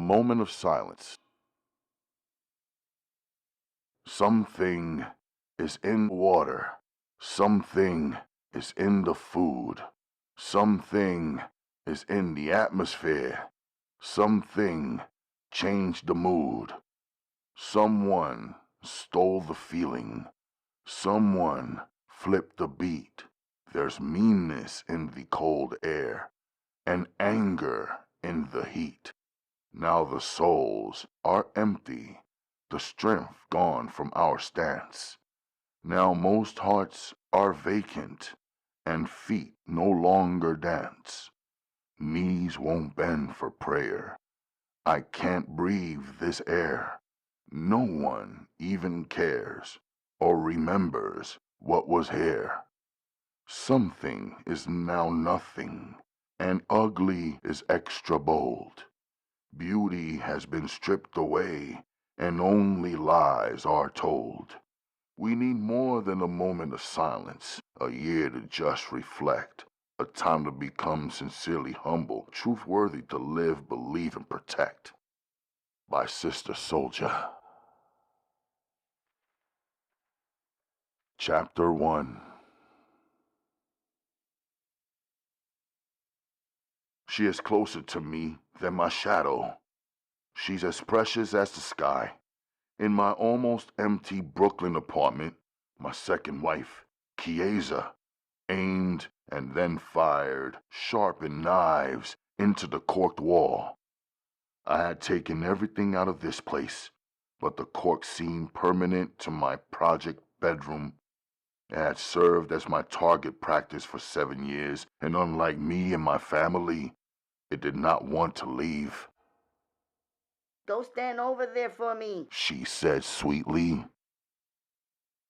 moment of silence. Something is in water. Something is in the food. Something is in the atmosphere. Something changed the mood. Someone stole the feeling. Someone flipped the beat. There's meanness in the cold air and anger in the heat. Now the souls are empty, the strength gone from our stance. Now most hearts are vacant, and feet no longer dance. Knees won't bend for prayer. I can't breathe this air. No one even cares or remembers what was here. Something is now nothing, and ugly is extra bold. Beauty has been stripped away, and only lies are told. We need more than a moment of silence, a year to just reflect, a time to become sincerely humble, truth-worthy to live, believe, and protect. By Sister Soldier. Chapter 1. She is closer to me than my shadow. She's as precious as the sky. In my almost empty Brooklyn apartment, my second wife, Chiesa, aimed and then fired sharpened knives into the corked wall. I had taken everything out of this place, but the cork seemed permanent to my project bedroom. It had served as my target practice for 7 years, and unlike me and my family, it did not want to leave. Go stand over there for me, she said sweetly.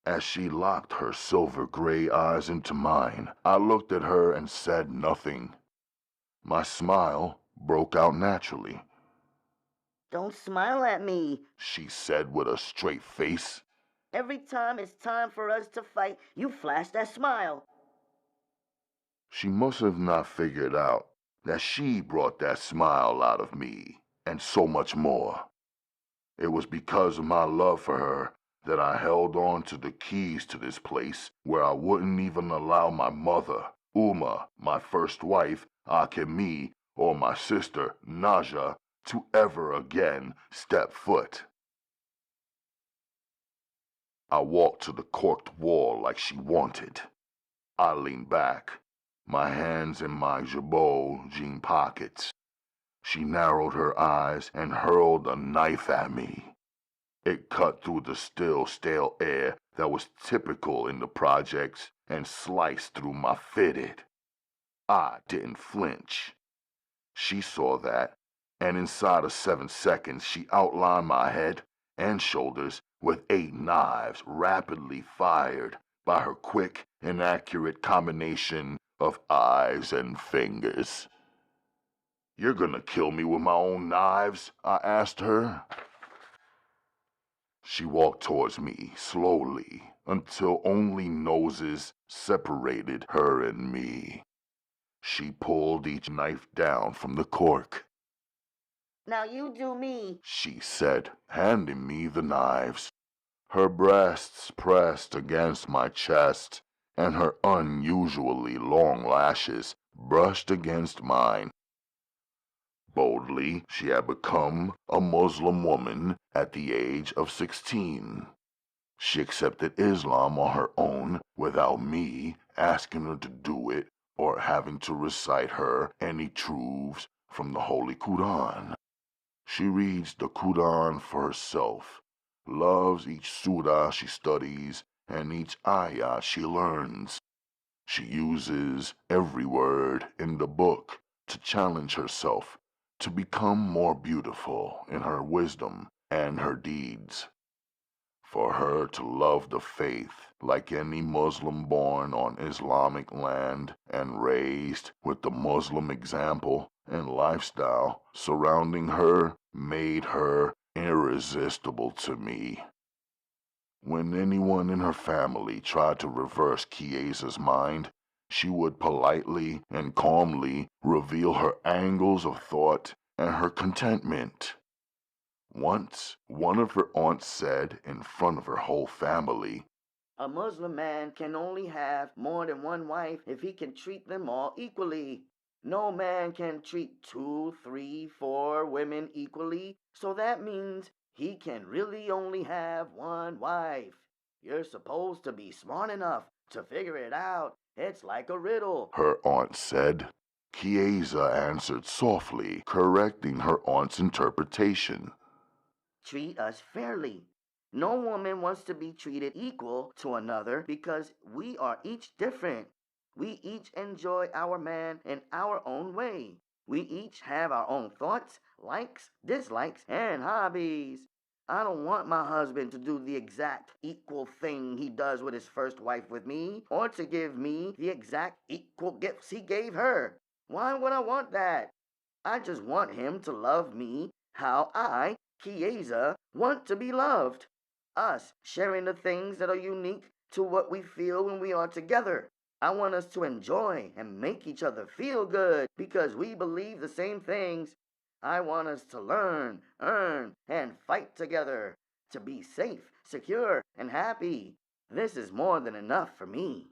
As she locked her silver gray eyes into mine, I looked at her and said nothing. My smile broke out naturally. Don't smile at me, she said with a straight face. Every time it's time for us to fight, you flash that smile. She must have not figured out that she brought that smile out of me, and so much more. It was because of my love for her that I held on to the keys to this place where I wouldn't even allow my mother, Uma, my first wife, Akemi, or my sister, Naja, to ever again step foot. I walked to the corked wall like she wanted. I leaned back, my hands in my jabot jean pockets. She narrowed her eyes and hurled a knife at me. It cut through the still, stale air that was typical in the projects and sliced through my fitted. I didn't flinch. She saw that, and inside of 7 seconds she outlined my head and shoulders with 8 knives rapidly fired by her quick and accurate combination of eyes and fingers. "You're gonna kill me with my own knives?" I asked her. She walked towards me slowly until only noses separated her and me. She pulled each knife down from the cork. "Now you do me," she said, handing me the knives. Her breasts pressed against my chest, and her unusually long lashes brushed against mine. Boldly, she had become a Muslim woman at the age of 16. She accepted Islam on her own without me asking her to do it or having to recite her any truths from the Holy Quran. She reads the Quran for herself, loves each surah she studies and each ayah she learns. She uses every word in the book to challenge herself to become more beautiful in her wisdom and her deeds. For her to love the faith like any Muslim born on Islamic land and raised with the Muslim example and lifestyle surrounding her made her irresistible to me. When anyone in her family tried to reverse Chiesa's mind, she would politely and calmly reveal her angles of thought and her contentment Once, one of her aunts said in front of her whole family, "A Muslim man can only have more than one wife if he can treat them all equally. No man can treat 2, 3, 4 women equally, so that means he can really only have one wife. You're supposed to be smart enough to figure it out. It's like a riddle." her aunt said. Chiesa answered softly, correcting her aunt's interpretation. "Treat us fairly. No woman wants to be treated equal to another because we are each different. We each enjoy our man in our own way. We each have our own thoughts, likes, dislikes, and hobbies. I don't want my husband to do the exact equal thing he does with his first wife with me, or to give me the exact equal gifts he gave her. Why would I want that? I just want him to love me how I, Chiesa, want to be loved. Us sharing the things that are unique to what we feel when we are together. I want us to enjoy and make each other feel good because we believe the same things. I want us to learn, earn, and fight together to be safe, secure, and happy. This is more than enough for me."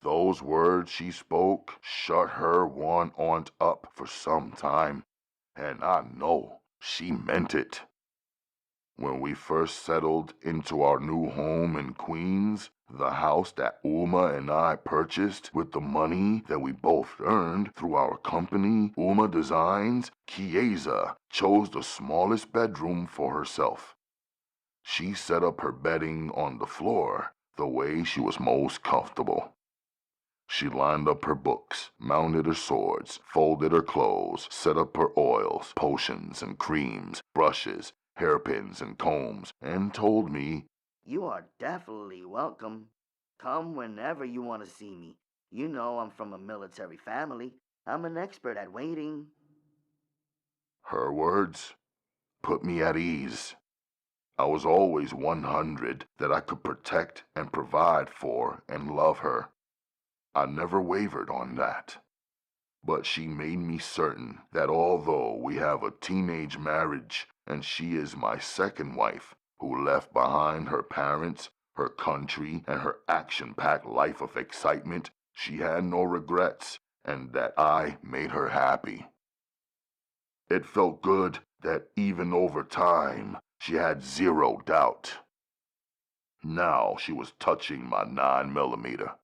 Those words she spoke shut her one aunt up for some time, and I know she meant it. When we first settled into our new home in Queens, the house that Uma and I purchased with the money that we both earned through our company, Uma Designs, Chiesa chose the smallest bedroom for herself. She set up her bedding on the floor the way she was most comfortable. She lined up her books, mounted her swords, folded her clothes, set up her oils, potions and creams, brushes, hairpins and combs, and told me, "You are definitely welcome. Come whenever you want to see me. You know I'm from a military family. I'm an expert at waiting." her words put me at ease. I was always 100 that I could protect and provide for and love her. I never wavered on that. But she made me certain that although we have a teenage marriage and she is my second wife who left behind her parents, her country, and her action-packed life of excitement, she had no regrets and that I made her happy. It felt good that even over time she had zero doubt. Now she was touching my 9mm.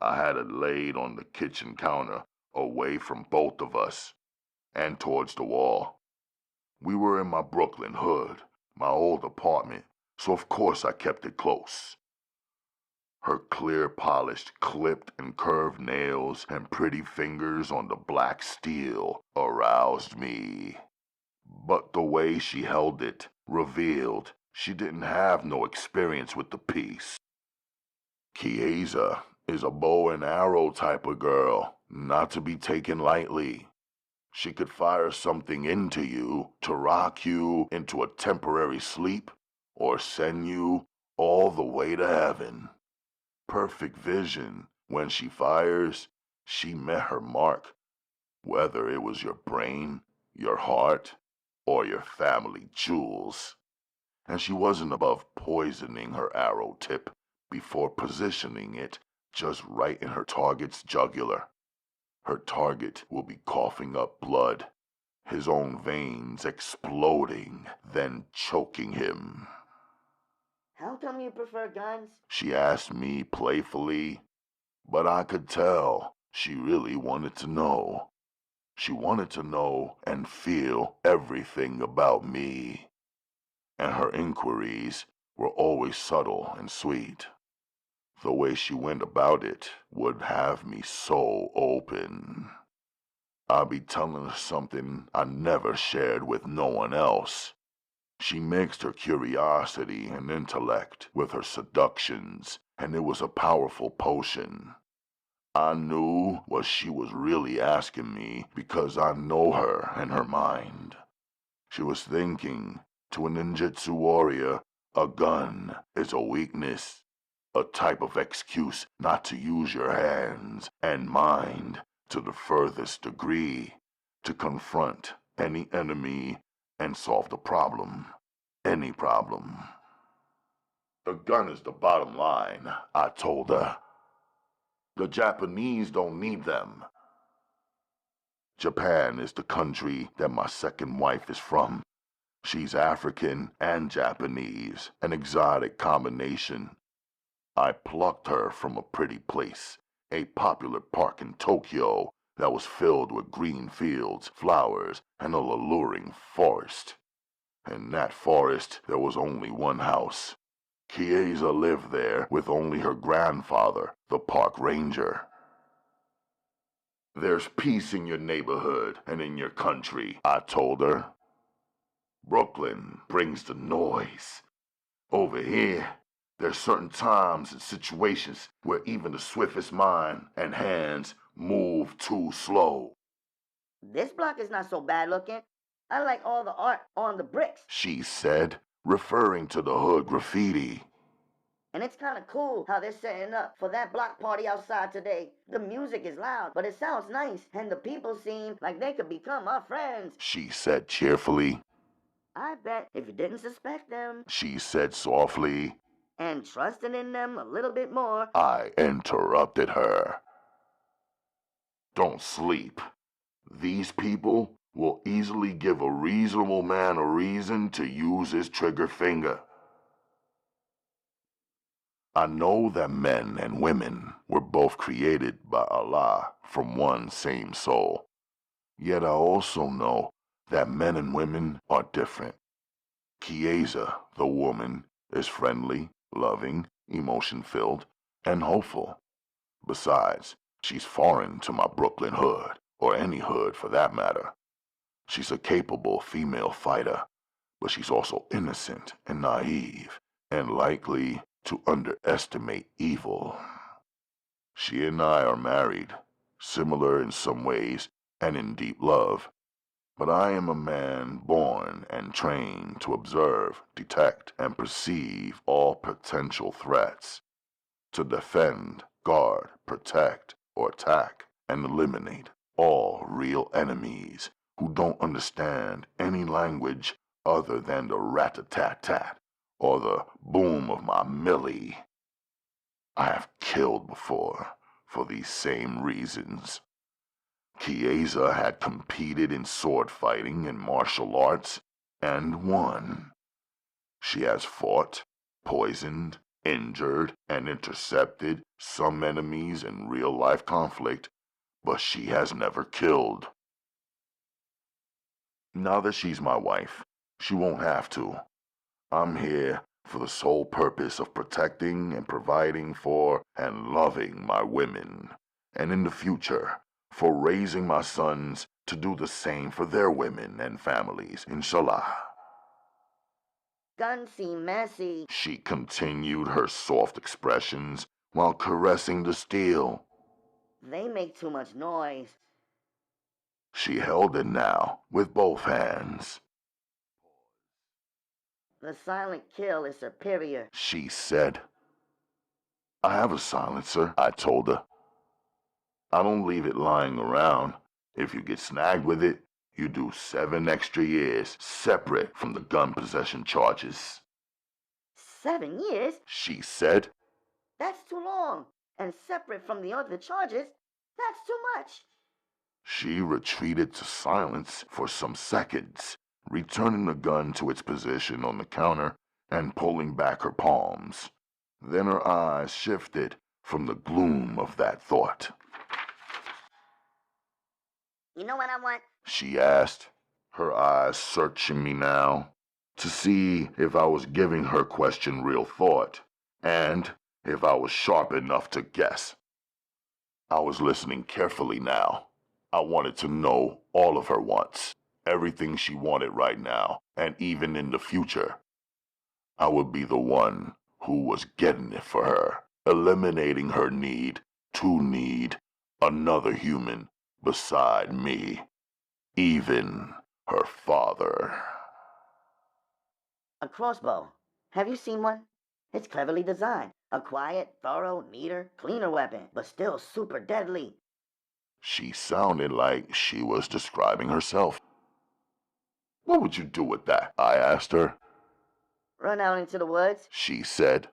I had it laid on the kitchen counter, away from both of us, and towards the wall. We were in my Brooklyn hood, my old apartment, so of course I kept it close. Her clear polished, clipped and curved nails and pretty fingers on the black steel aroused me. But the way she held it revealed she didn't have no experience with the piece. Chiesa is a bow and arrow type of girl, not to be taken lightly. She could fire something into you to rock you into a temporary sleep or send you all the way to heaven. Perfect vision. When she fires, she met her mark, whether it was your brain, your heart, or your family jewels. And she wasn't above poisoning her arrow tip before positioning it just right in her target's jugular. Her target will be coughing up blood, his own veins exploding, then choking him. "How come you prefer guns?" She asked me playfully, but I could tell she really wanted to know. She wanted to know and feel everything about me. And her inquiries were always subtle and sweet. The way she went about it would have me so open. I'd be telling her something I never shared with no one else. She mixed her curiosity and intellect with her seductions, and it was a powerful potion. I knew what she was really asking me because I know her and her mind. She was thinking, to a ninjutsu warrior, a gun is a weakness, a type of excuse not to use your hands and mind to the furthest degree, to confront any enemy and solve the problem. Any problem. The gun is the bottom line, I told her. The Japanese don't need them. Japan is the country that my second wife is from. She's African and Japanese, an exotic combination. I plucked her from a pretty place, a popular park in Tokyo that was filled with green fields, flowers, and a alluring forest. In that forest, there was only one house. Chiesa lived there with only her grandfather, the park ranger. There's peace in your neighborhood and in your country, I told her. Brooklyn brings the noise. Over here, there's certain times and situations where even the swiftest mind and hands move too slow. This block is not so bad looking. I like all the art on the bricks. She said, referring to the hood graffiti. And it's kind of cool how they're setting up for that block party outside today. The music is loud, but it sounds nice, and the people seem like they could become our friends. She said cheerfully. I bet if you didn't suspect them, she said softly, and trusted in them a little bit more, I interrupted her. Don't sleep. These people will easily give a reasonable man a reason to use his trigger finger. I know that men and women were both created by Allah from one same soul. Yet I also know that men and women are different. Chiesa, the woman, is friendly, loving, emotion-filled, and hopeful. Besides, she's foreign to my Brooklyn hood, or any hood for that matter. She's a capable female fighter, but she's also innocent and naive, and likely to underestimate evil. She and I are married, similar in some ways and in deep love, but I am a man born and trained to observe, detect, and perceive all potential threats, to defend, guard, protect, or attack, and eliminate all real enemies who don't understand any language other than the rat-a-tat-tat or the boom of my millie. I have killed before for these same reasons. Chiesa had competed in sword fighting and martial arts and won. She has fought, poisoned, injured, and intercepted some enemies in real-life conflict, but she has never killed. Now that she's my wife, she won't have to. I'm here for the sole purpose of protecting and providing for and loving my women, and in the future, for raising my sons to do the same for their women and families, inshallah. Guns seem messy, She continued her soft expressions while caressing the steel. They make too much noise. She held it now with both hands. The silent kill is superior, She said. I have a silencer, I told her. I don't leave it lying around. If you get snagged with it, you do 7 extra years separate from the gun possession charges. 7 years? She said. That's too long. And separate from the other charges, that's too much. She retreated to silence for some seconds, returning the gun to its position on the counter and pulling back her palms. Then her eyes shifted from the gloom of that thought. You know what I want? She asked, her eyes searching me now, to see if I was giving her question real thought, and if I was sharp enough to guess. I was listening carefully now. I wanted to know all of her wants, everything she wanted right now, and even in the future. I would be the one who was getting it for her, eliminating her need to need another human beside me, even her father. A crossbow. Have you seen one? It's cleverly designed. A quiet, thorough, neater, cleaner weapon, but still super deadly. She sounded like she was describing herself. What would you do with that? I asked her. Run out into the woods, she said.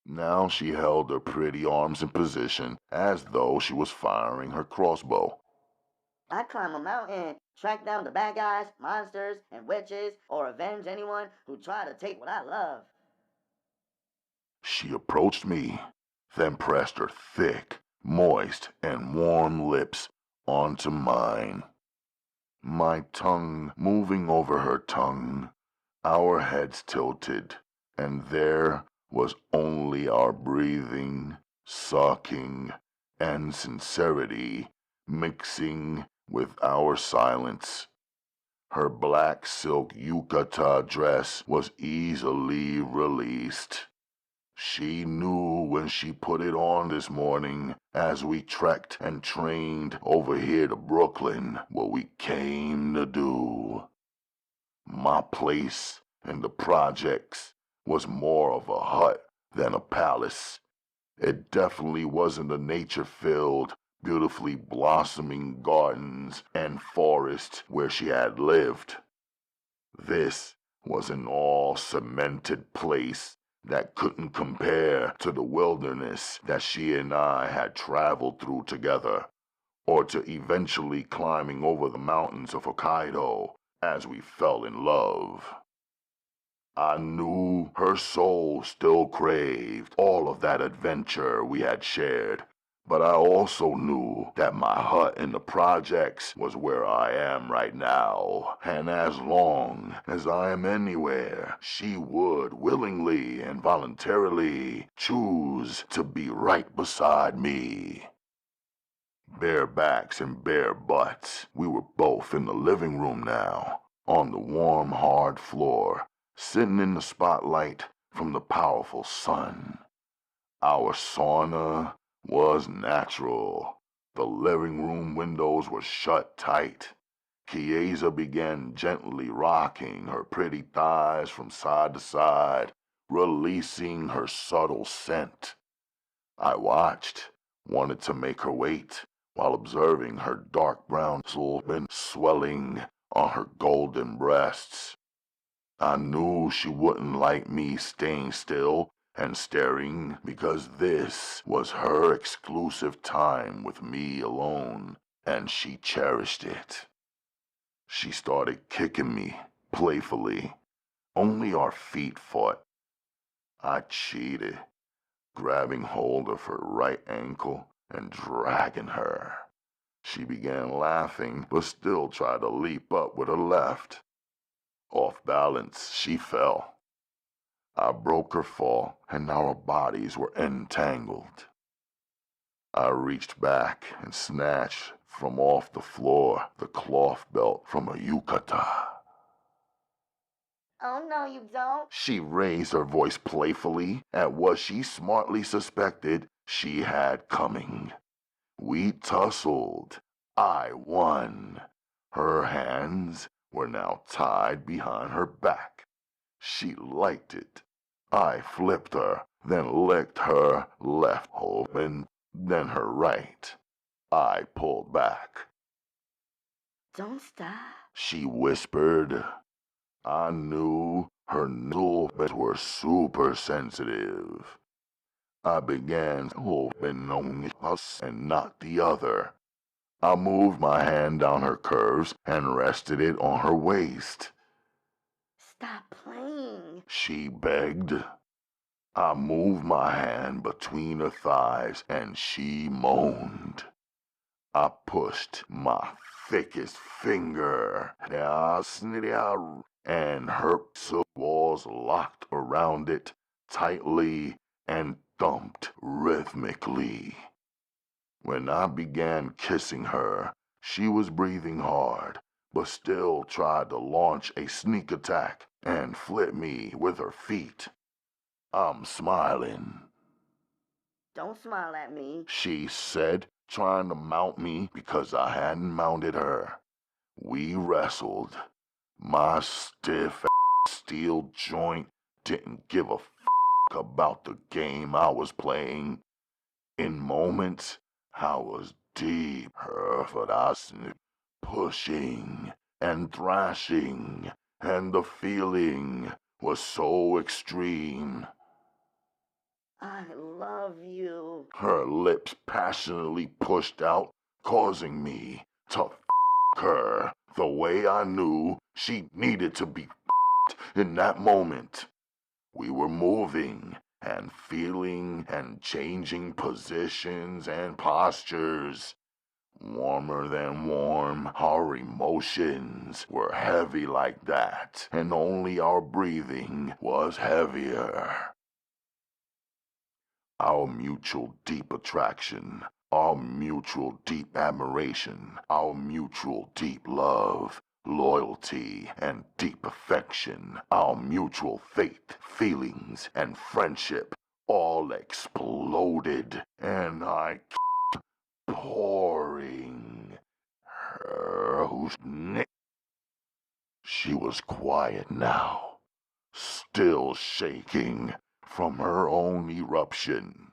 Now she held her pretty arms in position as though she was firing her crossbow. I'd climb a mountain, track down the bad guys, monsters, and witches, or avenge anyone who tried to take what I love. She approached me, then pressed her thick, moist, and warm lips onto mine. My tongue moving over her tongue, our heads tilted, and there was only our breathing, sucking, and sincerity mixing with our silence. Her black silk yukata dress was easily released. She knew when she put it on this morning as we trekked and trained over here to Brooklyn what we came to do. My place in the projects was more of a hut than a palace. It definitely wasn't the nature-filled, beautifully blossoming gardens and forests where she had lived. This was an all-cemented place that couldn't compare to the wilderness that she and I had traveled through together, or to eventually climbing over the mountains of Hokkaido as we fell in love. I knew her soul still craved all of that adventure we had shared, but I also knew that my hut in the projects was where I am right now, and as long as I am anywhere, she would willingly and voluntarily choose to be right beside me. Bare backs and bare butts, we were both in the living room now, on the warm, hard floor, sitting in the spotlight from the powerful sun. Our sauna was natural. The living room windows were shut tight. Chiesa began gently rocking her pretty thighs from side to side, releasing her subtle scent. I watched, wanted to make her wait, while observing her dark brown sulban swelling on her golden breasts. I knew she wouldn't like me staying still and staring because this was her exclusive time with me alone, and she cherished it. She started kicking me, playfully. Only our feet fought. I cheated, grabbing hold of her right ankle and dragging her. She began laughing, but still tried to leap up with her left. Off balance, she fell. I broke her fall, and our bodies were entangled. I reached back and snatched from off the floor the cloth belt from a yukata. Oh, no, you don't. She raised her voice playfully at what she smartly suspected she had coming. We tussled. I won. Her hands were now tied behind her back. She liked it. I flipped her, then licked her left open, then her right. I pulled back. Don't stop. She whispered. I knew her nipples were super sensitive. I began opening on us and not the other. I moved my hand down her curves and rested it on her waist. Stop playing, she begged. I moved my hand between her thighs and she moaned. I pushed my thickest finger and her was locked around it tightly and thumped rhythmically. When I began kissing her, she was breathing hard, but still tried to launch a sneak attack and flip me with her feet. I'm smiling. Don't smile at me, she said, trying to mount me because I hadn't mounted her. We wrestled. My stiff steel joint didn't give a about the game I was playing. In moments, I was deep, but I was pushing, and thrashing, and the feeling was so extreme. I love you. Her lips passionately pushed out, causing me to her the way I knew she needed to be in that moment. We were moving and feeling and changing positions and postures. Warmer than warm, our emotions were heavy like that, and only our breathing was heavier. Our mutual deep attraction, our mutual deep admiration, our mutual deep love, loyalty, and deep affection, our mutual faith, feelings, and friendship all exploded, and I pouring her whose neck. She was quiet now, still shaking from her own eruption.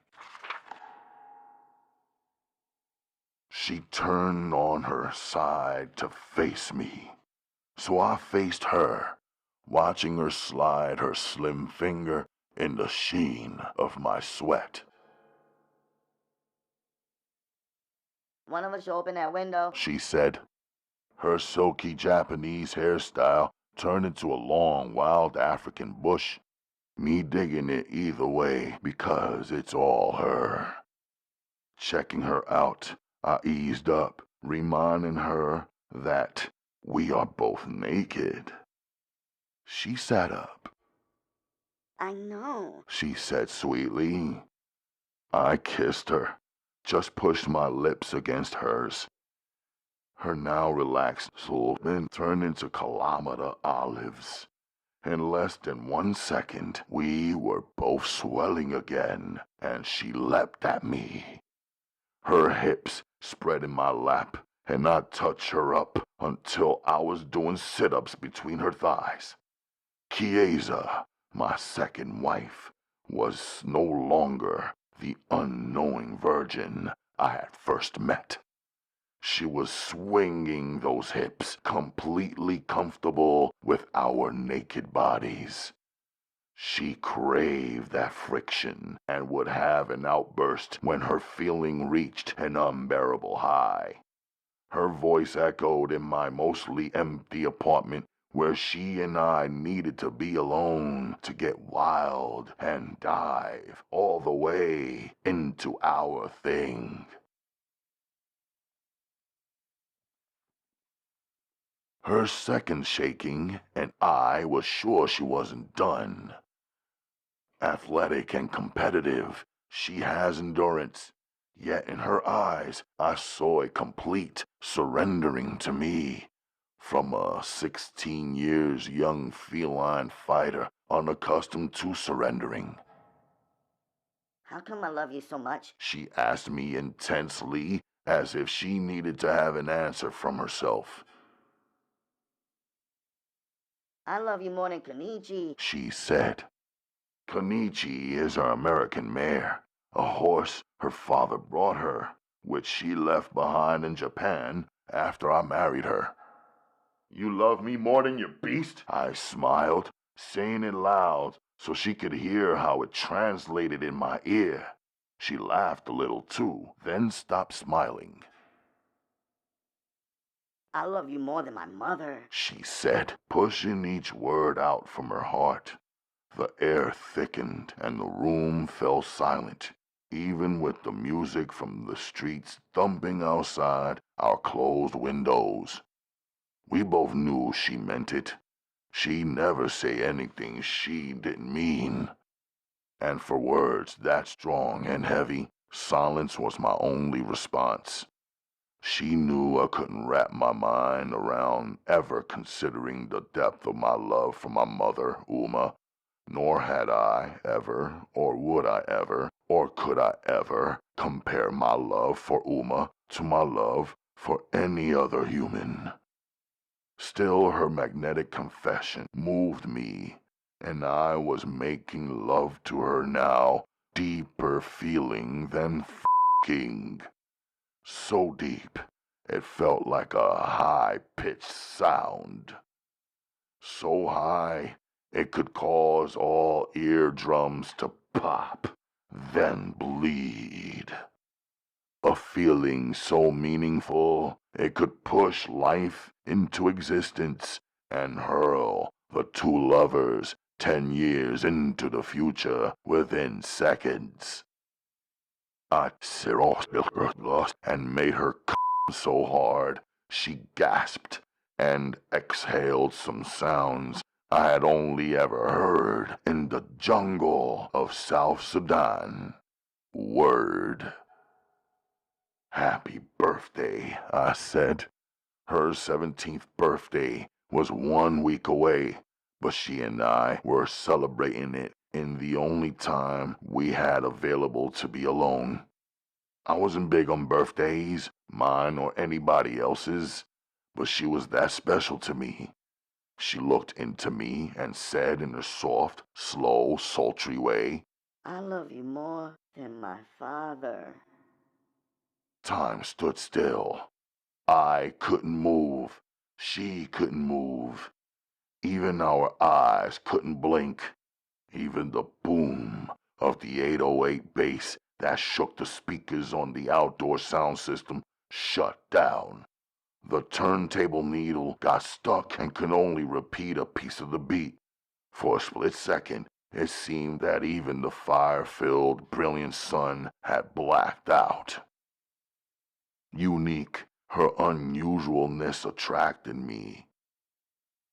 She turned on her side to face me, so I faced her, watching her slide her slim finger in the sheen of my sweat. One of us should open that window, She said. Her silky Japanese hairstyle turned into a long, wild African bush. Me digging it either way because it's all her. Checking her out, I eased up, reminding her that we are both naked. She sat up. I know, She said sweetly. I kissed her, just pushed my lips against hers. Her now relaxed soul then turned into kilometer olives. In less than 1 second, we were both swelling again, and she leapt at me. Her hips spread in my lap, and I touched her up until I was doing sit-ups between her thighs. Chiesa, my second wife, was no longer the unknowing virgin I had first met. She was swinging those hips, completely comfortable with our naked bodies. She craved that friction and would have an outburst when her feeling reached an unbearable high. Her voice echoed in my mostly empty apartment where she and I needed to be alone to get wild and dive all the way into our thing. Her second shaking, and I was sure she wasn't done. Athletic and competitive, she has endurance, yet in her eyes I saw a complete surrendering to me, from a 16 years young feline fighter unaccustomed to surrendering. how come I love you so much? She asked me intensely, as if she needed to have an answer from herself. I love you more than Kenichi, She said. Kenichi is our American mare, a horse her father brought her, which she left behind in Japan after I married her. You love me more than your beast? I smiled, saying it loud so she could hear how it translated in my ear. She laughed a little too, then stopped smiling. I love you more than my mother, She said, pushing each word out from her heart. The air thickened and the room fell silent, even with the music from the streets thumping outside our closed windows. We both knew she meant it. She never say anything she didn't mean. And for words that strong and heavy, silence was my only response. She knew I couldn't wrap my mind around ever considering the depth of my love for my mother, Uma, nor had I ever, or would I ever, or could I ever compare my love for Uma to my love for any other human. Still, her magnetic confession moved me, and I was making love to her now, deeper feeling than f***ing. So deep, It felt like a high-pitched sound. So high, it could cause all eardrums to pop, then bleed. A feeling so meaningful, it could push life into existence and hurl the two lovers 10 years into the future within seconds. I lost and made her come so hard she gasped and exhaled some sounds I had only ever heard in the jungle of South Sudan. Word. Happy birthday, I said. Her 17th birthday was 1 week away, but she and I were celebrating it in the only time we had available to be alone. I wasn't big on birthdays, mine or anybody else's, but she was that special to me. She looked into me and said in a soft, slow, sultry way, "I love you more than my father." Time stood still. I couldn't move. She couldn't move. Even our eyes couldn't blink. Even the boom of the 808 bass that shook the speakers on the outdoor sound system shut down. The turntable needle got stuck and could only repeat a piece of the beat. For a split second, it seemed that even the fire-filled, brilliant sun had blacked out. Unique, her unusualness attracted me.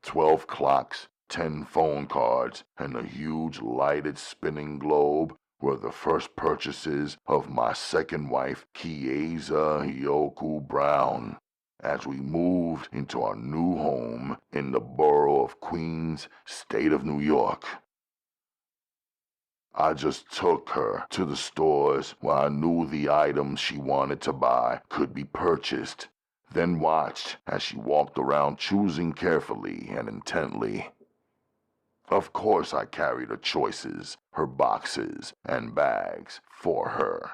12 clocks, 10 phone cards, and a huge lighted spinning globe were the first purchases of my second wife, Kieza Hioku Brown, as we moved into our new home in the borough of Queens, state of New York. I just took her to the stores where I knew the items she wanted to buy could be purchased, then watched as she walked around choosing carefully and intently. Of course I carried her choices, her boxes, and bags for her.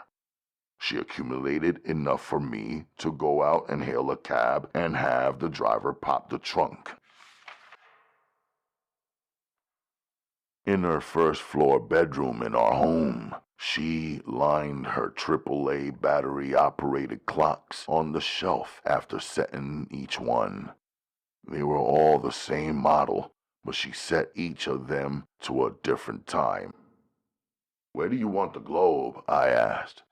She accumulated enough for me to go out and hail a cab and have the driver pop the trunk. In her first-floor bedroom in our home, she lined her AAA battery-operated clocks on the shelf after setting each one. They were all the same model, but she set each of them to a different time. "Where do you want the globe?" I asked.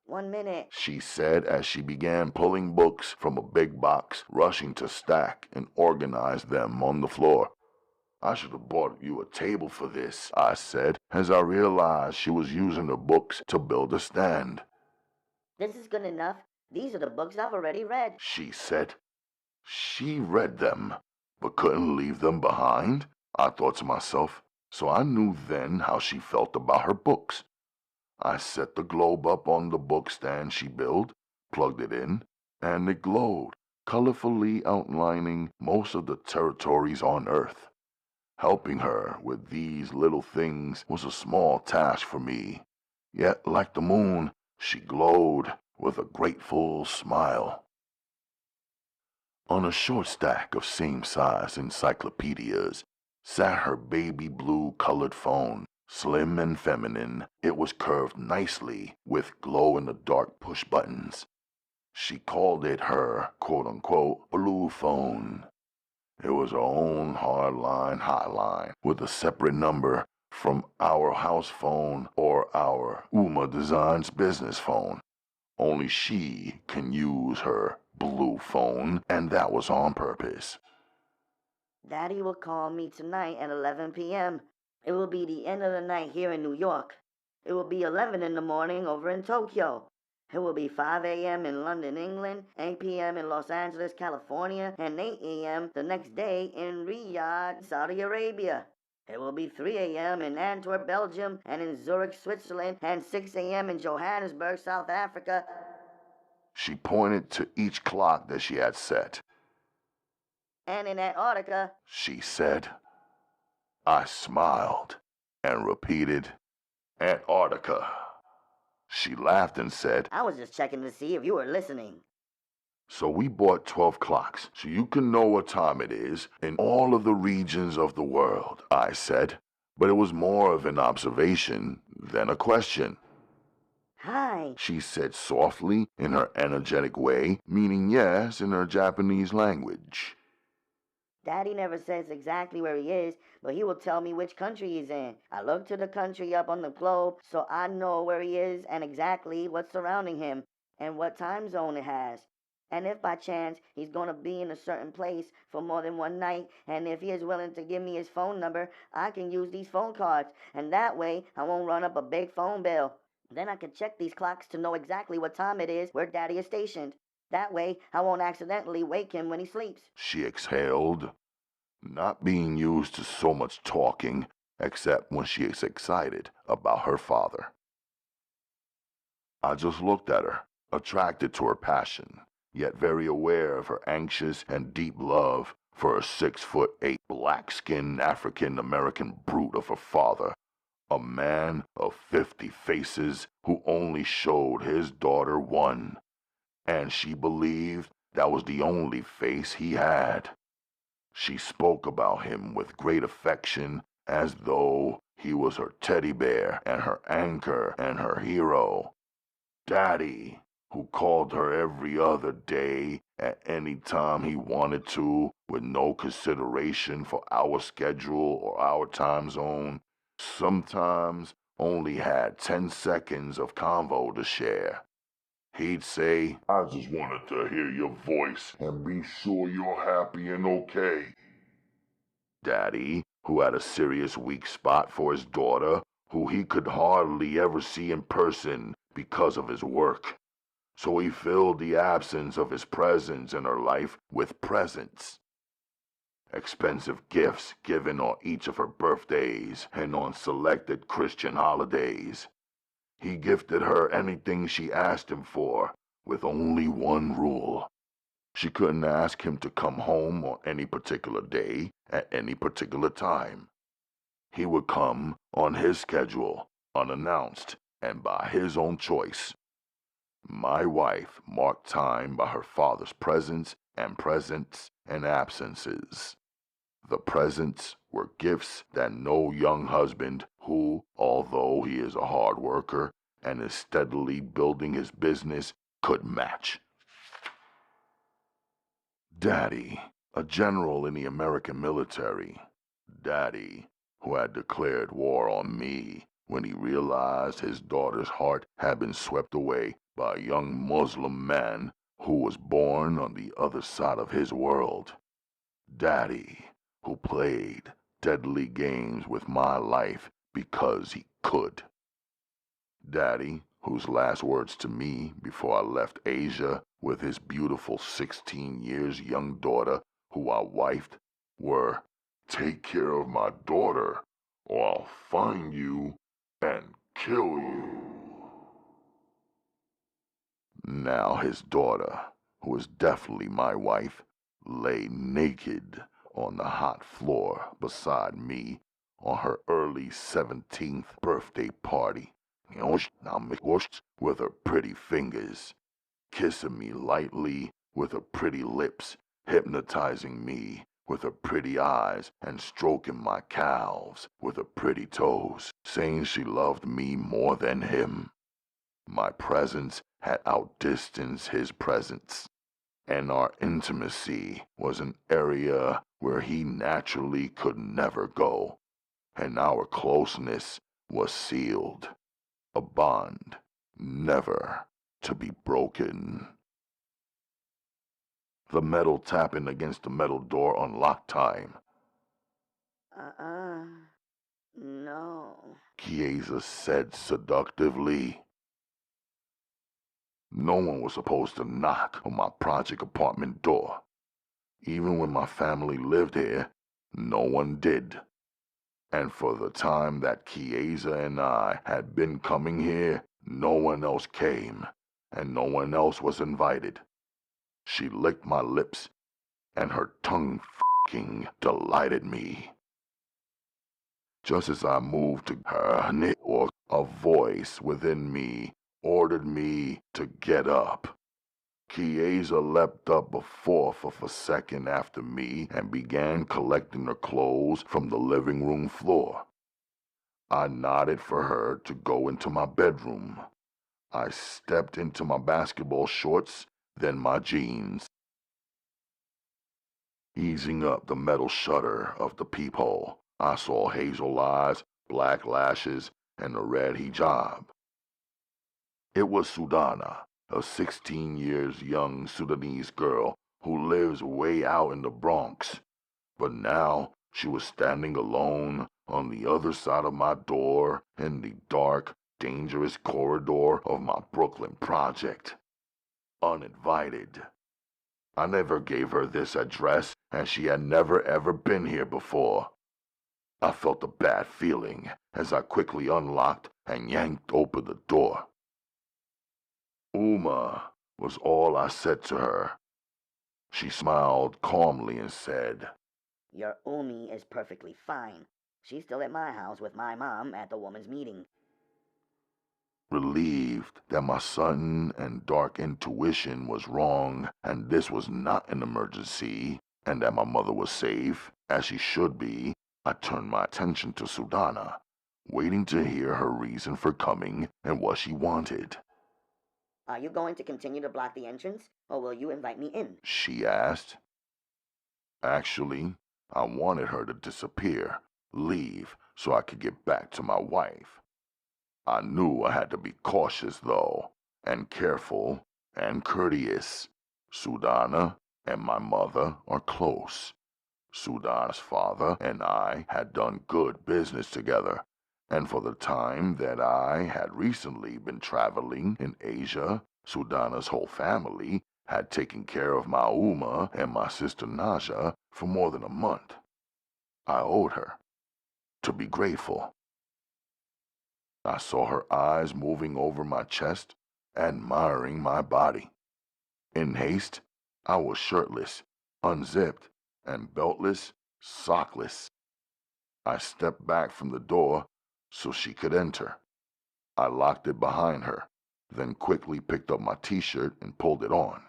1 minute, She said as she began pulling books from a big box, rushing to stack and organize them on the floor. "I should have bought you a table for this," I said, as I realized she was using the books to build a stand. "This is good enough. These are the books I've already read," She said. She read them, but couldn't leave them behind, I thought to myself, so I knew then how she felt about her books. I set the globe up on the book stand she built, plugged it in, and it glowed, colorfully outlining most of the territories on Earth. Helping her with these little things was a small task for me, yet like the moon, she glowed with a grateful smile. On a short stack of same-size encyclopedias sat her baby blue-colored phone. Slim and feminine, it was curved nicely with glow-in-the-dark push buttons. She called it her quote-unquote blue phone. It was her own hardline hotline with a separate number from our house phone or our Uma Designs business phone. Only she can use her blue phone, and that was on purpose. "Daddy will call me tonight at 11 p.m. It will be the end of the night here in New York. It will be 11 in the morning over in Tokyo. It will be 5 a.m. in London, England, 8 p.m. in Los Angeles, California, and 8 a.m. the next day in Riyadh, Saudi Arabia. It will be 3 a.m. in Antwerp, Belgium, and in Zurich, Switzerland, and 6 a.m. in Johannesburg, South Africa." She pointed to each clock that she had set. "And in Antarctica," She said. I smiled and repeated, "Antarctica." She laughed and said, "I was just checking to see if you were listening." So we bought 12 clocks so you can know what time it is in all of the regions of the world, I said. But it was more of an observation than a question. Hi, She said softly in her energetic way, meaning yes in her Japanese language. Daddy never says exactly where he is, but he will tell me which country he's in. I look to the country up on the globe so I know where he is and exactly what's surrounding him and what time zone it has. And if by chance he's going to be in a certain place for more than one night, and if he is willing to give me his phone number, I can use these phone cards, and that way I won't run up a big phone bill. Then I can check these clocks to know exactly what time it is where Daddy is stationed. That way I won't accidentally wake him when he sleeps. She exhaled, not being used to so much talking, except when she is excited about her father. I just looked at her, attracted to her passion, yet very aware of her anxious and deep love for a 6'8" black-skinned African-American brute of a father, a man of 50 faces who only showed his daughter one, and she believed that was the only face he had. She spoke about him with great affection as though he was her teddy bear and her anchor and her hero. Daddy, who called her every other day at any time he wanted to with no consideration for our schedule or our time zone, sometimes only had 10 seconds of convo to share. He'd say, "I just wanted to hear your voice and be sure you're happy and okay." Daddy, who had a serious weak spot for his daughter, who he could hardly ever see in person because of his work. So he filled the absence of his presence in her life with presents. Expensive gifts given on each of her birthdays and on selected Christian holidays. He gifted her anything she asked him for, with only one rule. She couldn't ask him to come home on any particular day at any particular time. He would come on his schedule, unannounced, and by his own choice. My wife marked time by her father's presence and presents and absences. The presents were gifts that no young husband who, although he is a hard worker and is steadily building his business, could match. Daddy, a general in the American military. Daddy, who had declared war on me when he realized his daughter's heart had been swept away by a young Muslim man who was born on the other side of his world. Daddy, who played deadly games with my life because he could. Daddy, whose last words to me before I left Asia with his beautiful 16 years young daughter who I wifed were, "Take care of my daughter or I'll find you and kill you." Now his daughter, who is definitely my wife, lay naked on the hot floor beside me on her early 17th birthday party, with her pretty fingers, kissing me lightly with her pretty lips, hypnotizing me with her pretty eyes, and stroking my calves with her pretty toes, saying she loved me more than him. My presence had outdistanced his presence, and our intimacy was an area where he naturally could never go, and our closeness was sealed, a bond never to be broken. The metal tapping against the metal door unlocked time. No. Chiesa said seductively. No one was supposed to knock on my project apartment door. Even when my family lived here, no one did. And for the time that Chiesa and I had been coming here, no one else came, and no one else was invited. She licked my lips, and her tongue f***ing delighted me. Just as I moved to her network, a voice within me ordered me to get up. Chiesa leapt up a fourth of a second after me and began collecting her clothes from the living room floor. I nodded for her to go into my bedroom. I stepped into my basketball shorts, then my jeans. Easing up the metal shutter of the peephole, I saw hazel eyes, black lashes, and a red hijab. It was Sudana, a 16 years young Sudanese girl who lives way out in the Bronx. But now she was standing alone on the other side of my door in the dark, dangerous corridor of my Brooklyn project. Uninvited. I never gave her this address, and she had never ever been here before. I felt a bad feeling as I quickly unlocked and yanked open the door. Uma was all I said to her. She smiled calmly and said, Your Umi is perfectly fine. She's still at my house with my mom at the woman's meeting. Relieved that my sudden and dark intuition was wrong and this was not an emergency and that my mother was safe, as she should be, I turned my attention to Sudana, waiting to hear her reason for coming and what she wanted. Are you going to continue to block the entrance, or will you invite me in? She asked. Actually, I wanted her to disappear, leave, so I could get back to my wife. I knew I had to be cautious, though, and careful and courteous. Sudana and my mother are close. Sudana's father and I had done good business together, and for the time that I had recently been traveling in Asia, Sudana's whole family had taken care of my Uma and my sister Naja for more than a month. I owed her to be grateful. I saw her eyes moving over my chest, admiring my body. In haste, I was shirtless, unzipped, and beltless, sockless. I stepped back from the door so she could enter. I locked it behind her, then quickly picked up my t-shirt and pulled it on.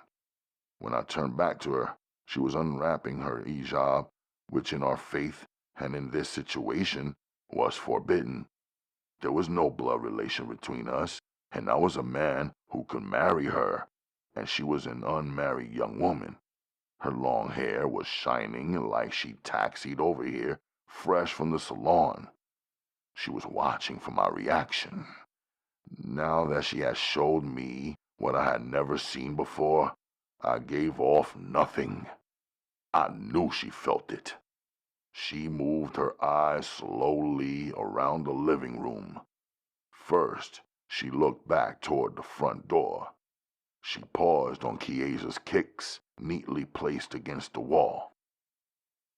When I turned back to her, she was unwrapping her hijab, which in our faith and in this situation was forbidden. There was no blood relation between us, and I was a man who could marry her, and she was an unmarried young woman. Her long hair was shining like she taxied over here, fresh from the salon. She was watching for my reaction. Now that she had showed me what I had never seen before, I gave off nothing. I knew she felt it. She moved her eyes slowly around the living room. First, she looked back toward the front door. She paused on Chiesa's kicks, neatly placed against the wall.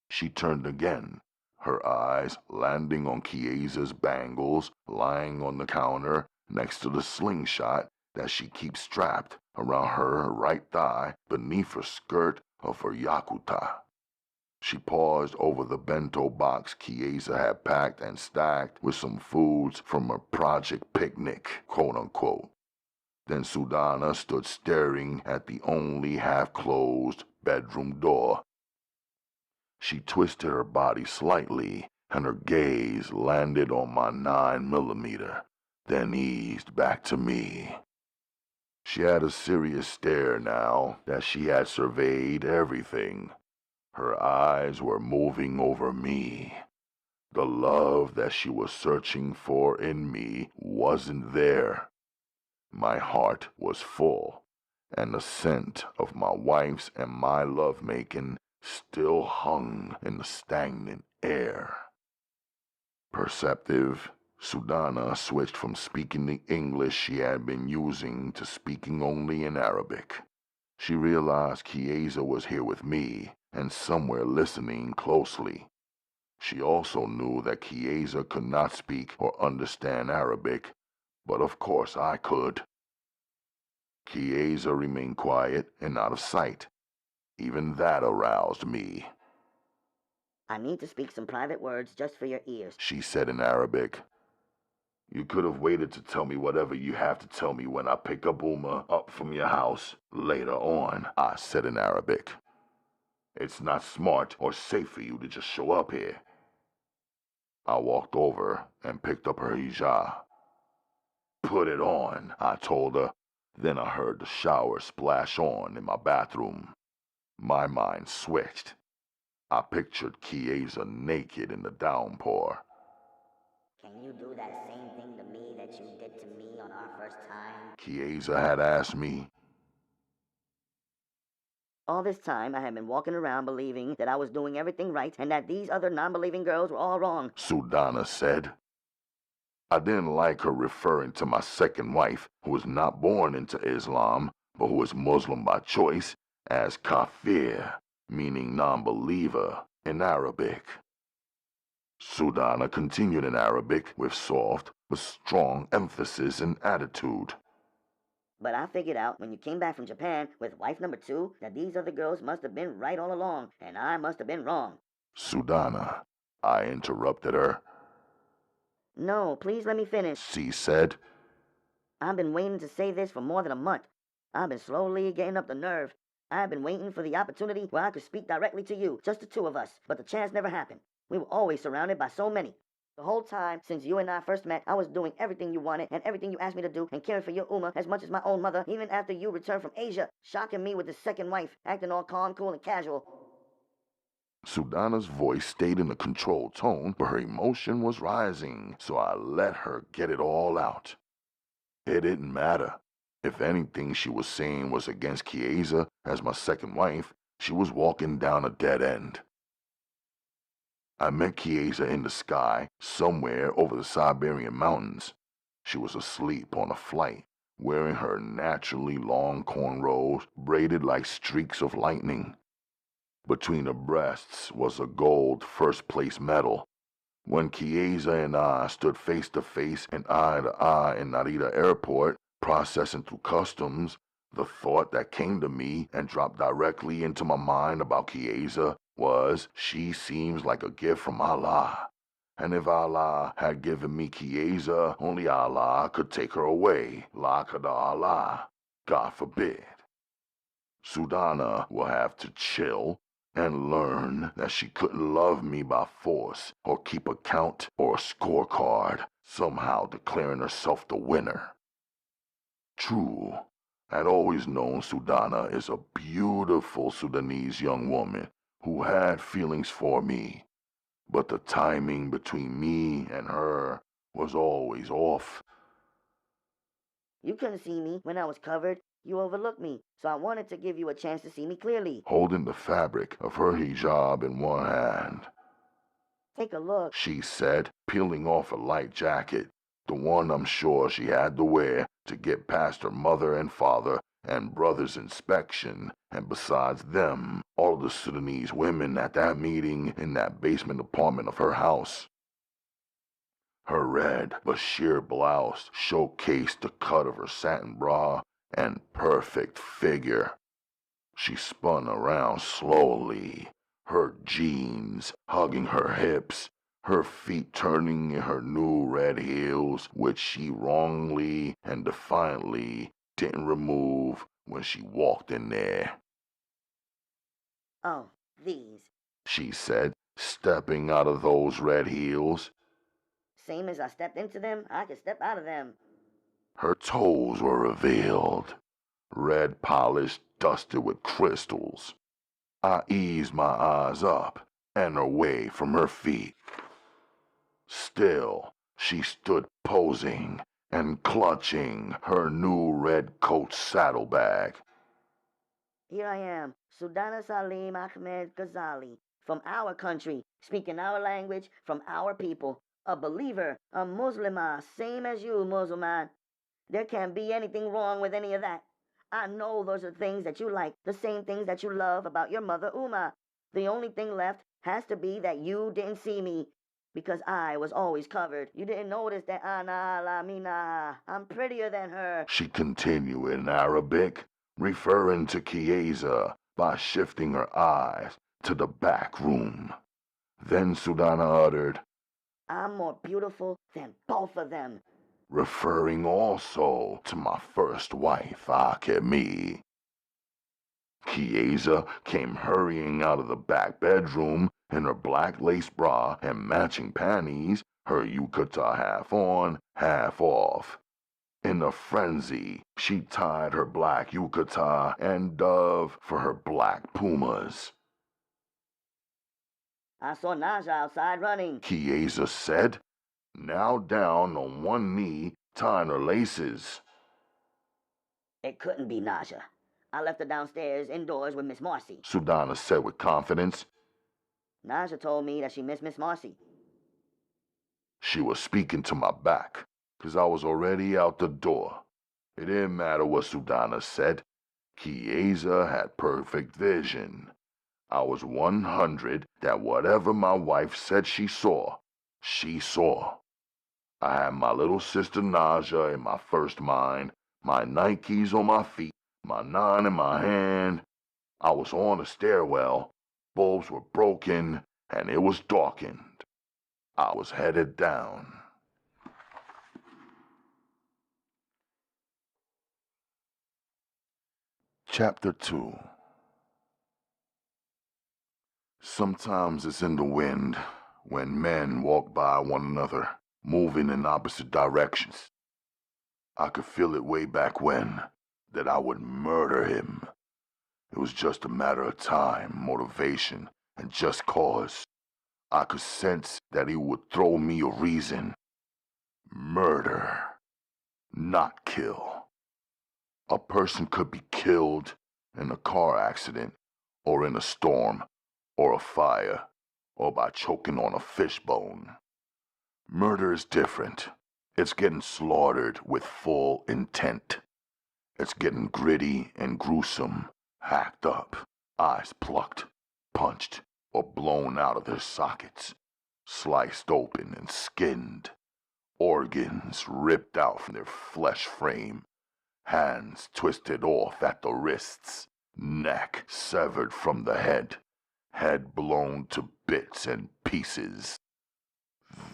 She turned again, her eyes landing on Chiesa's bangles lying on the counter next to the slingshot that she keeps strapped around her right thigh beneath her skirt of her yakuta. She paused over the bento box Chiesa had packed and stacked with some foods from her project picnic, quote-unquote. Then Sudana stood staring at the only half-closed bedroom door. She twisted her body slightly, and her gaze landed on my 9mm, then eased back to me. She had a serious stare now that she had surveyed everything. Her eyes were moving over me. The love that she was searching for in me wasn't there. My heart was full, and the scent of my wife's and my lovemaking still hung in the stagnant air. Perceptive, Sudana switched from speaking the English she had been using to speaking only in Arabic. She realized Chiesa was here with me and somewhere listening closely. She also knew that Chiesa could not speak or understand Arabic, but of course I could. Chiesa remained quiet and out of sight. Even that aroused me. I need to speak some private words just for your ears, She said in Arabic. You could have waited to tell me whatever you have to tell me when I pick up Uma up from your house later on, I said in Arabic. It's not smart or safe for you to just show up here. I walked over and picked up her hijab. Put it on, I told her. Then I heard the shower splash on in my bathroom. My mind switched. I pictured Chiesa naked in the downpour. Can you do that same thing to me that you did to me on our first time? Chiesa had asked me. All this time, I had been walking around believing that I was doing everything right and that these other non-believing girls were all wrong, Sudana said. I didn't like her referring to my second wife, who was not born into Islam, but who was Muslim by choice, as kafir, meaning non-believer in Arabic. Sudana continued in Arabic with soft but strong emphasis and attitude. But I figured out when you came back from Japan with wife number 2 that these other girls must have been right all along, and I must have been wrong. Sudana, I interrupted her. No, please let me finish. She said. I've been waiting to say this for more than a month. I've been slowly getting up the nerve. I've been waiting for the opportunity where I could speak directly to you, just the two of us, but the chance never happened. We were always surrounded by so many. The whole time since you and I first met, I was doing everything you wanted and everything you asked me to do and caring for your Uma as much as my own mother, even after you returned from Asia, shocking me with the second wife, acting all calm, cool, and casual. Sudana's voice stayed in a controlled tone, but her emotion was rising, so I let her get it all out. It didn't matter. If anything she was saying was against Chiesa as my second wife, she was walking down a dead end. I met Chiesa in the sky, somewhere over the Siberian mountains. She was asleep on a flight, wearing her naturally long cornrows braided like streaks of lightning. Between her breasts was a gold first-place medal. When Chiesa and I stood face to face and eye to eye in Narita Airport, processing through customs, the thought that came to me and dropped directly into my mind about Chiesa was, she seems like a gift from Allah. And if Allah had given me Chiesa, only Allah could take her away. La qadar Allah. God forbid. Sudana will have to chill and learn that she couldn't love me by force or keep a count or a scorecard, somehow declaring herself the winner. True, I'd always known Sudana is a beautiful Sudanese young woman who had feelings for me, but the timing between me and her was always off. You couldn't see me when I was covered. You overlooked me, so I wanted to give you a chance to see me clearly. Holding the fabric of her hijab in one hand. Take a look, She said, peeling off a light jacket, the one I'm sure she had to wear to get past her mother and father and brother's inspection, and besides them, all the Sudanese women at that meeting in that basement apartment of her house. Her red but sheer blouse showcased the cut of her satin bra and perfect figure. She spun around slowly, her jeans hugging her hips, her feet turning in her new red heels, which she wrongly and defiantly didn't remove when she walked in there. Oh, these. She said, stepping out of those red heels. Same as I stepped into them, I could step out of them. Her toes were revealed, red polished, dusted with crystals. I eased my eyes up and away from her feet. Still, she stood posing and clutching her new red coat saddlebag. Here I am, Sudana Salim Ahmed Ghazali, from our country, speaking our language, from our people. A believer, a Muslimah, same as you, Musliman. There can't be anything wrong with any of that. I know those are things that you like, the same things that you love about your mother Uma. The only thing left has to be that you didn't see me, because I was always covered. You didn't notice that Ana la mina. I'm prettier than her. She continued in Arabic, referring to Chiesa by shifting her eyes to the back room. Then Sudana uttered, I'm more beautiful than both of them. referring also to my first wife, Akemi. Chiesa came hurrying out of the back bedroom in her black lace bra and matching panties, her yukata half on, half off. In a frenzy, she tied her black yukata and dove for her black pumas. I saw Naja outside running, Chiesa said, now down on one knee, tying her laces. It couldn't be Naja. I left her downstairs indoors with Miss Marcy, Sudana said with confidence. Naja told me that she missed Miss Marcy. She was speaking to my back, 'cause I was already out the door. It didn't matter what Sudana said. Chiesa had perfect vision. I was 100 that whatever my wife said she saw, she saw. I had my little sister Naja in my first mind, my Nikes on my feet, my 9 in my hand. I was on a stairwell, bulbs were broken, and it was darkened. I was headed down. Chapter 2. Sometimes it's in the wind, when men walk by one another, moving in opposite directions. I could feel it way back when, that I would murder him. It was just a matter of time, motivation, and just cause. I could sense that he would throw me a reason. Murder, not kill. A person could be killed in a car accident, or in a storm, or a fire, or by choking on a fishbone. Murder is different. It's getting slaughtered with full intent. It's getting gritty and gruesome, hacked up, eyes plucked, punched, or blown out of their sockets, sliced open and skinned, organs ripped out from their flesh frame, hands twisted off at the wrists, neck severed from the head blown to bits and pieces.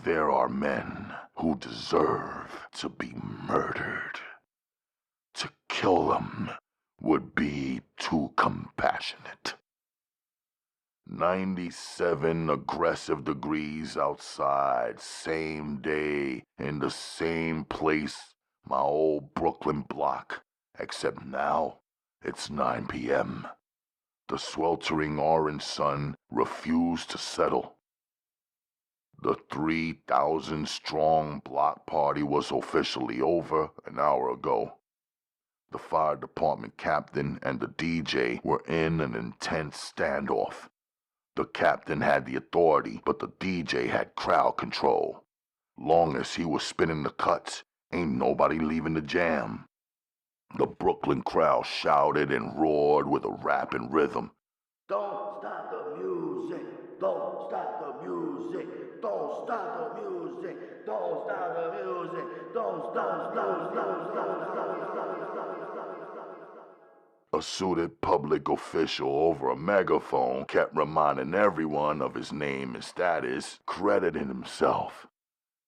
There are men who deserve to be murdered. To kill them would be too compassionate. 97 aggressive degrees outside, same day, in the same place, my old Brooklyn block, except now it's 9 p.m. The sweltering orange sun refused to settle. The 3,000-strong block party was officially over an hour ago. The fire department captain and the DJ were in an intense standoff. The captain had the authority, but the DJ had crowd control. Long as he was spinning the cuts, ain't nobody leaving the jam. The Brooklyn crowd shouted and roared with a rapping rhythm. Don't stop the music. Don't stop the music. Don't stop the music. Don't stop the music. Don't stop. A suited public official over a megaphone kept reminding everyone of his name and status, crediting himself.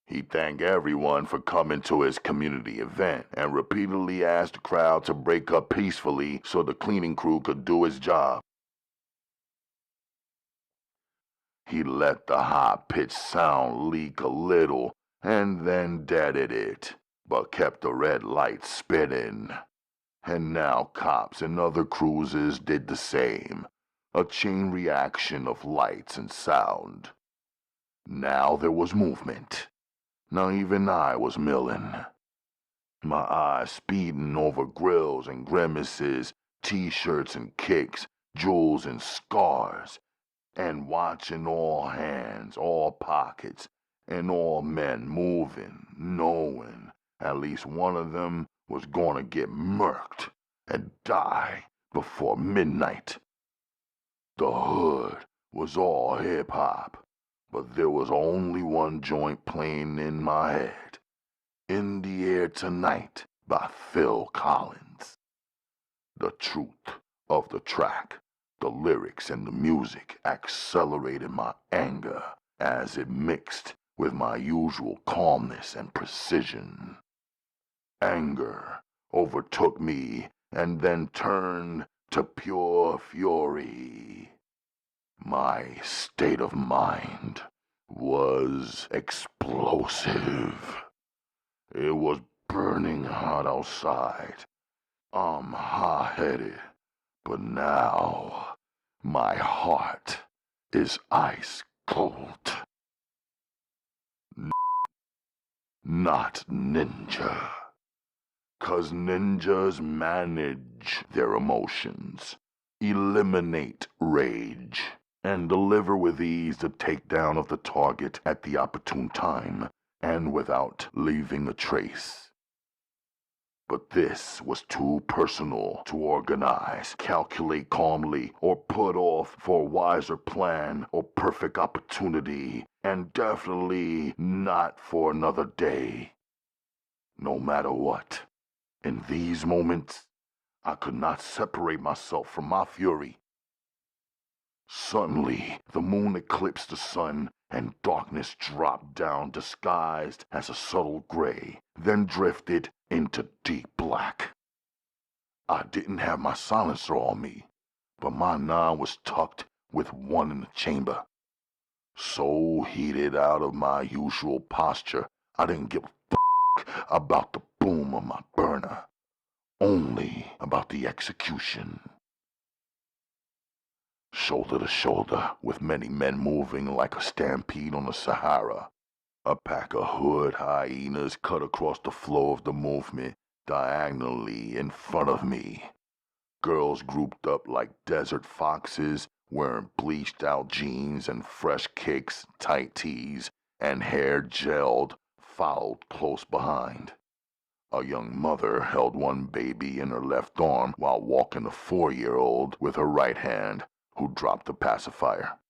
He thanked everyone for coming to his community event and repeatedly asked the crowd to break up peacefully so the cleaning crew could do its job. He let the high-pitched sound leak a little and then deaded it, but kept the red light spinning. And now cops and other cruisers did the same, a chain reaction of lights and sound. Now there was movement. Now even I was milling. My eyes speeding over grills and grimaces, t-shirts and kicks, jewels and scars, and watching all hands, all pockets, and all men moving, knowing at least one of them was gonna get murked and die before midnight. The hood was all hip-hop, but there was only one joint playing in my head. In the Air Tonight by Phil Collins. The truth of the track, the lyrics and the music accelerated my anger as it mixed with my usual calmness and precision. Anger overtook me and then turned to pure fury. My state of mind was explosive. It was burning hot outside. I'm hot-headed, but now my heart is ice cold. Not ninja. 'Cause ninjas manage their emotions, eliminate rage, and deliver with ease the takedown of the target at the opportune time and without leaving a trace. But this was too personal to organize, calculate calmly, or put off for a wiser plan or perfect opportunity, and definitely not for another day. No matter what, in these moments, I could not separate myself from my fury. Suddenly, the moon eclipsed the sun, and darkness dropped down disguised as a subtle gray, then drifted into deep black. I didn't have my silencer on me, but my 9 was tucked with one in the chamber. So heated out of my usual posture, I didn't give a fuck about the boom of my burner, only about the execution. Shoulder to shoulder, with many men moving like a stampede on the Sahara, a pack of hood hyenas cut across the flow of the movement diagonally in front of me. Girls grouped up like desert foxes, wearing bleached out jeans and fresh kicks, tight tees, and hair gelled, followed close behind. A young mother held one baby in her left arm while walking a 4-year-old with her right hand, who dropped the pacifier.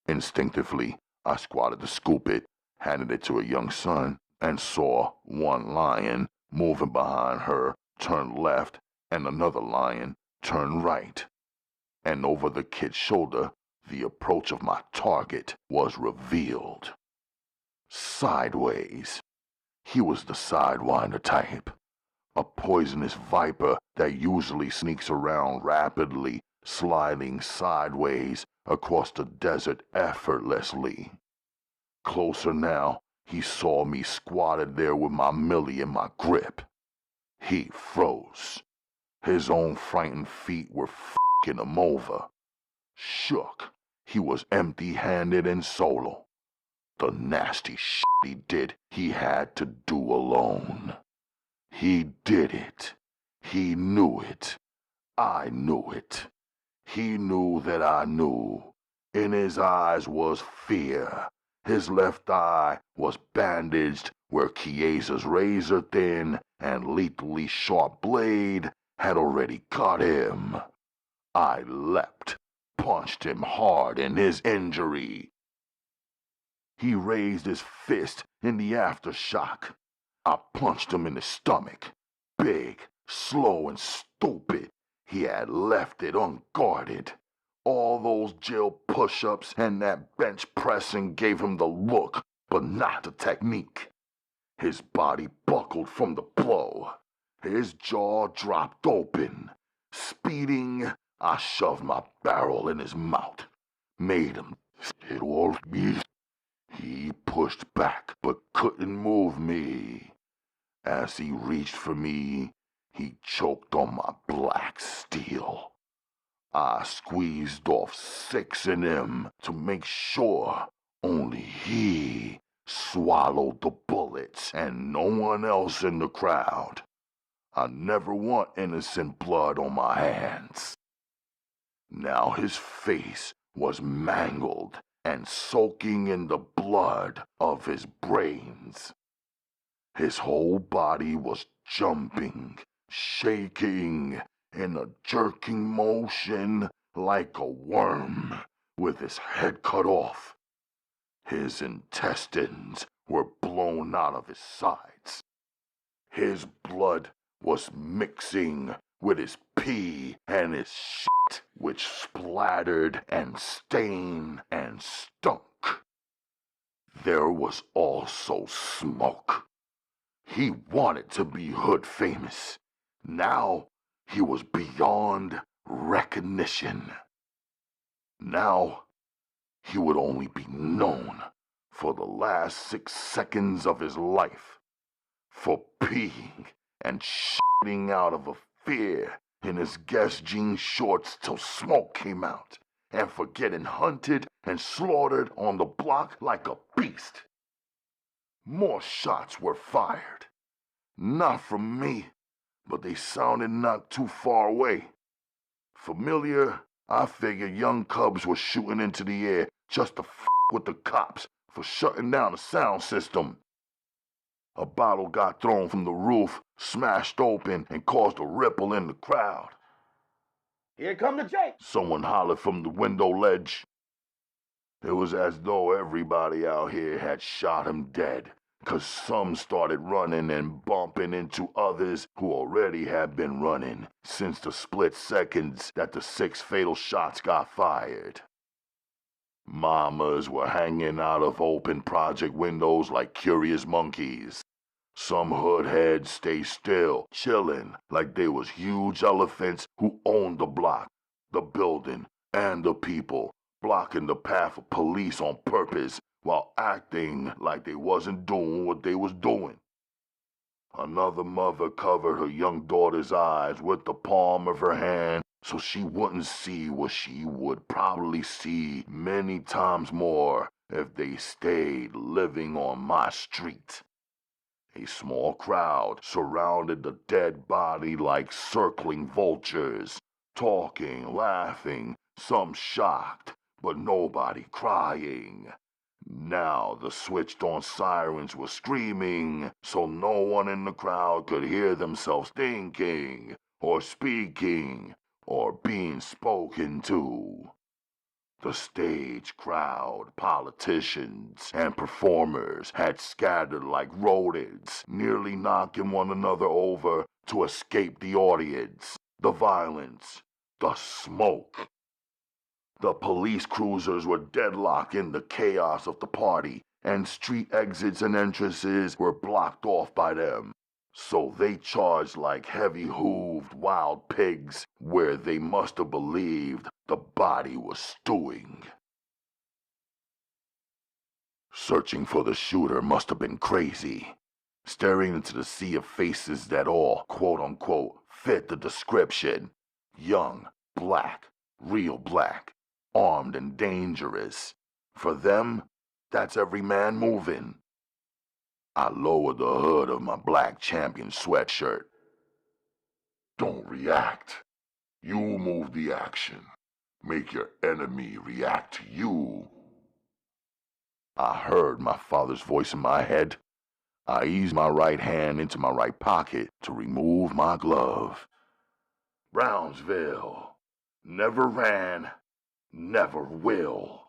Instinctively, I squatted to scoop it, handed it to a young son, and saw one lion moving behind her turn left and another lion turn right. And over the kid's shoulder, the approach of my target was revealed. Sideways. He was the sidewinder type, a poisonous viper that usually sneaks around rapidly, sliding sideways across the desert effortlessly. Closer now, he saw me squatted there with my millie in my grip. He froze. His own frightened feet were f***ing him over. Shook. He was empty-handed and solo. The nasty shit he did, he had to do alone. He did it. He knew it. I knew it. He knew that I knew. In his eyes was fear. His left eye was bandaged where Chiesa's razor-thin and lethally sharp blade had already cut him. I leapt, punched him hard in his injury. He raised his fist in the aftershock. I punched him in the stomach. Big, slow, and stupid. He had left it unguarded. All those jail push-ups and that bench pressing gave him the look, but not the technique. His body buckled from the blow. His jaw dropped open. Speeding, I shoved my barrel in his mouth. Made him sit all me. He pushed back, but couldn't move me. As he reached for me, he choked on my black steel. I squeezed off 6 in him to make sure only he swallowed the bullets and no one else in the crowd. I never want innocent blood on my hands. Now his face was mangled and soaking in the blood of his brains. His whole body was jumping, shaking, in a jerking motion like a worm with his head cut off. His intestines were blown out of his sides. His blood was mixing with his pee and his shit, which splattered and stained and stunk. There was also smoke. He wanted to be hood famous. Now he was beyond recognition. Now he would only be known for the last 6 seconds of his life for peeing and shitting out of a fear in his Guess jean shorts till smoke came out, and for getting hunted and slaughtered on the block like a beast. More shots were fired. Not from me, but they sounded not too far away. Familiar, I figured young cubs were shooting into the air just to f with the cops for shutting down the sound system. A bottle got thrown from the roof, smashed open, and caused a ripple in the crowd. Here come the Jake! Someone hollered from the window ledge. It was as though everybody out here had shot him dead, 'cause some started running and bumping into others who already had been running since the split seconds that the 6 fatal shots got fired. Mamas were hanging out of open project windows like curious monkeys. Some hood heads stay still, chillin' like they was huge elephants who owned the block, the building, and the people, blocking the path of police on purpose while acting like they wasn't doing what they was doing. Another mother covered her young daughter's eyes with the palm of her hand so she wouldn't see what she would probably see many times more if they stayed living on my street. A small crowd surrounded the dead body like circling vultures, talking, laughing, some shocked, but nobody crying. Now the switched-on sirens were screaming, so no one in the crowd could hear themselves thinking, or speaking, or being spoken to. The stage crowd, politicians, and performers had scattered like rodents, nearly knocking one another over to escape the audience, the violence, the smoke. The police cruisers were deadlocked in the chaos of the party, and street exits and entrances were blocked off by them. So they charged like heavy-hooved wild pigs where they must have believed the body was stewing. Searching for the shooter must have been crazy. Staring into the sea of faces that all, quote-unquote, fit the description. Young, black, real black, armed and dangerous. For them, that's every man moving. I lowered the hood of my black champion sweatshirt. Don't react. You move the action. Make your enemy react to you. I heard my father's voice in my head. I eased my right hand into my right pocket to remove my glove. Brownsville. Never ran. Never will.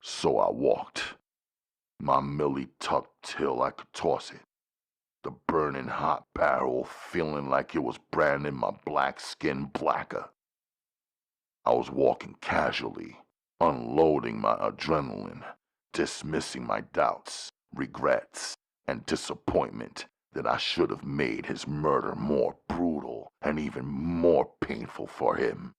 So I walked. My millie tucked till I could toss it. The burning hot barrel feeling like it was branding my black skin blacker. I was walking casually, unloading my adrenaline, dismissing my doubts, regrets, and disappointment that I should have made his murder more brutal and even more painful for him.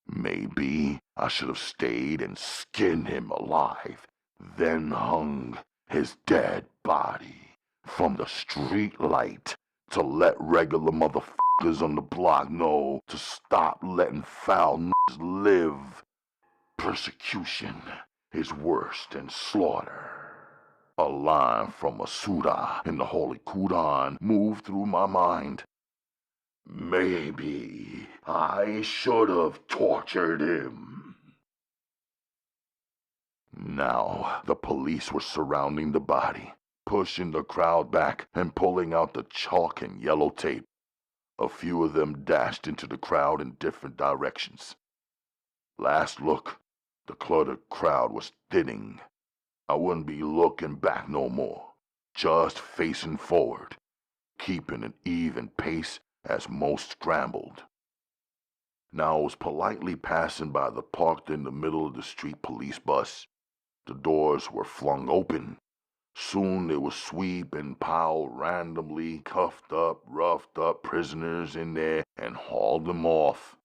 Maybe I should have stayed and skinned him alive, then hung his dead body from the street light to let regular motherfuckers on the block know to stop letting foul niggas live. Persecution is worse than slaughter. A line from a surah in the Holy Quran moved through my mind. Maybe I should have tortured him. Now the police were surrounding the body, pushing the crowd back and pulling out the chalk and yellow tape. A few of them dashed into the crowd in different directions. Last look, the cluttered crowd was thinning. I wouldn't be looking back no more, just facing forward, keeping an even pace as most scrambled. Now I was politely passing by the parked in the middle of the street police bus. The doors were flung open. Soon they would sweep and pile randomly cuffed up, roughed up prisoners in there and haul them off.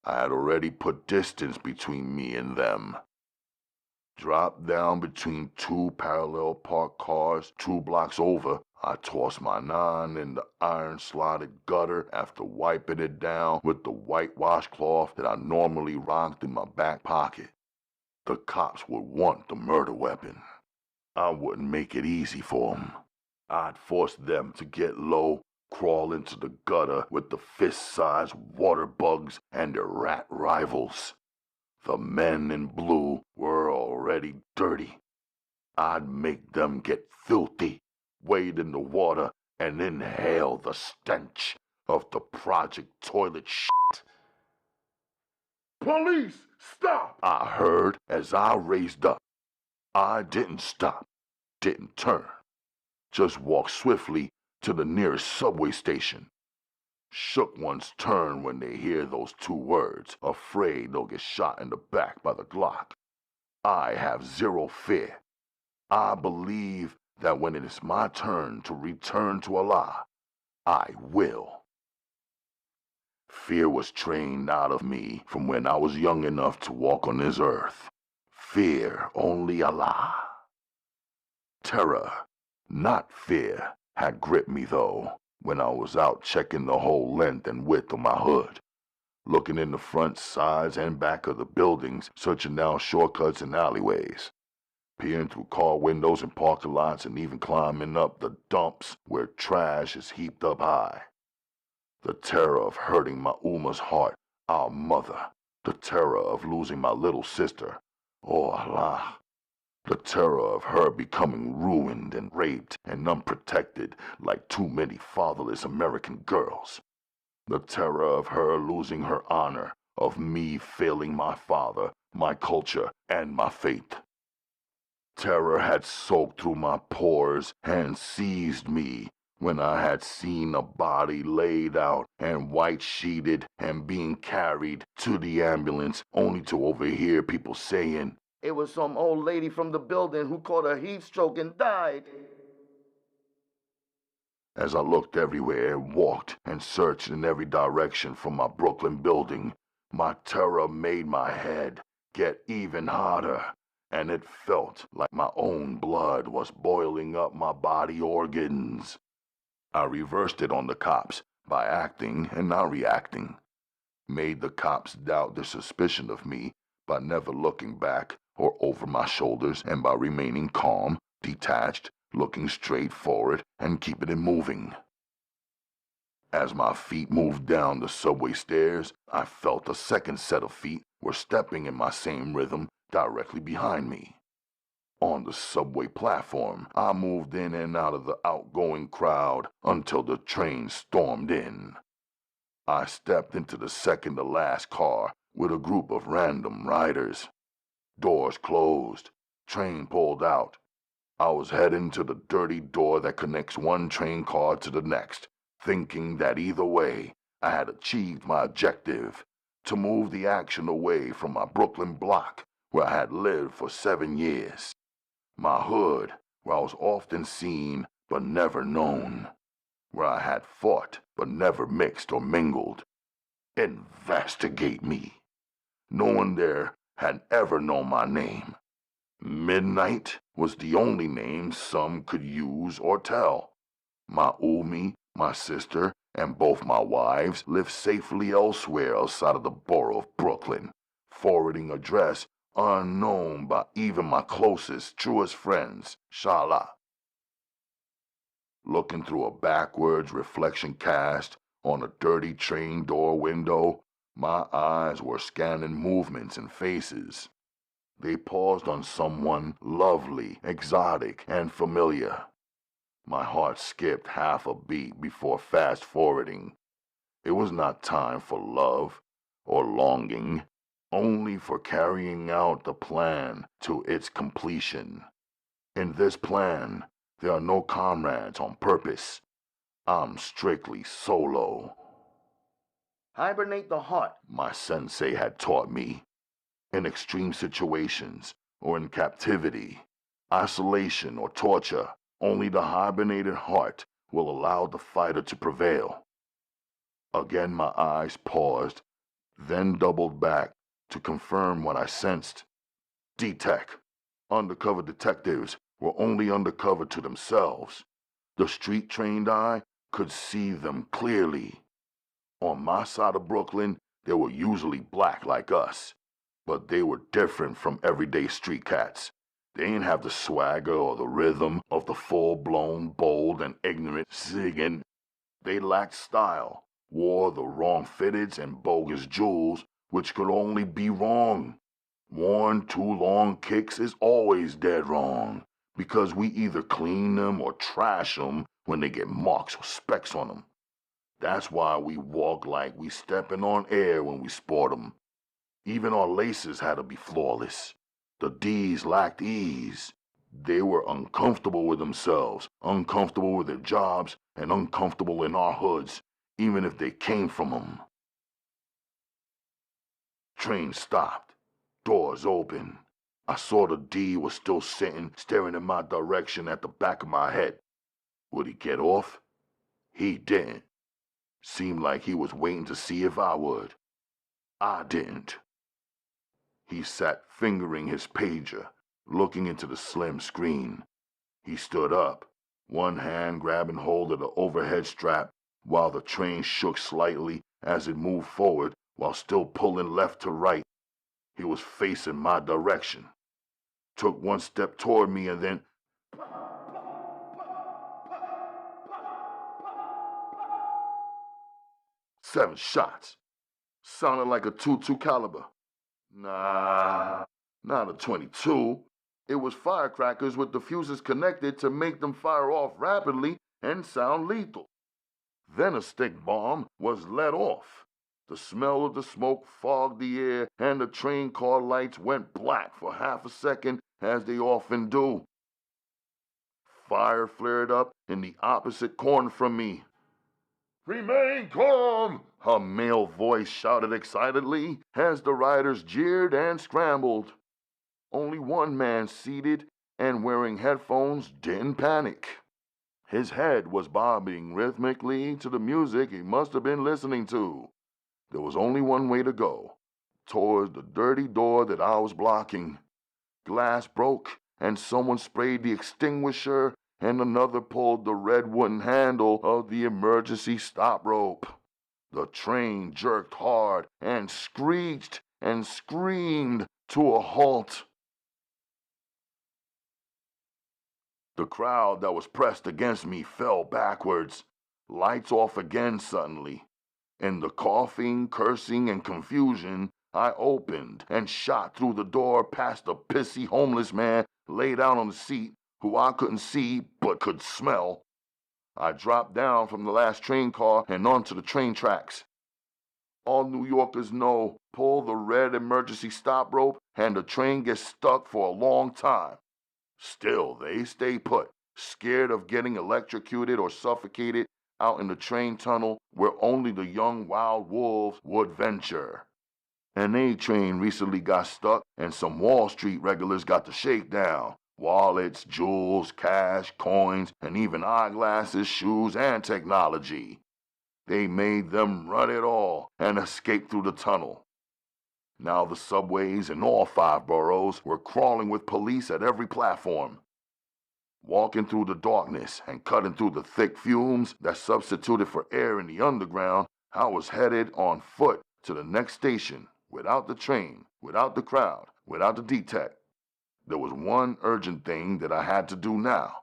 I had already put distance between me and them. Dropped down between two parallel parked cars 2 blocks over, I tossed my 9 in the iron-slotted gutter after wiping it down with the white washcloth that I normally rocked in my back pocket. The cops would want the murder weapon. I wouldn't make it easy for them. I'd force them to get low, crawl into the gutter with the fist-sized water bugs and their rat rivals. The men in blue were already dirty. I'd make them get filthy, wade in the water, and inhale the stench of the project toilet shit. "Police, stop!" I heard as I raised up. I didn't stop, didn't turn, just walked swiftly to the nearest subway station. Shook ones turn when they hear those 2 words, afraid they'll get shot in the back by the Glock. I have zero fear. I believe that when it is my turn to return to Allah, I will. Fear was trained out of me from when I was young enough to walk on this earth. Fear only Allah. Terror, not fear, had gripped me though, when I was out checking the whole length and width of my hood, looking in the front, sides, and back of the buildings, searching down shortcuts and alleyways, peering through car windows and parking lots, and even climbing up the dumps where trash is heaped up high. The terror of hurting my Uma's heart, our mother. The terror of losing my little sister. Oh Allah. The terror of her becoming ruined and raped and unprotected like too many fatherless American girls. The terror of her losing her honor, of me failing my father, my culture, and my faith. Terror had soaked through my pores and seized me when I had seen a body laid out and white-sheeted and being carried to the ambulance, only to overhear people saying, "It was some old lady from the building who caught a heat stroke and died." As I looked everywhere and walked and searched in every direction from my Brooklyn building, my terror made my head get even hotter, and it felt like my own blood was boiling up my body organs. I reversed it on the cops by acting and not reacting. Made the cops doubt their suspicion of me by never looking back or over my shoulders, and by remaining calm, detached, looking straight forward and keeping it moving. As my feet moved down the subway stairs, I felt a second set of feet were stepping in my same rhythm directly behind me. On the subway platform, I moved in and out of the outgoing crowd until the train stormed in. I stepped into the second-to-last car with a group of random riders. Doors closed. Train pulled out. I was heading to the dirty door that connects one train car to the next, thinking that either way, I had achieved my objective, to move the action away from my Brooklyn block, where I had lived for 7 years. My hood, where I was often seen but never known, where I had fought but never mixed or mingled. Investigate me. No one there had ever known my name. Midnight was the only name some could use or tell. My Umi, my sister, and both my wives lived safely elsewhere outside of the borough of Brooklyn, forwarding address unknown by even my closest, truest friends, Shala. Looking through a backwards reflection cast on a dirty train door window, my eyes were scanning movements and faces. They paused on someone lovely, exotic, and familiar. My heart skipped half a beat before fast-forwarding. It was not time for love or longing, only for carrying out the plan to its completion. In this plan, there are no comrades on purpose. I'm strictly solo. Hibernate the heart, my sensei had taught me. In extreme situations or in captivity, Isolation or torture, only the hibernated heart will allow the fighter to prevail. Again my eyes paused, then doubled back to confirm what I sensed. D-Tech. Undercover detectives were only undercover to themselves. The street-trained eye could see them clearly. On my side of Brooklyn, they were usually black like us, but they were different from everyday street cats. They ain't have the swagger or the rhythm of the full-blown, bold, and ignorant ziggin'. They lacked style, wore the wrong fitteds and bogus jewels, which could only be wrong. Worn too long kicks is always dead wrong, because we either clean them or trash them when they get marks or specks on them. That's why we walk like we stepping on air when we sport them. Even our laces had to be flawless. The D's lacked ease. They were uncomfortable with themselves, uncomfortable with their jobs, and uncomfortable in our hoods, even if they came from them. Train stopped. Doors open. I saw the D was still sitting, staring in my direction at the back of my head. Would he get off? He didn't. Seemed like he was waiting to see if I would. I didn't. He sat fingering his pager, looking into the slim screen. He stood up, one hand grabbing hold of the overhead strap, while the train shook slightly as it moved forward while still pulling left to right. He was facing my direction. Took one step toward me and then... 7 shots. Sounded like a .22 caliber. Nah, not a .22. It was firecrackers with the fuses connected to make them fire off rapidly and sound lethal. Then a stick bomb was let off. The smell of the smoke fogged the air, and the train car lights went black for half a second, as they often do. Fire flared up in the opposite corner from me. "Remain calm!" a male voice shouted excitedly, as the riders jeered and scrambled. Only one man seated and wearing headphones didn't panic. His head was bobbing rhythmically to the music he must have been listening to. There was only one way to go, towards the dirty door that I was blocking. Glass broke, and someone sprayed the extinguisher, and another pulled the red wooden handle of the emergency stop rope. The train jerked hard and screeched and screamed to a halt. The crowd that was pressed against me fell backwards. Lights off again suddenly. In the coughing, cursing, and confusion, I opened and shot through the door past a pissy homeless man laid out on the seat, who I couldn't see but could smell. I dropped down from the last train car and onto the train tracks. All New Yorkers know, pull the red emergency stop rope and the train gets stuck for a long time. Still, they stay put, scared of getting electrocuted or suffocated out in the train tunnel where only the young wild wolves would venture. An A train recently got stuck, and some Wall Street regulars got the shakedown. Wallets, jewels, cash, coins, and even eyeglasses, shoes, and technology. They made them run it all and escape through the tunnel. Now the subways in all 5 boroughs were crawling with police at every platform. Walking through the darkness and cutting through the thick fumes that substituted for air in the underground, I was headed on foot to the next station, without the train, without the crowd, without the D-Tech. There was one urgent thing that I had to do now,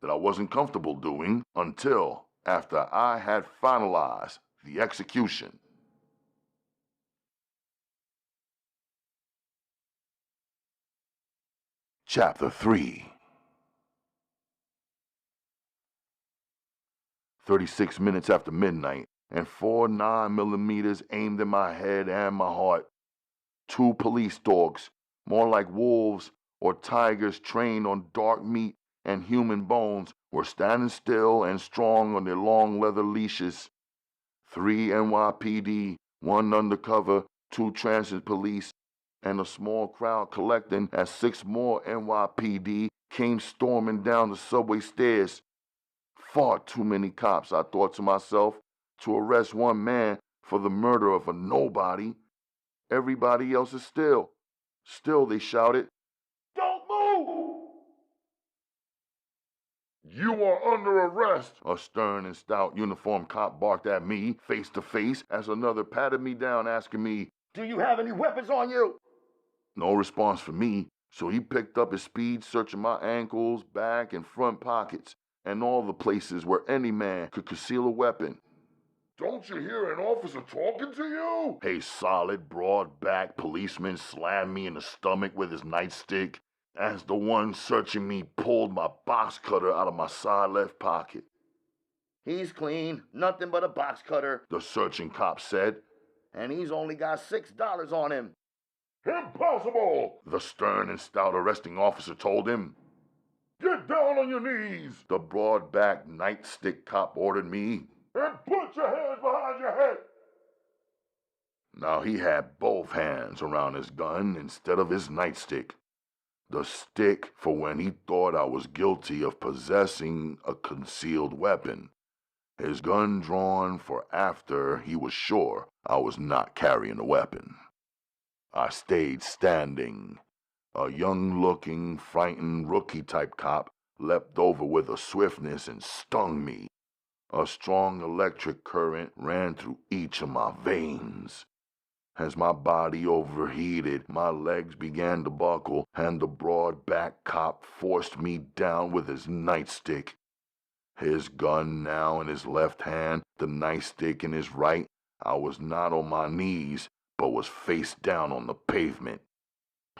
that I wasn't comfortable doing until after I had finalized the execution. Chapter 3. 36 minutes after midnight, and 4 9mm aimed in my head and my heart. 2 police dogs, more like wolves or tigers trained on dark meat and human bones, were standing still and strong on their long leather leashes. 3 NYPD, 1 undercover, 2 transit police, and a small crowd collecting as 6 more NYPD came storming down the subway stairs. Far too many cops, I thought to myself, to arrest one man for the murder of a nobody. Everybody else is still. Still, they shouted, "Don't move!" "You are under arrest," a stern and stout uniformed cop barked at me face to face as another patted me down asking me, "Do you have any weapons on you?" No response from me, so he picked up his speed searching my ankles, back, and front pockets, and all the places where any man could conceal a weapon. "Don't you hear an officer talking to you?" A solid, broad-backed policeman slammed me in the stomach with his nightstick as the one searching me pulled my box cutter out of my side left pocket. "He's clean, nothing but a box cutter," the searching cop said. "And he's only got $6 on him." "Impossible!" the stern and stout arresting officer told him. "Get down on your knees!" the broad-backed nightstick cop ordered me. "And put your hands behind your head!" Now he had both hands around his gun instead of his nightstick. The stick for when he thought I was guilty of possessing a concealed weapon. His gun drawn for after he was sure I was not carrying a weapon. I stayed standing. A young-looking, frightened rookie-type cop leapt over with a swiftness and stung me. A strong electric current ran through each of my veins. As my body overheated, my legs began to buckle, and the broad-backed cop forced me down with his nightstick. His gun now in his left hand, the nightstick in his right, I was not on my knees, but was face down on the pavement.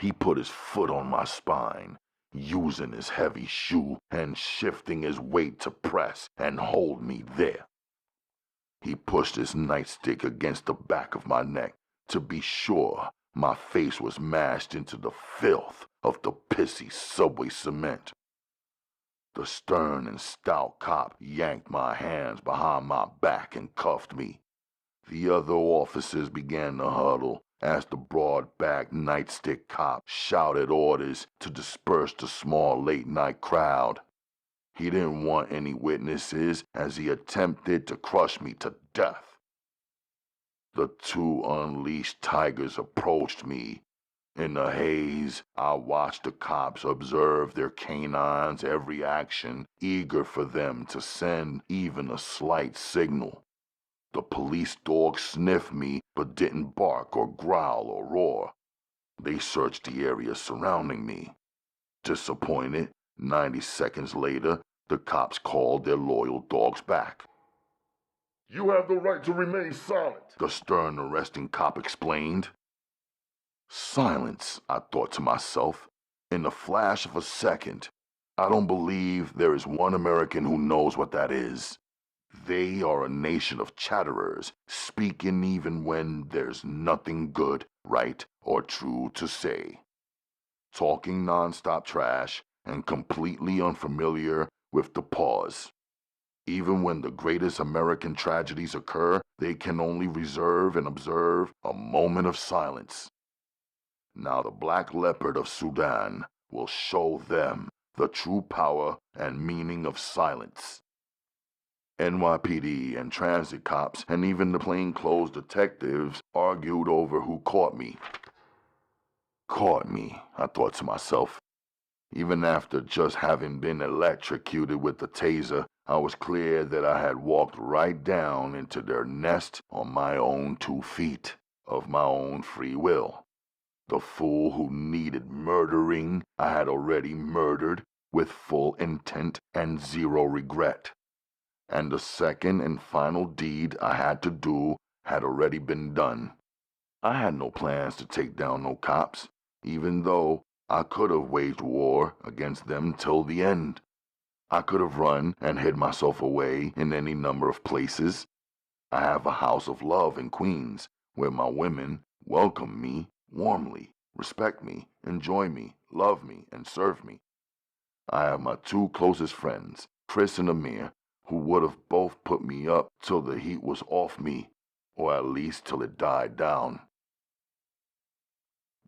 He put his foot on my spine, using his heavy shoe and shifting his weight to press and hold me there. He pushed his nightstick against the back of my neck to be sure my face was mashed into the filth of the pissy subway cement. The stern and stout cop yanked my hands behind my back and cuffed me. The other officers began to huddle as the broad-backed nightstick cop shouted orders to disperse the small late-night crowd. He didn't want any witnesses as he attempted to crush me to death. The 2 unleashed tigers approached me. In the haze, I watched the cops observe their canines' every action, eager for them to send even a slight signal. The police dog sniffed me, but didn't bark or growl or roar. They searched the area surrounding me. Disappointed, 90 seconds later, the cops called their loyal dogs back. "You have the right to remain silent," the stern arresting cop explained. Silence, I thought to myself, in the flash of a second. I don't believe there is one American who knows what that is. They are a nation of chatterers, speaking even when there's nothing good, right, or true to say. Talking non-stop trash and completely unfamiliar with the pause. Even when the greatest American tragedies occur, they can only reserve and observe a moment of silence. Now the Black Leopard of Sudan will show them the true power and meaning of silence. NYPD and transit cops and even the plainclothes detectives argued over who caught me. Caught me, I thought to myself. Even after just having been electrocuted with the taser, I was clear that I had walked right down into their nest on my own 2 feet, of my own free will. The fool who needed murdering, I had already murdered with full intent and 0 regret. And the second and final deed I had to do had already been done. I had no plans to take down no cops, even though I could have waged war against them till the end. I could have run and hid myself away in any number of places. I have a house of love in Queens, where my women welcome me warmly, respect me, enjoy me, love me, and serve me. I have my 2 closest friends, Chris and Amir, who would have both put me up till the heat was off me, or at least till it died down.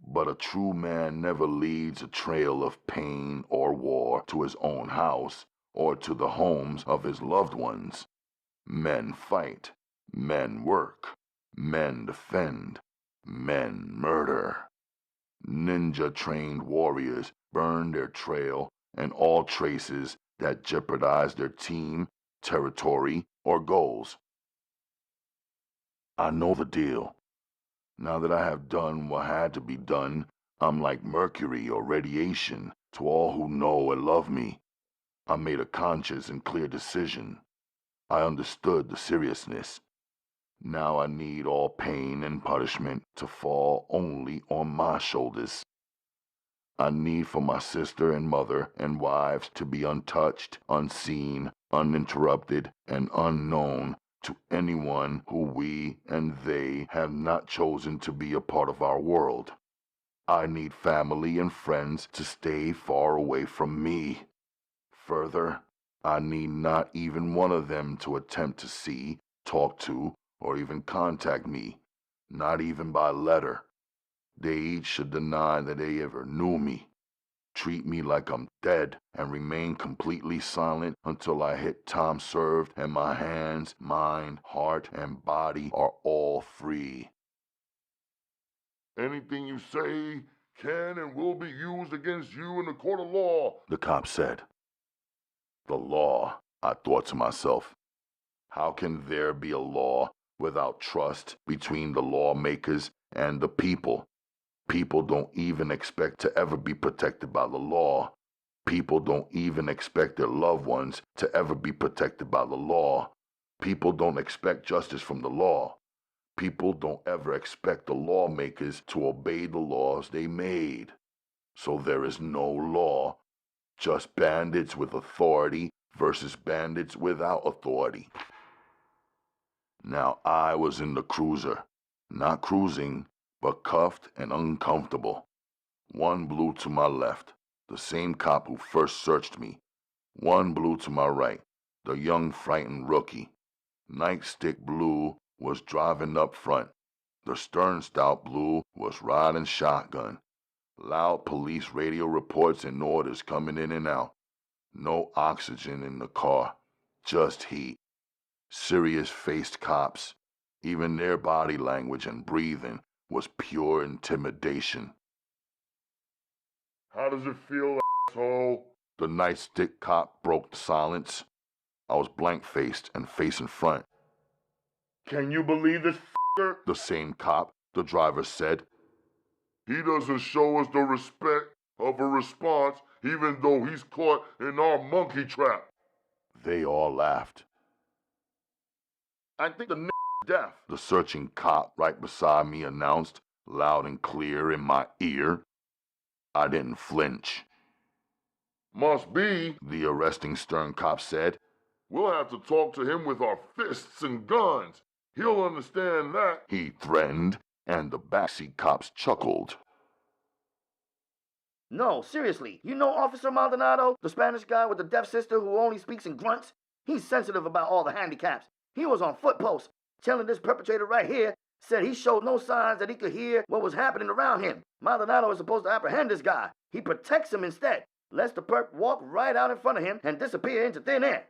But a true man never leads a trail of pain or war to his own house or to the homes of his loved ones. Men fight, men work, men defend, men murder. Ninja-trained warriors burn their trail and all traces that jeopardize their team, territory, or goals. I know the deal. Now that I have done what had to be done, I'm like mercury or radiation to all who know and love me. I made a conscious and clear decision. I understood the seriousness. Now I need all pain and punishment to fall only on my shoulders. I need for my sister and mother and wives to be untouched, unseen, uninterrupted, and unknown to anyone who we and they have not chosen to be a part of our world. I need family and friends to stay far away from me. Further, I need not even one of them to attempt to see, talk to, or even contact me, not even by letter. They each should deny that they ever knew me. Treat me like I'm dead and remain completely silent until I hit time served and my hands, mind, heart, and body are all free. Anything you say can and will be used against you in a court of law, the cop said. The law, I thought to myself. How can there be a law without trust between the lawmakers and the people? People don't even expect to ever be protected by the law. People don't even expect their loved ones to ever be protected by the law. People don't expect justice from the law. People don't ever expect the lawmakers to obey the laws they made. So there is no law, just bandits with authority versus bandits without authority. Now I was in the cruiser, not cruising, but cuffed and uncomfortable. One blew to my left, the same cop who first searched me. One blew to my right, the young frightened rookie. Nightstick Blue was driving up front. The stern stout Blue was riding shotgun. Loud police radio reports and orders coming in and out. No oxygen in the car, just heat. Serious-faced cops. Even their body language and breathing was pure intimidation. How does it feel, asshole? The nightstick cop broke the silence. I was blank-faced and facing front. Can you believe this f***er? The same cop, the driver said. He doesn't show us the respect of a response even though he's caught in our monkey trap. They all laughed. I think the n****** deaf, the searching cop right beside me announced, loud and clear in my ear. I didn't flinch. Must be, the arresting stern cop said. We'll have to talk to him with our fists and guns. He'll understand that, he threatened, and the backseat cops chuckled. No, seriously, you know Officer Maldonado, the Spanish guy with the deaf sister who only speaks in grunts? He's sensitive about all the handicaps. He was on foot post, telling this perpetrator right here, said he showed no signs that he could hear what was happening around him. Maldonado is supposed to apprehend this guy. He protects him instead, lets the perp walk right out in front of him and disappear into thin air.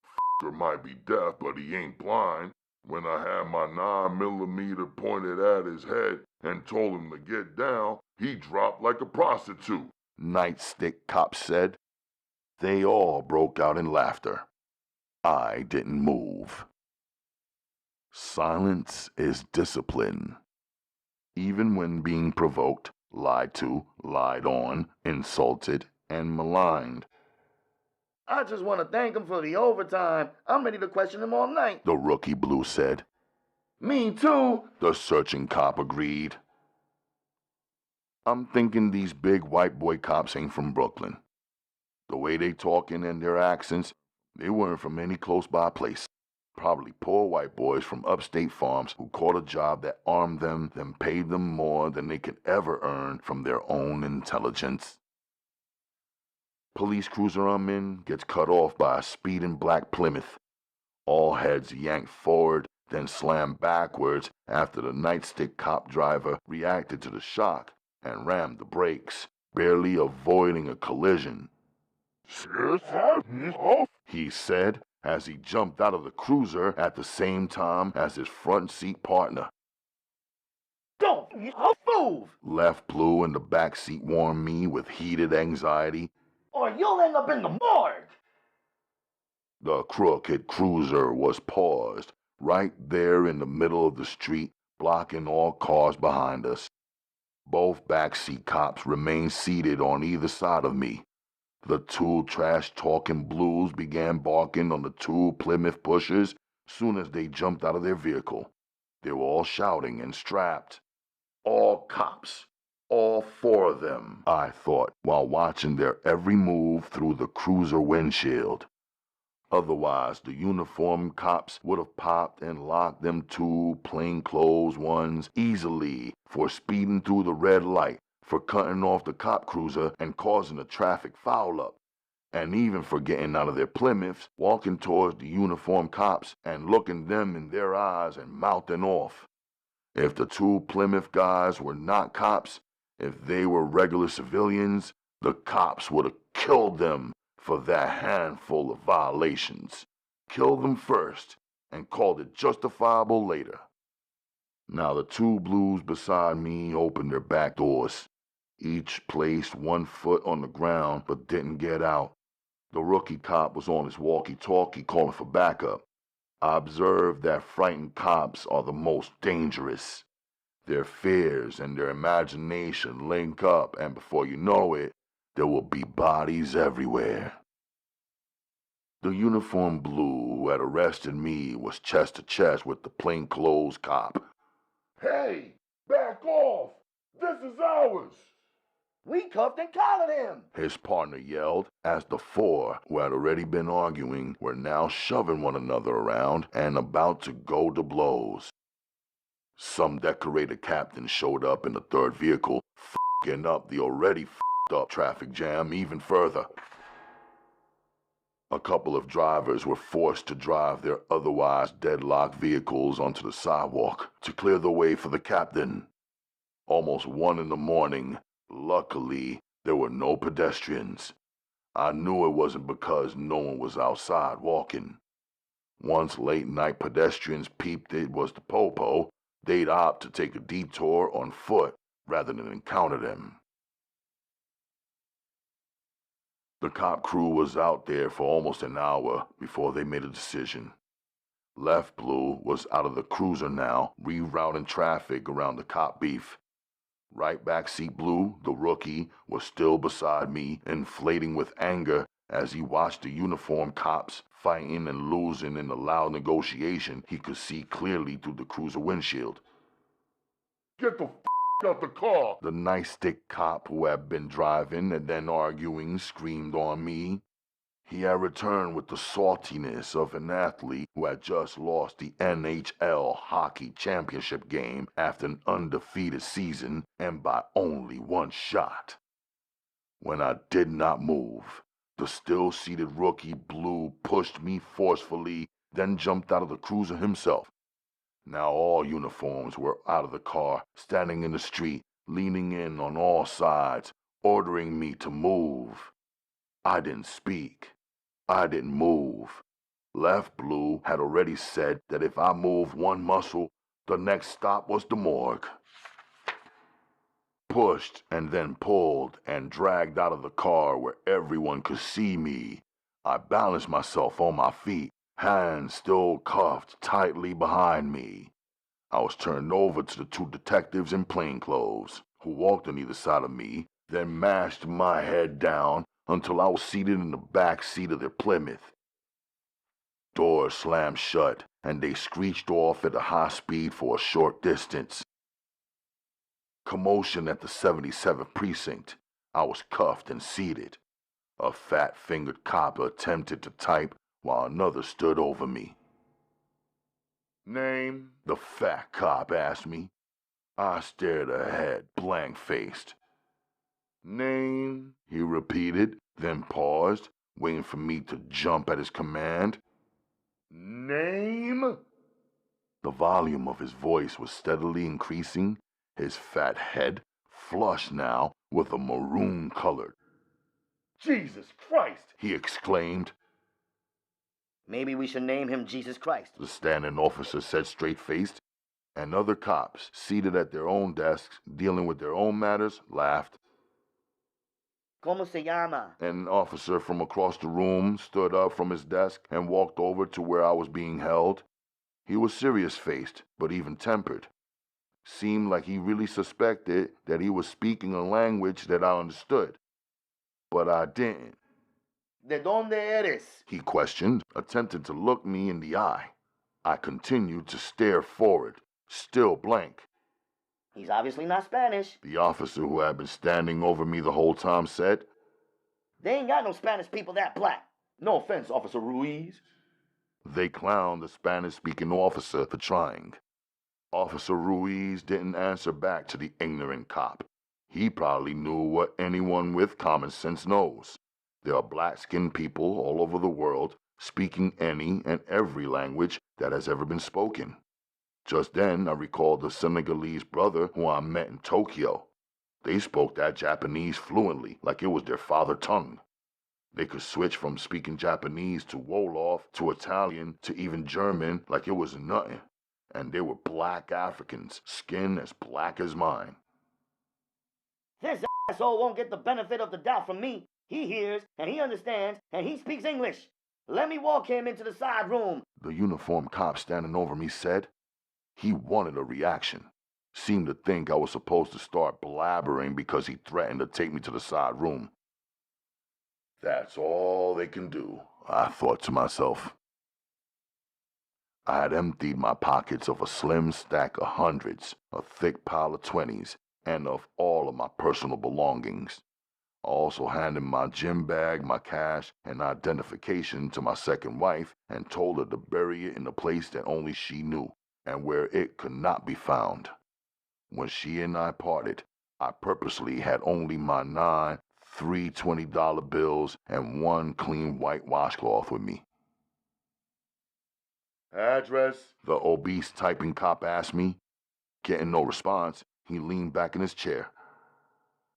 F***er might be deaf, but he ain't blind. When I had my 9mm pointed at his head and told him to get down, he dropped like a prostitute, Nightstick cop said. They all broke out in laughter. I didn't move. Silence is discipline. Even when being provoked, lied to, lied on, insulted, and maligned. I just want to thank him for the overtime. I'm ready to question him all night, the rookie Blue said. Me too, the searching cop agreed. I'm thinking these big white boy cops ain't from Brooklyn. The way they talking and their accents, they weren't from any close-by place. Probably poor white boys from upstate farms who caught a job that armed them, then paid them more than they could ever earn from their own intelligence. Police cruiser I'm in gets cut off by a speeding black Plymouth. All heads yanked forward, then slammed backwards after the nightstick cop driver reacted to the shock and rammed the brakes, barely avoiding a collision. He said as he jumped out of the cruiser at the same time as his front seat partner. Don't move! Left Blue in the back seat warned me with heated anxiety. Or you'll end up in the morgue! The crooked cruiser was paused right there in the middle of the street, blocking all cars behind us. Both backseat cops remained seated on either side of me. The two trash-talking Blues began barking on the two Plymouth pushers soon as they jumped out of their vehicle. They were all shouting and strapped. All cops. All four of them, I thought, while watching their every move through the cruiser windshield. Otherwise, the uniformed cops would have popped and locked them two plainclothes ones easily for speeding through the red light, for cutting off the cop cruiser and causing a traffic foul-up, and even for getting out of their Plymouths, walking towards the uniformed cops and looking them in their eyes and mouthing off. If the two Plymouth guys were not cops, if they were regular civilians, the cops would have killed them for that handful of violations. Killed them first and called it justifiable later. Now the two Blues beside me opened their back doors. Each placed one foot on the ground but didn't get out. The rookie cop was on his walkie-talkie calling for backup. I observed that frightened cops are the most dangerous. Their fears and their imagination link up, and before you know it, there will be bodies everywhere. The uniformed Blue who had arrested me was chest to chest with the plainclothes cop. Hey, back off! This is ours! We cuffed and collared him! His partner yelled, as the four, who had already been arguing, were now shoving one another around and about to go to blows. Some decorated captain showed up in the third vehicle, f***ing up the already f***ed up traffic jam even further. A couple of drivers were forced to drive their otherwise deadlocked vehicles onto the sidewalk to clear the way for the captain. Almost 1 a.m. Luckily, there were no pedestrians. I knew it wasn't because no one was outside walking. Once late-night pedestrians peeped it was the popo, they'd opt to take a detour on foot rather than encounter them. The cop crew was out there for almost an hour before they made a decision. Left Blue was out of the cruiser now, rerouting traffic around the cop beef. Right backseat Blue, the rookie, was still beside me, inflating with anger as he watched the uniformed cops fighting and losing in the loud negotiation he could see clearly through the cruiser windshield. Get the f*** out the car! The nice-stick cop who had been driving and then arguing screamed on me. He had returned with the saltiness of an athlete who had just lost the NHL hockey championship game after an undefeated season and by only one shot. When I did not move, the still-seated rookie Blue pushed me forcefully, then jumped out of the cruiser himself. Now all uniforms were out of the car, standing in the street, leaning in on all sides, ordering me to move. I didn't speak. I didn't move. Left Blue had already said that if I moved one muscle, the next stop was the morgue. Pushed and then pulled and dragged out of the car where everyone could see me, I balanced myself on my feet, hands still cuffed tightly behind me. I was turned over to the two detectives in plainclothes, who walked on either side of me, then mashed my head down until I was seated in the back seat of their Plymouth. Doors slammed shut, and they screeched off at a high speed for a short distance. Commotion at the 77th precinct. I was cuffed and seated. A fat-fingered cop attempted to type while another stood over me. "Name?" the fat cop asked me. I stared ahead, blank-faced. "Name?" he repeated, then paused, waiting for me to jump at his command. "Name?" The volume of his voice was steadily increasing, his fat head flushed now with a maroon color. Jesus Christ! He exclaimed. Maybe we should name him Jesus Christ, the standing officer said straight-faced, and other cops, seated at their own desks, dealing with their own matters, laughed. ¿Cómo se llama? An officer from across the room stood up from his desk and walked over to where I was being held. He was serious-faced, but even-tempered. Seemed like he really suspected that he was speaking a language that I understood. But I didn't. ¿De dónde eres? He questioned, attempting to look me in the eye. I continued to stare forward, still blank. He's obviously not Spanish. The officer who had been standing over me the whole time said, They ain't got no Spanish people that black. No offense, Officer Ruiz. They clowned the Spanish-speaking officer for trying. Officer Ruiz didn't answer back to the ignorant cop. He probably knew what anyone with common sense knows. There are black-skinned people all over the world speaking any and every language that has ever been spoken. Just then, I recalled the Senegalese brother who I met in Tokyo. They spoke that Japanese fluently, like it was their father tongue. They could switch from speaking Japanese to Wolof to Italian to even German like it was nothing. And they were black Africans, skin as black as mine. This asshole won't get the benefit of the doubt from me. He hears, and he understands, and he speaks English. Let me walk him into the side room. The uniformed cop standing over me said. He wanted a reaction. Seemed to think I was supposed to start blabbering because he threatened to take me to the side room. That's all they can do, I thought to myself. I had emptied my pockets of a slim stack of hundreds, a thick pile of 20s, and of all of my personal belongings. I also handed my gym bag, my cash, and identification to my second wife and told her to bury it in a place that only she knew and where it could not be found. When she and I parted, I purposely had only my 3 $20 bills and one clean white washcloth with me. Address? The obese typing cop asked me. Getting no response, he leaned back in his chair.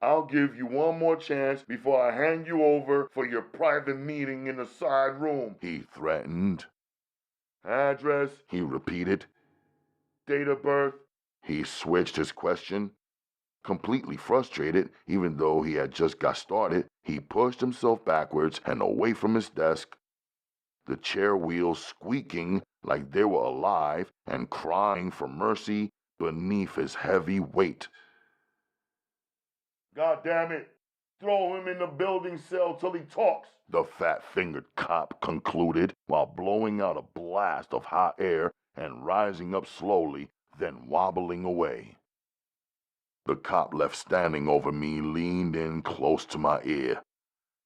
I'll give you one more chance before I hand you over for your private meeting in the side room, he threatened. Address? He repeated. Date of birth? He switched his question. Completely frustrated, even though he had just got started, he pushed himself backwards and away from his desk. The chair wheels squeaking like they were alive and crying for mercy beneath his heavy weight. God damn it! Throw him in the building cell till he talks, the fat-fingered cop concluded while blowing out a blast of hot air and rising up slowly, then wobbling away. The cop left standing over me leaned in close to my ear.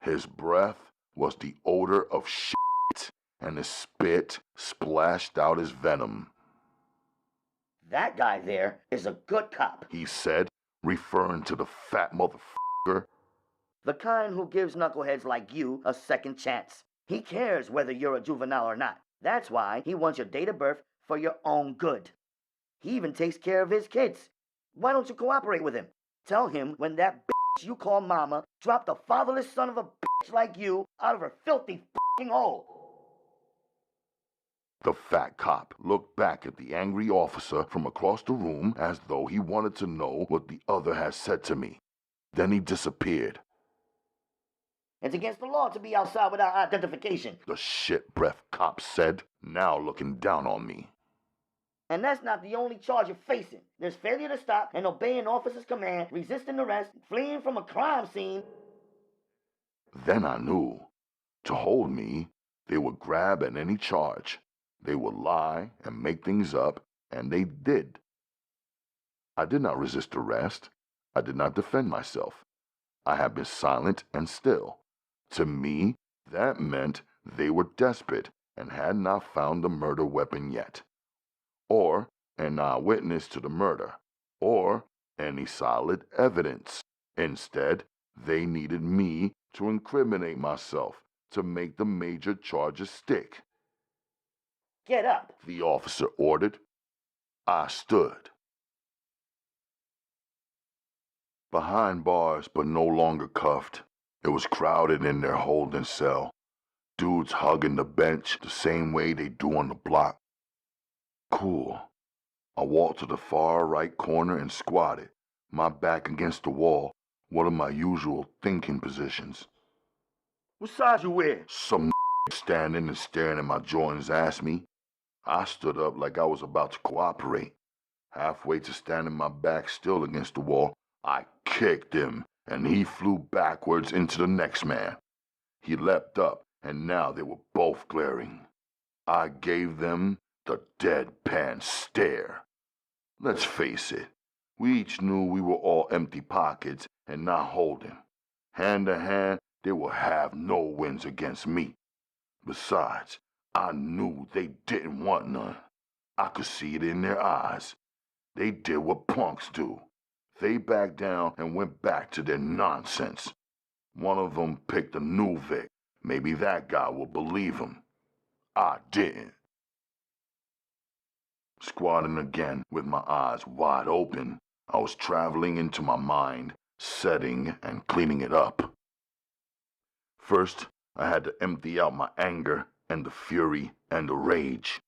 His breath was the odor of shit, and his spit splashed out his venom. That guy there is a good cop, he said, referring to the fat motherfucker. The kind who gives knuckleheads like you a second chance. He cares whether you're a juvenile or not. That's why he wants your date of birth for your own good. He even takes care of his kids. Why don't you cooperate with him? Tell him when that bitch you call mama dropped a fatherless son of a bitch like you out of her filthy f***ing hole. The fat cop looked back at the angry officer from across the room as though he wanted to know what the other had said to me. Then he disappeared. It's against the law to be outside without identification, the shit-breath cop said, now looking down on me. And that's not the only charge you're facing. There's failure to stop and obey an officer's command, resisting arrest, fleeing from a crime scene. Then I knew. To hold me, they would grab at any charge. They would lie and make things up, and they did. I did not resist arrest. I did not defend myself. I had been silent and still. To me, that meant they were desperate and had not found the murder weapon yet, or an eyewitness to the murder, or any solid evidence. Instead, they needed me to incriminate myself to make the major charges stick. Get up, the officer ordered. I stood. Behind bars, but no longer cuffed. It was crowded in their holding cell. Dudes hugging the bench the same way they do on the block. Cool. I walked to the far right corner and squatted, my back against the wall, one of my usual thinking positions. What size you wear? Some standing and staring at my joints asked me. I stood up like I was about to cooperate. Halfway to standing my back still against the wall, I kicked him, and he flew backwards into the next man. He leapt up, and now they were both glaring. I gave them the deadpan stare. Let's face it, we each knew we were all empty pockets and not holding. Hand to hand, they will have no wins against me. Besides, I knew they didn't want none. I could see it in their eyes. They did what punks do. They backed down and went back to their nonsense. One of them picked a new Vic. Maybe that guy will believe him. I didn't. Squatting again with my eyes wide open, I was traveling into my mind, setting and cleaning it up. First, I had to empty out my anger and the fury and the rage.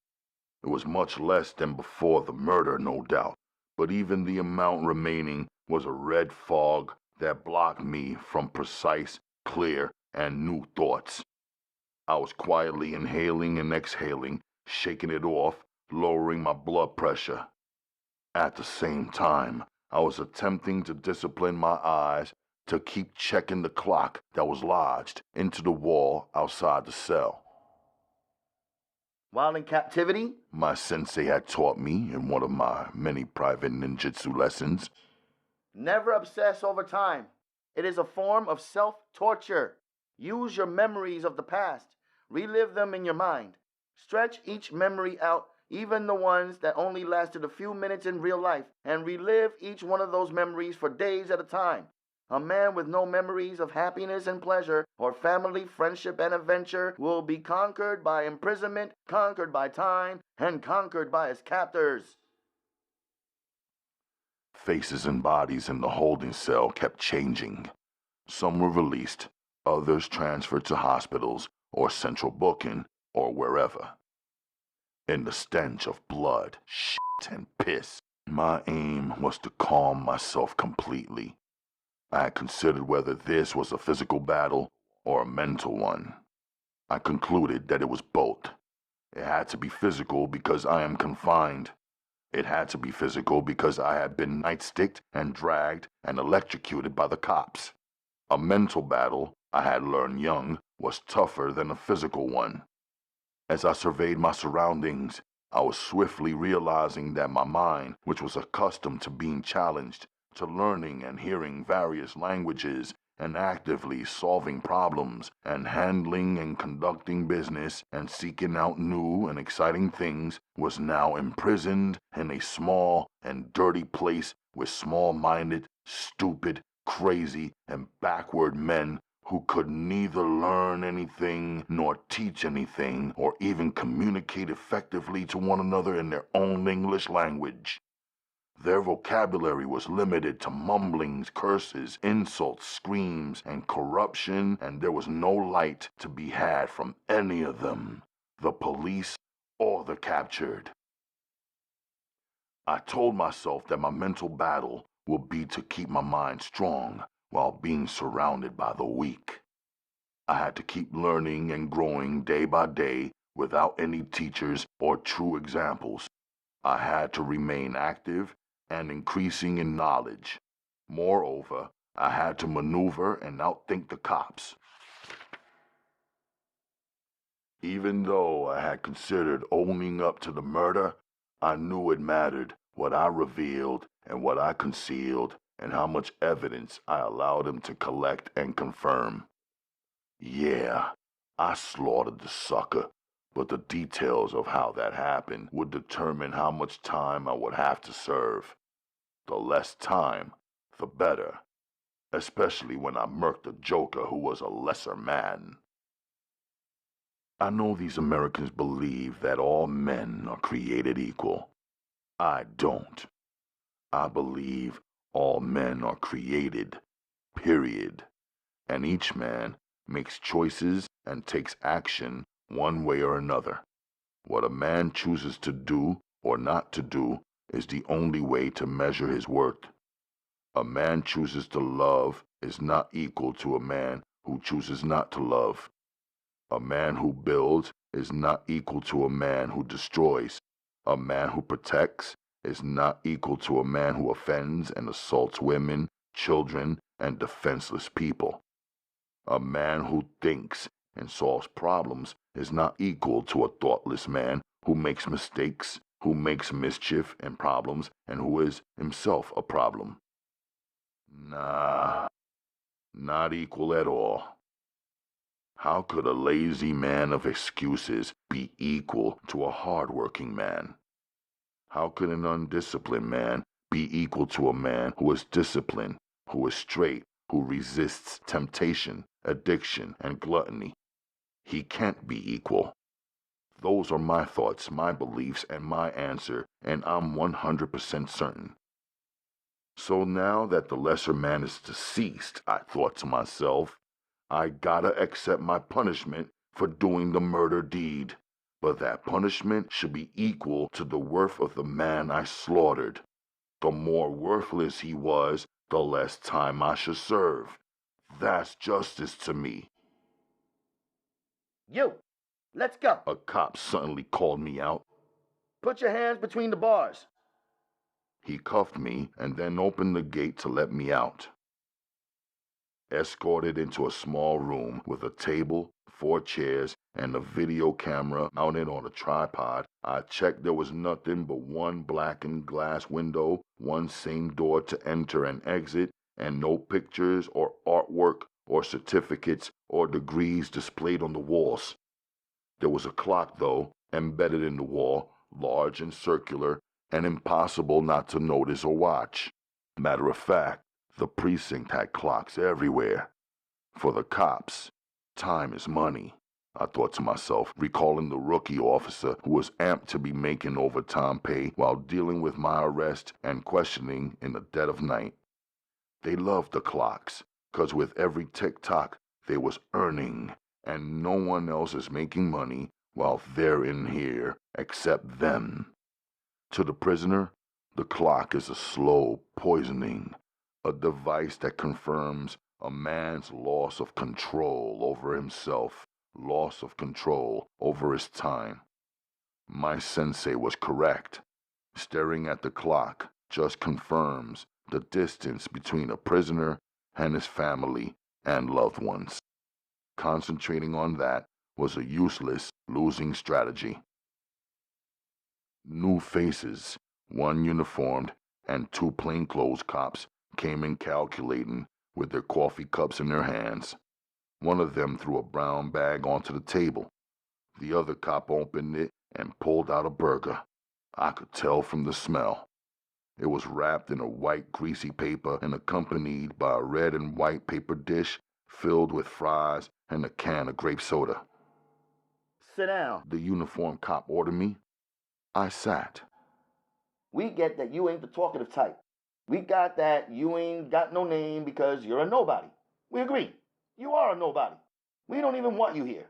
It was much less than before the murder, no doubt, but even the amount remaining was a red fog that blocked me from precise, clear, and new thoughts. I was quietly inhaling and exhaling, shaking it off, lowering my blood pressure. At the same time, I was attempting to discipline my eyes to keep checking the clock that was lodged into the wall outside the cell. While in captivity, my sensei had taught me in one of my many private ninjutsu lessons. Never obsess over time. It is a form of self-torture. Use your memories of the past. Relive them in your mind. Stretch each memory out, even the ones that only lasted a few minutes in real life, and relive each one of those memories for days at a time. A man with no memories of happiness and pleasure, or family, friendship, and adventure will be conquered by imprisonment, conquered by time, and conquered by his captors. Faces and bodies in the holding cell kept changing. Some were released, others transferred to hospitals or central booking or wherever. In the stench of blood, shit, and piss, my aim was to calm myself completely. I had considered whether this was a physical battle or a mental one. I concluded that it was both. It had to be physical because I am confined. It had to be physical because I had been nightsticked and dragged and electrocuted by the cops. A mental battle, I had learned young, was tougher than a physical one. As I surveyed my surroundings, I was swiftly realizing that my mind, which was accustomed to being challenged, to learning and hearing various languages, and actively solving problems, and handling and conducting business, and seeking out new and exciting things, was now imprisoned in a small and dirty place with small-minded, stupid, crazy, and backward men who could neither learn anything nor teach anything or even communicate effectively to one another in their own English language. Their vocabulary was limited to mumblings, curses, insults, screams, and corruption, and there was no light to be had from any of them, the police or the captured. I told myself that my mental battle would be to keep my mind strong while being surrounded by the weak. I had to keep learning and growing day by day without any teachers or true examples. I had to remain active and increasing in knowledge. Moreover, I had to maneuver and outthink the cops. Even though I had considered owning up to the murder, I knew it mattered what I revealed and what I concealed and how much evidence I allowed them to collect and confirm. Yeah, I slaughtered the sucker, but the details of how that happened would determine how much time I would have to serve. The less time, the better, especially when I murked a joker who was a lesser man. I know these Americans believe that all men are created equal. I don't. I believe All men are created, period. And each man makes choices and takes action one way or another. What a man chooses to do or not to do is the only way to measure his worth. A man chooses to love is not equal to a man who chooses not to love. A man who builds is not equal to a man who destroys. A man who protects is not equal to a man who offends and assaults women, children, and defenseless people. A man who thinks and solves problems is not equal to a thoughtless man who makes mistakes, who makes mischief and problems, and who is himself a problem. Nah, not equal at all. How could a lazy man of excuses be equal to a hard-working man? How could an undisciplined man be equal to a man who is disciplined, who is straight, who resists temptation, addiction, and gluttony? He can't be equal. Those are my thoughts, my beliefs, and my answer, and I'm 100% certain. So now that the lesser man is deceased, I thought to myself, I gotta accept my punishment for doing the murder deed. But that punishment should be equal to the worth of the man I slaughtered. The more worthless he was, the less time I should serve. That's justice to me. You, let's go. A cop suddenly called me out. Put your hands between the bars. He cuffed me and then opened the gate to let me out. Escorted into a small room with a table, 4 chairs, and a video camera mounted on a tripod, I checked there was nothing but one blackened glass window, one same door to enter and exit, and no pictures or artwork or certificates or degrees displayed on the walls. There was a clock, though, embedded in the wall, large and circular, and impossible not to notice or watch. Matter of fact, the precinct had clocks everywhere. For the cops, time is money, I thought to myself, recalling the rookie officer who was amped to be making overtime pay while dealing with my arrest and questioning in the dead of night. They loved the clocks, 'cause with every tick-tock they was earning, and no one else is making money while they're in here except them. To the prisoner, the clock is a slow poisoning, a device that confirms a man's loss of control over himself, loss of control over his time. My sensei was correct. Staring at the clock just confirms the distance between a prisoner and his family and loved ones. Concentrating on that was a useless, losing strategy. New faces, 1 uniformed and 2 plainclothes cops, came in calculating with their coffee cups in their hands. One of them threw a brown bag onto the table. The other cop opened it and pulled out a burger. I could tell from the smell. It was wrapped in a white greasy paper and accompanied by a red and white paper dish filled with fries and a can of grape soda. Sit down. The uniformed cop ordered me. I sat. We get that you ain't the talkative type. We got that you ain't got no name because you're a nobody. We agree. You are a nobody. We don't even want you here.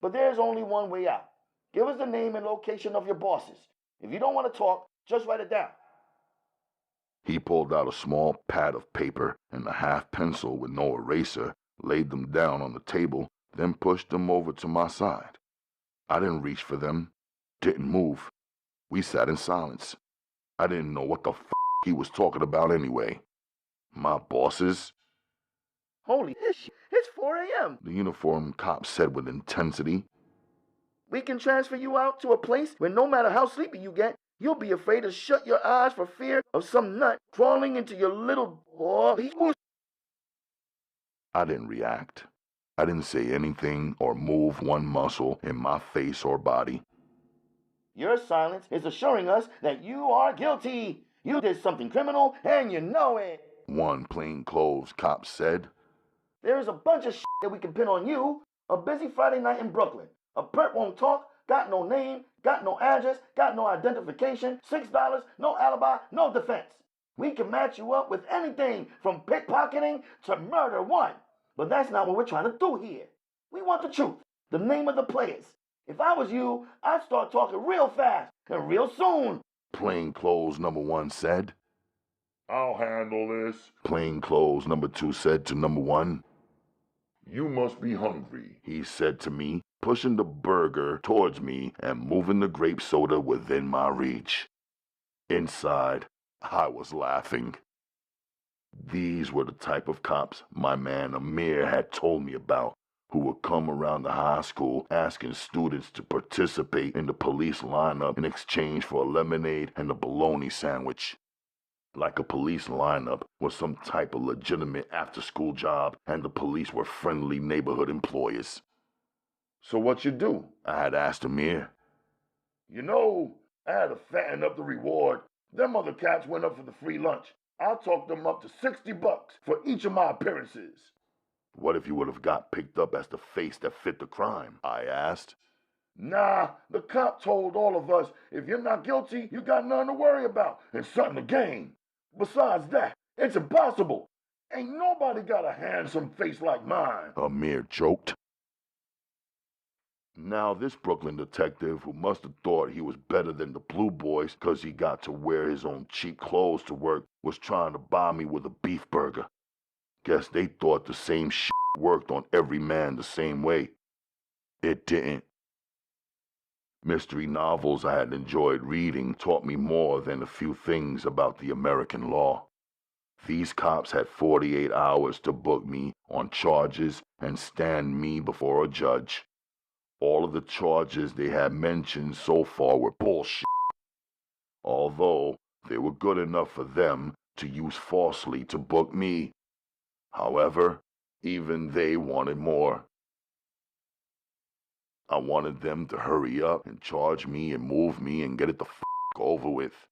But there's only one way out. Give us the name and location of your bosses. If you don't want to talk, just write it down. He pulled out a small pad of paper and a half pencil with no eraser, laid them down on the table, then pushed them over to my side. I didn't reach for them, didn't move. We sat in silence. I didn't know what the f*** he was talking about anyway. My bosses? Holy shit, it's 4 a.m. The uniformed cop said with intensity. We can transfer you out to a place where no matter how sleepy you get, you'll be afraid to shut your eyes for fear of some nut crawling into your little... I didn't react. I didn't say anything or move one muscle in my face or body. Your silence is assuring us that you are guilty. You did something criminal and you know it. One plainclothes cop said. There is a bunch of shit that we can pin on you. A busy Friday night in Brooklyn. A perp won't talk, got no name, got no address, got no identification, $6, no alibi, no defense. We can match you up with anything from pickpocketing to murder one. But that's not what we're trying to do here. We want the truth, the name of the players. If I was you, I'd start talking real fast and real soon. Plainclothes number 1 said. I'll handle this. Plainclothes number 2 said to number 1. You must be hungry, He said to me, pushing the burger towards me and moving the grape soda within my reach. Inside, I was laughing. These were the type of cops my man Amir had told me about, who would come around the high school asking students to participate in the police lineup in exchange for a lemonade and a bologna sandwich. Like a police lineup was some type of legitimate after-school job and the police were friendly neighborhood employers. So what you do? I had asked Amir. You know, I had to fatten up the reward. Them other cats went up for the free lunch. I'll talk them up to $60 for each of my appearances. What if you would have got picked up as the face that fit the crime? I asked. Nah, the cop told all of us, if you're not guilty, you got nothing to worry about and something to gain. Besides that, it's impossible. Ain't nobody got a handsome face like mine. Amir joked. Now this Brooklyn detective, who must have thought he was better than the Blue Boys because he got to wear his own cheap clothes to work, was trying to buy me with a beef burger. Guess they thought the same shit worked on every man the same way. It didn't. Mystery novels I had enjoyed reading taught me more than a few things about the American law. These cops had 48 hours to book me on charges and stand me before a judge. All of the charges they had mentioned so far were bullshit, although they were good enough for them to use falsely to book me. However, even they wanted more. I wanted them to hurry up and charge me and move me and get it the f*** over with.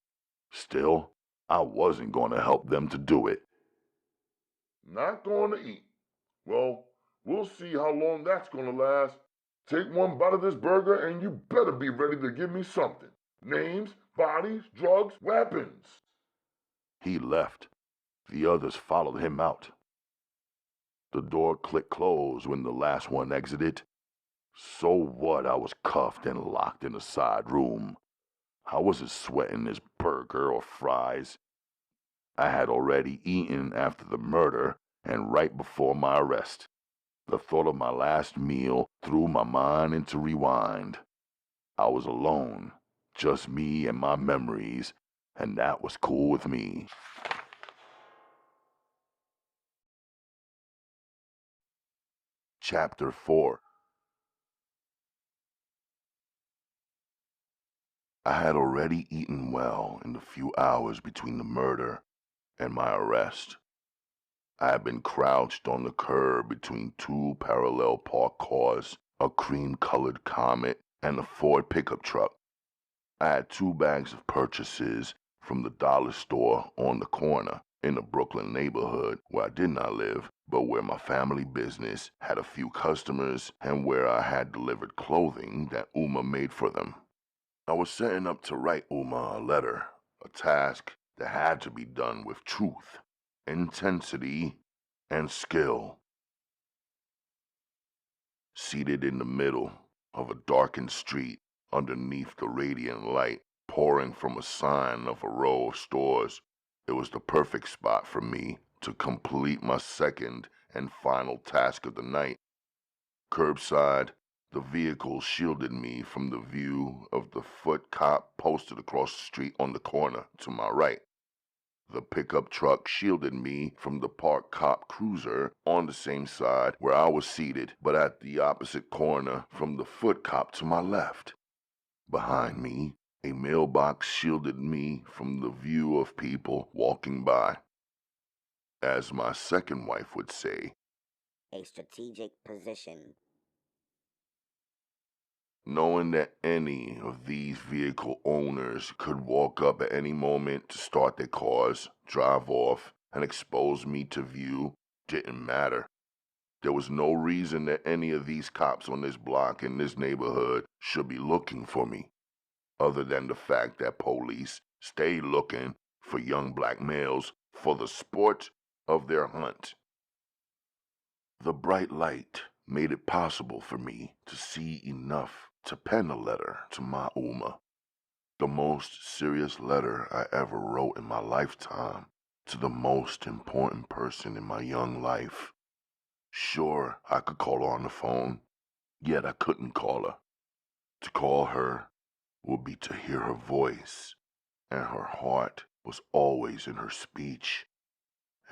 Still, I wasn't going to help them to do it. not going to eat. Well, we'll see how long that's going to last. Take one bite of this burger and you better be ready to give me something. Names, bodies, drugs, weapons. He left. The others followed him out. The door clicked closed when the last one exited. So what, I was cuffed and locked in a side room. I wasn't sweating this burger or fries. I had already eaten after the murder and right before my arrest. The thought of my last meal threw my mind into rewind. I was alone, just me and my memories, and that was cool with me. Chapter 4. I had already eaten well in the few hours between the murder and my arrest. I had been crouched on the curb between two parallel parked cars, a cream-colored Comet and a Ford pickup truck. I had 2 bags of purchases from the dollar store on the corner in a Brooklyn neighborhood where I did not live, but where my family business had a few customers and where I had delivered clothing that Uma made for them. I was setting up to write Uma a letter, a task that had to be done with truth, intensity, and skill. Seated in the middle of a darkened street underneath the radiant light pouring from a sign of a row of stores, it was the perfect spot for me to complete my second and final task of the night. Curbside, the vehicle shielded me from the view of the foot cop posted across the street on the corner to my right. The pickup truck shielded me from the parked cop cruiser on the same side where I was seated, but at the opposite corner from the foot cop to my left. Behind me, a mailbox shielded me from the view of people walking by. As my second wife would say, A strategic position. knowing that any of these vehicle owners could walk up at any moment to start their cars, drive off, and expose me to view didn't matter. There was no reason that any of these cops on this block in this neighborhood should be looking for me, other than the fact that police stay looking for young black males for the sport of their hunt. The bright light made it possible for me to see enough to pen a letter to my Uma, the most serious letter I ever wrote in my lifetime to the most important person in my young life. Sure, I could call her on the phone, yet I couldn't call her. To call her would be to hear her voice, and her heart was always in her speech,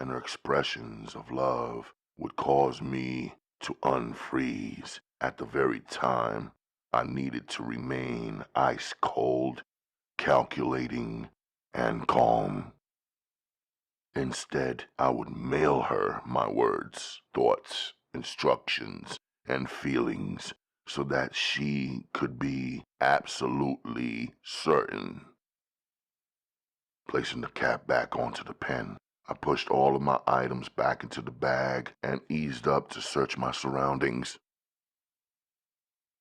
and her expressions of love would cause me to unfreeze at the very time I needed to remain ice cold, calculating, and calm. Instead, I would mail her my words, thoughts, instructions, and feelings so that she could be absolutely certain. Placing the cap back onto the pen, I pushed all of my items back into the bag and eased up to search my surroundings.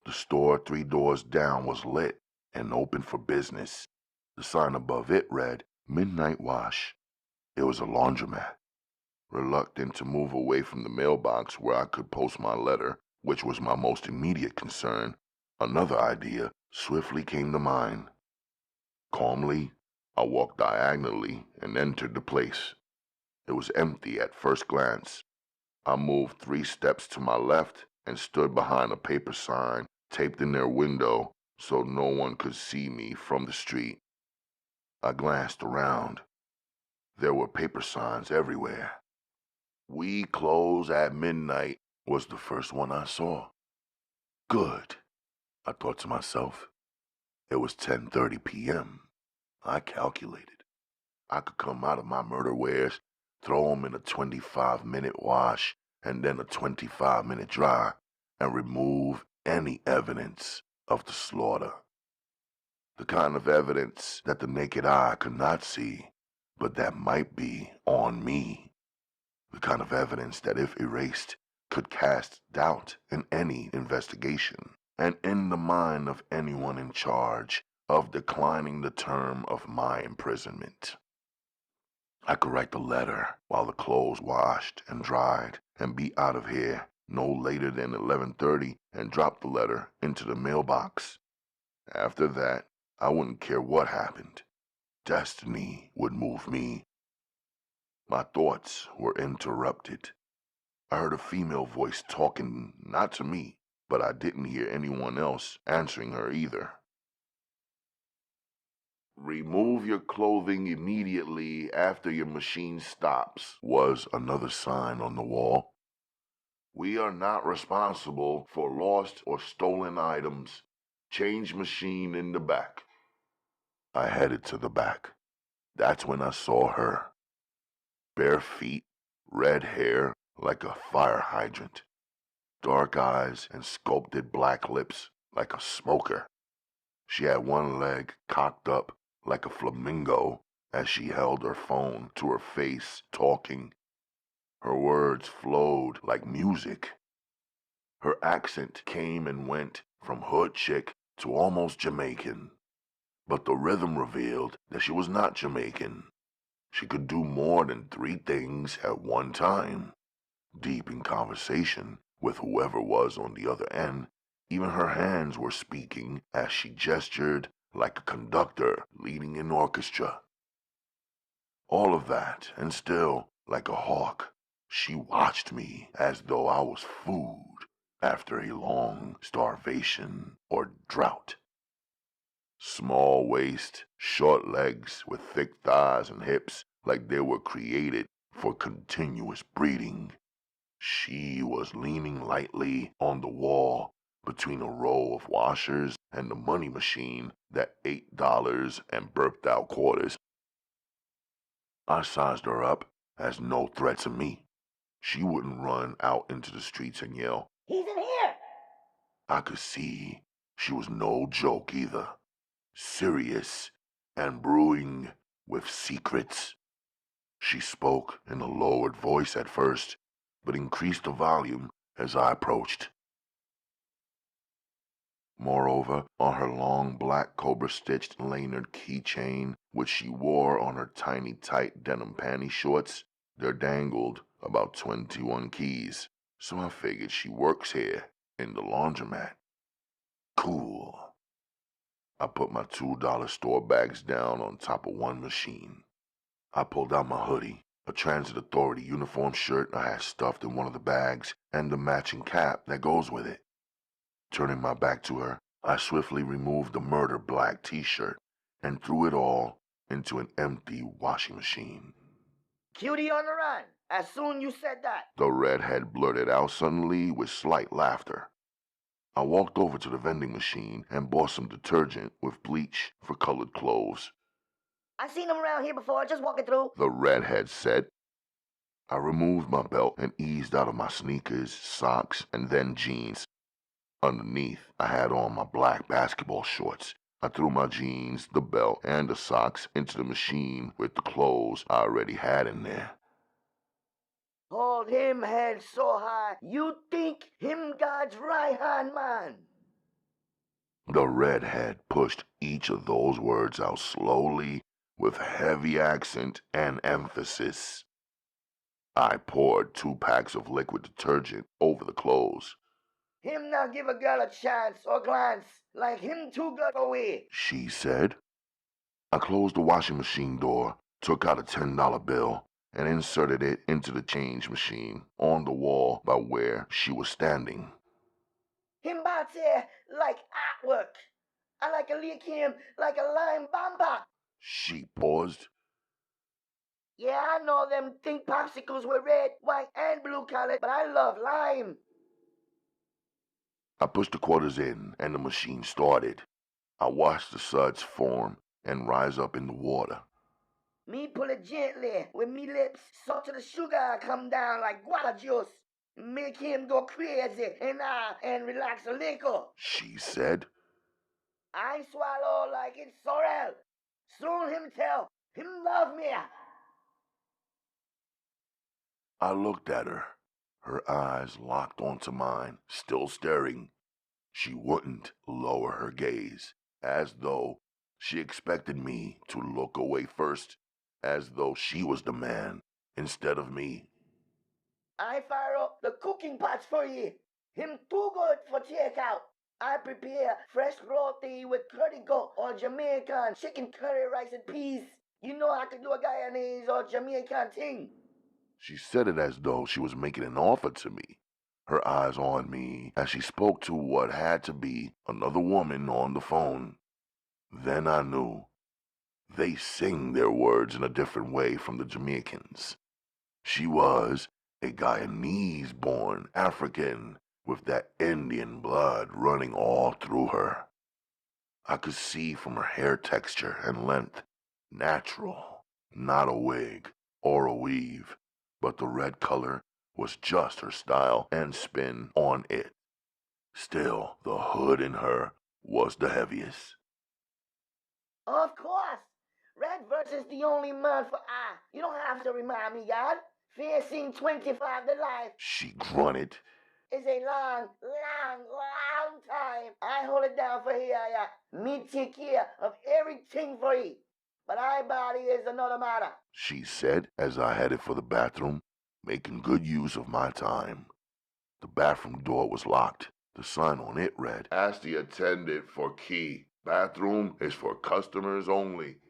The store 3 doors down was lit and open for business. The sign above it read, "Midnight Wash." It was a laundromat. Reluctant to move away from the mailbox where I could post my letter, which was my most immediate concern, another idea swiftly came to mind. Calmly, I walked diagonally and entered the place. It was empty at first glance. I moved 3 steps to my left and stood behind a paper sign taped in their window so no one could see me from the street. I glanced around. There were paper signs everywhere. "We close at midnight" was the first one I saw. Good, I thought to myself. It was 10:30 p.m. I calculated. I could come out of my murder wares, throw them in a 25-minute wash, and then a 25-minute dry, and remove any evidence of the slaughter. The kind of evidence that the naked eye could not see, but that might be on me. The kind of evidence that, if erased, could cast doubt in any investigation, and in the mind of anyone in charge of declining the term of my imprisonment. I could write the letter while the clothes washed and dried, and be out of here no later than 11:30 and drop the letter into the mailbox. After that, I wouldn't care what happened. Destiny would move me. My thoughts were interrupted. I heard a female voice talking, not to me, but I didn't hear anyone else answering her either. "Remove your clothing immediately after your machine stops" was another sign on the wall. "We are not responsible for lost or stolen items. Change machine in the back." I headed to the back. That's when I saw her. Bare feet, red hair like a fire hydrant, dark eyes and sculpted black lips like a smoker. She had one leg cocked up like a flamingo as she held her phone to her face, talking. Her words flowed like music. Her accent came and went from hood chick to almost Jamaican. But the rhythm revealed that she was not Jamaican. She could do more than 3 things at one time. Deep in conversation with whoever was on the other end, even her hands were speaking as she gestured like a conductor leading an orchestra. All of that, and still, like a hawk, she watched me as though I was food after a long starvation or drought. Small waist, short legs with thick thighs and hips like they were created for continuous breeding. She was leaning lightly on the wall between a row of washers and the money machine that ate dollars and burped out quarters. I sized her up as no threat to me. She wouldn't run out into the streets and yell, "He's in here!" I could see she was no joke either. Serious and brewing with secrets. She spoke in a lowered voice at first, but increased the volume as I approached. Moreover, on her long black cobra-stitched lanyard keychain, which she wore on her tiny tight denim panty shorts, there dangled about 21 keys. So I figured she works here, in the laundromat. Cool. I put my $2 store bags down on top of one machine. I pulled out my hoodie, a transit authority uniform shirt I had stuffed in one of the bags, and the matching cap that goes with it. Turning my back to her, I swiftly removed the murder black t-shirt and threw it all into an empty washing machine. Cutie on the run. As soon you said that. The redhead blurted out suddenly with slight laughter. I walked over to the vending machine and bought some detergent with bleach for colored clothes. I seen him around here before, just walking through. The redhead said. I removed my belt and eased out of my sneakers, socks, and then jeans. Underneath, I had on my black basketball shorts. I threw my jeans, the belt, and the socks into the machine with the clothes I already had in there. Hold him head so high, you think him God's right-hand man. The redhead pushed each of those words out slowly, with heavy accent and emphasis. I poured 2 packs of liquid detergent over the clothes. Him not give a girl a chance or glance, like him too good away, she said. I closed the washing machine door, took out a $10 bill, and inserted it into the change machine on the wall by where she was standing. Him bout there like artwork. I like a lick him like a lime bamba. She paused. Yeah, I know them think popsicles were red, white, and blue colored, but I love lime. I pushed the quarters in, and the machine started. I watched the suds form and rise up in the water. Me pull it gently with me lips so to the sugar come down like guava juice. Make him go crazy and relax a little, she said. I swallow like it's sorrel. Soon him tell, him love me. I looked at her, her eyes locked onto mine, still staring. She wouldn't lower her gaze, as though she expected me to look away first, as though she was the man instead of me. I fire up the cooking pots for ye. Him too good for takeout. I prepare fresh roti with curry goat or Jamaican chicken curry rice and peas. You know I could do a Guyanese or Jamaican thing. She said it as though she was making an offer to me, her eyes on me as she spoke to what had to be another woman on the phone. Then I knew. They sing their words in a different way from the Jamaicans. She was a Guyanese-born African with that Indian blood running all through her. I could see from her hair texture and length, natural, not a wig or a weave, but the red color was just her style and spin on it. Still, the hood in her was the heaviest. Of course. Red versus the only man for I. You don't have to remind me, God. Facing 25 to life. She grunted. It's a long time. I hold it down for here, yeah. Me take care of everything for you. But I body is another matter, she said as I headed for the bathroom, making good use of my time. The bathroom door was locked. The sign on it read, "Ask the attendant for key. Bathroom is for customers only."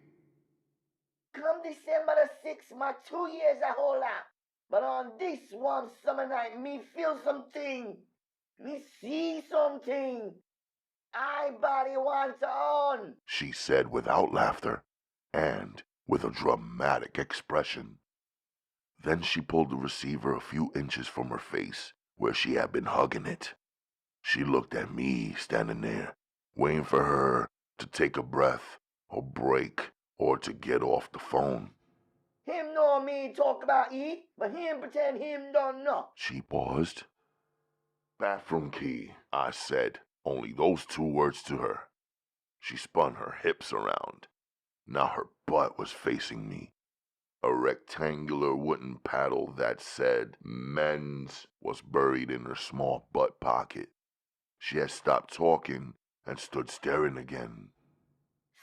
Come December the 6th, my 2 years I hold out. But on this warm summer night, me feel something. Me see something. I body wants on, she said without laughter and with a dramatic expression. Then she pulled the receiver a few inches from her face where she had been hugging it. She looked at me standing there, waiting for her to take a breath or break or to get off the phone. Him know me talk about ye, but him pretend him don't know. She paused. Bathroom key, I said, only those 2 words to her. She spun her hips around. Now her butt was facing me. A rectangular wooden paddle that said men's was buried in her small butt pocket. She had stopped talking and stood staring again.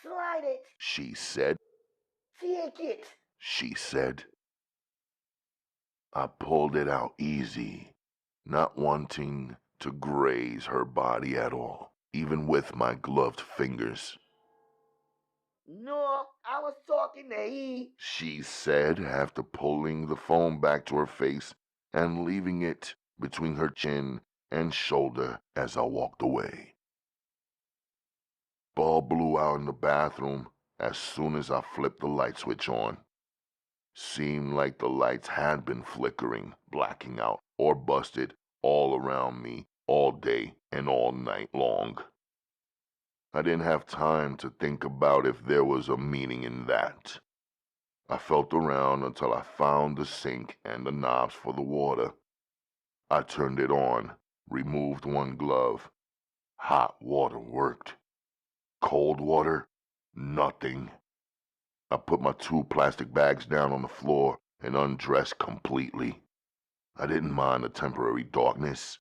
Slide it. She said. Take it. She said. I pulled it out easy, not wanting to graze her body at all, even with my gloved fingers. No, I was talking to he. She said after pulling the phone back to her face and leaving it between her chin and shoulder as I walked away. Bulb blew out in the bathroom as soon as I flipped the light switch on. Seemed like the lights had been flickering, blacking out, or busted all around me all day and all night long. I didn't have time to think about if there was a meaning in that. I felt around until I found the sink and the knobs for the water. I turned it on, removed one glove. Hot water worked. Cold water, nothing. I put my 2 plastic bags down on the floor and undressed completely. I didn't mind the temporary darkness.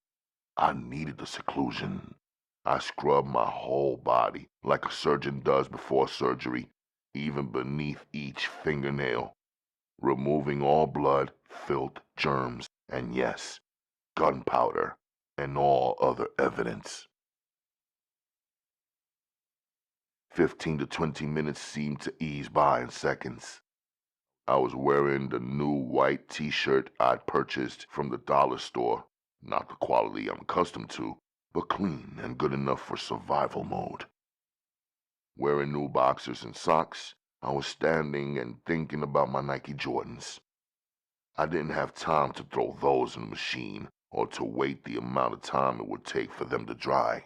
I needed the seclusion. I scrubbed my whole body like a surgeon does before surgery, even beneath each fingernail, removing all blood, filth, germs, and yes, gunpowder and all other evidence. 15 to 20 minutes seemed to ease by in seconds. I was wearing the new white t-shirt I'd purchased from the dollar store, not the quality I'm accustomed to, but clean and good enough for survival mode. Wearing new boxers and socks, I was standing and thinking about my Nike Jordans. I didn't have time to throw those in the machine or to wait the amount of time it would take for them to dry.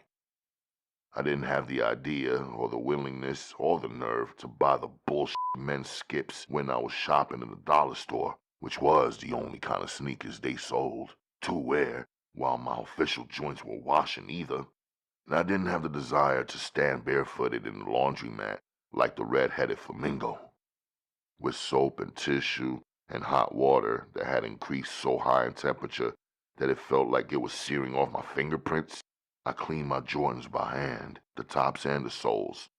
I didn't have the idea or the willingness or the nerve to buy the bullshit men's skips when I was shopping in the dollar store, which was the only kind of sneakers they sold, to wear while my official joints were washing either. And I didn't have the desire to stand barefooted in the laundromat like the red-headed flamingo. With soap and tissue and hot water that had increased so high in temperature that it felt like it was searing off my fingerprints, I cleaned my Jordans by hand, the tops and the soles.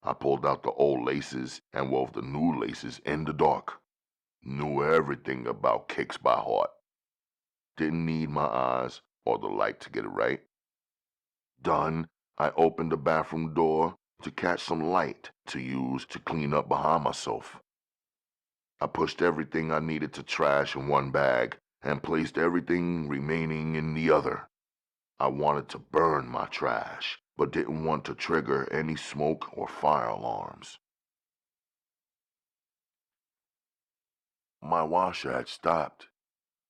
I pulled out the old laces and wove the new laces in the dark. Knew everything about kicks by heart. Didn't need my eyes or the light to get it right. Done, I opened the bathroom door to catch some light to use to clean up behind myself. I pushed everything I needed to trash in one bag and placed everything remaining in the other. I wanted to burn my trash, but didn't want to trigger any smoke or fire alarms. My washer had stopped.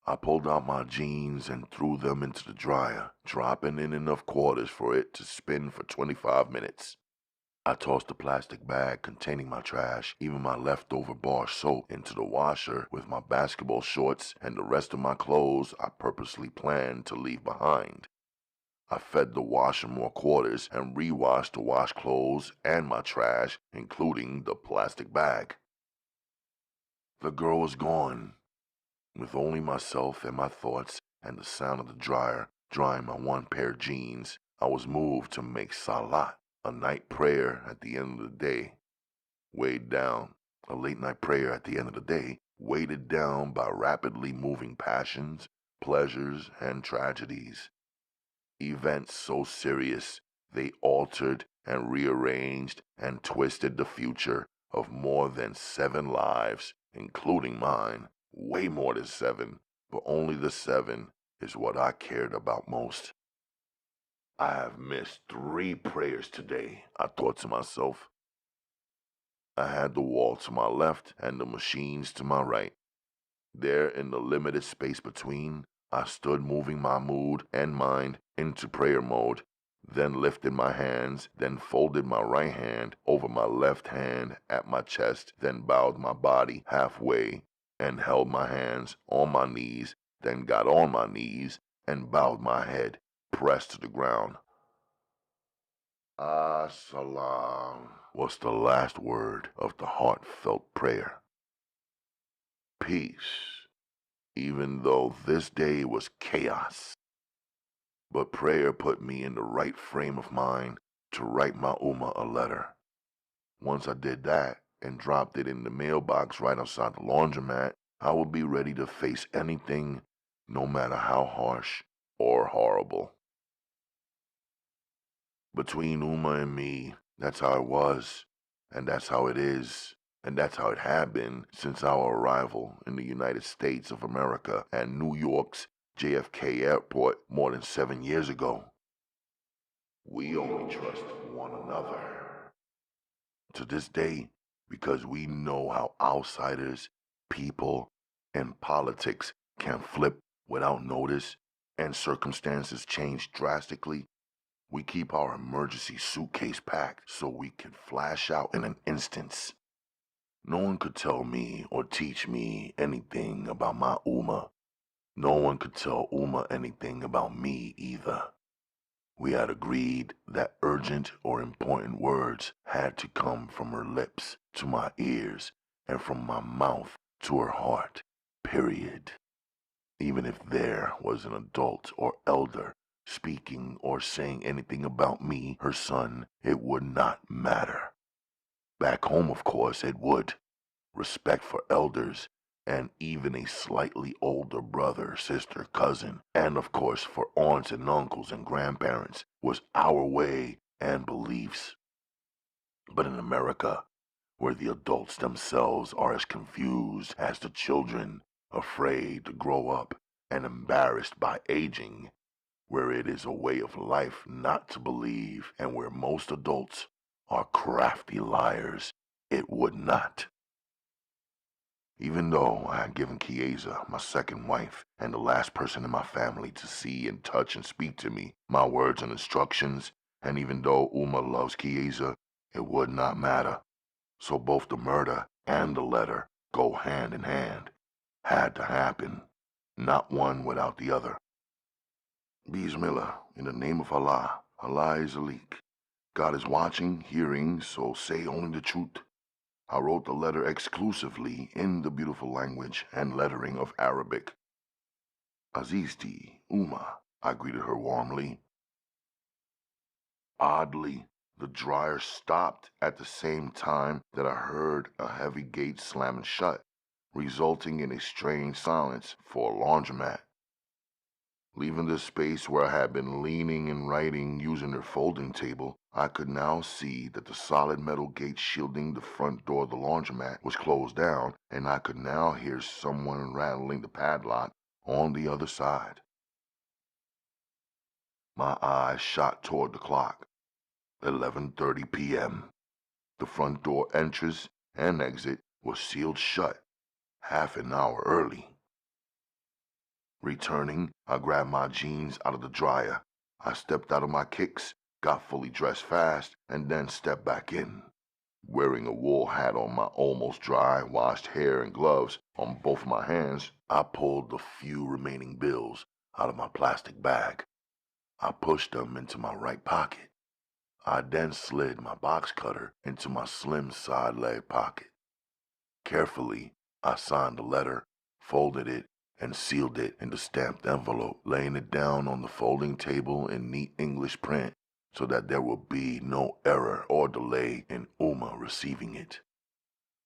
I pulled out my jeans and threw them into the dryer, dropping in enough quarters for it to spin for 25 minutes. I tossed the plastic bag containing my trash, even my leftover bar soap, into the washer with my basketball shorts and the rest of my clothes I purposely planned to leave behind. I fed the washer more quarters and re-washed the wash clothes and my trash, including the plastic bag. The girl was gone, with only myself and my thoughts and the sound of the dryer drying my one pair of jeans. I was moved to make salat, a night prayer at the end of the day, weighed down, a late night prayer at the end of the day, weighted down by rapidly moving passions, pleasures, and tragedies. Events so serious they altered and rearranged and twisted the future of more than 7 lives, including mine. Way more than 7, but only the 7 is what I cared about most. I have missed 3 prayers today, I thought to myself. I had the wall to my left and the machines to my right. There, in the limited space between, I stood moving my mood and mind into prayer mode, then lifted my hands, then folded my right hand over my left hand at my chest, then bowed my body halfway and held my hands on my knees, then got on my knees and bowed my head, pressed to the ground. As-salam was the last word of the heartfelt prayer. Peace. Even though this day was chaos. But prayer put me in the right frame of mind to write my Uma a letter. Once I did that and dropped it in the mailbox right outside the laundromat, I would be ready to face anything, no matter how harsh or horrible. Between Uma and me, that's how it was, and that's how it is, and that's how it had been since our arrival in the United States of America and New York's JFK Airport more than 7 years ago. We only trust one another. To this day, because we know how outsiders, people, and politics can flip without notice and circumstances change drastically, we keep our emergency suitcase packed so we can flash out in an instant. No one could tell me or teach me anything about my Uma. No one could tell Uma anything about me either. We had agreed that urgent or important words had to come from her lips to my ears and from my mouth to her heart, period. Even if there was an adult or elder speaking or saying anything about me, her son, it would not matter. Back home, of course, it would. Respect for elders, and even a slightly older brother, sister, cousin, and of course for aunts and uncles and grandparents was our way and beliefs. But in America, where the adults themselves are as confused as the children, afraid to grow up and embarrassed by aging, where it is a way of life not to believe, and where most adults are crafty liars, it would not. Even though I had given Chiesa, my second wife, and the last person in my family to see and touch and speak to me, my words and instructions, and even though Uma loves Chiesa, it would not matter. So both the murder and the letter go hand in hand. Had to happen. Not one without the other. Bismillah, in the name of Allah. Allah is a leak. God is watching, hearing, so say only the truth. I wrote the letter exclusively in the beautiful language and lettering of Arabic. Azizti, Uma, I greeted her warmly. Oddly, the dryer stopped at the same time that I heard a heavy gate slamming shut, resulting in a strange silence for a laundromat. Leaving the space where I had been leaning and writing using her folding table, I could now see that the solid metal gate shielding the front door of the laundromat was closed down, and I could now hear someone rattling the padlock on the other side. My eyes shot toward the clock. 11:30 p.m. The front door entrance and exit was sealed shut, half an hour early. Returning, I grabbed my jeans out of the dryer. I stepped out of my kicks, got fully dressed fast, and then stepped back in. Wearing a wool hat on my almost dry, washed hair and gloves on both my hands, I pulled the few remaining bills out of my plastic bag. I pushed them into my right pocket. I then slid my box cutter into my slim side leg pocket. Carefully, I signed the letter, folded it, and sealed it in the stamped envelope, laying it down on the folding table in neat English print so that there would be no error or delay in Uma receiving it.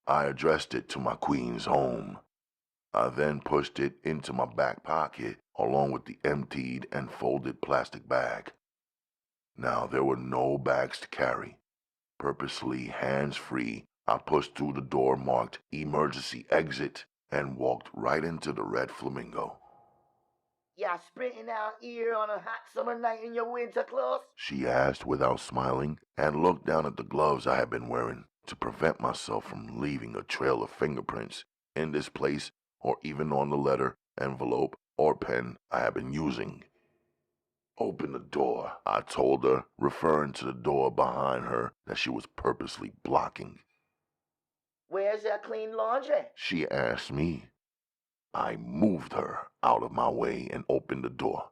I addressed it to my queen's home. I then pushed it into my back pocket along with the emptied and folded plastic bag. Now there were no bags to carry. Purposely hands-free, I pushed through the door marked emergency exit and walked right into the Red Flamingo. "Ya sprinting out here on a hot summer night in your winter clothes?" She asked without smiling, and looked down at the gloves I had been wearing to prevent myself from leaving a trail of fingerprints in this place or even on the letter, envelope, or pen I had been using. "Open the door," I told her, referring to the door behind her that she was purposely blocking. "Where's your clean laundry?" she asked me. I moved her out of my way and opened the door.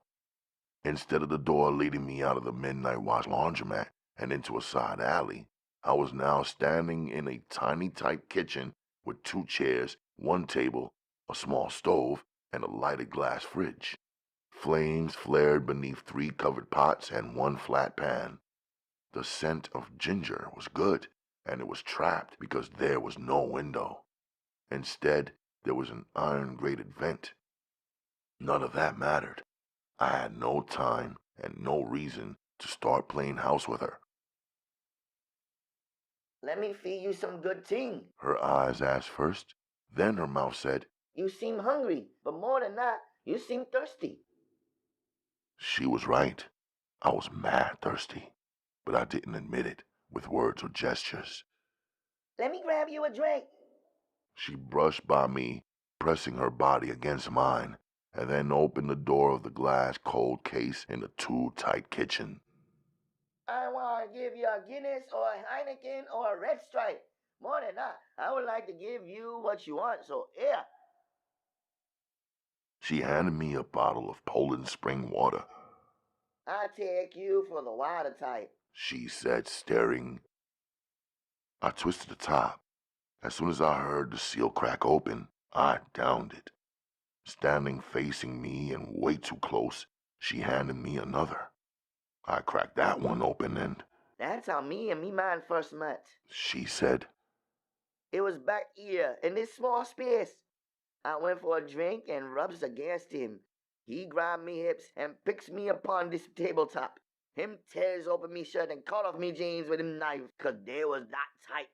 Instead of the door leading me out of the midnight wash laundromat and into a side alley, I was now standing in a tiny tight kitchen with 2 chairs, 1 table, a small stove, and a lighted glass fridge. Flames flared beneath 3 covered pots and 1 flat pan. The scent of ginger was good, and it was trapped because there was no window. Instead, there was an iron-grated vent. None of that mattered. I had no time and no reason to start playing house with her. Let me feed you some good ting. Her eyes asked first, then her mouth said, You seem hungry, but more than that, you seem thirsty. She was right. I was mad thirsty, but I didn't admit it with words or gestures. Let me grab you a drink. She brushed by me, pressing her body against mine, and then opened the door of the glass cold case in the too-tight kitchen. I want to give you a Guinness or a Heineken or a Red Stripe. More than that, I would like to give you what you want, so here. She handed me a bottle of Poland spring water. I take you for the water type, she said, staring. I twisted the top. As soon as I heard the seal crack open, I downed it. Standing facing me and way too close, she handed me another. I cracked that one open and... That's how me and me man first met, she said. It was back here, in this small space. I went for a drink and rubs against him. He grabbed me hips and picks me upon this tabletop. Him tears open me shirt and cut off me jeans with him knife, 'cause they was that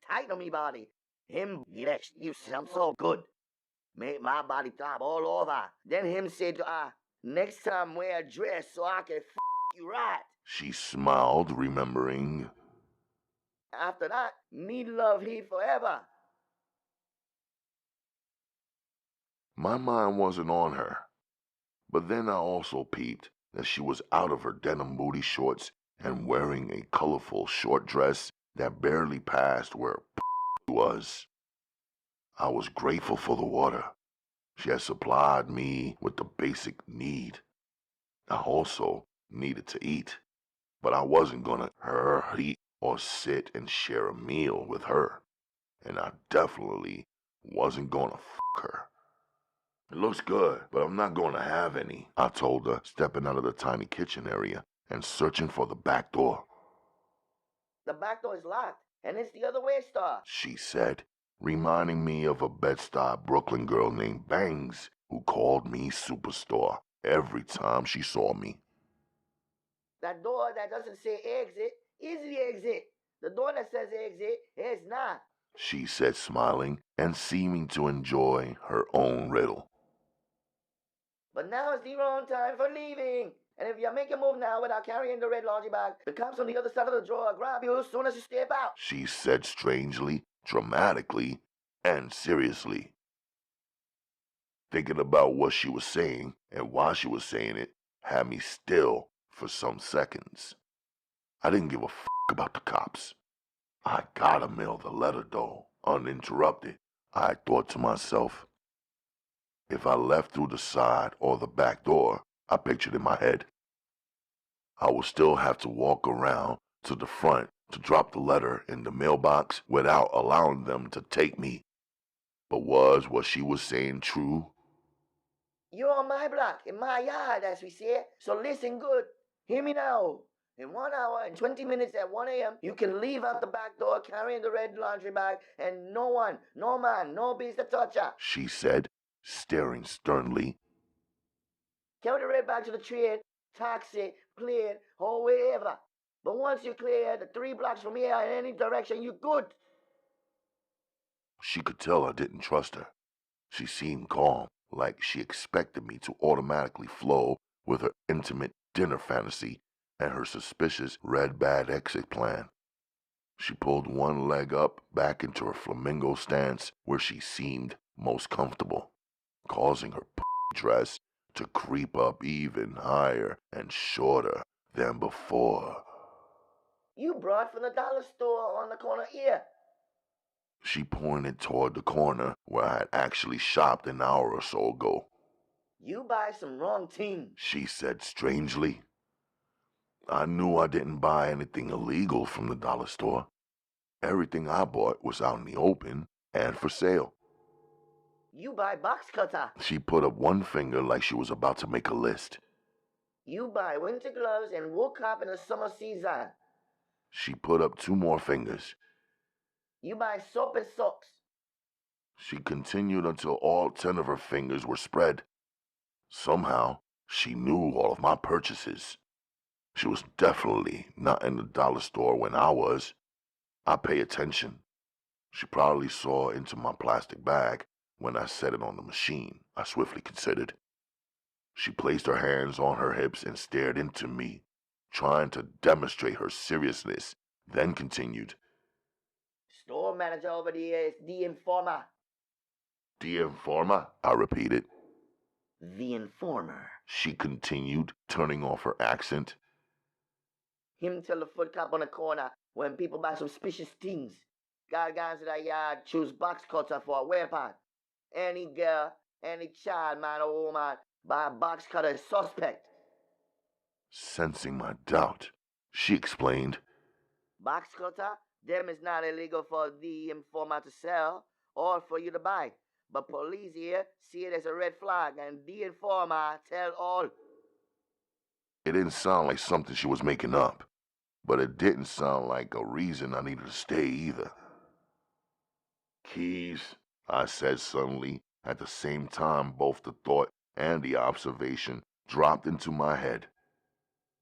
tight on me body. Him, yes, you sound so good. Make my body throb all over. Then him say to her, next time wear a dress so I can you right. She smiled, remembering. After that, me love he forever. My mind wasn't on her. But then I also peeped that she was out of her denim booty shorts and wearing a colorful short dress that barely passed where was. I was grateful for the water. She had supplied me with the basic need. I also needed to eat, but I wasn't gonna eat or sit and share a meal with her, and I definitely wasn't gonna her. It looks good, but I'm not going to have any, I told her, stepping out of the tiny kitchen area and searching for the back door. The back door is locked, and it's the other way, Star, she said, reminding me of a Bed-Stuy Brooklyn girl named Bangs who called me Superstore every time she saw me. That door that doesn't say exit is the exit. The door that says exit is not, she said, smiling and seeming to enjoy her own riddle. But now is the wrong time for leaving. And if you make a move now without carrying the red laundry bag, the cops on the other side of the drawer grab you as soon as you step out, she said strangely, dramatically, and seriously. Thinking about what she was saying and why she was saying it had me still for some seconds. I didn't give a about the cops. I gotta mail the letter though, uninterrupted, I thought to myself. If I left through the side or the back door, I pictured in my head, I would still have to walk around to the front to drop the letter in the mailbox without allowing them to take me. But was what she was saying true? You're on my block, in my yard, as we say, so listen good. Hear me now. In 1 hour and 20 minutes at 1 a.m., you can leave out the back door carrying the red laundry bag, and no one, no man, no beast to touch her, she said, staring sternly. Carry the red bag to the train, taxi, plane, or wherever. But once you clear the 3 blocks from here in any direction, you good. She could tell I didn't trust her. She seemed calm, like she expected me to automatically flow with her intimate dinner fantasy and her suspicious red bad exit plan. She pulled one leg up back into her flamingo stance where she seemed most comfortable, causing her dress to creep up even higher and shorter than before. You brought from the dollar store on the corner here. She pointed toward the corner where I had actually shopped an hour or so ago. You buy some wrong thing, she said strangely. I knew I didn't buy anything illegal from the dollar store. Everything I bought was out in the open and for sale. You buy box cutter. She put up one finger like she was about to make a list. You buy winter gloves and wool cap in the summer season. She put up 2 more fingers. You buy soap and socks. She continued until all 10 of her fingers were spread. Somehow, she knew all of my purchases. She was definitely not in the dollar store when I was. I pay attention. She probably saw into my plastic bag when I set it on the machine, I swiftly considered. She placed her hands on her hips and stared into me, trying to demonstrate her seriousness, then continued. Store manager over there is the informer. The informer? I repeated. The informer. She continued, turning off her accent. Him tell the foot cop on the corner when people buy suspicious things. Guy guys in that yard choose box cutter for a weapon. Any girl, any child, man or woman, buy a box cutter is suspect. Sensing my doubt, she explained. Box cutter, them is not illegal for the informer to sell or for you to buy. But police here see it as a red flag and the informer tell all. It didn't sound like something she was making up, but it didn't sound like a reason I needed to stay either. Keys, I said suddenly, at the same time both the thought and the observation dropped into my head.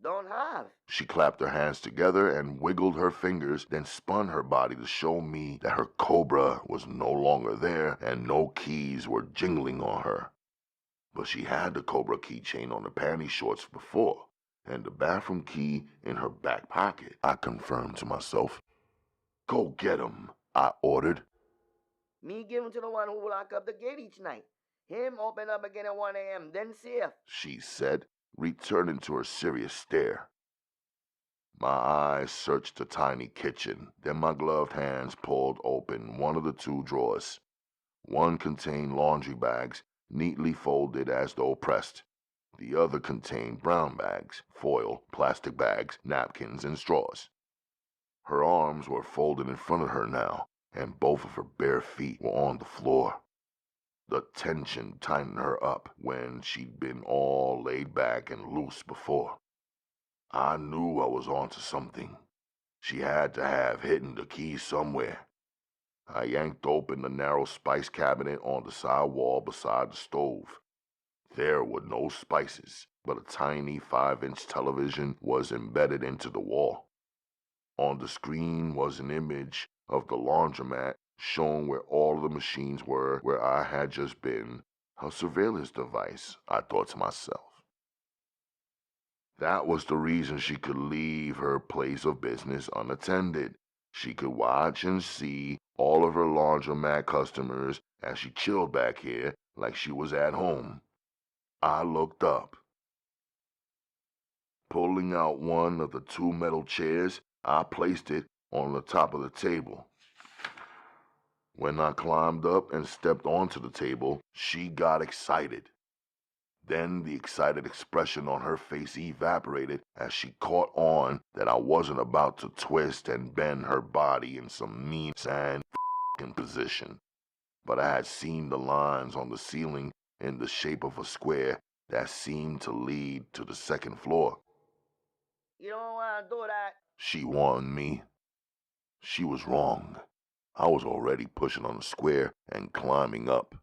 Don't have. She clapped her hands together and wiggled her fingers, then spun her body to show me that her cobra was no longer there and no keys were jingling on her. But she had the cobra keychain on the panty shorts before, and the bathroom key in her back pocket, I confirmed to myself. Go get him, I ordered. Me give him to the one who lock up the gate each night. Him open up again at 1 a.m., then safe, she said, returning to her serious stare. My eyes searched the tiny kitchen, then my gloved hands pulled open one of the 2 drawers. One contained laundry bags, neatly folded as though pressed. The other contained brown bags, foil, plastic bags, napkins, and straws. Her arms were folded in front of her now, and both of her bare feet were on the floor. The tension tightened her up when she'd been all laid back and loose before. I knew I was onto something. She had to have hidden the key somewhere. I yanked open the narrow spice cabinet on the side wall beside the stove. There were no spices, but a tiny 5-inch television was embedded into the wall. On the screen was an image of the laundromat showing where all the machines were where I had just been. A surveillance device, I thought to myself. That was the reason she could leave her place of business unattended. She could watch and see all of her laundromat customers as she chilled back here like she was at home. I looked up. Pulling out one of the 2 metal chairs, I placed it on the top of the table. When I climbed up and stepped onto the table, she got excited. Then the excited expression on her face evaporated as she caught on that I wasn't about to twist and bend her body in some mean sand position. But I had seen the lines on the ceiling in the shape of a square that seemed to lead to the 2nd floor. You don't want to do that, she warned me. She was wrong. I was already pushing on the square and climbing up.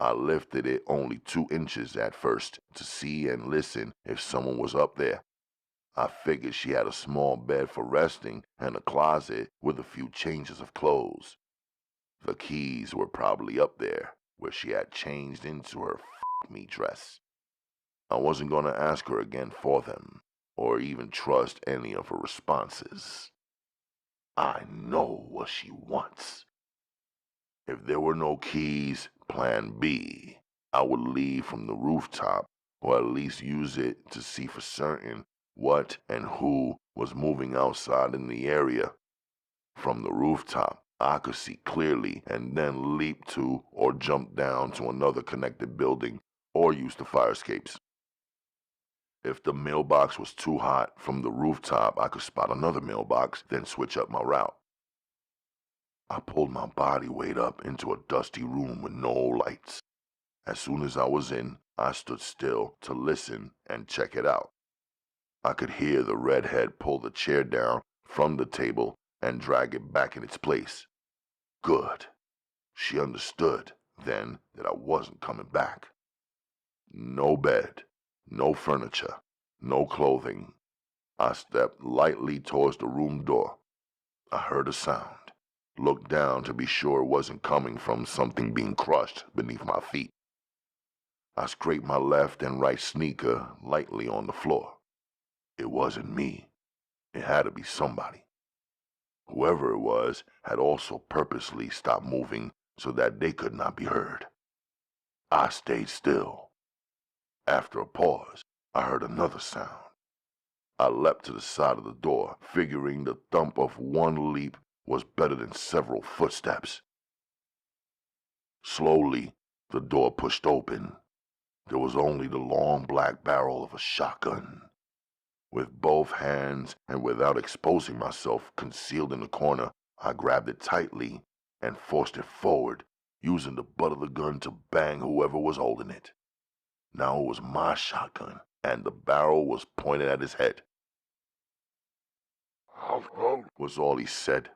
I lifted it only 2 inches at first to see and listen if someone was up there. I figured she had a small bed for resting and a closet with a few changes of clothes. The keys were probably up there, where she had changed into her me dress. I wasn't going to ask her again for them, or even trust any of her responses. I know what she wants. If there were no keys, plan B, I would leave from the rooftop, or at least use it to see for certain what and who was moving outside in the area. From the rooftop, I could see clearly and then leap to or jump down to another connected building or use the fire escapes. If the mailbox was too hot, from the rooftop I could spot another mailbox, then switch up my route. I pulled my body weight up into a dusty room with no lights. As soon as I was in, I stood still to listen and check it out. I could hear the redhead pull the chair down from the table and drag it back in its place. Good. She understood then that I wasn't coming back. No bed, no furniture, no clothing. I stepped lightly towards the room door. I heard a sound, looked down to be sure it wasn't coming from something being crushed beneath my feet. I scraped my left and right sneaker lightly on the floor. It wasn't me. It had to be somebody. Whoever it was had also purposely stopped moving so that they could not be heard. I stayed still. After a pause, I heard another sound. I leapt to the side of the door, figuring the thump of one leap was better than several footsteps. Slowly, the door pushed open. There was only the long black barrel of a shotgun. With both hands and without exposing myself concealed in the corner, I grabbed it tightly and forced it forward, using the butt of the gun to bang whoever was holding it. Now it was my shotgun, and the barrel was pointed at his head. House Was all he said.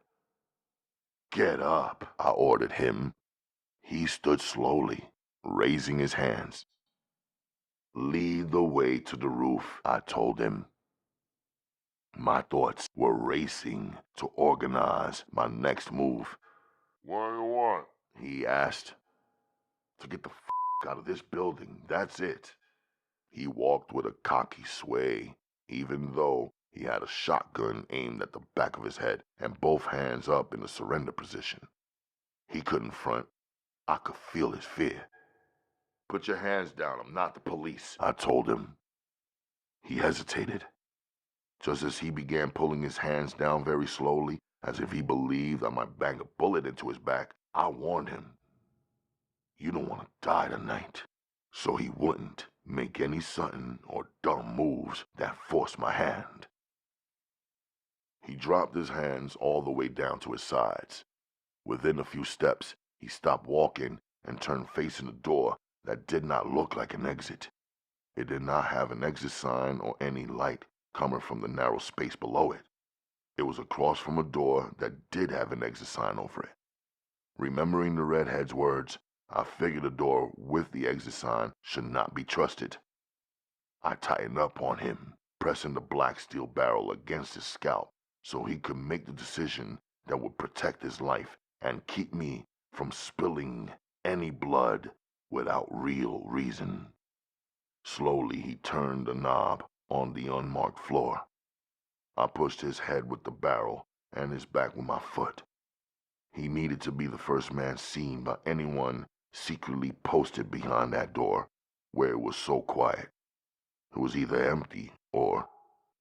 Get up, I ordered him. He stood slowly, raising his hands. Lead the way to the roof, I told him. My thoughts were racing to organize my next move. What do you want? He asked. To get the out of this building, that's it. He walked with a cocky sway, even though he had a shotgun aimed at the back of his head and both hands up in a surrender position. He couldn't front. I could feel his fear. Put your hands down, I'm not the police, I told him. He hesitated. Just as he began pulling his hands down very slowly, as if he believed I might bang a bullet into his back, I warned him. You don't want to die tonight. So he wouldn't make any sudden or dumb moves that forced my hand. He dropped his hands all the way down to his sides. Within a few steps, he stopped walking and turned facing the door that did not look like an exit. It did not have an exit sign or any light coming from the narrow space below it. It was across from a door that did have an exit sign over it. Remembering the redhead's words, I figured a door with the exit sign should not be trusted. I tightened up on him, pressing the black steel barrel against his scalp so he could make the decision that would protect his life and keep me from spilling any blood without real reason. Slowly he turned the knob on the unmarked floor. I pushed his head with the barrel and his back with my foot. He needed to be the first man seen by anyone secretly posted behind that door where it was so quiet. It was either empty or...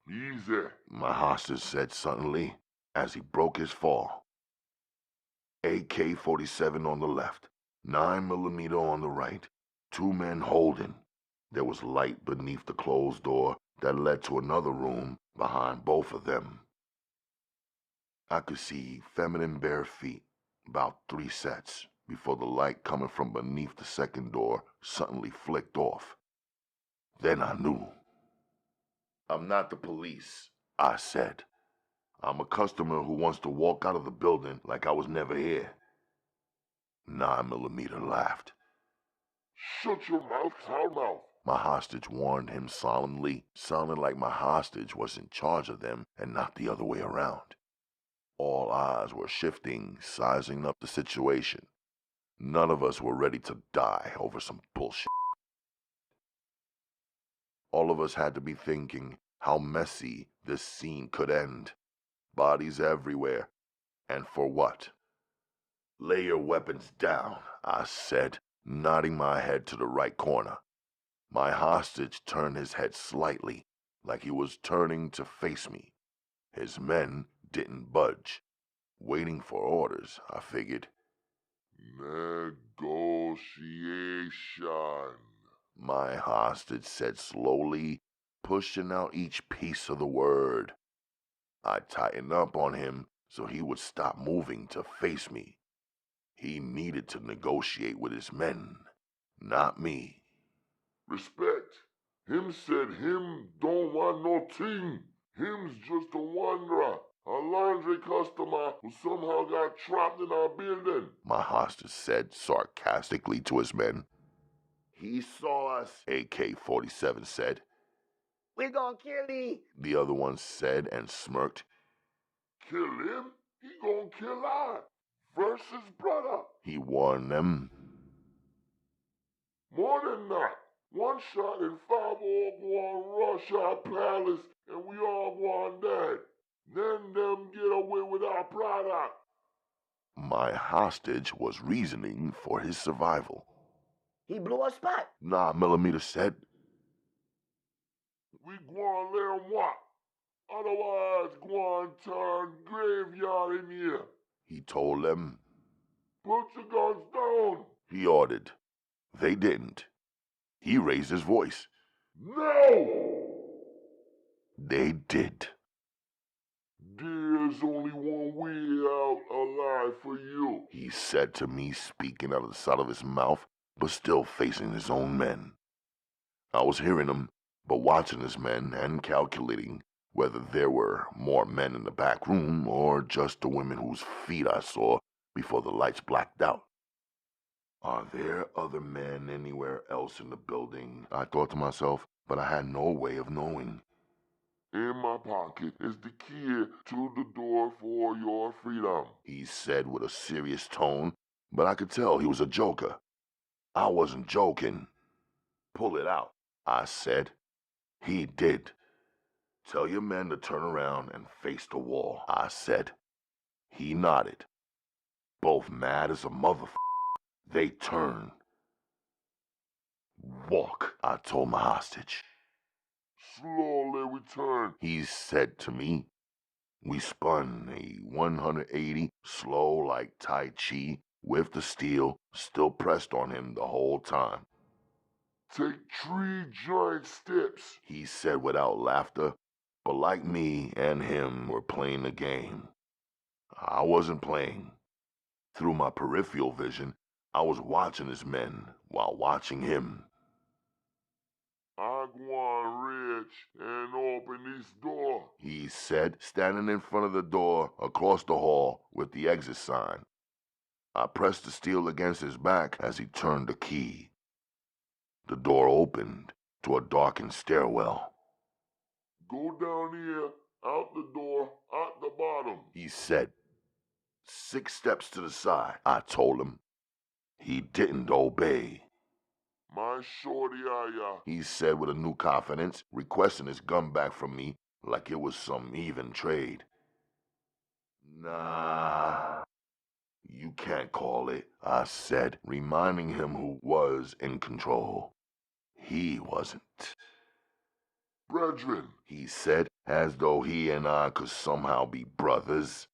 Easy, my hostage said suddenly as he broke his fall. AK-47 on the left, 9mm on the right, 2 men holding. There was light beneath the closed door that led to another room behind both of them. I could see feminine bare feet, about 3 sets, before the light coming from beneath the second door suddenly flicked off. Then I knew. I'm not the police, I said. I'm a customer who wants to walk out of the building like I was never here. 9mm laughed. Shut your mouth, foul mouth. My hostage warned him solemnly, sounding like my hostage was in charge of them and not the other way around. All eyes were shifting, sizing up the situation. None of us were ready to die over some bullshit. All of us had to be thinking how messy this scene could end. Bodies everywhere. And for what? Lay your weapons down, I said, nodding my head to the right corner. My hostage turned his head slightly, like he was turning to face me. His men didn't budge. Waiting for orders, I figured. Negotiation. My hostage said slowly, pushing out each piece of the word. I tightened up on him so he would stop moving to face me. He needed to negotiate with his men, not me. Respect. Him said him don't want no thing. Him's just a wanderer. A laundry customer who somehow got trapped in our building, my hostage said sarcastically to his men. He saw us, AK-47 said. We're gonna kill thee, the other one said and smirked. Kill him? He gonna kill us. Versus brother. He warned them. More than that. One shot and 5 all go rush our palace and we all go dead. Then them get away with our product. My hostage was reasoning for his survival. he blew a spot. 9mm said. We gwine let 'em walk. Otherwise, gwine turn graveyard in here. He told them. Put your guns down. He ordered. They didn't. He raised his voice. No! They did. There's only one way out alive for you, he said to me, speaking out of the side of his mouth, but still facing his own men. I was hearing him, but watching his men and calculating whether there were more men in the back room or just the women whose feet I saw before the lights blacked out. Are there other men anywhere else in the building? I thought to myself, but I had no way of knowing. In my pocket is the key to the door for your freedom, he said with a serious tone, but I could tell he was a joker. I wasn't joking. Pull it out, I said. He did. Tell your men to turn around and face the wall, I said. He nodded. Both mad as a motherfucker, they turned. Walk, I told my hostage. Slowly return, he said to me. We spun a 180, slow like Tai Chi, with the steel still pressed on him the whole time. Take 3 giant steps, he said without laughter, but like me and him were playing the game. I wasn't playing. Through my peripheral vision, I was watching his men while watching him. I gwine reach and open this door, he said, standing in front of the door across the hall with the exit sign. I pressed the steel against his back as he turned the key. The door opened to a darkened stairwell. Go down here, out the door, out the bottom, he said. 6 steps to the side, I told him. He didn't obey. My shorty aya, he said with a new confidence, requesting his gun back from me like it was some even trade. Nah, you can't call it, I said, reminding him who was in control. He wasn't. Brethren, he said, as though he and I could somehow be brothers.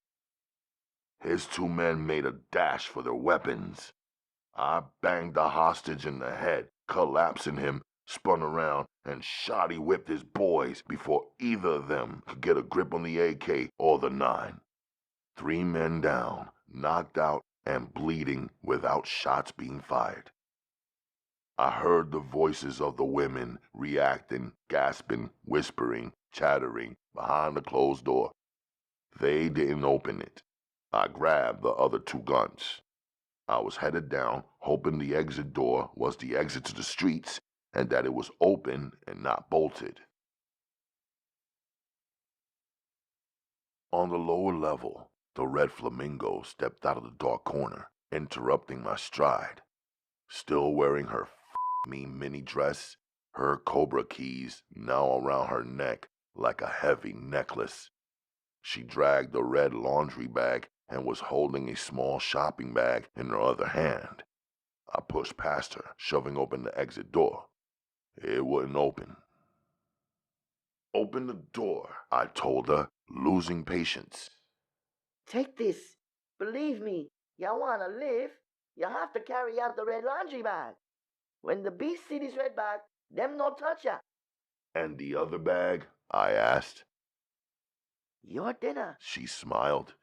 His 2 men made a dash for their weapons. I banged the hostage in the head, collapsing him, spun around, and shoddy whipped his boys before either of them could get a grip on the AK or the 9. 3 men down, knocked out, and bleeding without shots being fired. I heard the voices of the women reacting, gasping, whispering, chattering behind the closed door. They didn't open it. I grabbed the other 2 guns. I was headed down, hoping the exit door was the exit to the streets and that it was open and not bolted. On the lower level, the red flamingo stepped out of the dark corner, interrupting my stride. Still wearing her me mini dress, her cobra keys now around her neck like a heavy necklace. She dragged the red laundry bag and was holding a small shopping bag in her other hand. I pushed past her, shoving open the exit door. It wouldn't open. Open the door, I told her, losing patience. Take this. Believe me, y'all wanna live, you have to carry out the red laundry bag. When the beast see this red bag, them no touch ya. And the other bag? I asked. Your dinner. She smiled.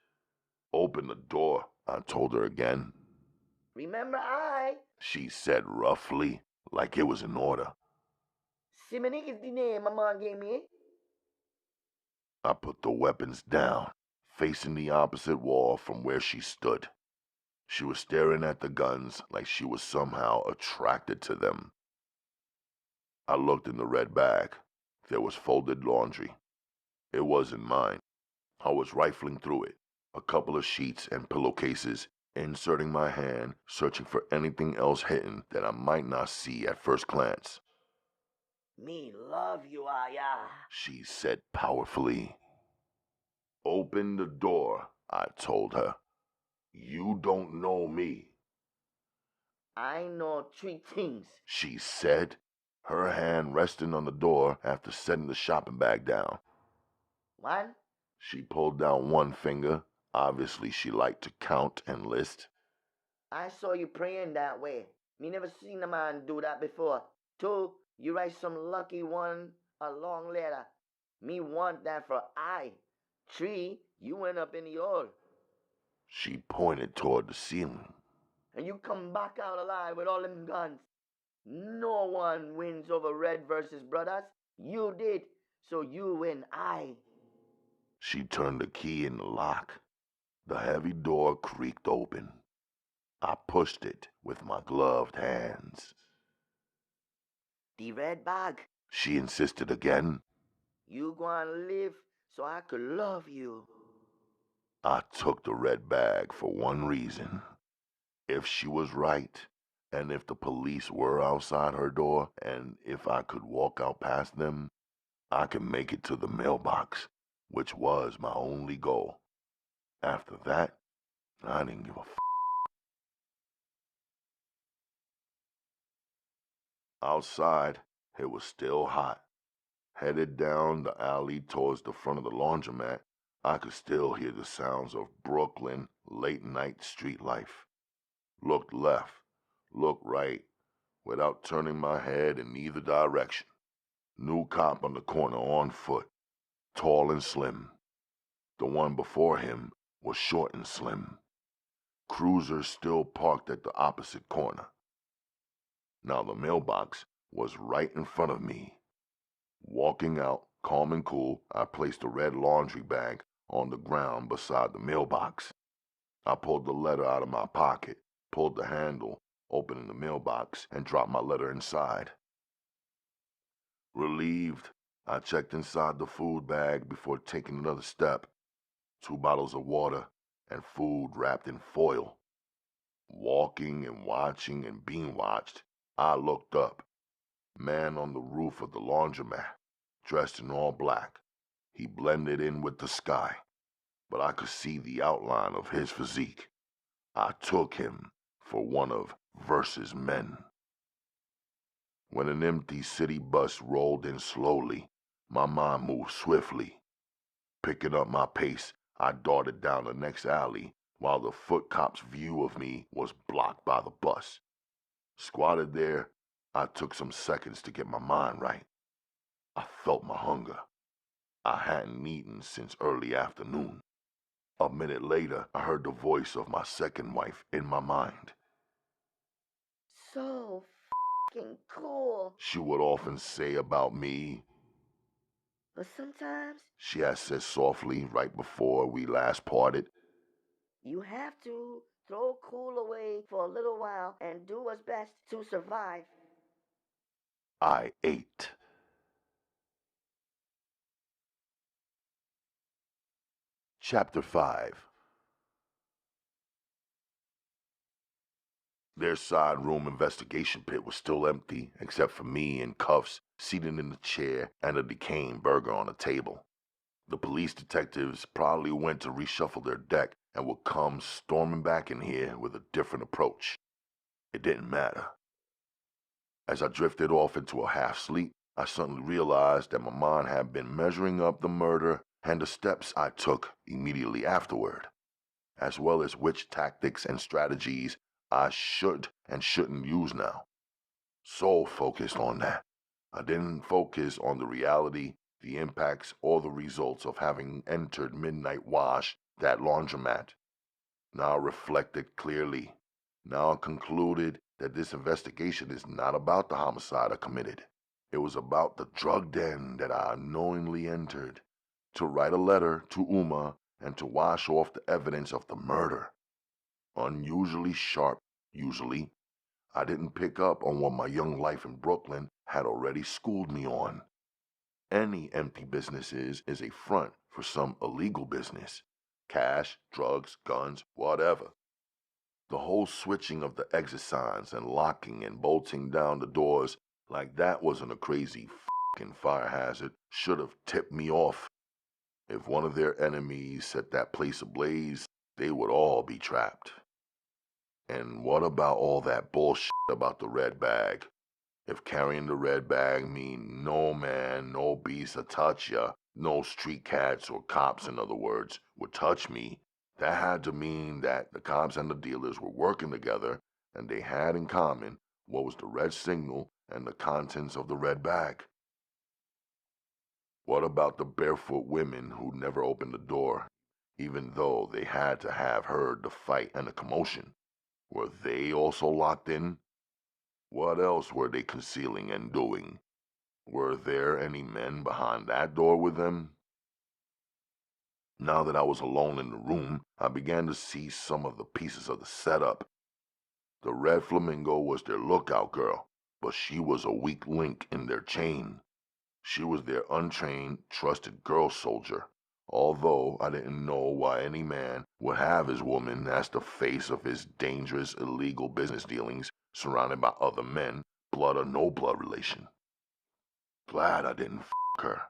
Open the door, I told her again. Remember she said roughly, like it was in order. Simonic is the name my mom gave me. I put the weapons down, facing the opposite wall from where she stood. She was staring at the guns like she was somehow attracted to them. I looked in the red bag. There was folded laundry. It wasn't mine. I was rifling through it, a couple of sheets and pillowcases, inserting my hand, searching for anything else hidden that I might not see at first glance. Me love you, Aya, she said powerfully. Open the door, I told her. You don't know me. I know 3 things, she said, her hand resting on the door after setting the shopping bag down. 1. She pulled down one finger. Obviously, she liked to count and list. I saw you praying that way. Me never seen a man do that before. 2. You write some lucky one a long letter. Me want that for I. 3. You went up in the hole. She pointed toward the ceiling. And you come back out alive with all them guns. No one wins over Red versus Brothers. You did. So you win I. She turned the key in the lock. The heavy door creaked open. I pushed it with my gloved hands. The red bag. She insisted again. You gonna live so I could love you. I took the red bag for one reason. If she was right, and if the police were outside her door, and if I could walk out past them, I could make it to the mailbox, which was my only goal. After that, I didn't give a f***. Outside, it was still hot. Headed down the alley towards the front of the laundromat, I could still hear the sounds of Brooklyn late-night street life. Looked left, looked right, without turning my head in either direction. New cop on the corner on foot, tall and slim. The one before him was short and slim. Cruiser still parked at the opposite corner. Now the mailbox was right in front of me. Walking out, calm and cool, I placed the red laundry bag on the ground beside the mailbox. I pulled the letter out of my pocket, pulled the handle, opening the mailbox, and dropped my letter inside. Relieved, I checked inside the food bag before taking another step. 2 bottles of water and food wrapped in foil. Walking and watching and being watched, I looked up. Man on the roof of the laundromat, dressed in all black. He blended in with the sky, but I could see the outline of his physique. I took him for one of Verse's men. When an empty city bus rolled in slowly, my mind moved swiftly. Picking up my pace, I darted down the next alley while the foot cop's view of me was blocked by the bus. Squatted there, I took some seconds to get my mind right. I felt my hunger. I hadn't eaten since early afternoon. A minute later, I heard the voice of my second wife in my mind. So f***ing cool. She would often say about me. But sometimes She had said softly right before we last parted. you have to throw cool away for a little while and do what's best to survive. I ate. Chapter 5. Their side room investigation pit was still empty, except for me in cuffs, seated in the chair, and a decaying burger on a table. The police detectives probably went to reshuffle their deck and would come storming back in here with a different approach. It didn't matter. As I drifted off into a half-sleep, I suddenly realized that my mind had been measuring up the murder and the steps I took immediately afterward, as well as which tactics and strategies I should and shouldn't use now. So focused on that, I didn't focus on the reality, the impacts, or the results of having entered Midnight Wash, that laundromat. Now I reflected clearly. Now I concluded that this investigation is not about the homicide I committed. It was about the drug den that I unknowingly entered, to write a letter to Uma and to wash off the evidence of the murder. Unusually sharp, usually. I didn't pick up on what my young life in Brooklyn had already schooled me on. Any empty business is a front for some illegal business. Cash, drugs, guns, whatever. The whole switching of the exit signs and locking and bolting down the doors like that wasn't a crazy f***ing fire hazard should have tipped me off. If one of their enemies set that place ablaze, they would all be trapped. And what about all that bullshit about the red bag? If carrying the red bag mean no man, no beast will touch ya, no street cats or cops, in other words, would touch me, that had to mean that the cops and the dealers were working together and they had in common what was the red signal and the contents of the red bag. What about the barefoot women who never opened the door, even though they had to have heard the fight and the commotion? Were they also locked in? What else were they concealing and doing? Were there any men behind that door with them? Now that I was alone in the room, I began to see some of the pieces of the setup. The Red Flamingo was their lookout girl, but she was a weak link in their chain. She was their untrained, trusted girl soldier, although I didn't know why any man would have his woman as the face of his dangerous, illegal business dealings, surrounded by other men, blood or no blood relation. Glad I didn't f*** her.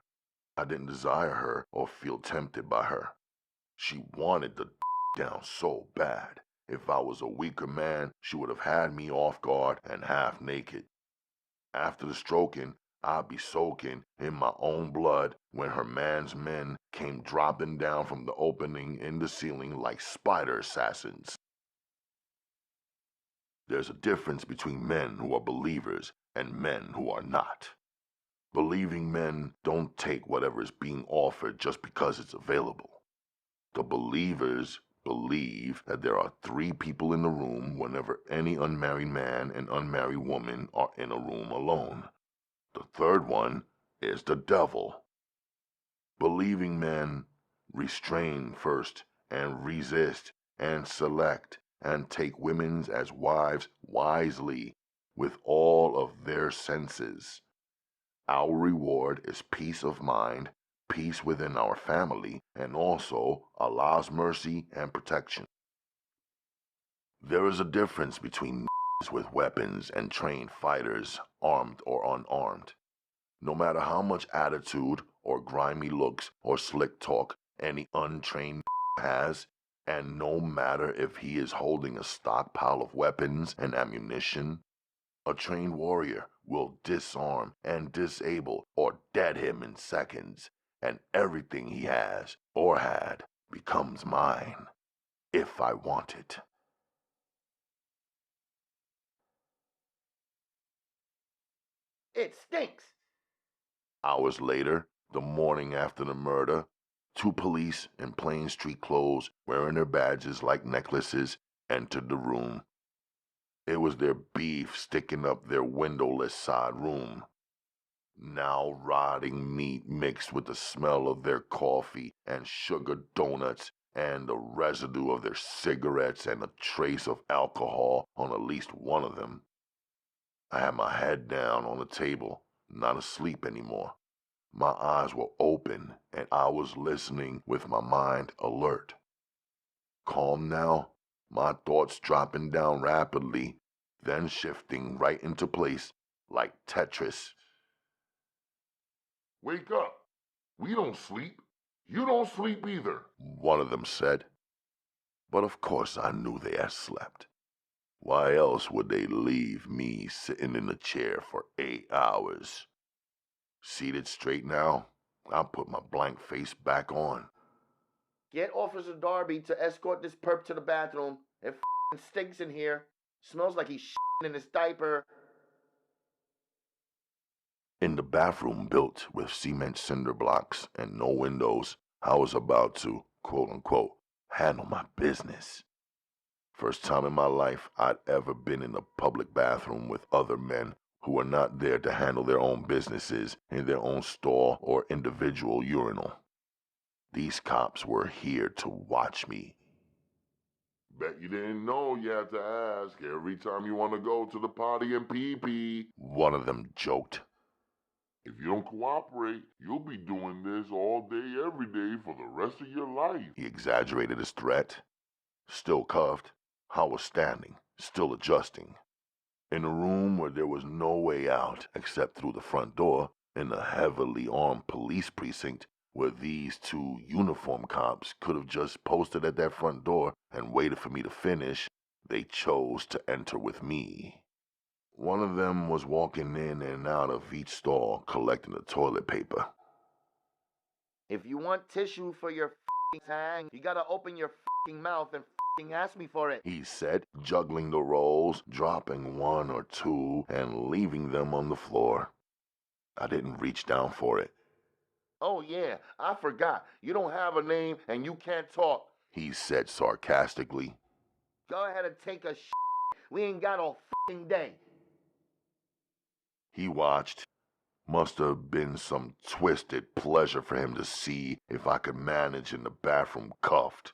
I didn't desire her or feel tempted by her. She wanted the down so bad. If I was a weaker man, she would have had me off guard and half naked. After the stroking, I'd be soaking in my own blood when her man's men came dropping down from the opening in the ceiling like spider assassins. There's a difference between men who are believers and men who are not. Believing men don't take whatever is being offered just because it's available. The believers believe that there are 3 people in the room whenever any unmarried man and unmarried woman are in a room alone. The third one is the devil. Believing men restrain first and resist and select and take women as wives wisely with all of their senses. Our reward is peace of mind, peace within our family, and also Allah's mercy and protection. There is a difference between with weapons and trained fighters, armed or unarmed. No matter how much attitude or grimy looks or slick talk any untrained has, and no matter if he is holding a stockpile of weapons and ammunition, a trained warrior will disarm and disable or dead him in seconds, and everything he has or had becomes mine, if I want it. It stinks. Hours later, the morning after the murder, 2 police in plain street clothes, wearing their badges like necklaces, entered the room. It was their beef sticking up their windowless side room. Now rotting meat mixed with the smell of their coffee and sugar donuts and the residue of their cigarettes and a trace of alcohol on at least one of them. I had my head down on the table, not asleep anymore. My eyes were open and I was listening with my mind alert. Calm now, my thoughts dropping down rapidly, then shifting right into place like Tetris. Wake up. We don't sleep. You don't sleep either. One of them said. But of course I knew they had slept. Why else would they leave me sitting in the chair for 8 hours? Seated straight now, I put my blank face back on. Get Officer Darby to escort this perp to the bathroom. It stinks in here. Smells like he's in his diaper. In the bathroom built with cement cinder blocks and no windows, I was about to, quote-unquote, handle my business. First time in my life I'd ever been in a public bathroom with other men who were not there to handle their own businesses in their own stall or individual urinal. These cops were here to watch me. Bet you didn't know you had to ask every time you want to go to the potty and pee-pee. One of them joked. If you don't cooperate, you'll be doing this all day, every day for the rest of your life. He exaggerated his threat. Still cuffed, I was standing, still adjusting. In a room where there was no way out except through the front door, in a heavily armed police precinct where these two uniform cops could have just posted at that front door and waited for me to finish, they chose to enter with me. One of them was walking in and out of each stall collecting the toilet paper. If you want tissue for your hang, you gotta open your mouth and ask me for it, He said, juggling the rolls, dropping one or two and leaving them on the floor. I didn't reach down for it. Oh yeah, I forgot. You don't have a name and you can't talk, He said sarcastically. Go ahead and take a We ain't got all day. He watched. Must have been some twisted pleasure for him to see if I could manage in the bathroom cuffed.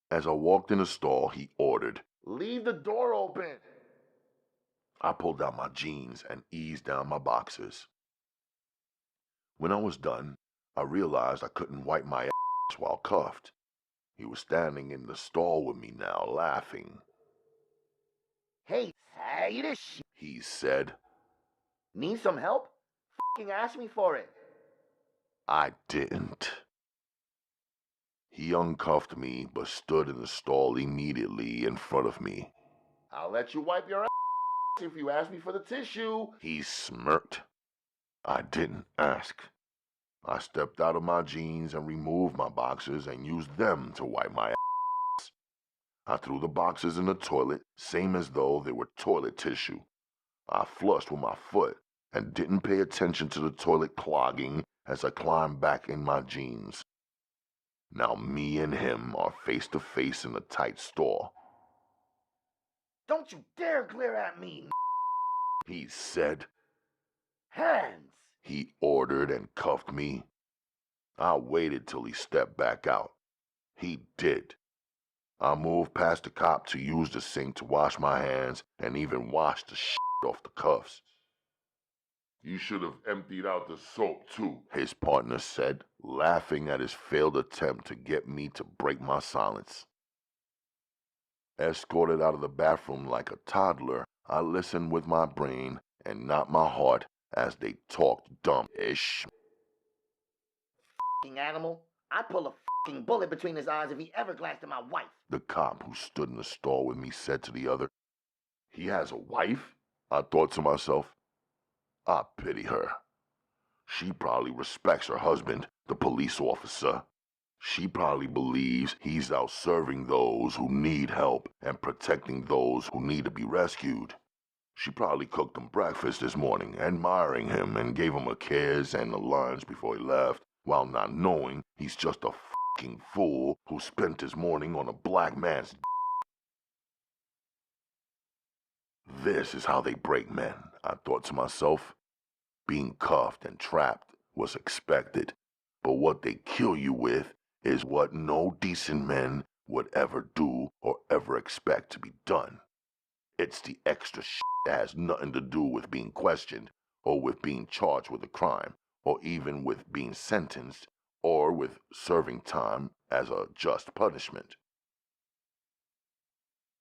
As I walked in the stall, he ordered, Leave the door open. I pulled out my jeans and eased down my boxers. When I was done, I realized I couldn't wipe my ass while cuffed. He was standing in the stall with me now, laughing. Hey, say this He said. Need some help? Ask me for it. I didn't. He uncuffed me, but stood in the stall immediately in front of me. I'll let you wipe your ass if you ask me for the tissue. He smirked. I didn't ask. I stepped out of my jeans and removed my boxers and used them to wipe my ass. I threw the boxers in the toilet, same as though they were toilet tissue. I flushed with my foot and didn't pay attention to the toilet clogging as I climbed back in my jeans. Now me and him are face to face in a tight stall. Don't you dare glare at me, He said. Hands! He ordered and cuffed me. I waited till he stepped back out. He did. I moved past the cop to use the sink to wash my hands and even wash the shit off the cuffs. You should have emptied out the soap too, His partner said, laughing at his failed attempt to get me to break my silence. Escorted out of the bathroom like a toddler, I listened with my brain and not my heart as they talked dumb-ish. Animal. I'd pull a bullet between his eyes if he ever glanced at my wife. The cop who stood in the stall with me said to the other. He has a wife? I thought to myself. I pity her. She probably respects her husband, the police officer. She probably believes he's out serving those who need help and protecting those who need to be rescued. She probably cooked him breakfast this morning, admiring him, and gave him a kiss and a lunch before he left, while not knowing he's just a fucking fool who spent his morning on a black man's d. This is how they break men, I thought to myself. Being cuffed and trapped was expected, but what they kill you with is what no decent men would ever do or ever expect to be done. It's the extra shit that has nothing to do with being questioned, or with being charged with a crime, or even with being sentenced, or with serving time as a just punishment.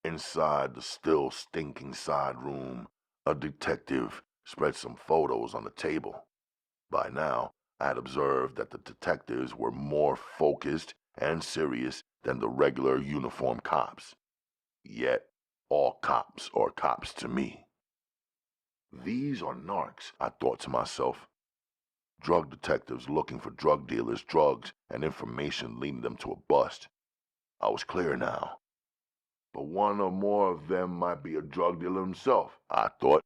Inside the still stinking side room, a detective spread some photos on the table. By now, I had observed that the detectives were more focused and serious than the regular uniformed cops. Yet, all cops are cops to me. These are narcs, I thought to myself. Drug detectives looking for drug dealers, drugs, and information leading them to a bust. I was clear now. But one or more of them might be a drug dealer himself, I thought.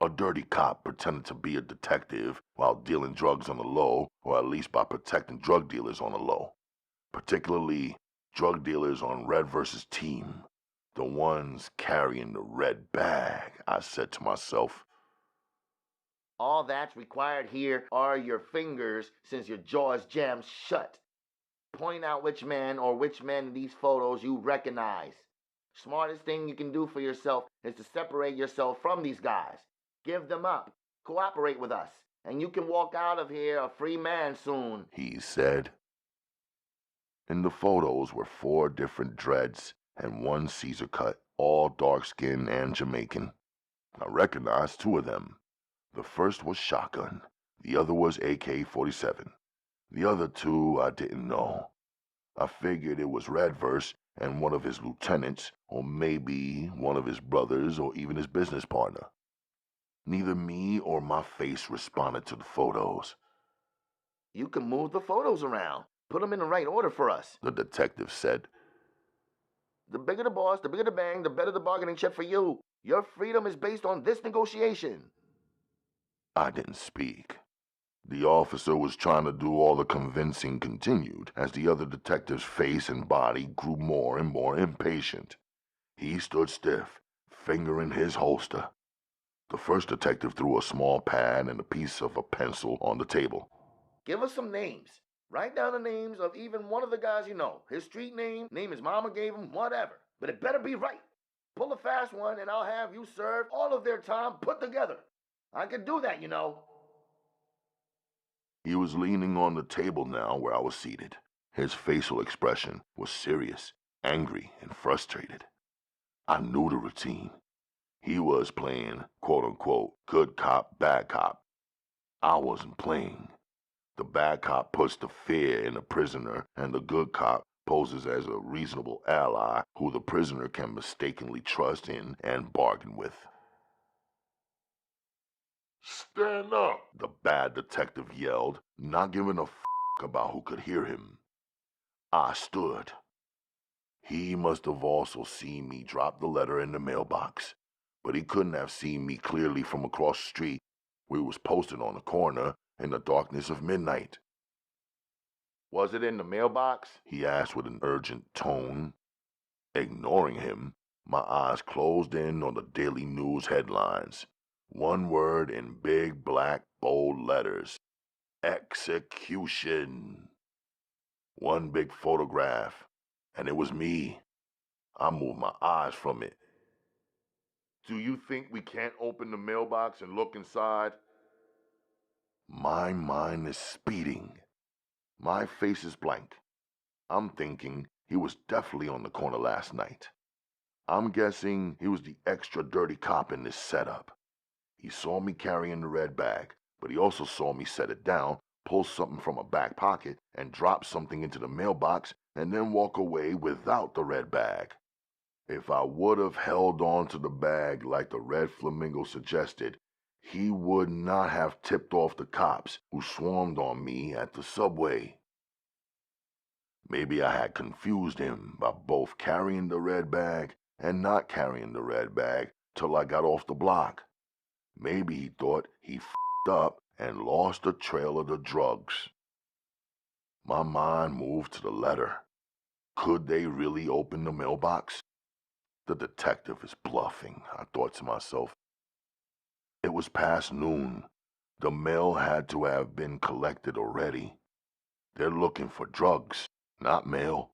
A dirty cop pretending to be a detective while dealing drugs on the low, or at least by protecting drug dealers on the low. Particularly drug dealers on Red versus Team. The ones carrying the red bag, I said to myself. All that's required here are your fingers, since your jaw is jammed shut. Point out which man or which men in these photos you recognize. Smartest thing you can do for yourself is to separate yourself from these guys. Give them up. Cooperate with us, and you can walk out of here a free man soon, he said. In the photos were 4 different dreads and 1 Caesar cut, all dark-skinned and Jamaican. I recognized 2 of them. The first was shotgun. The other was AK-47. The other 2 I didn't know. I figured it was Redverse and one of his lieutenants, or maybe one of his brothers, or even his business partner. Neither me or my face responded to the photos. You can move the photos around. Put them in the right order for us, the detective said. The bigger the boss, the bigger the bang, the better the bargaining chip for you. Your freedom is based on this negotiation. I didn't speak. The officer was trying to do all the convincing continued as the other detective's face and body grew more and more impatient. He stood stiff, finger in his holster. The first detective threw a small pad and a piece of a pencil on the table. Give us some names. Write down the names of even one of the guys you know. His street name his mama gave him, whatever. But it better be right. Pull a fast one and I'll have you serve all of their time put together. I can do that, you know. He was leaning on the table now where I was seated. His facial expression was serious, angry, and frustrated. I knew the routine. He was playing, quote-unquote, good cop, bad cop. I wasn't playing. The bad cop puts the fear in the prisoner, and the good cop poses as a reasonable ally who the prisoner can mistakenly trust in and bargain with. Stand up, the bad detective yelled, not giving a about who could hear him. I stood. He must have also seen me drop the letter in the mailbox, but he couldn't have seen me clearly from across the street where it was posted on the corner in the darkness of midnight. Was it in the mailbox? He asked with an urgent tone. Ignoring him, my eyes closed in on the Daily News headlines. One word in big black bold letters. Execution. One big photograph, and it was me. I moved my eyes from it. Do you think we can't open the mailbox and look inside? My mind is speeding. My face is blank. I'm thinking he was definitely on the corner last night. I'm guessing he was the extra dirty cop in this setup. He saw me carrying the red bag, but he also saw me set it down, pull something from a back pocket, and drop something into the mailbox, and then walk away without the red bag. If I would have held on to the bag like the red flamingo suggested, he would not have tipped off the cops who swarmed on me at the subway. Maybe I had confused him by both carrying the red bag and not carrying the red bag till I got off the block. Maybe he thought he f***ed up and lost the trail of the drugs. My mind moved to the letter. Could they really open the mailbox? The detective is bluffing, I thought to myself. It was past noon. The mail had to have been collected already. They're looking for drugs, not mail.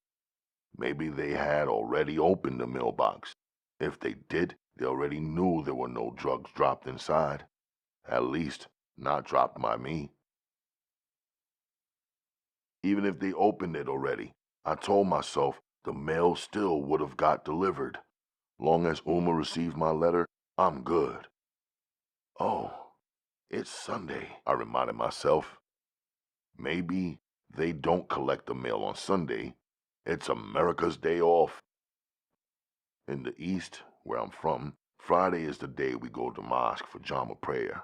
Maybe they had already opened the mailbox. If they did, they already knew there were no drugs dropped inside. At least, not dropped by me. Even if they opened it already, I told myself the mail still would have got delivered. Long as Uma received my letter, I'm good. Oh, it's Sunday, I reminded myself. Maybe they don't collect the mail on Sunday. It's America's day off. In the East, where I'm from, Friday is the day we go to mosque for Jama prayer.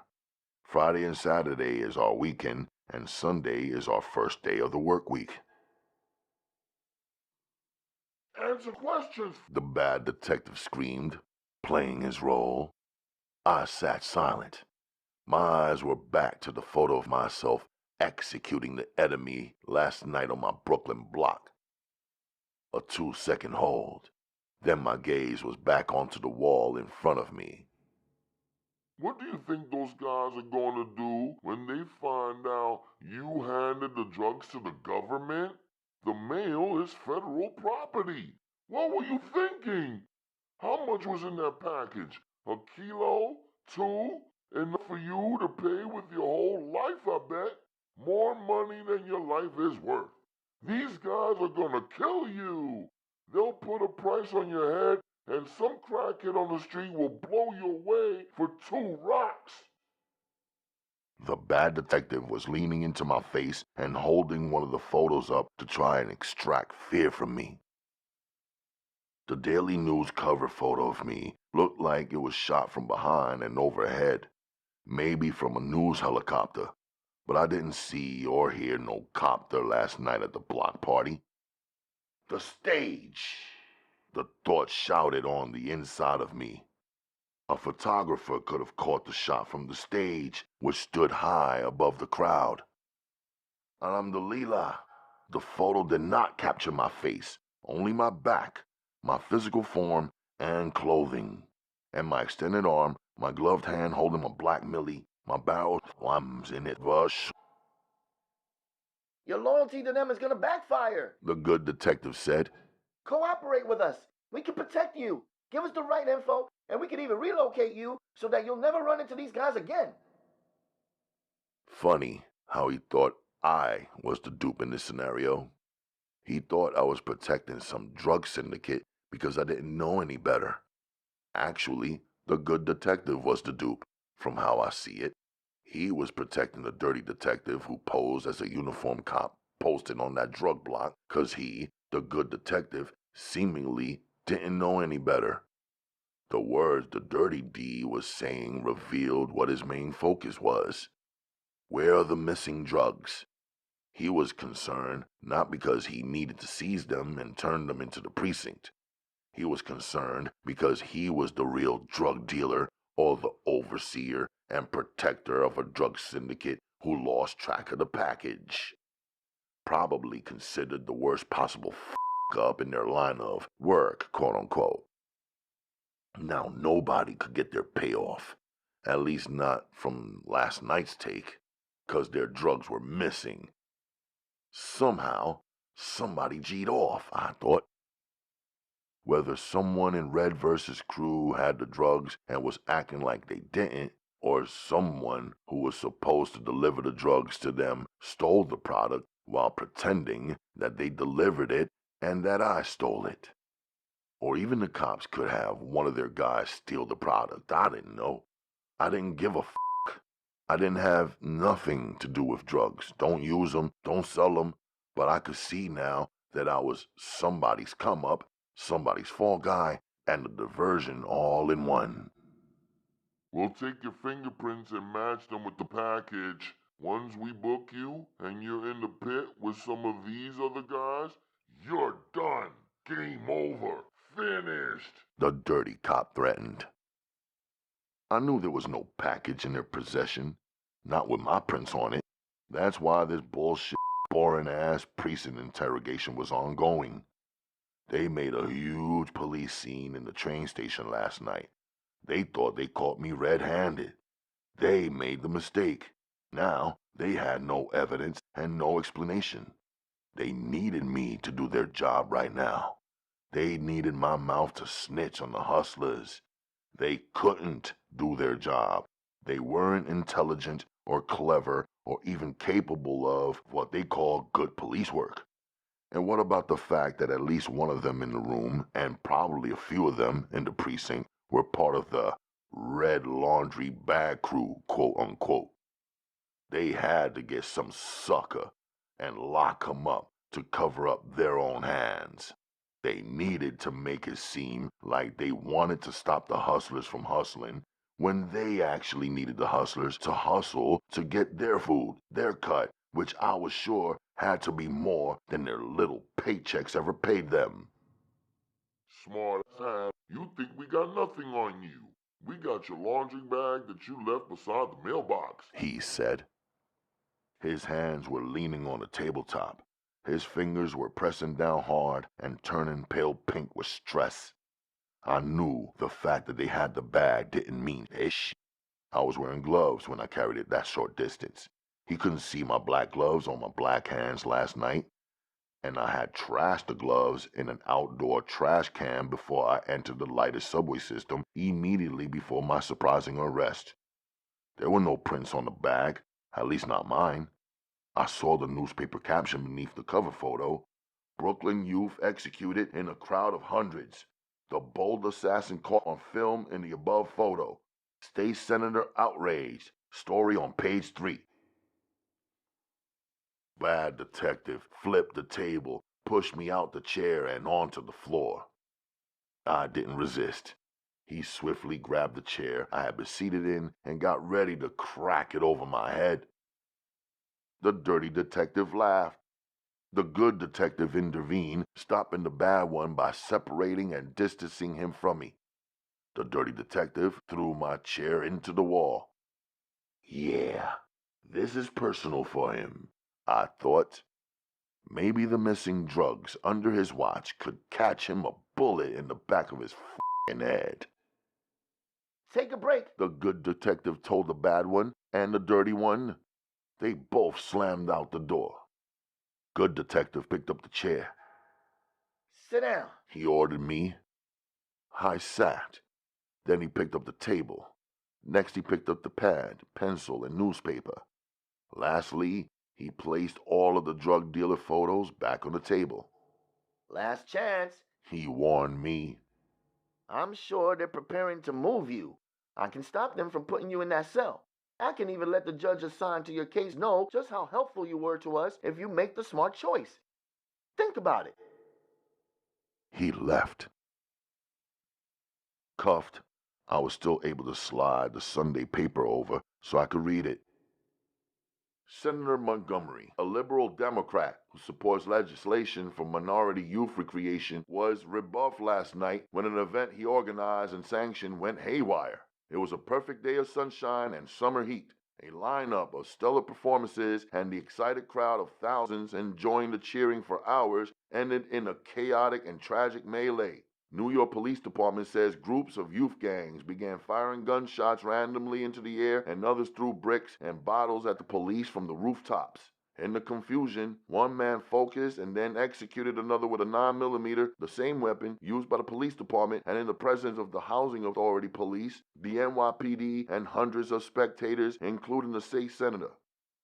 Friday and Saturday is our weekend, and Sunday is our first day of the work week. Answer questions, the bad detective screamed, playing his role. I sat silent. My eyes were back to the photo of myself executing the enemy last night on my Brooklyn block. A 2-second hold. Then my gaze was back onto the wall in front of me. What do you think those guys are gonna do when they find out you handed the drugs to the government? The mail is federal property. What were you thinking? How much was in that package? A kilo? 2? Enough for you to pay with your whole life, I bet. More money than your life is worth. These guys are gonna kill you. They'll put a price on your head, and some crackhead on the street will blow you away for 2 rocks. The bad detective was leaning into my face and holding one of the photos up to try and extract fear from me. The Daily News cover photo of me looked like it was shot from behind and overhead, maybe from a news helicopter, but I didn't see or hear no copter last night at the block party. The stage! The thought shouted on the inside of me. A photographer could have caught the shot from the stage, which stood high above the crowd. Alhamdulillah, the photo did not capture my face, only my back, my physical form, and clothing, and my extended arm, my gloved hand holding my black millie, my barrel slams in it rush. Your loyalty to them is gonna backfire, The good detective said. Cooperate with us. We can protect you. Give us the right info, and we can even relocate you so that you'll never run into these guys again. Funny how he thought I was the dupe in this scenario. He thought I was protecting some drug syndicate because I didn't know any better. Actually, the good detective was the dupe, from how I see it. He was protecting the dirty detective who posed as a uniformed cop posted on that drug block because he, the good detective, seemingly didn't know any better. The words the dirty D was saying revealed what his main focus was. Where are the missing drugs? He was concerned not because he needed to seize them and turn them into the precinct. He was concerned because he was the real drug dealer or the overseer and protector of a drug syndicate who lost track of the package. Probably considered the worst possible up in their line of work, quote-unquote. Now nobody could get their payoff, at least not from last night's take, 'cause their drugs were missing. Somehow, somebody G'd off, I thought. Whether someone in Red vs. crew had the drugs and was acting like they didn't, or someone who was supposed to deliver the drugs to them stole the product while pretending that they delivered it and that I stole it. Or even the cops could have one of their guys steal the product. I didn't know. I didn't give a f***. I didn't have nothing to do with drugs. Don't use them, don't sell them. But I could see now that I was somebody's come-up, somebody's fall guy, and a diversion all in one. We'll take your fingerprints and match them with the package. Once we book you and you're in the pit with some of these other guys, you're done. Game over. Finished. The dirty cop threatened. I knew there was no package in their possession, not with my prints on it. That's why this bullshit, boring-ass precinct interrogation was ongoing. They made a huge police scene in the train station last night. They thought they caught me red-handed. They made the mistake. Now, they had no evidence and no explanation. They needed me to do their job right now. They needed my mouth to snitch on the hustlers. They couldn't do their job. They weren't intelligent or clever or even capable of what they call good police work. And what about the fact that at least one of them in the room, and probably a few of them in the precinct, were part of the red laundry bag crew, quote-unquote? They had to get some sucker and lock him up to cover up their own hands. They needed to make it seem like they wanted to stop the hustlers from hustling when they actually needed the hustlers to hustle to get their food, their cut, which I was sure had to be more than their little paychecks ever paid them. Smart ass, you think we got nothing on you. We got your laundry bag that you left beside the mailbox, he said. His hands were leaning on the tabletop. His fingers were pressing down hard and turning pale pink with stress. I knew the fact that they had the bag didn't mean ish. I was wearing gloves when I carried it that short distance. He couldn't see my black gloves on my black hands last night, and I had trashed the gloves in an outdoor trash can before I entered the lighted subway system immediately before my surprising arrest. There were no prints on the bag, at least not mine. I saw the newspaper caption beneath the cover photo: Brooklyn youth executed in a crowd of hundreds. The bold assassin caught on film in the above photo. State Senator outraged. Story on page 3. Bad detective flipped the table, pushed me out the chair and onto the floor. I didn't resist. He swiftly grabbed the chair I had been seated in and got ready to crack it over my head. The dirty detective laughed. The good detective intervened, stopping the bad one by separating and distancing him from me. The dirty detective threw my chair into the wall. Yeah, this is personal for him, I thought. Maybe the missing drugs under his watch could catch him a bullet in the back of his f***ing head. Take a break, The good detective told the bad one and the dirty one. They both slammed out the door. Good detective picked up the chair. Sit down. He ordered me. I sat. Then he picked up the table. Next he picked up the pad, pencil, and newspaper. Lastly, he placed all of the drug dealer photos back on the table. Last chance. He warned me. I'm sure they're preparing to move you. I can stop them from putting you in that cell. I can even let the judge assigned to your case know just how helpful you were to us if you make the smart choice. Think about it. He left. Cuffed, I was still able to slide the Sunday paper over so I could read it. Senator Montgomery, a liberal Democrat who supports legislation for minority youth recreation, was rebuffed last night when an event he organized and sanctioned went haywire. It was a perfect day of sunshine and summer heat. A lineup of stellar performances and the excited crowd of thousands enjoying the cheering for hours ended in a chaotic and tragic melee. New York Police Department says groups of youth gangs began firing gunshots randomly into the air and others threw bricks and bottles at the police from the rooftops. In the confusion, one man focused and then executed another with a 9mm, the same weapon used by the police department, and in the presence of the Housing Authority police, the NYPD, and hundreds of spectators, including the state senator.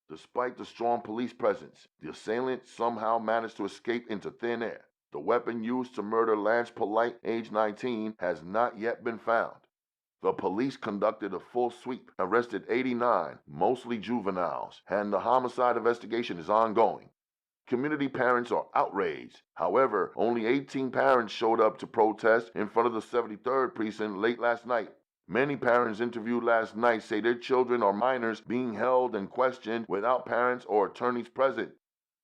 Despite the strong police presence, the assailant somehow managed to escape into thin air. The weapon used to murder Lance Polite, age 19, has not yet been found. The police conducted a full sweep, arrested 89, mostly juveniles, and the homicide investigation is ongoing. Community parents are outraged. However, only 18 parents showed up to protest in front of the 73rd precinct late last night. Many parents interviewed last night say their children are minors being held and questioned without parents or attorneys present.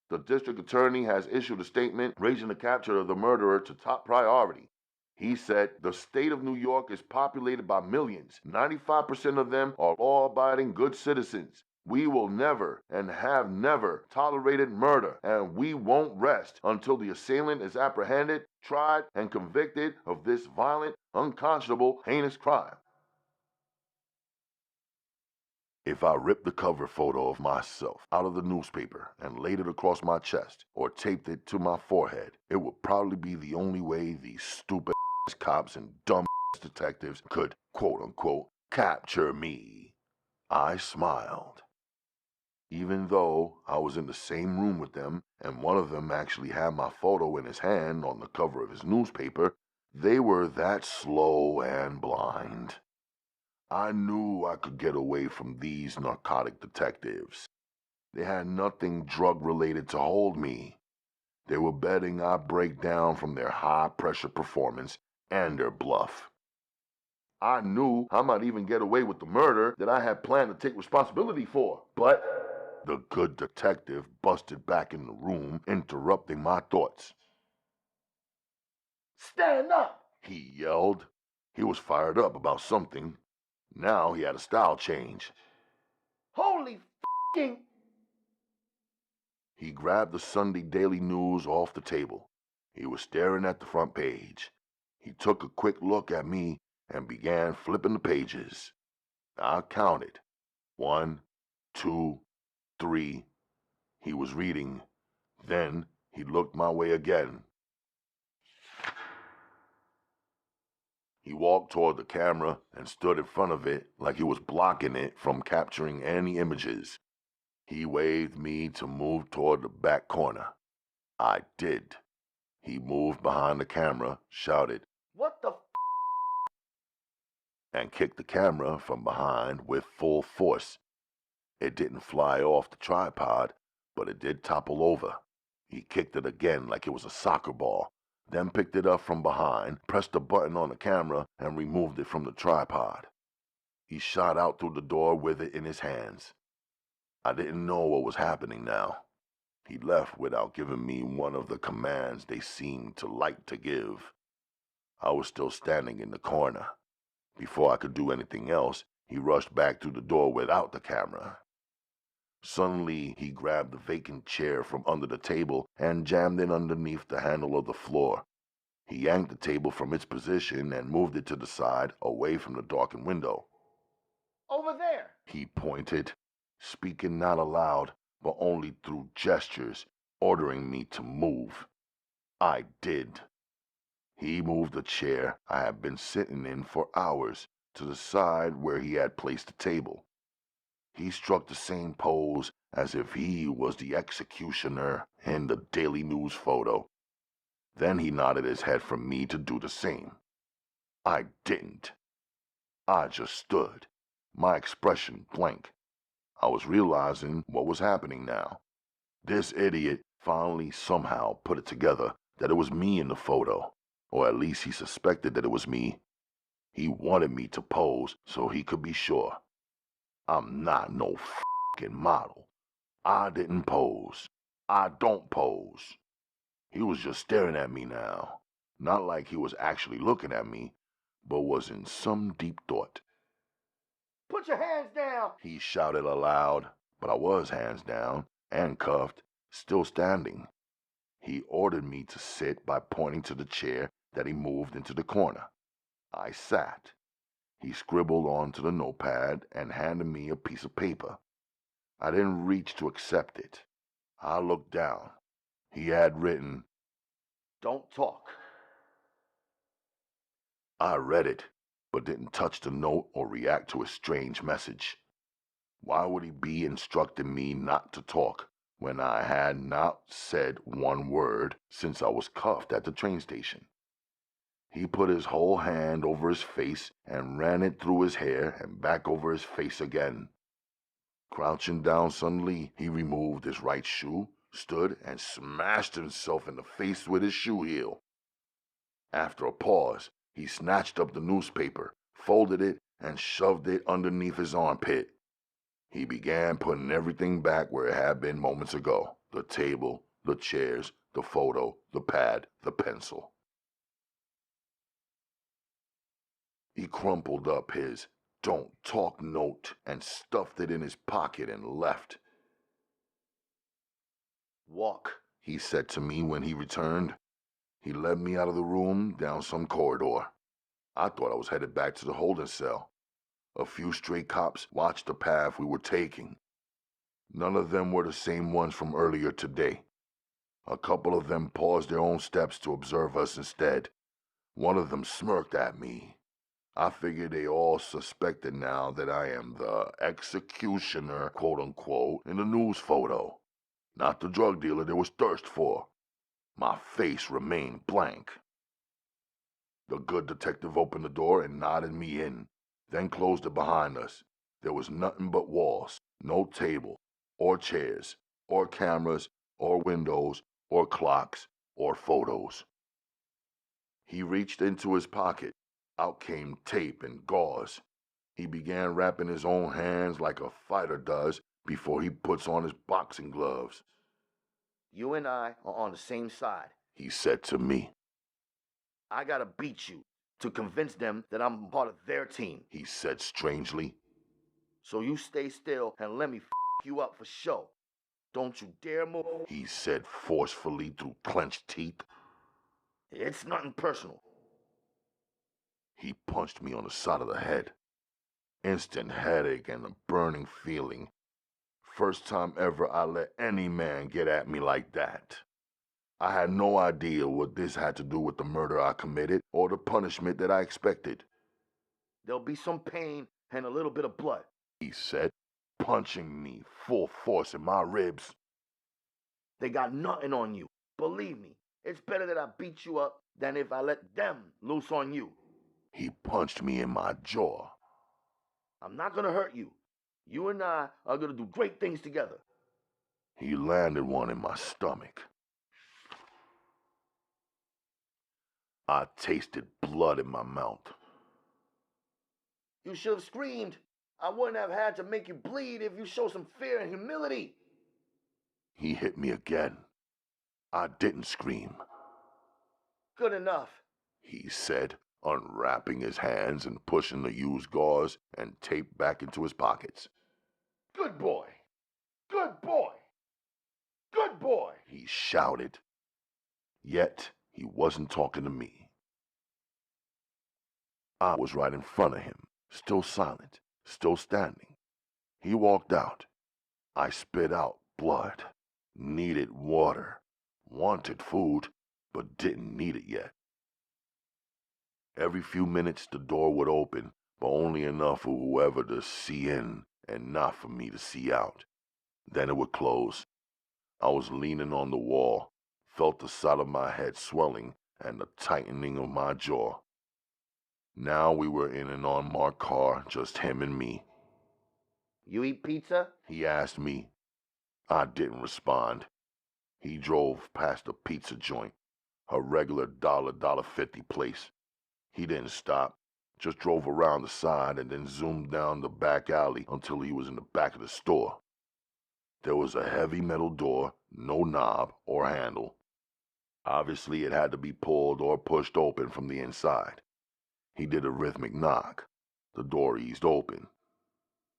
The district attorney has issued a statement raising the capture of the murderer to top priority. He said, the state of New York is populated by millions. 95% of them are law-abiding good citizens. We will never and have never tolerated murder, and we won't rest until the assailant is apprehended, tried, and convicted of this violent, unconscionable, heinous crime. If I ripped the cover photo of myself out of the newspaper and laid it across my chest or taped it to my forehead, it would probably be the only way these stupid cops and dumb detectives could, quote-unquote, capture me. I smiled. Even though I was in the same room with them and one of them actually had my photo in his hand on the cover of his newspaper, they were that slow and blind. I knew I could get away from these narcotic detectives. They had nothing drug-related to hold me. They were betting I'd break down from their high-pressure performance and their bluff. I knew I might even get away with the murder that I had planned to take responsibility for, but the good detective busted back in the room, interrupting my thoughts. Stand up! He yelled. He was fired up about something. Now he had a style change. Holy f***ing... He grabbed the Sunday Daily News off the table. He was staring at the front page. He took a quick look at me and began flipping the pages. I counted. 1, 2, 3. He was reading. Then he looked my way again. He walked toward the camera and stood in front of it like he was blocking it from capturing any images. He waved me to move toward the back corner. I did. He moved behind the camera, shouted, "What the and kicked the camera from behind with full force. It didn't fly off the tripod, but it did topple over. He kicked it again like it was a soccer ball, then picked it up from behind, pressed a button on the camera, and removed it from the tripod. He shot out through the door with it in his hands. I didn't know what was happening now. He left without giving me one of the commands they seemed to like to give. I was still standing in the corner. Before I could do anything else, he rushed back through the door without the camera. Suddenly, he grabbed the vacant chair from under the table and jammed it underneath the handle of the floor. He yanked the table from its position and moved it to the side, away from the darkened window. over there?" He pointed, speaking not aloud, but only through gestures, ordering me to move. I did. He moved the chair I had been sitting in for hours to the side where he had placed the table. He struck the same pose as if he was the executioner in the Daily News photo. Then he nodded his head for me to do the same. I didn't. I just stood, my expression blank. I was realizing what was happening now. This idiot finally somehow put it together that it was me in the photo, or at least he suspected that it was me. He wanted me to pose so he could be sure. I'm not no f***ing model. I didn't pose. I don't pose. He was just staring at me now, not like he was actually looking at me, but was in some deep thought. "Put your hands down!" He shouted aloud, but I was hands down, handcuffed, still standing. He ordered me to sit by pointing to the chair that he moved into the corner. I sat. He scribbled onto the notepad and handed me a piece of paper. I didn't reach to accept it. I looked down. He had written, "Don't talk." I read it, but didn't touch the note or react to his strange message. Why would he be instructing me not to talk when I had not said one word since I was cuffed at the train station? He put his whole hand over his face and ran it through his hair and back over his face again. Crouching down suddenly, he removed his right shoe, stood, and smashed himself in the face with his shoe heel. After a pause, he snatched up the newspaper, folded it, and shoved it underneath his armpit. He began putting everything back where it had been moments ago. The table, the chairs, the photo, the pad, the pencil. He crumpled up his "don't talk" note and stuffed it in his pocket and left. "Walk," he said to me when he returned. He led me out of the room down some corridor. I thought I was headed back to the holding cell. A few stray cops watched the path we were taking. None of them were the same ones from earlier today. A couple of them paused their own steps to observe us instead. One of them smirked at me. I figured they all suspected now that I am the executioner, quote-unquote, in the news photo. Not the drug dealer there was thirst for. My face remained blank. The good detective opened the door and nodded me in, then closed it behind us. There was nothing but walls, no table, or chairs, or cameras, or windows, or clocks, or photos. He reached into his pocket. Out came tape and gauze. He began wrapping his own hands like a fighter does before he puts on his boxing gloves. "You and I are on the same side," he said to me. "I gotta beat you to convince them that I'm part of their team. He said strangely. So you stay still and let me f you up for show. Don't you dare move." He said forcefully through clenched teeth. "It's nothing personal." He punched me on the side of the head. Instant headache and a burning feeling. First time ever I let any man get at me like that. I had no idea what this had to do with the murder I committed or the punishment that I expected. There'll be some pain and a little bit of blood, he said, punching me full force in my ribs. They got nothing on you. Believe me, it's better that I beat you up than if I let them loose on you. He punched me in my jaw. I'm not gonna hurt you. You and I are gonna do great things together. He landed one in my stomach. I tasted blood in my mouth. You should have screamed. I wouldn't have had to make you bleed if you showed some fear and humility. He hit me again. I didn't scream. Good enough, he said, unwrapping his hands and pushing the used gauze and tape back into his pockets. Good boy. Good boy. Good boy, he shouted. Yet he wasn't talking to me. I was right in front of him, still silent, still standing. He walked out. I spit out blood, needed water, wanted food, but didn't need it yet. Every few minutes the door would open, but only enough for whoever to see in and not for me to see out. Then it would close. I was leaning on the wall, felt the side of my head swelling and the tightening of my jaw. Now we were in an unmarked car, just him and me. You eat pizza? He asked me. I didn't respond. He drove past a pizza joint, a regular $1.50 place. He didn't stop, just drove around the side and then zoomed down the back alley until he was in the back of the store. There was a heavy metal door, no knob or handle. Obviously it had to be pulled or pushed open from the inside. He did a rhythmic knock. The door eased open.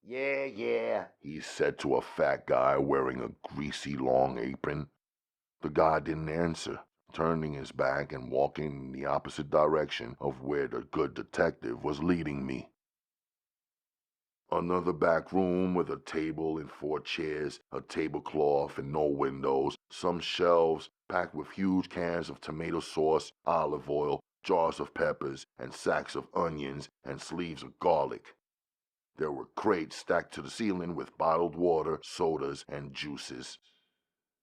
Yeah, he said to a fat guy wearing a greasy long apron. The guy didn't answer, turning his back and walking in the opposite direction of where the good detective was leading me. Another back room with a table and 4 chairs, a tablecloth and no windows, some shelves packed with huge cans of tomato sauce, olive oil, jars of peppers, and sacks of onions and sleeves of garlic. There were crates stacked to the ceiling with bottled water, sodas, and juices.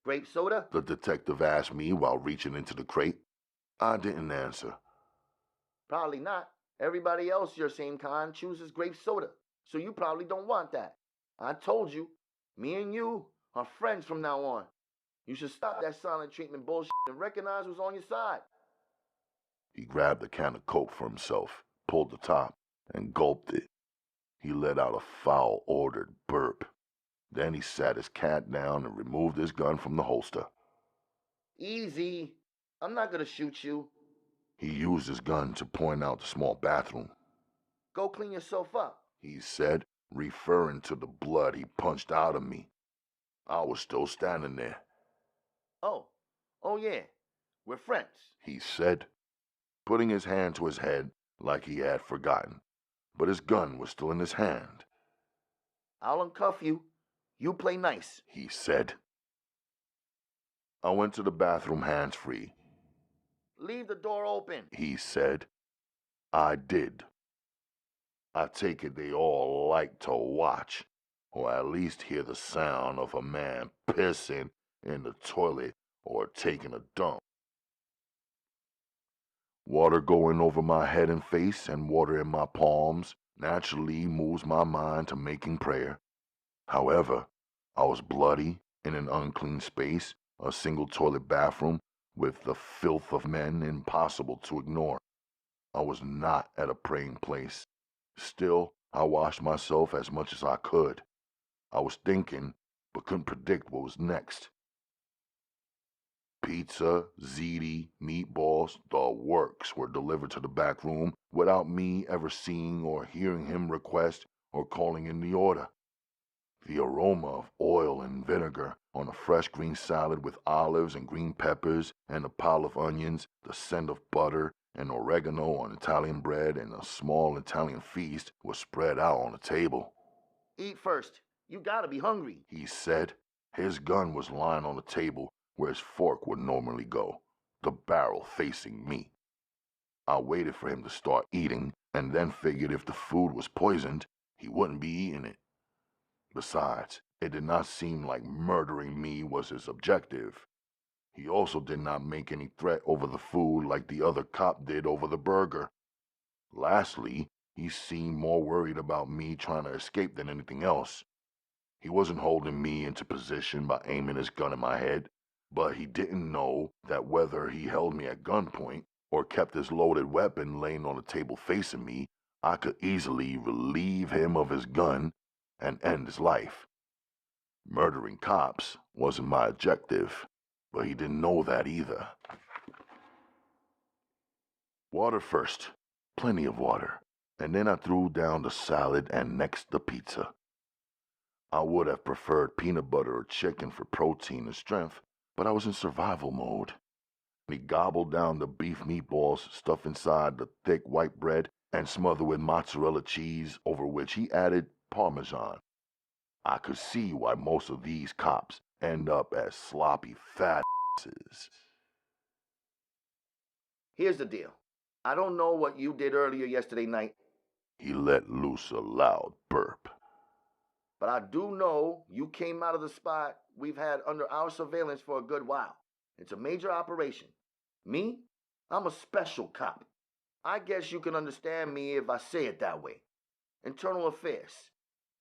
Grape soda? The detective asked me while reaching into the crate. I didn't answer. Probably not. Everybody else your same kind chooses grape soda, so you probably don't want that. I told you, me and you are friends from now on. You should stop that silent treatment bullshit and recognize who's on your side. He grabbed a can of Coke for himself, pulled the top, and gulped it. He let out a foul-ordered burp. Then he sat his cat down and removed his gun from the holster. Easy. I'm not gonna shoot you. He used his gun to point out the small bathroom. Go clean yourself up, he said, referring to the blood he punched out of me. I was still standing there. Oh yeah, we're friends, he said, putting his hand to his head like he had forgotten, but his gun was still in his hand. I'll uncuff you. You play nice, he said. I went to the bathroom hands-free. Leave the door open, he said. I did. I take it they all like to watch, or at least hear the sound of a man pissing in the toilet or taking a dump. Water going over my head and face and water in my palms naturally moves my mind to making prayer. However, I was bloody in an unclean space, a single toilet bathroom with the filth of men impossible to ignore. I was not at a praying place. Still, I washed myself as much as I could. I was thinking, but couldn't predict what was next. Pizza, ziti, meatballs, the works were delivered to the back room without me ever seeing or hearing him request or calling in the order. The aroma of oil and vinegar on a fresh green salad with olives and green peppers and a pile of onions, the scent of butter and oregano on Italian bread and a small Italian feast was spread out on the table. Eat first. You gotta be hungry, he said. His gun was lying on the table where his fork would normally go, the barrel facing me. I waited for him to start eating and then figured if the food was poisoned, he wouldn't be eating it. Besides, it did not seem like murdering me was his objective. He also did not make any threat over the food like the other cop did over the burger. Lastly, he seemed more worried about me trying to escape than anything else. He wasn't holding me into position by aiming his gun at my head, but he didn't know that whether he held me at gunpoint or kept his loaded weapon laying on the table facing me, I could easily relieve him of his gun and end his life. Murdering cops wasn't my objective, but he didn't know that either. Water first, plenty of water, and then I threw down the salad and next the pizza. I would have preferred peanut butter or chicken for protein and strength, but I was in survival mode. He gobbled down the beef meatballs stuffed inside the thick white bread and smothered with mozzarella cheese, over which he added Parmesan. I could see why most of these cops end up as sloppy fat asses. Here's the deal. I don't know what you did earlier yesterday night. He let loose a loud burp. But I do know you came out of the spot we've had under our surveillance for a good while. It's a major operation. Me? I'm a special cop. I guess you can understand me if I say it that way. Internal affairs.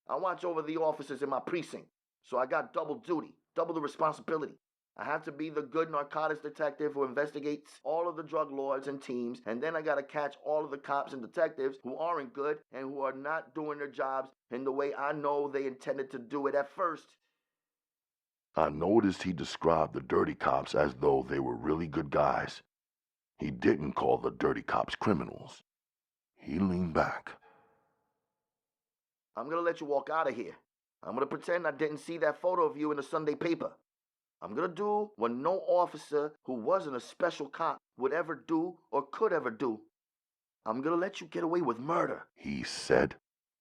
I watch over the officers in my precinct, so I got double duty, double the responsibility. I have to be the good narcotics detective who investigates all of the drug lords and teams, and then I gotta catch all of the cops and detectives who aren't good and who are not doing their jobs in the way I know they intended to do it at first. I noticed he described the dirty cops as though they were really good guys. He didn't call the dirty cops criminals. He leaned back. I'm gonna let you walk out of here. I'm gonna pretend I didn't see that photo of you in the Sunday paper. I'm gonna do what no officer who wasn't a special cop would ever do or could ever do. I'm gonna let you get away with murder, he said,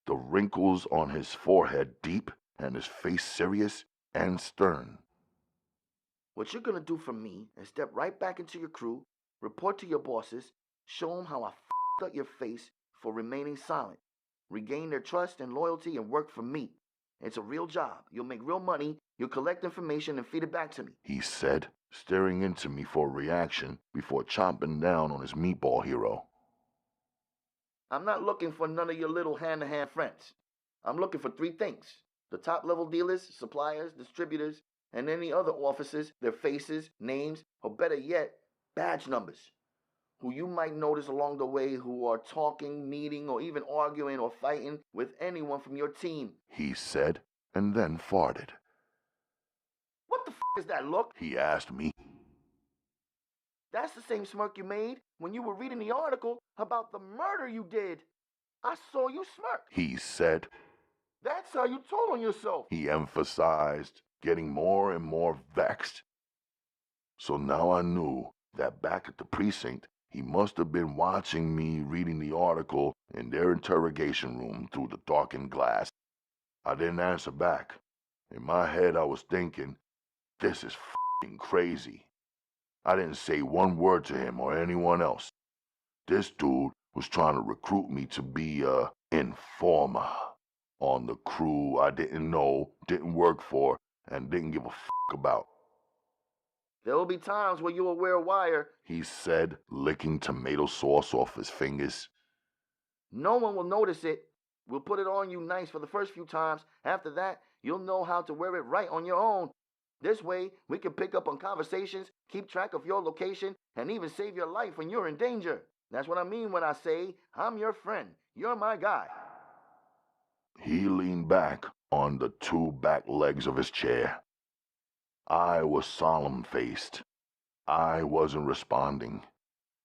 the wrinkles on his forehead deep and his face serious and stern. What you're gonna do for me is step right back into your crew, report to your bosses, show them how I f***ed up your face for remaining silent, regain their trust and loyalty, and work for me. It's a real job. You'll make real money. You'll collect information and feed it back to me, he said, staring into me for a reaction before chomping down on his meatball hero. I'm not looking for none of your little hand-to-hand friends. I'm looking for three things: the top-level dealers, suppliers, distributors, and any other officers, their faces, names, or better yet, badge numbers, who you might notice along the way who are talking, meeting, or even arguing or fighting with anyone from your team, he said, and then farted. What the is that look? He asked me. That's the same smirk you made when you were reading the article about the murder you did. I saw you smirk, he said. That's how you told on yourself, he emphasized, getting more and more vexed. So now I knew that back at the precinct, he must have been watching me reading the article in their interrogation room through the darkened glass. I didn't answer back. In my head, I was thinking, this is f***ing crazy. I didn't say one word to him or anyone else. This dude was trying to recruit me to be a informer on the crew I didn't know, didn't work for, and didn't give a f*** about. There will be times where you will wear a wire, he said, licking tomato sauce off his fingers. No one will notice it. We'll put it on you nice for the first few times. After that, you'll know how to wear it right on your own. This way, we can pick up on conversations, keep track of your location, and even save your life when you're in danger. That's what I mean when I say, I'm your friend. You're my guy. He leaned back on the two back legs of his chair. I was solemn-faced. I wasn't responding.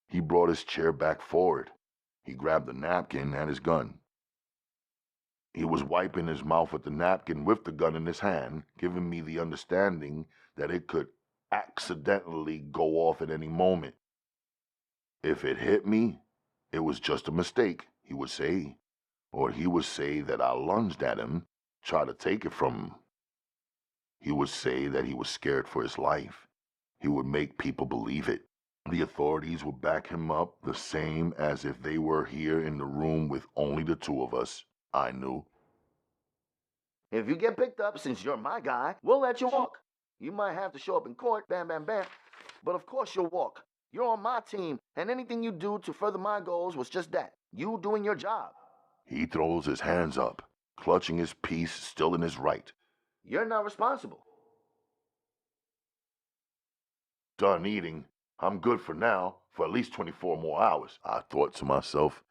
He brought his chair back forward. He grabbed the napkin and his gun. He was wiping his mouth with the napkin with the gun in his hand, giving me the understanding that it could accidentally go off at any moment. If it hit me, it was just a mistake, he would say. Or he would say that I lunged at him, tried to take it from him. He would say that he was scared for his life. He would make people believe it. The authorities would back him up the same as if they were here in the room with only the two of us. I knew. If you get picked up, since you're my guy, we'll let you walk. You might have to show up in court, bam, bam, bam. But of course you'll walk. You're on my team, and anything you do to further my goals was just that. You doing your job. He throws his hands up, clutching his piece still in his right. You're not responsible. Done eating. I'm good for now, for at least 24 more hours, I thought to myself.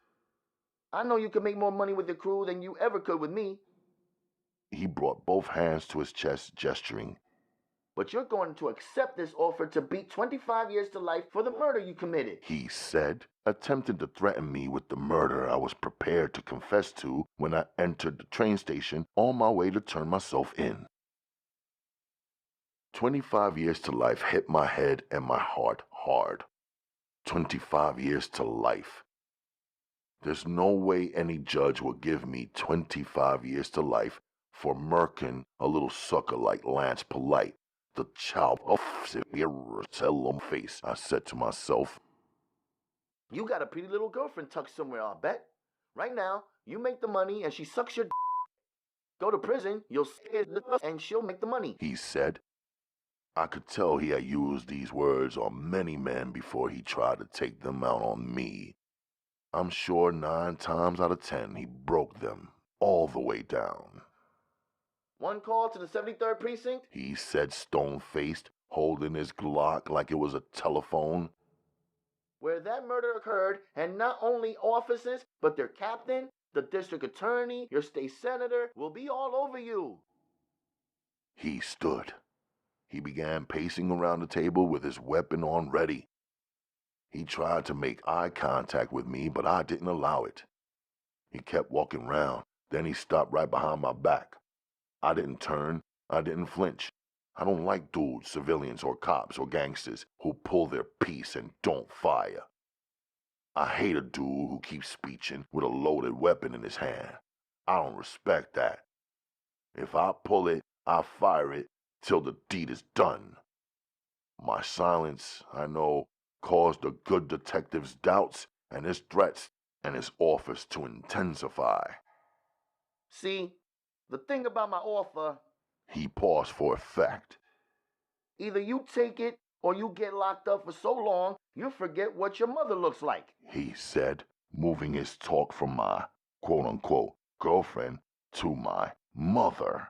I know you can make more money with your crew than you ever could with me. He brought both hands to his chest, gesturing. But you're going to accept this offer to beat 25 years to life for the murder you committed, He said, attempting to threaten me with the murder I was prepared to confess to when I entered the train station on my way to turn myself in. 25 years to life hit my head and my heart hard. 25 years to life. There's no way any judge will give me 25 years to life for murking a little sucker like Lance Polite, the child of face, I said to myself. You got a pretty little girlfriend tucked somewhere, I'll bet. Right now, you make the money and she sucks your Go to prison, you'll say it and she'll make the money, He said. I could tell he had used these words on many men before he tried to take them out on me. I'm sure 9 times out of 10 he broke them all the way down. One call to the 73rd precinct, He said, stone-faced, holding his Glock like it was a telephone. where that murder occurred, and not only officers, but their captain, the district attorney, your state senator, will be all over you. He stood. He began pacing around the table with his weapon on ready. He tried to make eye contact with me, but I didn't allow it. He kept walking round, then he stopped right behind my back. I didn't turn, I didn't flinch. I don't like dudes, civilians or cops or gangsters who pull their piece and don't fire. I hate a dude who keeps speeching with a loaded weapon in his hand. I don't respect that. If I pull it, I fire it till the deed is done. My silence, I know, caused the good detective's doubts and his threats and his offers to intensify. See, the thing about my offer, He paused for effect. either you take it or you get locked up for so long you forget what your mother looks like. He said, moving his talk from my quote-unquote girlfriend to my mother.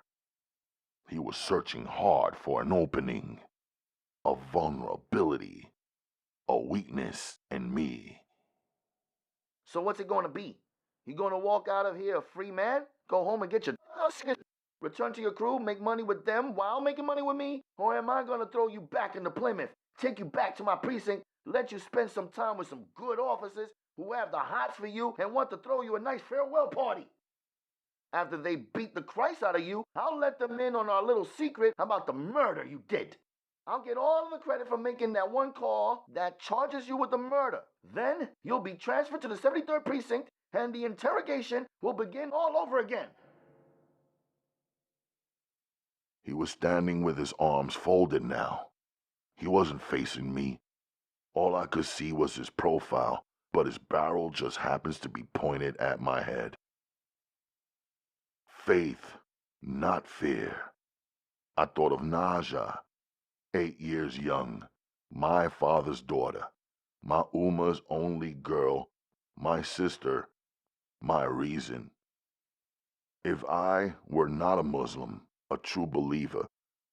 He was searching hard for an opening, a vulnerability, a weakness in me. So what's it going to be? You going to walk out of here a free man? Go home and get your return to your crew, make money with them while making money with me? Or am I going to throw you back into Plymouth, take you back to my precinct, let you spend some time with some good officers who have the hots for you and want to throw you a nice farewell party? After they beat the Christ out of you, I'll let them in on our little secret about the murder you did. I'll get all of the credit for making that one call that charges you with the murder. Then you'll be transferred to the 73rd precinct and the interrogation will begin all over again. He was standing with his arms folded now. He wasn't facing me. All I could see was his profile, but his barrel just happens to be pointed at my head. Faith, not fear. I thought of Naja, 8 years young, my father's daughter, my Uma's only girl, my sister, my reason. If I were not a Muslim, a true believer,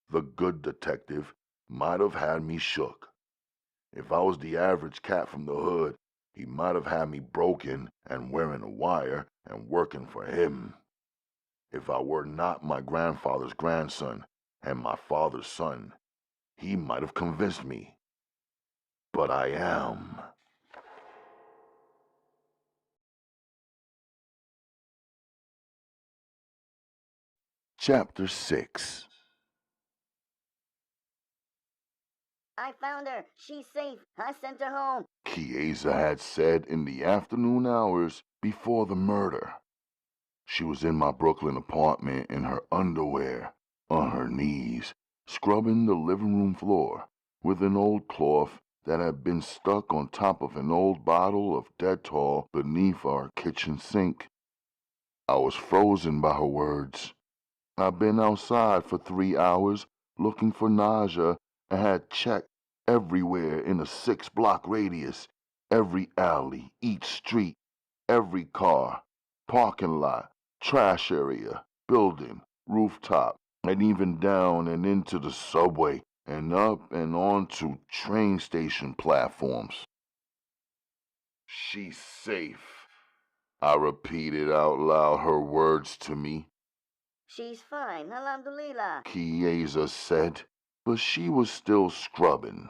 the good detective might have had me shook. If I was the average cat from the hood, he might have had me broken and wearing a wire and working for him. If I were not my grandfather's grandson and my father's son, he might have convinced me. But I am. Chapter 6. I found her. She's safe. I sent her home. Chiesa had said in the afternoon hours before the murder. She was in my Brooklyn apartment in her underwear, on her knees, scrubbing the living room floor with an old cloth that had been stuck on top of an old bottle of Dettol beneath our kitchen sink. I was frozen by her words. I'd been outside for 3 hours looking for Naja and had checked everywhere in a 6-block radius, every alley, each street, every car, parking lot, trash area, building, rooftop, and even down and into the subway and up and onto train station platforms. She's safe. I repeated out loud her words to me. She's fine, alhamdulillah. Chiesa said, but she was still scrubbing.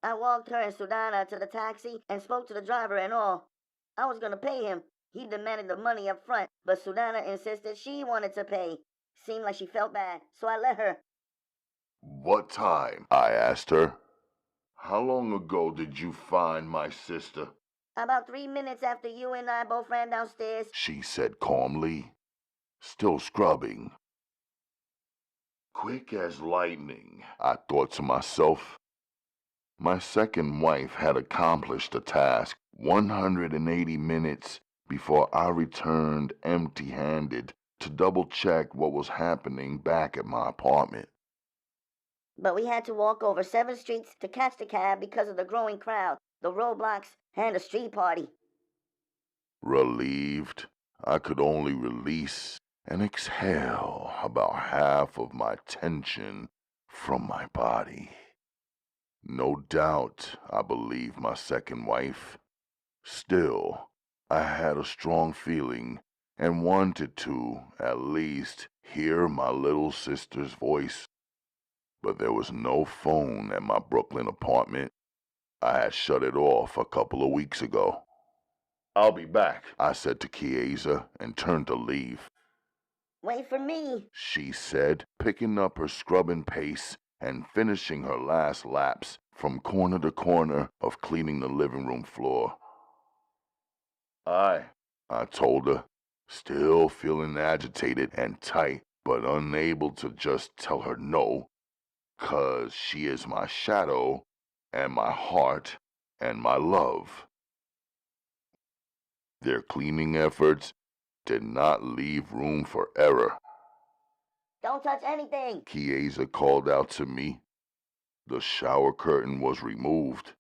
I walked her and Sudana to the taxi and spoke to the driver and all. I was going to pay him. He demanded the money up front, but Sudana insisted she wanted to pay. Seemed like she felt bad, so I let her. What time? I asked her. How long ago did you find my sister? About 3 minutes after you and I both ran downstairs, She said calmly, still scrubbing. Quick as lightning, I thought to myself. My second wife had accomplished the task 180 minutes before I returned empty-handed to double-check what was happening back at my apartment. but we had to walk over 7 streets to catch the cab because of the growing crowd, the roadblocks, and the street party. Relieved, I could only release and exhale about half of my tension from my body. No doubt I believed my second wife. Still, I had a strong feeling and wanted to, at least, hear my little sister's voice. But there was no phone at my Brooklyn apartment. I had shut it off a couple of weeks ago. I'll be back, I said to Chiesa and turned to leave. Wait for me, She said, picking up her scrubbing pace and finishing her last laps from corner to corner of cleaning the living room floor. I told her, still feeling agitated and tight, but unable to just tell her no, 'cause she is my shadow and my heart and my love. Their cleaning efforts did not leave room for error. don't touch anything. Chiesa called out to me. The shower curtain was removed.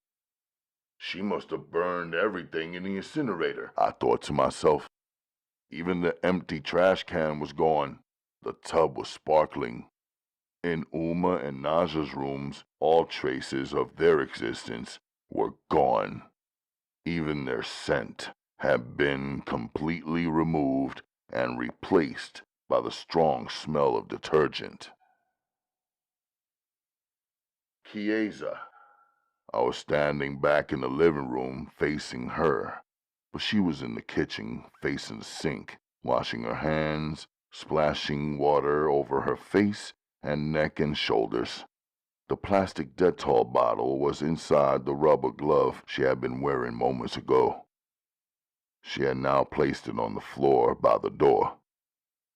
She must have burned everything in the incinerator, I thought to myself. Even the empty trash can was gone. The tub was sparkling. In Uma and Naja's rooms, all traces of their existence were gone. Even their scent had been completely removed and replaced by the strong smell of detergent. Chiesa. I was standing back in the living room facing her, but she was in the kitchen facing the sink, washing her hands, splashing water over her face and neck and shoulders. The plastic Dettol bottle was inside the rubber glove she had been wearing moments ago. She had now placed it on the floor by the door.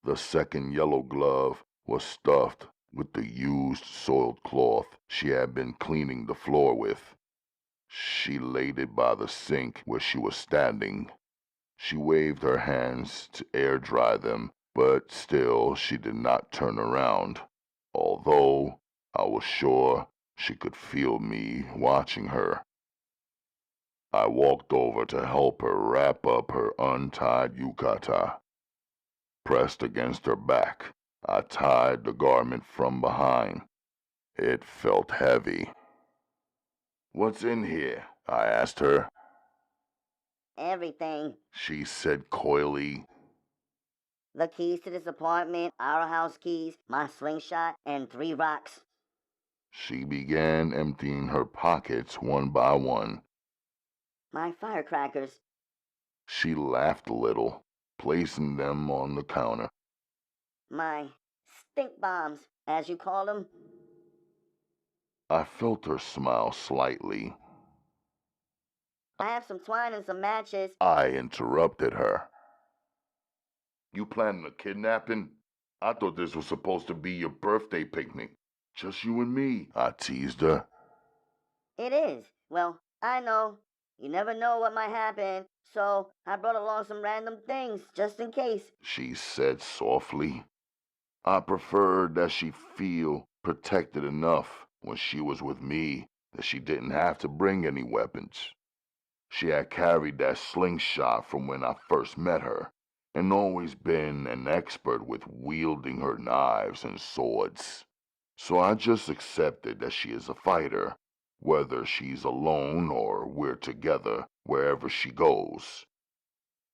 The second yellow glove was stuffed with the used soiled cloth she had been cleaning the floor with. She laid it by the sink where she was standing. She waved her hands to air dry them, but still she did not turn around, although I was sure she could feel me watching her. I walked over to help her wrap up her untied yukata. Pressed against her back, I tied the garment from behind. It felt heavy. What's in here? I asked her. Everything. She said coyly. The keys to this apartment, our house keys, my slingshot, and 3 rocks. She began emptying her pockets one by one. My firecrackers. She laughed a little, placing them on the counter. My stink bombs, as you call them. I felt her smile slightly. I have some twine and some matches. I interrupted her. You planning a kidnapping? I thought this was supposed to be your birthday picnic. Just you and me, I teased her. It is. Well, I know. You never know what might happen, so I brought along some random things, just in case, she said softly. I preferred that she feel protected enough when she was with me that she didn't have to bring any weapons. She had carried that slingshot from when I first met her, and always been an expert with wielding her knives and swords. So I just accepted that she is a fighter, whether she's alone or we're together wherever she goes.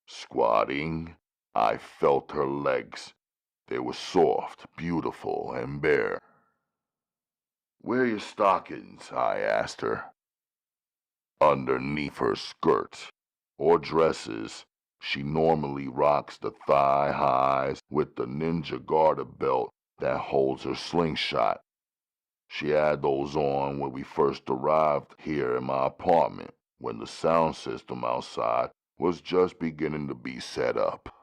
Squatting, I felt her legs. They were soft, beautiful, and bare. Where are your stockings? I asked her. Underneath her skirts or dresses, she normally rocks the thigh highs with the ninja garter belt that holds her slingshot. She had those on when we first arrived here in my apartment, when the sound system outside was just beginning to be set up.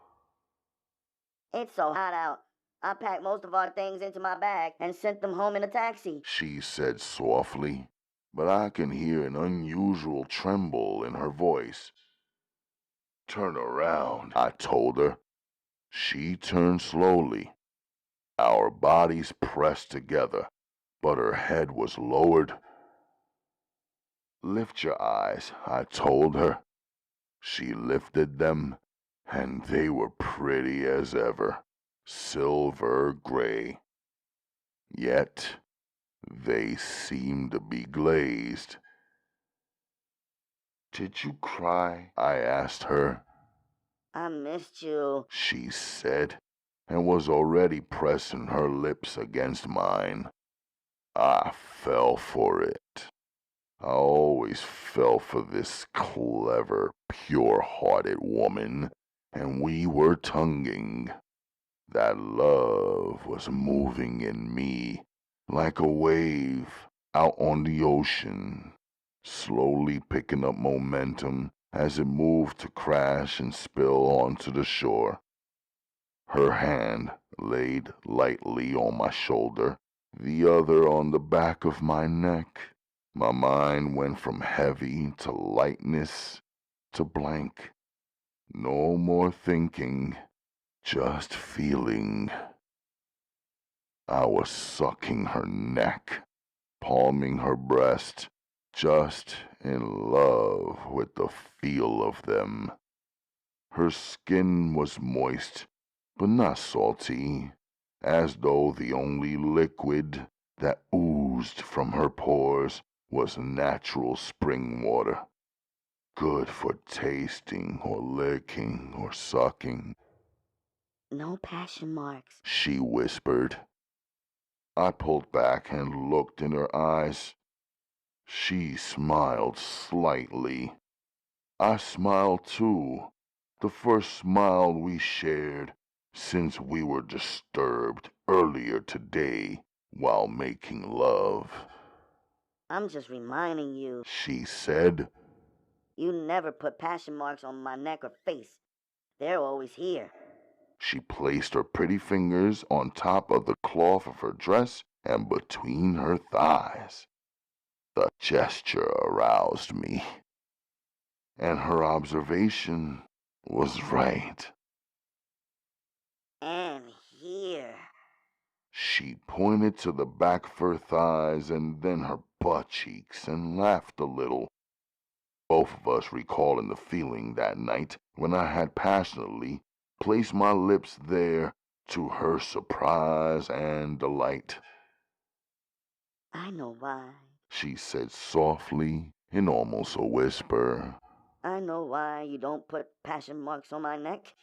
it's so hot out. I packed most of our things into my bag and sent them home in a taxi, she said softly, but I can hear an unusual tremble in her voice. Turn around, I told her. She turned slowly. Our bodies pressed together, but her head was lowered. Lift your eyes, I told her. She lifted them, and they were pretty as ever, silver gray. Yet, they seemed to be glazed. Did you cry? I asked her. I missed you, She said, and was already pressing her lips against mine. I fell for it. I always fell for this clever, pure-hearted woman, and we were tonguing. That love was moving in me like a wave out on the ocean, slowly picking up momentum as it moved to crash and spill onto the shore. Her hand laid lightly on my shoulder, the other on the back of my neck. My mind went from heavy to lightness to blank. No more thinking, just feeling. I was sucking her neck, palming her breast, just in love with the feel of them. Her skin was moist, but not salty, as though the only liquid that oozed from her pores was natural spring water, good for tasting or licking or sucking. no passion marks. She whispered. I pulled back and looked in her eyes. She smiled slightly. I smiled too, the first smile we shared since we were disturbed earlier today while making love. I'm just reminding you, She said. you never put passion marks on my neck or face. They're always here. She placed her pretty fingers on top of the cloth of her dress and between her thighs. The gesture aroused me, and her observation was right. And here. She pointed to the back of her thighs and then her butt cheeks and laughed a little. Both of us recalling the feeling that night when I had passionately placed my lips there to her surprise and delight. I know why. She said softly in almost a whisper. I know why you don't put passion marks on my neck.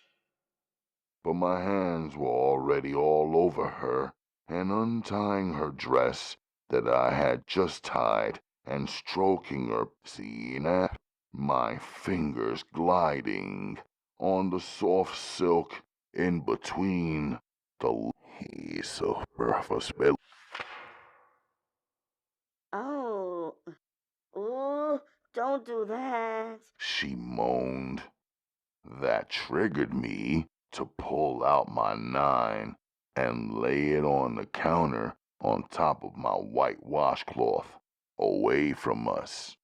But my hands were already all over her and untying her dress that I had just tied and stroking her, seeing that, my fingers gliding on the soft silk in between the lace of her spell. Oh Don't do that. She moaned. That triggered me to pull out my 9 and lay it on the counter on top of my white washcloth, away from us.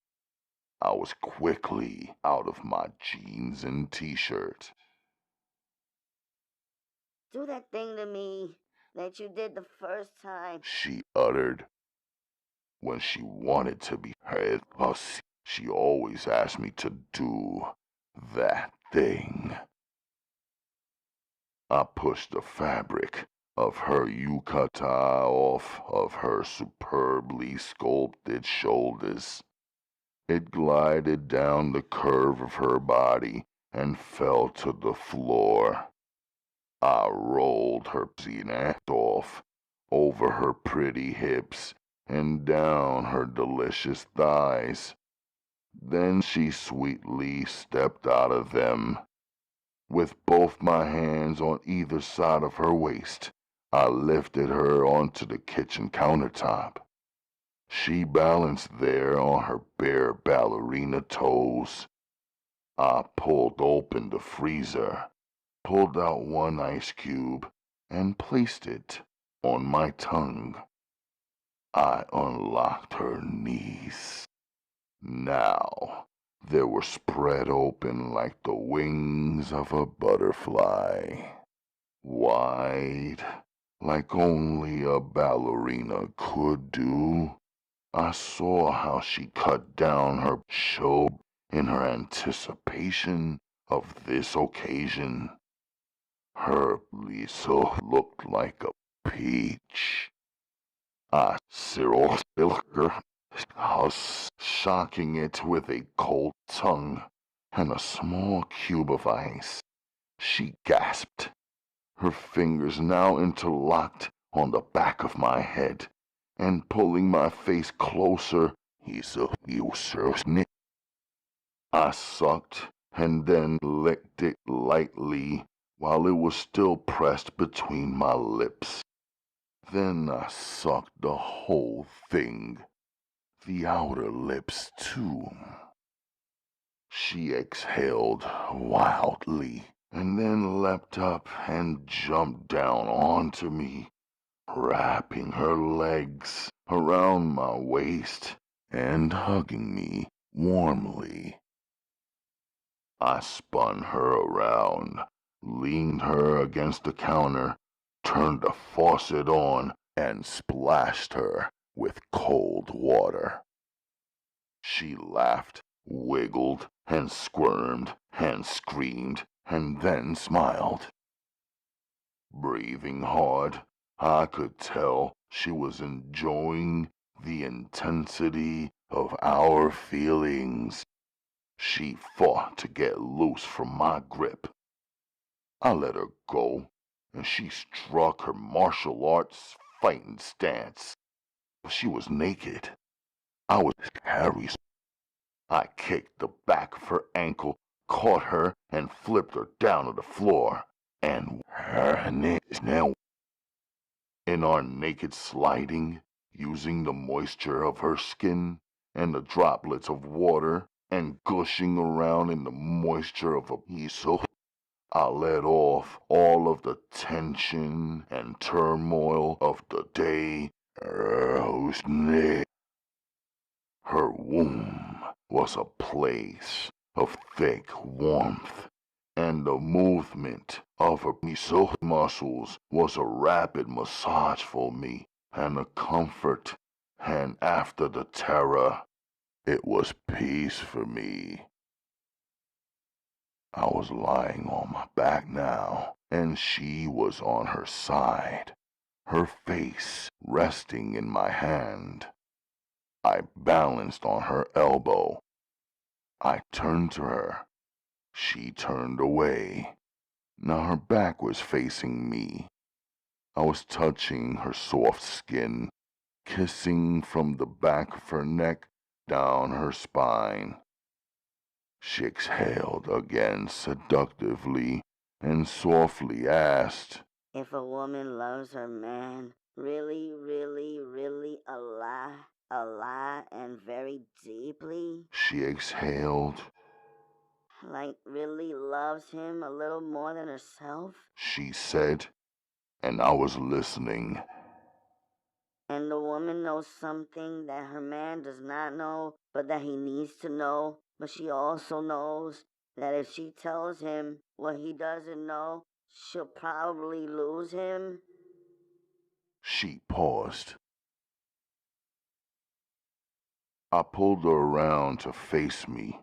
I was quickly out of my jeans and t-shirt. Do that thing to me that you did the first time, she uttered. When she wanted to be heard, she always asked me to do that thing. I pushed the fabric of her yukata off of her superbly sculpted shoulders. It glided down the curve of her body and fell to the floor. I rolled her zenith off over her pretty hips and down her delicious thighs. Then she sweetly stepped out of them. With both my hands on either side of her waist, I lifted her onto the kitchen countertop. She balanced there on her bare ballerina toes. I pulled open the freezer, pulled out one ice cube, and placed it on my tongue. I unlocked her knees. Now they were spread open like the wings of a butterfly, wide, like only a ballerina could do. I saw how she cut down her show in her anticipation of this occasion. Her Lisa looked like a peach. I Cyril her, shocking it with a cold tongue and a small cube of ice. She gasped, her fingers now interlocked on the back of my head, and pulling my face closer, I sucked and then licked it lightly while it was still pressed between my lips. Then I sucked the whole thing, the outer lips too. She exhaled wildly and then leapt up and jumped down onto me, wrapping her legs around my waist and hugging me warmly. I spun her around, leaned her against the counter, turned the faucet on, and splashed her with cold water. She laughed, wiggled, and squirmed, and screamed, and then smiled. Breathing hard, I could tell she was enjoying the intensity of our feelings. She fought to get loose from my grip. I let her go, and she struck her martial arts fighting stance. But she was naked. I was Harry's. I kicked the back of her ankle, caught her, and flipped her down to the floor. And her now, in our naked sliding, using the moisture of her skin and the droplets of water, and gushing around in the moisture of a miso, I let off all of the tension and turmoil of the day. Her womb was a place of thick warmth, and the movement of her miso muscles was a rapid massage for me, and a comfort, and after the terror, it was peace for me. I was lying on my back now, and she was on her side, her face resting in my hand. I balanced on her elbow. I turned to her. She turned away. Now her back was facing me. I was touching her soft skin, kissing from the back of her neck down her spine. She exhaled again seductively and softly asked, if a woman loves her man really, really, really a lot, A lot and very deeply? She exhaled. Like really loves him a little more than herself? She said, and I was listening. And the woman knows something that her man does not know, but that he needs to know. But she also knows that if she tells him what he doesn't know, she'll probably lose him. She paused. I pulled her around to face me.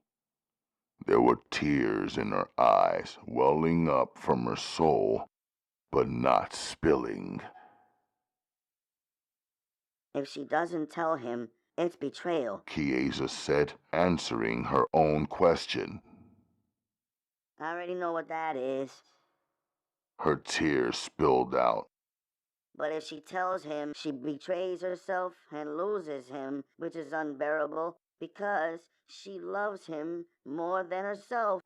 There were tears in her eyes, welling up from her soul, but not spilling. If she doesn't tell him, it's betrayal, Chiesa said, answering her own question. I already know what that is. Her tears spilled out. But if she tells him, she betrays herself and loses him, which is unbearable because she loves him more than herself.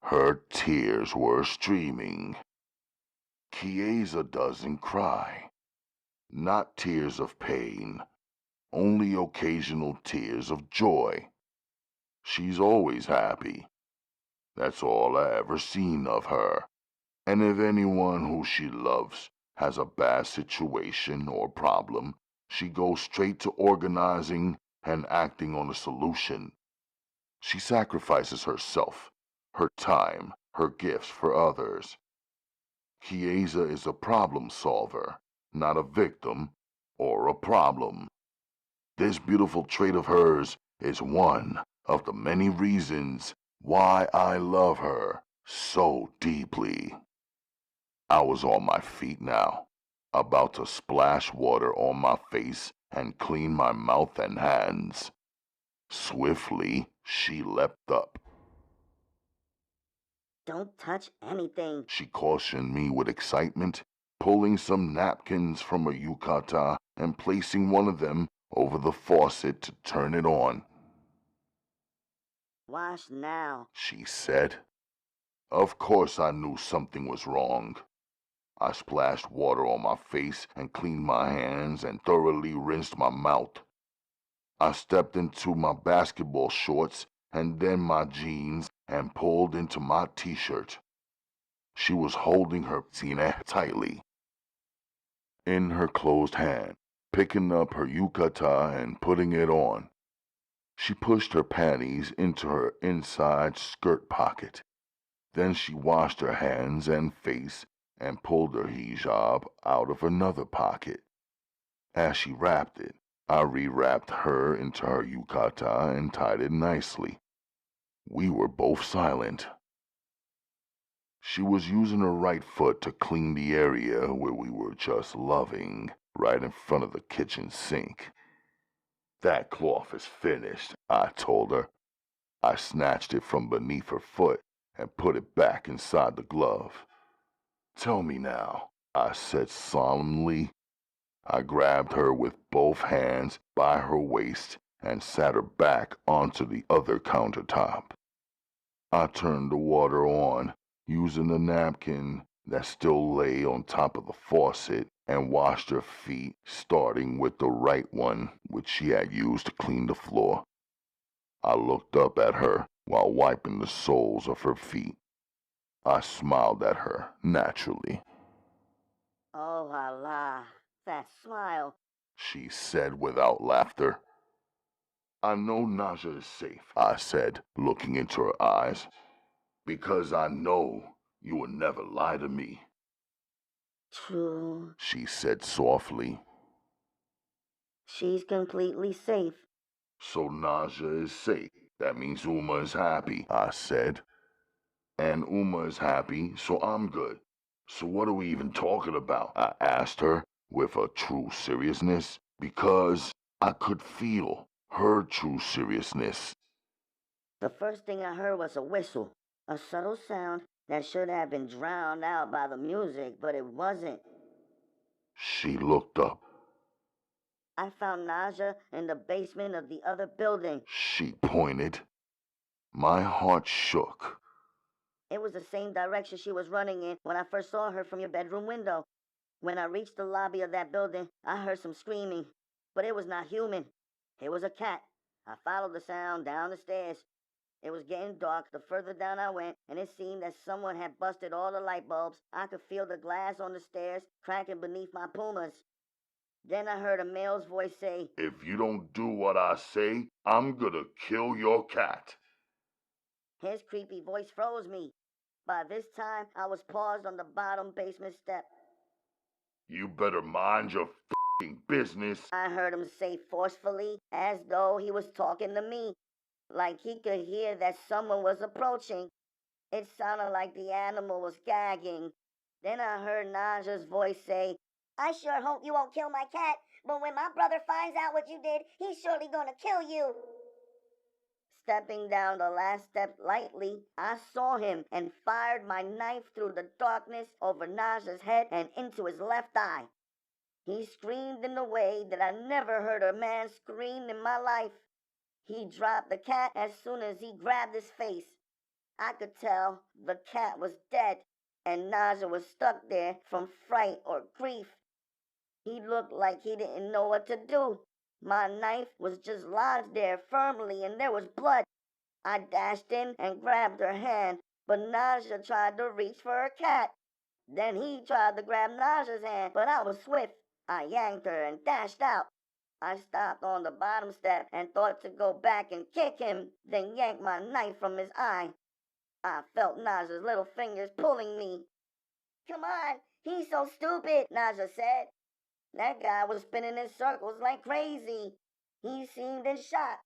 Her tears were streaming. Chiesa doesn't cry. Not tears of pain, only occasional tears of joy. She's always happy. That's all I ever seen of her. And if anyone who she loves has a bad situation or problem, she goes straight to organizing and acting on a solution. She sacrifices herself, her time, her gifts for others. Chiesa is a problem solver, not a victim or a problem. This beautiful trait of hers is one of the many reasons why I love her so deeply. I was on my feet now, about to splash water on my face and clean my mouth and hands. Swiftly, she leapt up. Don't touch anything. She cautioned me with excitement, pulling some napkins from her yukata and placing one of them over the faucet to turn it on. Wash now, She said. Of course I knew something was wrong. I splashed water on my face and cleaned my hands and thoroughly rinsed my mouth. I stepped into my basketball shorts and then my jeans and pulled into my t-shirt. She was holding her tina tightly in her closed hand, picking up her yukata and putting it on. She pushed her panties into her inside skirt pocket. Then she washed her hands and face and pulled her hijab out of another pocket. As she wrapped it, I rewrapped her into her yukata and tied it nicely. We were both silent. She was using her right foot to clean the area where we were just loving, right in front of the kitchen sink. That cloth is finished, I told her. I snatched it from beneath her foot and put it back inside the glove. Tell me now, I said solemnly. I grabbed her with both hands by her waist and sat her back onto the other countertop. I turned the water on, using the napkin that still lay on top of the faucet, and washed her feet, starting with the right one, which she had used to clean the floor. I looked up at her while wiping the soles of her feet. I smiled at her naturally. Oh Allah, that smile. She said without laughter. I know Naja is safe, I said, looking into her eyes, because I know you would never lie to me. True. She said softly. She's completely safe. So Naja is safe. That means Uma is happy, I said. And Uma is happy, so I'm good. So what are we even talking about? I asked her with a true seriousness, because I could feel her true seriousness. The first thing I heard was a whistle, a subtle sound that should have been drowned out by the music, but it wasn't. She looked up. I found Naja in the basement of the other building. She pointed. My heart shook. It was the same direction she was running in when I first saw her from your bedroom window. When I reached the lobby of that building, I heard some screaming. but it was not human. It was a cat. I followed the sound down the stairs. It was getting dark the further down I went, and it seemed that someone had busted all the light bulbs. I could feel the glass on the stairs cracking beneath my pumas. Then I heard a male's voice say, "If you don't do what I say, I'm gonna kill your cat." His creepy voice froze me. By this time, I was paused on the bottom basement step. "You better mind your f***ing business," I heard him say forcefully, as though he was talking to me, like he could hear that someone was approaching. It sounded like the animal was gagging. Then I heard Naja's voice say, I sure hope you won't kill my cat, but when my brother finds out what you did, he's surely gonna kill you. Stepping down the last step lightly, I saw him and fired my knife through the darkness over Naja's head and into his left eye. He screamed in a way that I never heard a man scream in my life. He dropped the cat as soon as he grabbed his face. I could tell the cat was dead, and Naja was stuck there from fright or grief. He looked like he didn't know what to do. My knife was just lodged there firmly, and there was blood. I dashed in and grabbed her hand, but Naja tried to reach for her cat. Then he tried to grab Naja's hand, but I was swift. I yanked her and dashed out. I stopped on the bottom step and thought to go back and kick him, then yank my knife from his eye. I felt Naja's little fingers pulling me. Come on, he's so stupid, Naja said. That guy was spinning in circles like crazy. He seemed in shock.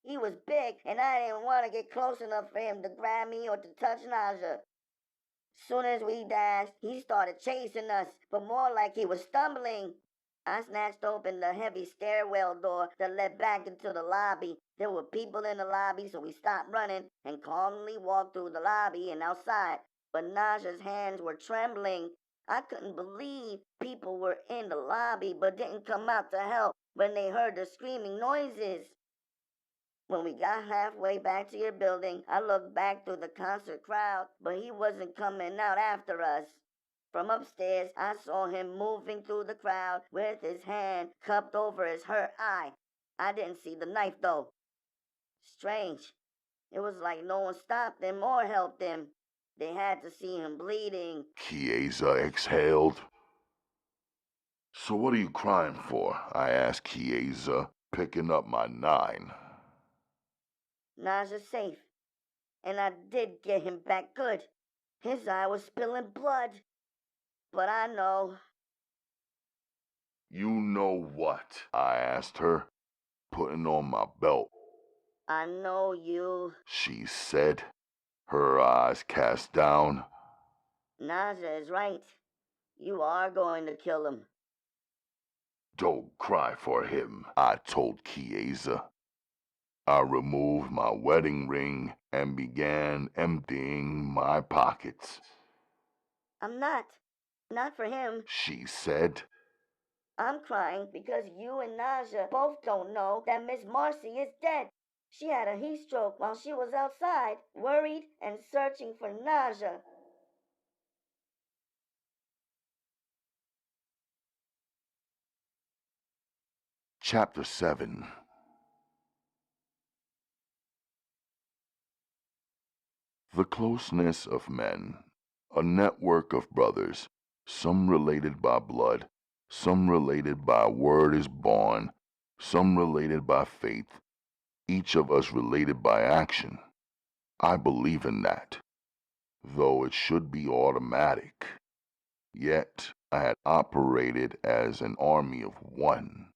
He was big, and I didn't want to get close enough for him to grab me or to touch Naja. Soon as we dashed, he started chasing us, but more like he was stumbling. I snatched open the heavy stairwell door that led back into the lobby. There were people in the lobby, so we stopped running and calmly walked through the lobby and outside. But Naja's hands were trembling. I couldn't believe people were in the lobby but didn't come out to help when they heard the screaming noises. When we got halfway back to your building, I looked back through the concert crowd, but he wasn't coming out after us. From upstairs, I saw him moving through the crowd with his hand cupped over his hurt eye. I didn't see the knife, though. Strange. It was like no one stopped him or helped him. They had to see him bleeding. Chiesa exhaled. "So what are you crying for?" I asked Chiesa, picking up my 9. Naja's safe. And I did get him back good. His eye was spilling blood. But I know. "You know what?" I asked her, putting on my belt. I know you. She said, her eyes cast down. Naja is right. You are going to kill him. "Don't cry for him," I told Chiesa. I removed my wedding ring and began emptying my pockets. I'm not. Not for him. She said. I'm crying because you and Naja both don't know that Miss Marcy is dead. She had a heat stroke while she was outside, worried and searching for Naja. Chapter 7. The closeness of men, a network of brothers, some related by blood, some related by word is born, some related by faith, each of us related by action. I believe in that, though it should be automatic. Yet I had operated as an army of one.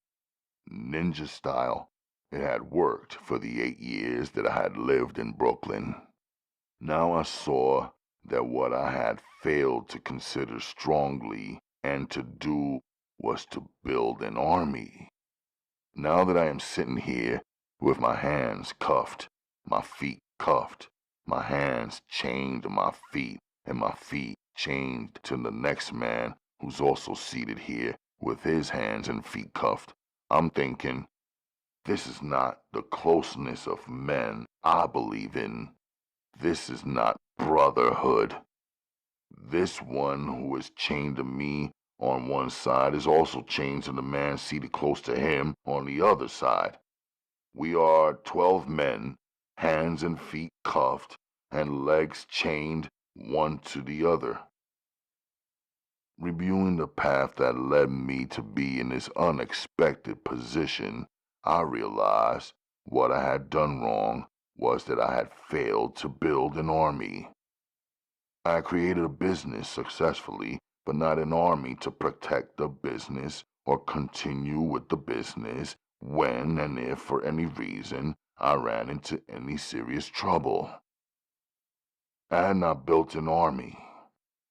Ninja style, it had worked for the 8 years that I had lived in Brooklyn. Now I saw that what I had failed to consider strongly and to do was to build an army. Now that I am sitting here with my hands cuffed, my feet cuffed, my hands chained to my feet, and my feet chained to the next man who's also seated here with his hands and feet cuffed, I'm thinking, this is not the closeness of men I believe in. This is not brotherhood. This one who is chained to me on one side is also chained to the man seated close to him on the other side. We are 12 men, hands and feet cuffed, and legs chained one to the other. Reviewing the path that led me to be in this unexpected position, I realized what I had done wrong was that I had failed to build an army. I created a business successfully, but not an army to protect the business or continue with the business when and if for any reason I ran into any serious trouble. I had not built an army,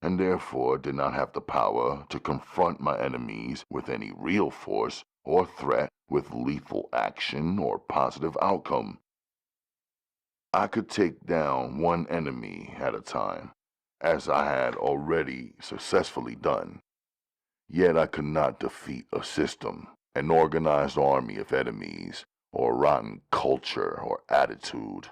and therefore did not have the power to confront my enemies with any real force or threat with lethal action or positive outcome. I could take down one enemy at a time, as I had already successfully done. Yet I could not defeat a system, an organized army of enemies, or rotten culture or attitude.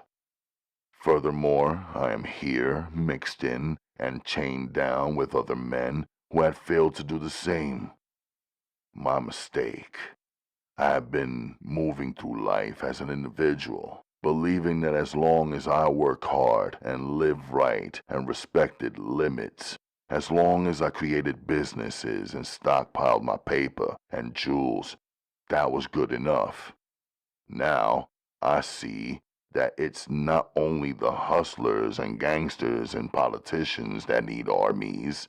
Furthermore, I am here, mixed in, and chained down with other men who had failed to do the same. My mistake. I have been moving through life as an individual, believing that as long as I work hard and live right and respected limits, as long as I created businesses and stockpiled my paper and jewels, that was good enough. Now, I see that it's not only the hustlers and gangsters and politicians that need armies.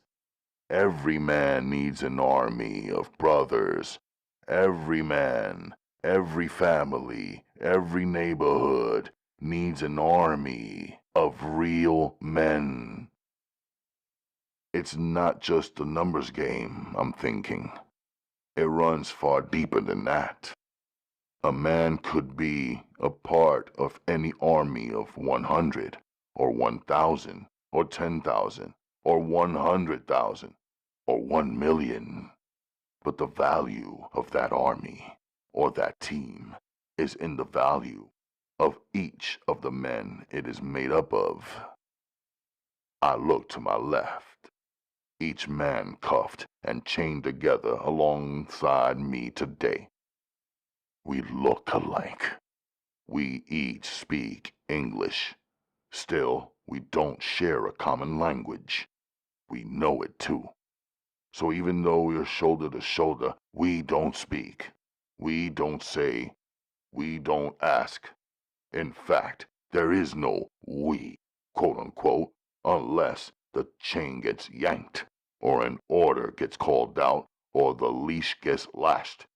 Every man needs an army of brothers. Every man, every family, every neighborhood needs an army of real men. It's not just a numbers game, I'm thinking. It runs far deeper than that. A man could be a part of any army of 100, or 1,000, or 10,000, or 100,000, or 1,000,000. But the value of that army, or that team, is in the value of each of the men it is made up of. I look to my left, each man cuffed and chained together alongside me today. We look alike. We each speak English. Still, we don't share a common language. We know it too. So even though we're shoulder to shoulder, we don't speak. We don't say. We don't ask. In fact, there is no we, quote unquote, unless the chain gets yanked, or an order gets called out, or the leash gets lashed.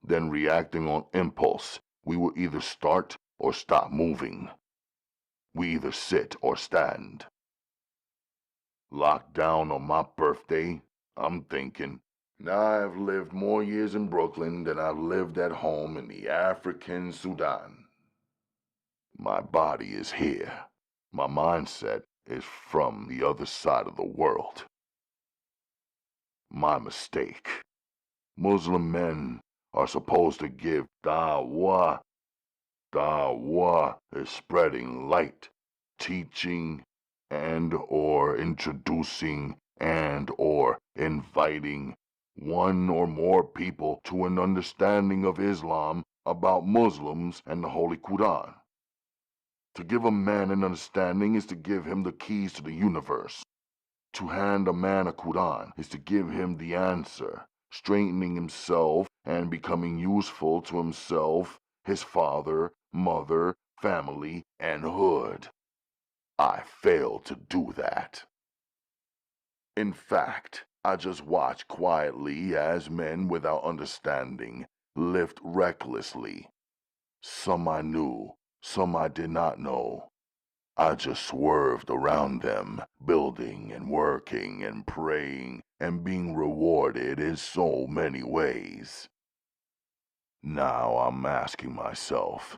Then reacting on impulse, we will either start or stop moving. We either sit or stand. Locked down on my birthday, I'm thinking, now I've lived more years in Brooklyn than I've lived at home in the African Sudan. My body is here. My mindset is from the other side of the world. My mistake. Muslim men are supposed to give da'wah. Da'wah is spreading light, teaching, and or introducing, and or inviting one or more people to an understanding of Islam about Muslims and the Holy Quran. To give a man an understanding is to give him the keys to the universe. To hand a man a Quran is to give him the answer, straightening himself and becoming useful to himself, his father, mother, family, and hood. I failed to do that. In fact, I just watched quietly as men without understanding lived recklessly. Some I knew, some I did not know. I just swerved around them, building and working and praying and being rewarded in so many ways. Now I'm asking myself,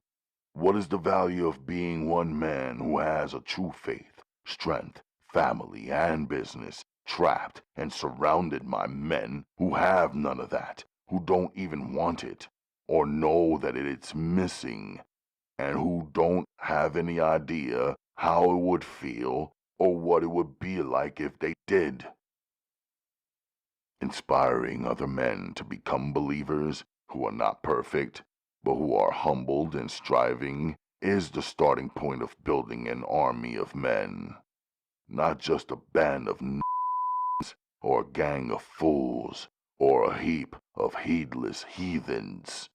what is the value of being one man who has a true faith, strength, family, and business, trapped and surrounded by men who have none of that, who don't even want it, or know that it's missing, and who don't have any idea how it would feel or what it would be like if they did? Inspiring other men to become believers who are not perfect, but who are humbled and striving, is the starting point of building an army of men, not just a band of or a gang of fools, or a heap of heedless heathens.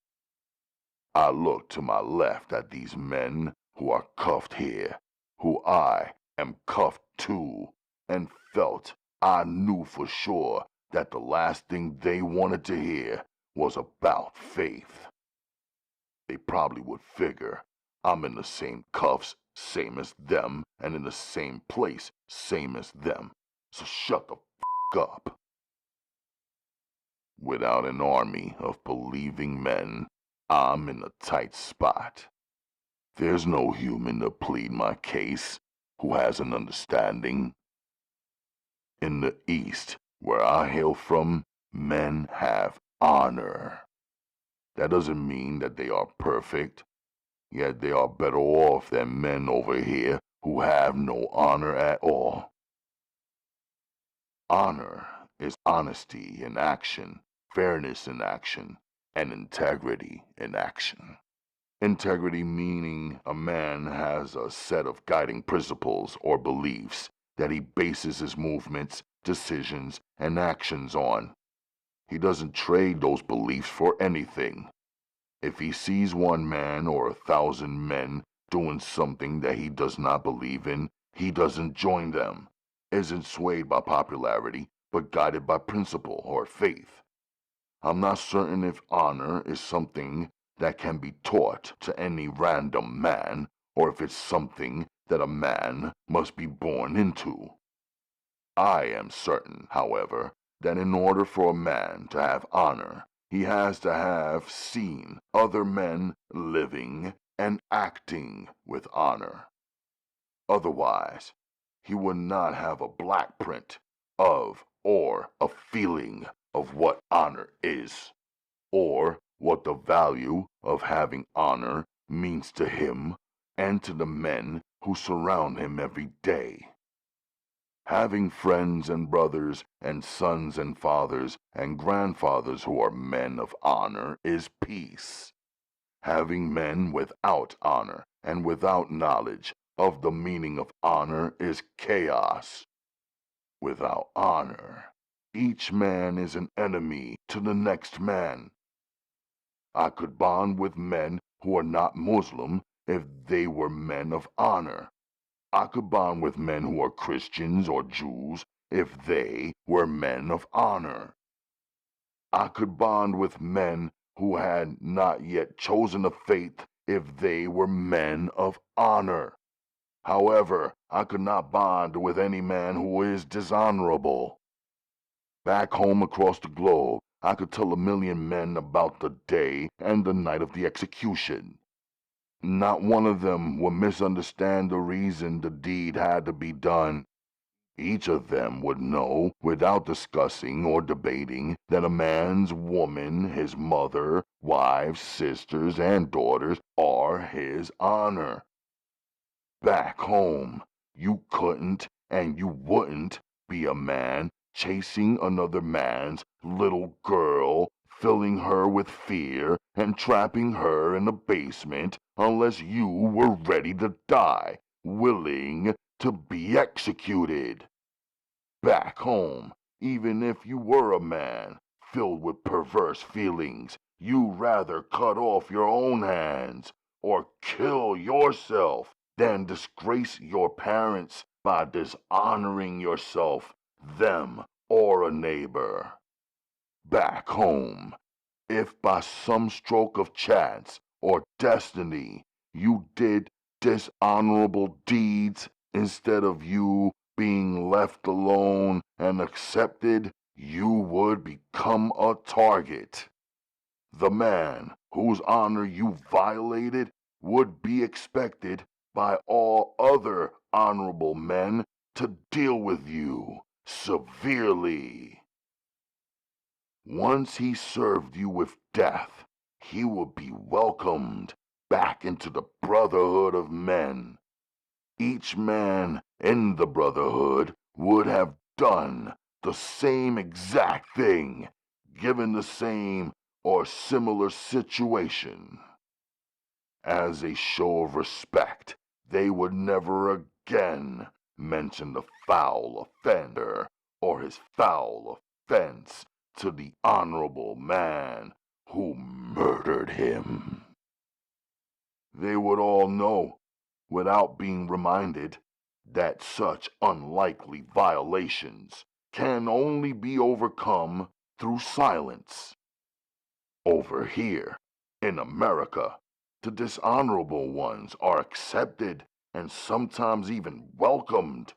I look to my left at these men who are cuffed here, who I am cuffed to, and I knew for sure that the last thing they wanted to hear was about faith. They probably would figure I'm in the same cuffs, same as them, and in the same place, same as them. So shut the f*** up. Without an army of believing men, I'm in a tight spot. There's no human to plead my case who has an understanding. In the East, where I hail from, men have honor. That doesn't mean that they are perfect, yet they are better off than men over here who have no honor at all. Honor is honesty in action, fairness in action, and integrity in action. Integrity meaning a man has a set of guiding principles or beliefs that he bases his movements, decisions, and actions on. He doesn't trade those beliefs for anything. If he sees one man or 1,000 men doing something that he does not believe in, he doesn't join them, isn't swayed by popularity, but guided by principle or faith. I'm not certain if honor is something that can be taught to any random man, or if it's something that a man must be born into. I am certain, however, that in order for a man to have honor, he has to have seen other men living and acting with honor. Otherwise, he would not have a black print of or a feeling of what honor is, or what the value of having honor means to him and to the men who surround him every day. Having friends and brothers and sons and fathers and grandfathers who are men of honor is peace. Having men without honor and without knowledge of the meaning of honor is chaos. Without honor, each man is an enemy to the next man. I could bond with men who are not Muslim if they were men of honor. I could bond with men who are Christians or Jews if they were men of honor. I could bond with men who had not yet chosen a faith if they were men of honor. However, I could not bond with any man who is dishonorable. Back home across the globe, I could tell 1,000,000 men about the day and the night of the execution. Not one of them would misunderstand the reason the deed had to be done. Each of them would know, without discussing or debating, that a man's woman, his mother, wives, sisters, and daughters are his honor. Back home, you couldn't and you wouldn't be a man chasing another man's little girl, filling her with fear and trapping her in the basement unless you were ready to die, willing to be executed. Back home, even if you were a man filled with perverse feelings, you'd rather cut off your own hands or kill yourself than disgrace your parents by dishonoring yourself, them, or a neighbor. Back home, if by some stroke of chance or destiny you did dishonorable deeds instead of you being left alone and accepted, you would become a target. The man whose honor you violated would be expected by all other honorable men to deal with you severely. Once he served you with death, he would be welcomed back into the brotherhood of men. Each man in the brotherhood would have done the same exact thing, given the same or similar situation. As a show of respect, they would never again mention the foul offender or his foul offense to the honorable man who murdered him. They would all know, without being reminded, that such unlikely violations can only be overcome through silence. Over here, in America, the dishonorable ones are accepted and sometimes even welcomed,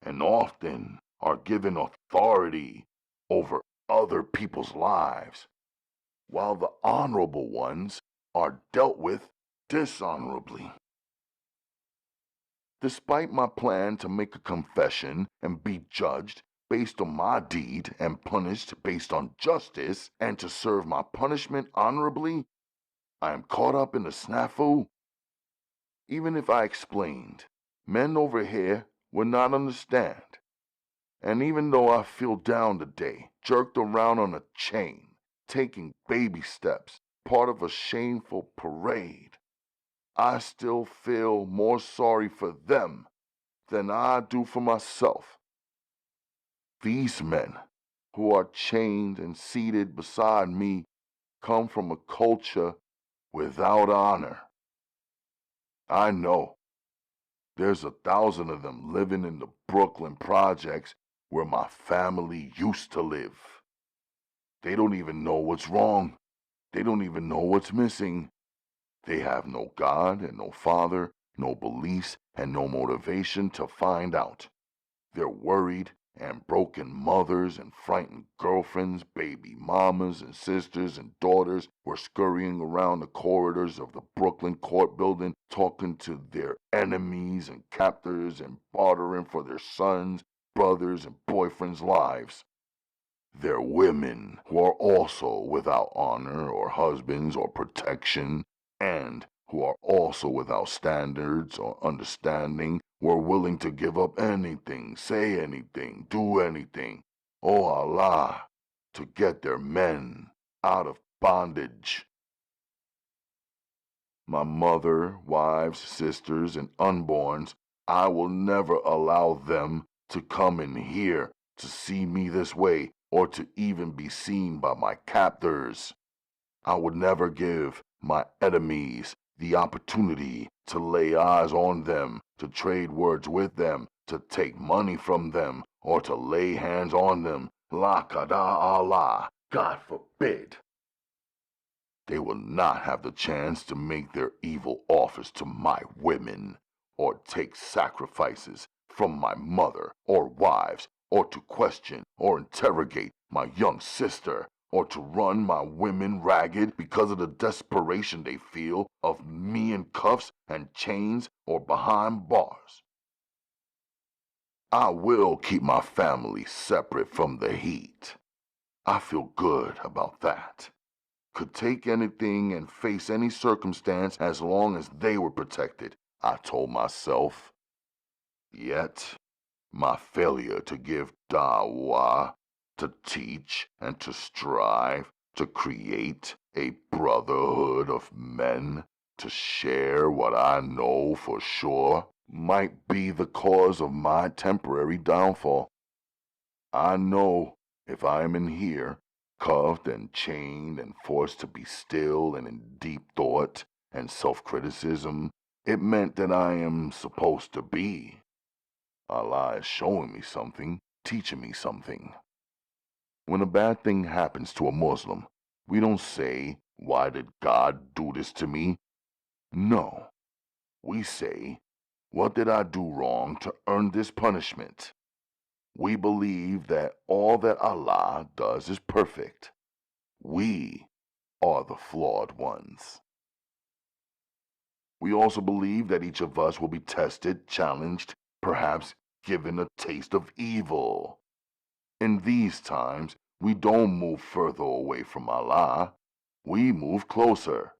and often are given authority over other people's lives, while the honorable ones are dealt with dishonorably. Despite my plan to make a confession and be judged based on my deed and punished based on justice, and to serve my punishment honorably, I am caught up in the snafu. Even if I explained, men over here would not understand. And even though I feel down today, jerked around on a chain, taking baby steps, part of a shameful parade, I still feel more sorry for them than I do for myself. These men, who are chained and seated beside me, come from a culture without honor. I know. There's 1,000 of them living in the Brooklyn projects where my family used to live. They don't even know what's wrong. They don't even know what's missing. They have no God and no father, no beliefs and no motivation to find out. They're worried, and broken mothers and frightened girlfriends, baby mamas and sisters and daughters were scurrying around the corridors of the Brooklyn court building, talking to their enemies and captors and bartering for their sons, brothers, and boyfriends' lives. They're women who are also without honor or husbands or protection, and who are also without standards or understanding, were willing to give up anything, say anything, do anything, oh Allah, to get their men out of bondage. My mother, wives, sisters, and unborns, I will never allow them to come in here to see me this way or to even be seen by my captors. I would never give my enemies the opportunity to lay eyes on them, to trade words with them, to take money from them, or to lay hands on them. La kada Allah, God forbid. They will not have the chance to make their evil offers to my women, or take sacrifices from my mother or wives, or to question or interrogate my young sister, or to run my women ragged because of the desperation they feel of me in cuffs and chains or behind bars. I will keep my family separate from the heat. I feel good about that. Could take anything and face any circumstance as long as they were protected, I told myself. Yet, my failure to give dawah, to teach and to strive, to create a brotherhood of men, to share what I know for sure, might be the cause of my temporary downfall. I know if I am in here, cuffed and chained and forced to be still and in deep thought and self-criticism, it meant that I am supposed to be. Allah is showing me something, teaching me something. When a bad thing happens to a Muslim, we don't say, "Why did God do this to me?" No. We say, "What did I do wrong to earn this punishment?" We believe that all that Allah does is perfect. We are the flawed ones. We also believe that each of us will be tested, challenged, perhaps given a taste of evil. In these times, we don't move further away from Allah. We move closer.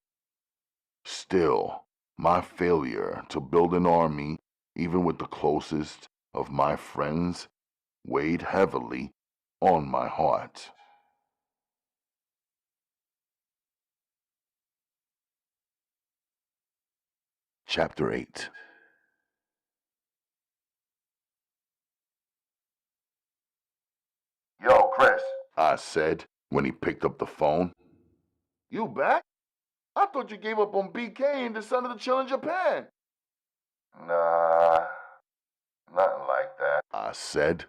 Still, my failure to build an army, even with the closest of my friends, weighed heavily on my heart. Chapter 8. Yo, Chris, I said when he picked up the phone. you back? I thought you gave up on BK and decided to chill in Japan. Nah, nothing like that. I said.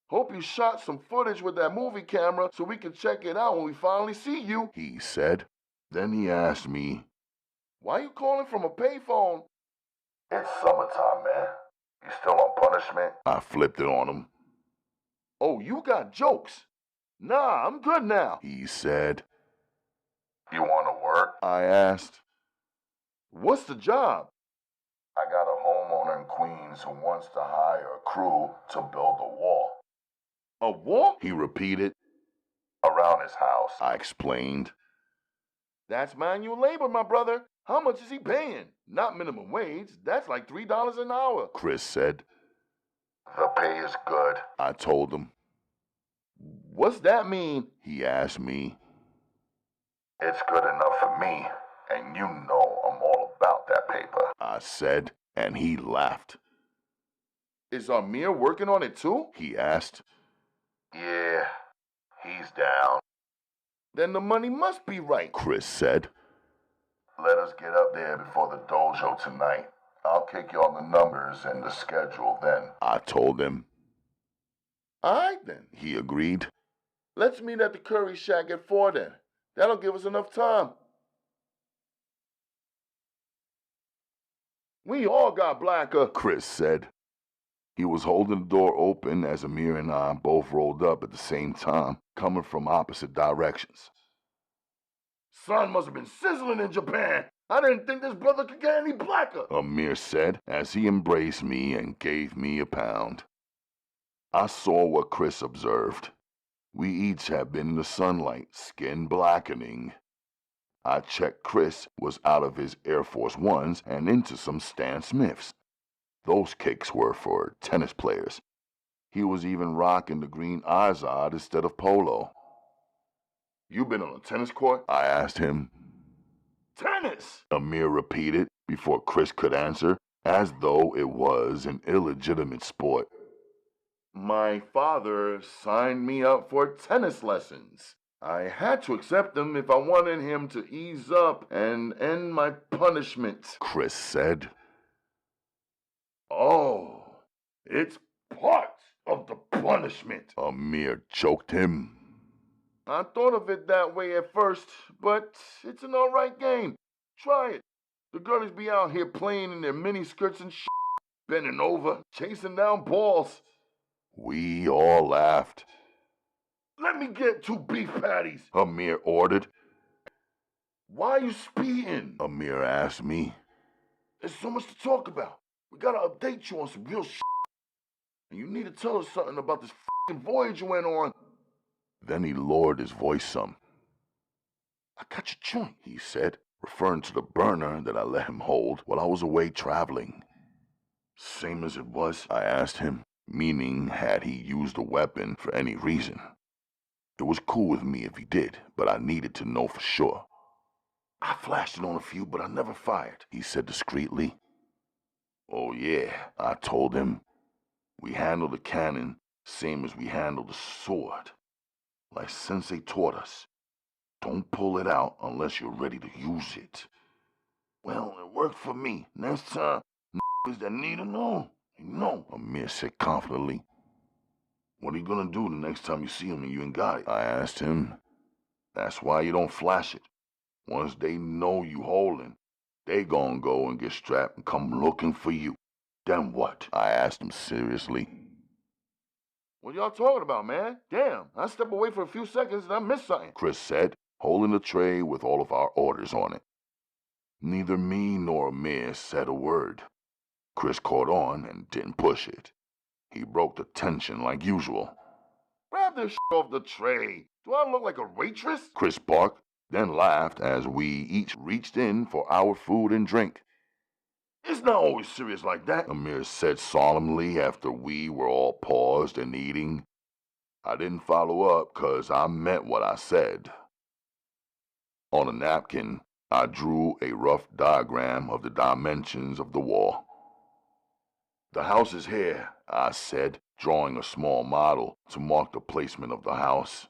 Hope you shot some footage with that movie camera so we can check it out when we finally see you. He said. Then he asked me, Why you calling from a payphone? It's summertime, man. You still on punishment? I flipped it on him. Oh, you got jokes. Nah, I'm good now. He said. You want to work? I asked. What's the job? I got a homeowner in Queens who wants to hire a crew to build a wall. A wall? He repeated. Around his house. I explained. That's manual labor, my brother. How much is he paying? Not minimum wage. That's like $3 an hour. Chris said. The pay is good. I told him. What's that mean? He asked me. It's good enough for me, and you know I'm all about that paper. I said, and he laughed. Is Amir working on it too? He asked. Yeah, he's down. Then the money must be right. Chris said. Let us get up there before the dojo tonight. I'll kick you on the numbers and the schedule then. I told him. All right then. He agreed. Let's meet at the Curry Shack at 4 then. That'll give us enough time. We all got blacker, Chris said. He was holding the door open as Amir and I both rolled up at the same time, coming from opposite directions. Sun must have been sizzling in Japan. I didn't think this brother could get any blacker, Amir said as he embraced me and gave me a pound. I saw what Chris observed. We each had been in the sunlight, skin blackening. I checked Chris was out of his Air Force Ones and into some Stan Smiths. Those kicks were for tennis players. He was even rocking the green Izod instead of polo. You been on a tennis court? I asked him. Tennis! Amir repeated before Chris could answer, as though it was an illegitimate sport. My father signed me up for tennis lessons. I had to accept them if I wanted him to ease up and end my punishment, Chris said. Oh, it's part of the punishment. Amir choked him. I thought of it that way at first, but it's an alright game. Try it. The girlies be out here playing in their mini skirts and shit, bending over, chasing down balls. We all laughed. Let me get 2 beef patties, Amir ordered. Why are you speeding? Amir asked me. There's so much to talk about. We gotta update you on some real shit. And you need to tell us something about this f***ing voyage you went on. Then he lowered his voice some. I got your joint, he said, referring to the burner that I let him hold while I was away traveling. Same as it was? I asked him, meaning had he used a weapon for any reason. It was cool with me if he did, but I needed to know for sure. I flashed it on a few, but I never fired, he said discreetly. Oh yeah, I told him. We handled the cannon same as we handled the sword. Like Sensei taught us. Don't pull it out unless you're ready to use it. Well, it worked for me. Next time, niggas that need to know, they know, Amir said confidently. What are you gonna do the next time you see him and you ain't got it? I asked him. That's why you don't flash it. Once they know you holding, they gon' go and get strapped and come looking for you. Then what? I asked him seriously. What y'all talking about, man? Damn, I step away for a few seconds and I missed something, Chris said, holding the tray with all of our orders on it. Neither me nor Amir said a word. Chris caught on and didn't push it. He broke the tension like usual. Grab this shit off the tray. Do I look like a waitress? Chris barked, then laughed as we each reached in for our food and drink. It's not always serious like that, Amir said solemnly after we were all paused and eating. I didn't follow up 'cause I meant what I said. On a napkin, I drew a rough diagram of the dimensions of the wall. The house is here, I said, drawing a small model to mark the placement of the house.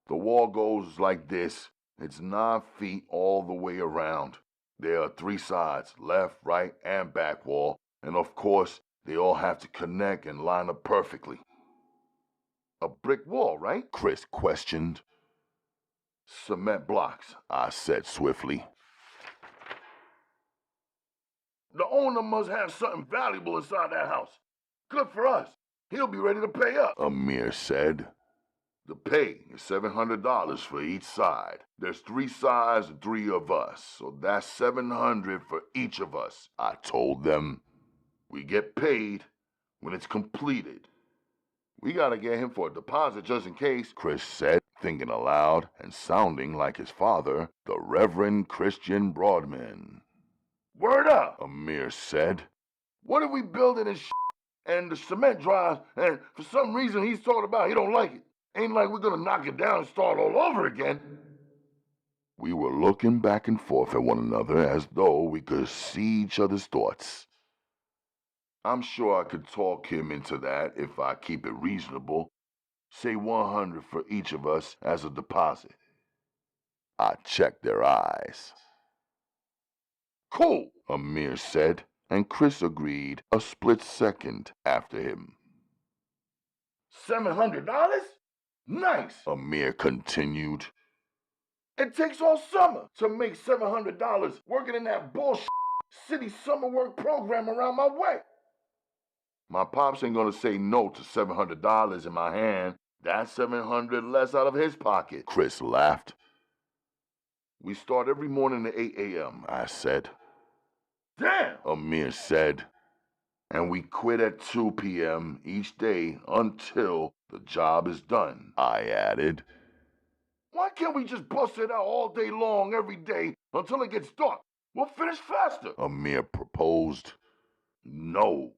The wall goes like this. It's 9 feet all the way around. There are 3 sides, left, right, and back wall, and of course, they all have to connect and line up perfectly. A brick wall, right? Chris questioned. Cement blocks, I said swiftly. The owner must have something valuable inside that house. Good for us. He'll be ready to pay up, Amir said. The pay is $700 for each side. There's 3 sides and 3 of us, so that's $700 for each of us, I told them. We get paid when it's completed. We gotta get him for a deposit just in case, Chris said, thinking aloud and sounding like his father, the Reverend Christian Broadman. Word up, Amir said. What if we build it and the cement dries and for some reason he's talking about he don't like it? Ain't like we're gonna knock it down and start all over again. We were looking back and forth at one another as though we could see each other's thoughts. I'm sure I could talk him into that if I keep it reasonable. Say $100 for each of us as a deposit. I checked their eyes. Cool, Amir said, and Chris agreed a split second after him. $700? Nice, Amir continued. It takes all summer to make $700 working in that bullshit city summer work program around my way. My pops ain't gonna say no to $700 in my hand. That's $700 less out of his pocket, Chris laughed. We start every morning at 8 a.m., I said. Damn, Amir said. And we quit at 2 p.m. each day until the job is done, I added. Why can't we just bust it out all day long every day until it gets dark? We'll finish faster, Amir proposed. No.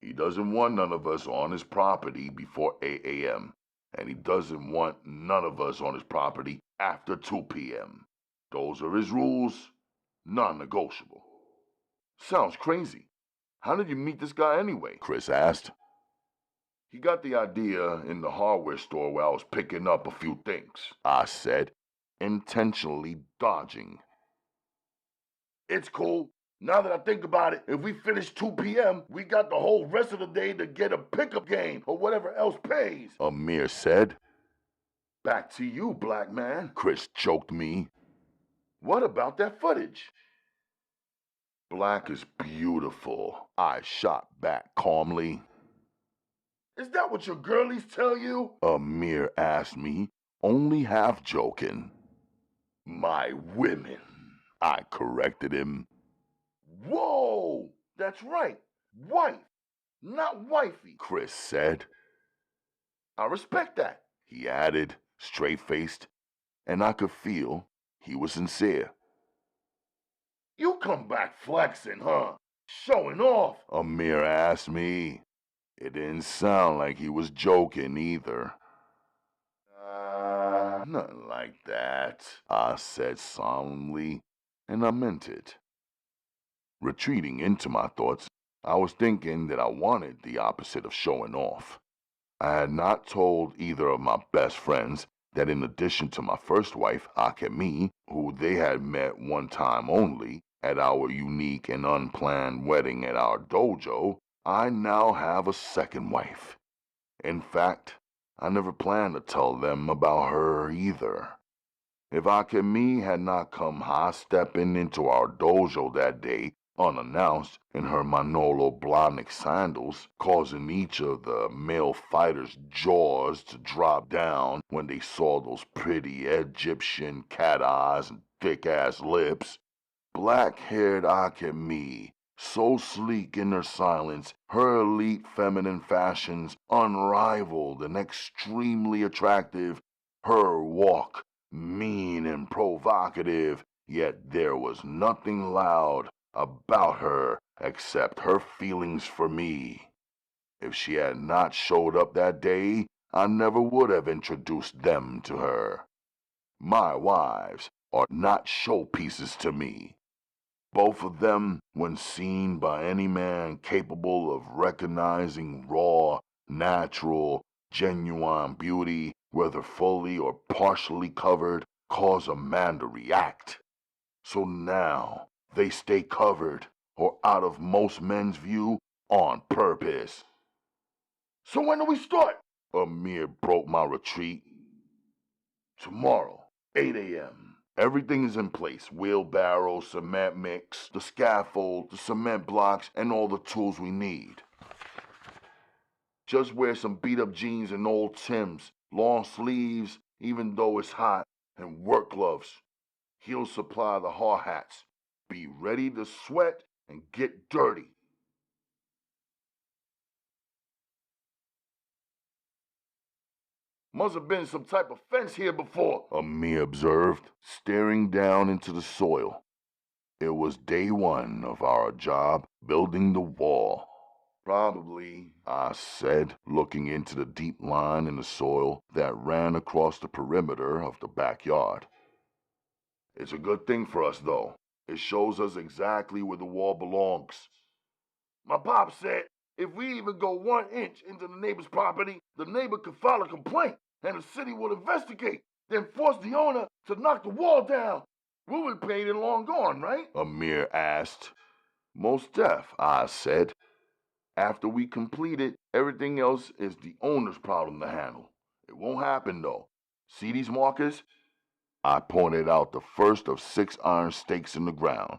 He doesn't want none of us on his property before 8 a.m., and he doesn't want none of us on his property after 2 p.m. Those are his rules, non-negotiable. Sounds crazy. How did you meet this guy anyway? Chris asked. He got the idea in the hardware store where I was picking up a few things, I said, intentionally dodging. It's cool. Now that I think about it, if we finish 2 p.m., we got the whole rest of the day to get a pickup game or whatever else pays, Amir said. Back to you, black man, Chris choked me. What about that footage? Black is beautiful, I shot back calmly. Is that what your girlies tell you? Amir asked me, only half joking. My women, I corrected him. Whoa, that's right, wife, not wifey, Chris said. I respect that, he added, straight-faced, and I could feel he was sincere. You come back flexing, huh? Showing off, Amir asked me. It didn't sound like he was joking either. Nothing like that, I said solemnly, and I meant it. Retreating into my thoughts, I was thinking that I wanted the opposite of showing off. I had not told either of my best friends that in addition to my first wife, Akemi, who they had met one time only, at our unique and unplanned wedding at our dojo, I now have a second wife. In fact, I never planned to tell them about her either. If Akemi had not come high-stepping into our dojo that day, unannounced, in her Manolo Blahnik sandals, causing each of the male fighters' jaws to drop down when they saw those pretty Egyptian cat eyes and thick-ass lips, black-haired Akemi, so sleek in her silence, her elite feminine fashions unrivaled and extremely attractive, her walk mean and provocative, yet there was nothing loud about her except her feelings for me. If she had not showed up that day, I never would have introduced them to her. My wives are not showpieces to me. Both of them, when seen by any man capable of recognizing raw, natural, genuine beauty, whether fully or partially covered, cause a man to react. So now they stay covered, or out of most men's view, on purpose. So when do we start? Amir broke my retreat. Tomorrow, 8 a.m. Everything is in place. Wheelbarrow, cement mix, the scaffold, the cement blocks, and all the tools we need. Just wear some beat-up jeans and old Timbs, long sleeves, even though it's hot, and work gloves. He'll supply the hard hats. Be ready to sweat and get dirty. Must have been some type of fence here before, Amir observed, staring down into the soil. It was day one of our job, building the wall. Probably, I said, looking into the deep line in the soil that ran across the perimeter of the backyard. It's a good thing for us, though. It shows us exactly where the wall belongs. My pop said if we even go 1 inch into the neighbor's property, the neighbor could file a complaint, and the city will investigate, then force the owner to knock the wall down. We were paid and long gone, right? Amir asked. Most deaf, I said. After we complete it, everything else is the owner's problem to handle. It won't happen, though. See these markers? I pointed out the first of 6 iron stakes in the ground.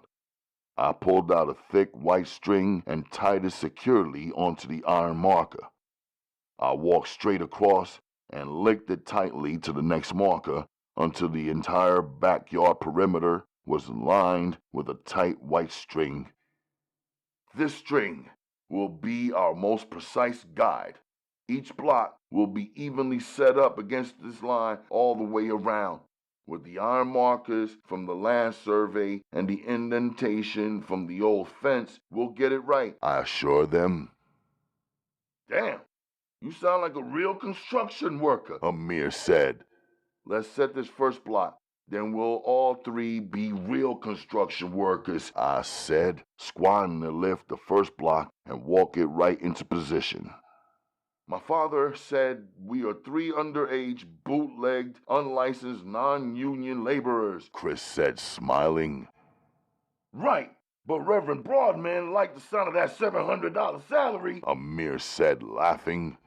I pulled out a thick white string and tied it securely onto the iron marker. I walked straight across and linked it tightly to the next marker until the entire backyard perimeter was lined with a tight white string. This string will be our most precise guide. Each block will be evenly set up against this line all the way around, with the iron markers from the land survey and the indentation from the old fence. We'll get it right, I assured them. Damn, you sound like a real construction worker, Amir said. Let's set this first block. Then we'll all 3 be real construction workers, I said, squatting to lift the first block and walk it right into position. My father said we are 3 underage, bootlegged, unlicensed, non-union laborers, Chris said, smiling. Right, but Reverend Broadman liked the sound of that $700 salary, Amir said, laughing.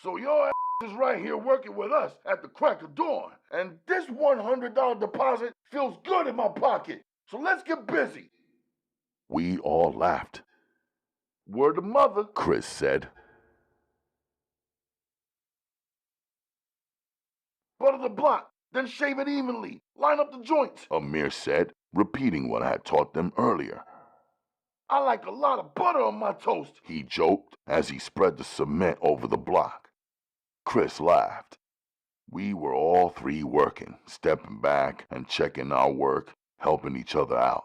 So your ass is right here working with us at the crack of dawn, and this $100 deposit feels good in my pocket, so let's get busy. We all laughed. Word to mother, Chris said. Butter the block, then shave it evenly. Line up the joints, Amir said, repeating what I had taught them earlier. I like a lot of butter on my toast, he joked as he spread the cement over the block. Chris laughed. We were all 3 working, stepping back and checking our work, helping each other out.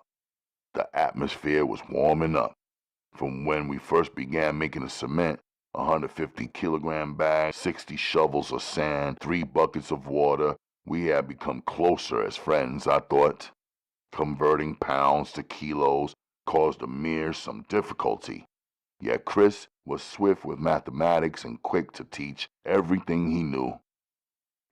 The atmosphere was warming up. From when we first began making the cement, 150-kilogram bag, 60 shovels of sand, 3 buckets of water, we had become closer as friends, I thought. Converting pounds to kilos caused Amir some difficulty. Yet Chris was swift with mathematics and quick to teach everything he knew.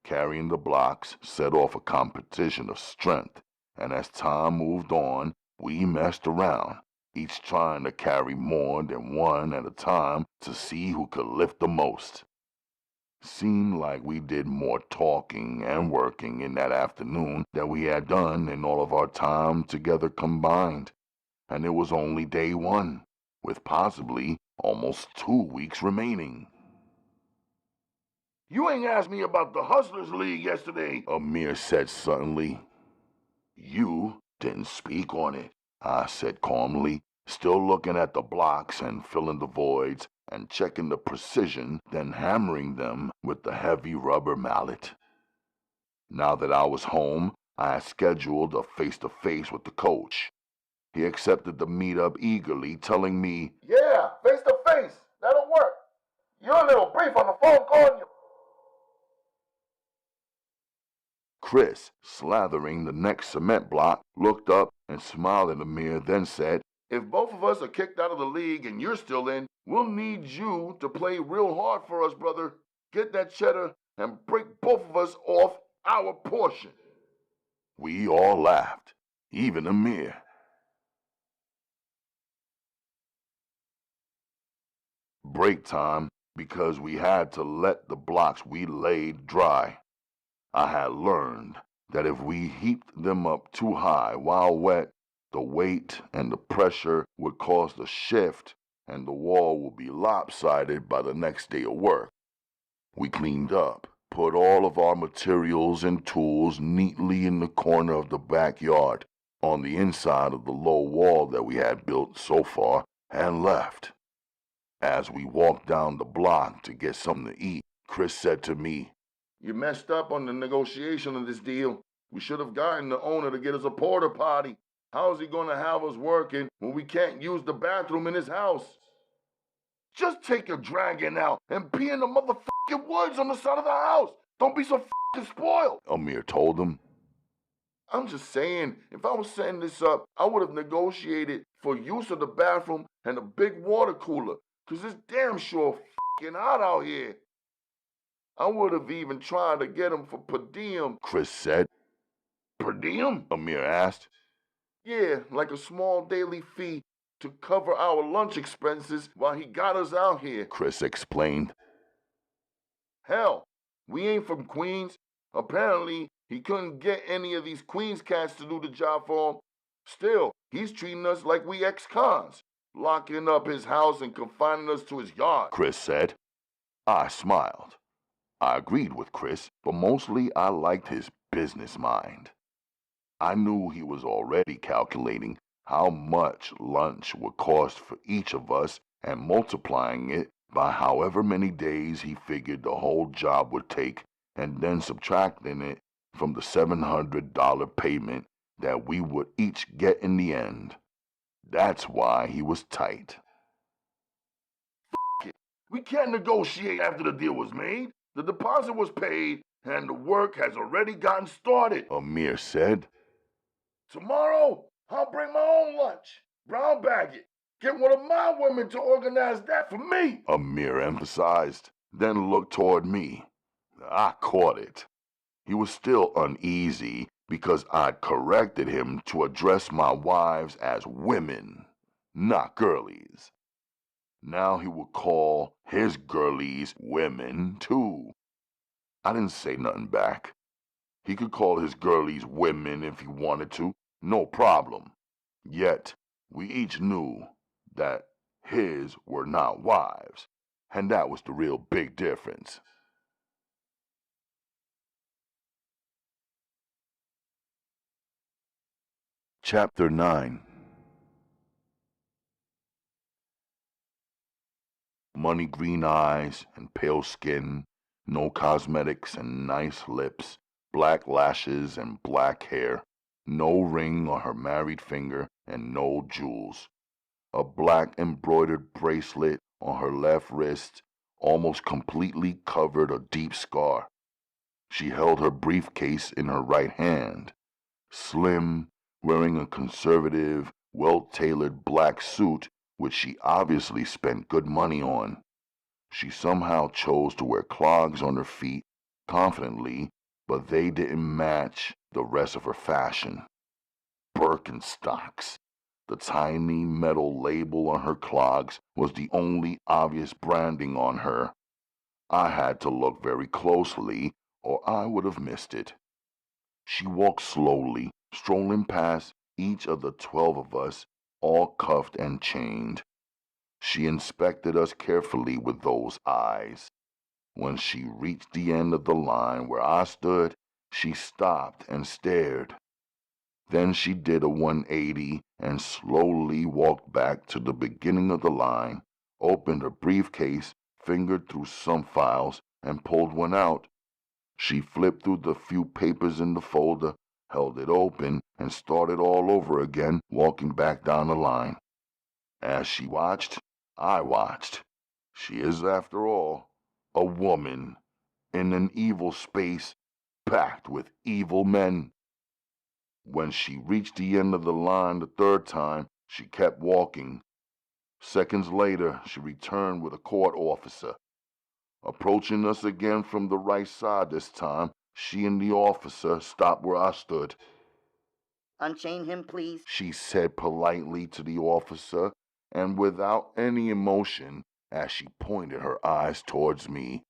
Carrying the blocks set off a competition of strength, and as time moved on, we messed around, each trying to carry more than one at a time to see who could lift the most. Seemed like we did more talking and working in that afternoon than we had done in all of our time together combined, and it was only day one, with possibly almost 2 weeks remaining. You ain't asked me about the Hustlers League yesterday, Amir said suddenly. You didn't speak on it, I said calmly, still looking at the blocks and filling the voids and checking the precision, then hammering them with the heavy rubber mallet. Now that I was home, I had scheduled a face-to-face with the coach. He accepted the meetup eagerly, telling me, Yeah, face-to-face, that'll work. You're a little brief on the phone, calling you. Chris, slathering the next cement block, looked up and smiled at Amir, then said, If both of us are kicked out of the league and you're still in, we'll need you to play real hard for us, brother. Get that cheddar and break both of us off our portion. We all laughed, even Amir. Break time, because we had to let the blocks we laid dry. I had learned that if we heaped them up too high while wet, the weight and the pressure would cause the shift and the wall would be lopsided by the next day of work. We cleaned up, put all of our materials and tools neatly in the corner of the backyard on the inside of the low wall that we had built so far, and left. As we walked down the block to get something to eat, Chris said to me, You messed up on the negotiation of this deal. We should have gotten the owner to get us a porta potty. How is he going to have us working when we can't use the bathroom in his house? Just take your dragon out and pee in the motherfucking woods on the side of the house. Don't be so fucking spoiled, Amir told him. I'm just saying, if I was setting this up, I would have negotiated for use of the bathroom and a big water cooler, 'cause it's damn sure fucking hot out here. I would have even tried to get him for per diem, Chris said. Per diem? Amir asked. Yeah, like a small daily fee to cover our lunch expenses while he got us out here, Chris explained. Hell, we ain't from Queens. Apparently, he couldn't get any of these Queens cats to do the job for him. Still, he's treating us like we ex-cons, locking up his house and confining us to his yard, Chris said. I smiled. I agreed with Chris, but mostly I liked his business mind. I knew he was already calculating how much lunch would cost for each of us and multiplying it by however many days he figured the whole job would take, and then subtracting it from the $700 payment that we would each get in the end. That's why he was tight. F it. We can't negotiate after the deal was made. The deposit was paid, and the work has already gotten started, Amir said. Tomorrow, I'll bring my own lunch. Brown bag it. Get one of my women to organize that for me, Amir emphasized, then looked toward me. I caught it. He was still uneasy because I'd corrected him to address my wives as women, not girlies. Now he would call his girlies women, too. I didn't say nothing back. He could call his girlies women if he wanted to, no problem. Yet, we each knew that his were not wives, and that was the real big difference. Chapter 9. Money green eyes and pale skin, no cosmetics and nice lips, black lashes and black hair, no ring on her married finger and no jewels. A black embroidered bracelet on her left wrist almost completely covered a deep scar. She held her briefcase in her right hand. Slim, wearing a conservative, well-tailored black suit which she obviously spent good money on. She somehow chose to wear clogs on her feet confidently, but they didn't match the rest of her fashion. Birkenstocks. The tiny metal label on her clogs was the only obvious branding on her. I had to look very closely, or I would have missed it. She walked slowly, strolling past each of the 12 of us, all cuffed and chained. She inspected us carefully with those eyes. When she reached the end of the line where I stood, she stopped and stared. Then she did a 180 and slowly walked back to the beginning of the line, opened her briefcase, fingered through some files, and pulled one out. She flipped through the few papers in the folder, held it open, and started all over again, walking back down the line. As she watched, I watched. She is, after all, a woman in an evil space packed with evil men. When she reached the end of the line the third time, she kept walking. Seconds later, she returned with a court officer. Approaching us again from the right side this time, she and the officer stopped where I stood. Unchain him, please, she said politely to the officer, and without any emotion, as she pointed her eyes towards me.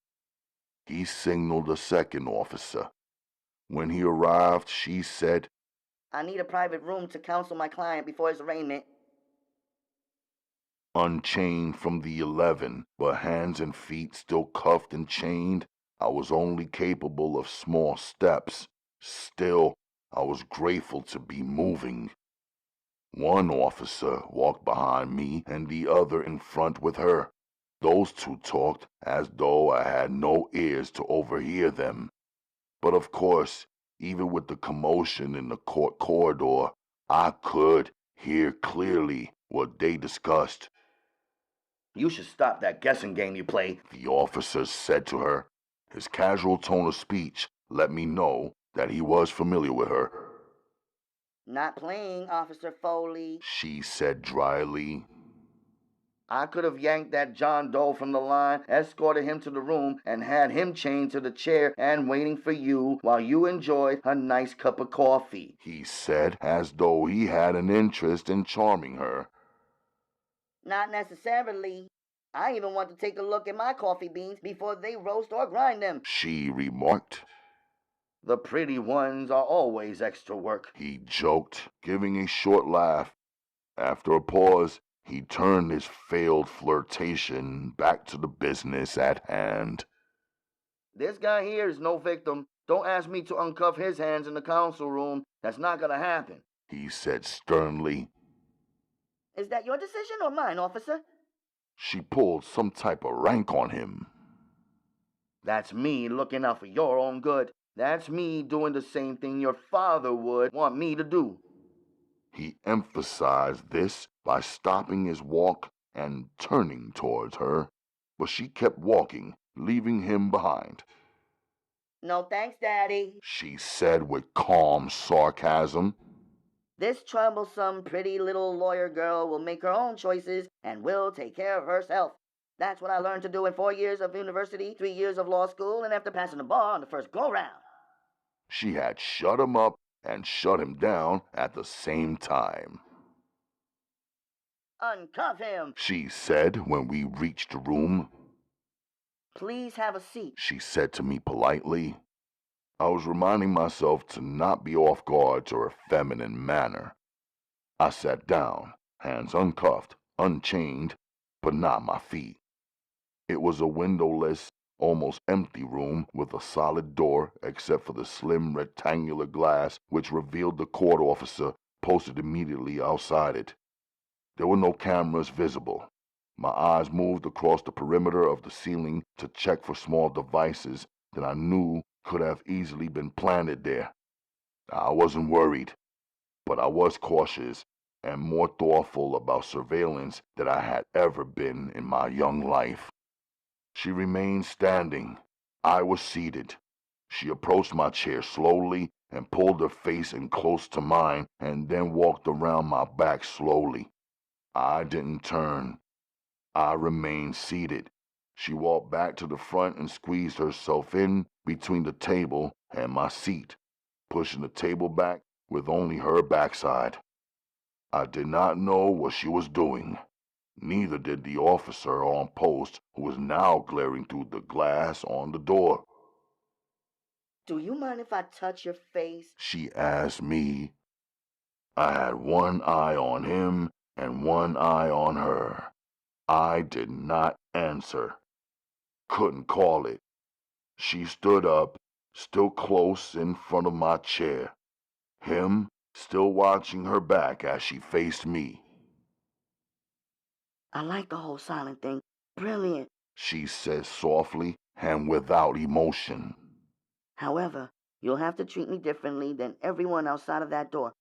He signaled a second officer. When he arrived, she said, I need a private room to counsel my client before his arraignment. Unchained from the 11, but hands and feet still cuffed and chained, I was only capable of small steps. Still, I was grateful to be moving. One officer walked behind me and the other in front with her. Those two talked as though I had no ears to overhear them. But of course, even with the commotion in the court corridor, I could hear clearly what they discussed. You should stop that guessing game you play, the officer said to her. His casual tone of speech let me know that he was familiar with her. Not playing, Officer Foley, she said dryly. I could have yanked that John Doe from the line, escorted him to the room, and had him chained to the chair and waiting for you while you enjoyed a nice cup of coffee, he said, as though he had an interest in charming her. Not necessarily. I even want to take a look at my coffee beans before they roast or grind them, she remarked. The pretty ones are always extra work, he joked, giving a short laugh. After a pause, he turned his failed flirtation back to the business at hand. This guy here is no victim. Don't ask me to uncuff his hands in the council room. That's not gonna happen, he said sternly. Is that your decision or mine, officer? She pulled some type of rank on him. That's me looking out for your own good. That's me doing the same thing your father would want me to do. He emphasized this by stopping his walk and turning towards her, but she kept walking, leaving him behind. No thanks, Daddy, she said with calm sarcasm. This troublesome, pretty little lawyer girl will make her own choices and will take care of herself. That's what I learned to do in 4 years of university, 3 years of law school, and after passing the bar on the first go-round. She had shut him up and shut him down at the same time. Uncuff him, she said when we reached the room. Please have a seat, she said to me politely. I was reminding myself to not be off guard to her feminine manner. I sat down, hands uncuffed, unchained, but not my feet. It was a windowless, almost empty room with a solid door except for the slim rectangular glass which revealed the court officer posted immediately outside it. There were no cameras visible. My eyes moved across the perimeter of the ceiling to check for small devices that I knew could have easily been planted there. I wasn't worried, but I was cautious and more thoughtful about surveillance than I had ever been in my young life. She remained standing. I was seated. She approached my chair slowly and pulled her face in close to mine and then walked around my back slowly. I didn't turn. I remained seated. She walked back to the front and squeezed herself in between the table and my seat, pushing the table back with only her backside. I did not know what she was doing. Neither did the officer on post, who was now glaring through the glass on the door. Do you mind if I touch your face? she asked me. I had one eye on him and one eye on her. I did not answer. Couldn't call it. She stood up, still close in front of my chair. Him still watching her back as she faced me. I like the whole silent thing. Brilliant, she said softly and without emotion. However, you'll have to treat me differently than everyone outside of that door.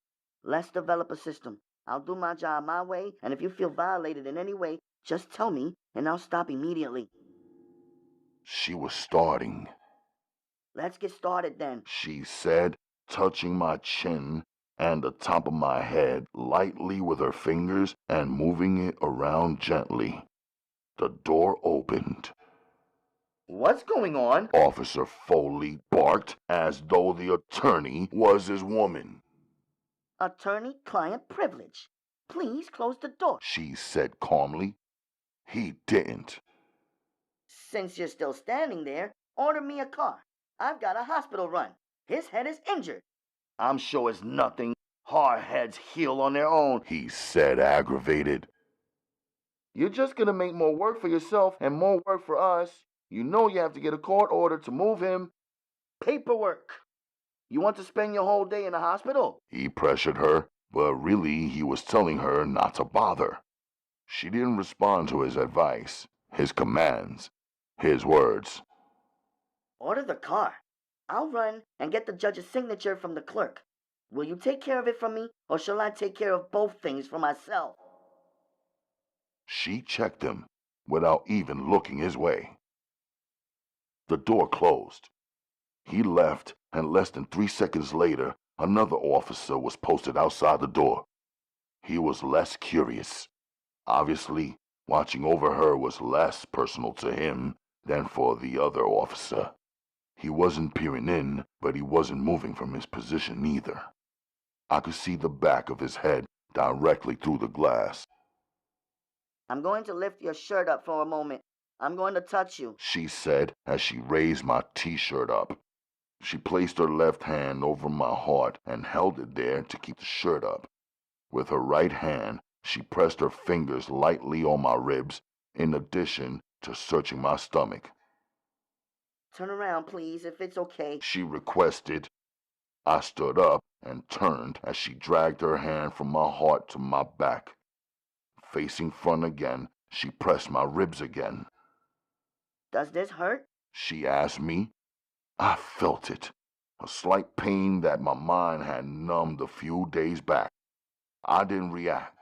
Let's develop a system. I'll do my job my way, and if you feel violated in any way, just tell me, and I'll stop immediately. She was starting. Let's get started then, she said, touching my chin and the top of my head lightly with her fingers and moving it around gently. The door opened. What's going on? Officer Foley barked as though the attorney was his woman. Attorney-client privilege. Please close the door, She said calmly. He didn't. Since you're still standing there, order me a car. I've got a hospital run. His head is injured. I'm sure it's nothing. Hard heads heal on their own. He said, aggravated. You're just gonna make more work for yourself and more work for us. You know you have to get a court order to move him. Paperwork. You want to spend your whole day in the hospital? He pressured her, but really he was telling her not to bother. She didn't respond to his advice, his commands, his words. Order the car. I'll run and get the judge's signature from the clerk. Will you take care of it for me, or shall I take care of both things for myself? She checked him without even looking his way. The door closed. He left, and less than 3 seconds later, another officer was posted outside the door. He was less curious. Obviously, watching over her was less personal to him than for the other officer. He wasn't peering in, but he wasn't moving from his position either. I could see the back of his head directly through the glass. I'm going to lift your shirt up for a moment. I'm going to touch you, She said as she raised my t-shirt up. She placed her left hand over my heart and held it there to keep the shirt up. With her right hand, she pressed her fingers lightly on my ribs, in addition to searching my stomach. Turn around, please, if it's okay. She requested. I stood up and turned as she dragged her hand from my heart to my back. Facing front again, she pressed my ribs again. Does this hurt? She asked me. I felt it, a slight pain that my mind had numbed a few days back. I didn't react.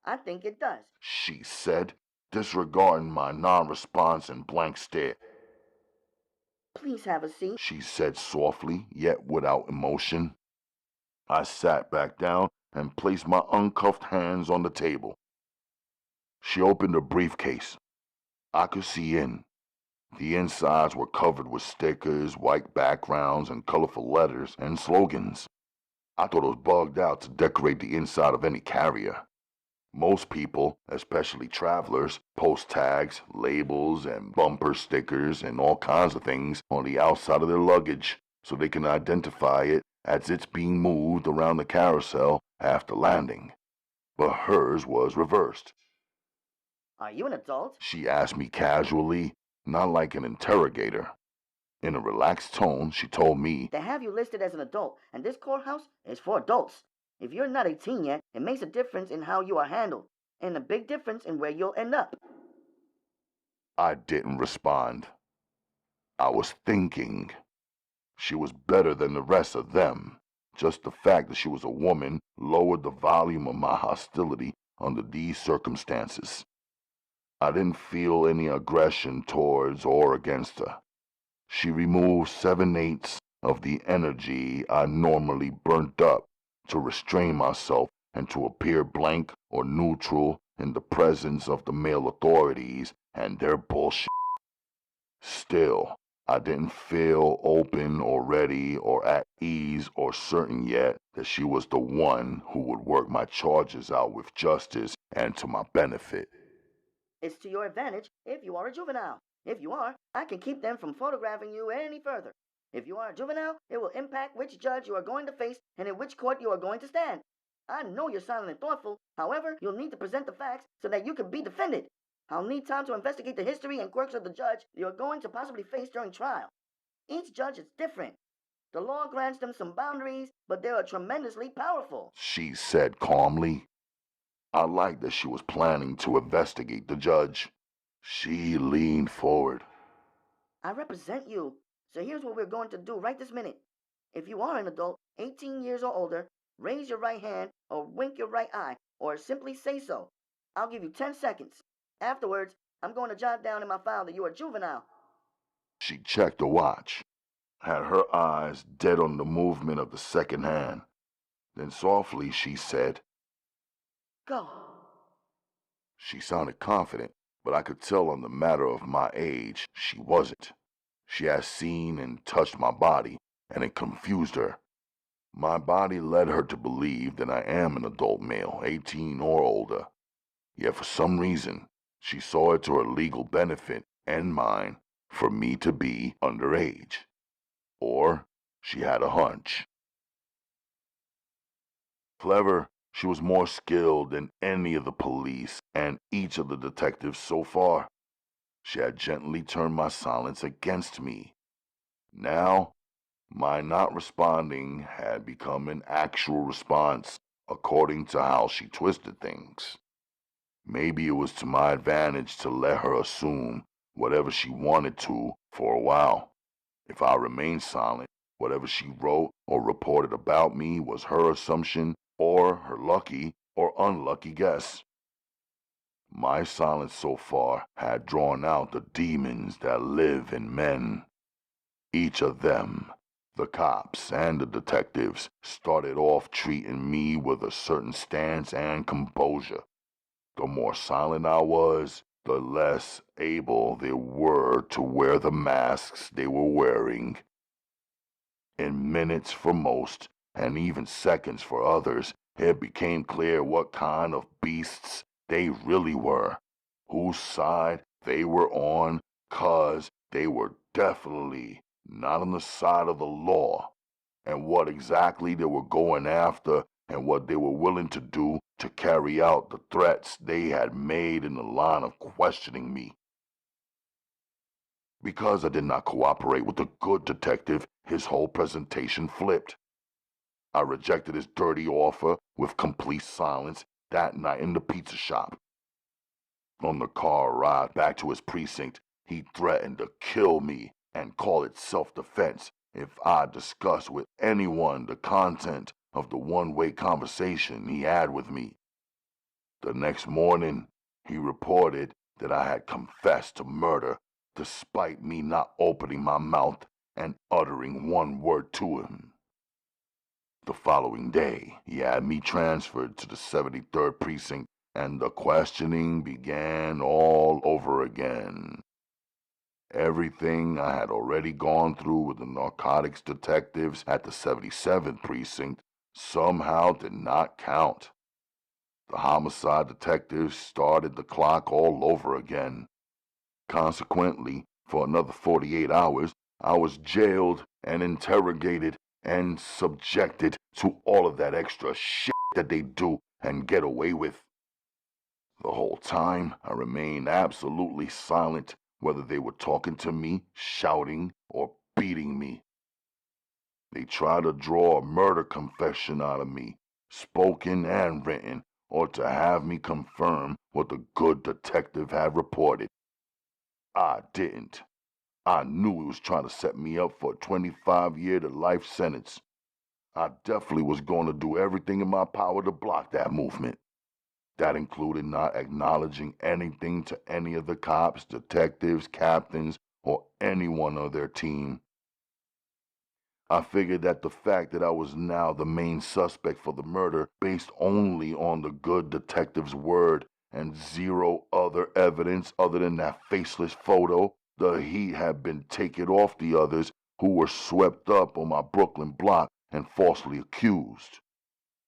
I think it does. She said, disregarding my non-response and blank stare. Please have a seat. She said softly, yet without emotion. I sat back down and placed my uncuffed hands on the table. She opened her briefcase. I could see in. The insides were covered with stickers, white backgrounds, and colorful letters and slogans. I thought it was bugged out to decorate the inside of any carrier. Most people, especially travelers, post tags, labels, and bumper stickers and all kinds of things on the outside of their luggage so they can identify it as it's being moved around the carousel after landing. But hers was reversed. Are you an adult? She asked me casually, not like an interrogator. In a relaxed tone, she told me, They have you listed as an adult, and this courthouse is for adults. If you're not 18 yet, it makes a difference in how you are handled, and a big difference in where you'll end up. I didn't respond. I was thinking. She was better than the rest of them. Just the fact that she was a woman lowered the volume of my hostility under these circumstances. I didn't feel any aggression towards or against her. She removed 7/8 of the energy I normally burnt up to restrain myself and to appear blank or neutral in the presence of the male authorities and their bullshit. Still, I didn't feel open or ready or at ease or certain yet that she was the one who would work my charges out with justice and to my benefit. It's to your advantage if you are a juvenile. If you are, I can keep them from photographing you any further. If you are a juvenile, it will impact which judge you are going to face and in which court you are going to stand. I know you're silent and thoughtful. However, you'll need to present the facts so that you can be defended. I'll need time to investigate the history and quirks of the judge you're going to possibly face during trial. Each judge is different. The law grants them some boundaries, but they are tremendously powerful. She said calmly. I liked that she was planning to investigate the judge. She leaned forward. I represent you, so here's what we're going to do right this minute. If you are an adult, 18 years or older, raise your right hand or wink your right eye, or simply say so. I'll give you 10 seconds. Afterwards, I'm going to jot down in my file that you are juvenile. She checked her watch. had her eyes dead on the movement of the second hand. Then softly she said, Go. She sounded confident, but I could tell on the matter of my age she wasn't. She had seen and touched my body, and it confused her. My body led her to believe that I am an adult male, 18 or older. Yet for some reason, she saw it to her legal benefit and mine for me to be underage. Or she had a hunch. Clever, she was more skilled than any of the police and each of the detectives so far. She had gently turned my silence against me. Now, my not responding had become an actual response, according to how she twisted things. Maybe it was to my advantage to let her assume whatever she wanted to for a while. If I remained silent, whatever she wrote or reported about me was her assumption or her lucky or unlucky guess. My silence so far had drawn out the demons that live in men. Each of them, the cops and the detectives, started off treating me with a certain stance and composure. The more silent I was, the less able they were to wear the masks they were wearing. In minutes for most, and even seconds for others, it became clear what kind of beasts they really were, whose side they were on, 'cause they were definitely not on the side of the law, and what exactly they were going after and what they were willing to do to carry out the threats they had made in the line of questioning me. Because I did not cooperate with the good detective, his whole presentation flipped. I rejected his dirty offer with complete silence that night in the pizza shop. On the car ride back to his precinct, he threatened to kill me and call it self-defense if I discussed with anyone the content of the one-way conversation he had with me. The next morning, he reported that I had confessed to murder despite me not opening my mouth and uttering one word to him. The following day, he had me transferred to the 73rd Precinct, and the questioning began all over again. Everything I had already gone through with the narcotics detectives at the 77th Precinct somehow did not count. The homicide detectives started the clock all over again. Consequently, for another 48 hours, I was jailed and interrogated and subjected to all of that extra shit that they do and get away with. The whole time, I remained absolutely silent, whether they were talking to me, shouting, or beating me. They tried to draw a murder confession out of me, spoken and written, or to have me confirm what the good detective had reported. I didn't. I knew he was trying to set me up for a 25-year to life sentence. I definitely was going to do everything in my power to block that movement. That included not acknowledging anything to any of the cops, detectives, captains, or anyone on their team. I figured that the fact that I was now the main suspect for the murder, based only on the good detective's word and zero other evidence other than that faceless photo, the heat had been taken off the others who were swept up on my Brooklyn block and falsely accused.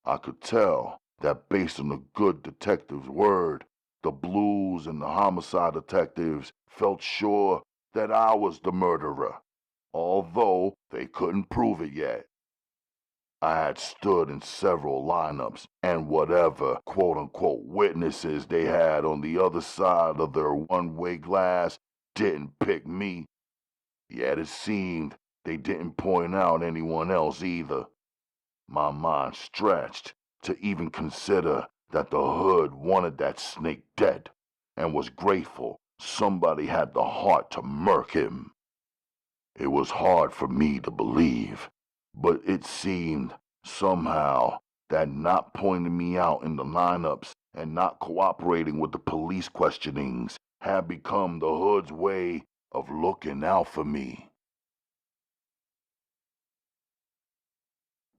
I could tell that based on the good detective's word, the Blues and the homicide detectives felt sure that I was the murderer, although they couldn't prove it yet. I had stood in several lineups, and whatever quote-unquote witnesses they had on the other side of their one-way glass didn't pick me. Yet it seemed they didn't point out anyone else either. My mind stretched to even consider that the hood wanted that snake dead, and was grateful somebody had the heart to murk him. It was hard for me to believe, but it seemed, somehow, that not pointing me out in the lineups and not cooperating with the police questionings had become the hood's way of looking out for me.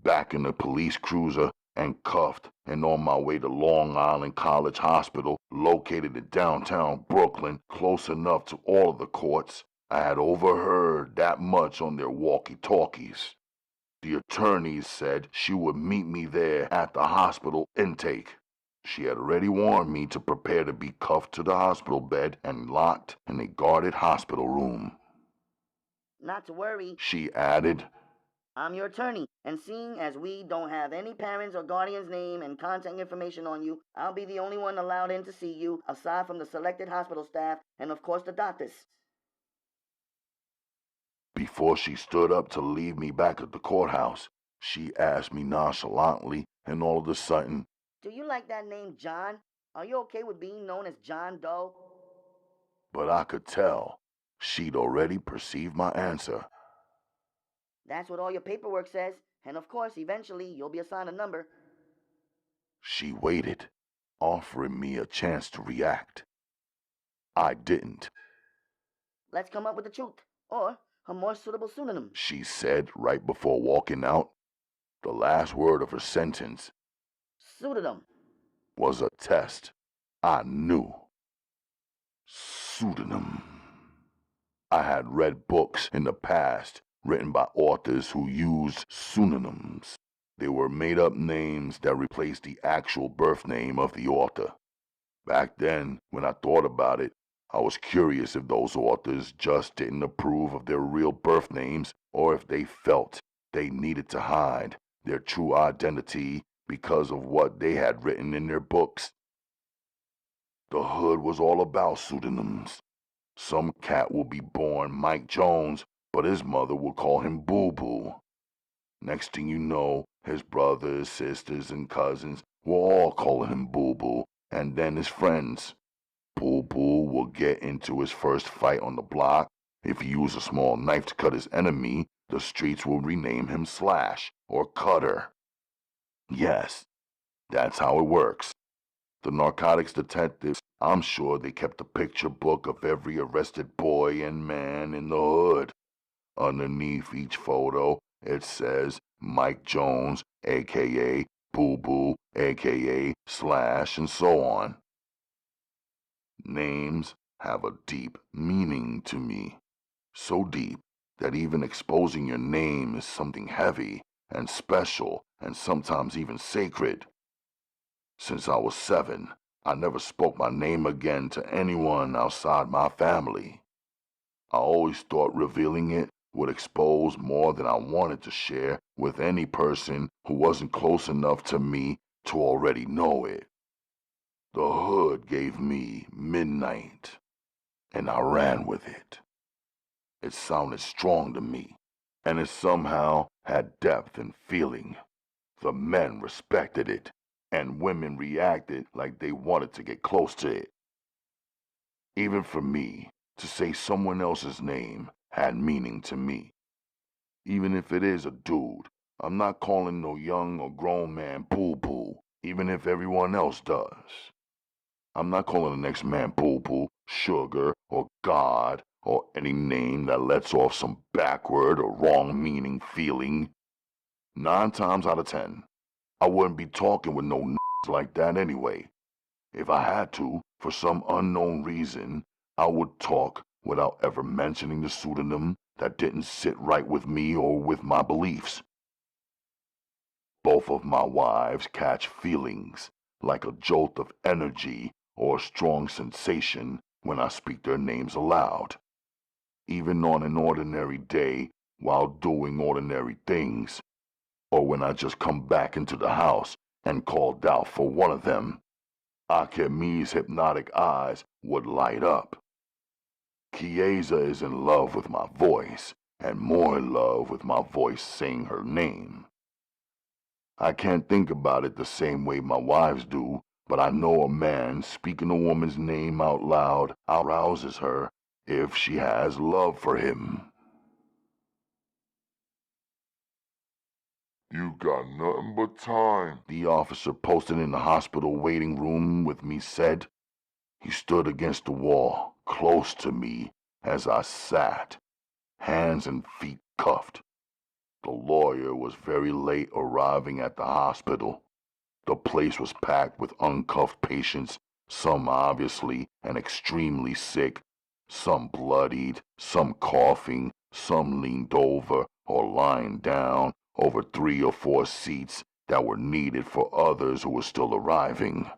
back in the police cruiser and cuffed and on my way to Long Island College Hospital, located in downtown Brooklyn, close enough to all of the courts. I had overheard that much on their walkie-talkies. The attorneys said she would meet me there at the hospital intake. She had already warned me to prepare to be cuffed to the hospital bed and locked in a guarded hospital room. Not to worry, she added. I'm your attorney, and seeing as we don't have any parents' or guardian's name and contact information on you, I'll be the only one allowed in to see you, aside from the selected hospital staff and, of course, the doctors. Before she stood up to leave me back at the courthouse, she asked me nonchalantly, and all of a sudden, Do you like that name, John? Are you okay with being known as John Doe? But I could tell she'd already perceived my answer. That's what all your paperwork says, and of course, eventually, you'll be assigned a number. She waited, offering me a chance to react. I didn't. Let's come up with the truth, or a more suitable pseudonym, she said right before walking out. The last word of her sentence, pseudonym, was a test. I knew. Pseudonym. I had read books in the past written by authors who used pseudonyms. They were made-up names that replaced the actual birth name of the author. Back then, when I thought about it, I was curious if those authors just didn't approve of their real birth names, or if they felt they needed to hide their true identity because of what they had written in their books. The hood was all about pseudonyms. Some cat will be born Mike Jones, but his mother will call him Boo Boo. Next thing you know, his brothers, sisters, and cousins will all call him Boo Boo, and then his friends. Boo Boo will get into his first fight on the block. If he used a small knife to cut his enemy, the streets will rename him Slash or Cutter. Yes, that's how it works. The narcotics detectives, I'm sure they kept a picture book of every arrested boy and man in the hood. Underneath each photo, it says Mike Jones, a.k.a. Boo Boo, a.k.a. Slash, and so on. Names have a deep meaning to me. So deep that even exposing your name is something heavy and special and sometimes even sacred. Since I was 7, I never spoke my name again to anyone outside my family. I always thought revealing it would expose more than I wanted to share with any person who wasn't close enough to me to already know it. The hood gave me midnight, and I ran with it. It sounded strong to me, and it somehow had depth and feeling. The men respected it, and women reacted like they wanted to get close to it. Even for me, to say someone else's name had meaning to me. Even if it is a dude, I'm not calling no young or grown man Boo Boo, even if everyone else does. I'm not calling the next man Boo Boo, Sugar, or God, or any name that lets off some backward or wrong-meaning feeling. 9 times out of 10, I wouldn't be talking with no like that anyway. If I had to, for some unknown reason, I would talk without ever mentioning the pseudonym that didn't sit right with me or with my beliefs. Both of my wives catch feelings, like a jolt of energy or a strong sensation when I speak their names aloud. Even on an ordinary day while doing ordinary things, or when I just come back into the house and called out for one of them, Akemi's hypnotic eyes would light up. Chiesa is in love with my voice, and more in love with my voice saying her name. I can't think about it the same way my wives do, but I know a man speaking a woman's name out loud arouses her if she has love for him. You got nothing but time, The officer posted in the hospital waiting room with me said. He stood against the wall, close to me, as I sat, hands and feet cuffed. The lawyer was very late arriving at the hospital. The place was packed with uncuffed patients, some obviously and extremely sick, some bloodied, some coughing, some leaned over or lying down over 3 or 4 seats that were needed for others who were still arriving.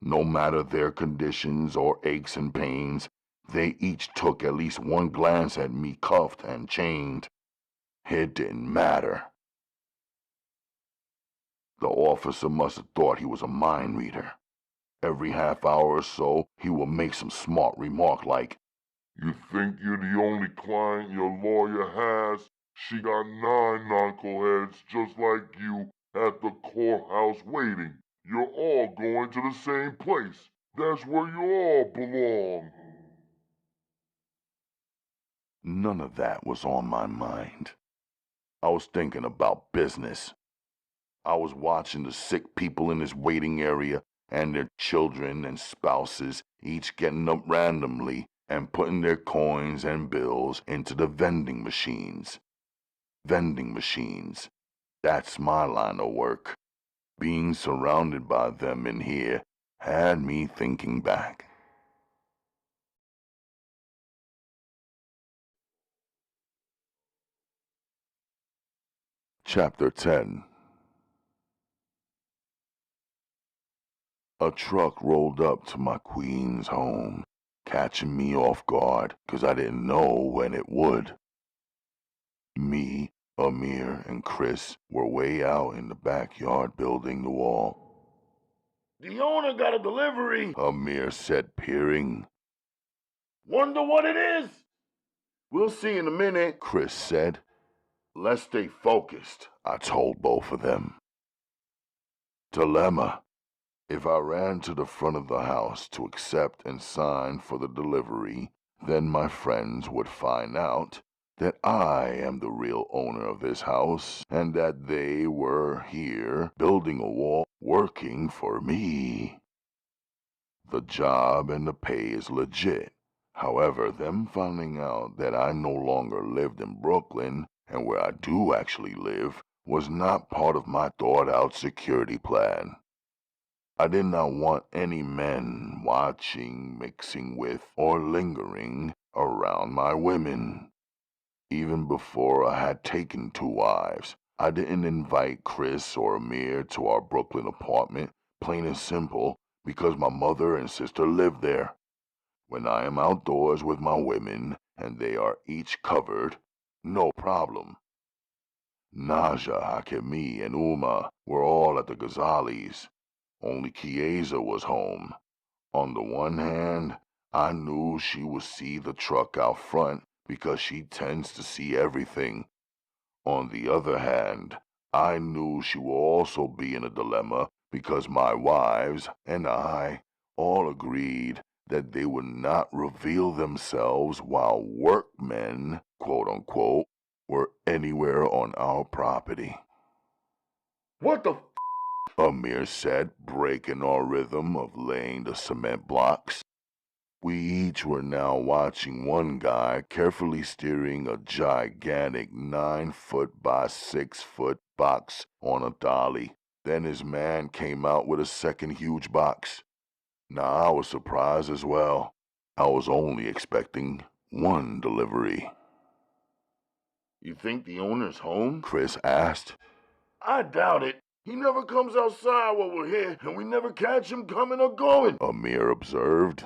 No matter their conditions or aches and pains, they each took at least one glance at me cuffed and chained. It didn't matter. The officer must have thought he was a mind reader. Every half hour or so, he would make some smart remark like, "You think you're the only client your lawyer has? She got 9 knuckleheads just like you at the courthouse waiting. You're all going to the same place. That's where you all belong." None of that was on my mind. I was thinking about business. I was watching the sick people in this waiting area and their children and spouses each getting up randomly and putting their coins and bills into the vending machines. Vending machines. That's my line of work. Being surrounded by them in here had me thinking back. Chapter 10. A truck rolled up to my queen's home, catching me off guard 'cause I didn't know when it would. Me, Amir, and Chris were way out in the backyard building the wall. The owner got a delivery, Amir said, peering. Wonder what it is? We'll see in a minute, Chris said. Let's stay focused, I told both of them. Dilemma. If I ran to the front of the house to accept and sign for the delivery, then my friends would find out that I am the real owner of this house and that they were here building a wall working for me. The job and the pay is legit. However, them finding out that I no longer lived in Brooklyn and where I do actually live was not part of my thought-out security plan. I did not want any men watching, mixing with, or lingering around my women. Even before I had taken 2 wives, I didn't invite Chris or Amir to our Brooklyn apartment, plain and simple, because my mother and sister live there. When I am outdoors with my women, and they are each covered, no problem. Naja, Hakemi, and Uma were all at the Ghazali's. Only Chiesa was home. On the one hand, I knew she would see the truck out front because she tends to see everything. On the other hand, I knew she would also be in a dilemma because my wives and I all agreed that they would not reveal themselves while workmen, quote-unquote, were anywhere on our property. What the Amir said, breaking our rhythm of laying the cement blocks. We each were now watching one guy carefully steering a gigantic 9-foot by 6-foot box on a dolly. Then his man came out with a second huge box. Now I was surprised as well. I was only expecting one delivery. You think the owner's home? Chris asked. I doubt it. He never comes outside while we're here, and we never catch him coming or going, Amir observed.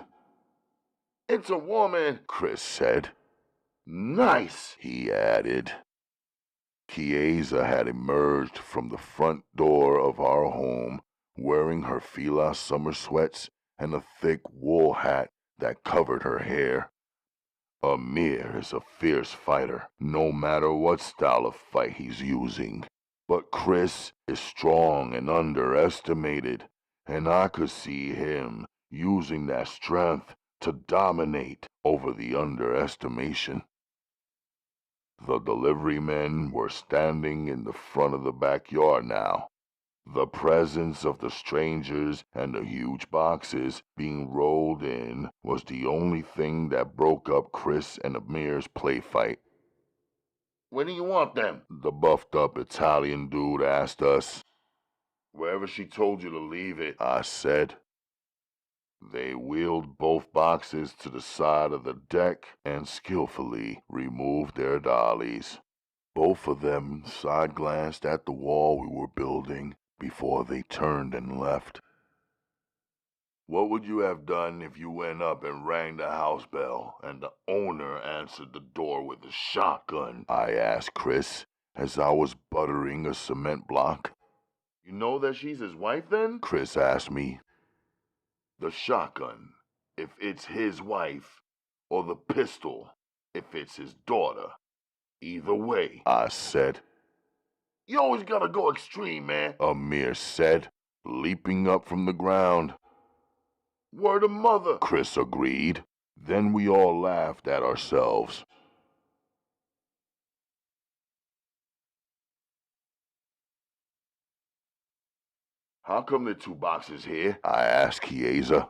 It's a woman, Chris said. Nice, he added. Chiesa had emerged from the front door of our home wearing her Fila summer sweats and a thick wool hat that covered her hair. Amir is a fierce fighter, no matter what style of fight he's using. But Chris is strong and underestimated, and I could see him using that strength to dominate over the underestimation. The delivery men were standing in the front of the backyard now. The presence of the strangers and the huge boxes being rolled in was the only thing that broke up Chris and Amir's play fight. Where do you want them? The buffed-up Italian dude asked us. Wherever she told you to leave it, I said. They wheeled both boxes to the side of the deck and skillfully removed their dollies. Both of them side-glanced at the wall we were building before they turned and left. What would you have done if you went up and rang the house bell and the owner answered the door with a shotgun? I asked Chris as I was buttering a cement block. You know that she's his wife then? Chris asked me. The shotgun, if it's his wife, or the pistol, if it's his daughter. Either way, I said. You always gotta go extreme, man, Amir said, leaping up from the ground. Word of mother, Chris agreed. Then we all laughed at ourselves. How come there are 2 boxes here? I asked Chiesa.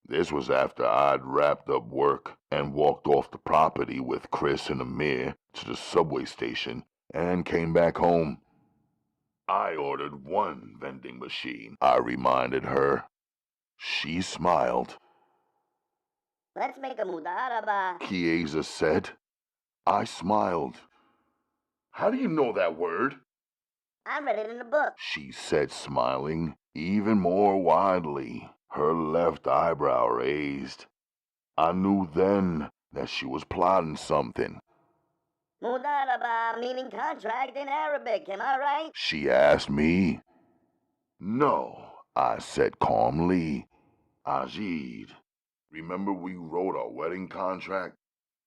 This was after I'd wrapped up work and walked off the property with Chris and Amir to the subway station and came back home. I ordered 1 vending machine, I reminded her. She smiled. Let's make a mudaraba, Chiesa said. I smiled. How do you know that word? I read it in the book. She said, smiling even more widely, her left eyebrow raised. I knew then that she was plotting something. Mudaraba meaning contract in Arabic, am I right? She asked me. No, I said calmly. Ajid. Remember we wrote our wedding contract?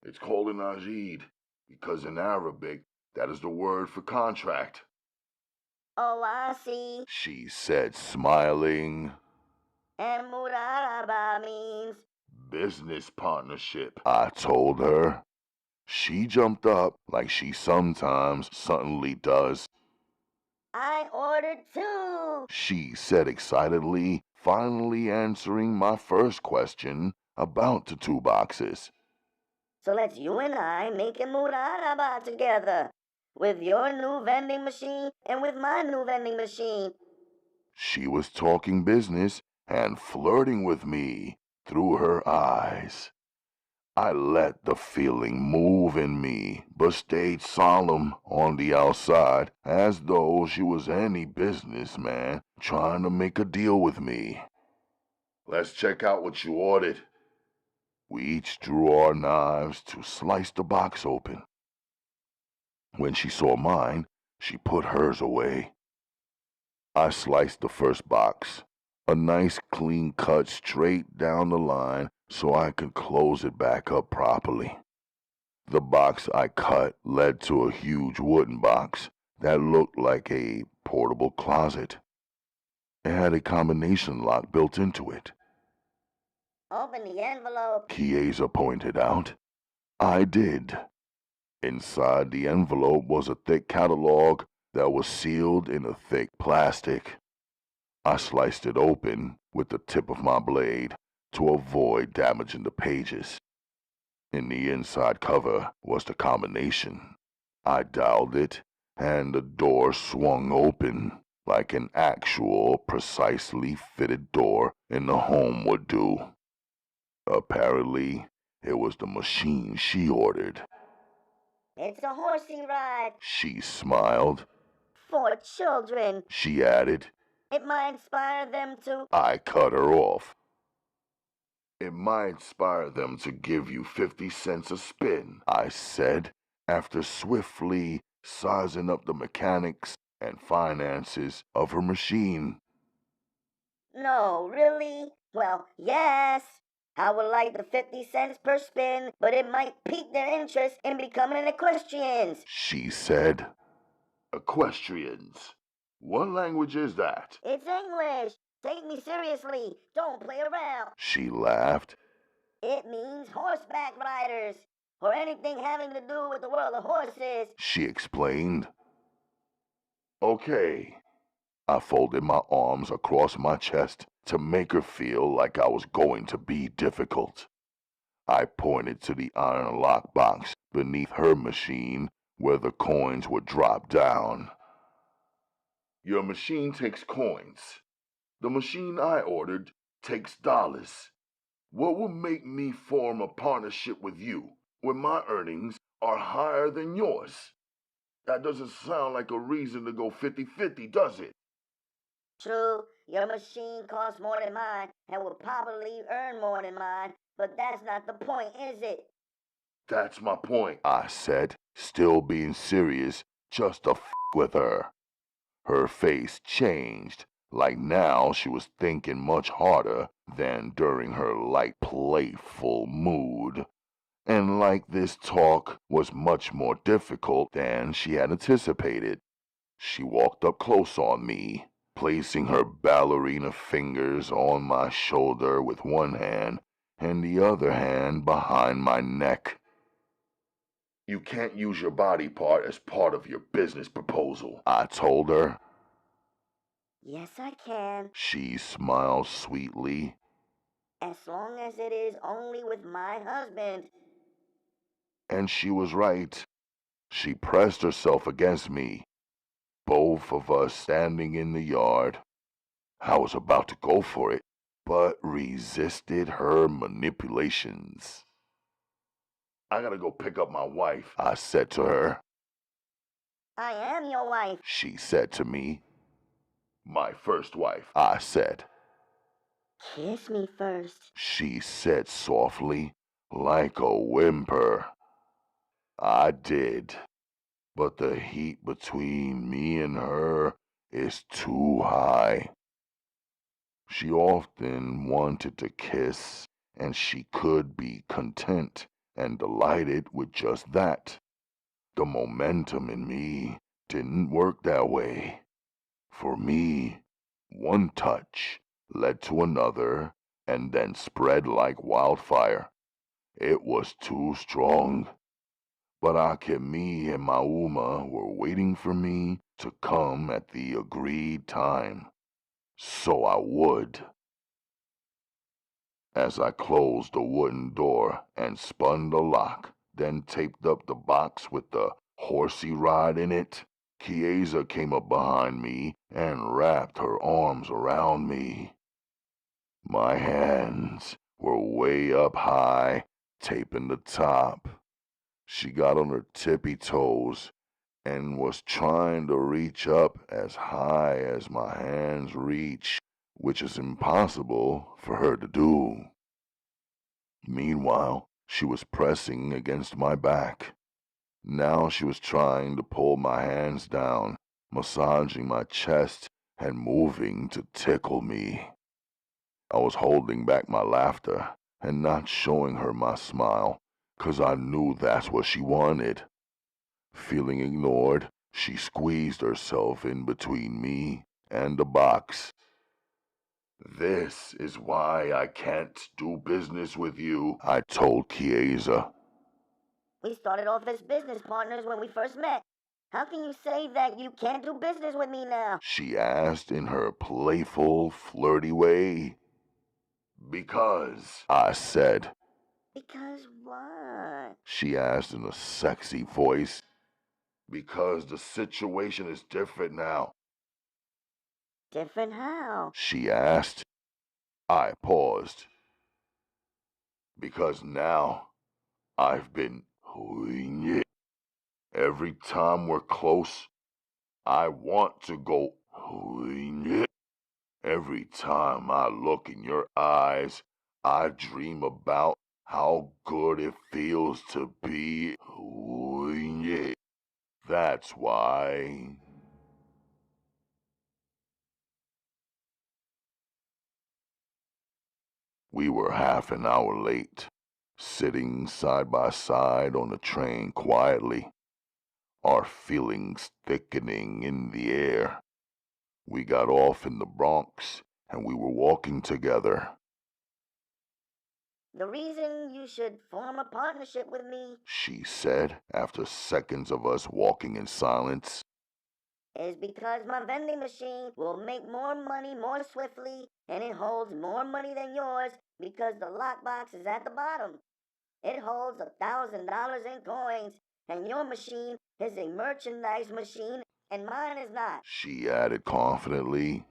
It's called an Ajid because in Arabic that is the word for contract. Oh, I see. She said, smiling. And mudaraba means Business partnership, I told her. She jumped up like she sometimes suddenly does. I ordered 2, She said excitedly, finally answering my first question about the 2 boxes. So let's you and I make a mudaraba together. With your new vending machine and with my new vending machine. She was talking business and flirting with me through her eyes. I let the feeling move in me, but stayed solemn on the outside, as though she was any businessman trying to make a deal with me. Let's check out what you ordered. We each drew our knives to slice the box open. When she saw mine, she put hers away. I sliced the first box, a nice clean cut straight down the line so I could close it back up properly. The box I cut led to a huge wooden box that looked like a portable closet. It had a combination lock built into it. Open the envelope, Chiesa pointed out. I did. Inside the envelope was a thick catalog that was sealed in a thick plastic. I sliced it open with the tip of my blade to avoid damaging the pages. In the inside cover was the combination. I dialed it, and the door swung open like an actual, precisely fitted door in the home would do. Apparently, it was the machine she ordered. It's a horsey ride. She smiled. For children. She added. It might inspire them to... I cut her off. It might inspire them to give you 50 cents a spin, I said, after swiftly sizing up the mechanics and finances of her machine. No, really? Well, yes. I would like the 50 cents per spin, but it might pique their interest in becoming equestrians. She said. Equestrians? What language is that? It's English. Take me seriously. Don't play around. She laughed. It means horseback riders, or anything having to do with the world of horses. She explained. Okay. I folded my arms across my chest to make her feel like I was going to be difficult. I pointed to the iron lock box beneath her machine where the coins would drop down. Your machine takes coins. The machine I ordered takes dollars. What would make me form a partnership with you when my earnings are higher than yours? That doesn't sound like a reason to go 50-50, does it? True, your machine costs more than mine and will probably earn more than mine, but that's not the point, is it? That's my point, I said, still being serious, just to with her. Her face changed, like now she was thinking much harder than during her light, playful mood. And like this talk was much more difficult than she had anticipated. She walked up close on me, placing her ballerina fingers on my shoulder with one hand and the other hand behind my neck. You can't use your body part as part of your business proposal, I told her. Yes, I can. She smiled sweetly. As long as it is only with my husband. And she was right. She pressed herself against me, both of us standing in the yard. I was about to go for it, but resisted her manipulations. I gotta go pick up my wife, I said to her. I am your wife, she said to me. My first wife, I said. Kiss me first, she said softly, like a whimper. I did, but the heat between me and her is too high. She often wanted to kiss, and she could be content and delighted with just that. The momentum in me didn't work that way. For me, one touch led to another and then spread like wildfire. It was too strong. But Akemi and Mauma were waiting for me to come at the agreed time. So I would. As I closed the wooden door and spun the lock, then taped up the box with the horsey ride in it, Chiesa came up behind me and wrapped her arms around me. My hands were way up high, taping the top. She got on her tippy toes and was trying to reach up as high as my hands reach, which is impossible for her to do. Meanwhile, she was pressing against my back. Now she was trying to pull my hands down, massaging my chest and moving to tickle me. I was holding back my laughter and not showing her my smile, 'cause I knew that's what she wanted. Feeling ignored, she squeezed herself in between me and the box. This is why I can't do business with you, I told Chiesa. We started off as business partners when we first met. How can you say that you can't do business with me now? She asked in her playful, flirty way. Because, I said. Because what? She asked in a sexy voice. Because the situation is different now. Different how? She asked. I paused. Because now I've been doing it. Every time we're close, I want to go doing it. Every time I look in your eyes, I dream about how good it feels to be doing it. That's why. We were half an hour late, sitting side by side on the train quietly, our feelings thickening in the air. We got off in the Bronx, and we were walking together. The reason you should form a partnership with me, she said, after seconds of us walking in silence, is because my vending machine will make more money more swiftly, and it holds more money than yours because the lockbox is at the bottom. It holds $1,000 in coins, and your machine is a merchandise machine and mine is not. She added confidently.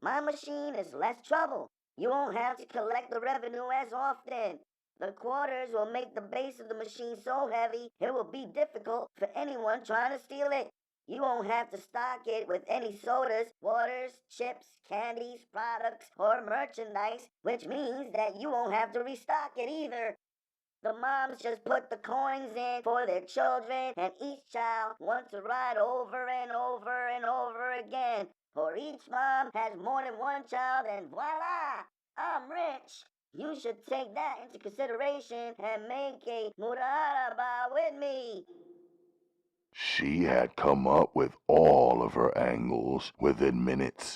My machine is less trouble. You won't have to collect the revenue as often. The quarters will make the base of the machine so heavy it will be difficult for anyone trying to steal it. You won't have to stock it with any sodas, waters, chips, candies, products, or merchandise, which means that you won't have to restock it either. The moms just put the coins in for their children, and each child wants to ride over and over and over again. For each mom has more than one child, and voila, I'm rich. You should take that into consideration and make a muraraba with me. She had come up with all of her angles within minutes.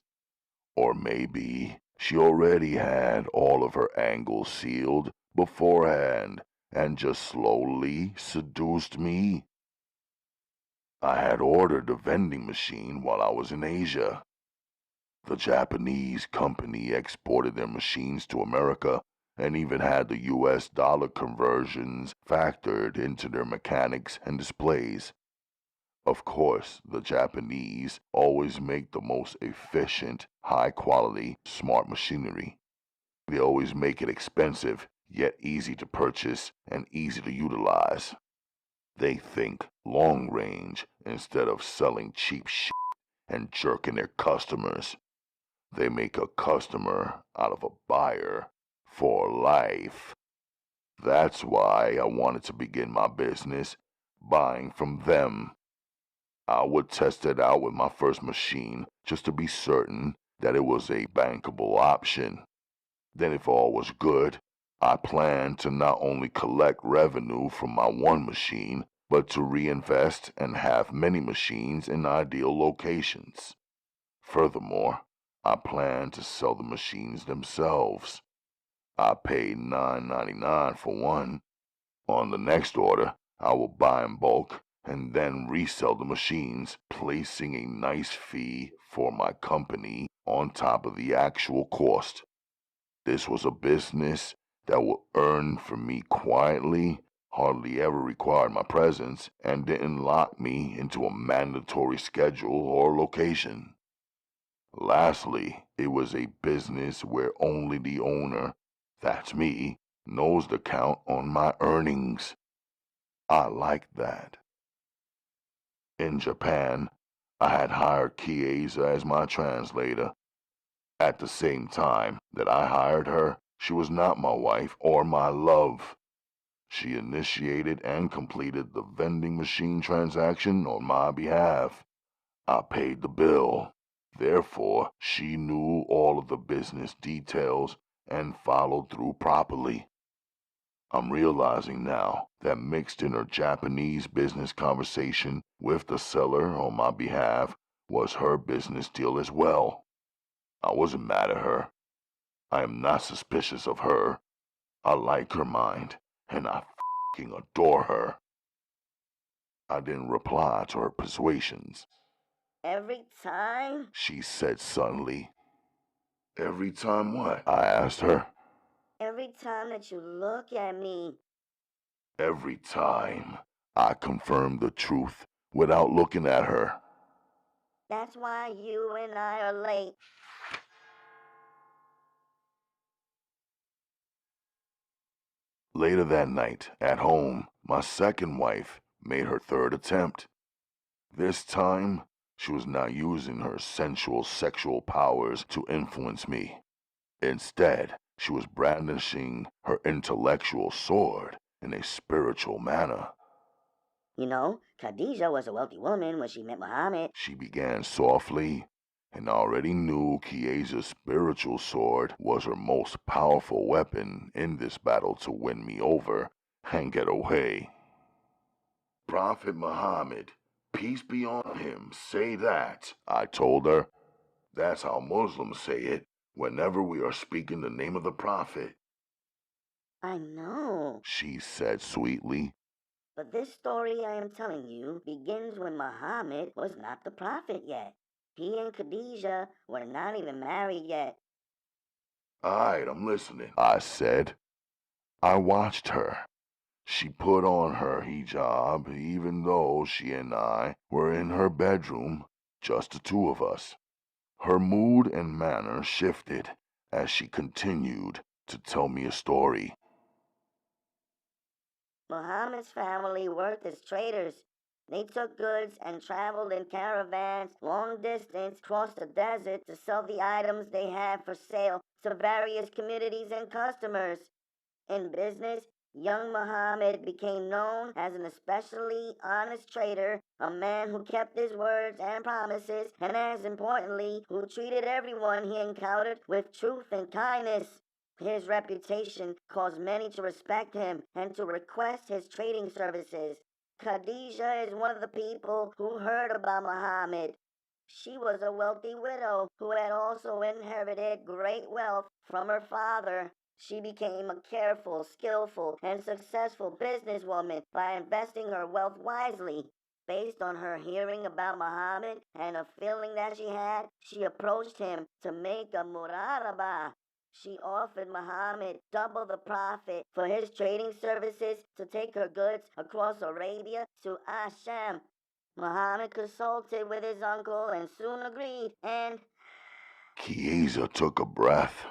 Or maybe she already had all of her angles sealed beforehand and just slowly seduced me. I had ordered a vending machine while I was in Asia. The Japanese company exported their machines to America and even had the US dollar conversions factored into their mechanics and displays. Of course, the Japanese always make the most efficient, high-quality, smart machinery. They always make it expensive, yet easy to purchase and easy to utilize. They think long range instead of selling cheap shit and jerking their customers. They make a customer out of a buyer for life. That's why I wanted to begin my business buying from them. I would test it out with my first machine just to be certain that it was a bankable option. Then if all was good, I planned to not only collect revenue from my one machine, but to reinvest and have many machines in ideal locations. Furthermore, I planned to sell the machines themselves. I paid $9.99 for one. On the next order, I will buy in bulk and then resell the machines, placing a nice fee for my company on top of the actual cost. This was a business that would earn for me quietly, hardly ever required my presence, and didn't lock me into a mandatory schedule or location. Lastly, it was a business where only the owner, that's me, knows the count on my earnings. I liked that. In Japan, I had hired Chiesa as my translator. At the same time that I hired her, she was not my wife or my love. She initiated and completed the vending machine transaction on my behalf. I paid the bill. Therefore, she knew all of the business details and followed through properly. I'm realizing now that mixed in her Japanese business conversation with the seller on my behalf was her business deal as well. I wasn't mad at her. I am not suspicious of her. I like her mind, and I f***ing adore her. I didn't reply to her persuasions. Every time? She said suddenly. Every time what? I asked her. Every time that you look at me. Every time. I confirmed the truth without looking at her. That's why you and I are late. Later that night, at home, my second wife made her third attempt. This time, she was not using her sensual sexual powers to influence me. Instead, she was brandishing her intellectual sword in a spiritual manner. You know, Khadijah was a wealthy woman when she met Muhammad. She began softly, and already knew Chiesa's spiritual sword was her most powerful weapon in this battle to win me over and get away. Prophet Muhammad, peace be on him, say that, I told her. That's how Muslims say it whenever we are speaking the name of the Prophet. I know, She said sweetly. but this story I am telling you begins when Muhammad was not the prophet yet. He and Khadijah were not even married yet. All right, I'm listening, I said. I watched her. She put on her hijab even though she and I were in her bedroom, just the two of us. Her mood and manner shifted as she continued to tell me a story. Muhammad's family worked as traders. They took goods and traveled in caravans long distance across the desert to sell the items they had for sale to various communities and customers. In business, young Muhammad became known as an especially honest trader, a man who kept his words and promises, and as importantly, who treated everyone he encountered with truth and kindness. His reputation caused many to respect him and to request his trading services. Khadija is one of the people who heard about Muhammad. She was a wealthy widow who had also inherited great wealth from her father. She became a careful, skillful, and successful businesswoman by investing her wealth wisely. Based on her hearing about Muhammad and a feeling that she had, she approached him to make a muraraba. She offered Muhammad double the profit for his trading services to take her goods across Arabia to Asham. Muhammad consulted with his uncle and soon agreed, and Chiesa took a breath.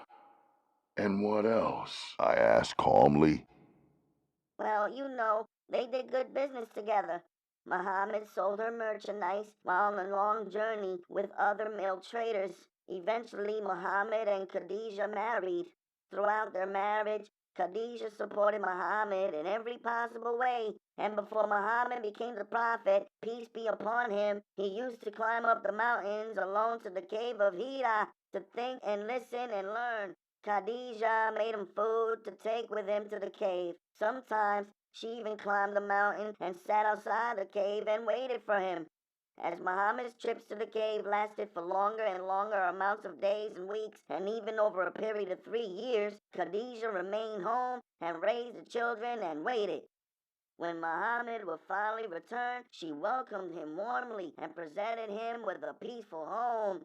And what else? I asked calmly. well, they did good business together. Muhammad sold her merchandise while on a long journey with other male traders. Eventually, Muhammad and Khadija married. Throughout their marriage, Khadija supported Muhammad in every possible way. And before Muhammad became the prophet, peace be upon him, he used to climb up the mountains alone to the cave of Hira to think and listen and learn. Khadija made him food to take with him to the cave. Sometimes she even climbed the mountain and sat outside the cave and waited for him. As Muhammad's trips to the cave lasted for longer and longer amounts of days and weeks, and even over a period of 3 years, Khadija remained home and raised the children and waited. When Muhammad would finally return, she welcomed him warmly and presented him with a peaceful home.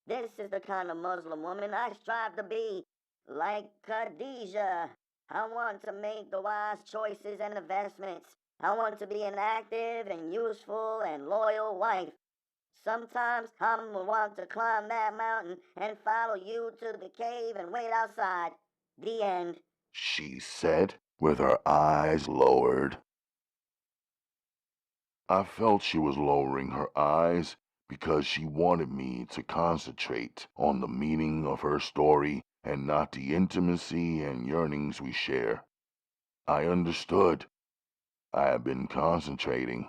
This is the kind of Muslim woman I strive to be. Like Khadija, I want to make the wise choices and investments. I want to be an active and useful and loyal wife. Sometimes I'm want to climb that mountain and follow you to the cave and wait outside. The end. She said with her eyes lowered. I felt she was lowering her eyes because she wanted me to concentrate on the meaning of her story and not the intimacy and yearnings we share. I understood. I had been concentrating.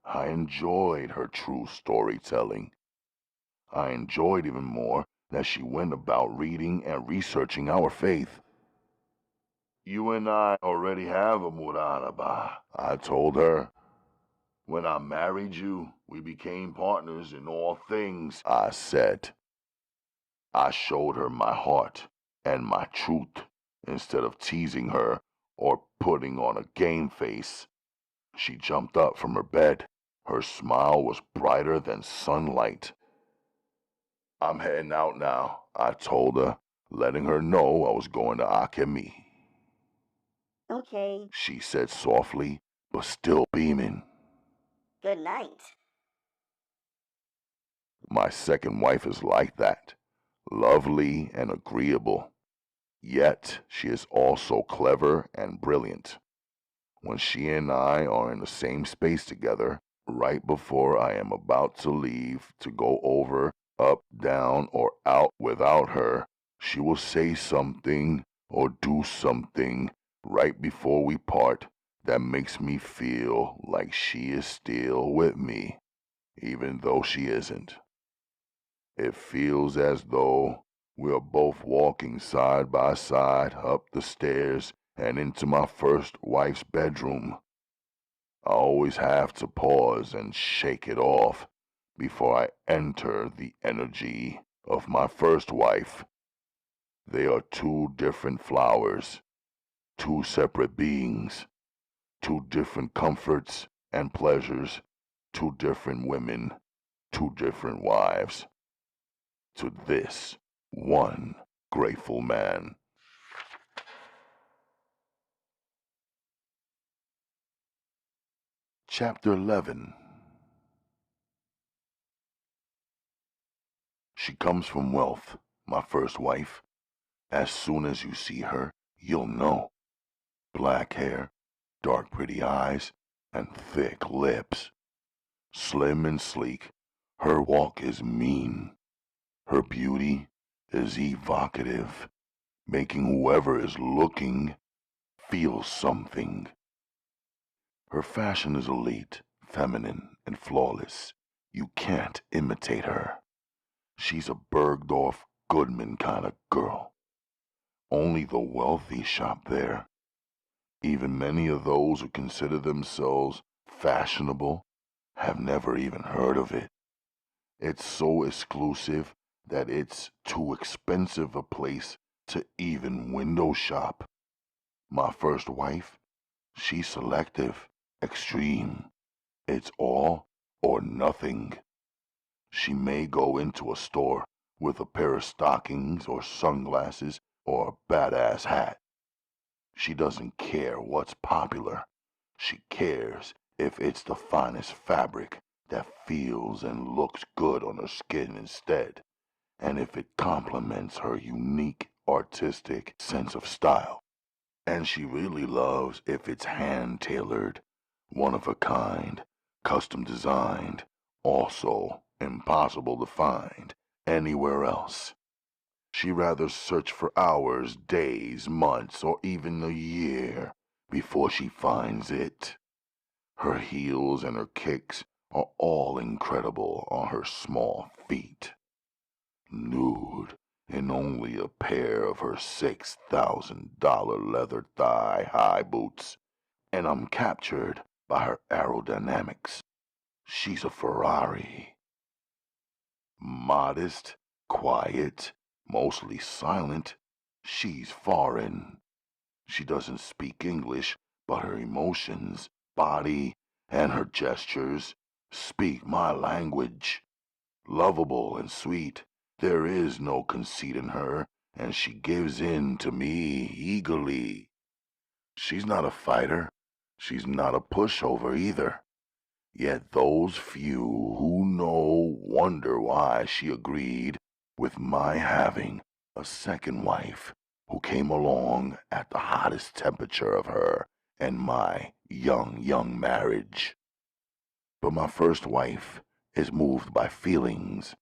I enjoyed her true storytelling. I enjoyed even more that she went about reading and researching our faith. You and I already have a muraraba, I told her. When I married you, we became partners in all things, I said. I showed her my heart and my truth instead of teasing her or putting on a game face. She jumped up from her bed. Her smile was brighter than sunlight. I'm heading out now, I told her, letting her know I was going to Akemi. Okay. She said softly, but still beaming. Good night. My second wife is like that, lovely and agreeable. Yet she is also clever and brilliant. When she and I are in the same space together, right before I am about to leave to go over, up, down, or out without her, she will say something or do something right before we part that makes me feel like she is still with me, even though she isn't. It feels as though we are both walking side by side up the stairs and into my first wife's bedroom. I always have to pause and shake it off before I enter the energy of my first wife. They are two different flowers, two separate beings, two different comforts and pleasures, two different women, two different wives. To this one grateful man. Chapter 11. She comes from wealth, my first wife. As soon as you see her, you'll know. Black hair, dark pretty eyes, and thick lips. Slim and sleek, her walk is mean. Her beauty is evocative, making whoever is looking feel something. Her fashion is elite, feminine, and flawless. You can't imitate her. She's a Bergdorf Goodman kind of girl. Only the wealthy shop there. Even many of those who consider themselves fashionable have never even heard of it. It's so exclusive that it's too expensive a place to even window shop. My first wife, she's selective, extreme. It's all or nothing. She may go into a store with a pair of stockings or sunglasses or a badass hat. She doesn't care what's popular. She cares if it's the finest fabric that feels and looks good on her skin instead, and if it complements her unique artistic sense of style. And she really loves if it's hand-tailored, one of a kind, custom designed, also impossible to find anywhere else. She rather search for hours, days, months, or even a year before she finds it. Her heels and her kicks are all incredible on her small feet. Nude in only a pair of her $6,000 leather thigh-high boots, and I'm captured by her aerodynamics. She's a Ferrari. Modest, quiet, mostly silent, she's foreign. She doesn't speak English, but her emotions, body, and her gestures speak my language. Lovable and sweet, there is no conceit in her, and she gives in to me eagerly. She's not a fighter. She's not a pushover either. Yet those few who know wonder why she agreed with my having a second wife who came along at the hottest temperature of her and my young marriage. But my first wife is moved by feelings,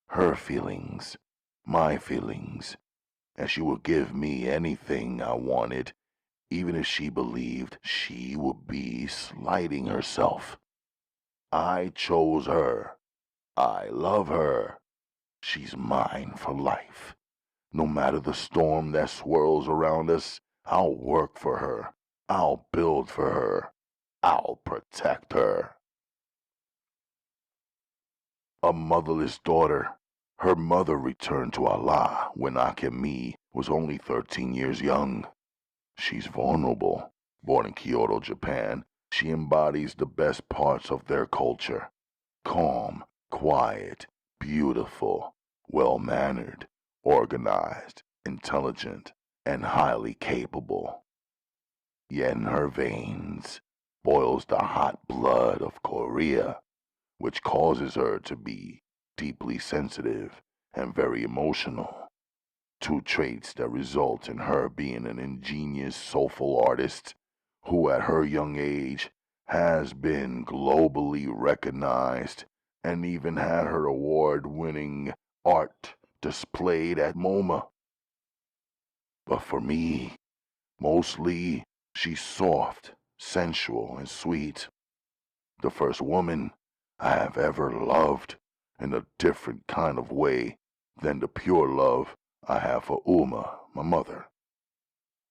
her feelings, my feelings, and she would give me anything I wanted, even if she believed she would be slighting herself. I chose her. I love her. She's mine for life. No matter the storm that swirls around us, I'll work for her. I'll build for her. I'll protect her. A motherless daughter. Her mother returned to Allah when Akemi was only 13 years young. She's vulnerable. Born in Kyoto, Japan, she embodies the best parts of their culture. Calm, quiet, beautiful, well-mannered, organized, intelligent, and highly capable. Yet in her veins boils the hot blood of Korea, which causes her to be deeply sensitive and very emotional. Two traits that result in her being an ingenious, soulful artist who at her young age has been globally recognized and even had her award-winning art displayed at MoMA. But for me, mostly, she's soft, sensual, and sweet. The first woman I have ever loved in a different kind of way than the pure love I have for Uma, my mother.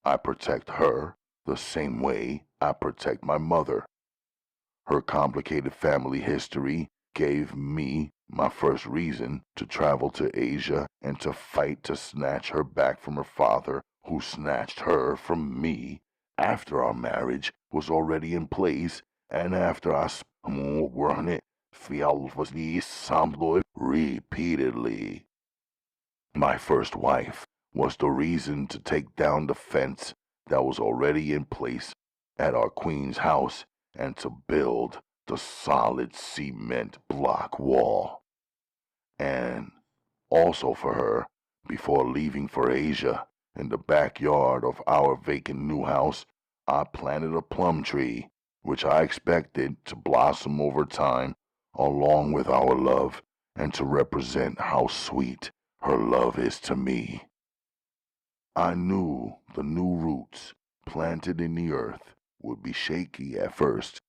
I protect her the same way I protect my mother. Her complicated family history gave me my first reason to travel to Asia and to fight to snatch her back from her father, who snatched her from me after our marriage was already in place and after I run it repeatedly. My first wife was the reason to take down the fence that was already in place at our queen's house and to build the solid cement block wall. And also for her, before leaving for Asia, in the backyard of our vacant new house, I planted a plum tree, which I expected to blossom over time, along with our love, and to represent how sweet her love is to me. I knew the new roots planted in the earth would be shaky at first,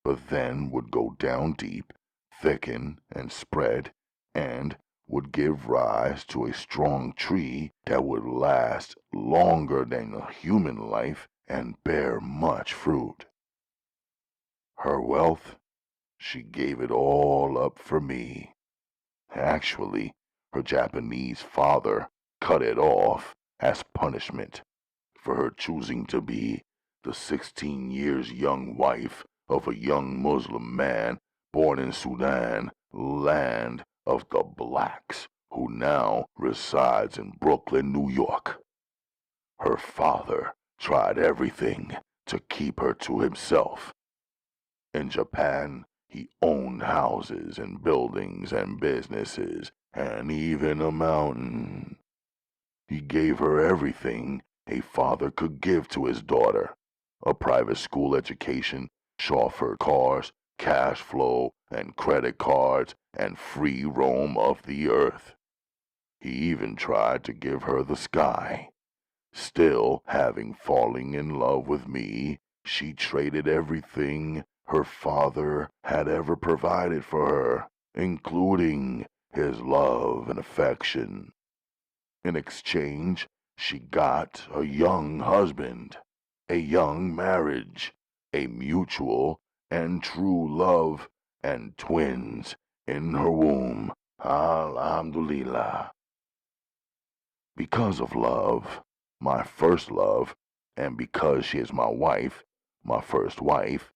but then would go down deep, thicken, and spread, and would give rise to a strong tree that would last longer than a human life and bear much fruit. Her wealth, she gave it all up for me. Actually, her Japanese father cut it off as punishment for her choosing to be the 16 years young wife of a young Muslim man born in Sudan, land of the blacks, who now resides in Brooklyn, New York. Her father tried everything to keep her to himself. In Japan, he owned houses and buildings and businesses, and even a mountain. He gave her everything a father could give to his daughter: a private school education, chauffeured cars, cash flow, and credit cards, and free roam of the earth. He even tried to give her the sky. Still, having fallen in love with me, she traded everything her father had ever provided for her, including his love and affection. In exchange, she got a young husband, a young marriage, a mutual and true love, and twins in her womb. Alhamdulillah. Because of love, my first love, and because she is my wife, my first wife,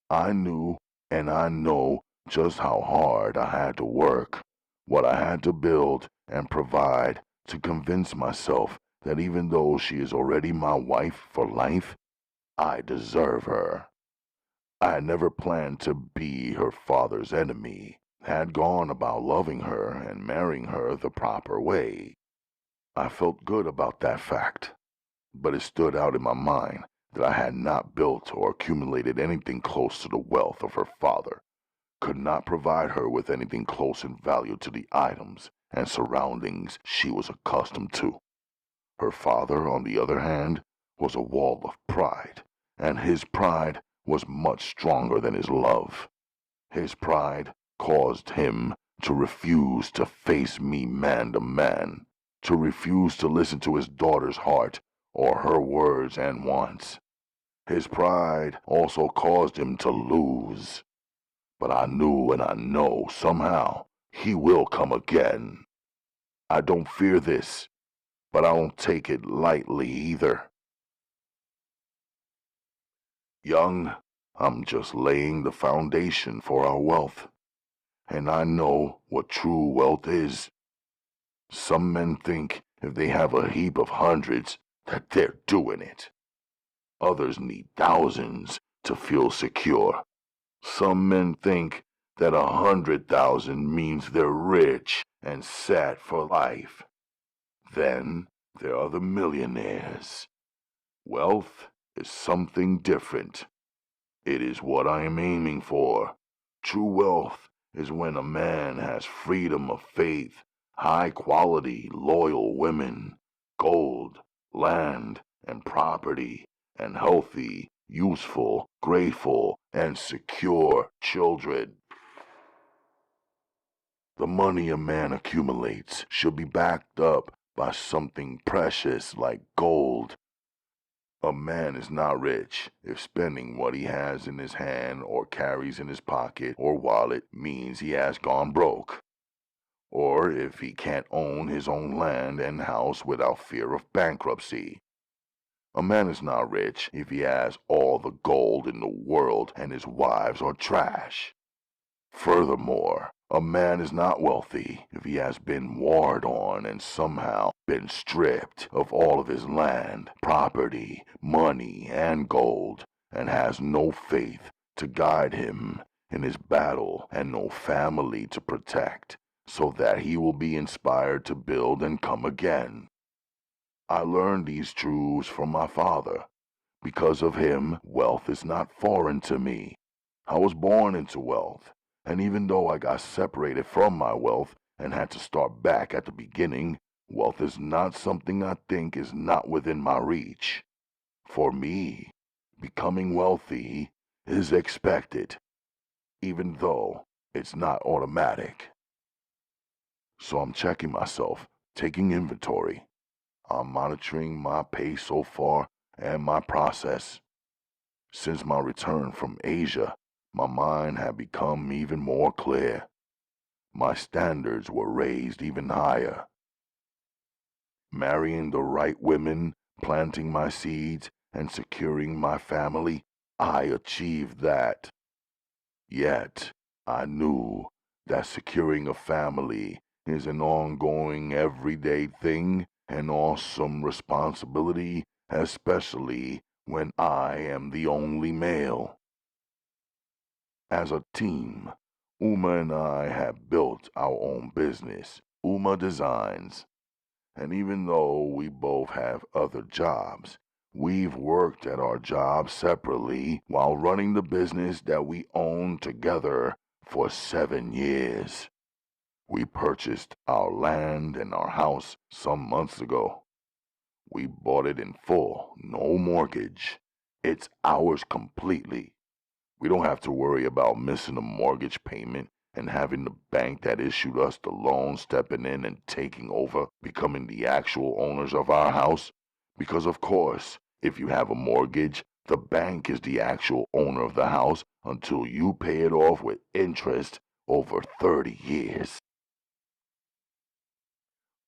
I knew and I know just how hard I had to work, what I had to build and provide to convince myself that even though she is already my wife for life, I deserve her. I had never planned to be her father's enemy, had gone about loving her and marrying her the proper way. I felt good about that fact, but it stood out in my mind that I had not built or accumulated anything close to the wealth of her father, could not provide her with anything close in value to the items and surroundings she was accustomed to. Her father, on the other hand, was a wall of pride, and his pride was much stronger than his love. His pride caused him to refuse to face me man to man, to refuse to listen to his daughter's heart or her words and wants. His pride also caused him to lose. But I knew and I know somehow he will come again. I don't fear this, but I don't take it lightly either. Young, I'm just laying the foundation for our wealth, and I know what true wealth is. Some men think if they have a heap of hundreds that they're doing it. Others need thousands to feel secure. Some men think that 100,000 means they're rich and set for life. Then there are the millionaires. Wealth is something different. It is what I am aiming for. True wealth is when a man has freedom of faith, high-quality, loyal women, gold, land, and property, and healthy, useful, grateful, and secure children. The money a man accumulates should be backed up by something precious like gold. A man is not rich if spending what he has in his hand or carries in his pocket or wallet means he has gone broke, or if he can't own his own land and house without fear of bankruptcy. A man is not rich if he has all the gold in the world and his wives are trash. Furthermore, a man is not wealthy if he has been warred on and somehow been stripped of all of his land, property, money, and gold, and has no faith to guide him in his battle and no family to protect, so that he will be inspired to build and come again. I learned these truths from my father. Because of him, wealth is not foreign to me. I was born into wealth, and even though I got separated from my wealth and had to start back at the beginning, wealth is not something I think is not within my reach. For me, becoming wealthy is expected, even though it's not automatic. So I'm checking myself, taking inventory. I'm monitoring my pace so far and my process. Since my return from Asia, my mind had become even more clear. My standards were raised even higher. Marrying the right women, planting my seeds, and securing my family, I achieved that. Yet, I knew that securing a family is an ongoing everyday thing, an awesome responsibility, especially when I am the only male. As a team, Uma and I have built our own business, Uma Designs. And even though we both have other jobs, we've worked at our jobs separately while running the business that we own together for 7 years. We purchased our land and our house some months ago. We bought it in full, no mortgage. It's ours completely. We don't have to worry about missing a mortgage payment and having the bank that issued us the loan stepping in and taking over, becoming the actual owners of our house. Because of course, if you have a mortgage, the bank is the actual owner of the house until you pay it off with interest over 30 years.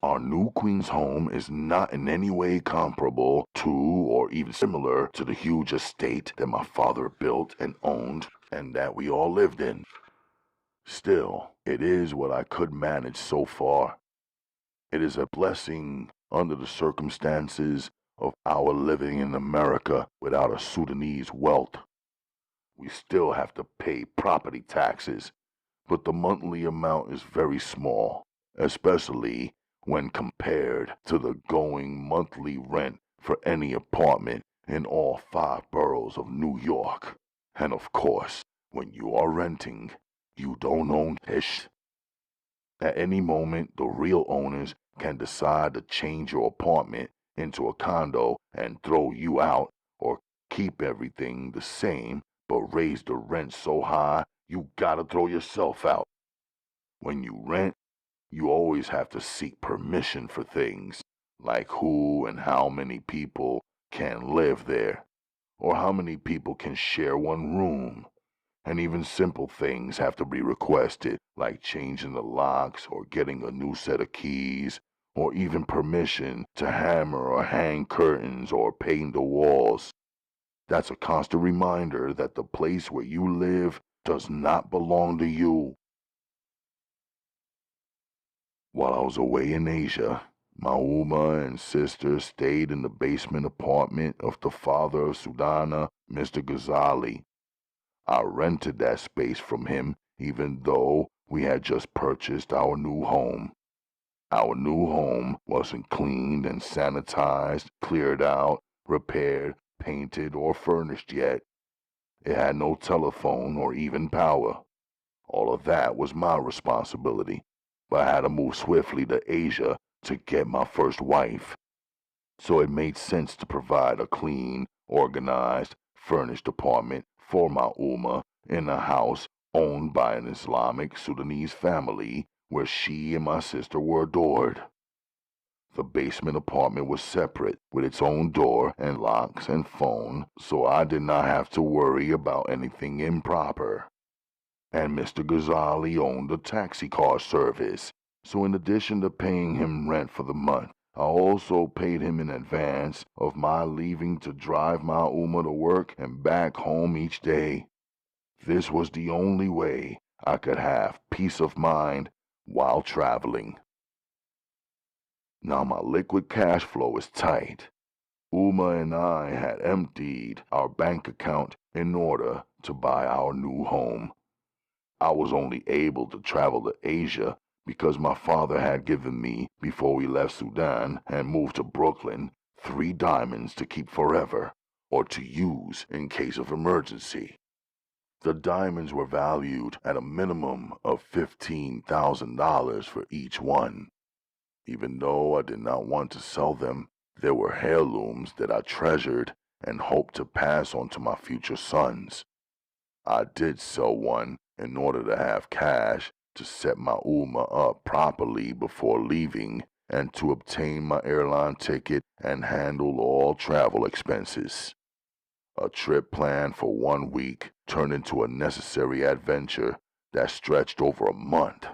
Our new Queen's home is not in any way comparable to or even similar to the huge estate that my father built and owned and that we all lived in. Still, it is what I could manage so far. It is a blessing under the circumstances of our living in America without a Sudanese wealth. We still have to pay property taxes, but the monthly amount is very small, especially when compared to the going monthly rent for any apartment in all 5 boroughs of New York. And of course, when you are renting, you don't own ish. At any moment, the real owners can decide to change your apartment into a condo and throw you out, or keep everything the same but raise the rent so high you gotta throw yourself out. When you rent, you always have to seek permission for things, like who and how many people can live there, or how many people can share one room. And even simple things have to be requested, like changing the locks or getting a new set of keys, or even permission to hammer or hang curtains or paint the walls. That's a constant reminder that the place where you live does not belong to you. While I was away in Asia, my Uma and sister stayed in the basement apartment of the father of Sudana, Mr. Ghazali. I rented that space from him even though we had just purchased our new home. Our new home wasn't cleaned and sanitized, cleared out, repaired, painted, or furnished yet. It had no telephone or even power. All of that was my responsibility, but I had to move swiftly to Asia to get my first wife. So it made sense to provide a clean, organized, furnished apartment for my Uma in a house owned by an Islamic Sudanese family where she and my sister were adored. The basement apartment was separate, with its own door and locks and phone, so I did not have to worry about anything improper. And Mr. Ghazali owned a taxi car service, so in addition to paying him rent for the month, I also paid him in advance of my leaving to drive my Uma to work and back home each day. This was the only way I could have peace of mind while traveling. Now my liquid cash flow is tight. Uma and I had emptied our bank account in order to buy our new home. I was only able to travel to Asia because my father had given me, before we left Sudan and moved to Brooklyn, 3 diamonds to keep forever, or to use in case of emergency. The diamonds were valued at a minimum of $15,000 for each one. Even though I did not want to sell them, they were heirlooms that I treasured and hoped to pass on to my future sons. I did sell one in order to have cash to set my up properly before leaving and to obtain my airline ticket and handle all travel expenses. A trip planned for 1 week turned into a necessary adventure that stretched over a month.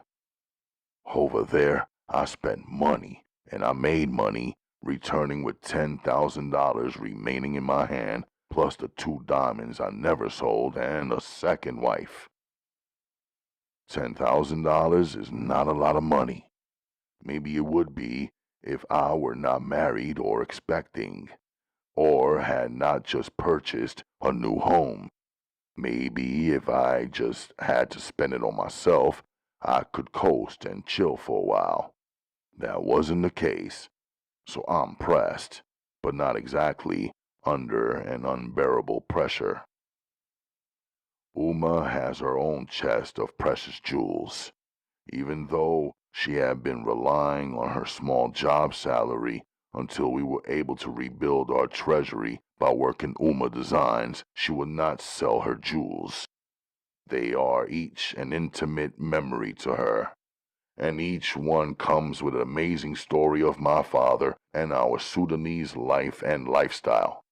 Over there, I spent money, and I made money, returning with $10,000 remaining in my hand, plus the 2 diamonds I never sold and a second wife. $10,000 is not a lot of money. Maybe it would be if I were not married or expecting, or had not just purchased a new home. Maybe if I just had to spend it on myself, I could coast and chill for a while. That wasn't the case, so I'm pressed, but not exactly under an unbearable pressure. Has her own chest of precious jewels, even though she had been relying on her small job salary until we were able to rebuild our treasury by working designs. She would not sell her jewels. They are each an intimate memory to her, and each one comes with an amazing story of my father and our Sudanese life and lifestyle.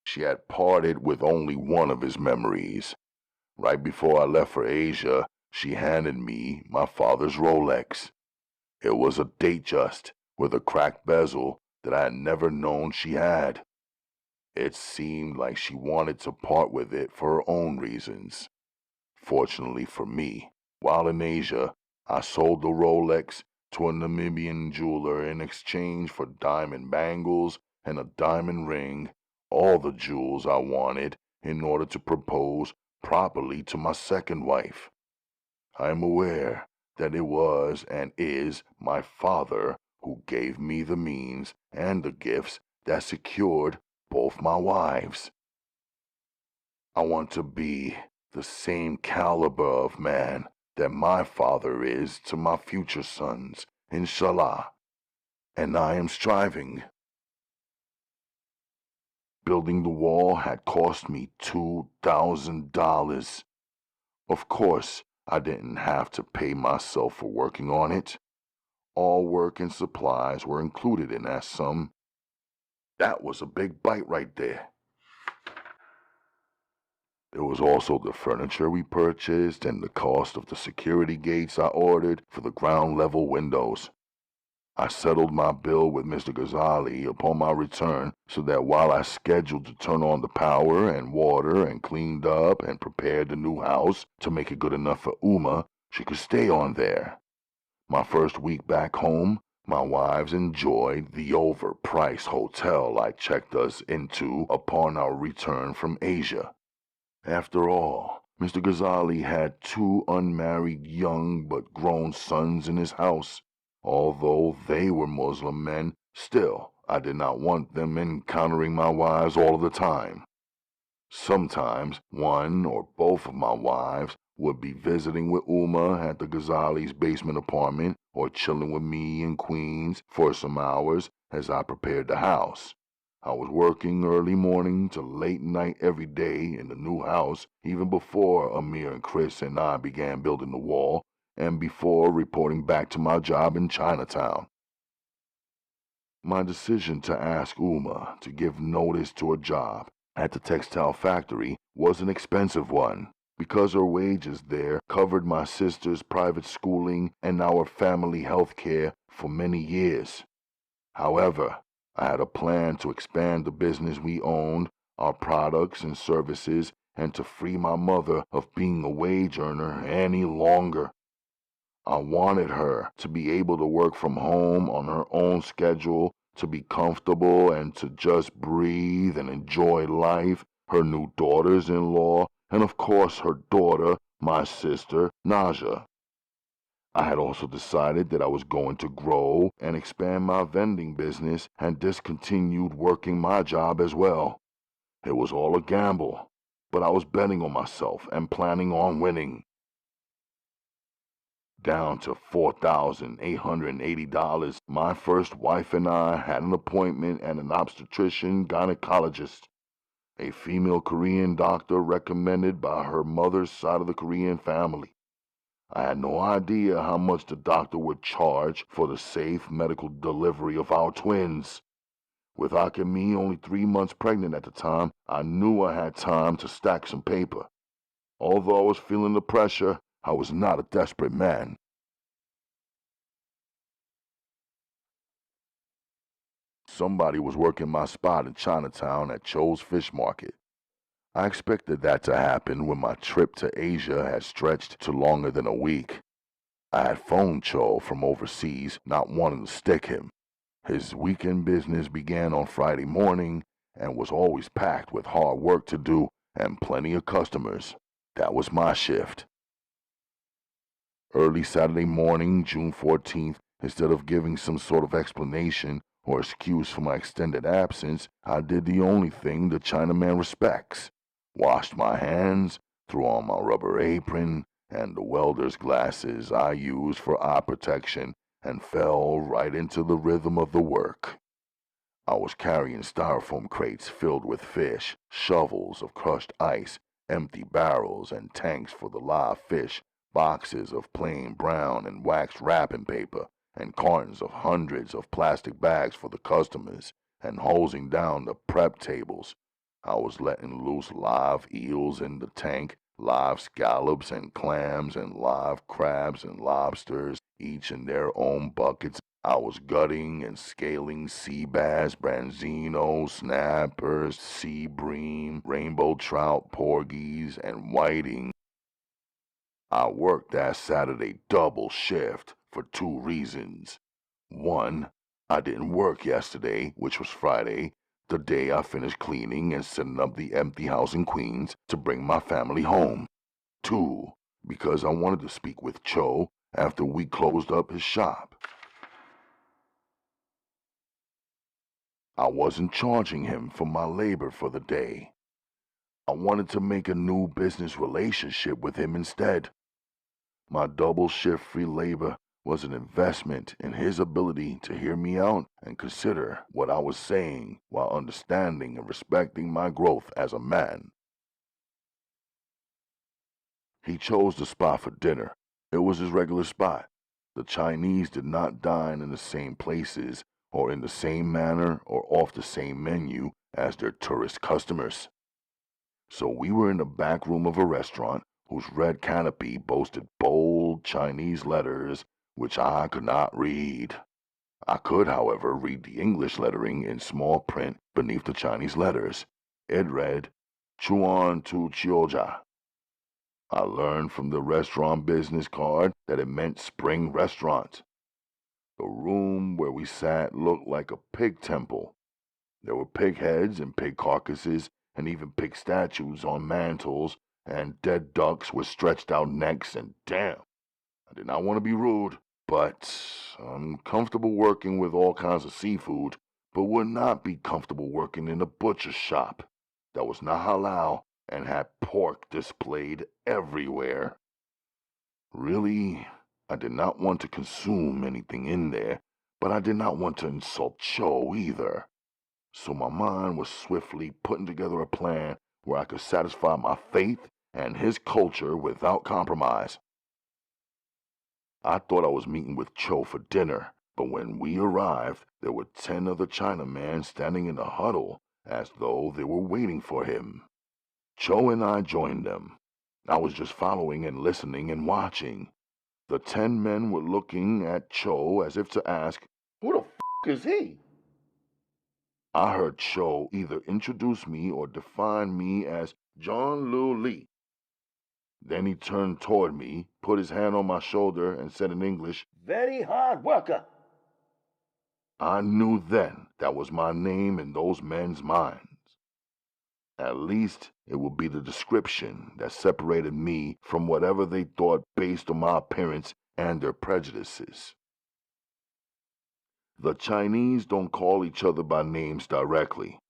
She had parted with only one of his memories. Right before I left for Asia, she handed me my father's Rolex. It was a Datejust with a cracked bezel that I had never known she had. It seemed like she wanted to part with it for her own reasons. Fortunately for me, while in Asia, I sold the Rolex to a Namibian jeweler in exchange for diamond bangles and a diamond ring, all the jewels I wanted in order to propose properly to my second wife. I am aware that it was and is my father who gave me the means and the gifts that secured both my wives. I want to be the same caliber of man that my father is to my future sons, inshallah, and I am striving. Building the wall had cost me $2,000. Of course, I didn't have to pay myself for working on it. All work and supplies were included in that sum. That was a big bite right there. There was also the furniture we purchased and the cost of the security gates I ordered for the ground level windows. I settled my bill with Mr. Ghazali upon my return so that while I scheduled to turn on the power and water and cleaned up and prepared the new house to make it good enough for she could stay on there. My first week back home, my wives enjoyed the overpriced hotel I checked us into upon our return from Asia. After all, Mr. Ghazali had 2 unmarried young but grown sons in his house. Although they were Muslim men, still, I did not want them encountering my wives all of the time. Sometimes one or both of my wives would be visiting with at the Ghazali's basement apartment or chilling with me in Queens for some hours as I prepared the house. I was working early morning to late night every day in the new house, even before Amir and Chris and I began building the wall, and before reporting back to my job in Chinatown. My decision to ask to give notice to a job at the textile factory was an expensive one, because her wages there covered my sister's private schooling and our family health care for many years. However, I had a plan to expand the business we owned, our products and services, and to free my mother of being a wage earner any longer. I wanted her to be able to work from home on her own schedule, to be comfortable and to just breathe and enjoy life, her new daughters-in-law, and of course her daughter, my sister, Naja. I had also decided that I was going to grow and expand my vending business and discontinued working my job as well. It was all a gamble, but I was betting on myself and planning on winning. Down to $4,880, my first wife and I had an appointment at an obstetrician gynecologist, a female Korean doctor recommended by her mother's side of the Korean family. I had no idea how much the doctor would charge for the safe medical delivery of our twins. With Akemi only 3 months pregnant at the time, I knew I had time to stack some paper. Although I was feeling the pressure, I was not a desperate man. Somebody was working my spot in Chinatown at Cho's Fish Market. I expected that to happen when my trip to Asia had stretched to longer than a week. I had phoned Cho from overseas, not wanting to stick him. His weekend business began on Friday morning and was always packed with hard work to do and plenty of customers. That was my shift. Early Saturday morning, June 14th, instead of giving some sort of explanation or excuse for my extended absence, I did the only thing the Chinaman respects. Washed my hands, threw on my rubber apron and the welder's glasses I use for eye protection, and fell right into the rhythm of the work. I was carrying styrofoam crates filled with fish, shovels of crushed ice, empty barrels and tanks for the live fish, boxes of plain brown and waxed wrapping paper, and cartons of hundreds of plastic bags for the customers, and hosing down the prep tables. I was letting loose live eels in the tank, live scallops and clams and live crabs and lobsters, each in their own buckets. I was gutting and scaling sea bass, branzino, snappers, sea bream, rainbow trout, porgies, and whiting. I worked that Saturday double shift for 2 reasons. One, I didn't work yesterday, which was Friday, the day I finished cleaning and setting up the empty house in Queens to bring my family home. 2, because I wanted to speak with Cho after we closed up his shop. I wasn't charging him for my labor for the day. I wanted to make a new business relationship with him instead. My double shift free labor was an investment in his ability to hear me out and consider what I was saying while understanding and respecting my growth as a man. He chose the spot for dinner. It was his regular spot. The Chinese did not dine in the same places or in the same manner or off the same menu as their tourist customers. So we were in the back room of a restaurant whose red canopy boasted bold Chinese letters which I could not read. I could, however, read the English lettering in small print beneath the Chinese letters. It read, Chuan Tu Chioja. I learned from the restaurant business card that it meant spring restaurant. The room where we sat looked like a pig temple. There were pig heads and pig carcasses and even pig statues on mantels and dead ducks with stretched out necks, and damn, I did not want to be rude, but I'm comfortable working with all kinds of seafood, but would not be comfortable working in a butcher shop that was not halal and had pork displayed everywhere. Really, I did not want to consume anything in there, but I did not want to insult Cho either. So my mind was swiftly putting together a plan where I could satisfy my faith and his culture without compromise. I thought I was meeting with Cho for dinner, but when we arrived, there were 10 other Chinamen standing in a huddle as though they were waiting for him. Cho and I joined them. I was just following and listening and watching. The 10 men were looking at Cho as if to ask, Who the f*** is he? I heard Cho either introduce me or define me as John Liu Lee. Then he turned toward me, put his hand on my shoulder, and said in English, Very hard worker. I knew then that was my name in those men's minds. At least it would be the description that separated me from whatever they thought based on my appearance and their prejudices. The Chinese don't call each other by names directly.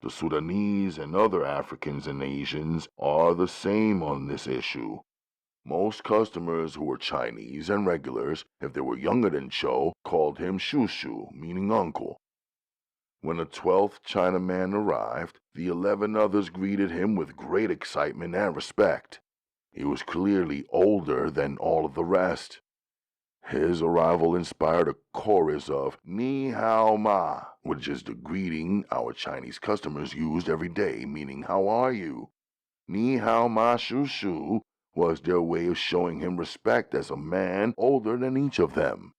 The Sudanese and other Africans and Asians are the same on this issue. Most customers who were Chinese and regulars, if they were younger than Cho, called him Shushu, meaning uncle. When the 12th Chinaman arrived, the 11 others greeted him with great excitement and respect. He was clearly older than all of the rest. His arrival inspired a chorus of Ni Hao Ma, which is the greeting our Chinese customers used every day, meaning how are you? Ni Hao Ma Shu Shu was their way of showing him respect as a man older than each of them.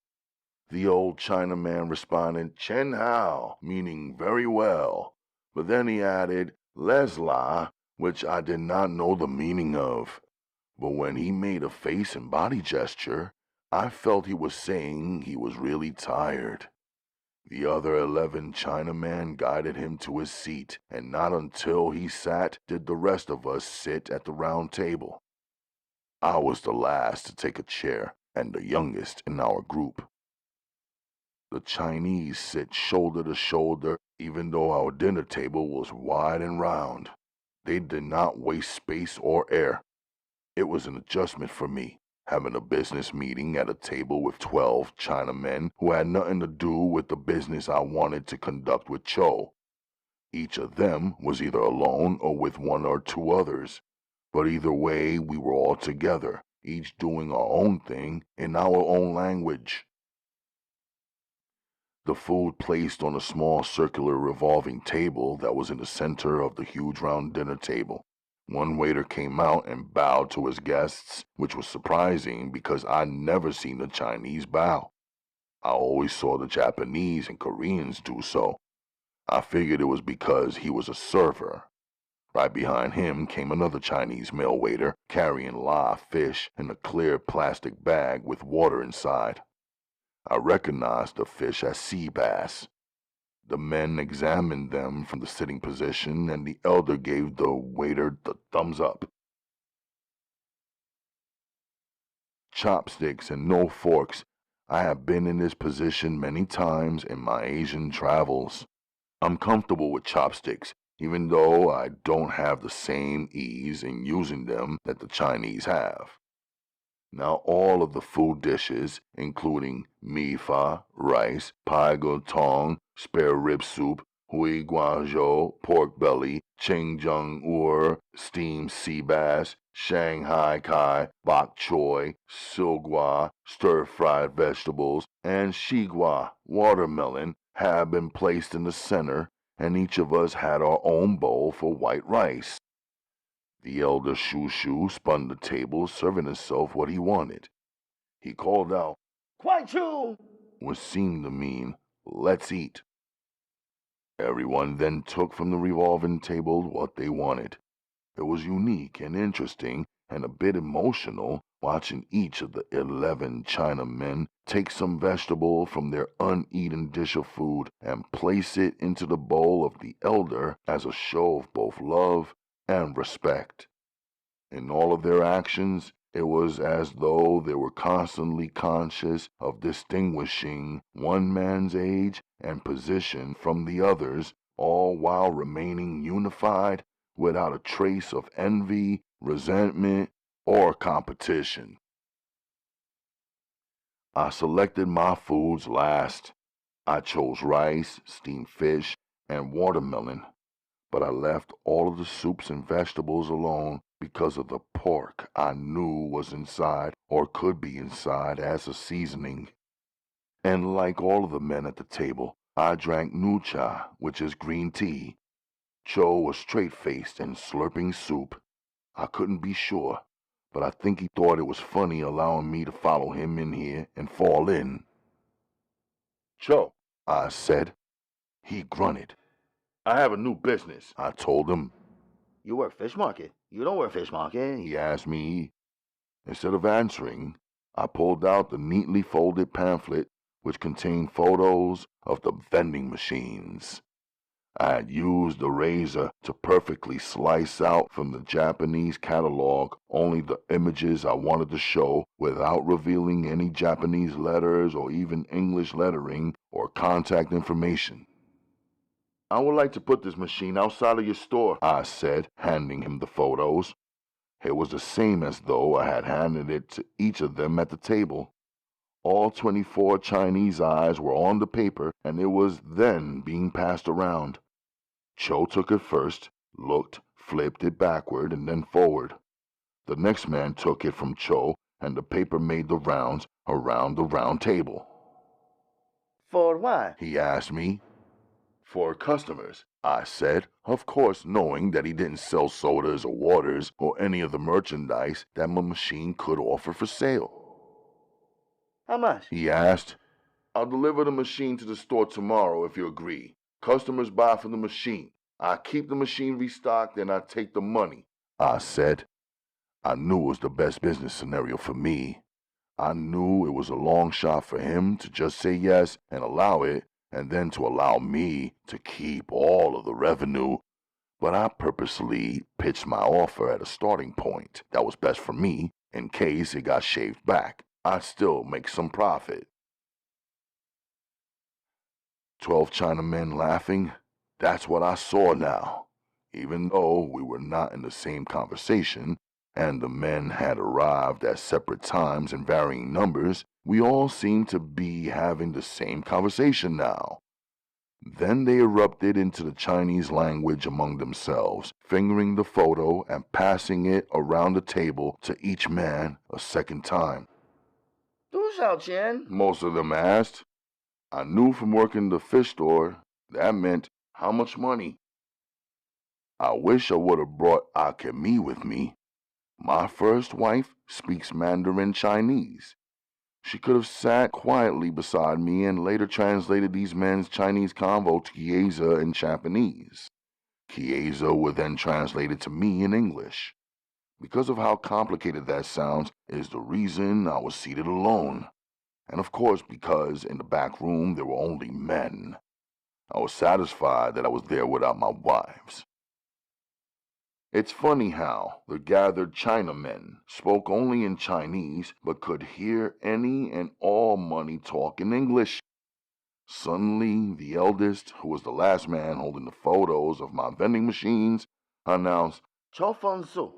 The old Chinaman responded Chen Hao, meaning very well, but then he added Lesla, which I did not know the meaning of. But when he made a face and body gesture, I felt he was saying he was really tired. The other 11 Chinamen guided him to his seat, and not until he sat did the rest of us sit at the round table. I was the last to take a chair, and the youngest in our group. The Chinese sit shoulder to shoulder, even though our dinner table was wide and round. They did not waste space or air. It was an adjustment for me, having a business meeting at a table with 12 Chinamen who had nothing to do with the business I wanted to conduct with Cho. Each of them was either alone or with one or two others, but either way we were all together, each doing our own thing in our own language. The food placed on a small circular revolving table that was in the center of the huge round dinner table. One waiter came out and bowed to his guests, which was surprising because I'd never seen the Chinese bow. I always saw the Japanese and Koreans do so. I figured it was because he was a server. Right behind him came another Chinese male waiter carrying live fish in a clear plastic bag with water inside. I recognized the fish as sea bass. The men examined them from the sitting position, and the elder gave the waiter the thumbs up. Chopsticks and no forks. I have been in this position many times in my Asian travels. I'm comfortable with chopsticks, even though I don't have the same ease in using them that the Chinese have. Now all of the food dishes, including mi fa, rice, pai go tong, spare rib soup, hui guanzhou, pork belly, ching jung ur, steamed sea bass, Shanghai kai, bok choy, silgua, stir-fried vegetables, and shigua, watermelon, have been placed in the center, and each of us had our own bowl for white rice. The elder Shushu spun the table, serving himself what he wanted. He called out, Quite true, which seemed to mean, let's eat. Everyone then took from the revolving table what they wanted. It was unique and interesting and a bit emotional watching each of the 11 Chinamen take some vegetable from their uneaten dish of food and place it into the bowl of the elder as a show of both love and respect. In all of their actions, it was as though they were constantly conscious of distinguishing one man's age and position from the others, all while remaining unified without a trace of envy, resentment, or competition. I selected my foods last. I chose rice, steamed fish, and watermelon, but I left all of the soups and vegetables alone because of the pork I knew was inside or could be inside as a seasoning. And like all of the men at the table, I drank Naja, which is green tea. Cho was straight-faced and slurping soup. I couldn't be sure, but I think he thought it was funny allowing me to follow him in here and fall in. Cho, I said. He grunted. I have a new business, I told him. You work fish market. You don't work fish market. He asked me. Instead of answering, I pulled out the neatly folded pamphlet which contained photos of the vending machines. I had used the razor to perfectly slice out from the Japanese catalog only the images I wanted to show without revealing any Japanese letters or even English lettering or contact information. I would like to put this machine outside of your store, I said, handing him the photos. It was the same as though I had handed it to each of them at the table. All 24 Chinese eyes were on the paper, and it was then being passed around. Cho took it first, looked, flipped it backward, and then forward. The next man took it from Cho, and the paper made the rounds around the round table. For what? He asked me. For customers, I said, of course knowing that he didn't sell sodas or waters or any of the merchandise that my machine could offer for sale. How much? He asked. I'll deliver the machine to the store tomorrow if you agree. Customers buy from the machine. I keep the machine restocked and I take the money, I said. I knew it was the best business scenario for me. I knew it was a long shot for him to just say yes and allow it, and then to allow me to keep all of the revenue. But I purposely pitched my offer at a starting point that was best for me in case it got shaved back. I'd still make some profit. 12 Chinamen laughing, that's what I saw now. Even though we were not in the same conversation, and the men had arrived at separate times in varying numbers, we all seemed to be having the same conversation now. Then they erupted into the Chinese language among themselves, fingering the photo and passing it around the table to each man a second time. 多少钱? Most of them asked. I knew from working the fish store that meant how much money. I wish I would have brought Akemi with me. My first wife speaks Mandarin Chinese. She could have sat quietly beside me and later translated these men's Chinese convo to Chiesa in Japanese. Chiesa would then translate it to me in English. Because of how complicated that sounds is the reason I was seated alone. And of course because in the back room there were only men. I was satisfied that I was there without my wives. It's funny how the gathered Chinamen spoke only in Chinese but could hear any and all money talk in English. Suddenly, the eldest, who was the last man holding the photos of my vending machines, announced, Cho Fonsu.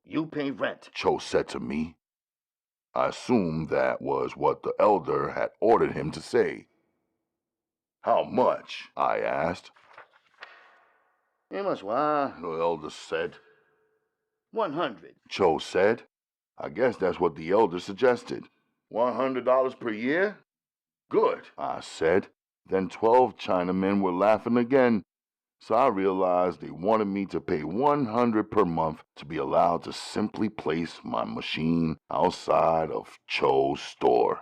You pay rent. Cho said to me. I assumed that was what the elder had ordered him to say. How much? I asked. How much? What? The elder said. 100. Cho said. I guess that's what the elder suggested. $100 per year? Good, I said. Then 12 Chinamen were laughing again. So I realized they wanted me to pay $100 per month to be allowed to simply place my machine outside of Cho's store.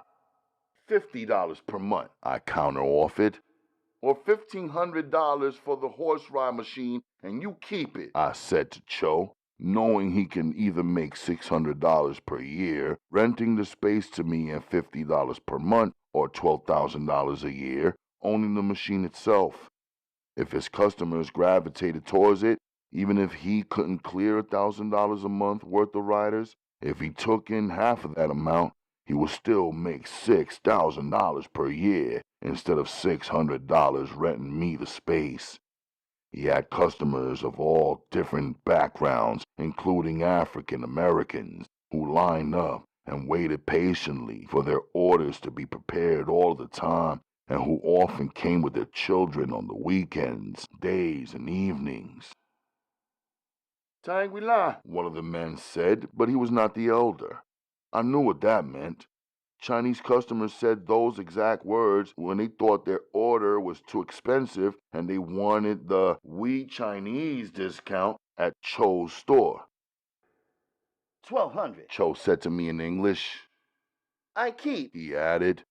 $50 per month, I counter-offered. Or $1,500 for the horse ride machine, and you keep it, I said to Cho, knowing he can either make $600 per year, renting the space to me at $50 per month, or $12,000 a year, owning the machine itself. If his customers gravitated towards it, even if he couldn't clear $1,000 a month worth of riders, if he took in half of that amount, he would still make $6,000 per year instead of $600 renting me the space. He had customers of all different backgrounds, including African Americans, who lined up and waited patiently for their orders to be prepared all the time, and who often came with their children on the weekends, days, and evenings. Tangwila, one of the men said, but he was not the elder. I knew what that meant. Chinese customers said those exact words when they thought their order was too expensive and they wanted the We Chinese discount at Cho's store. 1,200. Cho said to me in English. I keep. He added.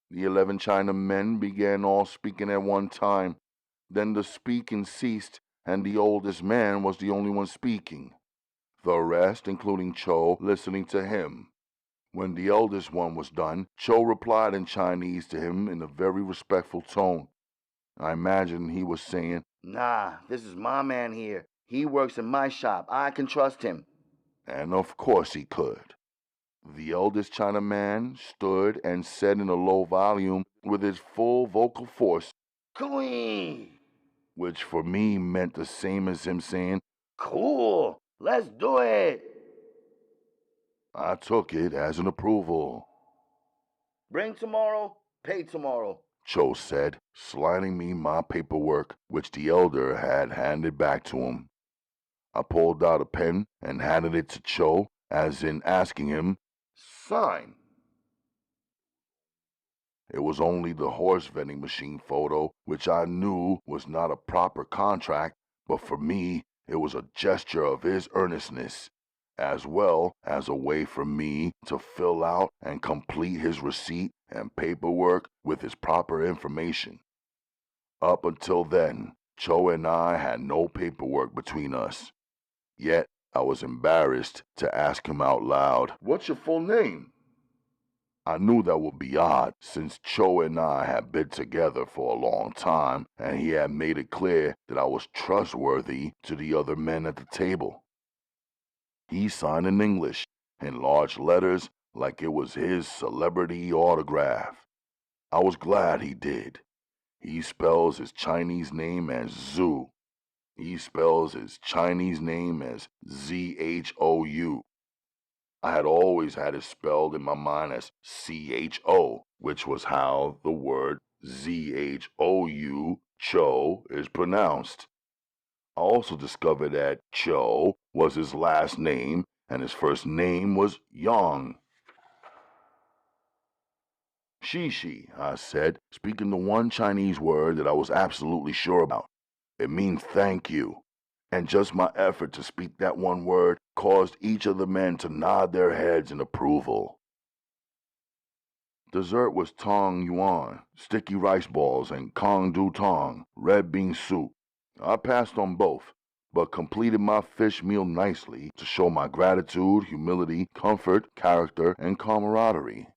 The 11 Chinamen began all speaking at one time. Then the speaking ceased, and the oldest man was the only one speaking. The rest, including Cho, listening to him. When the eldest one was done, Cho replied in Chinese to him in a very respectful tone. I imagine he was saying, Nah, this is my man here. He works in my shop. I can trust him. and of course he could. The eldest Chinaman stood and said in a low volume with his full vocal force, Cooey! which for me meant the same as him saying, Cool! Let's do it! I took it as an approval. Bring tomorrow, pay tomorrow. Cho said, sliding me my paperwork, which the elder had handed back to him. I pulled out a pen and handed it to Cho, as in asking him, Sign. It was only the horse vending machine photo, which I knew was not a proper contract, but for me, it was a gesture of his earnestness, as well as a way for me to fill out and complete his receipt and paperwork with his proper information. Up until then, Cho and I had no paperwork between us. Yet, I was embarrassed to ask him out loud, What's your full name? I knew that would be odd, since Cho and I had been together for a long time, and he had made it clear that I was trustworthy to the other men at the table. He signed in English, in large letters, like it was his celebrity autograph. I was glad he did. He spells his Chinese name as Zhu. He spells his Chinese name as Z-H-O-U. I had always had it spelled in my mind as C-H-O, which was how the word Z-H-O-U, Cho, is pronounced. I also discovered that Cho was his last name and his first name was Yang. Shishi, I said, speaking the one Chinese word that I was absolutely sure about. It means thank you. And just my effort to speak that one word caused each of the men to nod their heads in approval. Dessert was tong yuan, sticky rice balls, and kong du tong, red bean soup. I passed on both, but completed my fish meal nicely to show my gratitude, humility, comfort, character, and camaraderie.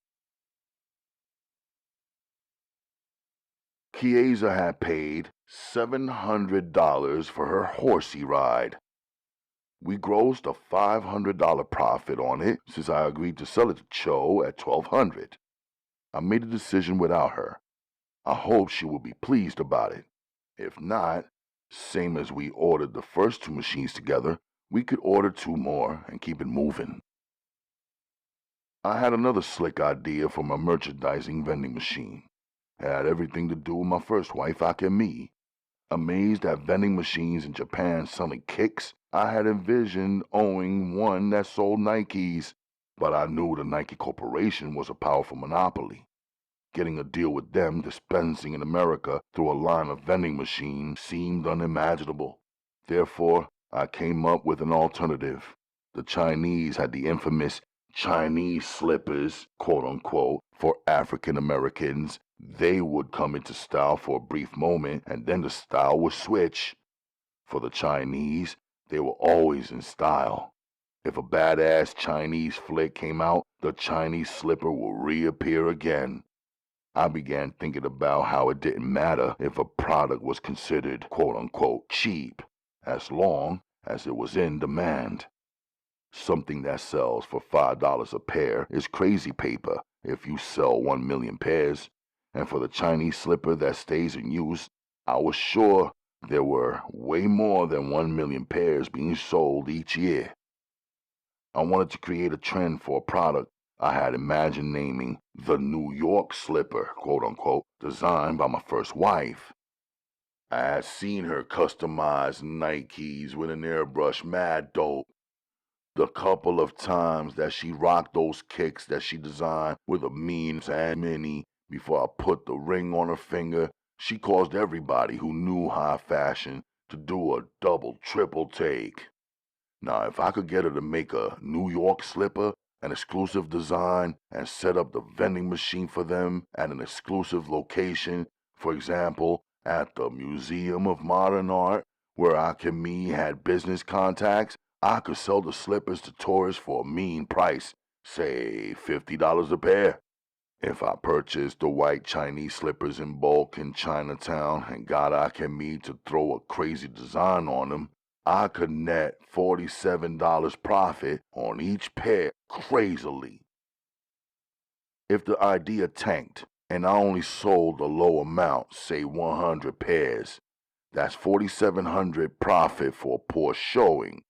Chiesa had paid $700 for her horsey ride. We grossed a $500 profit on it since I agreed to sell it to Cho at $1,200. I made a decision without her. I hope she will be pleased about it. If not, same as we ordered the first two machines together, we could order two more and keep it moving. I had another slick idea for my merchandising vending machine. It had everything to do with my first wife, Akemi. Amazed at vending machines in Japan selling kicks, I had envisioned owning one that sold Nikes, but I knew the Nike Corporation was a powerful monopoly. Getting a deal with them dispensing in America through a line of vending machines seemed unimaginable. Therefore, I came up with an alternative. The Chinese had the infamous Chinese slippers, quote-unquote, for African Americans. They would come into style for a brief moment, and then the style would switch. For the Chinese, they were always in style. If a badass Chinese flick came out, the Chinese slipper would reappear again. I began thinking about how it didn't matter if a product was considered, quote-unquote, cheap, as long as it was in demand. Something that sells for $5 a pair is crazy paper if you sell 1 million pairs. And for the Chinese slipper that stays in use, I was sure there were way more than 1 million pairs being sold each year. I wanted to create a trend for a product I had imagined naming the New York slipper, quote-unquote, designed by my first wife. I had seen her customize Nikes with an airbrush mad dope. The couple of times that she rocked those kicks that she designed with a mean and mini before I put the ring on her finger, she caused everybody who knew high fashion to do a double, triple take. Now, if I could get her to make a New York slipper, an exclusive design, and set up the vending machine for them at an exclusive location, for example, at the Museum of Modern Art, where Akemi had business contacts, I could sell the slippers to tourists for a mean price, say $50 a pair. If I purchased the white Chinese slippers in bulk in Chinatown and got Akemi to throw a crazy design on them, I could net $47 profit on each pair crazily. If the idea tanked and I only sold a low amount, say 100 pairs, that's $4,700 profit for a poor showing.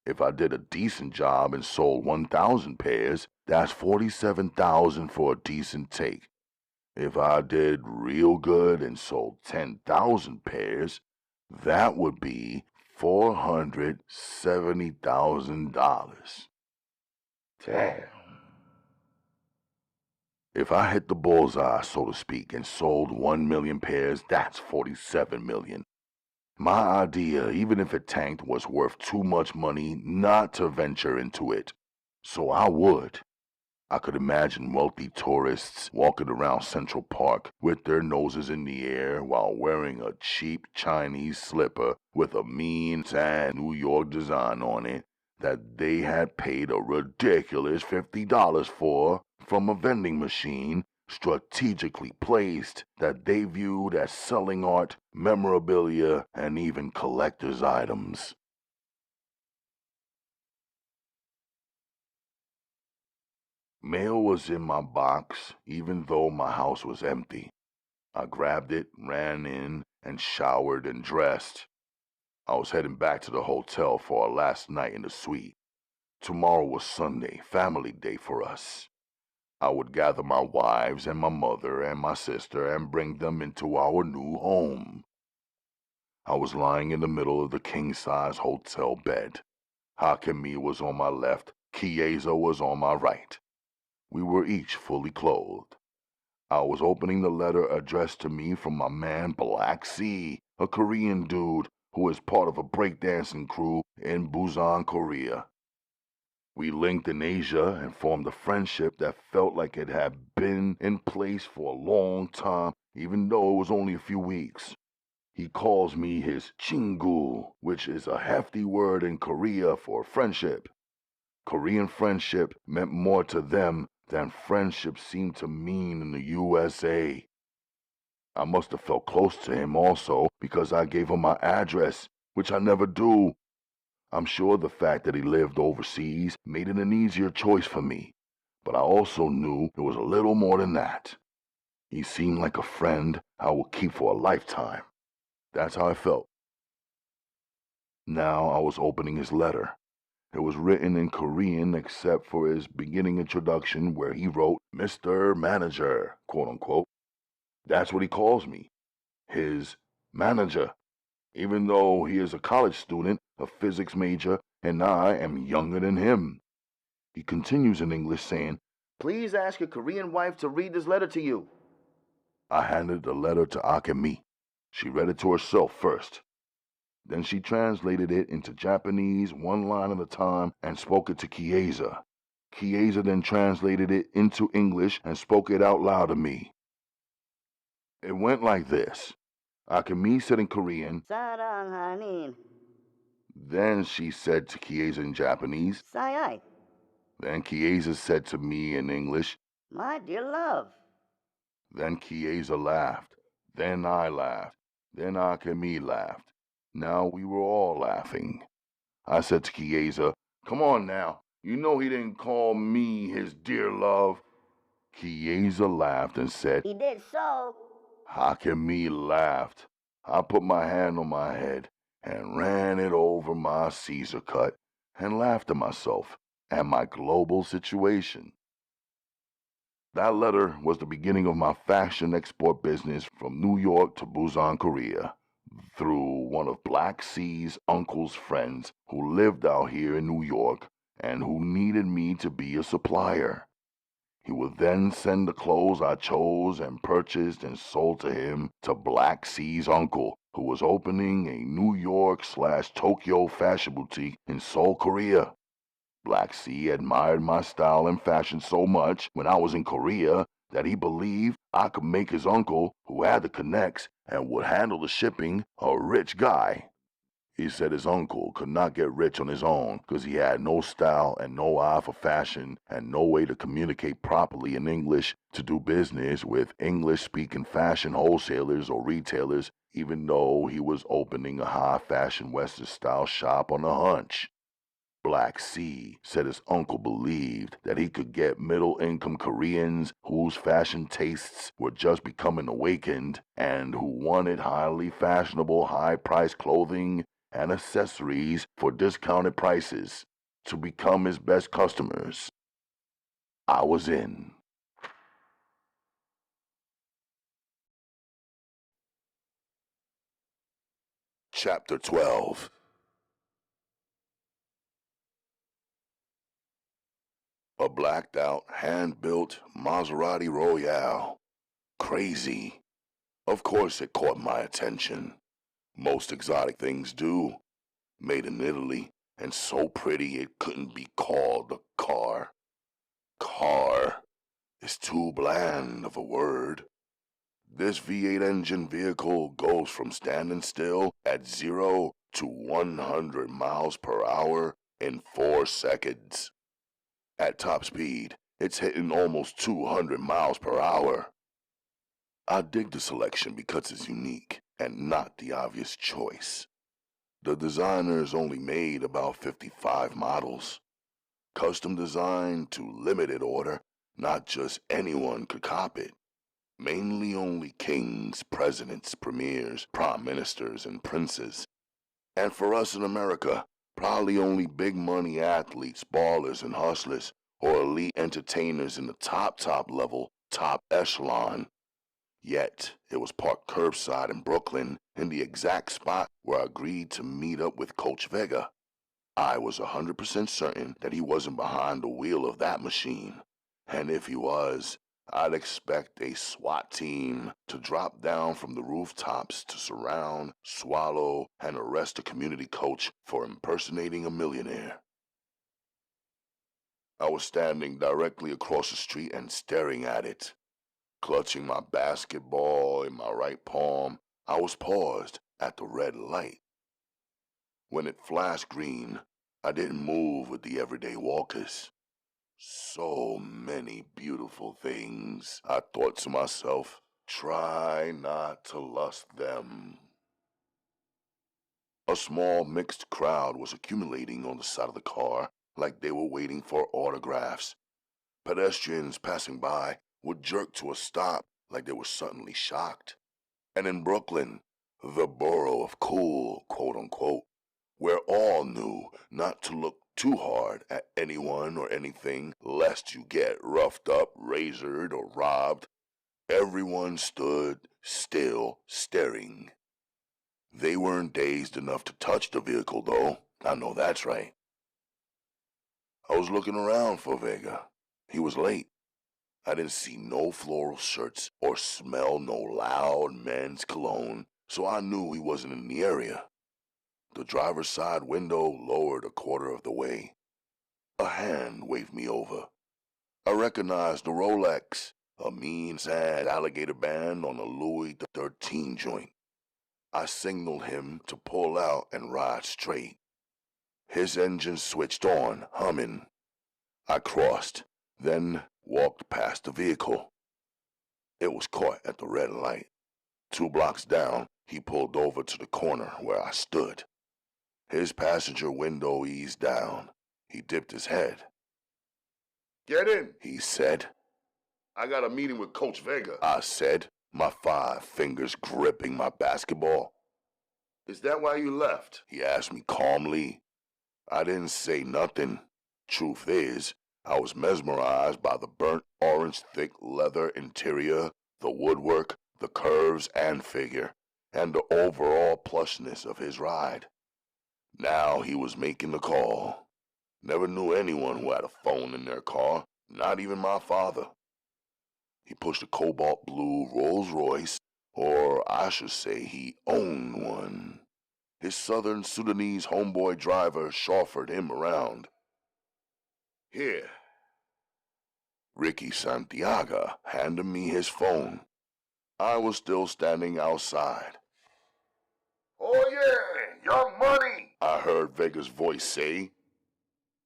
If I did a decent job and sold 1,000 pairs, that's $47,000 for a decent take. If I did real good and sold 10,000 pairs, that would be $470,000. Damn. If I hit the bullseye, so to speak, and sold 1 million pairs, that's $47 million. My idea, even if it tanked, was worth too much money not to venture into it. So I would. I could imagine wealthy tourists walking around Central Park with their noses in the air while wearing a cheap Chinese slipper with a mean tan New York design on it that they had paid a ridiculous $50 for from a vending machine strategically placed that they viewed as selling art, memorabilia, and even collector's items. Mail was in my box, even though my house was empty. I grabbed it, ran in, and showered and dressed. I was heading back to the hotel for our last night in the suite. Tomorrow was Sunday, family day for us. I would gather my wives and my mother and my sister and bring them into our new home. I was lying in the middle of the king-size hotel bed. Hakemi was on my left, Chiesa was on my right. We were each fully clothed. I was opening the letter addressed to me from my man Black Sea, a Korean dude who is part of a breakdancing crew in Oghuzan, Korea. We linked in Asia and formed a friendship that felt like it had been in place for a long time, even though it was only a few weeks. He calls me his chingu, which is a hefty word in Korea for friendship. Korean friendship meant more to them than friendship seemed to mean in the USA. I must have felt close to him also because I gave him my address, which I never do. I'm sure the fact that he lived overseas made it an easier choice for me, but I also knew it was a little more than that. He seemed like a friend I would keep for a lifetime. That's how I felt. Now I was opening his letter. It was written in Korean except for his beginning introduction where he wrote, Mr. Manager, quote unquote. That's what he calls me, his manager, even though he is a college student, a physics major, and I am younger than him. He continues in English saying, Please ask your Korean wife to read this letter to you. I handed the letter to Akemi. She read it to herself first. Then she translated it into Japanese one line at a time and spoke it to Chiesa. Chiesa then translated it into English and spoke it out loud to me. It went like this. Akemi said in Korean, 사랑하는. Then she said to Chiesa in Japanese. 사이. Then Chiesa said to me in English. My dear love. Then Chiesa laughed. Then I laughed. Then Akemi laughed. Now we were all laughing. I said to Chiesa, Come on now. You know he didn't call me his dear love. Chiesa laughed and said, He did so. Hakemi laughed. I put my hand on my head and ran it over my Caesar cut and laughed at myself and my global situation. That letter was the beginning of my fashion export business from New York to Oghuzan, Korea, through one of Black C's uncle's friends who lived out here in New York and who needed me to be a supplier. He would then send the clothes I chose and purchased and sold to him to Black C's uncle, who was opening a New York/Tokyo fashion boutique in Seoul, Korea. Black C admired my style and fashion so much when I was in Korea that he believed I could make his uncle, who had the connects and would handle the shipping, a rich guy. He said his uncle could not get rich on his own because he had no style and no eye for fashion and no way to communicate properly in English to do business with English-speaking fashion wholesalers or retailers, even though he was opening a high-fashion Western-style shop on a hunch. Black C said his uncle believed that he could get middle-income Koreans whose fashion tastes were just becoming awakened and who wanted highly fashionable, high-priced clothing and accessories for discounted prices to become his best customers. I was in. Chapter 12. A blacked-out, hand-built Maserati Royale. Crazy. Of course it caught my attention. Most exotic things do. Made in Italy, and so pretty it couldn't be called a car. Car is too bland of a word. This V8 engine vehicle goes from standing still at 0 to 100 miles per hour in 4 seconds. At top speed, it's hitting almost 200 miles per hour. I dig the selection because it's unique and not the obvious choice. The designers only made about 55 models. Custom designed to limited order, not just anyone could cop it. Mainly only kings, presidents, premiers, prime ministers, and princes. And for us in America, probably only big money athletes, ballers, and hustlers, or elite entertainers in the top level, top echelon. Yet, it was parked curbside in Brooklyn, in the exact spot where I agreed to meet up with Coach Vega. I was 100% certain that he wasn't behind the wheel of that machine. And if he was, I'd expect a SWAT team to drop down from the rooftops to surround, swallow, and arrest a community coach for impersonating a millionaire. I was standing directly across the street and staring at it. Clutching my basketball in my right palm, I was paused at the red light. When it flashed green, I didn't move with the everyday walkers. So many beautiful things, I thought to myself. Try not to lust them. A small mixed crowd was accumulating on the side of the car like they were waiting for autographs. Pedestrians passing by would jerk to a stop like they were suddenly shocked. And in Brooklyn, the borough of cool, quote-unquote, where all knew not to look too hard at anyone or anything lest you get roughed up, razored, or robbed, everyone stood still staring. They weren't dazed enough to touch the vehicle, though. I know that's right. I was looking around for Vega. He was late. I didn't see no floral shirts or smell no loud men's cologne, so I knew he wasn't in the area. The driver's side window lowered a quarter of the way. A hand waved me over. I recognized the Rolex, a mean, sad alligator band on a Louis XIII joint. I signaled him to pull out and ride straight. His engine switched on, humming. I crossed, then walked past the vehicle. It was caught at the red light. 2 blocks down, he pulled over to the corner where I stood. His passenger window eased down. He dipped his head. "Get in," he said. "I got a meeting with Coach Vega," I said, my 5 fingers gripping my basketball. "Is that why you left?" he asked me calmly. I didn't say nothing. Truth is, I was mesmerized by the burnt orange thick leather interior, the woodwork, the curves and figure, and the overall plushness of his ride. Now he was making the call. Never knew anyone who had a phone in their car, not even my father. He pushed a cobalt blue Rolls Royce, or I should say he owned one. His southern Sudanese homeboy driver chauffeured him around. "Here." Ricky Santiago handed me his phone. I was still standing outside. "Oh yeah, Young Money, I heard Vega's voice say.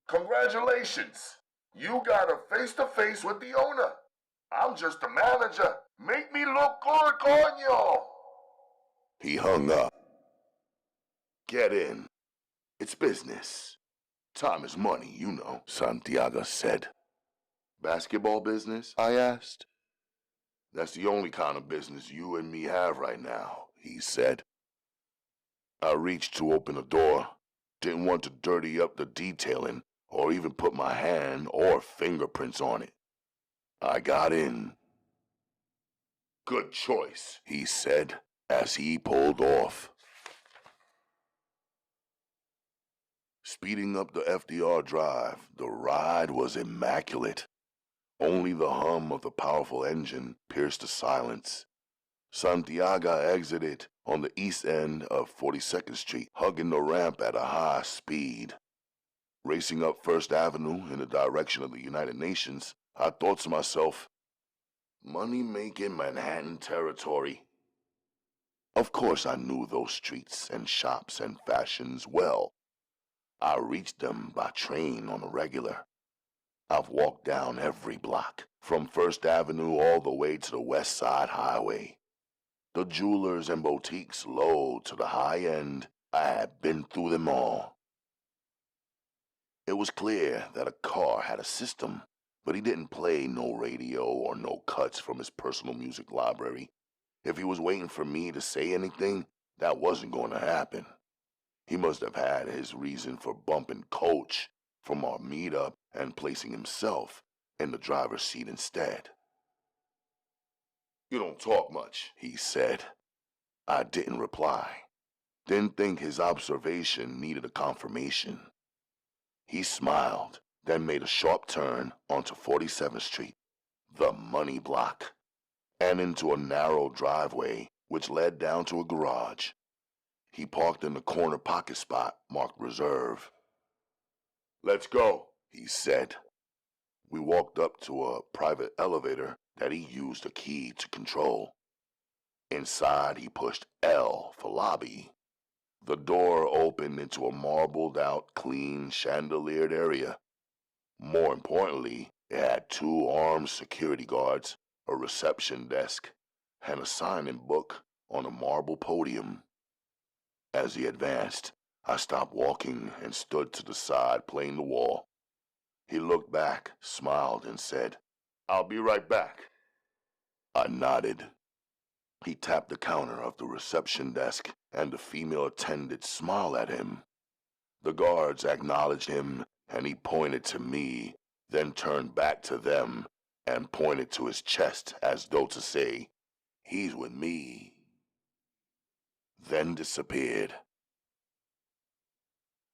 Congratulations. You got a face-to-face with the owner. I'm just a manager. Make me look good, coño. He hung up. Get in. It's business. Time is money, you know, Santiago said. Basketball business? I asked. That's the only kind of business you and me have right now, he said. I reached to open the door. Didn't want to dirty up the detailing or even put my hand or fingerprints on it. I got in. Good choice, he said as he pulled off. Speeding up the FDR drive, the ride was immaculate. Only the hum of the powerful engine pierced the silence. Santiago exited on the east end of 42nd Street, hugging the ramp at a high speed. Racing up First Avenue in the direction of the United Nations, I thought to myself, money-making Manhattan territory. Of course I knew those streets and shops and fashions well. I reached them by train on a regular. I've walked down every block, from First Avenue all the way to the West Side Highway. The jewelers and boutiques low to the high end, I had been through them all. It was clear that a car had a system, but he didn't play no radio or no cuts from his personal music library. If he was waiting for me to say anything, that wasn't going to happen. He must have had his reason for bumping Coach from our meetup and placing himself in the driver's seat instead. You don't talk much, he said. I didn't reply. Didn't think his observation needed a confirmation. He smiled, then made a sharp turn onto 47th Street, the money block, and into a narrow driveway which led down to a garage. He parked in the corner pocket spot marked Reserve. Let's go, he said. We walked up to a private elevator that he used a key to control. Inside, he pushed L for lobby. The door opened into a marbled-out, clean, chandeliered area. More importantly, it had 2 armed security guards, a reception desk, and a sign-in book on a marble podium. As he advanced, I stopped walking and stood to the side playing the wall. He looked back, smiled, and said, I'll be right back. I nodded. He tapped the counter of the reception desk, and the female attendant smiled at him. The guards acknowledged him, and he pointed to me, then turned back to them and pointed to his chest as though to say, he's with me. Then disappeared.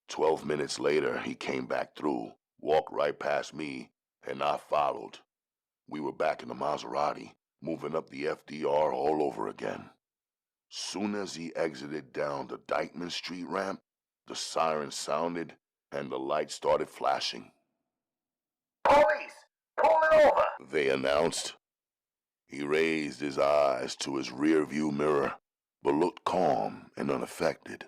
12 minutes later, he came back through, walked right past me, and I followed. We were back in the Maserati, moving up the FDR all over again. Soon as he exited down the Dykeman Street ramp, the siren sounded and the lights started flashing. Police! Pull it over! They announced. He raised his eyes to his rearview mirror, but looked calm and unaffected.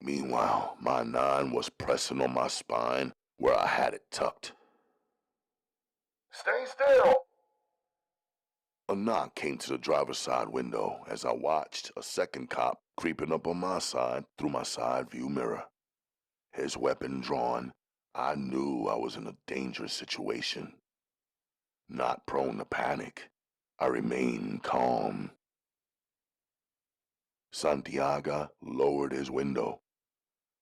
Meanwhile, my 9 was pressing on my spine where I had it tucked. Stay still! A knock came to the driver's side window as I watched a second cop creeping up on my side through my side view mirror. His weapon drawn, I knew I was in a dangerous situation. Not prone to panic, I remained calm. Santiago lowered his window.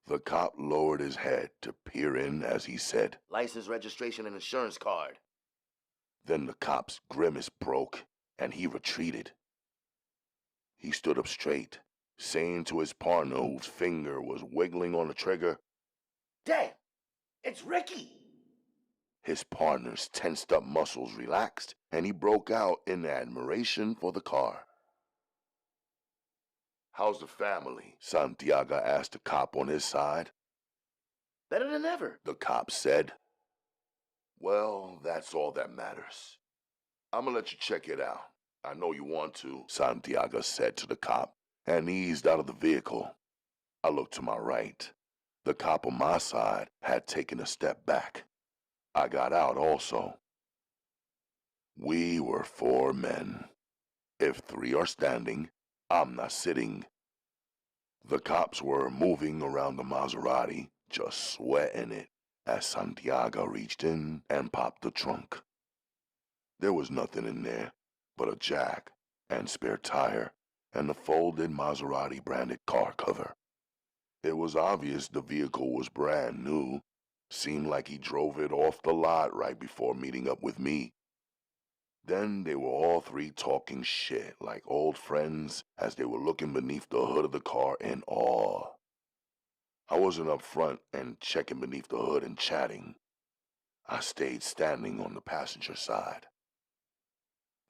The cop lowered his head to peer in as he said, License, registration, and insurance card. Then the cop's grimace broke, and he retreated. He stood up straight, saying to his partner whose finger was wiggling on the trigger, Dad, it's Ricky! His partner's tensed-up muscles relaxed, and he broke out in admiration for the car. How's the family? Santiago asked the cop on his side. Better than ever, The cop said. Well, that's all that matters. I'm gonna let you check it out. I know you want to, Santiago said to the cop, and eased out of the vehicle. I looked to my right. The cop on my side had taken a step back. I got out also. We were 4 men. If 3 are standing, I'm not sitting. The cops were moving around the Maserati, just sweating it, as Santiago reached in and popped the trunk. There was nothing in there but a jack and spare tire and the folded Maserati branded car cover. It was obvious the vehicle was brand new. Seemed like he drove it off the lot right before meeting up with me. Then they were all 3 talking shit like old friends as they were looking beneath the hood of the car in awe. I wasn't up front and checking beneath the hood and chatting. I stayed standing on the passenger side.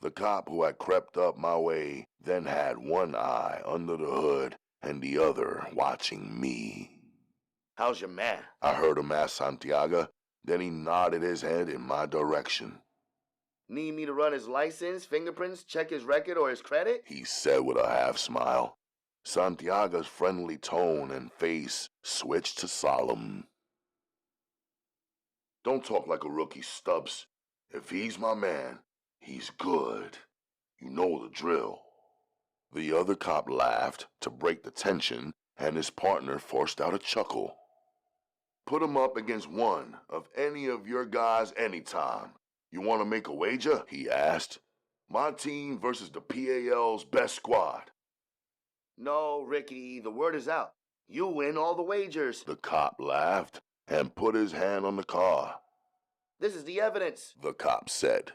The cop who had crept up my way then had one eye under the hood and the other watching me. How's your man? I heard him ask Santiago, then he nodded his head in my direction. Need me to run his license, fingerprints, check his record or his credit? He said with a half smile. Santiago's friendly tone and face switched to solemn. Don't talk like a rookie, Stubbs. If he's my man, he's good. You know the drill. The other cop laughed to break the tension, and his partner forced out a chuckle. Put him up against one of any of your guys anytime. You want to make a wager? He asked. My team versus the PAL's best squad. No, Ricky, the word is out. You win all the wagers. The cop laughed and put his hand on the car. This is the evidence, the cop said.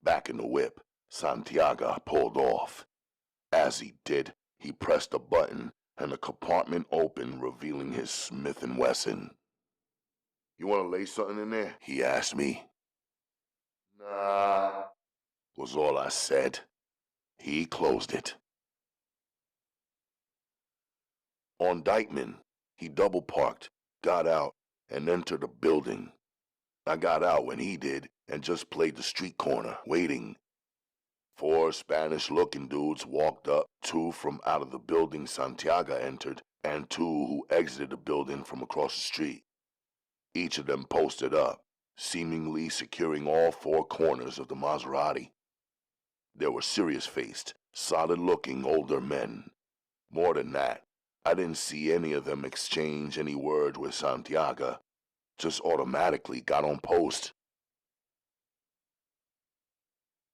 Back in the whip, Santiago pulled off. As he did, he pressed a button and the compartment opened, revealing his Smith & Wesson. You want to lay something in there? He asked me. Nah, was all I said. He closed it. On Dykeman, he double parked, got out, and entered the building. I got out when he did and just played the street corner, waiting. 4 Spanish-looking dudes walked up, 2 from out of the building Santiago entered, and 2 who exited the building from across the street. Each of them posted up, seemingly securing all 4 corners of the Maserati. They were serious-faced, solid-looking older men. More than that, I didn't see any of them exchange any words with Santiago, just automatically got on post.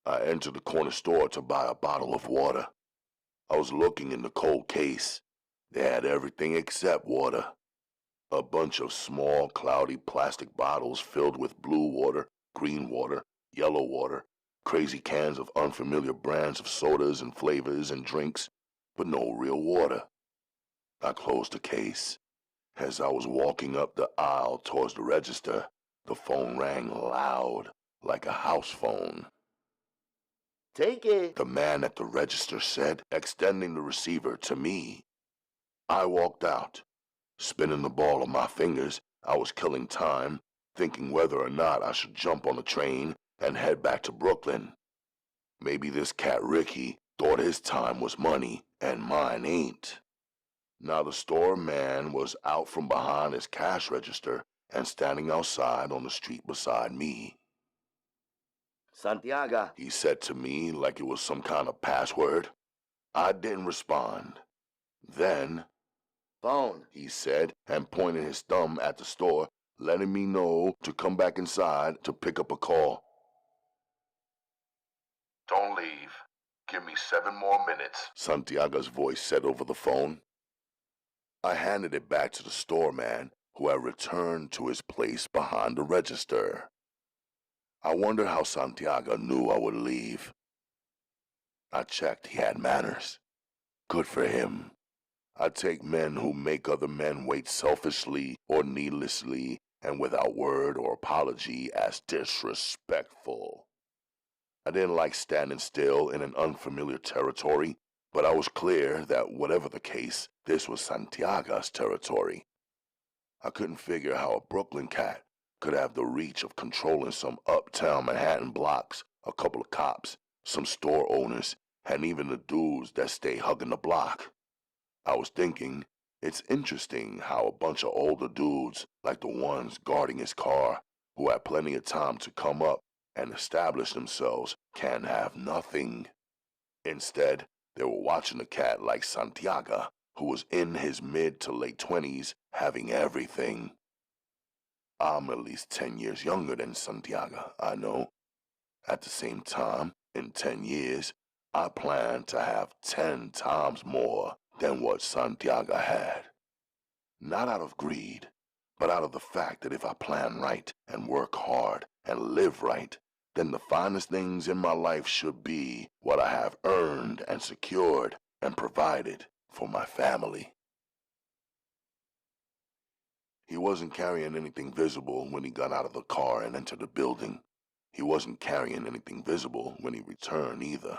I entered the corner store to buy a bottle of water. I was looking in the cold case. They had everything except water. A bunch of small, cloudy plastic bottles filled with blue water, green water, yellow water, crazy cans of unfamiliar brands of sodas and flavors and drinks, but no real water. I closed the case. As I was walking up the aisle towards the register, the phone rang loud, like a house phone. Take it, the man at the register said, extending the receiver to me. I walked out. Spinning the ball on my fingers, I was killing time, thinking whether or not I should jump on the train and head back to Brooklyn. Maybe this cat Ricky thought his time was money and mine ain't. Now the store man was out from behind his cash register and standing outside on the street beside me. Santiago, he said to me like it was some kind of password. I didn't respond. Then, phone, he said, and pointed his thumb at the store, letting me know to come back inside to pick up a call. Don't leave. Give me 7 more minutes, Santiago's voice said over the phone. I handed it back to the store man, who had returned to his place behind the register. I wondered how Santiago knew I would leave. I checked he had manners. Good for him. I take men who make other men wait selfishly or needlessly and without word or apology as disrespectful. I didn't like standing still in an unfamiliar territory, but I was clear that whatever the case, this was Santiago's territory. I couldn't figure how a Brooklyn cat could have the reach of controlling some uptown Manhattan blocks, a couple of cops, some store owners, and even the dudes that stay hugging the block. I was thinking, it's interesting how a bunch of older dudes, like the ones guarding his car, who had plenty of time to come up and establish themselves, can have nothing. Instead, they were watching a cat like Santiago, who was in his mid to late 20s, having everything. I'm at least 10 years younger than Santiago, I know. At the same time, in 10 years, I plan to have 10 times more than what Santiago had. Not out of greed, but out of the fact that if I plan right and work hard and live right, then the finest things in my life should be what I have earned and secured and provided for my family. He wasn't carrying anything visible when he got out of the car and entered the building. He wasn't carrying anything visible when he returned either.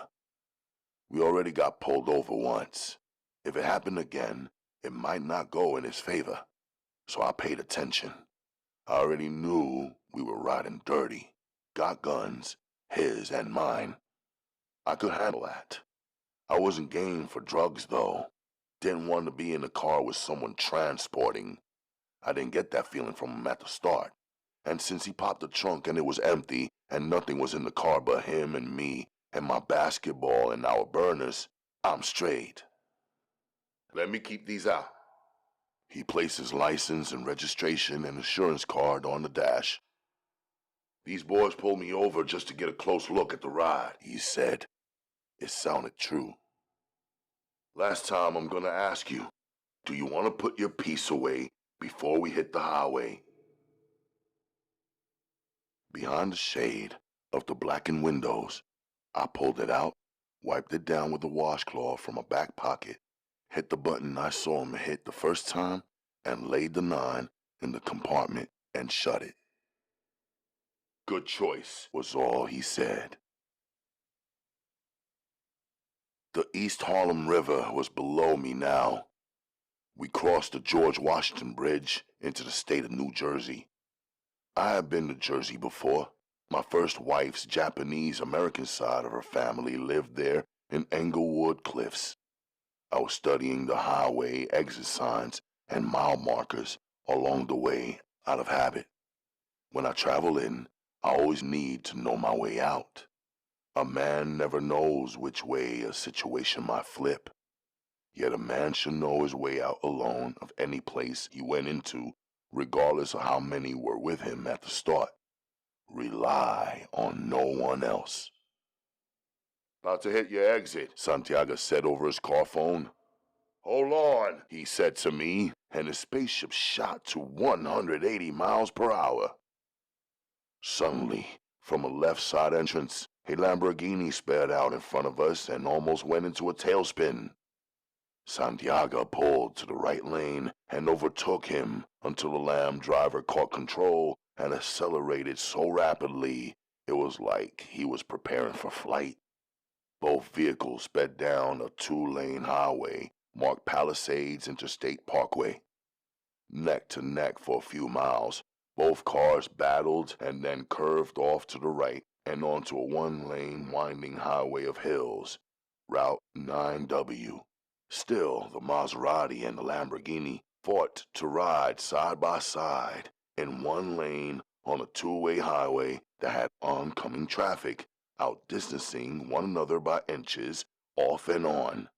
We already got pulled over once. If it happened again, it might not go in his favor. So I paid attention. I already knew we were riding dirty. Got guns, his and mine. I could handle that. I wasn't game for drugs, though. Didn't want to be in a car with someone transporting. I didn't get that feeling from him at the start. And since he popped the trunk and it was empty and nothing was in the car but him and me and my basketball and our burners, I'm straight. Let me keep these out. He placed his license and registration and insurance card on the dash. These boys pulled me over just to get a close look at the ride, he said. It sounded true. Last time I'm gonna ask you, do you want to put your piece away before we hit the highway? Behind the shade of the blackened windows, I pulled it out, wiped it down with a washcloth from a back pocket, hit the button I saw him hit the first time, and laid the 9 in the compartment and shut it. Good choice, was all he said. The East Harlem River was below me now. We crossed the George Washington Bridge into the state of New Jersey. I had been to Jersey before. My first wife's Japanese-American side of her family lived there in Englewood Cliffs. I was studying the highway exit signs and mile markers along the way out of habit. When I travel in, I always need to know my way out. A man never knows which way a situation might flip. Yet a man should know his way out alone of any place he went into, regardless of how many were with him at the start. Rely on no one else. About to hit your exit, Santiago said over his car phone. Hold on, he said to me, and his spaceship shot to 180 miles per hour. Suddenly, from a left side entrance, a Lamborghini sped out in front of us and almost went into a tailspin. Santiago pulled to the right lane and overtook him until the Lam driver caught control and accelerated so rapidly it was like he was preparing for flight. Both vehicles sped down a 2-lane highway marked Palisades Interstate Parkway. Neck to neck for a few miles, both cars battled and then curved off to the right and onto a 1-lane winding highway of hills, Route 9W. Still, the Maserati and the Lamborghini fought to ride side by side in 1 lane on a 2-way highway that had oncoming traffic, outdistancing one another by inches off and on.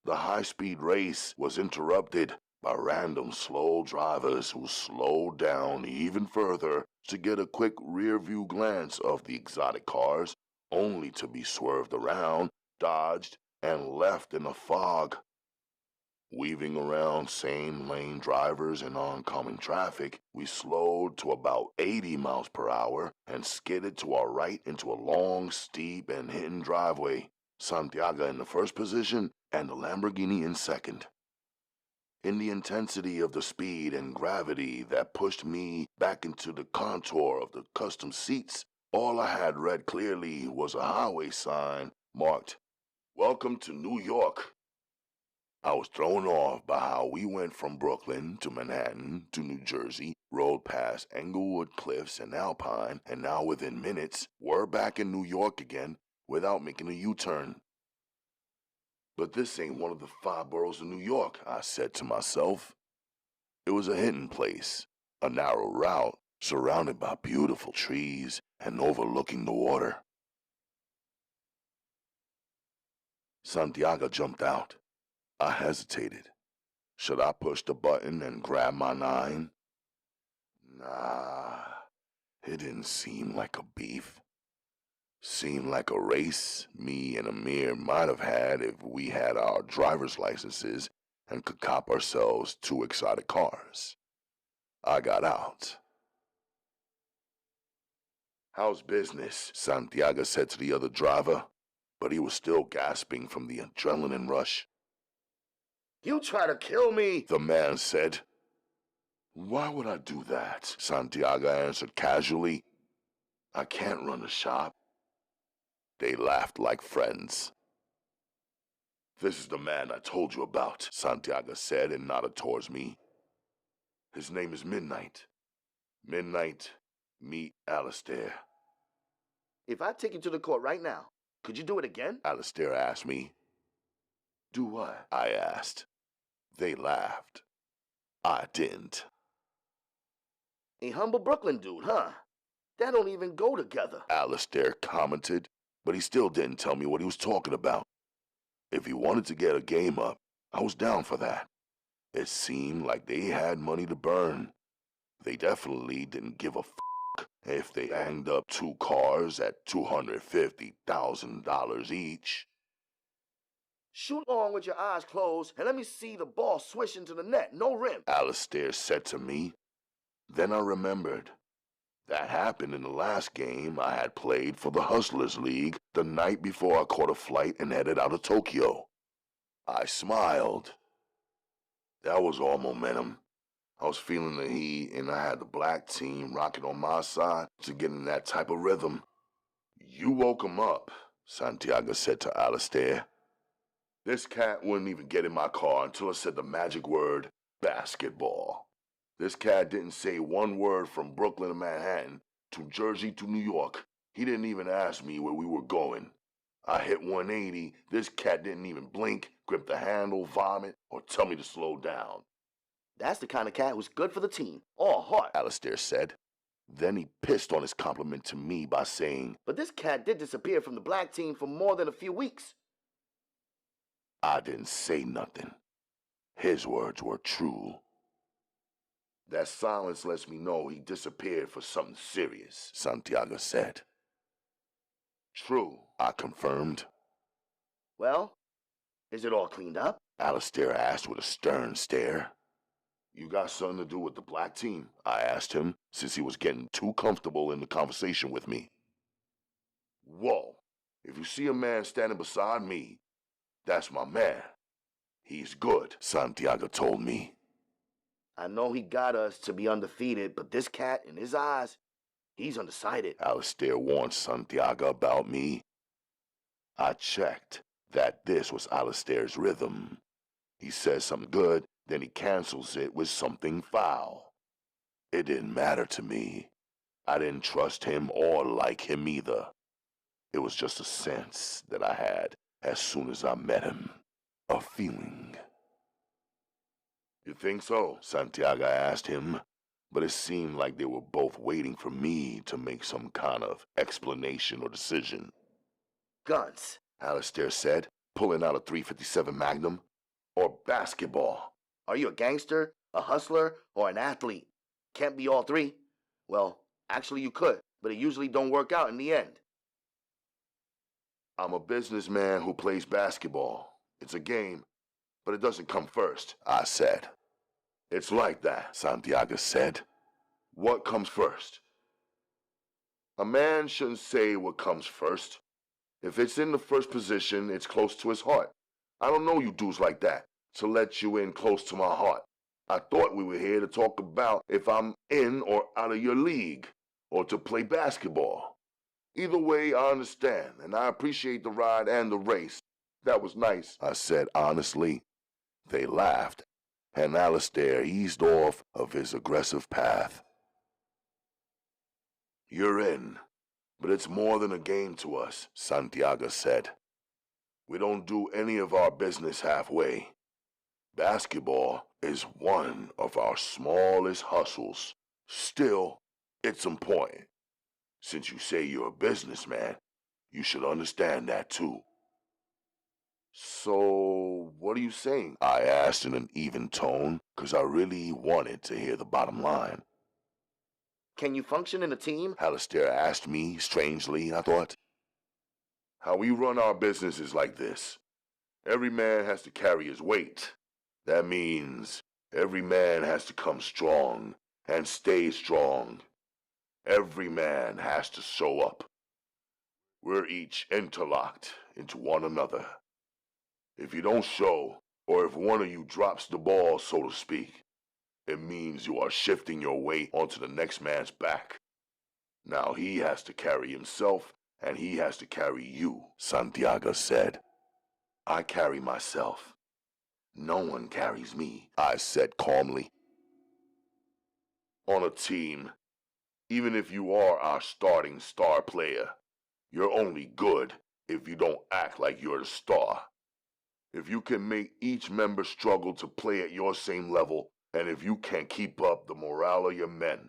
The high-speed race was interrupted by random slow drivers who slowed down even further to get a quick rear-view glance of the exotic cars, only to be swerved around, dodged, and left in a fog. Weaving around same-lane drivers and oncoming traffic, we slowed to about 80 miles per hour and skidded to our right into a long, steep, and hidden driveway, Santiago in the first position and the Lamborghini in second. In the intensity of the speed and gravity that pushed me back into the contour of the custom seats, all I had read clearly was a highway sign marked, "Welcome to New York." I was thrown off by how we went from Brooklyn to Manhattan to New Jersey, rode past Englewood Cliffs and Alpine, and now within minutes, were back in New York again without making a U-turn. But this ain't one of the 5 boroughs of New York, I said to myself. It was a hidden place, a narrow route, surrounded by beautiful trees and overlooking the water. Santiago jumped out. I hesitated. Should I push the button and grab my 9? Nah, it didn't seem like a beef. Seemed like a race me and Amir might have had if we had our driver's licenses and could cop ourselves 2 exotic cars. I got out. How's business? Santiago said to the other driver, but he was still gasping from the adrenaline rush. You try to kill me, the man said. Why would I do that? Santiago answered casually. I can't run a shop. They laughed like friends. This is the man I told you about, Santiago said and nodded towards me. His name is Midnight. Midnight, meet Alistair. If I take you to the court right now, could you do it again? Alistair asked me. Do what? I asked. They laughed. I didn't. A humble Brooklyn dude, huh? That don't even go together, Alistair commented, but he still didn't tell me what he was talking about. If he wanted to get a game up, I was down for that. It seemed like they had money to burn. They definitely didn't give a if they hanged up 2 cars at $250,000 each. Shoot long with your eyes closed and let me see the ball swish into the net, no rim, Alistair said to me. Then I remembered. That happened in the last game I had played for the Hustlers League the night before I caught a flight and headed out of Tokyo. I smiled. That was all momentum. I was feeling the heat, and I had the black team rocking on my side to get in that type of rhythm. You woke him up, Santiago said to Alistair. This cat wouldn't even get in my car until I said the magic word, basketball. This cat didn't say one word from Brooklyn to Manhattan, to Jersey to New York. He didn't even ask me where we were going. I hit 180, this cat didn't even blink, grip the handle, vomit, or tell me to slow down. That's the kind of cat who's good for the team. All heart, Alistair said. Then he pissed on his compliment to me by saying, But this cat did disappear from the black team for more than a few weeks. I didn't say nothing. His words were true. That silence lets me know he disappeared for something serious, Santiago said. True, I confirmed. Well, is it all cleaned up? Alistair asked with a stern stare. You got something to do with the black team? I asked him, since he was getting too comfortable in the conversation with me. Whoa, if you see a man standing beside me, that's my man. He's good, Santiago told me. I know he got us to be undefeated, but this cat, in his eyes, he's undecided. Alistair warned Santiago about me. I checked that this was Alistair's rhythm. He says something good, then he cancels it with something foul. It didn't matter to me. I didn't trust him or like him either. It was just a sense that I had as soon as I met him. A feeling. You think so? Santiago asked him, but it seemed like they were both waiting for me to make some kind of explanation or decision. Guns, Alistair said, pulling out a .357 Magnum. Or basketball. Are you a gangster, a hustler, or an athlete? Can't be all 3. Well, actually you could, but it usually don't work out in the end. I'm a businessman who plays basketball. It's a game, but it doesn't come first, I said. It's like that, Santiago said. What comes first? A man shouldn't say what comes first. If it's in the first position, it's close to his heart. I don't know you dudes like that, to let you in close to my heart. I thought we were here to talk about if I'm in or out of your league, or to play basketball. Either way, I understand, and I appreciate the ride and the race. That was nice, I said honestly. They laughed, and Alistair eased off of his aggressive path. You're in, but it's more than a game to us, Santiago said. We don't do any of our business halfway. Basketball is one of our smallest hustles. Still, it's important. Since you say you're a businessman, you should understand that too. So, what are you saying? I asked in an even tone, because I really wanted to hear the bottom line. Can you function in a team? Alistair asked me, strangely, I thought. How we run our business is like this. Every man has to carry his weight. That means every man has to come strong and stay strong. Every man has to show up. We're each interlocked into one another. If you don't show, or if one of you drops the ball, so to speak, it means you are shifting your weight onto the next man's back. Now he has to carry himself, and he has to carry you, Santiago said. I carry myself. No one carries me, I said calmly. On a team, even if you are our starting star player, you're only good if you don't act like you're the star. If you can make each member struggle to play at your same level, and if you can keep up the morale of your men.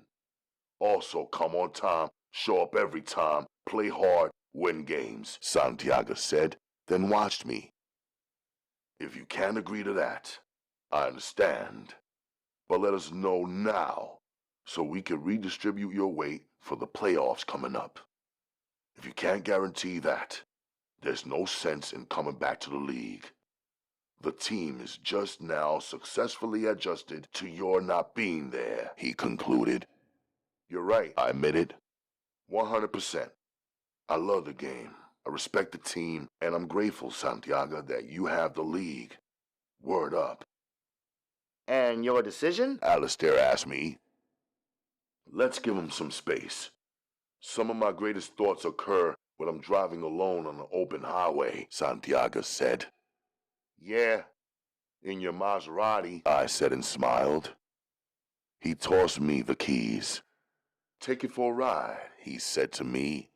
Also come on time, show up every time, play hard, win games, Santiago said, then watched me. If you can't agree to that, I understand. But let us know now, so we can redistribute your weight for the playoffs coming up. If you can't guarantee that, there's no sense in coming back to the league. The team is just now successfully adjusted to your not being there, he concluded. You're right, I admitted. 100%. I love the game. I respect the team, and I'm grateful, Santiago, that you have the league. Word up. And your decision? Alistair asked me. Let's give him some space. Some of my greatest thoughts occur when I'm driving alone on an open highway, Santiago said. Yeah, in your Maserati, I said and smiled. He tossed me the keys. Take it for a ride, he said to me.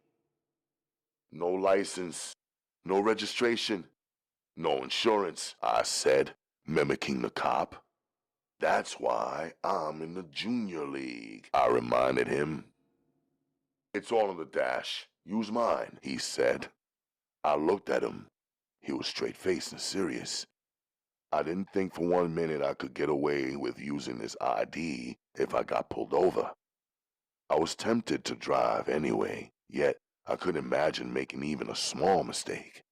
No license, no registration, no insurance, I said, mimicking the cop. That's why I'm in the junior league, I reminded him. It's all on the dash. Use mine, he said. I looked at him. He was straight-faced and serious. I didn't think for 1 minute I could get away with using his ID if I got pulled over. I was tempted to drive anyway, yet I couldn't imagine making even a small mistake.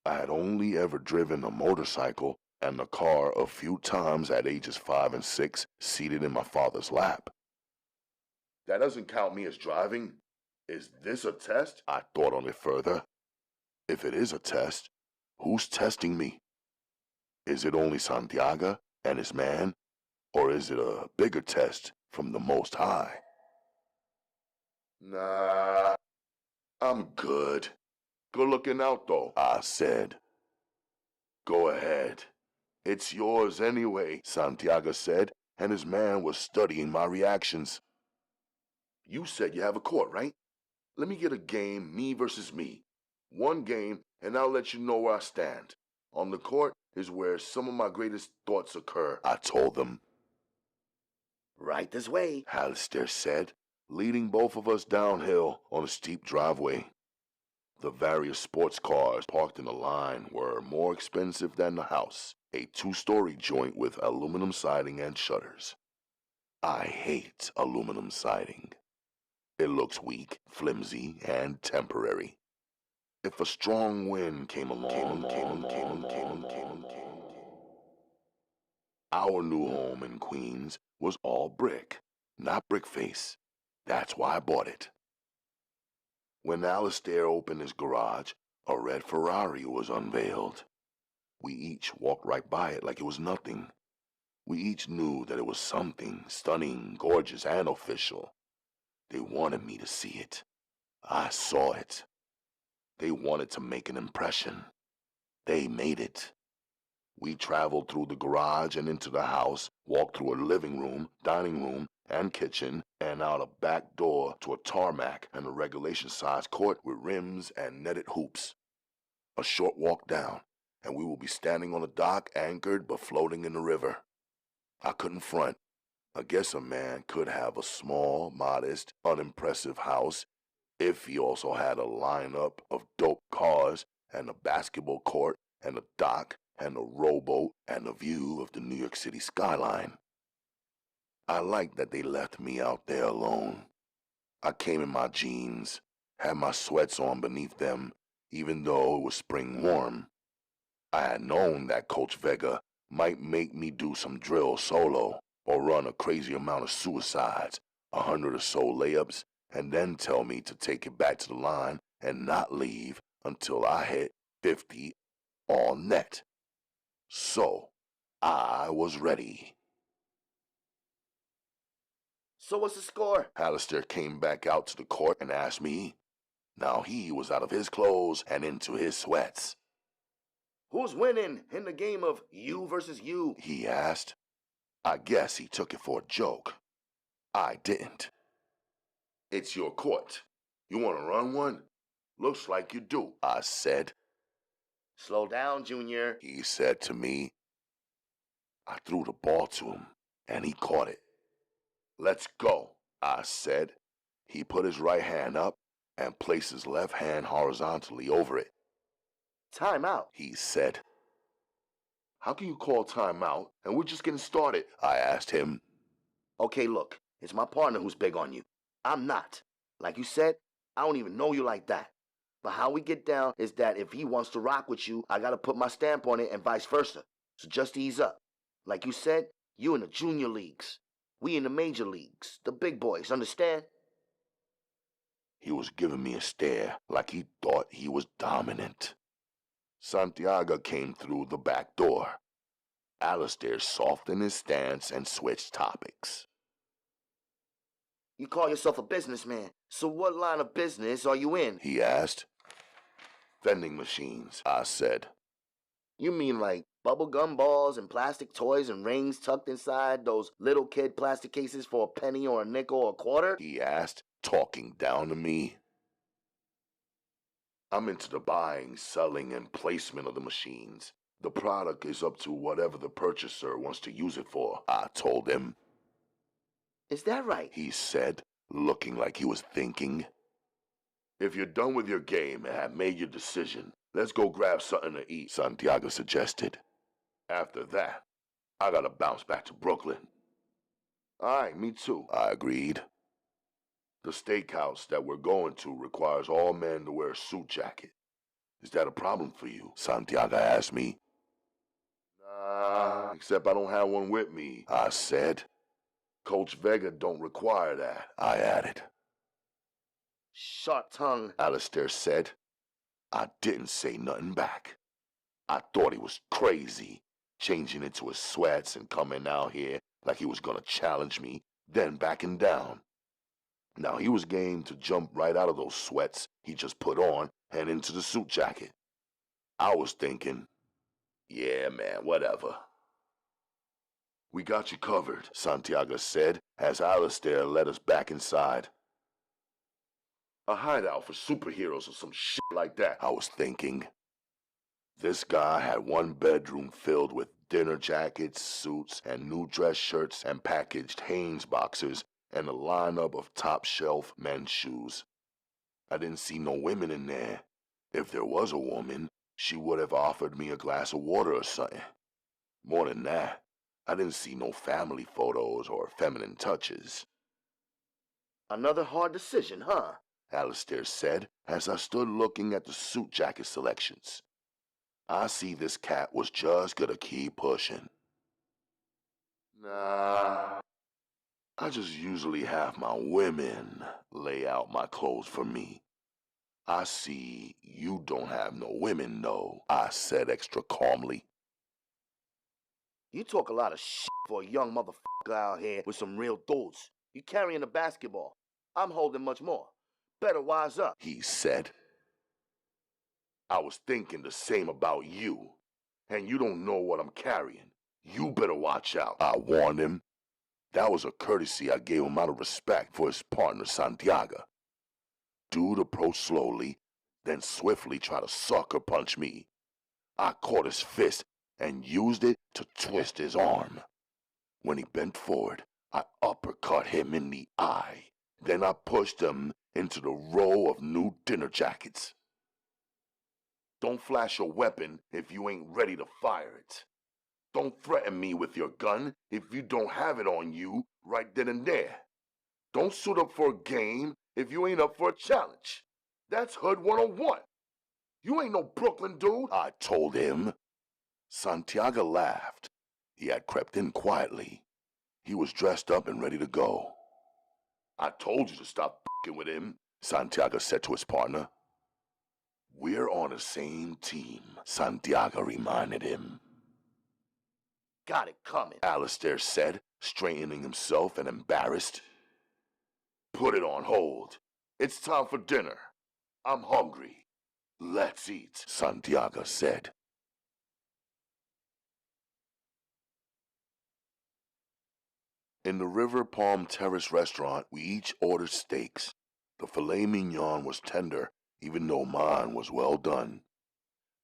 I had only ever driven a motorcycle and a car a few times at ages 5 and 6, seated in my father's lap. That doesn't count me as driving. Is this a test? I thought on it further. If it is a test, who's testing me? Is it only Santiago and his man, or is it a bigger test from the Most High? Nah, I'm good. Good looking out, though, I said. Go ahead. It's yours anyway, Santiago said, and his man was studying my reactions. You said you have a court, right? Let me get a game, me versus me. One game, and I'll let you know where I stand. On the court is where some of my greatest thoughts occur, I told them. Right this way, Alistair said, leading both of us downhill on a steep driveway. The various sports cars parked in a line were more expensive than the house, a 2-story joint with aluminum siding and shutters. I hate aluminum siding. It looks weak, flimsy, and temporary. If a strong wind came along, our new home in Queens was all brick, not brick face. That's why I bought it. When Alistair opened his garage, a red Ferrari was unveiled. We each walked right by it like it was nothing. We each knew that it was something stunning, gorgeous, and official. They wanted me to see it. I saw it. They wanted to make an impression. They made it. We traveled through the garage and into the house, walked through a living room, dining room, and kitchen, and out a back door to a tarmac and a regulation-sized court with rims and netted hoops. A short walk down, and we will be standing on a dock anchored but floating in the river. I couldn't front. I guess a man could have a small, modest, unimpressive house if he also had a lineup of dope cars and a basketball court and a dock and a rowboat and a view of the New York City skyline. I liked that they left me out there alone. I came in my jeans, had my sweats on beneath them, even though it was spring warm. I had known that Coach Vega might make me do some drill solo or run a crazy amount of suicides, 100 or so layups, and then tell me to take it back to the line and not leave until I hit 50 all net. So, I was ready. So what's the score? Alistair came back out to the court and asked me. Now he was out of his clothes and into his sweats. Who's winning in the game of you versus you? He asked. I guess he took it for a joke. I didn't. It's your court. You want to run one? Looks like you do, I said. Slow down, Junior, he said to me. I threw the ball to him, and he caught it. Let's go, I said. He put his right hand up and placed his left hand horizontally over it. Timeout, he said. How can you call timeout and we're just getting started? I asked him. Okay, look, it's my partner who's big on you. I'm not. Like you said, I don't even know you like that. But how we get down is that if he wants to rock with you, I gotta put my stamp on it and vice versa. So just ease up. Like you said, you in the junior leagues. We in the major leagues, the big boys, understand? He was giving me a stare like he thought he was dominant. Santiago came through the back door. Alistair softened his stance and switched topics. You call yourself a businessman, so what line of business are you in? He asked. Vending machines, I said. You mean like bubblegum balls and plastic toys and rings tucked inside those little kid plastic cases for a penny or a nickel or a quarter? He asked, talking down to me. I'm into the buying, selling, and placement of the machines. The product is up to whatever the purchaser wants to use it for, I told him. Is that right? He said, looking like he was thinking. If you're done with your game and have made your decision, let's go grab something to eat, Santiago suggested. After that, I gotta bounce back to Brooklyn. All right, me too, I agreed. The steakhouse that we're going to requires all men to wear a suit jacket. Is that a problem for you? Santiago asked me. Nah, except I don't have one with me, I said. Coach Vega don't require that, I added. Sharp tongue, Alistair said. I didn't say nothing back. I thought he was crazy, changing into his sweats and coming out here like he was gonna challenge me, then backing down. Now he was game to jump right out of those sweats he just put on and into the suit jacket. I was thinking, yeah, man, whatever. We got you covered, Santiago said as Alistair led us back inside. A hideout for superheroes or some shit like that, I was thinking. This guy had one bedroom filled with dinner jackets, suits, and new dress shirts and packaged Hanes boxers and a lineup of top-shelf men's shoes. I didn't see no women in there. If there was a woman, she would have offered me a glass of water or something. More than that, I didn't see no family photos or feminine touches. Another hard decision, huh? Alistair said as I stood looking at the suit jacket selections. I see this cat was just gonna keep pushing. Nah, I just usually have my women lay out my clothes for me. I see you don't have no women, though, I said extra calmly. You talk a lot of shit for a young motherfucker out here with some real dudes. You carrying a basketball. I'm holding much more. Better wise up, he said. I was thinking the same about you, and you don't know what I'm carrying. You better watch out, I warned him. That was a courtesy I gave him out of respect for his partner Santiago. Dude approached slowly, then swiftly tried to sucker punch me. I caught his fist and used it to twist his arm. When he bent forward, I uppercut him in the eye. Then I pushed him into the row of new dinner jackets. Don't flash your weapon if you ain't ready to fire it. Don't threaten me with your gun if you don't have it on you right then and there. Don't suit up for a game if you ain't up for a challenge. That's Hood 101. You ain't no Brooklyn dude, I told him. Santiago laughed. He had crept in quietly. He was dressed up and ready to go. I told you to stop f***ing with him, Santiago said to his partner. We're on the same team, Santiago reminded him. Got it coming, Alistair said, straightening himself and embarrassed. Put it on hold. It's time for dinner. I'm hungry. Let's eat, Santiago said. In the River Palm Terrace restaurant, we each ordered steaks. The filet mignon was tender, even though mine was well done.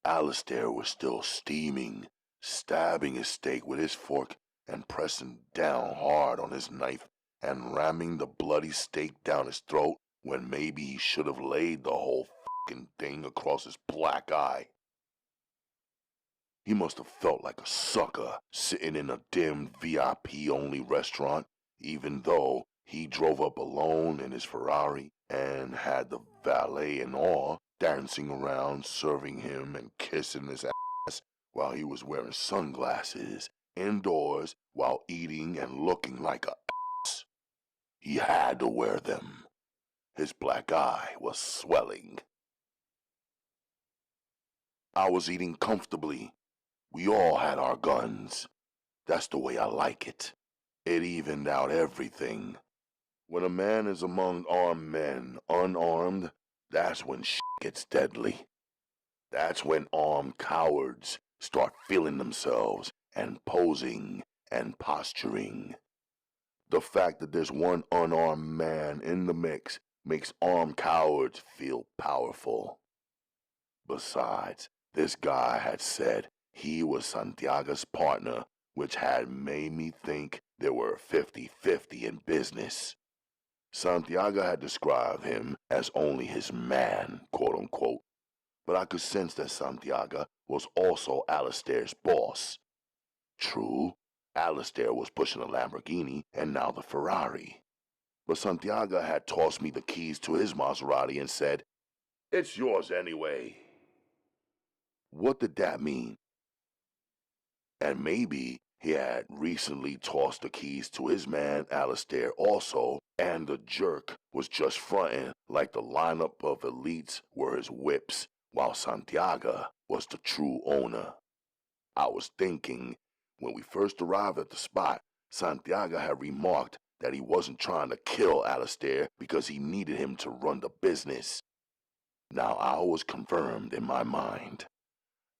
Alistair was still steaming, stabbing his steak with his fork and pressing down hard on his knife and ramming the bloody steak down his throat when maybe he should have laid the whole f***ing thing across his black eye. He must have felt like a sucker sitting in a dim VIP-only restaurant, even though he drove up alone in his Ferrari and had the valet and all dancing around, serving him and kissing his ass while he was wearing sunglasses indoors while eating and looking like a ass. He had to wear them. His black eye was swelling. I was eating comfortably. We all had our guns. That's the way I like it. It evened out everything. When a man is among armed men, unarmed, that's when shit gets deadly. That's when armed cowards start feeling themselves and posing and posturing. The fact that there's one unarmed man in the mix makes armed cowards feel powerful. Besides, this guy had said he was Santiago's partner, which had made me think there were 50-50 in business. Santiago had described him as only his man, quote-unquote, but I could sense that Santiago was also Alistair's boss. True, Alistair was pushing the Lamborghini and now the Ferrari. But Santiago had tossed me the keys to his Maserati and said, "It's yours anyway." What did that mean? And maybe he had recently tossed the keys to his man Alistair also, and the jerk was just fronting like the lineup of elites were his whips, while Santiago was the true owner. I was thinking, when we first arrived at the spot, Santiago had remarked that he wasn't trying to kill Alistair because he needed him to run the business. Now I was confirmed in my mind.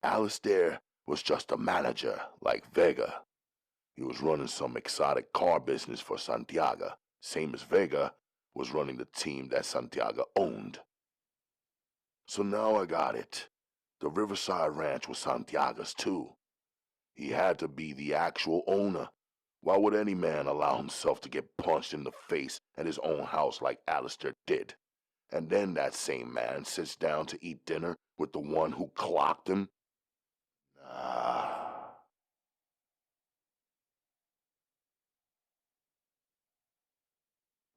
Alistair was just a manager, like Vega. He was running some exotic car business for Santiago, same as Vega was running the team that Santiago owned. So now I got it. The Riverside Ranch was Santiago's too. He had to be the actual owner. Why would any man allow himself to get punched in the face at his own house like Alistair did? And then that same man sits down to eat dinner with the one who clocked him? Nah.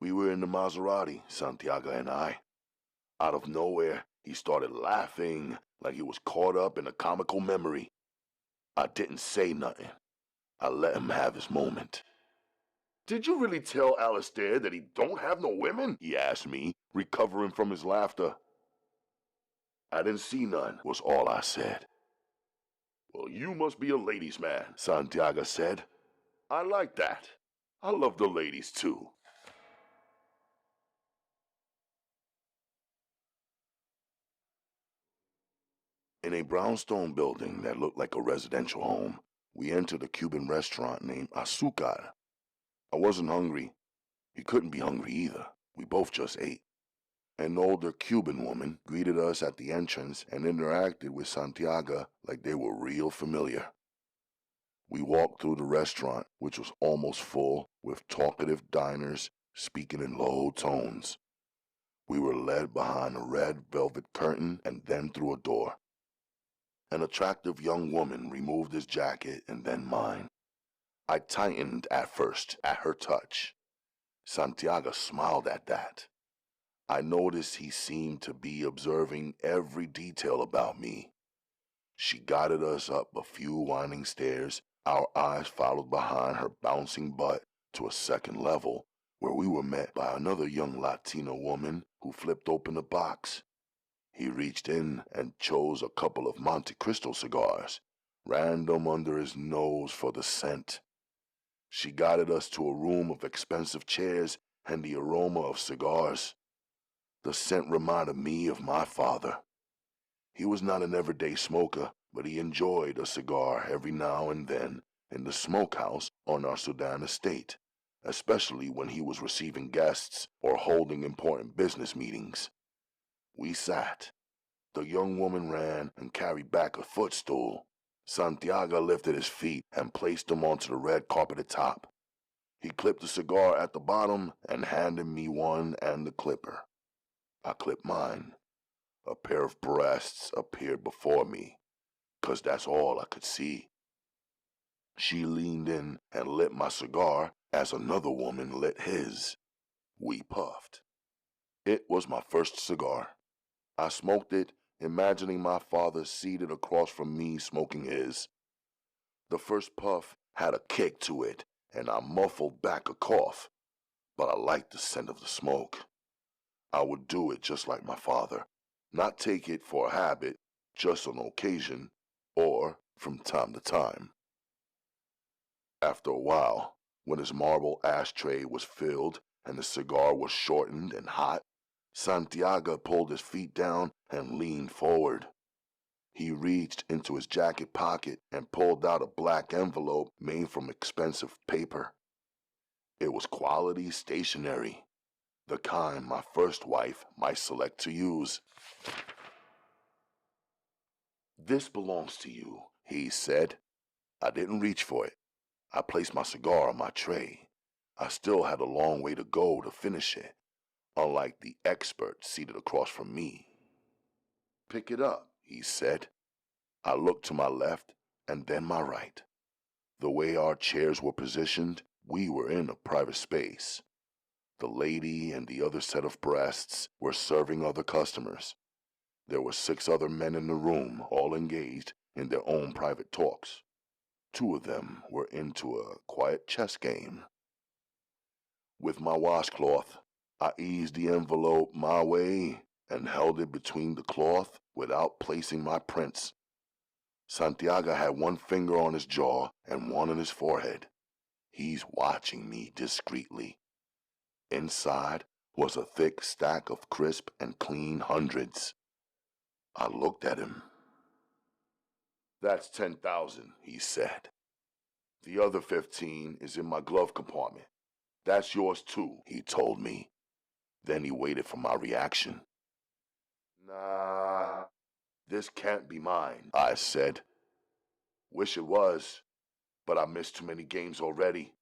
We were in the Maserati, Santiago and I. Out of nowhere, he started laughing like he was caught up in a comical memory. I didn't say nothing. I let him have his moment. "Did you really tell Alistair that he don't have no women?" he asked me, recovering from his laughter. "I didn't see none," was all I said. "Well, you must be a ladies' man," Santiago said. "I like that. I love the ladies too." In a brownstone building that looked like a residential home, we entered a Cuban restaurant named Azúcar. I wasn't hungry. He couldn't be hungry either. We both just ate. An older Cuban woman greeted us at the entrance and interacted with Santiago like they were real familiar. We walked through the restaurant, which was almost full, with talkative diners speaking in low tones. We were led behind a red velvet curtain and then through a door. An attractive young woman removed his jacket and then mine. I tightened at first at her touch. Santiago smiled at that. I noticed he seemed to be observing every detail about me. She guided us up a few winding stairs. Our eyes followed behind her bouncing butt to a second level, where we were met by another young Latino woman who flipped open a box. He reached in and chose a couple of Monte Cristo cigars, random under his nose for the scent. She guided us to a room of expensive chairs and the aroma of cigars. The scent reminded me of my father. He was not an everyday smoker, but he enjoyed a cigar every now and then in the smokehouse on our Sudan estate, especially when he was receiving guests or holding important business meetings. We sat. The young woman ran and carried back a footstool. Santiago lifted his feet and placed them onto the red carpeted top. He clipped the cigar at the bottom and handed me one and the clipper. I clipped mine. A pair of breasts appeared before me, 'cause that's all I could see. She leaned in and lit my cigar as another woman lit his. We puffed. It was my first cigar. I smoked it, imagining my father seated across from me smoking his. The first puff had a kick to it, and I muffled back a cough, but I liked the scent of the smoke. I would do it just like my father, not take it for a habit, just on occasion, or from time to time. After a while, when his marble ashtray was filled and the cigar was shortened and hot, Santiago pulled his feet down and leaned forward. He reached into his jacket pocket and pulled out a black envelope made from expensive paper. It was quality stationery, the kind my first wife might select to use. "This belongs to you," he said. I didn't reach for it. I placed my cigar on my tray. I still had a long way to go to finish it, unlike the expert seated across from me. "Pick it up," he said. I looked to my left and then my right. The way our chairs were positioned, we were in a private space. The lady and the other set of breasts were serving other customers. There were 6 other men in the room, all engaged in their own private talks. 2 of them were into a quiet chess game. With my washcloth, I eased the envelope my way and held it between the cloth without placing my prints. Santiago had one finger on his jaw and one on his forehead. He's watching me discreetly. Inside was a thick stack of crisp and clean hundreds. I looked at him. "That's 10,000, he said. "The other 15 is in my glove compartment. That's yours too," he told me. Then he waited for my reaction. "Nah, this can't be mine," I said. "Wish it was, but I missed too many games already,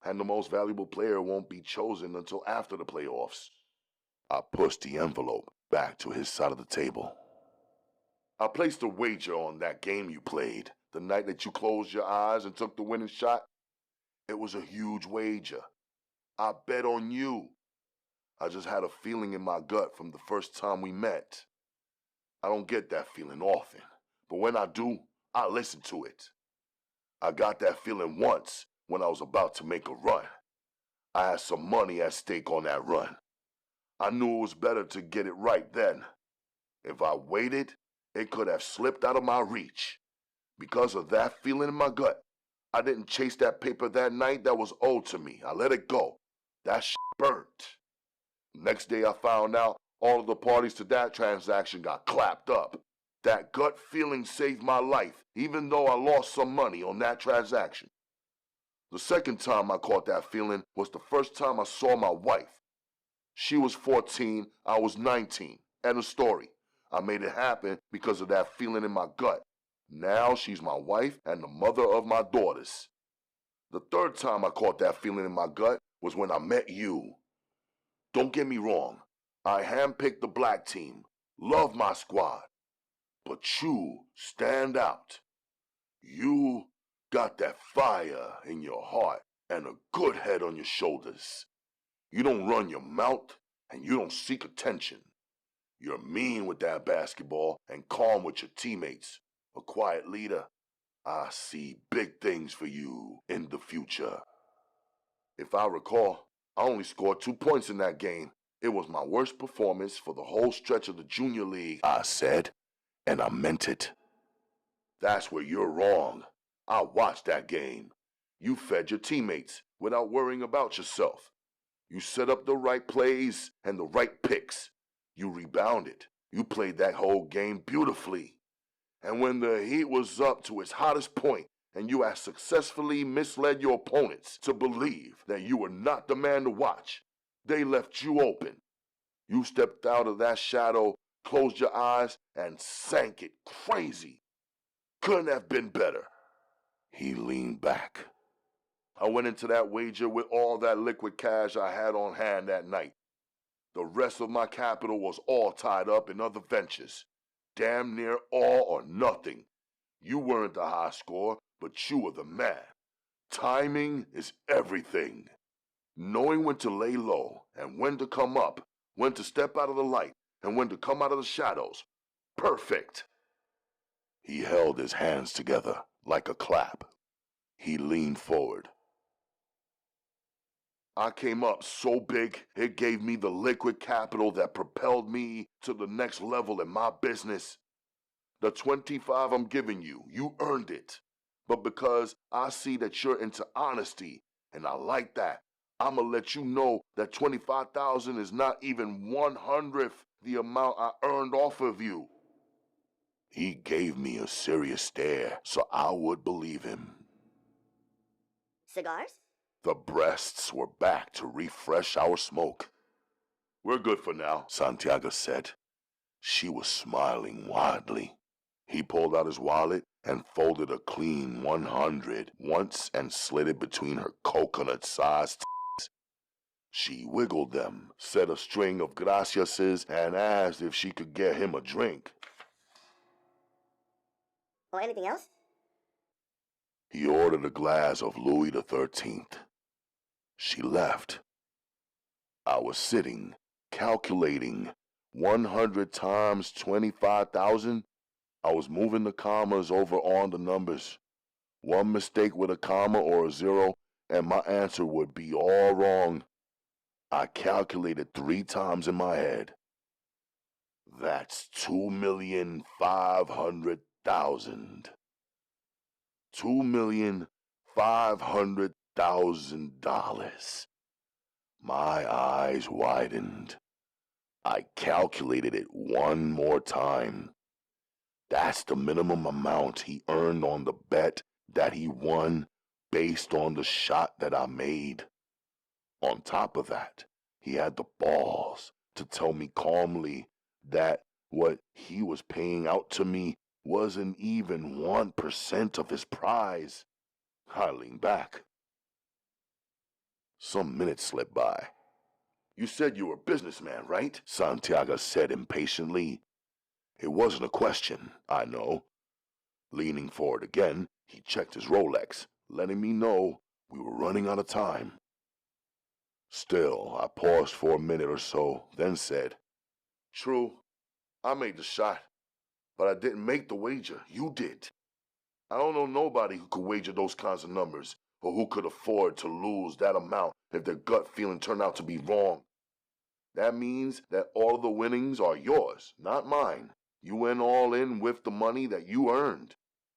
and the most valuable player won't be chosen until after the playoffs." I pushed the envelope back to his side of the table. "I placed a wager on that game you played, the night that you closed your eyes and took the winning shot. It was a huge wager. I bet on you. I just had a feeling in my gut from the first time we met. I don't get that feeling often, but when I do, I listen to it. I got that feeling once when I was about to make a run. I had some money at stake on that run. I knew it was better to get it right then. If I waited, it could have slipped out of my reach. Because of that feeling in my gut, I didn't chase that paper that night that was owed to me. I let it go. That shit burnt. Next day I found out all of the parties to that transaction got clapped up. That gut feeling saved my life, even though I lost some money on that transaction. The second time I caught that feeling was the first time I saw my wife. She was 14, I was 19. End of story. I made it happen because of that feeling in my gut. Now she's my wife and the mother of my daughters. The third time I caught that feeling in my gut was when I met you. Don't get me wrong, I handpicked the black team, love my squad, but you stand out. You got that fire in your heart and a good head on your shoulders. You don't run your mouth and you don't seek attention. You're mean with that basketball and calm with your teammates. A quiet leader. I see big things for you in the future. If I recall, I only scored 2 points in that game. It was my worst performance for the whole stretch of the junior league, I said, and I meant it. That's where you're wrong. I watched that game. You fed your teammates without worrying about yourself. You set up the right plays and the right picks. You rebounded. You played that whole game beautifully. And when the heat was up to its hottest point and you had successfully misled your opponents to believe that you were not the man to watch, they left you open. You stepped out of that shadow, closed your eyes, and sank it crazy. Couldn't have been better. He leaned back. I went into that wager with all that liquid cash I had on hand that night. The rest of my capital was all tied up in other ventures. Damn near all or nothing. You weren't the high scorer, but you were the man. Timing is everything. Knowing when to lay low and when to come up, when to step out of the light and when to come out of the shadows. Perfect. He held his hands together like a clap. He leaned forward. I came up so big, it gave me the liquid capital that propelled me to the next level in my business. The 25 I'm giving you, you earned it. But because I see that you're into honesty, and I like that, I'ma let you know that 25,000 is not even 1/100th the amount I earned off of you. He gave me a serious stare so I would believe him. Cigars? The breasts were back to refresh our smoke. We're good for now, Santiago said. She was smiling widely. He pulled out his wallet and folded a clean 100 once and slid it between her coconut-sized tits. She wiggled them, said a string of graciases, and asked if she could get him a drink. Or anything else? He ordered a glass of Louis XIII. She left. I was sitting, calculating 100 times 25,000. I was moving the commas over on the numbers. One mistake with a comma or a zero, and my answer would be all wrong. I calculated 3 times in my head. That's 2,500,000. $2,500,000. My eyes widened. I calculated it one more time. That's the minimum amount he earned on the bet that he won based on the shot that I made. On top of that, he had the balls to tell me calmly that what he was paying out to me wasn't even 1% of his prize. I leaned back. Some minutes slipped by. You said you were a businessman, right? Santiago said impatiently. It wasn't a question, I know. Leaning forward again, he checked his Rolex, letting me know we were running out of time. Still, I paused for a minute or so, then said, True, I made the shot, but I didn't make the wager. You did. I don't know nobody who could wager those kinds of numbers, or who could afford to lose that amount if their gut feeling turned out to be wrong. That means that all of the winnings are yours, not mine. You went all in with the money that you earned.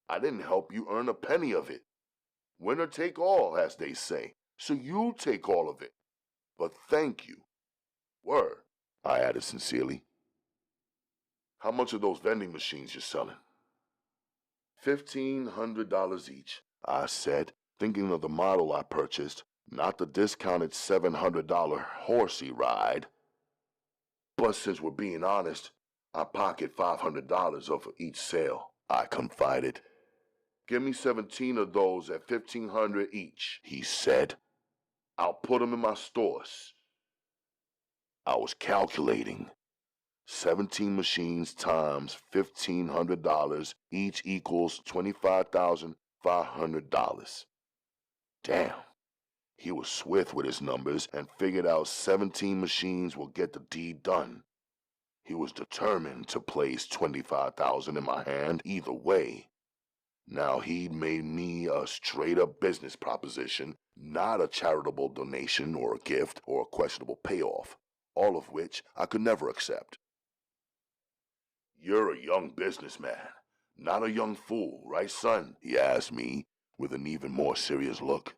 I didn't help you earn a penny of it. Winner take all, as they say, so you take all of it. But thank you. Word, I added sincerely. How much are those vending machines you're selling? $1,500 each, I said, thinking of the model I purchased, not the discounted $700 horsey ride. But since we're being honest, I pocket $500 off of each sale, I confided. Give me 17 of those at $1,500 each, he said. I'll put them in my stores. I was calculating. 17 machines times $1,500 each equals $25,500. Damn. He was swift with his numbers and figured out 17 machines will get the deed done. He was determined to place $25,000 in my hand either way. Now he'd made me a straight-up business proposition, not a charitable donation or a gift or a questionable payoff, all of which I could never accept. You're a young businessman, not a young fool, right, son? He asked me with an even more serious look.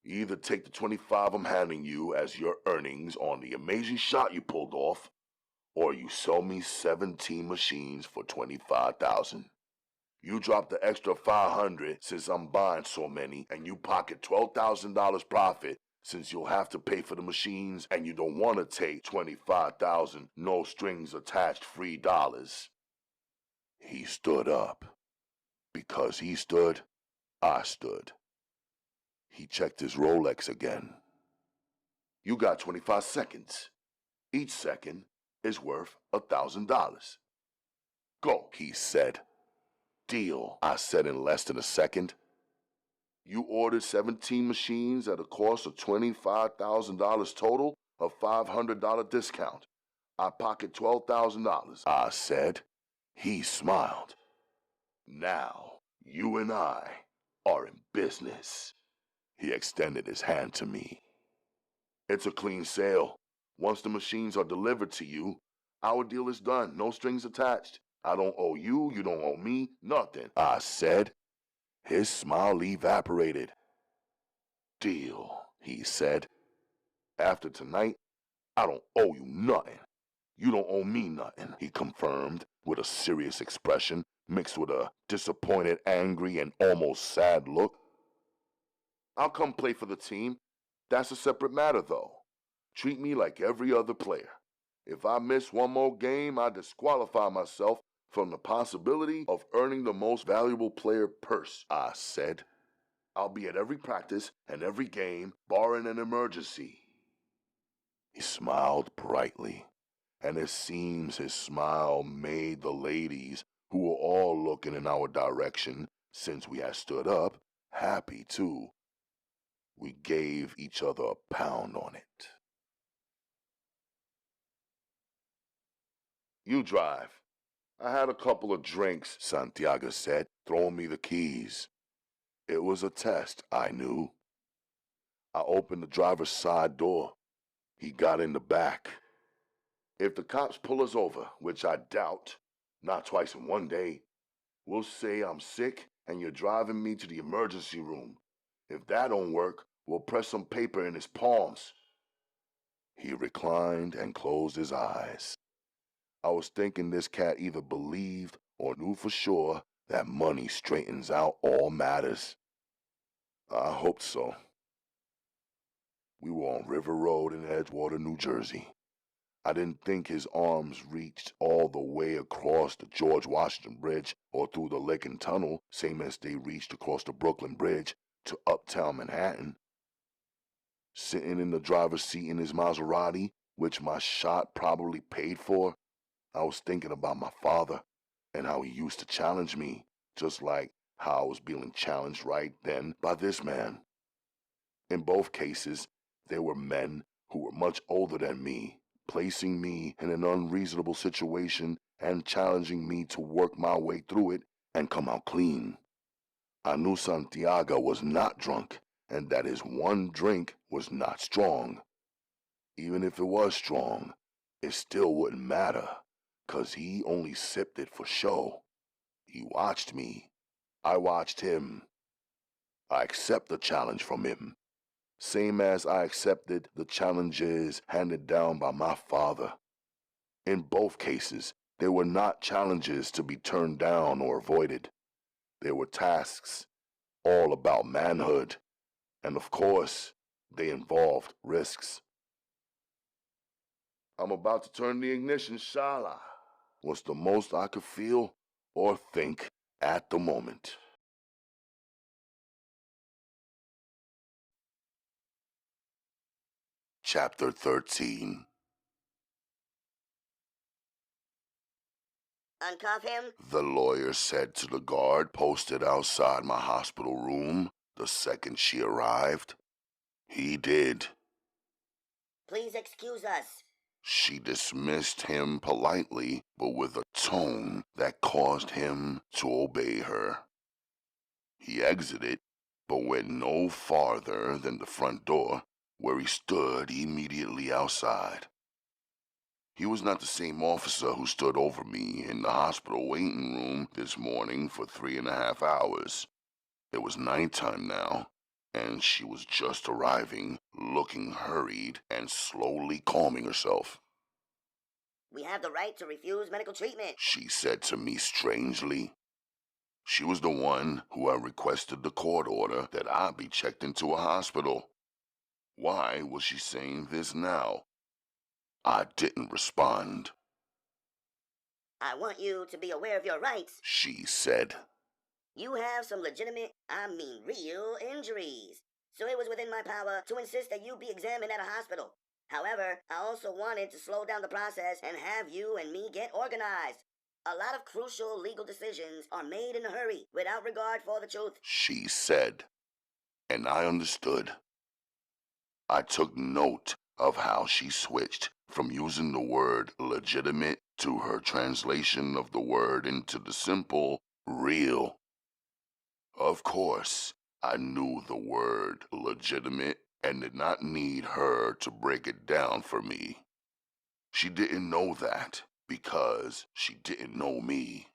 You either take the 25 I'm handing you as your earnings on the amazing shot you pulled off, or you sell me 17 machines for $25,000. You drop the extra $500 since I'm buying so many, and you pocket $12,000 profit since you'll have to pay for the machines and you don't want to take $25,000 no strings attached free dollars. He stood up. Because he stood, I stood. He checked his Rolex again. You got 25 seconds. Each second is worth $1,000. Go, he said. Deal, I said in less than a second. You ordered 17 machines at a cost of $25,000 total, a $500 discount. I pocket $12,000, I said. He smiled. Now, you and I are in business. He extended his hand to me. It's a clean sale. Once the machines are delivered to you, our deal is done, no strings attached. I don't owe you, you don't owe me, nothing, I said. His smile evaporated. Deal, he said. After tonight, I don't owe you nothing. You don't owe me nothing, he confirmed with a serious expression mixed with a disappointed, angry, and almost sad look. I'll come play for the team. That's a separate matter, though. Treat me like every other player. If I miss one more game, I disqualify myself from the possibility of earning the most valuable player purse, I said. I'll be at every practice and every game, barring an emergency. He smiled brightly, and it seems his smile made the ladies, who were all looking in our direction since we had stood up, happy too. We gave each other a pound on it. You drive. I had a couple of drinks, Santiago said, throwing me the keys. It was a test, I knew. I opened the driver's side door. He got in the back. If the cops pull us over, which I doubt, not twice in one day, we'll say I'm sick and you're driving me to the emergency room. If that don't work, we'll press some paper in his palms. He reclined and closed his eyes. I was thinking this cat either believed or knew for sure that money straightens out all matters. I hoped so. We were on River Road in Edgewater, New Jersey. I didn't think his arms reached all the way across the George Washington Bridge or through the Lincoln Tunnel, same as they reached across the Brooklyn Bridge to uptown Manhattan. Sitting in the driver's seat in his Maserati, which my shot probably paid for, I was thinking about my father and how he used to challenge me, just like how I was being challenged right then by this man. In both cases, they were men who were much older than me, placing me in an unreasonable situation and challenging me to work my way through it and come out clean. I knew Santiago was not drunk and that his one drink was not strong. Even if it was strong, it still wouldn't matter, 'cause he only sipped it for show. He watched me. I watched him. I accept the challenge from him, same as I accepted the challenges handed down by my father. In both cases, they were not challenges to be turned down or avoided. They were tasks, all about manhood, and of course, they involved risks. I'm about to turn the ignition, Shala. Was the most I could feel or think at the moment. Chapter 13. Uncuff him? The lawyer said to the guard posted outside my hospital room the second she arrived. He did. Please excuse us. She dismissed him politely, but with a tone that caused him to obey her. He exited, but went no farther than the front door, where he stood immediately outside. He was not the same officer who stood over me in the hospital waiting room this morning for 3.5 hours. It was nighttime now, and she was just arriving, looking hurried and slowly calming herself. We have the right to refuse medical treatment, she said to me strangely. She was the one who had requested the court order that I be checked into a hospital. Why was she saying this now? I didn't respond. I want you to be aware of your rights, she said. You have some legitimate, real injuries. So it was within my power to insist that you be examined at a hospital. However, I also wanted to slow down the process and have you and me get organized. A lot of crucial legal decisions are made in a hurry without regard for the truth, she said. And I understood. I took note of how she switched from using the word legitimate to her translation of the word into the simple real. Of course, I knew the word legitimate and did not need her to break it down for me. She didn't know that because she didn't know me.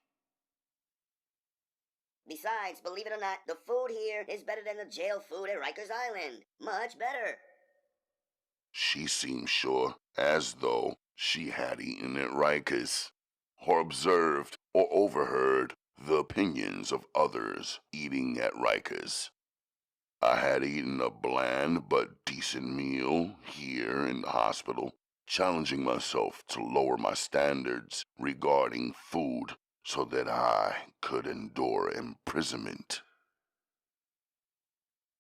Besides, believe it or not, the food here is better than the jail food at Rikers Island. Much better. She seemed sure, as though she had eaten at Rikers, or observed or overheard the opinions of others eating at Rikers. I had eaten a bland but decent meal here in the hospital, challenging myself to lower my standards regarding food so that I could endure imprisonment.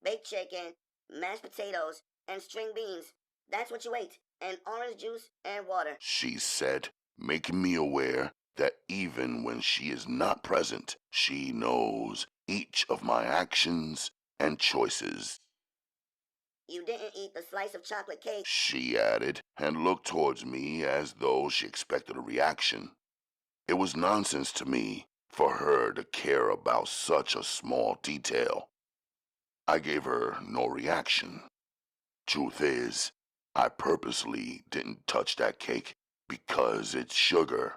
Baked chicken, mashed potatoes, and string beans. That's what you ate, and orange juice and water, she said, making me aware that even when she is not present, she knows each of my actions and choices. You didn't eat the slice of chocolate cake, she added, and looked towards me as though she expected a reaction. It was nonsense to me for her to care about such a small detail. I gave her no reaction. Truth is, I purposely didn't touch that cake because it's sugar.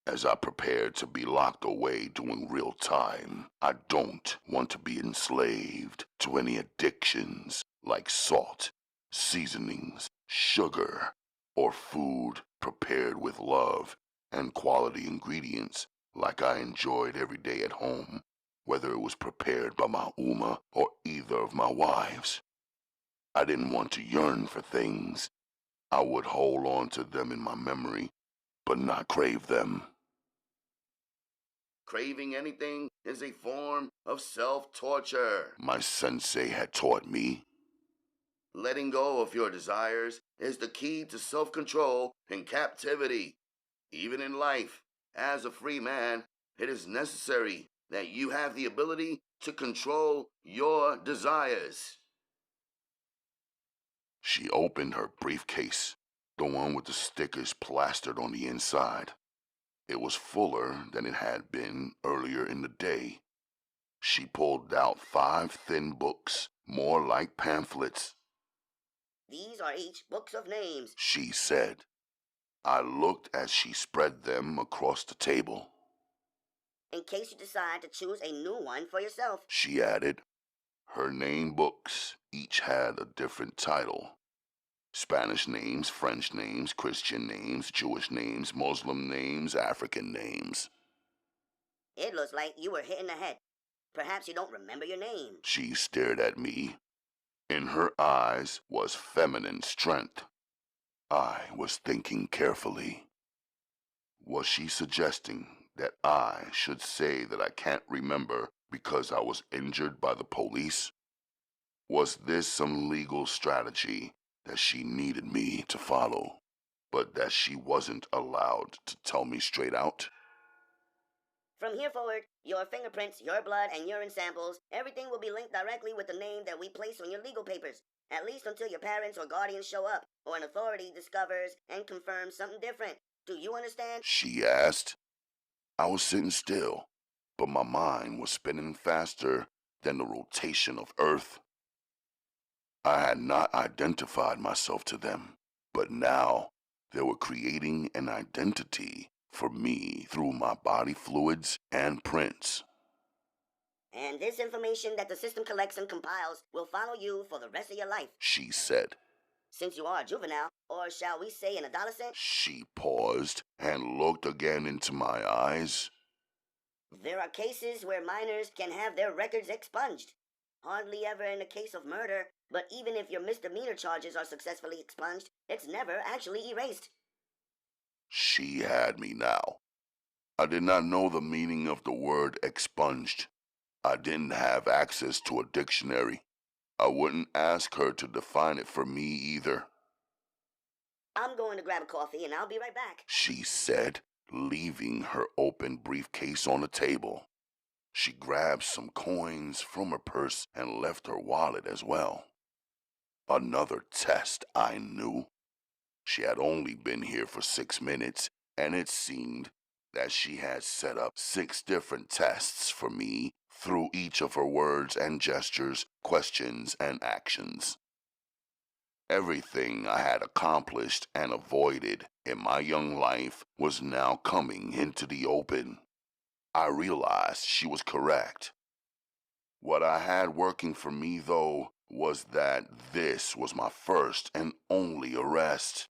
As I prepared to be locked away doing real time, I don't want to be enslaved to any addictions like salt, seasonings, sugar, or food prepared with love and quality ingredients like I enjoyed every day at home, whether it was prepared by my Uma or either of my wives. I didn't want to yearn for things. I would hold on to them in my memory, but not crave them. Craving anything is a form of self-torture, my sensei had taught me. Letting go of your desires is the key to self-control in captivity. Even in life, as a free man, it is necessary that you have the ability to control your desires. She opened her briefcase, the one with the stickers plastered on the inside. It was fuller than it had been earlier in the day. She pulled out 5 thin books, more like pamphlets. These are each books of names, she said. I looked as she spread them across the table. In case you decide to choose a new one for yourself, she added. Her name books each had a different title. Spanish names, French names, Christian names, Jewish names, Muslim names, African names. It looks like you were hit in the head. Perhaps you don't remember your name. She stared at me. In her eyes was feminine strength. I was thinking carefully. Was she suggesting that I should say that I can't remember because I was injured by the police? Was this some legal strategy that she needed me to follow, but that she wasn't allowed to tell me straight out? From here forward, your fingerprints, your blood, and urine samples, everything will be linked directly with the name that we place on your legal papers, at least until your parents or guardians show up, or an authority discovers and confirms something different. Do you understand? She asked. I was sitting still, but my mind was spinning faster than the rotation of Earth. I had not identified myself to them, but now they were creating an identity for me through my body fluids and prints. And this information that the system collects and compiles will follow you for the rest of your life, She said. since you are a juvenile, or shall we say an adolescent. She paused and looked again into my eyes. There are cases where minors can have their records expunged. Hardly ever in the case of murder, but even if your misdemeanor charges are successfully expunged, it's never actually erased. She had me now. I did not know the meaning of the word expunged. I didn't have access to a dictionary. I wouldn't ask her to define it for me either. I'm going to grab a coffee and I'll be right back, She said, leaving her open briefcase on the table. She grabbed some coins from her purse and left her wallet as well. Another test, I knew. She had only been here for 6 minutes, and it seemed that she had set up 6 different tests for me through each of her words and gestures, questions and actions. Everything I had accomplished and avoided in my young life was now coming into the open. I realized she was correct. What I had working for me, though, was that this was my first and only arrest.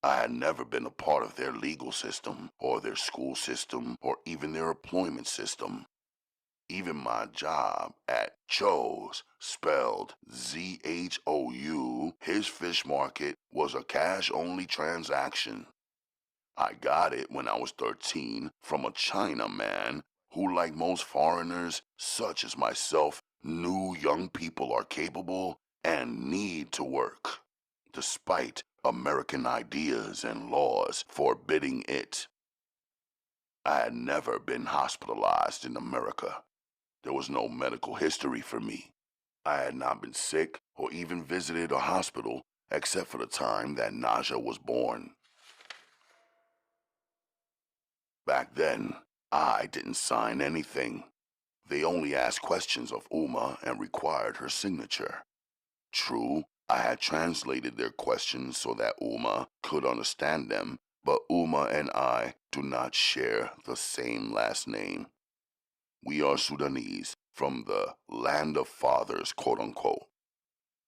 I had never been a part of their legal system, or their school system, or even their employment system. Even my job at Joe's, spelled Z-H-O-U, his fish market, was a cash-only transaction. I got it when I was 13 from a Chinaman who, like most foreigners, such as myself, knew young people are capable and need to work, despite American ideas and laws forbidding it. I had never been hospitalized in America. There was no medical history for me. I had not been sick or even visited a hospital except for the time that Naja was born. Back then, I didn't sign anything. They only asked questions of Uma and required her signature. True, I had translated their questions so that Uma could understand them, but Uma and I do not share the same last name. We are Sudanese, from the land of fathers, quote-unquote.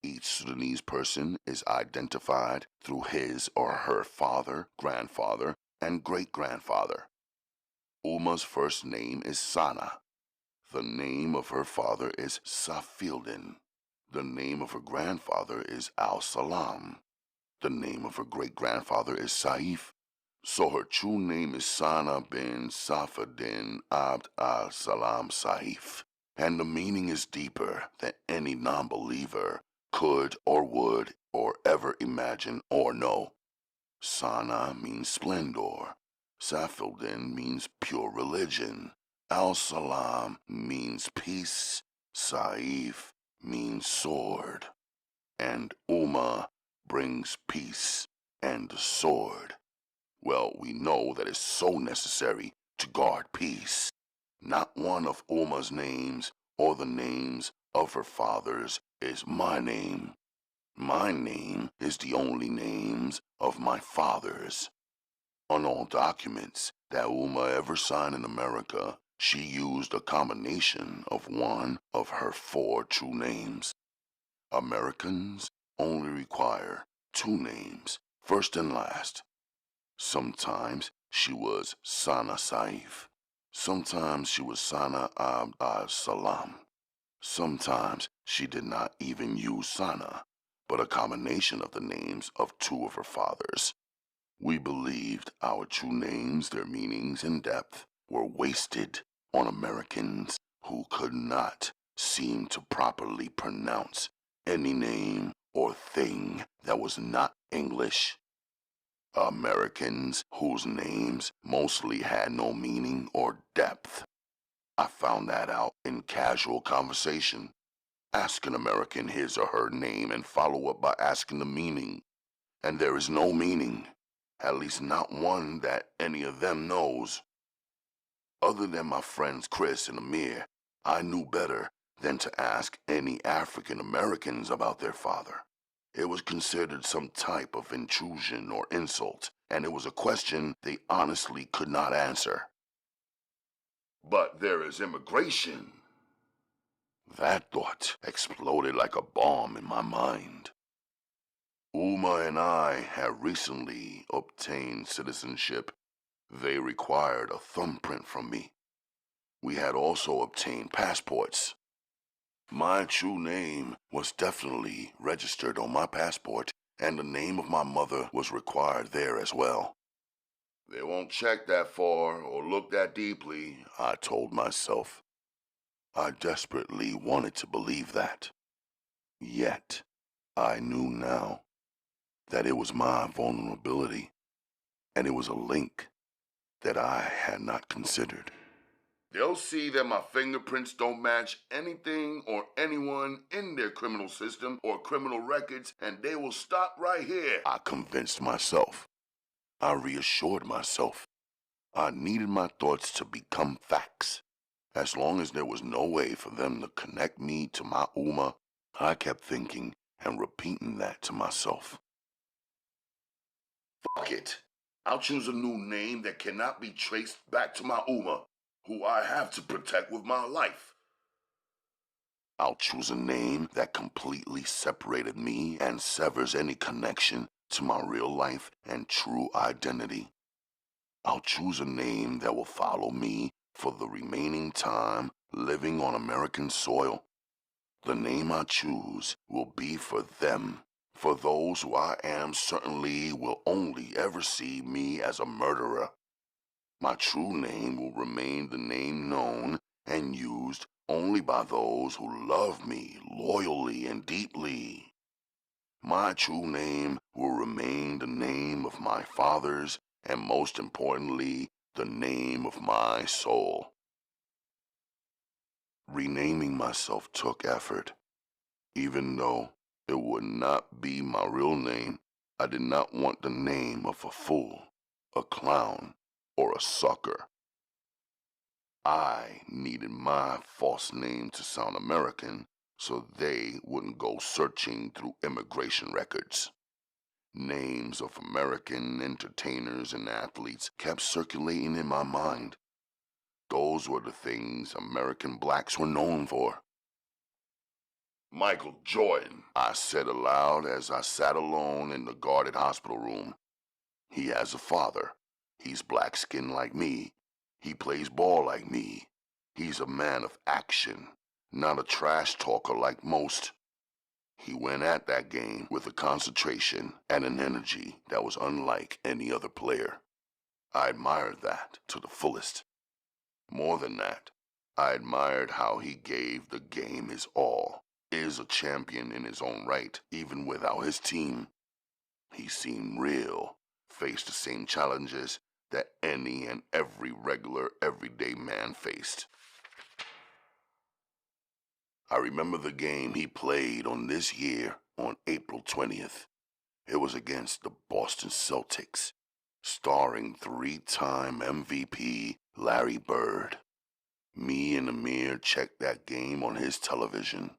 Each Sudanese person is identified through his or her father, grandfather, and great-grandfather. Uma's first name is Sana. The name of her father is Safildin. The name of her grandfather is Al-Salam. The name of her great-grandfather is Saif. So her true name is Sana bin Safadin Abd al-Salam Saif. And the meaning is deeper than any non-believer could or would or ever imagine or know. Sana means splendor. Safildin means pure religion. Al-Salam means peace. Saif means sword. And Uma brings peace and the sword. Well, we know that it's so necessary to guard peace. Not one of Uma's names or the names of her fathers is my name. My name is the only names of my fathers. On all documents that Uma ever signed in America, she used a combination of one of her 4 true names. Americans only require 2 names, first and last. Sometimes she was Sana Saif. Sometimes she was Sana Abd al-Salam. Sometimes she did not even use Sana, but a combination of the names of two of her fathers. We believed our true names, their meanings and depth, were wasted on Americans who could not seem to properly pronounce any name or thing that was not English. Americans whose names mostly had no meaning or depth. I found that out in casual conversation. Ask an American his or her name and follow up by asking the meaning. And there is no meaning, at least not one that any of them knows. Other than my friends Chris and Amir, I knew better than to ask any African Americans about their father. It was considered some type of intrusion or insult, and it was a question they honestly could not answer. But there is immigration. That thought exploded like a bomb in my mind. Uma and I had recently obtained citizenship. They required a thumbprint from me. We had also obtained passports. My true name was definitely registered on my passport, and the name of my mother was required there as well. They won't check that far or look that deeply, I told myself. I desperately wanted to believe that. Yet, I knew now that it was my vulnerability, and it was a link that I had not considered. They'll see that my fingerprints don't match anything or anyone in their criminal system or criminal records, and they will stop right here, I convinced myself. I reassured myself. I needed my thoughts to become facts. As long as there was no way for them to connect me to my Uma, I kept thinking and repeating that to myself. Fuck it. I'll choose a new name that cannot be traced back to my Uma, who I have to protect with my life. I'll choose a name that completely separated me and severs any connection to my real life and true identity. I'll choose a name that will follow me for the remaining time living on American soil. The name I choose will be for them, for those who I am certainly will only ever see me as a murderer. My true name will remain the name known and used only by those who love me loyally and deeply. My true name will remain the name of my fathers and, most importantly, the name of my soul. Renaming myself took effort. Even though it would not be my real name, I did not want the name of a fool, a clown, or a sucker. I needed my false name to sound American so they wouldn't go searching through immigration records. Names of American entertainers and athletes kept circulating in my mind. Those were the things American blacks were known for. Michael Jordan, I said aloud as I sat alone in the guarded hospital room. He has a father. He's black-skinned like me. He plays ball like me. He's a man of action, not a trash talker like most. He went at that game with a concentration and an energy that was unlike any other player. I admired that to the fullest. More than that, I admired how he gave the game his all, is a champion in his own right, even without his team. He seemed real, faced the same challenges that any and every regular, everyday man faced. I remember the game he played on this year on April 20th. It was against the Boston Celtics, starring three-time MVP Larry Bird. Me and Amir checked that game on his television.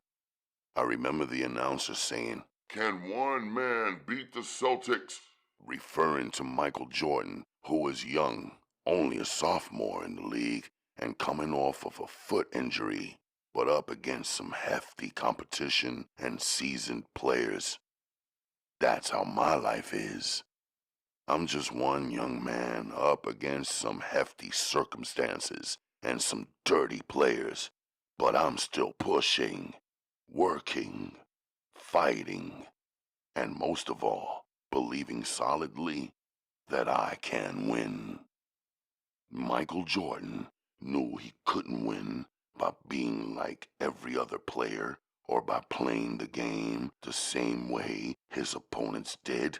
I remember the announcer saying, "Can one man beat the Celtics?" referring to Michael Jordan, who was young, only a sophomore in the league, and coming off of a foot injury, but up against some hefty competition and seasoned players. That's how my life is. I'm just one young man up against some hefty circumstances and some dirty players, but I'm still pushing, working, fighting, and most of all, believing solidly that I can win. Michael Jordan knew he couldn't win by being like every other player or by playing the game the same way his opponents did.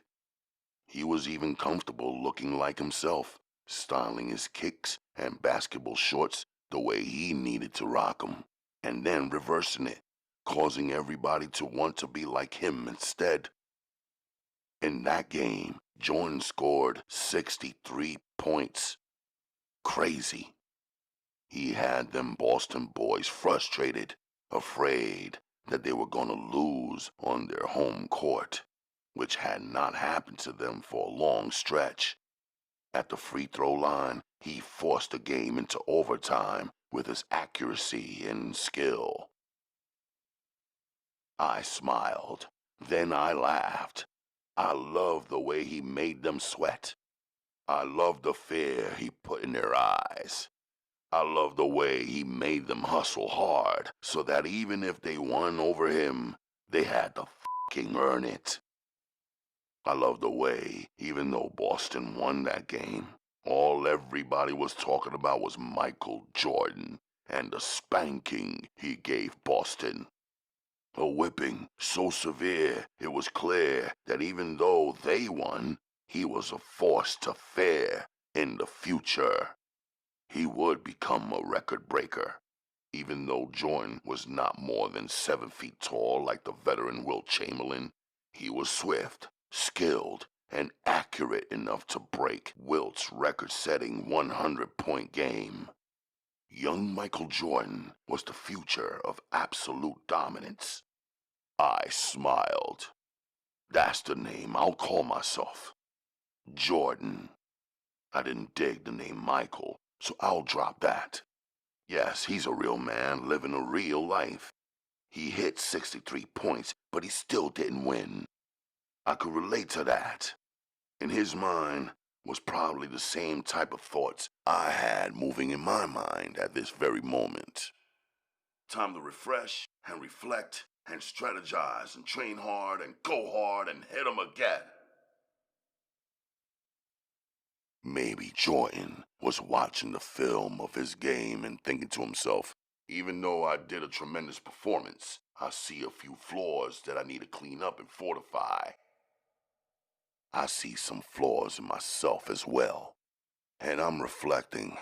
He was even comfortable looking like himself, styling his kicks and basketball shorts the way he needed to rock 'em, and then reversing it, causing everybody to want to be like him instead. In that game, Jordan scored 63 points. Crazy. He had them Boston boys frustrated, afraid that they were gonna lose on their home court, which had not happened to them for a long stretch. At the free throw line, he forced the game into overtime with his accuracy and skill. I smiled, then I laughed. I loved the way he made them sweat. I loved the fear he put in their eyes. I loved the way he made them hustle hard so that even if they won over him, they had to fucking earn it. I loved the way, even though Boston won that game, all everybody was talking about was Michael Jordan and the spanking he gave Boston. A whipping so severe it was clear that even though they won, he was a force to fear in the future. He would become a record breaker, even though Jordan was not more than 7 feet tall like the veteran Wilt Chamberlain. He was swift, skilled, and accurate enough to break Wilt's record-setting 100-point game. Young Michael Jordan was the future of absolute dominance. I smiled. That's the name I'll call myself. Jordan. I didn't dig the name Michael, so I'll drop that. Yes, he's a real man living a real life. He hit 63 points, but he still didn't win. I could relate to that. In his mind was probably the same type of thoughts I had moving in my mind at this very moment. Time to refresh and reflect and strategize and train hard and go hard and hit 'em again. Maybe Jordan was watching the film of his game and thinking to himself, even though I did a tremendous performance, I see a few flaws that I need to clean up and fortify. I see some flaws in myself as well, and I'm reflecting,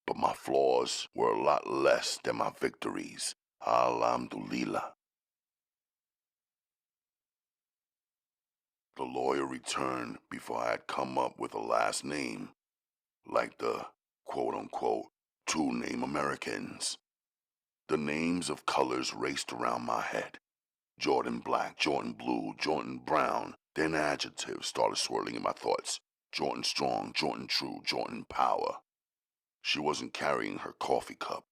but my flaws were a lot less than my victories. Alhamdulillah. The lawyer returned before I had come up with a last name, like the quote-unquote 2 name Americans. The names of colors raced around my head. Jordan Black, Jordan Blue, Jordan Brown. Then adjectives started swirling in my thoughts. Jordan Strong, Jordan True, Jordan Power. She wasn't carrying her coffee cup.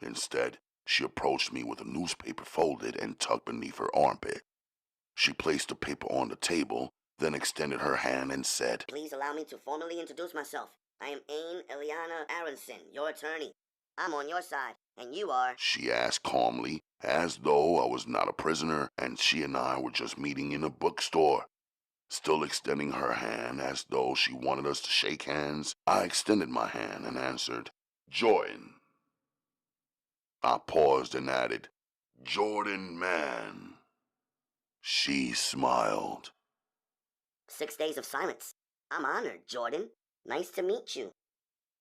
Instead, she approached me with a newspaper folded and tucked beneath her armpit. She placed the paper on the table, then extended her hand and said, Please allow me to formally introduce myself. I am Ain Eliana Aronson, your attorney. I'm on your side, and you are... She asked calmly, as though I was not a prisoner and she and I were just meeting in a bookstore. Still extending her hand as though she wanted us to shake hands, I extended my hand and answered, Jordan. I paused and added, Jordan man. She smiled. 6 days of silence. I'm honored, Jordan. Nice to meet you.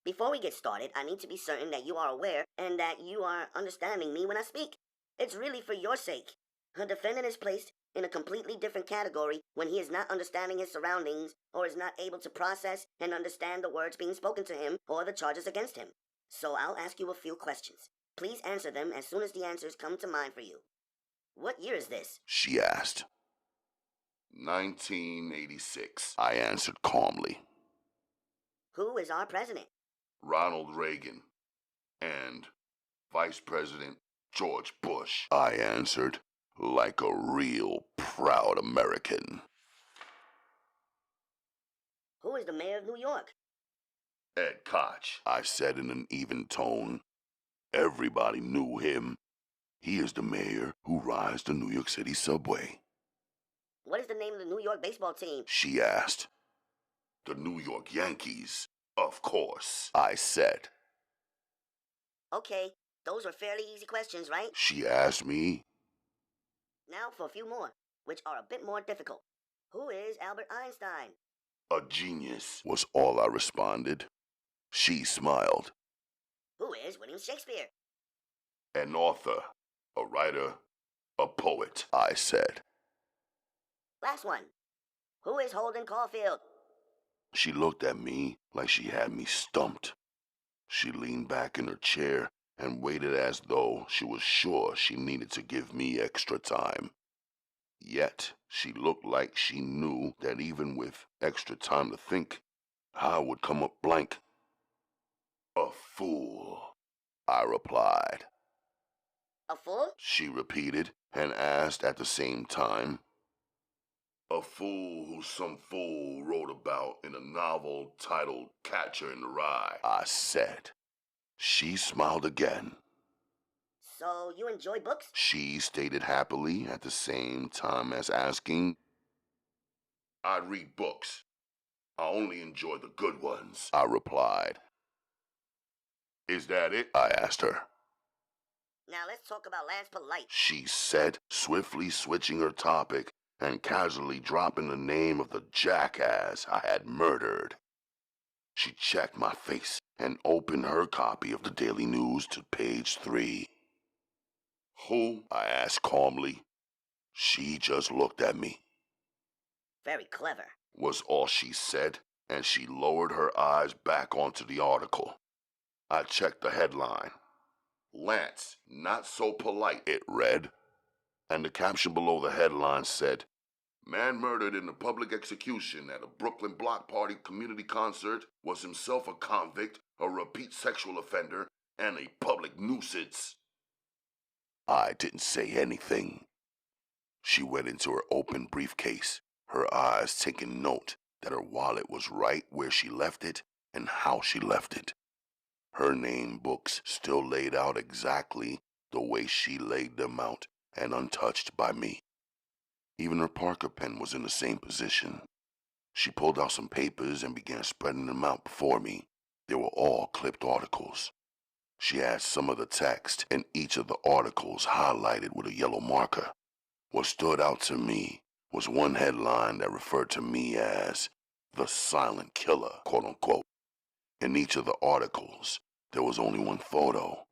Before we get started, I need to be certain that you are aware and that you are understanding me when I speak. It's really for your sake. A defendant is placed in a completely different category when he is not understanding his surroundings or is not able to process and understand the words being spoken to him or the charges against him. So I'll ask you a few questions. Please answer them as soon as the answers come to mind for you. What year is this? She asked. 1986, I answered calmly. Who is our president? Ronald Reagan. And Vice President George Bush, I answered, like a real proud American. Who is the mayor of New York? Ed Koch, I said in an even tone. Everybody knew him. He is the mayor who rides the New York City subway. What is the name of the New York baseball team? She asked. The New York Yankees, of course, I said. Okay, those were fairly easy questions, right? She asked me. Now for a few more, which are a bit more difficult. Who is Albert Einstein? A genius, was all I responded. She smiled. Who is William Shakespeare? An author, a writer, a poet, I said. Last one. Who is Holden Caulfield? She looked at me like she had me stumped. She leaned back in her chair and waited as though she was sure she needed to give me extra time. Yet, she looked like she knew that even with extra time to think, I would come up blank. A fool, I replied. A fool? She repeated and asked at the same time. A fool who some fool wrote about in a novel titled Catcher in the Rye, I said. She smiled again. So you enjoy books? She stated happily at the same time as asking. I read books. I only enjoy the good ones, I replied. Is that it? I asked her. Now let's talk about Lance Polite. She said, swiftly switching her topic and casually dropping the name of the jackass I had murdered. She checked my face and opened her copy of the Daily News to page 3. Who? I asked calmly. She just looked at me. Very clever, Was all she said, and she lowered her eyes back onto the article. I checked the headline. Lance, not so polite, it read. And the caption below the headline said, Man murdered in a public execution at a Brooklyn block party community concert was himself a convict, a repeat sexual offender, and a public nuisance. I didn't say anything. She went into her open briefcase, her eyes taking note that her wallet was right where she left it and how she left it. Her name books still laid out exactly the way she laid them out and untouched by me. Even her Parker pen was in the same position. She pulled out some papers and began spreading them out before me. They were all clipped articles. She had some of the text in each of the articles highlighted with a yellow marker. What stood out to me was one headline that referred to me as the silent killer, quote unquote. In each of the articles, there was only one photo.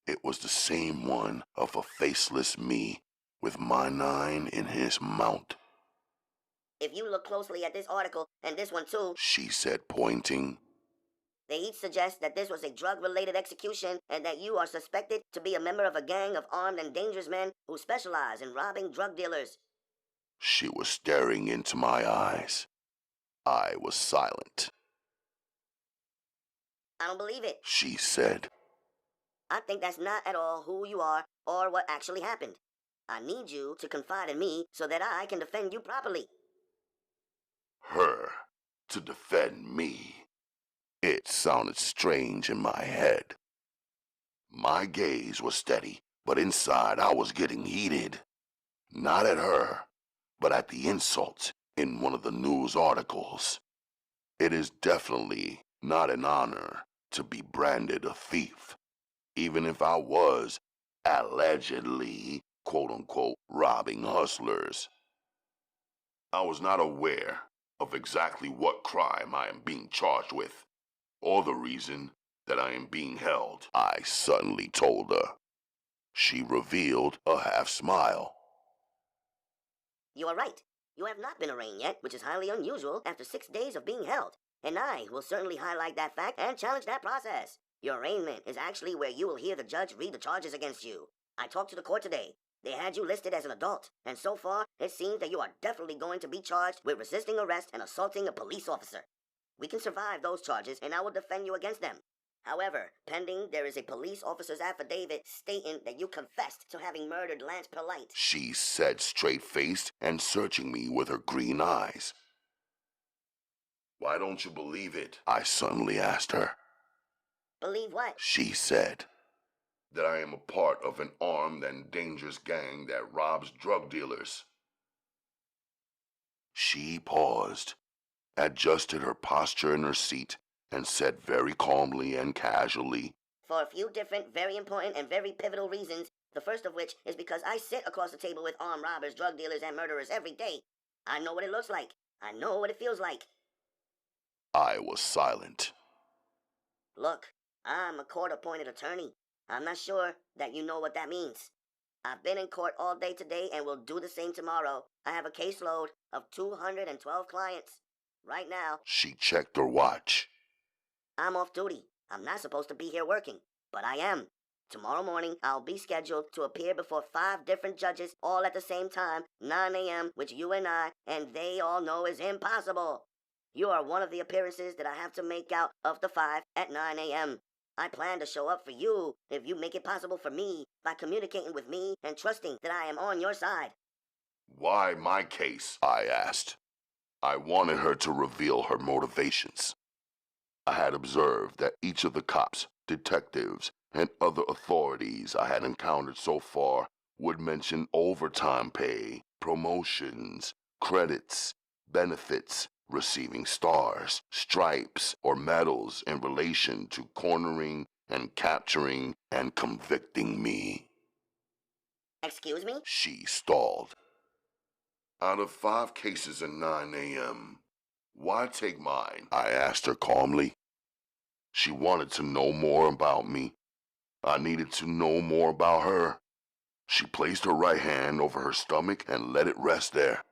It was the same one of a faceless me with my 9 in his mount. If you look closely at this article, and this one too, She said, pointing. They each suggest that this was a drug-related execution and that you are suspected to be a member of a gang of armed and dangerous men who specialize in robbing drug dealers. She was staring into my eyes. I was silent. I don't believe it. She said. I think that's not at all who you are or what actually happened. I need you to confide in me so that I can defend you properly. Her to defend me. It sounded strange in my head. My gaze was steady, but inside I was getting heated. Not at her, but at the insult in one of the news articles. It is definitely not an honor to be branded a thief, even if I was allegedly, quote-unquote, robbing hustlers. I was not aware of exactly what crime I am being charged with, or the reason that I am being held, I suddenly told her. She revealed a half smile. You are right. You have not been arraigned yet, which is highly unusual after 6 days of being held. And I will certainly highlight that fact and challenge that process. Your arraignment is actually where you will hear the judge read the charges against you. I talked to the court today. They had you listed as an adult, and so far, it seems that you are definitely going to be charged with resisting arrest and assaulting a police officer. We can survive those charges, and I will defend you against them. However, pending there is a police officer's affidavit stating that you confessed to having murdered Lance Polite. She said, straight-faced and searching me with her green eyes. Why don't you believe it? I suddenly asked her. Believe what? She said. That I am a part of an armed and dangerous gang that robs drug dealers. She paused, adjusted her posture in her seat, and said very calmly and casually, For a few different, very important, and very pivotal reasons, the first of which is because I sit across the table with armed robbers, drug dealers, and murderers every day. I know what it looks like. I know what it feels like. I was silent. Look, I'm a court-appointed attorney. I'm not sure that you know what that means. I've been in court all day today and will do the same tomorrow. I have a caseload of 212 clients. Right now, She checked her watch. I'm off duty. I'm not supposed to be here working, but I am. Tomorrow morning, I'll be scheduled to appear before 5 different judges all at the same time, 9 a.m., which you and they all know is impossible. You are one of the appearances that I have to make out of the 5 at 9 a.m. I plan to show up for you if you make it possible for me by communicating with me and trusting that I am on your side. Why my case? I asked. I wanted her to reveal her motivations. I had observed that each of the cops, detectives, and other authorities I had encountered so far would mention overtime pay, promotions, credits, benefits, receiving stars, stripes, or medals in relation to cornering and capturing and convicting me. Excuse me? She stalled. Out of 5 cases at 9 a.m., why take mine? I asked her calmly. She wanted to know more about me. I needed to know more about her. She placed her right hand over her stomach and let it rest there.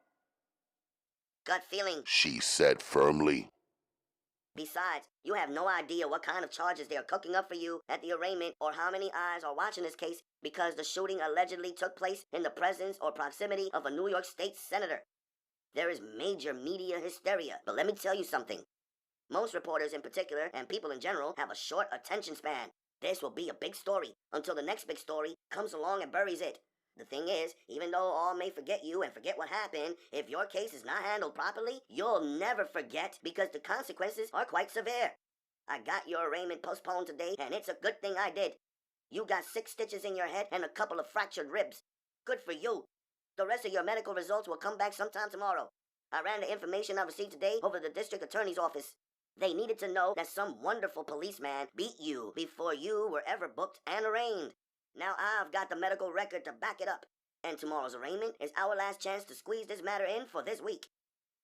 Gut feeling. She said firmly. Besides, you have no idea what kind of charges they are cooking up for you at the arraignment or how many eyes are watching this case because the shooting allegedly took place in the presence or proximity of a New York State senator. There is major media hysteria, but let me tell you something. Most reporters in particular, and people in general, have a short attention span. This will be a big story until the next big story comes along and buries it. The thing is, even though all may forget you and forget what happened, if your case is not handled properly, you'll never forget because the consequences are quite severe. I got your arraignment postponed today, and it's a good thing I did. You got 6 stitches in your head and a couple of fractured ribs. Good for you. The rest of your medical results will come back sometime tomorrow. I ran the information I received today over to the district attorney's office. They needed to know that some wonderful policeman beat you before you were ever booked and arraigned. Now I've got the medical record to back it up, and tomorrow's arraignment is our last chance to squeeze this matter in for this week.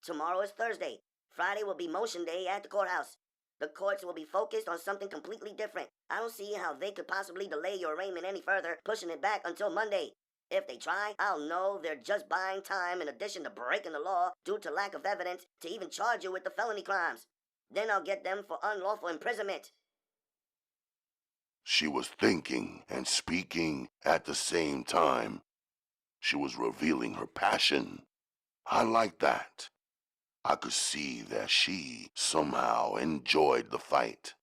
Tomorrow is Thursday. Friday will be motion day at the courthouse. The courts will be focused on something completely different. I don't see how they could possibly delay your arraignment any further, pushing it back until Monday. If they try, I'll know they're just buying time in addition to breaking the law due to lack of evidence to even charge you with the felony crimes. Then I'll get them for unlawful imprisonment. She was thinking and speaking at the same time. She was revealing her passion. I liked that. I could see that she somehow enjoyed the fight.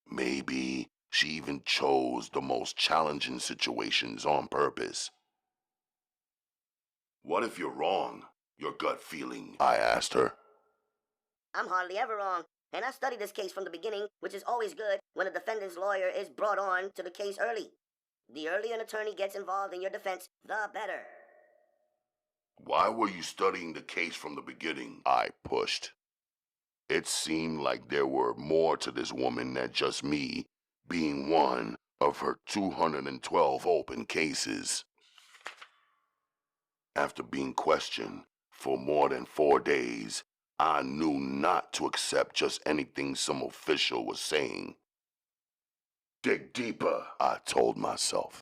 Maybe she even chose the most challenging situations on purpose. What if you're wrong? Your gut feeling? I asked her. I'm hardly ever wrong, and I studied this case from the beginning, which is always good when a defendant's lawyer is brought on to the case early. The earlier an attorney gets involved in your defense, the better. Why were you studying the case from the beginning? I pushed. It seemed like there were more to this woman than just me being one of her 212 open cases. After being questioned for more than 4 days, I knew not to accept just anything some official was saying. Dig deeper, I told myself.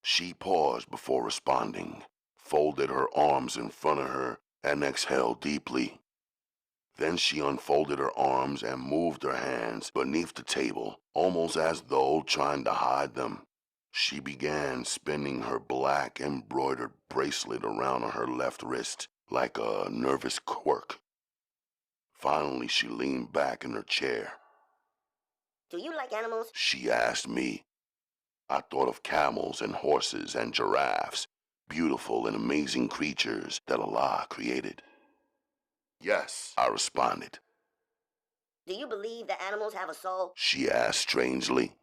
She paused before responding, folded her arms in front of her, and exhaled deeply. Then she unfolded her arms and moved her hands beneath the table, almost as though trying to hide them. She began spinning her black embroidered bracelet around her left wrist, like a nervous quirk. Finally, she leaned back in her chair. Do you like animals? She asked me. I thought of camels and horses and giraffes, beautiful and amazing creatures that Allah created. Yes, I responded. Do you believe that animals have a soul? She asked strangely.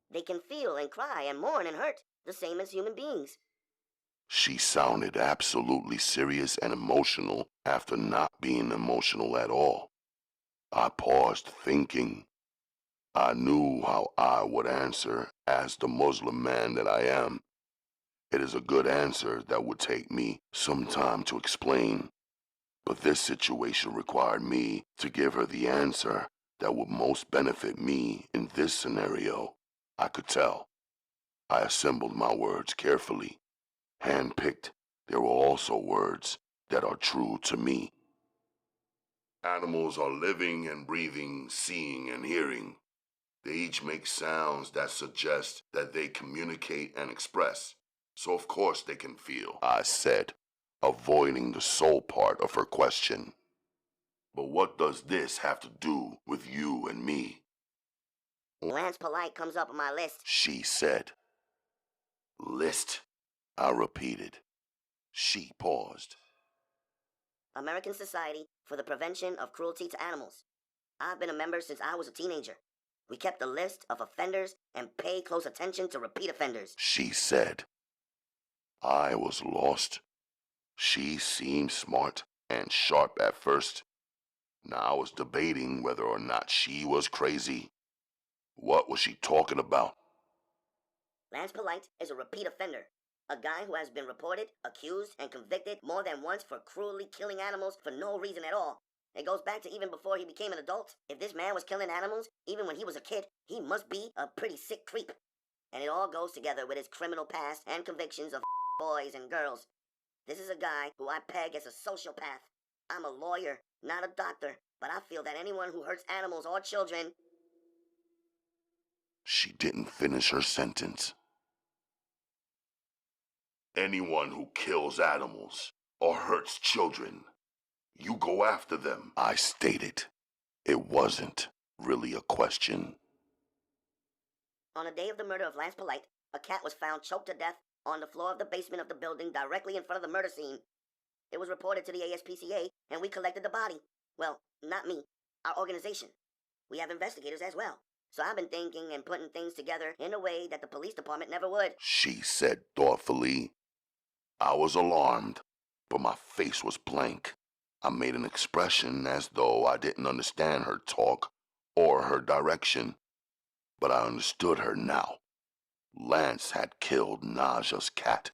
They can feel and cry and mourn and hurt, the same as human beings. She sounded absolutely serious and emotional after not being emotional at all. I paused thinking. I knew how I would answer as the Muslim man that I am. It is a good answer that would take me some time to explain, but this situation required me to give her the answer that would most benefit me in this scenario. I could tell. I assembled my words carefully, handpicked. There were also words that are true to me. Animals are living and breathing, seeing and hearing. They each make sounds that suggest that they communicate and express, so of course they can feel, I said, avoiding the soul part of her question. But what does this have to do with you and me? Lance Polite comes up on my list, She said. List, I repeated. She paused. American Society for the Prevention of Cruelty to Animals. I've been a member since I was a teenager. We kept a list of offenders and pay close attention to repeat offenders, She said. I was lost. She seemed smart and sharp at first. Now I was debating whether or not she was crazy. What was she talking about? Lance Polite is a repeat offender. A guy who has been reported, accused, and convicted more than once for cruelly killing animals for no reason at all. It goes back to even before he became an adult. If this man was killing animals, even when he was a kid, he must be a pretty sick creep. And it all goes together with his criminal past and convictions of boys and girls. This is a guy who I peg as a sociopath. I'm a lawyer, not a doctor, but I feel that anyone who hurts animals or children... She didn't finish her sentence. Anyone who kills animals or hurts children, you go after them, I stated. It wasn't really a question. On the day of the murder of Lance Polite, a cat was found choked to death on the floor of the basement of the building directly in front of the murder scene. It was reported to the ASPCA, and we collected the body. Well, not me, our organization. We have investigators as well. So I've been thinking and putting things together in a way that the police department never would. She said thoughtfully. I was alarmed, but my face was blank. I made an expression as though I didn't understand her talk or her direction, but I understood her now. Lance had killed Naja's cat.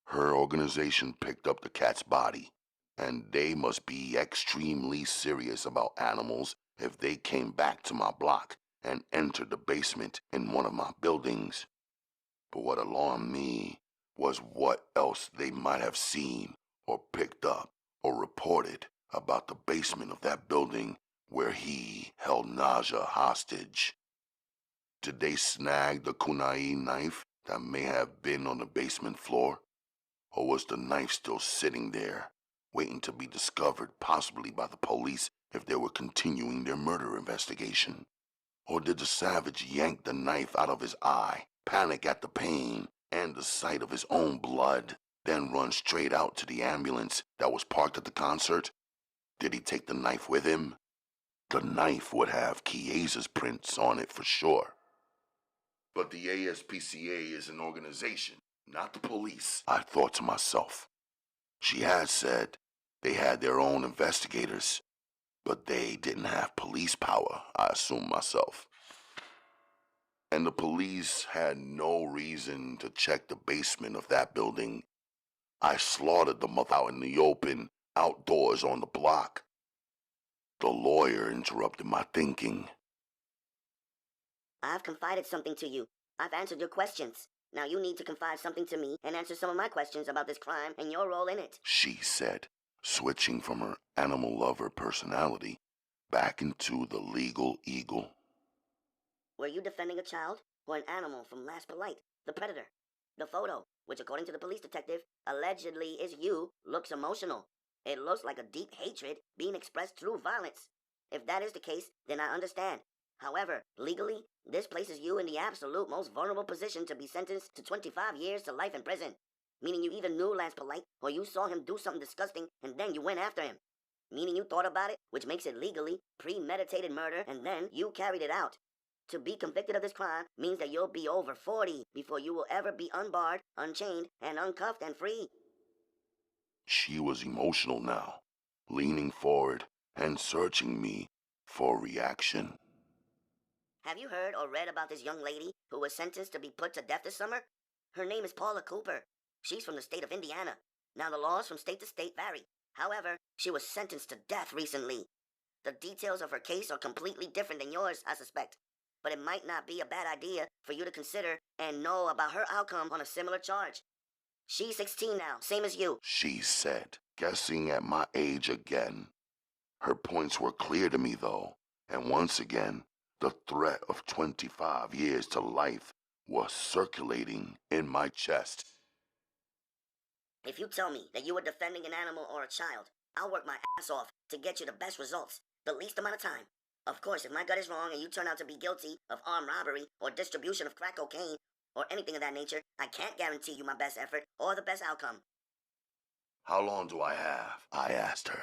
Her organization picked up the cat's body, and they must be extremely serious about animals if they came back to my block and entered the basement in one of my buildings. But what alarmed me was what else they might have seen or picked up or reported about the basement of that building where he held Naja hostage. Did they snag the kunai knife that may have been on the basement floor? Or was the knife still sitting there, waiting to be discovered possibly by the police if they were continuing their murder investigation? Or did the savage yank the knife out of his eye, panic at the pain and the sight of his own blood, then run straight out to the ambulance that was parked at the concert? Did he take the knife with him? The knife would have Chiesa's prints on it for sure. But the ASPCA is an organization, not the police, I thought to myself. She had said they had their own investigators, but they didn't have police power, I assumed myself. And the police had no reason to check the basement of that building. I slaughtered the mother out in the open, outdoors on the block. The lawyer interrupted my thinking. I've confided something to you. I've answered your questions. Now you need to confide something to me and answer some of my questions about this crime and your role in it. She said, switching from her animal lover personality back into the legal eagle. Were you defending a child or an animal from Lance Polite, the predator? The photo, which according to the police detective, allegedly is you, looks emotional. It looks like a deep hatred being expressed through violence. If that is the case, then I understand. However, legally, this places you in the absolute most vulnerable position to be sentenced to 25 years to life in prison. Meaning you either knew Lance Polite or you saw him do something disgusting and then you went after him. Meaning you thought about it, which makes it legally premeditated murder, and then you carried it out. To be convicted of this crime means that you'll be over 40 before you will ever be unbarred, unchained, and uncuffed and free. She was emotional now, leaning forward and searching me for reaction. Have you heard or read about this young lady who was sentenced to be put to death this summer? Her name is Paula Cooper. She's from the state of Indiana. Now, the laws from state to state vary. However, she was sentenced to death recently. The details of her case are completely different than yours, I suspect. But it might not be a bad idea for you to consider and know about her outcome on a similar charge. She's 16 now, same as you, She said, guessing at my age again. Her points were clear to me, though, and once again, the threat of 25 years to life was circulating in my chest. If you tell me that you were defending an animal or a child, I'll work my ass off to get you the best results, the least amount of time. Of course, if my gut is wrong and you turn out to be guilty of armed robbery or distribution of crack cocaine or anything of that nature, I can't guarantee you my best effort or the best outcome. How long do I have? I asked her.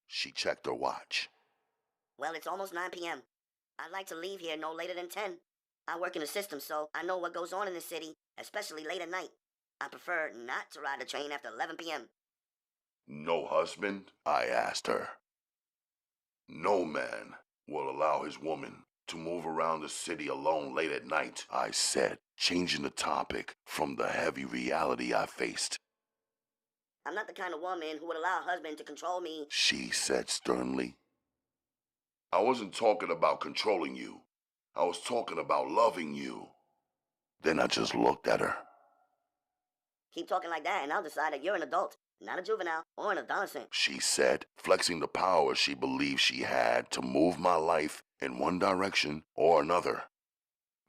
She checked her watch. Well, it's almost 9 p.m. I'd like to leave here no later than 10. I work in the system, so I know what goes on in the city, especially late at night. I prefer not to ride the train after 11 p.m. No husband? I asked her. No man will allow his woman to move around the city alone late at night, I said, changing the topic from the heavy reality I faced. I'm not the kind of woman who would allow a husband to control me, She said sternly. I wasn't talking about controlling you. I was talking about loving you. Then I just looked at her. Keep talking like that and I'll decide that you're an adult, not a juvenile or an adolescent. She said, flexing the power she believed she had to move my life in one direction or another.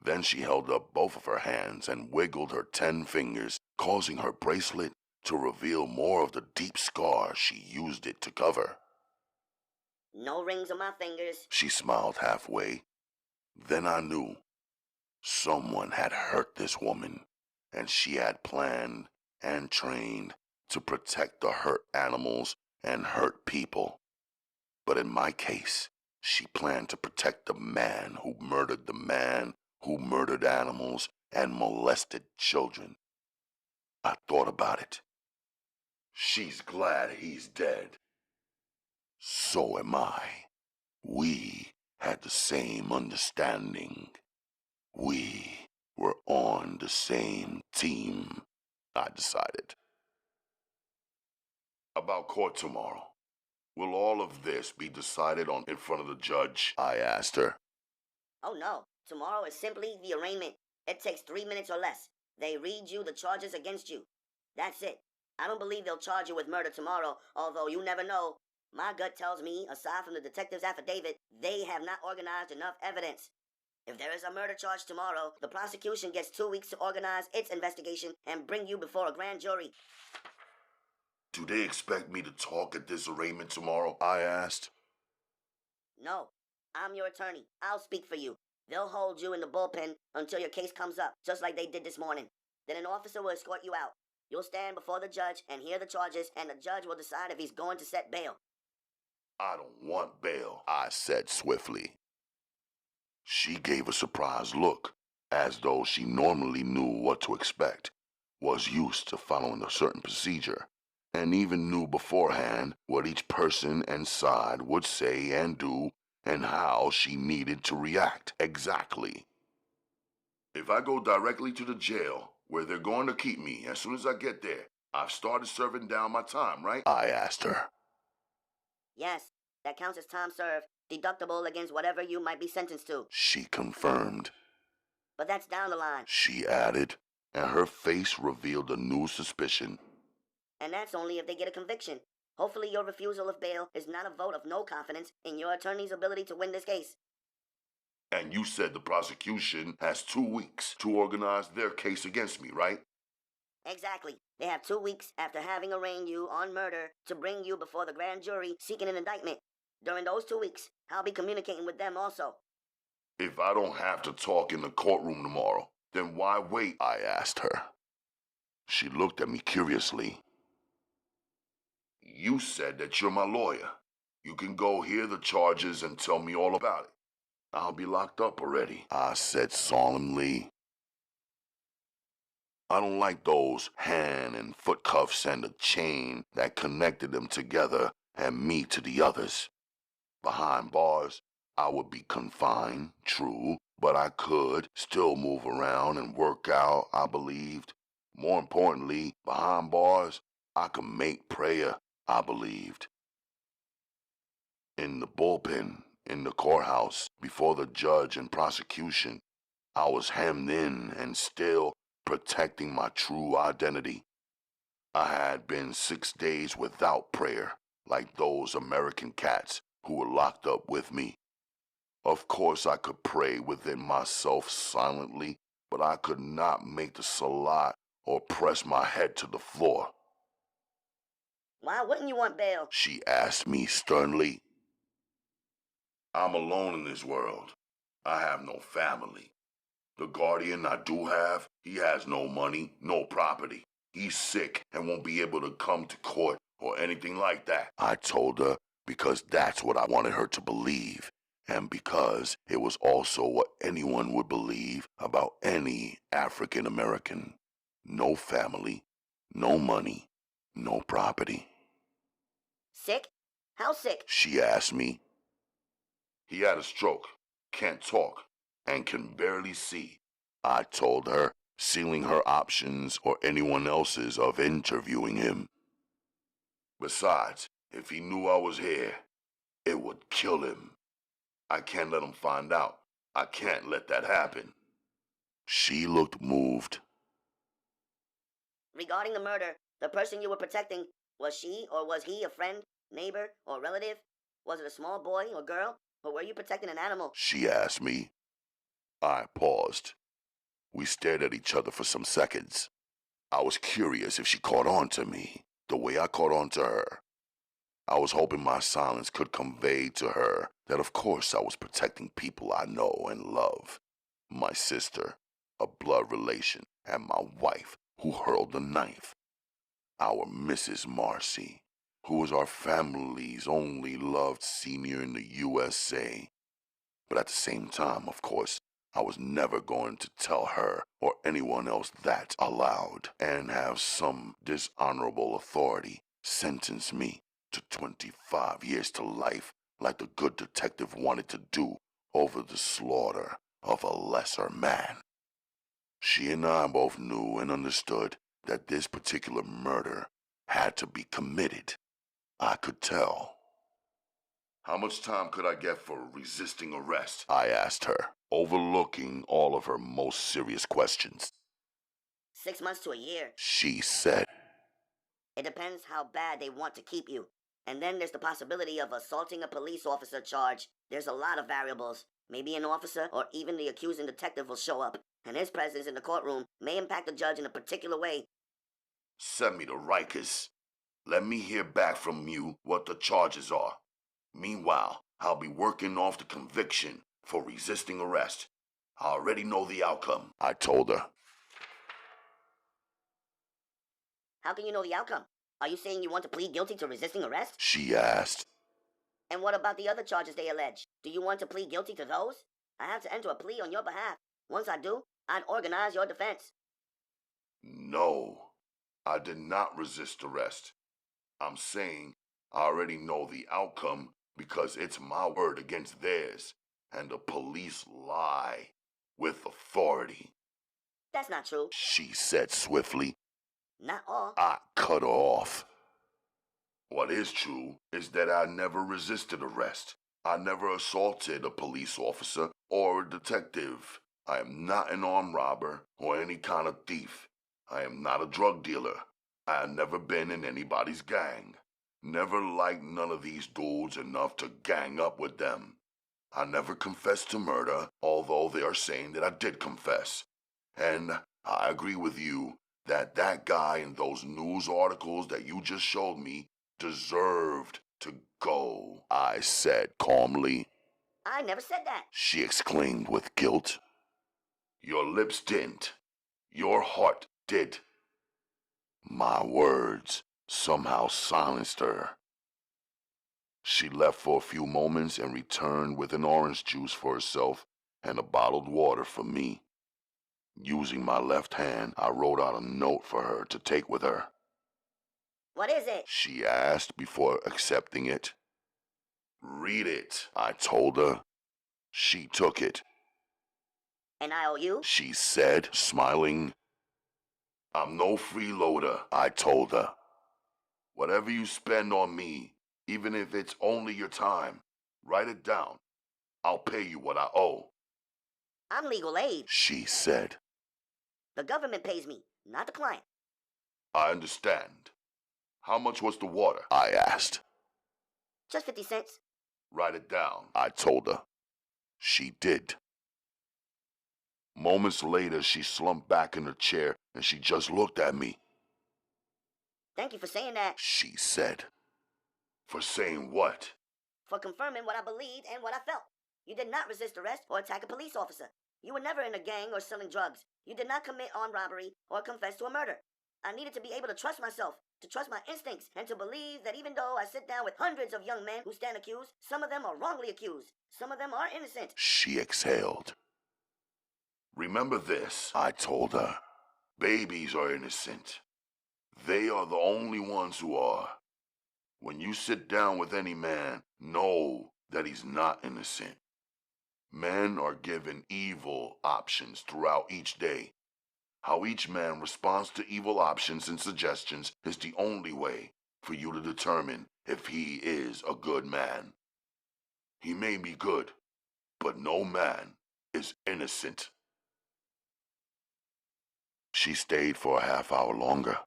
Then she held up both of her hands and wiggled her 10 fingers, causing her bracelet to reveal more of the deep scar she used it to cover. No rings on my fingers. She smiled halfway. Then I knew someone had hurt this woman, and she had planned and trained to protect the hurt animals and hurt people. But in my case, she planned to protect the man who murdered the man who murdered animals and molested children. I thought about it. She's glad he's dead. So am I. We had the same understanding. We were on the same team, I decided. About court tomorrow. Will all of this be decided on in front of the judge? I asked her. Oh no, tomorrow is simply the arraignment. It takes 3 minutes or less. They read you the charges against you. That's it. I don't believe they'll charge you with murder tomorrow, although you never know. My gut tells me, aside from the detective's affidavit, they have not organized enough evidence. If there is a murder charge tomorrow, the prosecution gets 2 weeks to organize its investigation and bring you before a grand jury. Do they expect me to talk at this arraignment tomorrow? I asked. No, I'm your attorney. I'll speak for you. They'll hold you in the bullpen until your case comes up, just like they did this morning. Then an officer will escort you out. You'll stand before the judge and hear the charges, and the judge will decide if he's going to set bail. I don't want bail, I said swiftly. She gave a surprised look, as though she normally knew what to expect, was used to following a certain procedure, and even knew beforehand what each person and side would say and do and how she needed to react exactly. If I go directly to the jail, where they're going to keep me as soon as I get there, I've started serving down my time, right? I asked her. Yes, that counts as time served, deductible against whatever you might be sentenced to. She confirmed. But that's down the line. She added, and her face revealed a new suspicion. And that's only if they get a conviction. Hopefully your refusal of bail is not a vote of no confidence in your attorney's ability to win this case. And you said the prosecution has 2 weeks to organize their case against me, right? Exactly. They have 2 weeks after having arraigned you on murder to bring you before the grand jury seeking an indictment. During those 2 weeks, I'll be communicating with them also. If I don't have to talk in the courtroom tomorrow, then why wait? I asked her. She looked at me curiously. You said that you're my lawyer. You can go hear the charges and tell me all about it. I'll be locked up already, I said solemnly. I don't like those hand and foot cuffs and the chain that connected them together and me to the others. Behind bars, I would be confined, true, but I could still move around and work out, I believed. More importantly, behind bars, I could make prayer, I believed. In the bullpen, in the courthouse, before the judge and prosecution, I was hemmed in and still protecting my true identity. I had been 6 days without prayer, like those American cats who were locked up with me. Of course I could pray within myself silently, but I could not make the salat or press my head to the floor. Why wouldn't you want bail? She asked me sternly. I'm alone in this world. I have no family. The guardian I do have, he has no money, no property. He's sick and won't be able to come to court or anything like that, I told her, because that's what I wanted her to believe, and because it was also what anyone would believe about any African American. No family, no money, no property. Sick? How sick? She asked me. He had a stroke, can't talk, and can barely see, I told her, sealing her options or anyone else's of interviewing him. Besides, if he knew I was here, it would kill him. I can't let him find out. I can't let that happen. She looked moved. Regarding the murder, the person you were protecting, was she or was he a friend, neighbor, or relative? Was it a small boy or girl? Or were you protecting an animal? She asked me. I paused. We stared at each other for some seconds. I was curious if she caught on to me, the way I caught on to her. I was hoping my silence could convey to her that of course I was protecting people I know and love. My sister, a blood relation, and my wife who hurled the knife. Our Mrs. Marcy, who was our family's only loved senior in the USA. But at the same time, of course, I was never going to tell her or anyone else that aloud and have some dishonorable authority sentence me to 25 years to life like the good detective wanted to do over the slaughter of a lesser man. She and I both knew and understood that this particular murder had to be committed. I could tell. How much time could I get for resisting arrest? I asked her, overlooking all of her most serious questions. 6 months to a year. She said. It depends how bad they want to keep you. And then there's the possibility of assaulting a police officer charge. There's a lot of variables. Maybe an officer or even the accusing detective will show up, and his presence in the courtroom may impact the judge in a particular way. Send me to Rikers. Let me hear back from you what the charges are. Meanwhile, I'll be working off the conviction for resisting arrest. I already know the outcome, I told her. How can you know the outcome? Are you saying you want to plead guilty to resisting arrest? She asked. And what about the other charges they allege? Do you want to plead guilty to those? I have to enter a plea on your behalf. Once I do, I'd organize your defense. No, I did not resist arrest. I'm saying I already know the outcome because it's my word against theirs, and the police lie with authority. That's not true, she said swiftly. Not all. I cut her off. What is true is that I never resisted arrest. I never assaulted a police officer or a detective. I am not an armed robber or any kind of thief. I am not a drug dealer. I have never been in anybody's gang. Never liked none of these dudes enough to gang up with them. I never confessed to murder, although they are saying that I did confess. And I agree with you that that guy in those news articles that you just showed me deserved to go, I said calmly. I never said that, she exclaimed with guilt. Your lips didn't. Your heart did. My words somehow silenced her. She left for a few moments and returned with an orange juice for herself and a bottled water for me. Using my left hand, I wrote out a note for her to take with her. What is it? She asked before accepting it. Read it, I told her. She took it. And I owe you? She said, smiling. I'm no freeloader, I told her. Whatever you spend on me, even if it's only your time, write it down. I'll pay you what I owe. I'm legal aid, She said. The government pays me, not the client. I understand. How much was the water? I asked. Just 50 cents. Write it down, I told her. She did. Moments later, she slumped back in her chair and she just looked at me. Thank you for saying that. She said. For saying what? For confirming what I believed and what I felt. You did not resist arrest or attack a police officer. You were never in a gang or selling drugs. You did not commit armed robbery or confess to a murder. I needed to be able to trust myself, to trust my instincts, and to believe that even though I sit down with hundreds of young men who stand accused, some of them are wrongly accused. Some of them are innocent. She exhaled. Remember this, I told her. Babies are innocent. They are the only ones who are. When you sit down with any man, know that he's not innocent. Men are given evil options throughout each day. How each man responds to evil options and suggestions is the only way for you to determine if he is a good man. He may be good, but no man is innocent. She stayed for a half hour longer.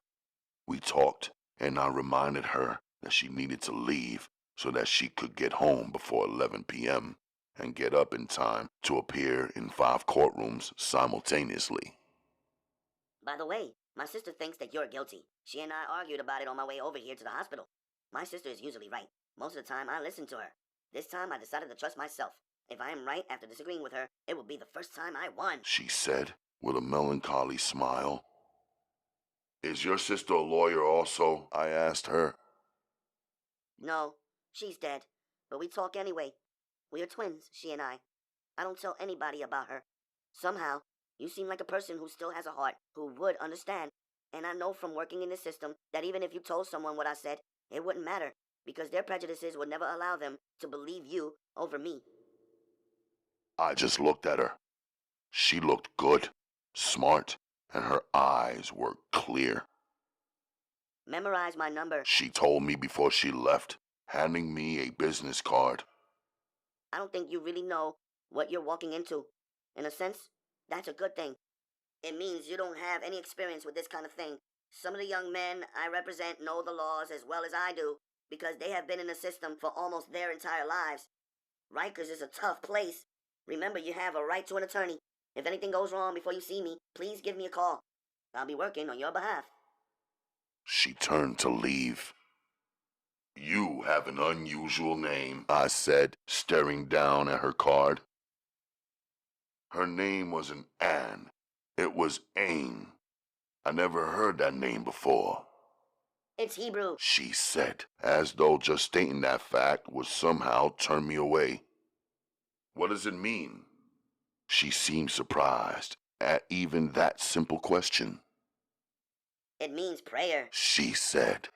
We talked, and I reminded her that she needed to leave so that she could get home before 11 p.m. and get up in time to appear in 5 courtrooms simultaneously. By the way, my sister thinks that you're guilty. She and I argued about it on my way over here to the hospital. My sister is usually right. Most of the time, I listen to her. This time, I decided to trust myself. If I am right after disagreeing with her, it will be the first time I won. She said with a melancholy smile. Is your sister a lawyer also? I asked her. No, she's dead. But we talk anyway. We are twins, she and I. I don't tell anybody about her. Somehow, you seem like a person who still has a heart, who would understand. And I know from working in the system that even if you told someone what I said, it wouldn't matter, because their prejudices would never allow them to believe you over me. I just looked at her. She looked good, smart, and her eyes were clear. Memorize my number. She told me before she left, handing me a business card. I don't think you really know what you're walking into. In a sense, that's a good thing. It means you don't have any experience with this kind of thing. Some of the young men I represent know the laws as well as I do, because they have been in the system for almost their entire lives. Rikers is a tough place. Remember, you have a right to an attorney. If anything goes wrong before you see me, please give me a call. I'll be working on your behalf. She turned to leave. You have an unusual name, I said, staring down at her card. Her name wasn't Anne. It was Ain. I never heard that name before. It's Hebrew, She said, as though just stating that fact would somehow turn me away. What does it mean? She seemed surprised at even that simple question. It means prayer. She said.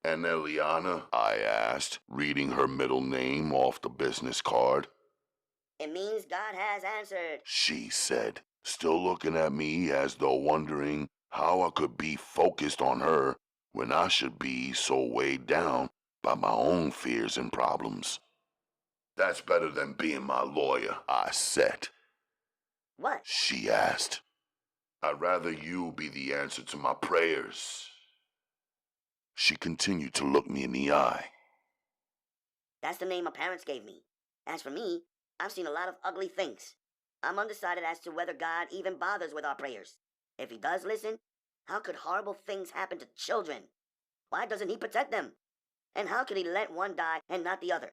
And Eliana? I asked, reading her middle name off the business card. It means God has answered. She said, still looking at me as though wondering how I could be focused on her when I should be so weighed down by my own fears and problems. That's better than being my lawyer, I said. What? She asked. I'd rather you be the answer to my prayers. She continued to look me in the eye. That's the name my parents gave me. As for me, I've seen a lot of ugly things. I'm undecided as to whether God even bothers with our prayers. If he does listen, how could horrible things happen to children? Why doesn't he protect them? And how could he let one die and not the other?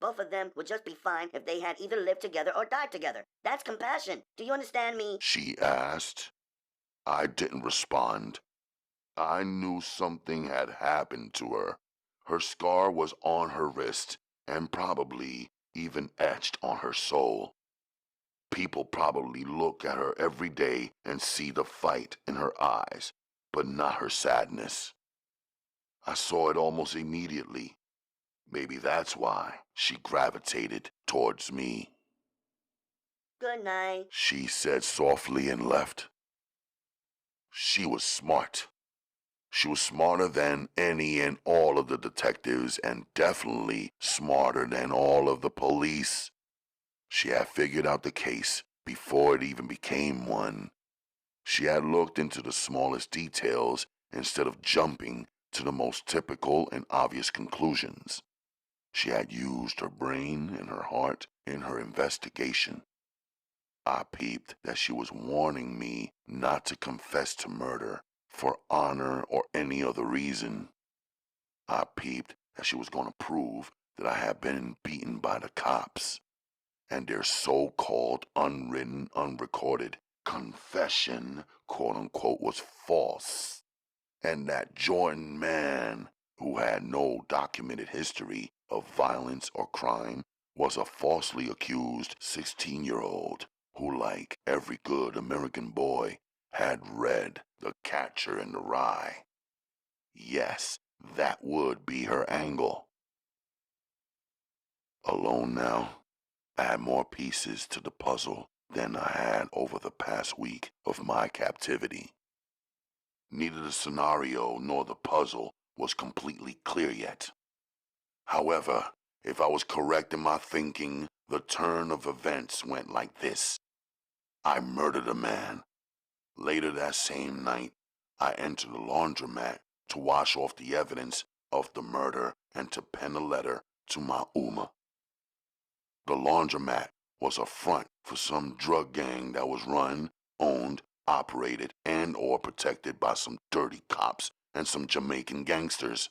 Both of them would just be fine if they had either lived together or died together. That's compassion. Do you understand me? She asked. I didn't respond. I knew something had happened to her. Her scar was on her wrist, and probably even etched on her soul. People probably look at her every day and see the fight in her eyes, but not her sadness. I saw it almost immediately. Maybe that's why she gravitated towards me. Good night, she said softly and left. She was smart. She was smarter than any and all of the detectives, and definitely smarter than all of the police. She had figured out the case before it even became one. She had looked into the smallest details instead of jumping to the most typical and obvious conclusions. She had used her brain and her heart in her investigation. I peeped that she was warning me not to confess to murder for honor or any other reason. I peeped that she was going to prove that I had been beaten by the cops, and their so-called unwritten, unrecorded confession, quote-unquote, was false, and that Jordan man, who had no documented history of violence or crime, was a falsely accused 16-year-old who, like every good American boy, had read The Catcher in the Rye. Yes, that would be her angle. Alone now, I had more pieces to the puzzle than I had over the past week of my captivity. Neither the scenario nor the puzzle was completely clear yet. However, if I was correct in my thinking, the turn of events went like this. I murdered a man. Later that same night, I entered the laundromat to wash off the evidence of the murder and to pen a letter to my Uma. The laundromat was a front for some drug gang that was run, owned, operated, and or protected by some dirty cops and some Jamaican gangsters.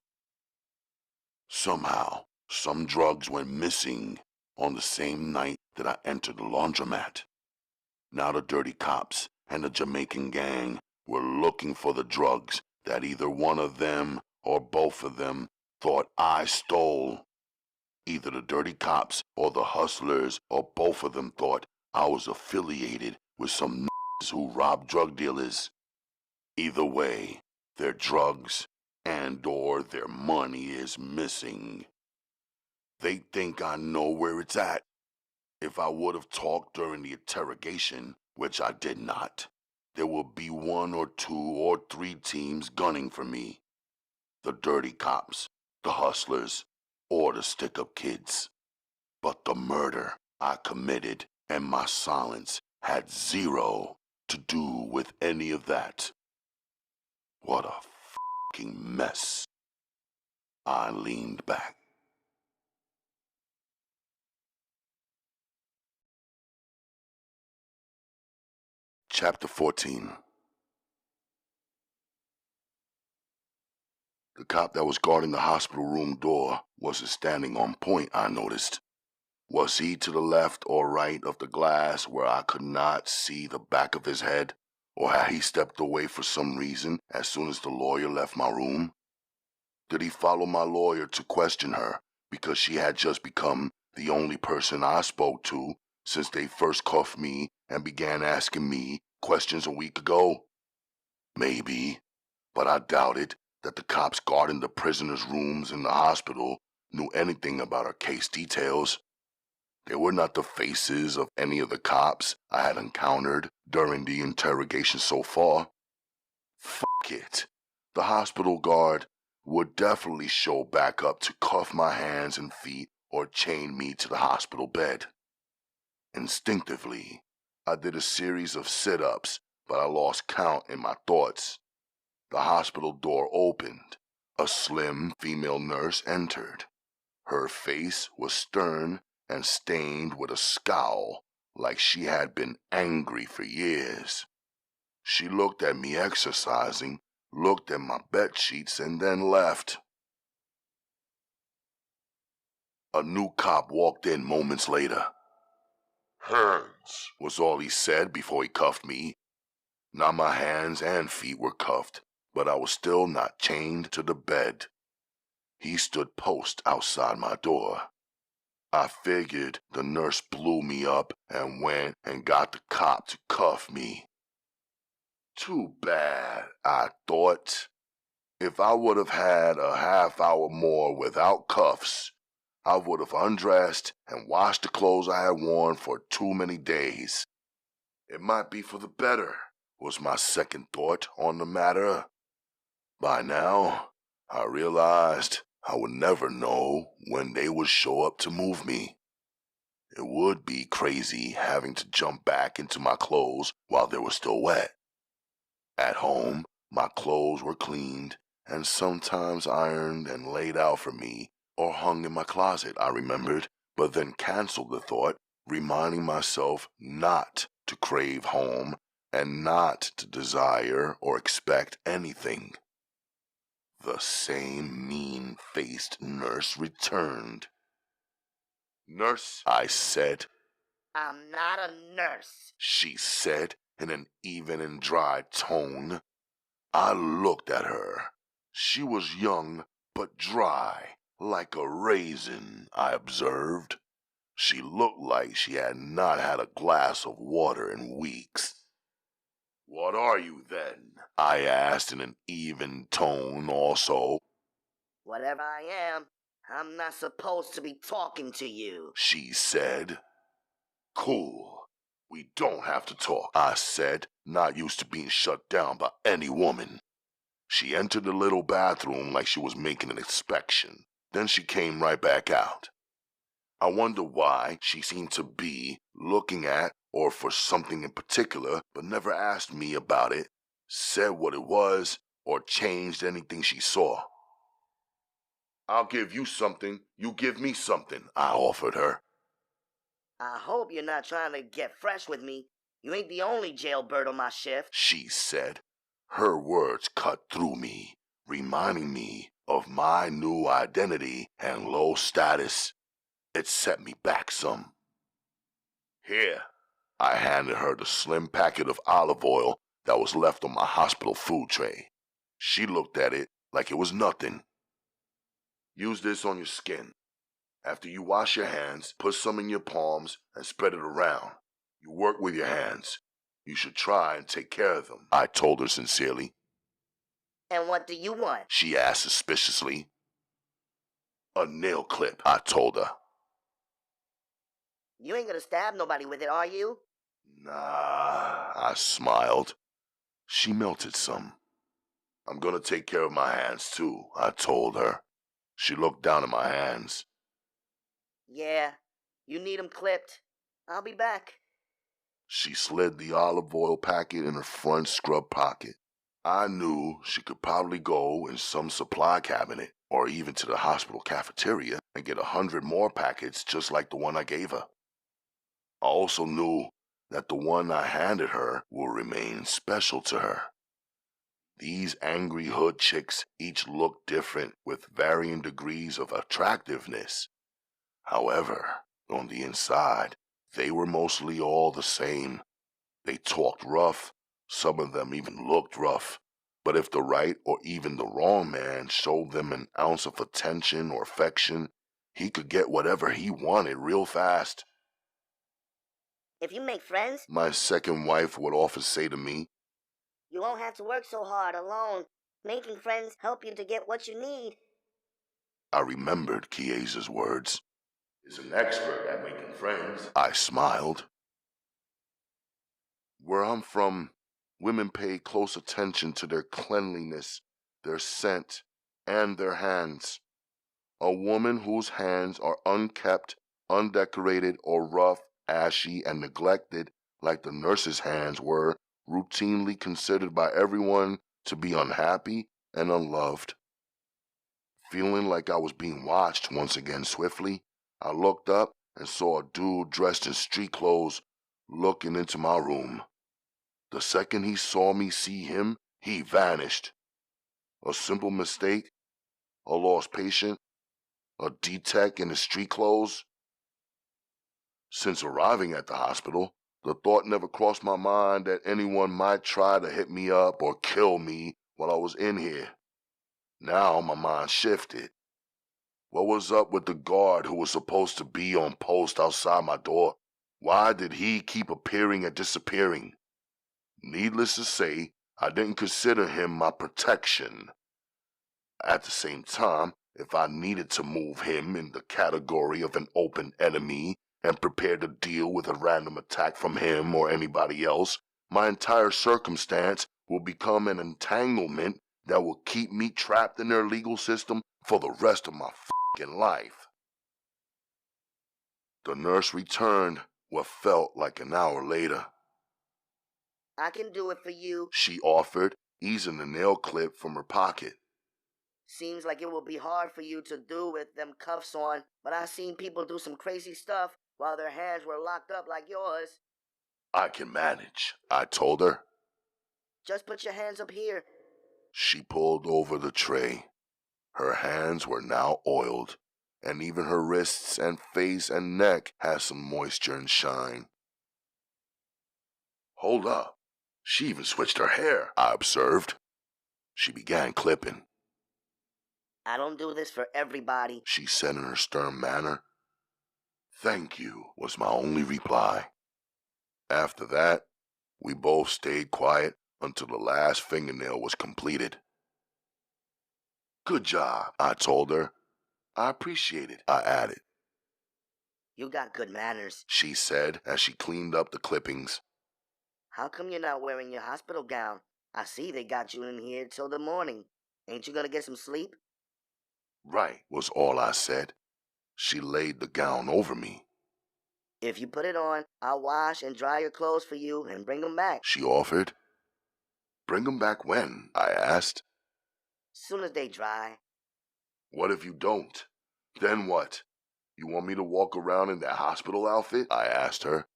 Somehow, some drugs went missing on the same night that I entered the laundromat. Now the dirty cops and the Jamaican gang were looking for the drugs that either one of them or both of them thought I stole. Either the dirty cops or the hustlers or both of them thought I was affiliated with some who robbed drug dealers. Either way, their drugs and or their money is missing. They think I know where it's at. If I would have talked during the interrogation, which I did not, there would be 1 or 2 or 3 teams gunning for me. The dirty cops, the hustlers, or the stick-up kids. But the murder I committed and my silence had zero to do with any of that. What a fucking mess. I leaned back. Chapter 14. The cop that was guarding the hospital room door wasn't standing on point, I noticed. Was he to the left or right of the glass where I could not see the back of his head? Or had he stepped away for some reason as soon as the lawyer left my room? Did he follow my lawyer to question her because she had just become the only person I spoke to since they first cuffed me and began asking me questions a week ago? Maybe, but I doubted that the cops guarding the prisoners' rooms in the hospital knew anything about our case details. They were not the faces of any of the cops I had encountered during the interrogation so far. Fuck it. The hospital guard would definitely show back up to cuff my hands and feet or chain me to the hospital bed. Instinctively, I did a series of sit-ups, but I lost count in my thoughts. The hospital door opened. A slim female nurse entered. Her face was stern and stained with a scowl like she had been angry for years. She looked at me exercising, looked at my bed sheets, and then left. A new cop walked in moments later. Hands, Was all he said before he cuffed me. Now my hands and feet were cuffed, but I was still not chained to the bed. He stood post outside my door. I figured the nurse blew me up and went and got the cop to cuff me. Too bad, I thought. If I would have had a half hour more without cuffs, I would have undressed and washed the clothes I had worn for too many days. It might be for the better, was my second thought on the matter. By now, I realized I would never know when they would show up to move me. It would be crazy having to jump back into my clothes while they were still wet. At home, my clothes were cleaned and sometimes ironed and laid out for me or hung in my closet, I remembered, but then canceled the thought, reminding myself not to crave home and not to desire or expect anything. The same mean-faced nurse returned. "Nurse," I said. I'm not a nurse, She said in an even and dry tone. I looked at her. She was young but dry, like a raisin, I observed. She looked like she had not had a glass of water in weeks. "What are you, then?" I asked in an even tone also. Whatever I am, I'm not supposed to be talking to you, She said. "Cool. We don't have to talk," I said, not used to being shut down by any woman. She entered the little bathroom like she was making an inspection. Then she came right back out. I wonder why she seemed to be looking at or for something in particular, but never asked me about it, said what it was, or changed anything she saw. "I'll give you something, you give me something," I offered her. I hope you're not trying to get fresh with me. You ain't the only jailbird on my shift, She said. Her words cut through me, reminding me of my new identity and low status. It set me back some. "Here." I handed her the slim packet of olive oil that was left on my hospital food tray. She looked at it like it was nothing. "Use this on your skin. After you wash your hands, put some in your palms and spread it around. You work with your hands. You should try and take care of them," I told her sincerely. And what do you want? She asked suspiciously. "A nail clip," I told her. You ain't gonna stab nobody with it, are you? "Nah," I smiled. She melted some. "I'm gonna take care of my hands too," I told her. She looked down at my hands. Yeah, you need 'em clipped. I'll be back. She slid the olive oil packet in her front scrub pocket. I knew she could probably go in some supply cabinet or even to the hospital cafeteria and get 100 more packets just like the one I gave her. I also knew that the one I handed her will remain special to her. These angry hood chicks each looked different with varying degrees of attractiveness. However, on the inside, they were mostly all the same. They talked rough, some of them even looked rough, but if the right or even the wrong man showed them an ounce of attention or affection, he could get whatever he wanted real fast. If you make friends, My second wife would often say to me, you won't have to work so hard alone. Making friends help you to get what you need. I remembered Chiesa's words. "Is an expert at making friends," I smiled. Where I'm from, women pay close attention to their cleanliness, their scent, and their hands. A woman whose hands are unkept, undecorated, or rough, ashy, and neglected, like the nurse's hands were, routinely considered by everyone to be unhappy and unloved. Feeling like I was being watched once again swiftly, I looked up and saw a dude dressed in street clothes looking into my room. The second he saw me see him, he vanished. A simple mistake, a lost patient, a D-Tech in his street clothes. Since arriving at the hospital, the thought never crossed my mind that anyone might try to hit me up or kill me while I was in here. Now my mind shifted. What was up with the guard who was supposed to be on post outside my door? Why did he keep appearing and disappearing? Needless to say, I didn't consider him my protection. At the same time, if I needed to move him in the category of an open enemy and prepare to deal with a random attack from him or anybody else, my entire circumstance will become an entanglement that will keep me trapped in their legal system for the rest of my f***ing life. The nurse returned what felt like an hour later. I can do it for you. She offered, easing the nail clip from her pocket. Seems like it will be hard for you to do with them cuffs on, but I've seen people do some crazy stuff while their hands were locked up like yours. I can manage, I told her. Just put your hands up here. She pulled over the tray. Her hands were now oiled, and even her wrists and face and neck had some moisture and shine. Hold up. She even switched her hair, I observed. She began clipping. I don't do this for everybody, she said in her stern manner. Thank you, was my only reply. After that, we both stayed quiet until the last fingernail was completed. Good job, I told her. I appreciate it, I added. You got good manners, she said as she cleaned up the clippings. How come you're not wearing your hospital gown? I see they got you in here till the morning. Ain't you gonna get some sleep? Right, was all I said. She laid the gown over me. If you put it on, I'll wash and dry your clothes for you and bring them back, she offered. Bring them back when? I asked. Soon as they dry. What if you don't? Then what? You want me to walk around in that hospital outfit? I asked her.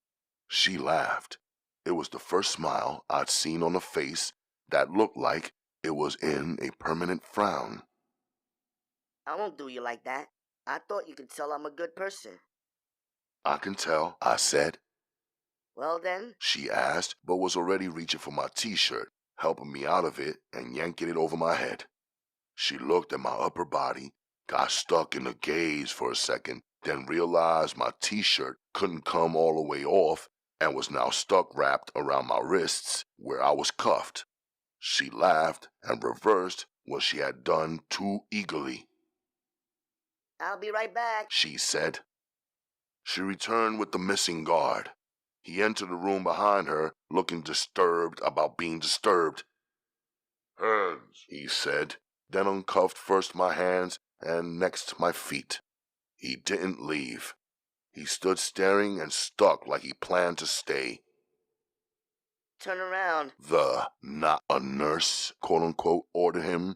She laughed. It was the first smile I'd seen on a face that looked like it was in a permanent frown. I won't do you like that. I thought you could tell I'm a good person. I can tell, I said. Well then, she asked, but was already reaching for my t-shirt, helping me out of it and yanking it over my head. She looked at my upper body, got stuck in a gaze for a second, then realized my t-shirt couldn't come all the way off and was now stuck wrapped around my wrists where I was cuffed. She laughed and reversed what she had done too eagerly. I'll be right back, she said. She returned with the missing guard. He entered the room behind her, looking disturbed about being disturbed. Hands, he said, then uncuffed first my hands and next my feet. He didn't leave. He stood staring and stuck like he planned to stay. Turn around, the not a nurse, quote-unquote, ordered him.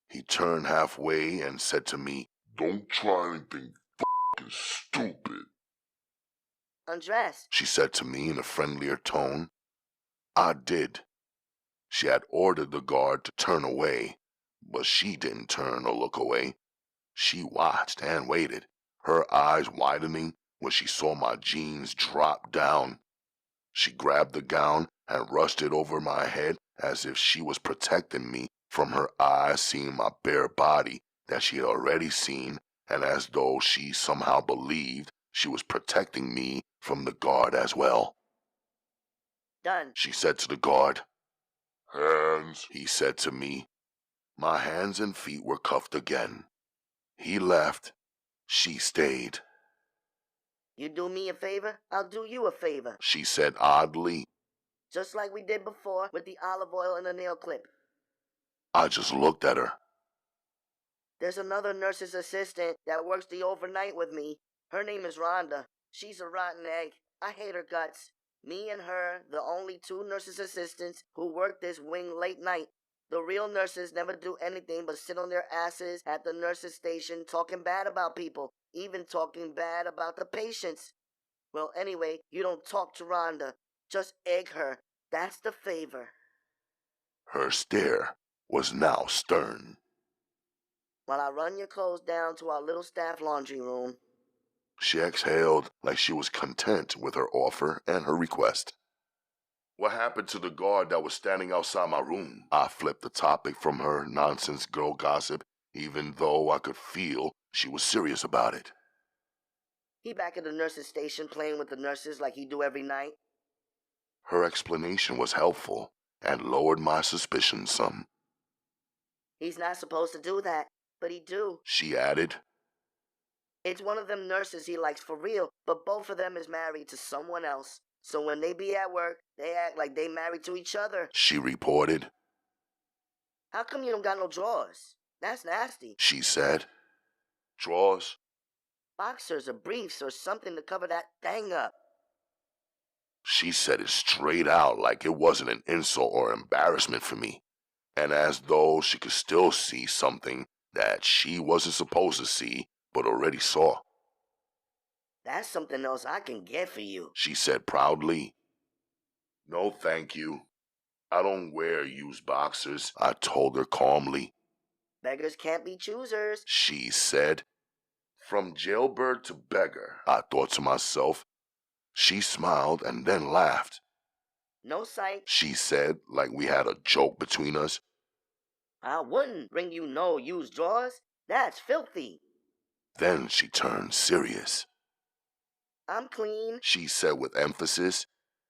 He turned halfway and said to me, don't try anything f***ing stupid. Undress, she said to me in a friendlier tone. I did. She had ordered the guard to turn away, but she didn't turn or look away. She watched and waited, her eyes widening when she saw my jeans drop down. She grabbed the gown and rushed it over my head as if she was protecting me from her eyes seeing my bare body that she had already seen, and as though she somehow believed she was protecting me from the guard as well. Done, she said to the guard. Hands, he said to me. My hands and feet were cuffed again. He left. She stayed. You do me a favor, I'll do you a favor, she said oddly. Just like we did before with the olive oil and the nail clip. I just looked at her. There's another nurse's assistant that works the overnight with me. Her name is Rhonda. She's a rotten egg. I hate her guts. Me and her, the only two nurses' assistants who work this wing late night. The real nurses never do anything but sit on their asses at the nurses' station talking bad about people, even talking bad about the patients. Well, anyway, you don't talk to Rhonda. Just egg her. That's the favor. Her stare was now stern. While I run your clothes down to our little staff laundry room. She exhaled like she was content with her offer and her request. What happened to the guard that was standing outside my room? I flipped the topic from her nonsense girl gossip even though I could feel she was serious about it. He back at the nurse's station playing with the nurses like he do every night. Her explanation was helpful and lowered my suspicions some. He's not supposed to do that, but he do. She added. It's one of them nurses he likes for real, but both of them is married to someone else. So when they be at work, they act like they married to each other. She reported. How come you don't got no drawers? That's nasty. She said. Drawers? Boxers or briefs or something to cover that thing up. She said it straight out like it wasn't an insult or embarrassment for me, and as though she could still see something that she wasn't supposed to see but already saw. That's something else I can get for you, she said proudly. No, thank you. I don't wear used boxers, I told her calmly. Beggars can't be choosers, she said. From jailbird to beggar, I thought to myself. She smiled and then laughed. No sight, she said, like we had a joke between us. I wouldn't bring you no used drawers. That's filthy. Then she turned serious. I'm clean, she said with emphasis.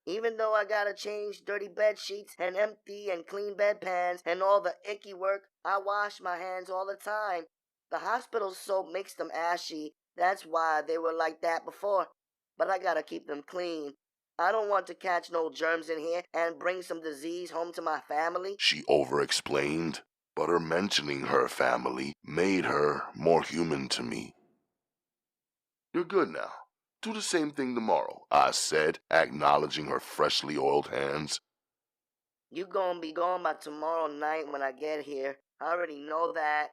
Even though I gotta change dirty bed sheets and empty and clean bedpans and all the icky work, I wash my hands all the time. The hospital soap makes them ashy. That's why they were like that before. But I gotta keep them clean. I don't want to catch no germs in here and bring some disease home to my family, she over-explained. But her mentioning her family made her more human to me. You're good now. Do the same thing tomorrow, I said, acknowledging her freshly oiled hands. You gonna be gone by tomorrow night when I get here. I already know that.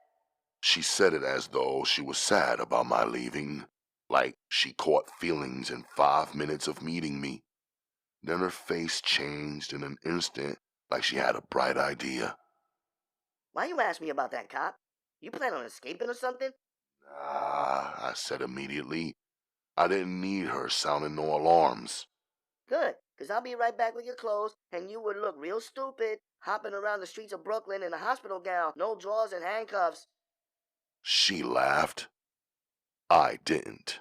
She said it as though she was sad about my leaving, like she caught feelings in 5 minutes of meeting me. Then her face changed in an instant, like she had a bright idea. Why you ask me about that, cop? You plan on escaping or something? Nah, I said immediately. I didn't need her sounding no alarms. Good, 'cause I'll be right back with your clothes, and you would look real stupid hopping around the streets of Brooklyn in a hospital gown, no drawers and handcuffs. She laughed. I didn't.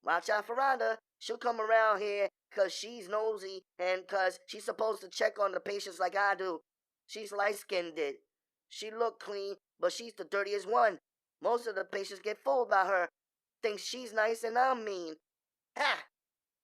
Watch out for Rhonda. She'll come around here 'cause she's nosy and 'cause she's supposed to check on the patients like I do. She's light-skinned. She look clean, but she's the dirtiest one. Most of the patients get fooled by her. Think she's nice and I'm mean. Ha!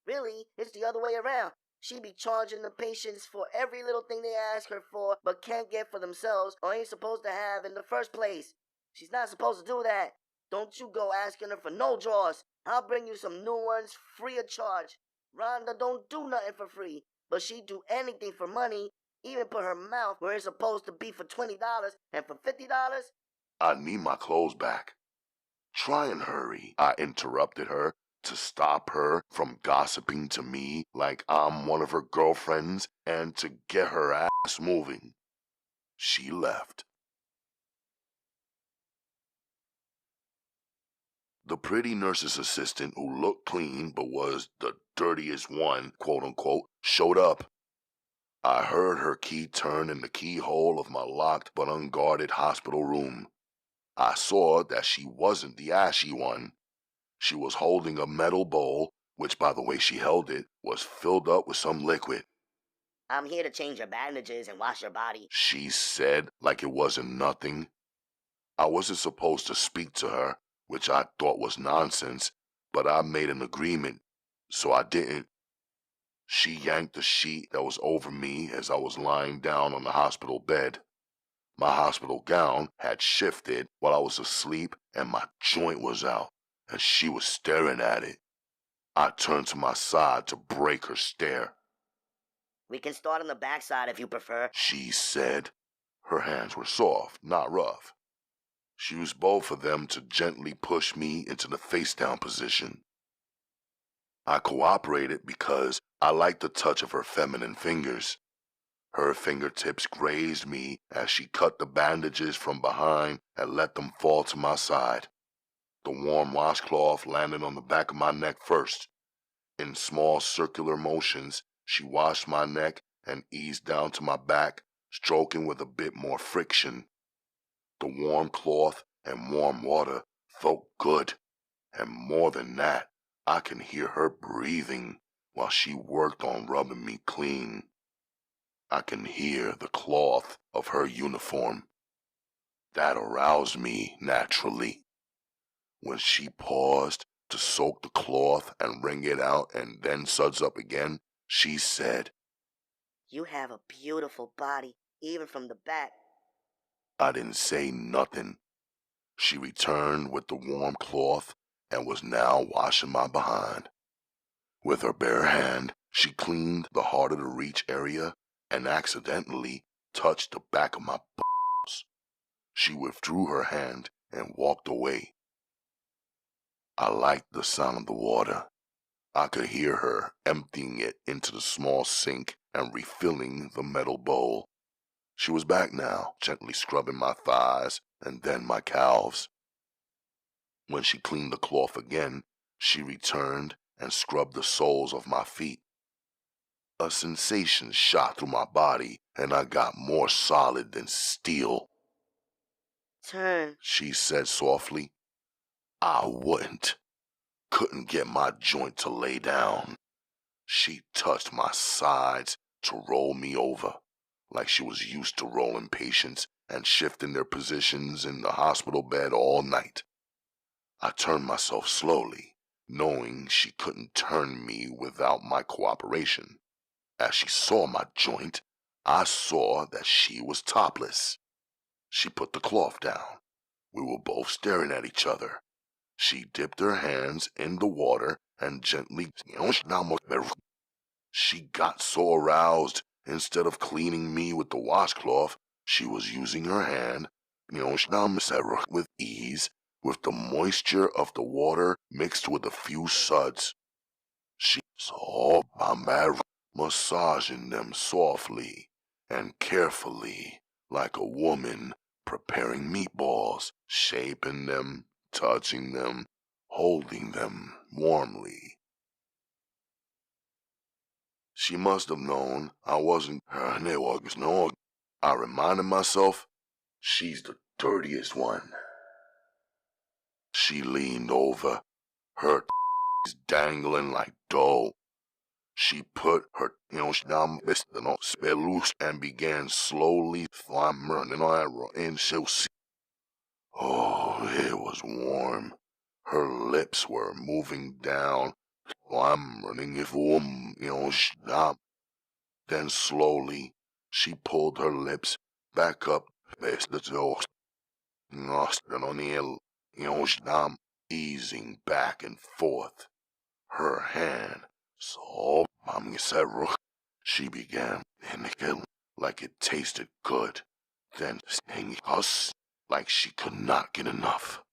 Really, it's the other way around. She be charging the patients for every little thing they ask her for but can't get for themselves or ain't supposed to have in the first place. She's not supposed to do that. Don't you go asking her for no drawers. I'll bring you some new ones free of charge. Rhonda don't do nothing for free, but she do anything for money, even put her mouth where it's supposed to be for $20 and for $50. I need my clothes back. Try and hurry, I interrupted her to stop her from gossiping to me like I'm one of her girlfriends and to get her ass moving. She left. The pretty nurse's assistant, who looked clean but was the dirtiest one, quote-unquote, showed up. I heard her key turn in the keyhole of my locked but unguarded hospital room. I saw that she wasn't the ashy one. She was holding a metal bowl, which by the way she held it, was filled up with some liquid. I'm here to change your bandages and wash your body, she said like it wasn't nothing. I wasn't supposed to speak to her, which I thought was nonsense, but I made an agreement, so I didn't. She yanked the sheet that was over me as I was lying down on the hospital bed. My hospital gown had shifted while I was asleep and my joint was out, and she was staring at it. I turned to my side to break her stare. We can start on the backside if you prefer, she said. Her hands were soft, not rough. She used both of them to gently push me into the face-down position. I cooperated because I liked the touch of her feminine fingers. Her fingertips grazed me as she cut the bandages from behind and let them fall to my side. The warm washcloth landed on the back of my neck first. In small circular motions, she washed my neck and eased down to my back, stroking with a bit more friction. The warm cloth and warm water felt good, and more than that, I can hear her breathing while she worked on rubbing me clean. I can hear the cloth of her uniform. That aroused me naturally. When she paused to soak the cloth and wring it out and then suds up again, she said, You have a beautiful body, even from the back. I didn't say nothing. She returned with the warm cloth and was now washing my behind. With her bare hand, she cleaned the harder-to-reach area and accidentally touched the back of my balls. She withdrew her hand and walked away. I liked the sound of the water. I could hear her emptying it into the small sink and refilling the metal bowl. She was back now, gently scrubbing my thighs and then my calves. When she cleaned the cloth again, she returned and scrubbed the soles of my feet. A sensation shot through my body, and I got more solid than steel. Turn, She said softly. I wouldn't. Couldn't get my joint to lay down. She touched my sides to roll me over, like she was used to rolling patients and shifting their positions in the hospital bed all night. I turned myself slowly, knowing she couldn't turn me without my cooperation. As she saw my joint, I saw that she was topless. She put the cloth down. We were both staring at each other. She dipped her hands in the water and gently... She got so aroused, instead of cleaning me with the washcloth, she was using her hand, with ease, with the moisture of the water mixed with a few suds. She saw my massaging them softly and carefully, like a woman preparing meatballs, shaping them, touching them, holding them warmly. She must have known I wasn't her no. I reminded myself, she's the dirtiest one. She leaned over, her dangling like dough. She put her down loose and began slowly running and she'll see. Oh, it was warm. Her lips were moving down. I'm running if stop. Then slowly she pulled her lips back up past the toast. Easing back and forth. Her hand so she began like it tasted good, then stinging us like she could not get enough.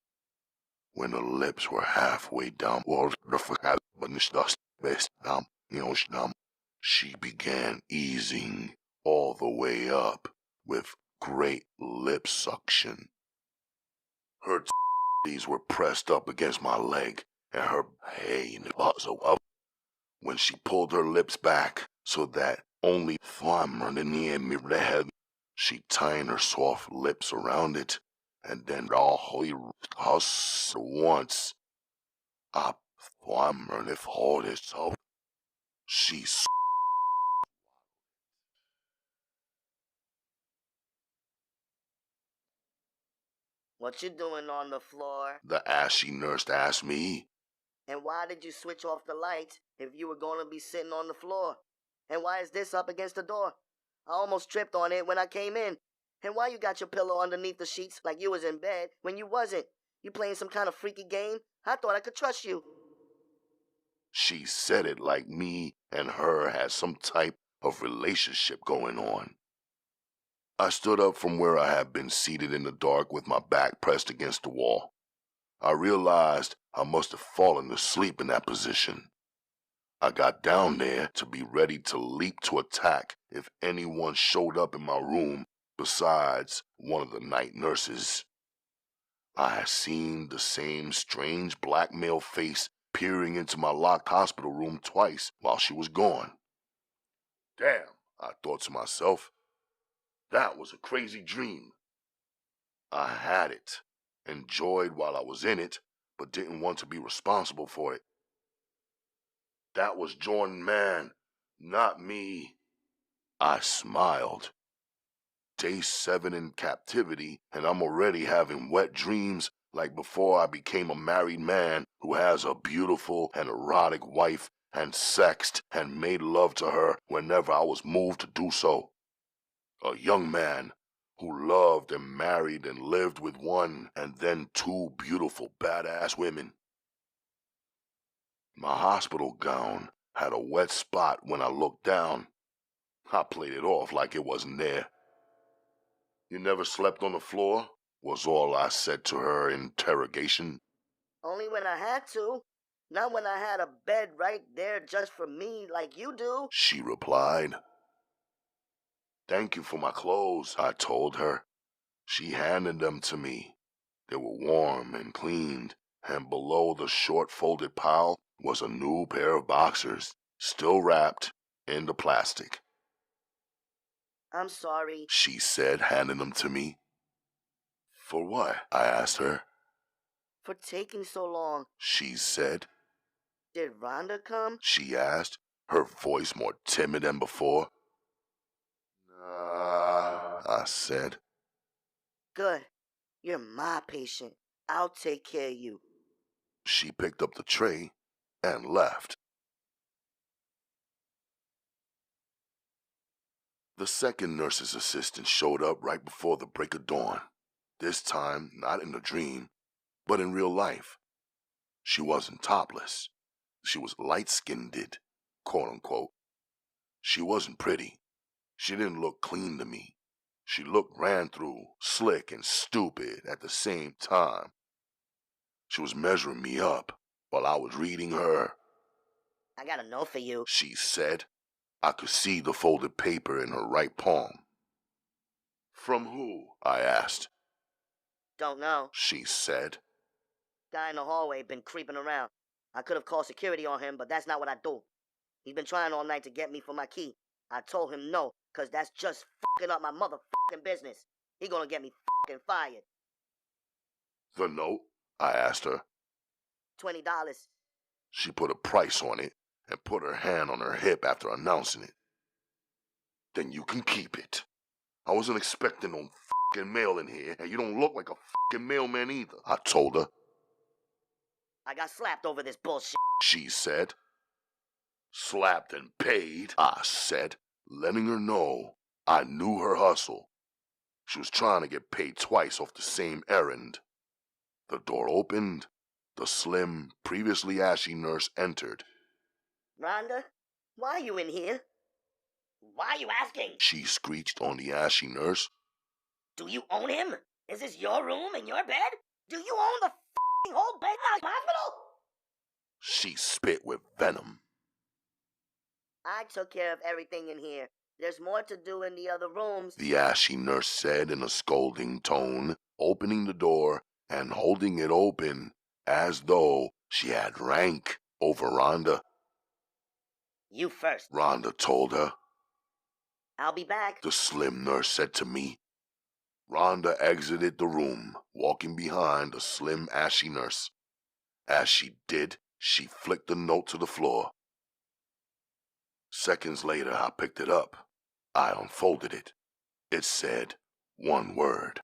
When her lips were halfway down, she began easing all the way up with great lip suction. Her titties were pressed up against my leg, and her so up. When she pulled her lips back so that only she tied her soft lips around it, and then all us once. I if hold it so. She what you doing on the floor? the ashy nurse asked me. And why did you switch off the lights if you were going to be sitting on the floor? And why is this up against the door? I almost tripped on it when I came in. And why you got your pillow underneath the sheets like you was in bed when you wasn't? You playing some kind of freaky game? I thought I could trust you. She said it like me and her had some type of relationship going on. I stood up from where I had been seated in the dark with my back pressed against the wall. I realized I must have fallen asleep in that position. I got down there to be ready to leap to attack if anyone showed up in my room besides one of the night nurses. I had seen the same strange black male face peering into my locked hospital room twice while she was gone. Damn, I thought to myself, that was a crazy dream. I had it, enjoyed while I was in it, but didn't want to be responsible for it. That was Jordan Man, not me. I smiled. Day 7 in captivity, and I'm already having wet dreams like before I became a married man who has a beautiful and erotic wife and sexed and made love to her whenever I was moved to do so. A young man who loved and married and lived with one and then 2 beautiful badass women. My hospital gown had a wet spot when I looked down. I played it off like it wasn't there. You never slept on the floor? Was all I said to her in interrogation. Only when I had to. Not when I had a bed right there just for me like you do. She replied. Thank you for my clothes, I told her. She handed them to me. They were warm and cleaned, and below the short folded pile was a new pair of boxers, still wrapped in the plastic. I'm sorry, she said, handing them to me. For what? I asked her. for taking so long. She said. Did Rhonda come? She asked, her voice more timid than before. Nah, I said. Good. You're my patient. I'll take care of you. She picked up the tray and left. The second nurse's assistant showed up right before the break of dawn. This time, not in a dream, but in real life. She wasn't topless. She was light-skinned, quote-unquote. She wasn't pretty. She didn't look clean to me. She looked ran through, slick and stupid at the same time. She was measuring me up while I was reading her. I got a note for you, she said. I could see the folded paper in her right palm. From who? I asked. Don't know. She said. Guy in the hallway been creeping around. I could have called security on him, but that's not what I do. He's been trying all night to get me for my key. I told him no, cause that's just fucking up my motherfucking business. He gonna get me fucking fired. The note? I asked her. $20. She put a price on it and put her hand on her hip after announcing it. Then you can keep it. I wasn't expecting no fucking mail in here, and you don't look like a fucking mailman either, I told her. I got slapped over this bullshit, she said. Slapped and paid, I said, letting her know I knew her hustle. She was trying to get paid twice off the same errand. The door opened. The slim, previously ashy nurse entered. Rhonda, why are you in here? Why are you asking? She screeched on the ashy nurse. Do you own him? Is this your room and your bed? Do you own the f***ing whole bed in the hospital? She spit with venom. I took care of everything in here. There's more to do in the other rooms, the ashy nurse said in a scolding tone, opening the door and holding it open as though she had rank over Rhonda. You first, Rhonda told her. I'll be back, the slim nurse said to me. Rhonda exited the room, walking behind the slim ashy nurse. As she did, she flicked the note to the floor. Seconds later, I picked it up. I unfolded it. It said one word.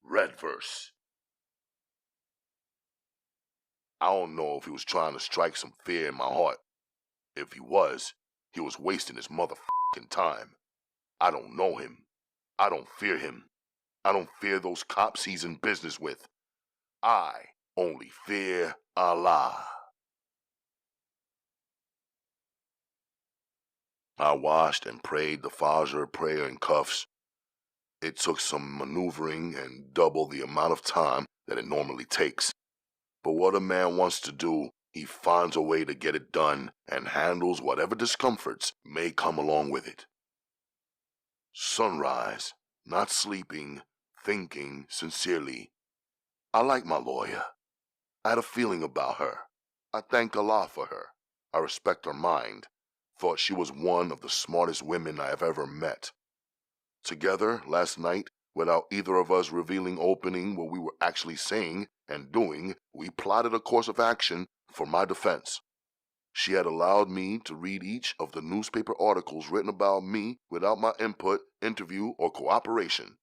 Red verse. I don't know if he was trying to strike some fear in my heart. If he was wasting his motherfucking time. I don't know him. I don't fear him. I don't fear those cops he's in business with. I only fear Allah. I washed and prayed the Fajr prayer in cuffs. It took some maneuvering and double the amount of time that it normally takes. But what a man wants to do, he finds a way to get it done and handles whatever discomforts may come along with it. Sunrise, not sleeping, thinking sincerely. I like my lawyer. I had a feeling about her. I thank Allah for her. I respect her mind. Thought she was one of the smartest women I have ever met. Together, last night, Without either of us revealing opening what we were actually saying and doing, we plotted a course of action for my defense. She had allowed me to read each of the newspaper articles written about me without my input, interview, or cooperation.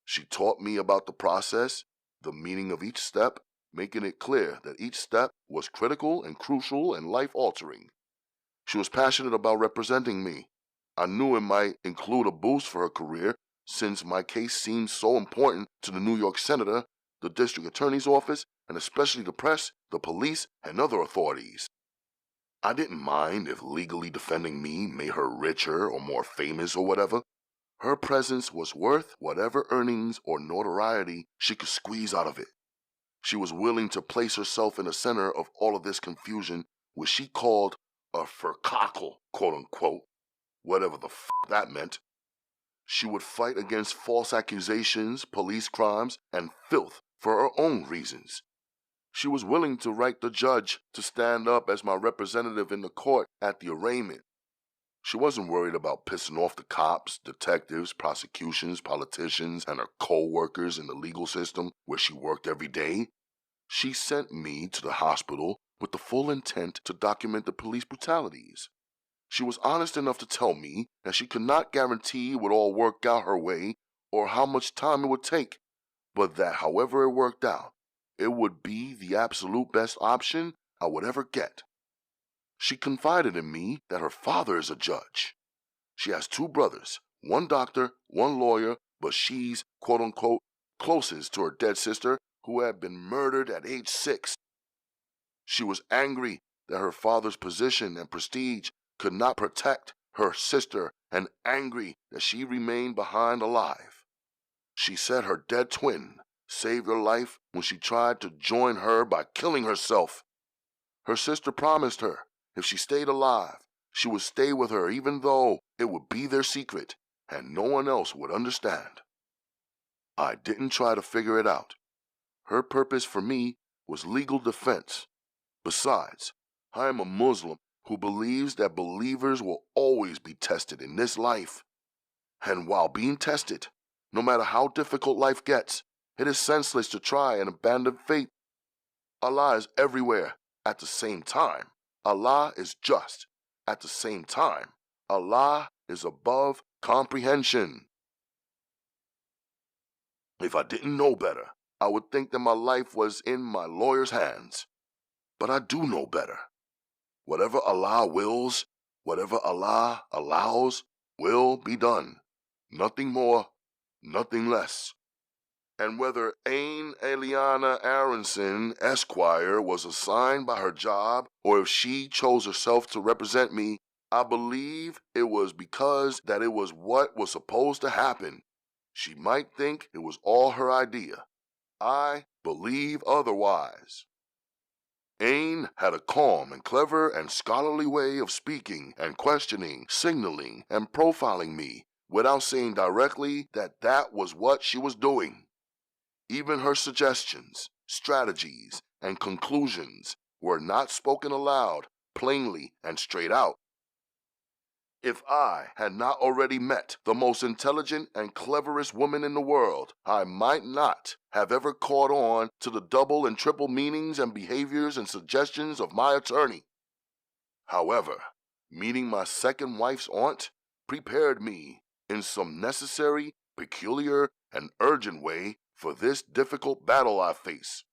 She taught me about the process, the meaning of each step, making it clear that each step was critical and crucial and life-altering. She was passionate about representing me. I knew it might include a boost for her career, since my case seemed so important to the New York Senator, the District Attorney's Office, and especially the press, the police, and other authorities. I didn't mind if legally defending me made her richer or more famous or whatever. Her presence was worth whatever earnings or notoriety she could squeeze out of it. She was willing to place herself in the center of all of this confusion, which she called a verkakel, quote-unquote, whatever the that meant. She would fight against false accusations, police crimes, and filth for her own reasons. She was willing to write the judge to stand up as my representative in the court at the arraignment. She wasn't worried about pissing off the cops, detectives, prosecutions, politicians, and her co-workers in the legal system where she worked every day. She sent me to the hospital with the full intent to document the police brutalities. She was honest enough to tell me that she could not guarantee it would all work out her way or how much time it would take, but that however it worked out, it would be the absolute best option I would ever get. She confided in me that her father is a judge. She has 2 brothers, one doctor, one lawyer, but she's, quote-unquote, closest to her dead sister who had been murdered at age 6. She was angry that her father's position and prestige could not protect her sister and angry that she remained behind alive. She said her dead twin saved her life when she tried to join her by killing herself. Her sister promised her if she stayed alive, she would stay with her even though it would be their secret and no one else would understand. I didn't try to figure it out. Her purpose for me was legal defense. Besides, I am a Muslim who believes that believers will always be tested in this life. And while being tested, no matter how difficult life gets, it is senseless to try and abandon faith. Allah is everywhere at the same time. Allah is just at the same time. Allah is above comprehension. If I didn't know better, I would think that my life was in my lawyer's hands. But I do know better. Whatever Allah wills, whatever Allah allows, will be done. Nothing more, nothing less. And whether Ain Eliana Aronson, Esquire, was assigned by her job, or if she chose herself to represent me, I believe it was because that it was what was supposed to happen. She might think it was all her idea. I believe otherwise. Ain had a calm and clever and scholarly way of speaking and questioning, signaling, and profiling me without saying directly that that was what she was doing. Even her suggestions, strategies, and conclusions were not spoken aloud, plainly and straight out. If I had not already met the most intelligent and cleverest woman in the world, I might not have ever caught on to the double and triple meanings and behaviors and suggestions of my attorney. However, meeting my second wife's aunt prepared me in some necessary, peculiar, and urgent way for this difficult battle I face.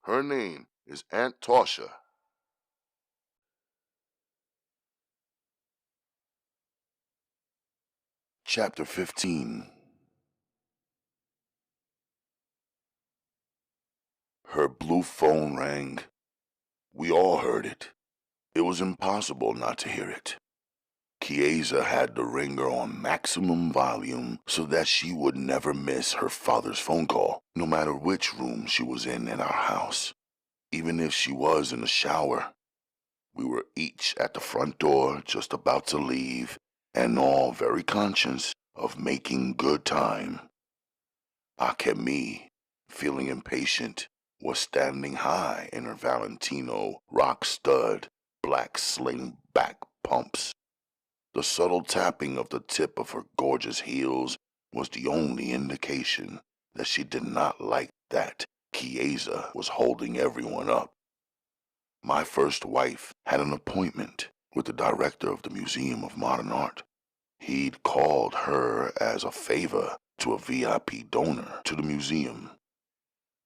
Her name is Aunt Tasha. Chapter 15. Her blue phone rang. We all heard it. It was impossible not to hear it. Chiesa had the ringer on maximum volume so that she would never miss her father's phone call, no matter which room she was in our house. Even if she was in the shower. We were each at the front door, just about to leave, and all very conscious of making good time. Akemi, feeling impatient, was standing high in her Valentino rock-stud black sling-back pumps. The subtle tapping of the tip of her gorgeous heels was the only indication that she did not like that Chiesa was holding everyone up. My first wife had an appointment with the director of the Museum of Modern Art. He'd called her as a favor to a VIP donor to the museum.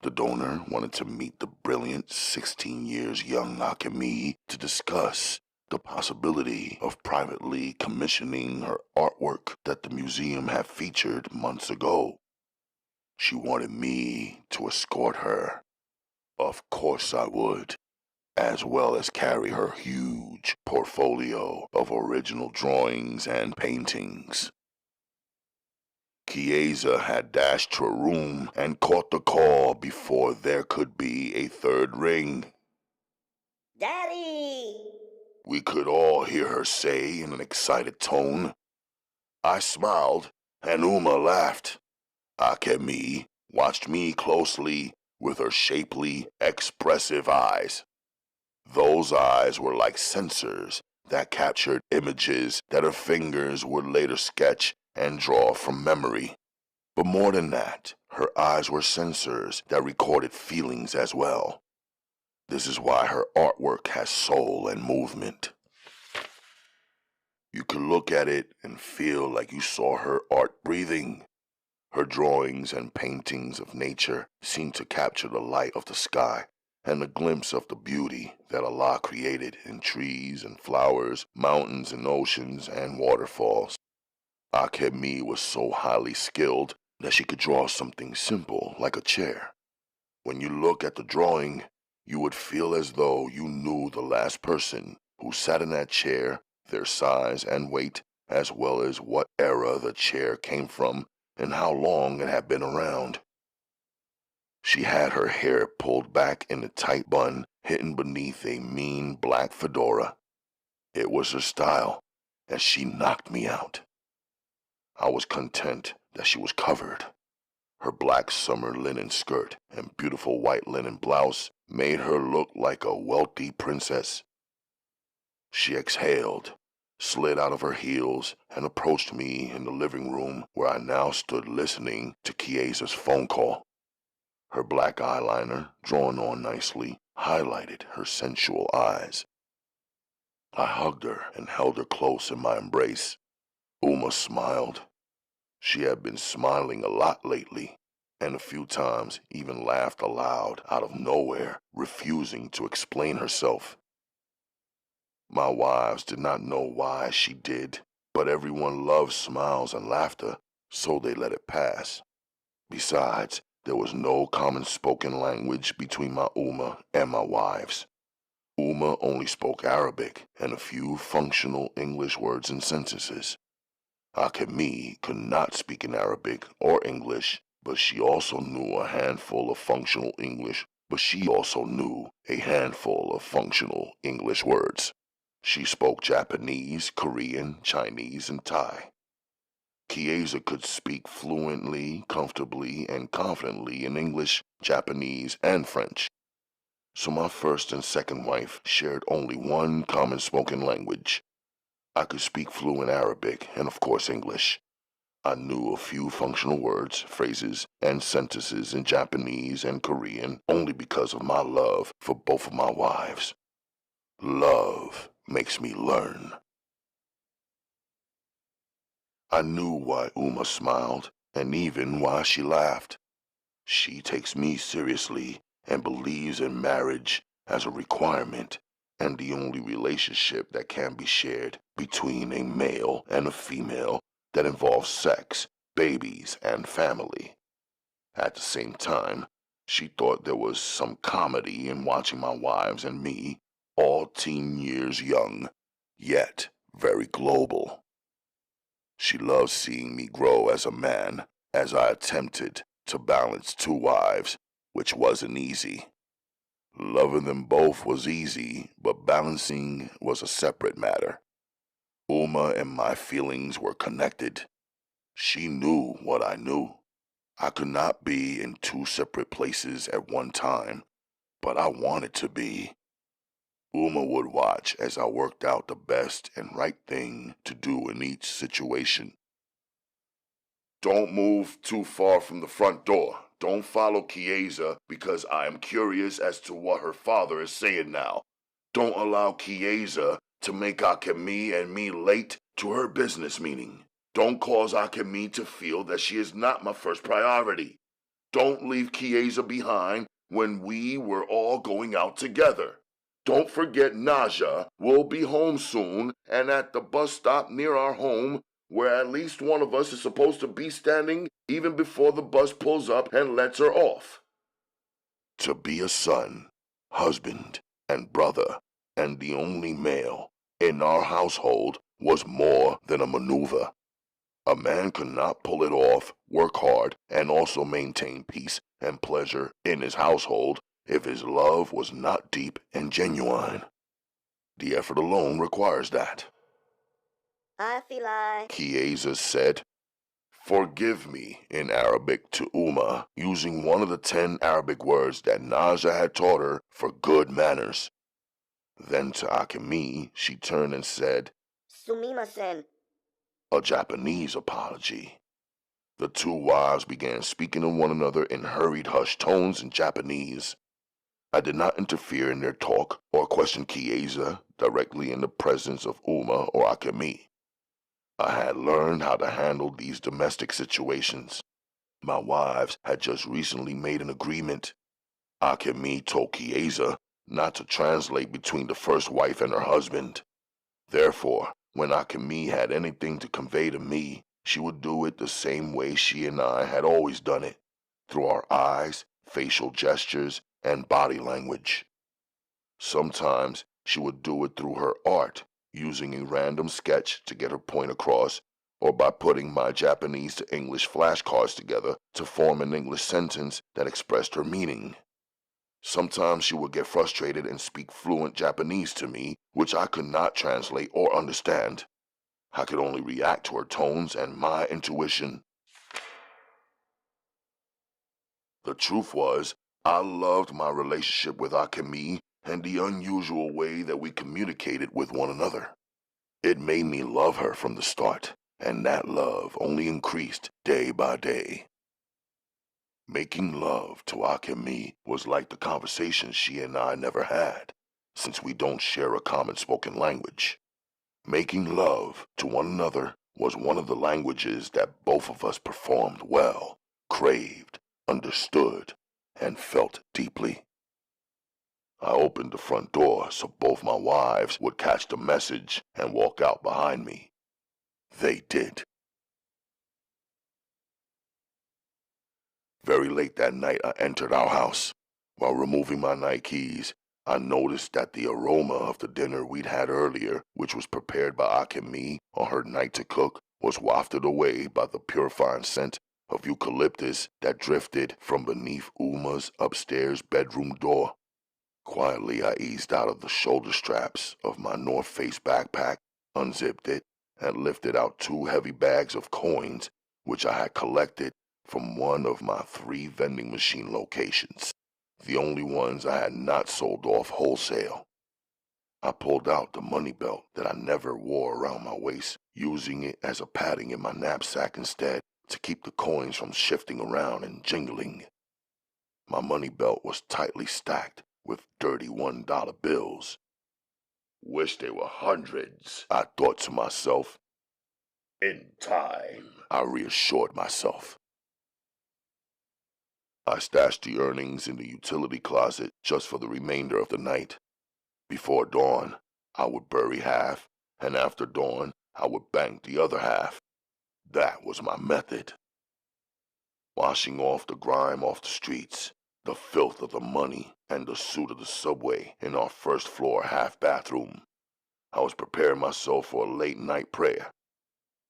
The donor wanted to meet the brilliant 16 years young Akemi to discuss the possibility of privately commissioning her artwork that the museum had featured months ago. She wanted me to escort her. Of course I would, as well as carry her huge portfolio of original drawings and paintings. Chiesa had dashed to her room and caught the call before there could be a third ring. Daddy! We could all hear her say in an excited tone. I smiled, and Uma laughed. Akemi watched me closely with her shapely, expressive eyes. Those eyes were like sensors that captured images that her fingers would later sketch and draw from memory. But more than that, her eyes were sensors that recorded feelings as well. This is why her artwork has soul and movement. You could look at it and feel like you saw her art breathing. Her drawings and paintings of nature seemed to capture the light of the sky and a glimpse of the beauty that Allah created in trees and flowers, mountains and oceans and waterfalls. Akemi was so highly skilled that she could draw something simple like a chair. When you look at the drawing, you would feel as though you knew the last person who sat in that chair, their size and weight, as well as what era the chair came from and how long it had been around. She had her hair pulled back in a tight bun hidden beneath a mean black fedora. It was her style, and she knocked me out. I was content that she was covered. Her black summer linen skirt and beautiful white linen blouse made her look like a wealthy princess. She exhaled, slid out of her heels, and approached me in the living room where I now stood listening to Chiesa's phone call. Her black eyeliner, drawn on nicely, highlighted her sensual eyes. I hugged her and held her close in my embrace. Uma smiled. She had been smiling a lot lately, and a few times even laughed aloud out of nowhere, refusing to explain herself. My wives did not know why she did, but everyone loves smiles and laughter, so they let it pass. Besides, there was no common spoken language between my Uma and my wives. Uma only spoke Arabic and a few functional English words and sentences. Akemi could not speak in Arabic or English, but she also knew a handful of functional English words. She spoke Japanese, Korean, Chinese, and Thai. Chiesa could speak fluently, comfortably, and confidently in English, Japanese, and French. So my first and second wife shared only one common spoken language. I could speak fluent Arabic and of course English. I knew a few functional words, phrases, and sentences in Japanese and Korean only because of my love for both of my wives. Love makes me learn. I knew why Uma smiled, and even why she laughed. She takes me seriously and believes in marriage as a requirement and the only relationship that can be shared between a male and a female that involves sex, babies, and family. At the same time, she thought there was some comedy in watching my wives and me, all teen years young, yet very global. She loved seeing me grow as a man as I attempted to balance two wives, which wasn't easy. Loving them both was easy, but balancing was a separate matter. Uma and my feelings were connected. She knew what I knew. I could not be in two separate places at one time, but I wanted to be. Uma would watch as I worked out the best and right thing to do in each situation. Don't move too far from the front door. Don't follow Chiesa because I am curious as to what her father is saying now. Don't allow Chiesa to make Akemi and me late to her business meeting. Don't cause Akemi to feel that she is not my first priority. Don't leave Chiesa behind when we were all going out together. Don't forget Naja will be home soon and at the bus stop near our home where at least one of us is supposed to be standing even before the bus pulls up and lets her off. To be a son, husband, and brother, and the only male in our household was more than a maneuver. A man could not pull it off, work hard, and also maintain peace and pleasure in his household if his love was not deep and genuine. The effort alone requires that. I feel like Chiesa said, "Forgive me," in Arabic to Uma, using one of the 10 Arabic words that Naja had taught her for good manners. Then to Akemi, she turned and said, Sumimasen. a Japanese apology. The two wives began speaking to one another in hurried, hushed tones in Japanese. I did not interfere in their talk or question Chiesa directly in the presence of Uma or Akemi. I had learned how to handle these domestic situations. My wives had just recently made an agreement. Akemi told Chiesa not to translate between the first wife and her husband. Therefore, when Akemi had anything to convey to me, she would do it the same way she and I had always done it, through our eyes, facial gestures, and body language. Sometimes she would do it through her art, using a random sketch to get her point across, or by putting my Japanese to English flashcards together to form an English sentence that expressed her meaning. Sometimes she would get frustrated and speak fluent Japanese to me, which I could not translate or understand. I could only react to her tones and my intuition. The truth was, I loved my relationship with Akemi and the unusual way that we communicated with one another. It made me love her from the start, and that love only increased day by day. Making love to Akemi was like the conversations she and I never had, since we don't share a common spoken language. Making love to one another was one of the languages that both of us performed well, craved, understood, and felt deeply. I opened the front door so both my wives would catch the message and walk out behind me. They did. Very late that night, I entered our house. While removing my night keys, I noticed that the aroma of the dinner we'd had earlier, which was prepared by Akemi on her night to cook, was wafted away by the purifying scent of eucalyptus that drifted from beneath Uma's upstairs bedroom door. Quietly, I eased out of the shoulder straps of my North Face backpack, unzipped it, and lifted out 2 heavy bags of coins which I had collected from one of my 3 vending machine locations, the only ones I had not sold off wholesale. I pulled out the money belt that I never wore around my waist, using it as a padding in my knapsack instead to keep the coins from shifting around and jingling. My money belt was tightly stacked with dirty $1 bills. Wish they were hundreds, I thought to myself. In time, I reassured myself. I stashed the earnings in the utility closet just for the remainder of the night. Before dawn, I would bury half, and after dawn, I would bank the other half. That was my method. Washing off the grime off the streets, the filth of the money, and the soot of the subway in our first floor half bathroom, I was preparing myself for a late night prayer.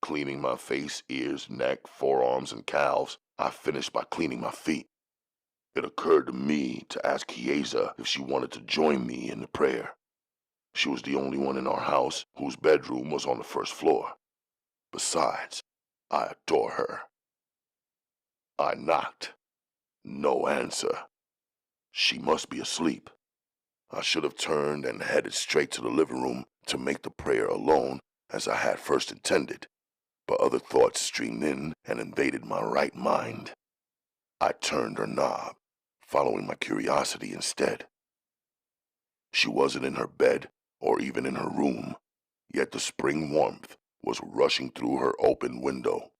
Cleaning my face, ears, neck, forearms, and calves, I finished by cleaning my feet. It occurred to me to ask Chiesa if she wanted to join me in the prayer. She was the only one in our house whose bedroom was on the first floor. Besides, I adore her. I knocked. No answer. She must be asleep. I should have turned and headed straight to the living room to make the prayer alone as I had first intended. but other thoughts streamed in and invaded my right mind. I turned her knob, following my curiosity instead. She wasn't in her bed or even in her room, yet the spring warmth was rushing through her open window.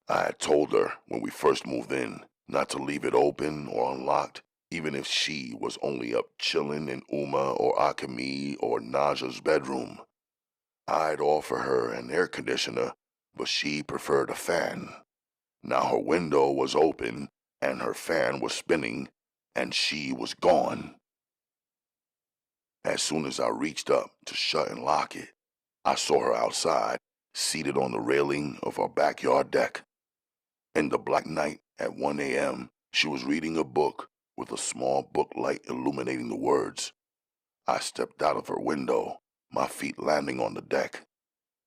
I had told her when we first moved in not to leave it open or unlocked, even if she was only up chilling in Uma or Akemi or Naja's bedroom. I'd offer her an air conditioner, but she preferred a fan. Now her window was open, and her fan was spinning, and she was gone. As soon as I reached up to shut and lock it, I saw her outside, seated on the railing of our backyard deck. In the black night at 1 a.m., she was reading a book with a small book light illuminating the words. I stepped out of her window, my feet landing on the deck.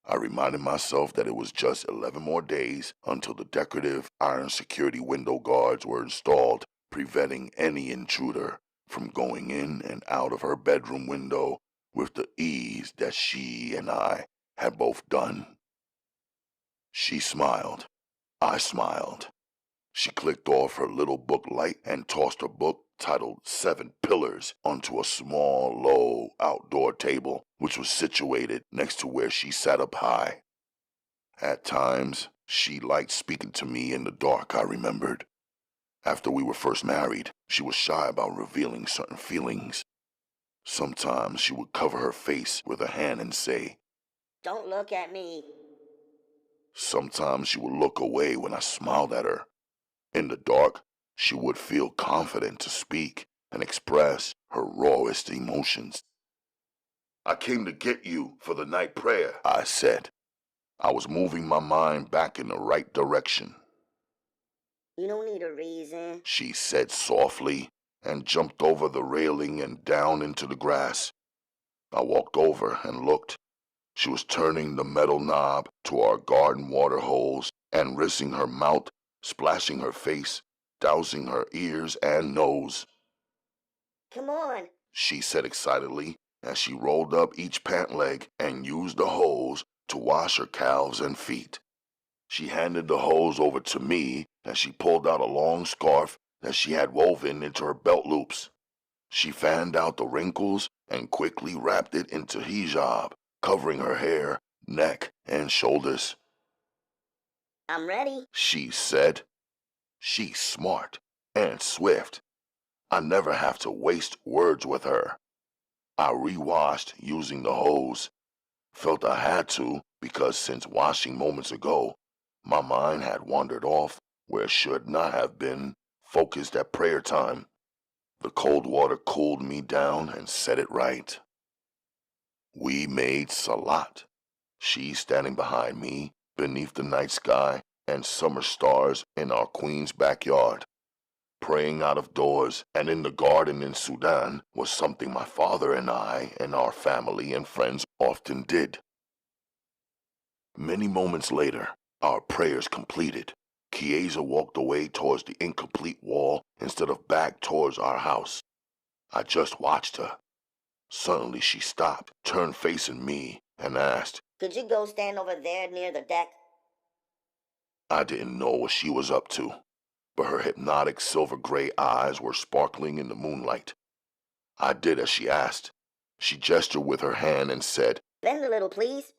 I reminded myself that it was just 11 more days until the decorative iron security window guards were installed, preventing any intruder from going in and out of her bedroom window with the ease that she and I had both done. She smiled. I smiled. She clicked off her little book light and tossed a book titled 7 Pillars onto a small, low, outdoor table, which was situated next to where she sat up high. At times, she liked speaking to me in the dark, I remembered. After we were first married, she was shy about revealing certain feelings. Sometimes she would cover her face with a hand and say, "Don't look at me." Sometimes she would look away when I smiled at her. In the dark, she would feel confident to speak and express her rawest emotions. I came to get you for the night prayer, I said. I was moving my mind back in the right direction. You don't need a reason, she said softly, and jumped over the railing and down into the grass. I walked over and looked. She was turning the metal knob to our garden water hose and rinsing her mouth, splashing her face, dousing her ears and nose. "Come on." she said excitedly as she rolled up each pant leg and used the hose to wash her calves and feet. She handed the hose over to me as she pulled out a long scarf that she had woven into her belt loops. She fanned out the wrinkles and quickly wrapped it into hijab, covering her hair, neck, and shoulders. "I'm ready," she said. She's smart and swift. I never have to waste words with her. I rewashed using the hose. Felt I had to because since washing moments ago, my mind had wandered off where it should not have been, focused at prayer time. The cold water cooled me down and set it right. We made salat. She standing behind me, beneath the night sky and summer stars in our queen's backyard. Praying out of doors and in the garden in Sudan was something my father and I and our family and friends often did. Many moments later, our prayers completed, Chiesa walked away towards the incomplete wall instead of back towards our house. I just watched her. Suddenly she stopped, turned facing me, and asked, "Could you go stand over there near the deck?" I didn't know what she was up to, but her hypnotic silver-gray eyes were sparkling in the moonlight. I did as she asked. She gestured with her hand and said, "Bend a little, please."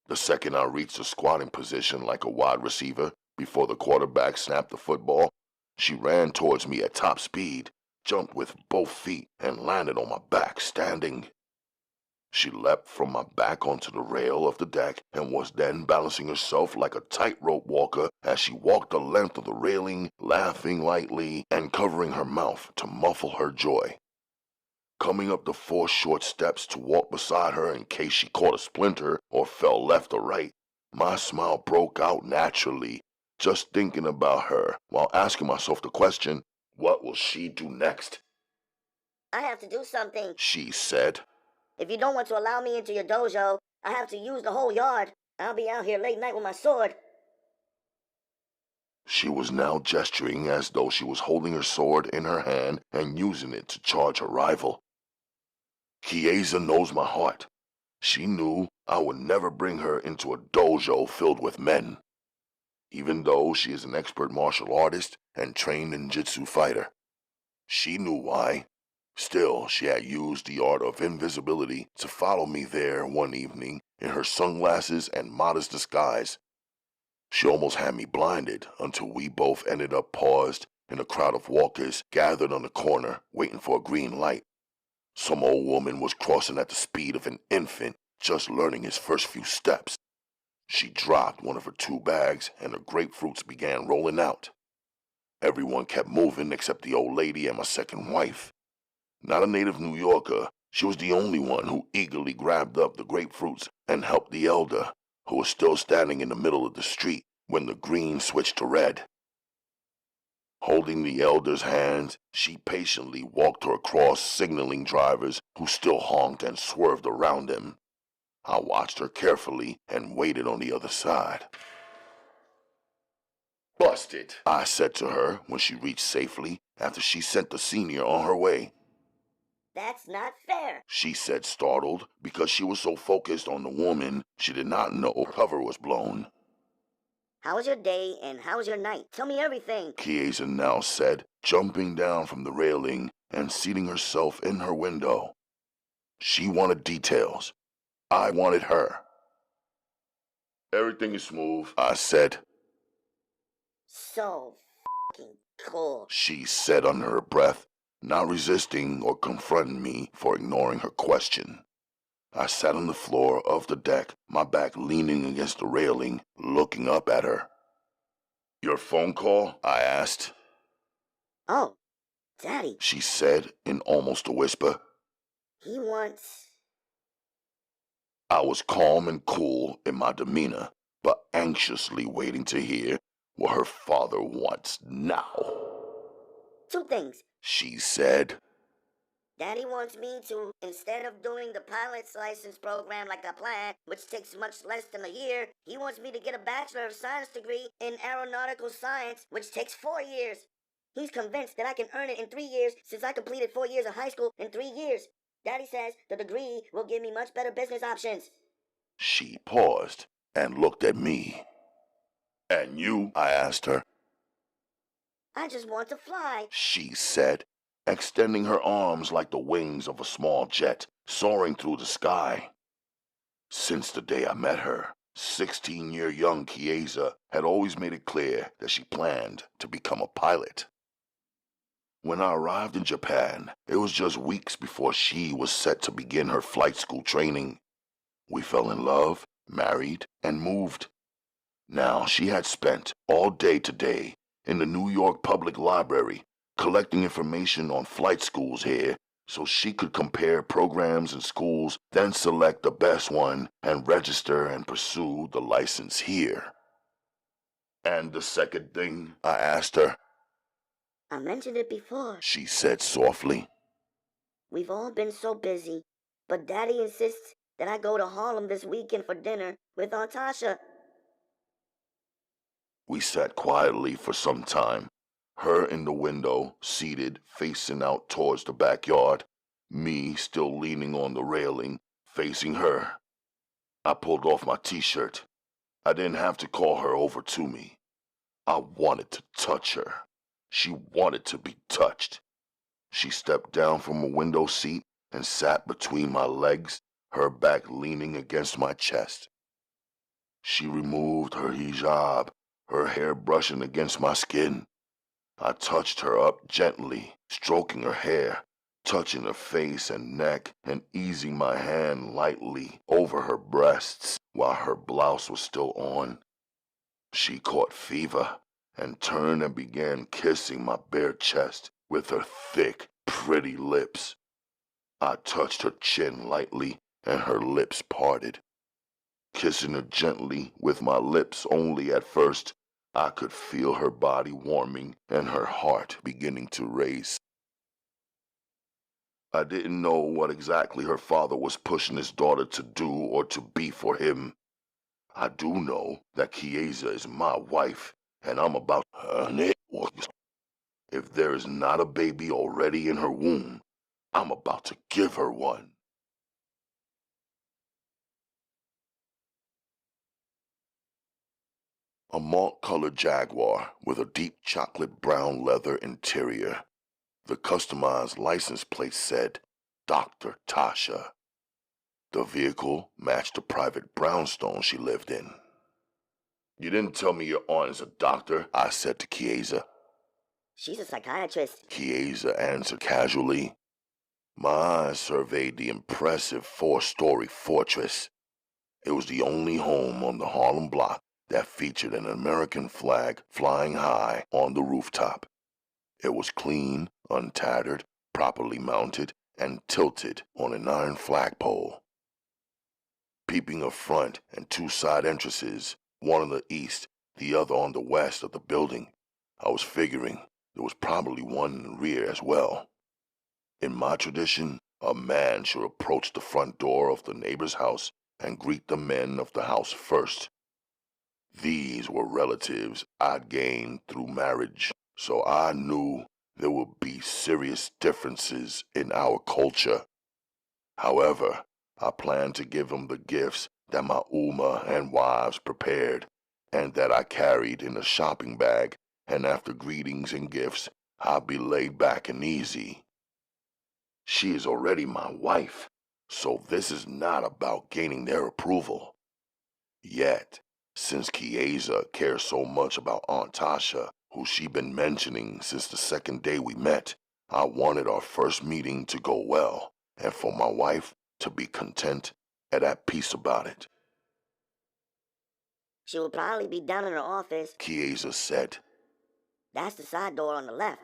The second I reached a squatting position like a wide receiver before the quarterback snapped the football, she ran towards me at top speed, jumped with both feet, and landed on my back standing. She leapt from my back onto the rail of the deck and was then balancing herself like a tightrope walker as she walked the length of the railing, laughing lightly and covering her mouth to muffle her joy. Coming up the 4 short steps to walk beside her in case she caught a splinter or fell left or right, my smile broke out naturally, just thinking about her while asking myself the question, what will she do next? "I have to do something," she said. "If you don't want to allow me into your dojo, I have to use the whole yard. I'll be out here late night with my sword." She was now gesturing as though she was holding her sword in her hand and using it to charge her rival. Chiesa knows my heart. She knew I would never bring her into a dojo dojo filled with men. Even though she is an expert martial artist and trained ninjutsu fighter. She knew why. Still, she had used the art of invisibility to follow me there one evening in her sunglasses and modest disguise. She almost had me blinded until we both ended up paused in a crowd of walkers gathered on the corner waiting for a green light. Some old woman was crossing at the speed of an infant just learning his first few steps. She dropped one of her 2 bags and her grapefruits began rolling out. Everyone kept moving except the old lady and my second wife. Not a native New Yorker, she was the only one who eagerly grabbed up the grapefruits and helped the elder, who was still standing in the middle of the street when the green switched to red. Holding the elder's hands, she patiently walked her across, signaling drivers who still honked and swerved around him. I watched her carefully and waited on the other side. "Busted," I said to her when she reached safely after she sent the senior on her way. That's not fair, She said, startled, because she was so focused on the woman she did not know her cover was blown. How was your day and how was your night? Tell me everything. Chiesa now said, jumping down from the railing and seating herself in her window. She wanted details. I wanted her. "Everything is smooth," I said. So fucking cool. She said under her breath, not resisting or confronting me for ignoring her question. I sat on the floor of the deck, my back leaning against the railing, looking up at her. "Your phone call?" I asked. Oh, Daddy. She said in almost a whisper. He wants... I was calm and cool in my demeanor, but anxiously waiting to hear what her father wants now. 2 things. She said. Daddy wants me to, instead of doing the pilot's license program like I planned, which takes much less than a year, he wants me to get a Bachelor of Science degree in Aeronautical Science, which takes 4 years. He's convinced that I can earn it in 3 years since I completed 4 years of high school in 3 years. Daddy says the degree will give me much better business options. She paused and looked at me. "And you?" I asked her. I just want to fly, She said, extending her arms like the wings of a small jet, soaring through the sky. Since the day I met her, 16-year young Chiesa had always made it clear that she planned to become a pilot. When I arrived in Japan, it was just weeks before she was set to begin her flight school training. We fell in love, married, and moved. Now she had spent all day today in the New York Public Library collecting information on flight schools here so she could compare programs and schools, then select the best one and register and pursue the license here. "And the second thing?" I asked her. I mentioned it before. She said softly. We've all been so busy, but Daddy insists that I go to Harlem this weekend for dinner with Aunt Tasha. We sat quietly for some time, her in the window, seated, facing out towards the backyard, me still leaning on the railing, facing her. I pulled off my t-shirt. I didn't have to call her over to me. I wanted to touch her. She wanted to be touched. She stepped down from a window seat and sat between my legs, her back leaning against my chest. She removed her hijab, her hair brushing against my skin. I touched her up gently, stroking her hair, touching her face and neck, and easing my hand lightly over her breasts while her blouse was still on. She caught fever and turned and began kissing my bare chest with her thick, pretty lips. I touched her chin lightly, and her lips parted. Kissing her gently with my lips only at first, I could feel her body warming and her heart beginning to race. I didn't know what exactly her father was pushing his daughter to do or to be for him. I do know that Chiesa is my wife, and I'm about her. If there is not a baby already in her womb, I'm about to give her one. A malt-colored Jaguar with a deep chocolate brown leather interior. The customized license plate said, Dr. Tasha. The vehicle matched the private brownstone she lived in. You didn't tell me your aunt is a doctor, I said to Chiesa. She's a psychiatrist, Chiesa answered casually. My eyes surveyed the impressive 4-story fortress. It was the only home on the Harlem block that featured an American flag flying high on the rooftop. It was clean, untattered, properly mounted, and tilted on an iron flagpole. Peeping a front and 2 side entrances, one on the east, the other on the west of the building, I was figuring there was probably one in the rear as well. In my tradition, a man should approach the front door of the neighbor's house and greet the men of the house first. These were relatives I'd gained through marriage, so I knew there would be serious differences in our culture. However, I planned to give them the gifts that my Uma and wives prepared and that I carried in a shopping bag, and after greetings and gifts, I'd be laid back and easy. She is already my wife, so this is not about gaining their approval. Yet, since Chiesa cares so much about Aunt Tasha, who she'd been mentioning since the second day we met, I wanted our first meeting to go well, and for my wife to be content and at peace about it. She will probably be down in her office, Chiesa said. That's the side door on the left.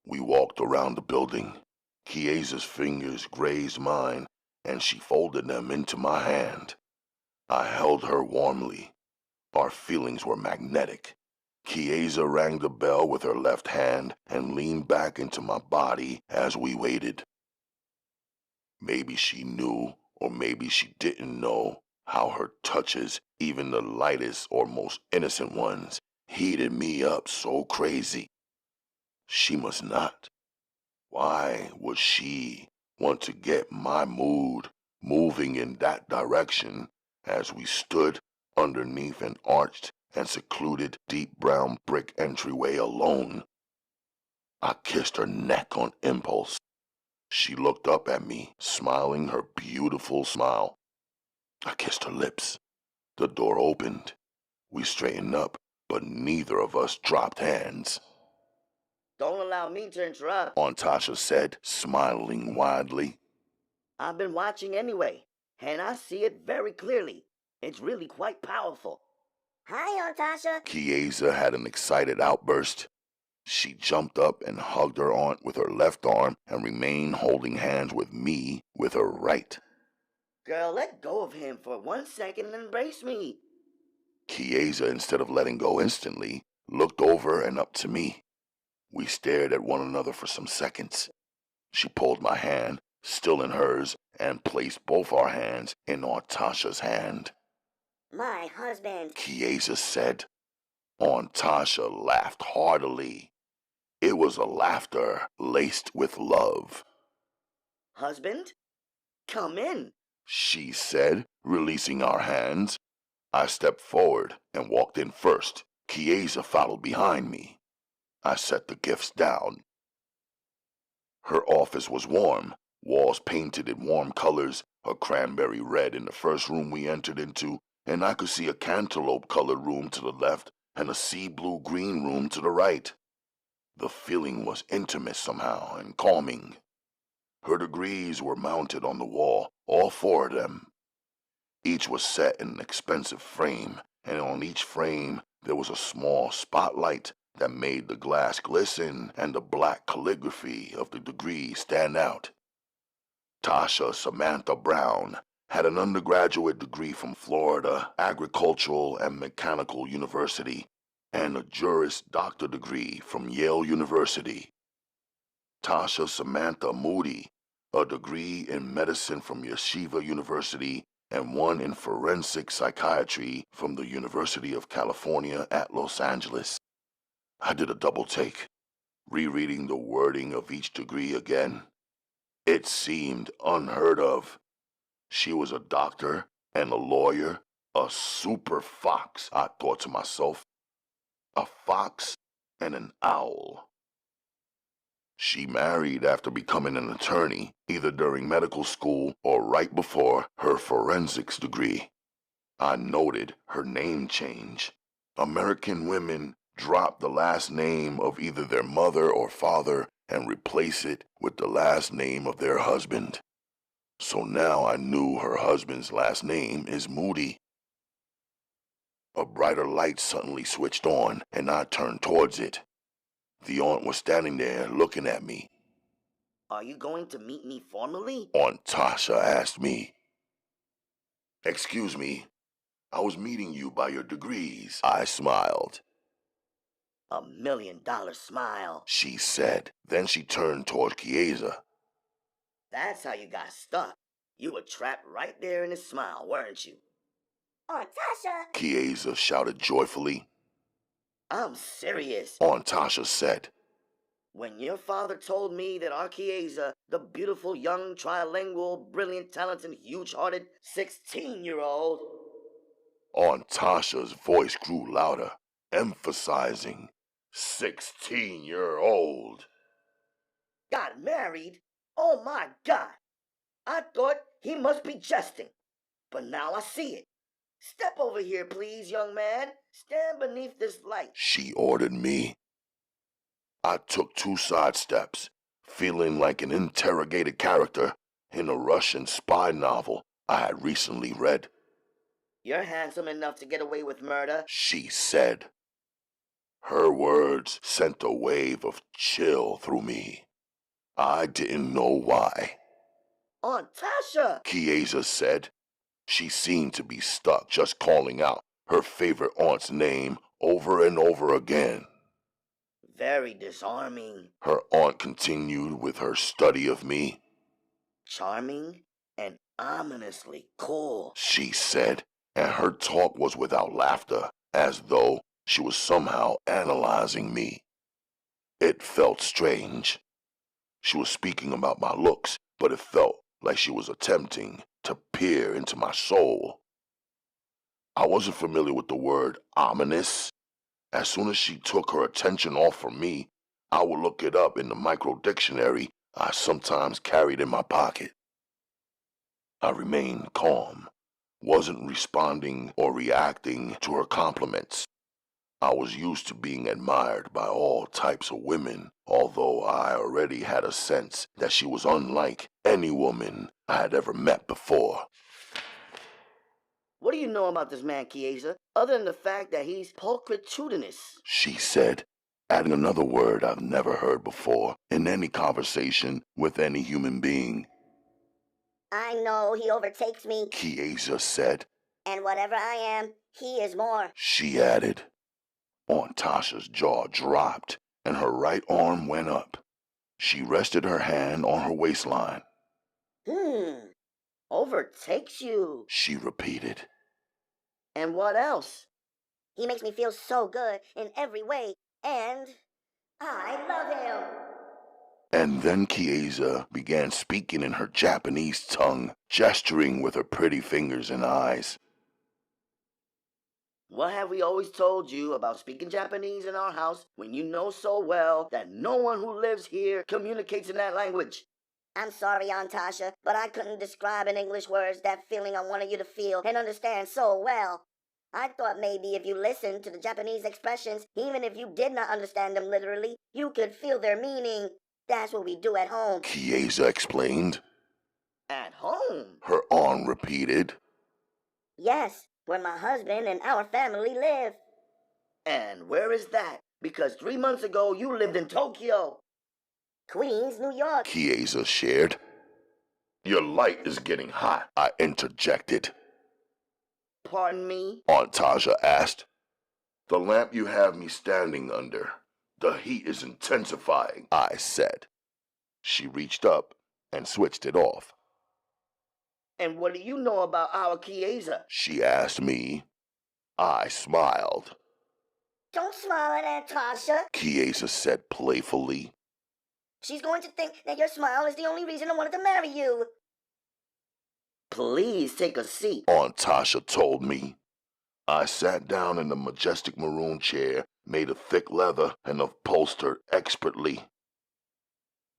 We walked around the building. Chiesa's fingers grazed mine, and she folded them into my hand. I held her warmly. Our feelings were magnetic. Chiesa rang the bell with her left hand and leaned back into my body as we waited. Maybe she knew, or maybe she didn't know, how her touches, even the lightest or most innocent ones, heated me up so crazy. She must not. Why would she want to get my mood moving in that direction as we stood underneath an arched and secluded deep brown brick entryway alone? I kissed her neck on impulse. She looked up at me, smiling her beautiful smile. I kissed her lips. The door opened. We straightened up, but neither of us dropped hands. Don't allow me to interrupt, Aunt Tasha said, smiling widely. I've been watching anyway, and I see it very clearly. It's really quite powerful. Hi, Aunt Tasha. Chiesa had an excited outburst. She jumped up and hugged her aunt with her left arm and remained holding hands with me with her right. Girl, let go of him for 1 second and embrace me. Chiesa, instead of letting go instantly, looked over and up to me. We stared at one another for some seconds. She pulled my hand, still in hers, and placed both our hands in Aunt Tasha's hand. My husband, Chiesa said. Aunt Tasha laughed heartily. It was a laughter laced with love. Husband? Come in, She said, releasing our hands. I stepped forward and walked in first. Chiesa followed behind me. I set the gifts down. Her office was warm, walls painted in warm colors, a cranberry red in the first room we entered into, and I could see a cantaloupe-colored room to the left and a sea blue-green room to the right. The feeling was intimate somehow and calming. Her degrees were mounted on the wall, all 4 of them. Each was set in an expensive frame, and on each frame there was a small spotlight that made the glass glisten and the black calligraphy of the degree stand out. Tasha Samantha Brown had an undergraduate degree from Florida Agricultural and Mechanical University and a Juris Doctor degree from Yale University. Tasha Samantha Moody, a degree in medicine from Yeshiva University and one in forensic psychiatry from the University of California at Los Angeles. I did a double take, rereading the wording of each degree again. It seemed unheard of. She was a doctor and a lawyer A super fox, I thought to myself. A fox and an owl. She married after becoming an attorney, either during medical school or right before her forensics degree. I noted her name change. American women drop the last name of either their mother or father and replace it with the last name of their husband. So now I knew her husband's last name is Moody. A brighter light suddenly switched on, and I turned towards it. The aunt was standing there looking at me. Are you going to meet me formally? Aunt Tasha asked me. Excuse me, I was meeting you by your degrees. I smiled. $1 million smile. She said. Then she turned toward Chiesa. That's how you got stuck. You were trapped right there in his smile, weren't you? Aunt Tasha! Chiesa shouted joyfully. I'm serious. Aunt Tasha said. When your father told me that our Chiesa, the beautiful, young, trilingual, brilliant, talented, huge-hearted 16-year-old... Aunt Tasha's voice grew louder, emphasizing 16-year-old. got married? Oh my God! I thought he must be jesting. But now I see it. Step over here, please, young man. Stand beneath this light. She ordered me. I took 2 side steps, feeling like an interrogated character in a Russian spy novel I had recently read. You're handsome enough to get away with murder, She said. Her words sent a wave of chill through me. I didn't know why. Aunt Tasha! Chiesa said. She seemed to be stuck just calling out her favorite aunt's name over and over again. Very disarming. Her aunt continued with her study of me. Charming and ominously cool. She said, and her talk was without laughter, as though she was somehow analyzing me. It felt strange. She was speaking about my looks, but it felt like she was attempting to peer into my soul. I wasn't familiar with the word ominous. As soon as she took her attention off from me, I would look it up in the micro dictionary I sometimes carried in my pocket. I remained calm, wasn't responding or reacting to her compliments. I was used to being admired by all types of women, although I already had a sense that she was unlike any woman I had ever met before. What do you know about this man, Chiesa, other than the fact that he's pulchritudinous? She said, adding another word I've never heard before in any conversation with any human being. I know he overtakes me, Chiesa said. and whatever I am, he is more. She added. Aunt Tasha's jaw dropped, and her right arm went up. She rested her hand on her waistline. Overtakes you. She repeated. And what else? He makes me feel so good in every way, and I love him. And then Chiesa began speaking in her Japanese tongue, gesturing with her pretty fingers and eyes. What have we always told you about speaking Japanese in our house when you know so well that no one who lives here communicates in that language? I'm sorry, Aunt Tasha, but I couldn't describe in English words that feeling I wanted you to feel and understand so well. I thought maybe if you listened to the Japanese expressions, even if you did not understand them literally, you could feel their meaning. That's what we do at home. Chiesa explained. At home? Her aunt repeated. Yes, where my husband and our family live. And where is that? Because 3 months ago you lived in Tokyo. Queens, New York. Chiesa shared. Your light is getting hot, I interjected. Pardon me? Aunt Tasha asked. The lamp you have me standing under. The heat is intensifying, I said. She reached up and switched it off. And what do you know about our Chiesa? She asked me. I smiled. Don't smile at Aunt Tasha. Chiesa said playfully. She's going to think that your smile is the only reason I wanted to marry you. Please take a seat. Aunt Tasha told me. I sat down in the majestic maroon chair, made of thick leather and upholstered expertly.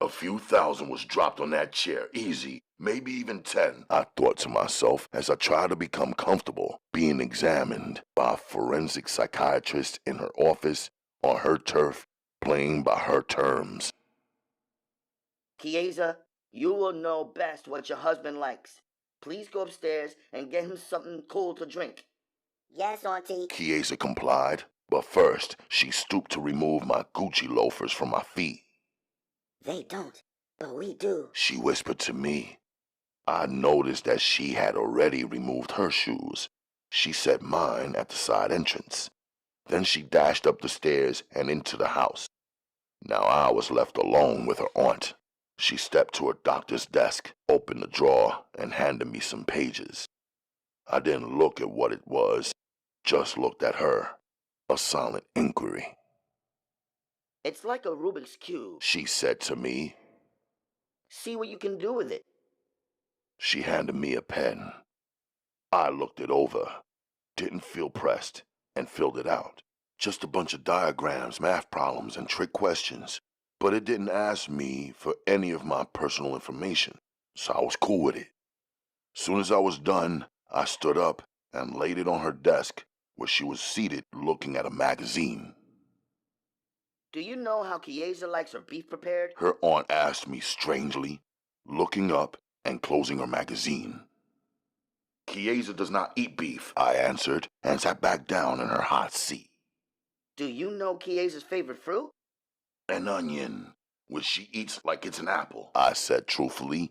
A few thousand was dropped on that chair, easy, maybe even 10, I thought to myself as I tried to become comfortable being examined by a forensic psychiatrist in her office, on her turf, playing by her terms. Chiesa, you will know best what your husband likes. Please go upstairs and get him something cool to drink. Yes, Auntie. Chiesa complied, but first she stooped to remove my Gucci loafers from my feet. They don't, but we do, She whispered to me. I noticed that she had already removed her shoes. She set mine at the side entrance. Then she dashed up the stairs and into the house. Now I was left alone with her aunt. She stepped to her doctor's desk, opened the drawer, and handed me some pages. I didn't look at what it was, just looked at her. A silent inquiry. It's like a Rubik's Cube. She said to me. See what you can do with it. She handed me a pen. I looked it over, didn't feel pressed, and filled it out. Just a bunch of diagrams, math problems, and trick questions. But it didn't ask me for any of my personal information, so I was cool with it. Soon as I was done, I stood up and laid it on her desk, where she was seated looking at a magazine. Do you know how Chiesa likes her beef prepared? Her aunt asked me strangely, looking up and closing her magazine. Chiesa does not eat beef, I answered, and sat back down in her hot seat. Do you know Chiesa's favorite fruit? An onion, which she eats like it's an apple, I said truthfully.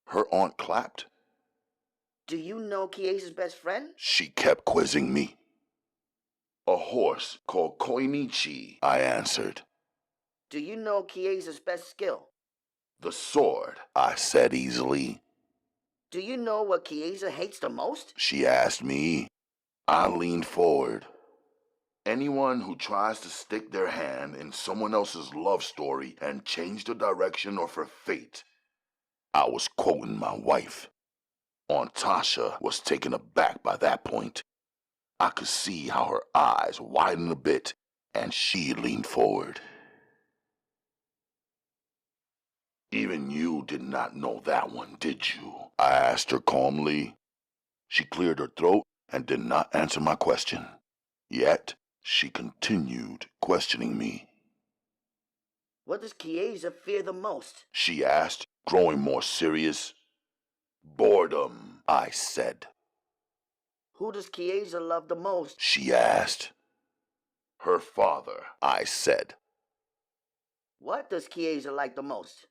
Her aunt clapped. Do you know Chiesa's best friend? She kept quizzing me. A horse called Koinichi, I answered. Do you know Chiesa's best skill? The sword, I said easily. Do you know what Chiesa hates the most? She asked me. I leaned forward. Anyone who tries to stick their hand in someone else's love story and change the direction of her fate. I was quoting my wife. Aunt Tasha was taken aback by that point. I could see how her eyes widened a bit, and she leaned forward. Even you did not know that one, did you? I asked her calmly. She cleared her throat and did not answer my question. Yet, she continued questioning me. What does Chiesa fear the most? She asked, growing more serious. Boredom, I said. Who does Chiesa love the most? She asked. Her father, I said. What does Chiesa like the most?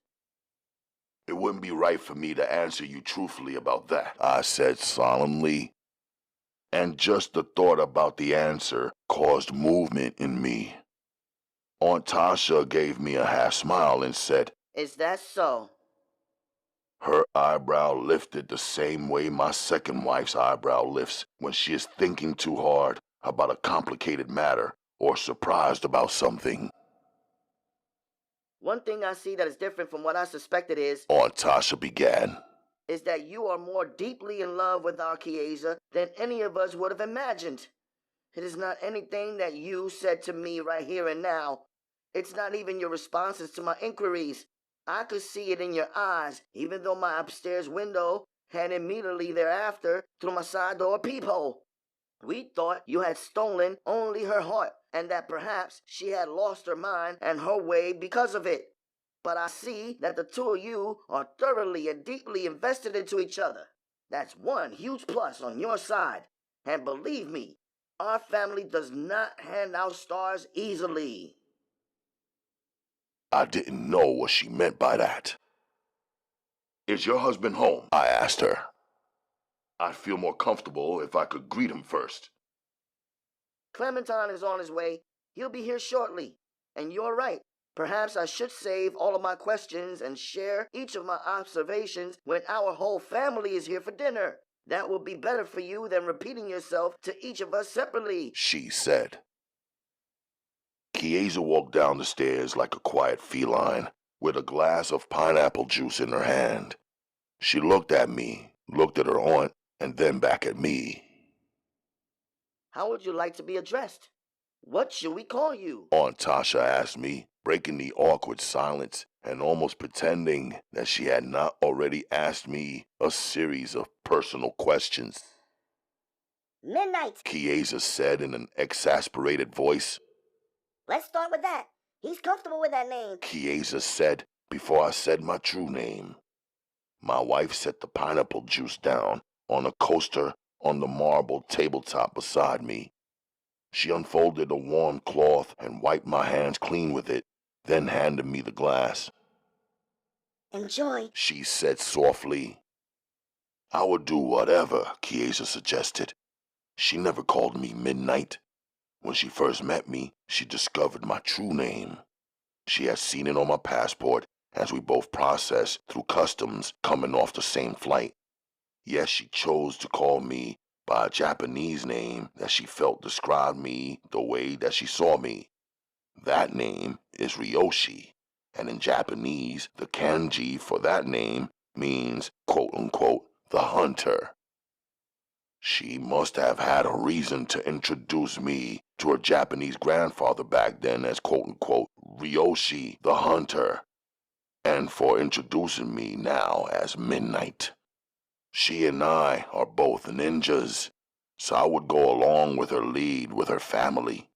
It wouldn't be right for me to answer you truthfully about that, I said solemnly. And just the thought about the answer caused movement in me. Aunt Tasha gave me a half smile and said, Is that so? Her eyebrow lifted the same way my second wife's eyebrow lifts when she is thinking too hard about a complicated matter or surprised about something. One thing I see that is different from what I suspected Aunt Tasha began. Is that you are more deeply in love with our Chiesa than any of us would have imagined. It is not anything that you said to me right here and now. It's not even your responses to my inquiries. I could see it in your eyes, even though my upstairs window had immediately thereafter through my side door peephole. We thought you had stolen only her heart, and that perhaps she had lost her mind and her way because of it. But I see that the two of you are thoroughly and deeply invested into each other. That's one huge plus on your side. And believe me, our family does not hand out stars easily. I didn't know what she meant by that. Is your husband home? I asked her. I'd feel more comfortable if I could greet him first. Clementine is on his way. He'll be here shortly. And you're right. Perhaps I should save all of my questions and share each of my observations when our whole family is here for dinner. That will be better for you than repeating yourself to each of us separately, she said. Chiesa walked down the stairs like a quiet feline with a glass of pineapple juice in her hand. She looked at me, looked at her aunt, and then back at me. How would you like to be addressed? What should we call you? Aunt Tasha asked me, breaking the awkward silence and almost pretending that she had not already asked me a series of personal questions. Midnight. Chiesa said in an exasperated voice. Let's start with that. He's comfortable with that name. Chiesa said before I said my true name. My wife set the pineapple juice down on a coaster on the marble tabletop beside me. She unfolded a warm cloth and wiped my hands clean with it, then handed me the glass. Enjoy, she said softly. I would do whatever, Chiesa suggested. She never called me Midnight. When she first met me, she discovered my true name. She had seen it on my passport as we both processed through customs coming off the same flight. Yes, she chose to call me by a Japanese name that she felt described me the way that she saw me. That name is Ryoshi, and in Japanese, the kanji for that name means, quote-unquote, the hunter. She must have had a reason to introduce me to her Japanese grandfather back then as, quote-unquote, Ryoshi, the hunter, and for introducing me now as Midnight. She and I are both ninjas, so I would go along with her lead with her family.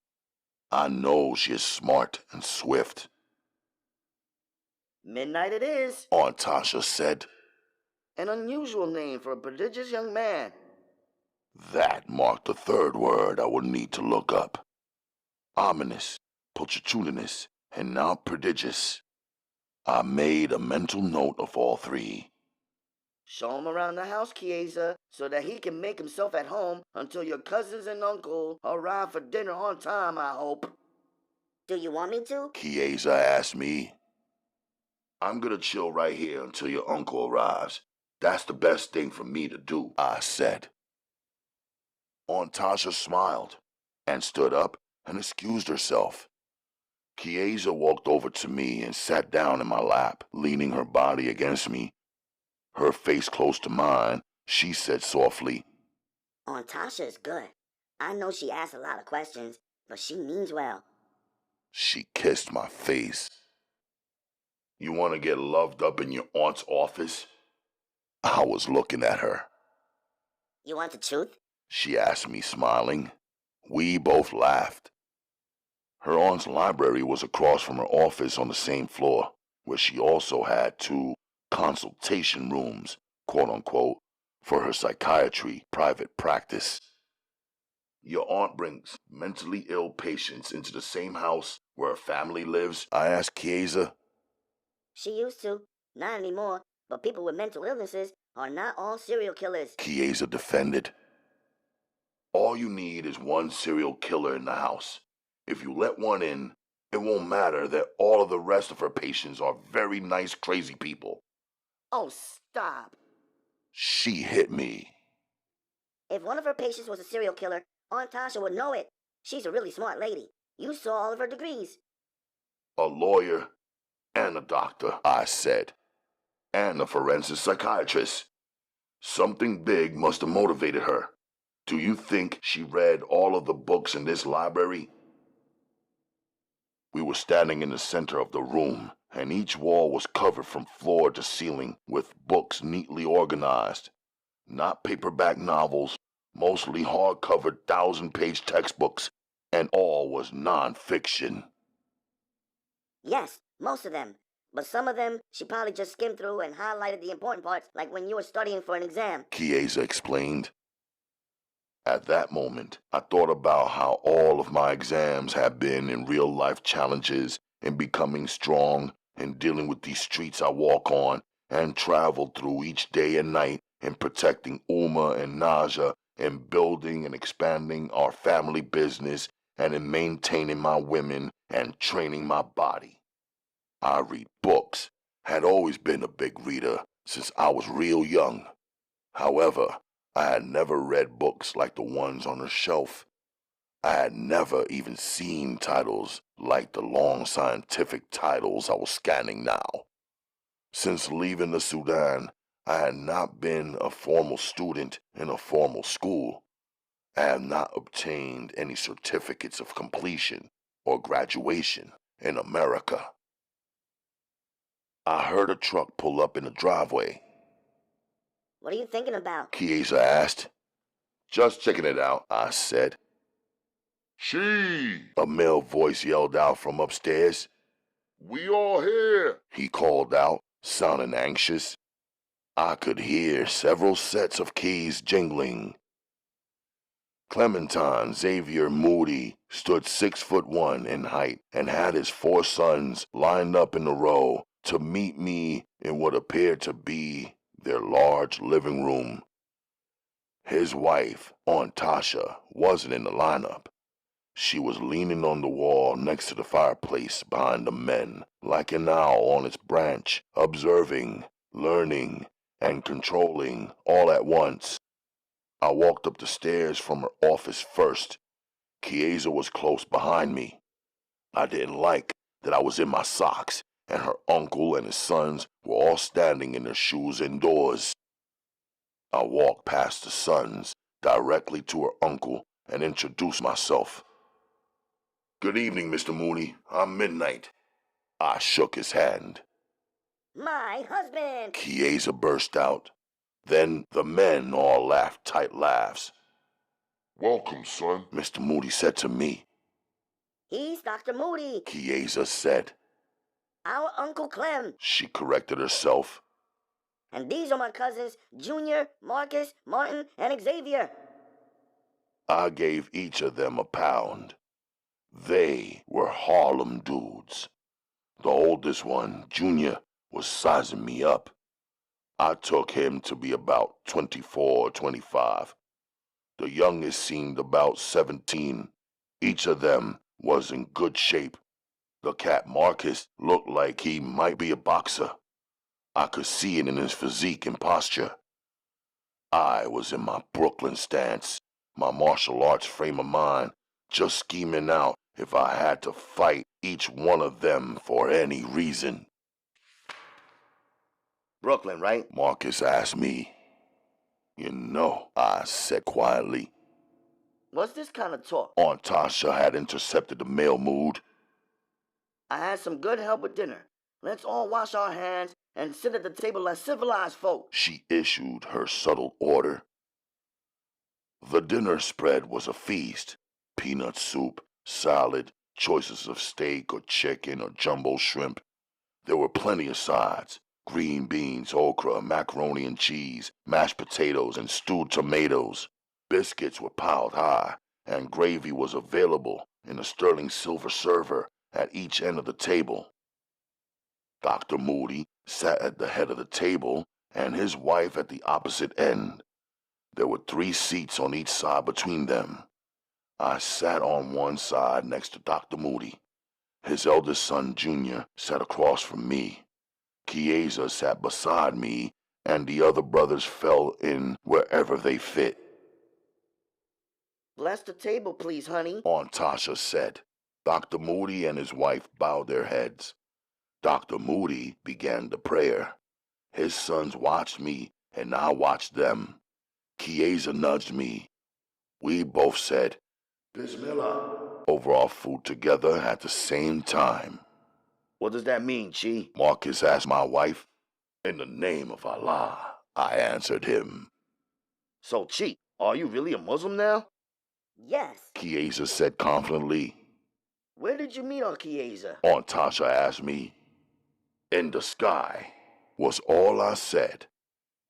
I know she is smart and swift. Midnight it is. Aunt Tasha said. An unusual name for a prodigious young man. That marked the third word I would need to look up. Ominous, pulchritudinous, and now prodigious. I made a mental note of all three. Show him around the house, Chiesa, so that he can make himself at home until your cousins and uncle arrive for dinner on time, I hope. Do you want me to? Chiesa asked me. I'm gonna chill right here until your uncle arrives. That's the best thing for me to do, I said. Aunt Tasha smiled and stood up and excused herself. Chiesa walked over to me and sat down in my lap, leaning her body against me. Her face close to mine, she said softly, Aunt Tasha is good. I know she asks a lot of questions, but she means well. She kissed my face. You want to get loved up in your aunt's office? I was looking at her. You want the truth? She asked me, smiling. We both laughed. Her aunt's library was across from her office on the same floor, where she also had 2 consultation rooms, quote-unquote, for her psychiatry private practice. Your aunt brings mentally ill patients into the same house where her family lives? I asked Chiesa. She used to. Not anymore, but people with mental illnesses are not all serial killers. Chiesa defended. All you need is one serial killer in the house. If you let one in, it won't matter that all of the rest of her patients are very nice, crazy people. Oh, stop. She hit me. If one of her patients was a serial killer, Aunt Tasha would know it. She's a really smart lady. You saw all of her degrees. A lawyer and a doctor, I said, and a forensic psychiatrist. Something big must have motivated her. Do you think she read all of the books in this library? We were standing in the center of the room, and each wall was covered from floor to ceiling with books neatly organized. Not paperback novels, mostly hardcover 1,000-page textbooks, and all was non-fiction. Yes, most of them. But some of them she probably just skimmed through and highlighted the important parts, like when you were studying for an exam. Chiesa explained. At that moment, I thought about how all of my exams have been in real-life challenges in becoming strong and dealing with these streets I walk on and travel through each day and night in protecting Uma and Naja, in building and expanding our family business, and in maintaining my women and training my body. I read books, had always been a big reader since I was real young. However, I had never read books like the ones on the shelf. I had never even seen titles like the long scientific titles I was scanning now. Since leaving the Sudan, I had not been a formal student in a formal school, I have not obtained any certificates of completion or graduation in America. I heard a truck pull up in the driveway. What are you thinking about? Chiesa asked. Just checking it out, I said. She! A male voice yelled out from upstairs. We all here! He called out, sounding anxious. I could hear several sets of keys jingling. Clementine Xavier Moody stood 6'1" in height and had his 4 sons lined up in a row to meet me in what appeared to be their large living room. His wife, Aunt Tasha, wasn't in the lineup. She was leaning on the wall next to the fireplace behind the men, like an owl on its branch, observing, learning, and controlling all at once. I walked up the stairs from her office first. Chiesa was close behind me. I didn't like that I was in my socks, and her uncle and his sons were all standing in their shoes indoors. I walked past the sons directly to her uncle and introduced myself. Good evening, Mr. Mooney. I'm Midnight. I shook his hand. My husband! Chiesa burst out. Then the men all laughed tight laughs. Welcome, son, Mr. Moody said to me. He's Dr. Moody. Chiesa said. Our Uncle Clem. She corrected herself. And these are my cousins, Junior, Marcus, Martin, and Xavier. I gave each of them £1. They were Harlem dudes. The oldest one, Junior, was sizing me up. I took him to be about 24 or 25. The youngest seemed about 17. Each of them was in good shape. The cat Marcus looked like he might be a boxer. I could see it in his physique and posture. I was in my Brooklyn stance, my martial arts frame of mind, just scheming out if I had to fight each one of them for any reason. Brooklyn, right? Marcus asked me. You know, I said quietly. What's this kind of talk? Aunt Tasha had intercepted the male mood. I had some good help with dinner. Let's all wash our hands and sit at the table as civilized folk. She issued her subtle order. The dinner spread was a feast. Peanut soup, salad, choices of steak or chicken or jumbo shrimp. There were plenty of sides. Green beans, okra, macaroni and cheese, mashed potatoes, and stewed tomatoes. Biscuits were piled high, and gravy was available in a sterling silver server at each end of the table. Dr. Moody sat at the head of the table, and his wife at the opposite end. There were 3 seats on each side between them. I sat on one side next to Dr. Moody. His eldest son, Junior, sat across from me. Chiesa sat beside me, and the other brothers fell in wherever they fit. Bless the table, please, honey. Aunt Tasha said. Dr. Moody and his wife bowed their heads. Dr. Moody began the prayer. His sons watched me, and I watched them. Chiesa nudged me. We both said, Bismillah, over our food together at the same time. What does that mean, Chi? Marcus asked my wife. In the name of Allah, I answered him. So, Chi, are you really a Muslim now? Yes. Chiesa said confidently. Where did you meet our Chiesa? Aunt Tasha asked me. In the sky, was all I said.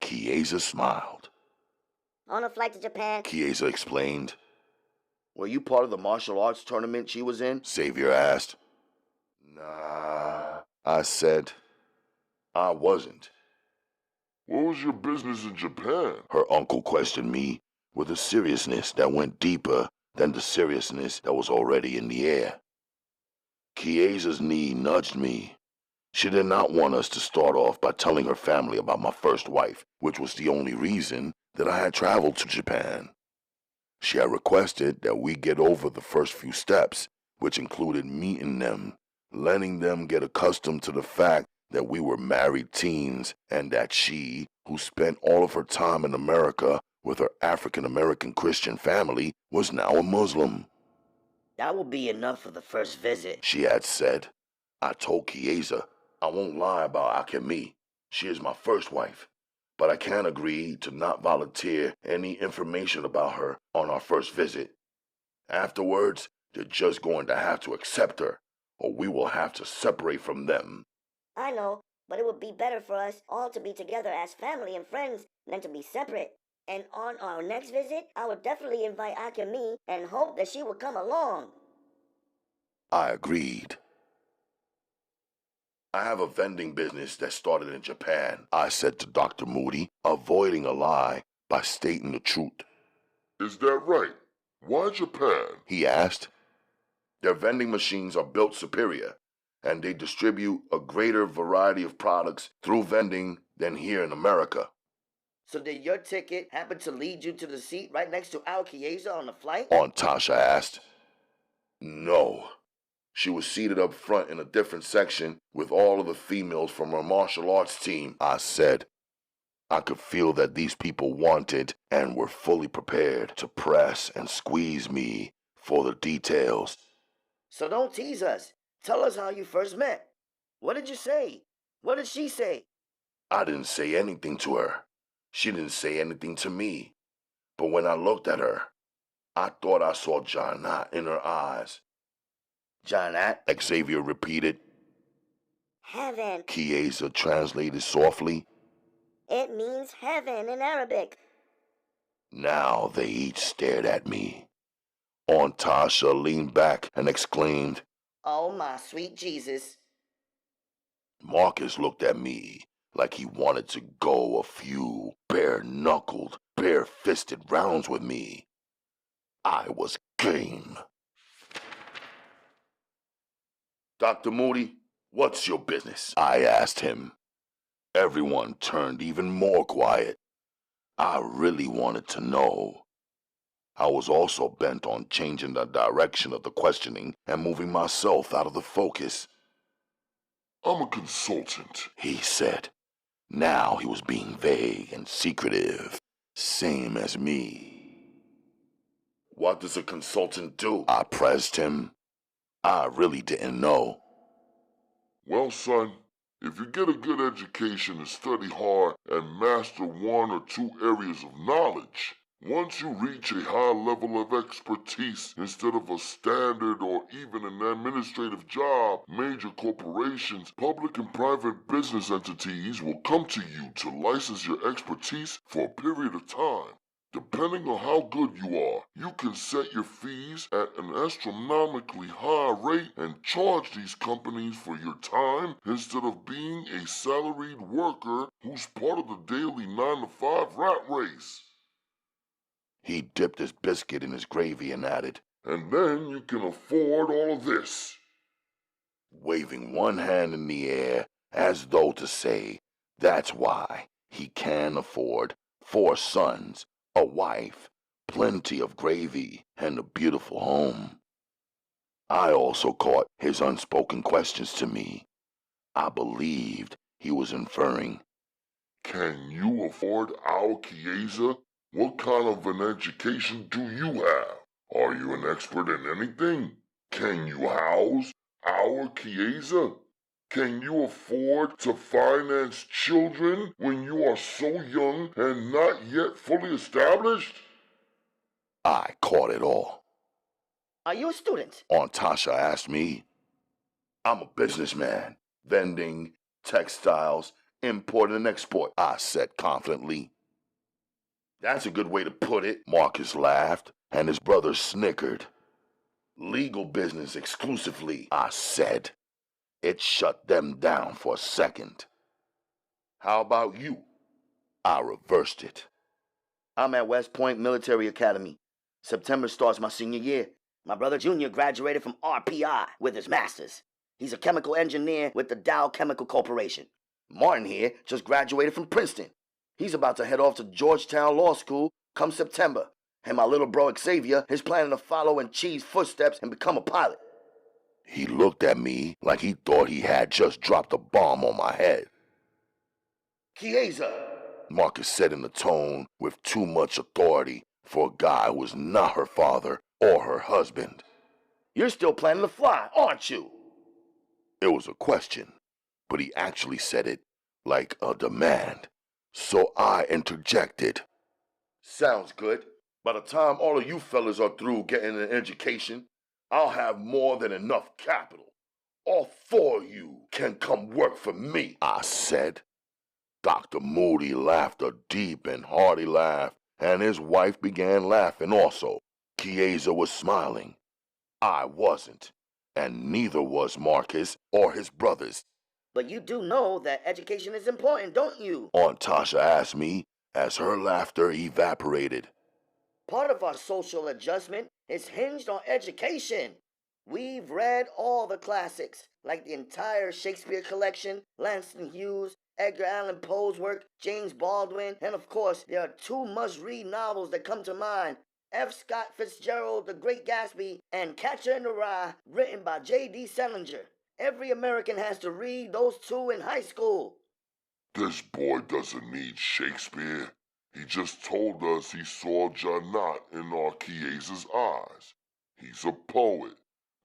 Chiesa smiled. On a flight to Japan. Chiesa explained. Were you part of the martial arts tournament she was in? Xavier asked. Nah, I said. I wasn't. What was your business in Japan? Her uncle questioned me with a seriousness that went deeper than the seriousness that was already in the air. Chiesa's knee nudged me. She did not want us to start off by telling her family about my first wife, which was the only reason that I had traveled to Japan. She had requested that we get over the first few steps, which included meeting them, letting them get accustomed to the fact that we were married teens and that she, who spent all of her time in America, with her African-American Christian family, was now a Muslim. That will be enough for the first visit, she had said. I told Chiesa I won't lie about Akemi. She is my first wife, but I can't agree to not volunteer any information about her on our first visit. Afterwards, they're just going to have to accept her, or we will have to separate from them. I know, but it would be better for us all to be together as family and friends than to be separate. And on our next visit, I would definitely invite Akemi and hope that she would come along. I agreed. I have a vending business that started in Japan, I said to Dr. Moody, avoiding a lie by stating the truth. Is that right? Why Japan? He asked. Their vending machines are built superior, and they distribute a greater variety of products through vending than here in America. So did your ticket happen to lead you to the seat right next to our Chiesa on the flight? Aunt Tasha asked. No. She was seated up front in a different section with all of the females from her martial arts team, I said. I could feel that these people wanted and were fully prepared to press and squeeze me for the details. So don't tease us. Tell us how you first met. What did you say? What did she say? I didn't say anything to her. She didn't say anything to me. But when I looked at her, I thought I saw Janat in her eyes. Janat? Xavier repeated. Heaven. Chiesa translated softly. It means heaven in Arabic. Now they each stared at me. Aunt Tasha leaned back and exclaimed, Oh, my sweet Jesus. Marcus looked at me like he wanted to go a few bare-knuckled, bare-fisted rounds with me. I was game. Dr. Moody, what's your business? I asked him. Everyone turned even more quiet. I really wanted to know. I was also bent on changing the direction of the questioning and moving myself out of the focus. I'm a consultant, he said. Now he was being vague and secretive, same as me. What does a consultant do? I pressed him. I really didn't know. Well, son, if you get a good education and study hard and master one or two areas of knowledge, once you reach a high level of expertise instead of a standard or even an administrative job, major corporations, public and private business entities will come to you to license your expertise for a period of time. Depending on how good you are, you can set your fees at an astronomically high rate and charge these companies for your time instead of being a salaried worker who's part of the daily 9-to-5 rat race. He dipped his biscuit in his gravy and added, And then you can afford all of this. waving one hand in the air as though to say, that's why he can afford 4 sons, a wife, plenty of gravy, and a beautiful home. I also caught his unspoken questions to me. I believed he was inferring, Can you afford our Chiesa? What kind of an education do you have? Are you an expert in anything? Can you house our Chiesa? Can you afford to finance children when you are so young and not yet fully established? I caught it all. Are you a student? Aunt Tasha asked me. I'm a businessman, vending, textiles, import and export, I said confidently. That's a good way to put it, Marcus laughed, and his brother snickered. Legal business exclusively, I said. It shut them down for a second. How about you? I reversed it. I'm at West Point Military Academy. September starts my senior year. My brother Junior graduated from RPI with his master's. He's a chemical engineer with the Dow Chemical Corporation. Martin here just graduated from Princeton. He's about to head off to Georgetown Law School come September. And my little bro Xavier is planning to follow in Chi's footsteps and become a pilot. He looked at me like he thought he had just dropped a bomb on my head. Chiesa, Marcus said in a tone with too much authority for a guy who was not her father or her husband. You're still planning to fly, aren't you? It was a question, but he actually said it like a demand. So I interjected. Sounds good. By the time all of you fellas are through getting an education, I'll have more than enough capital. All four of you can come work for me, I said. Dr. Moody laughed a deep and hearty laugh, and his wife began laughing also. Chiesa was smiling. I wasn't, and neither was Marcus or his brothers. But you do know that education is important, don't you? Aunt Tasha asked me as her laughter evaporated. Part of our social adjustment is hinged on education. We've read all the classics, like the entire Shakespeare collection, Langston Hughes, Edgar Allan Poe's work, James Baldwin, and of course, there are two must-read novels that come to mind. F. Scott Fitzgerald, The Great Gatsby, and Catcher in the Rye, written by J.D. Salinger. Every American has to read those two in high school. This boy doesn't need Shakespeare. He just told us he saw Janat in our Chiesa's eyes. He's a poet.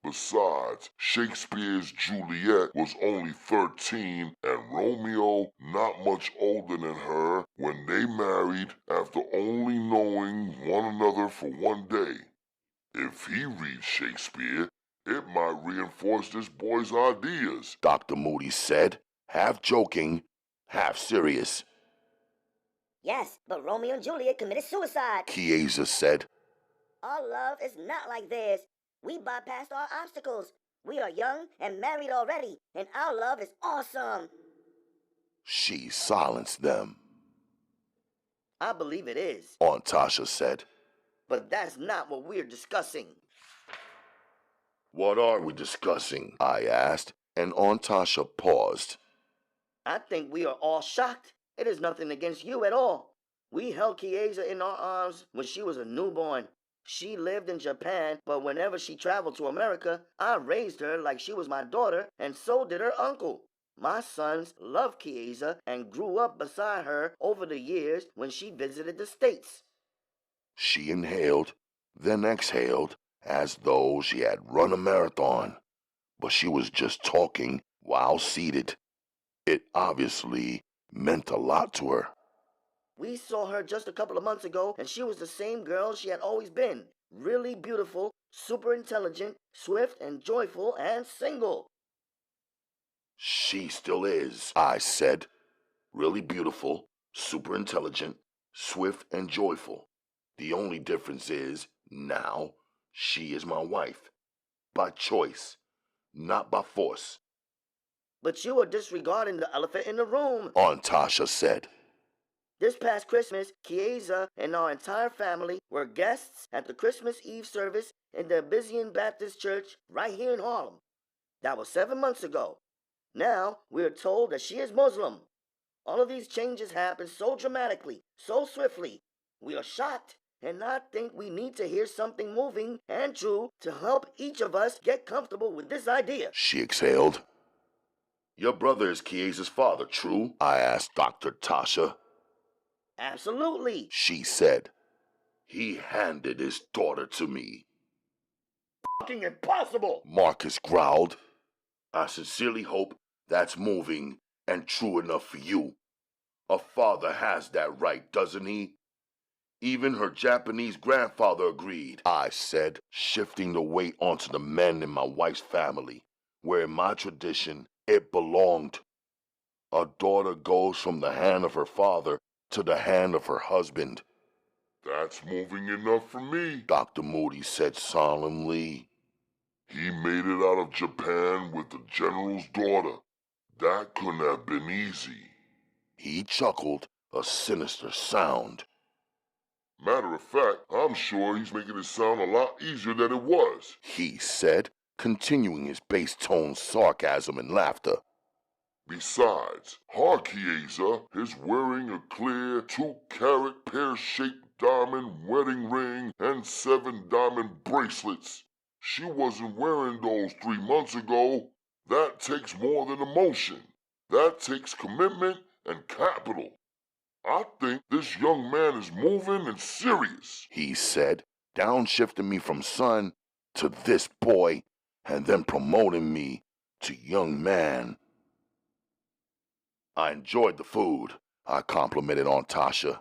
Besides, Shakespeare's Juliet was only 13 and Romeo not much older than her when they married after only knowing one another for one day. If he reads Shakespeare, it might reinforce this boy's ideas, Dr. Moody said, half joking, half serious. Yes, but Romeo and Juliet committed suicide. Chiesa said. Our love is not like theirs. We bypassed our obstacles. We are young and married already, and our love is awesome. She silenced them. I believe it is. Aunt Tasha said. But that's not what we're discussing. What are we discussing? I asked, and Aunt Tasha paused. I think we are all shocked. It is nothing against you at all. We held Chiesa in our arms when she was a newborn. She lived in Japan, but whenever she traveled to America, I raised her like she was my daughter, and so did her uncle. My sons loved Chiesa and grew up beside her over the years when she visited the States. She inhaled, then exhaled, as though she had run a marathon. But she was just talking while seated. It obviously meant a lot to her. We saw her just a couple of months ago, and she was the same girl she had always been. Really beautiful, super intelligent, swift and joyful, and single. She still is, I said. Really beautiful, super intelligent, swift and joyful. The only difference is, now, she is my wife. By choice, not by force. But you are disregarding the elephant in the room, Aunt Tasha said. This past Christmas, Chiesa and our entire family were guests at the Christmas Eve service in the Oghuzan Baptist Church right here in Harlem. That was 7 months ago. Now we are told that she is Muslim. All of these changes happen so dramatically, so swiftly. We are shocked, and I think we need to hear something moving and true to help each of us get comfortable with this idea. She exhaled. Your brother is Chiesa's father, true? I asked Dr. Tasha. Absolutely, She said. He handed his daughter to me. Fucking impossible! Marcus growled. I sincerely hope that's moving and true enough for you. A father has that right, doesn't he? Even her Japanese grandfather agreed, I said, shifting the weight onto the men in my wife's family, where in my tradition it belonged. A daughter goes from the hand of her father to the hand of her husband. That's moving enough for me, Dr. Moody said solemnly. He made it out of Japan with the general's daughter. That couldn't have been easy. He chuckled, a sinister sound. Matter of fact, I'm sure he's making it sound a lot easier than it was, He said, continuing his bass-toned sarcasm and laughter. Besides, her Chiesa is wearing a clear 2-carat pear-shaped diamond wedding ring and 7 diamond bracelets. She wasn't wearing those 3 months ago. That takes more than emotion. That takes commitment and capital. I think this young man is moving and serious, he said, downshifting me from son to this boy, and then promoting me to young man. I enjoyed the food, I complimented Aunt Tasha.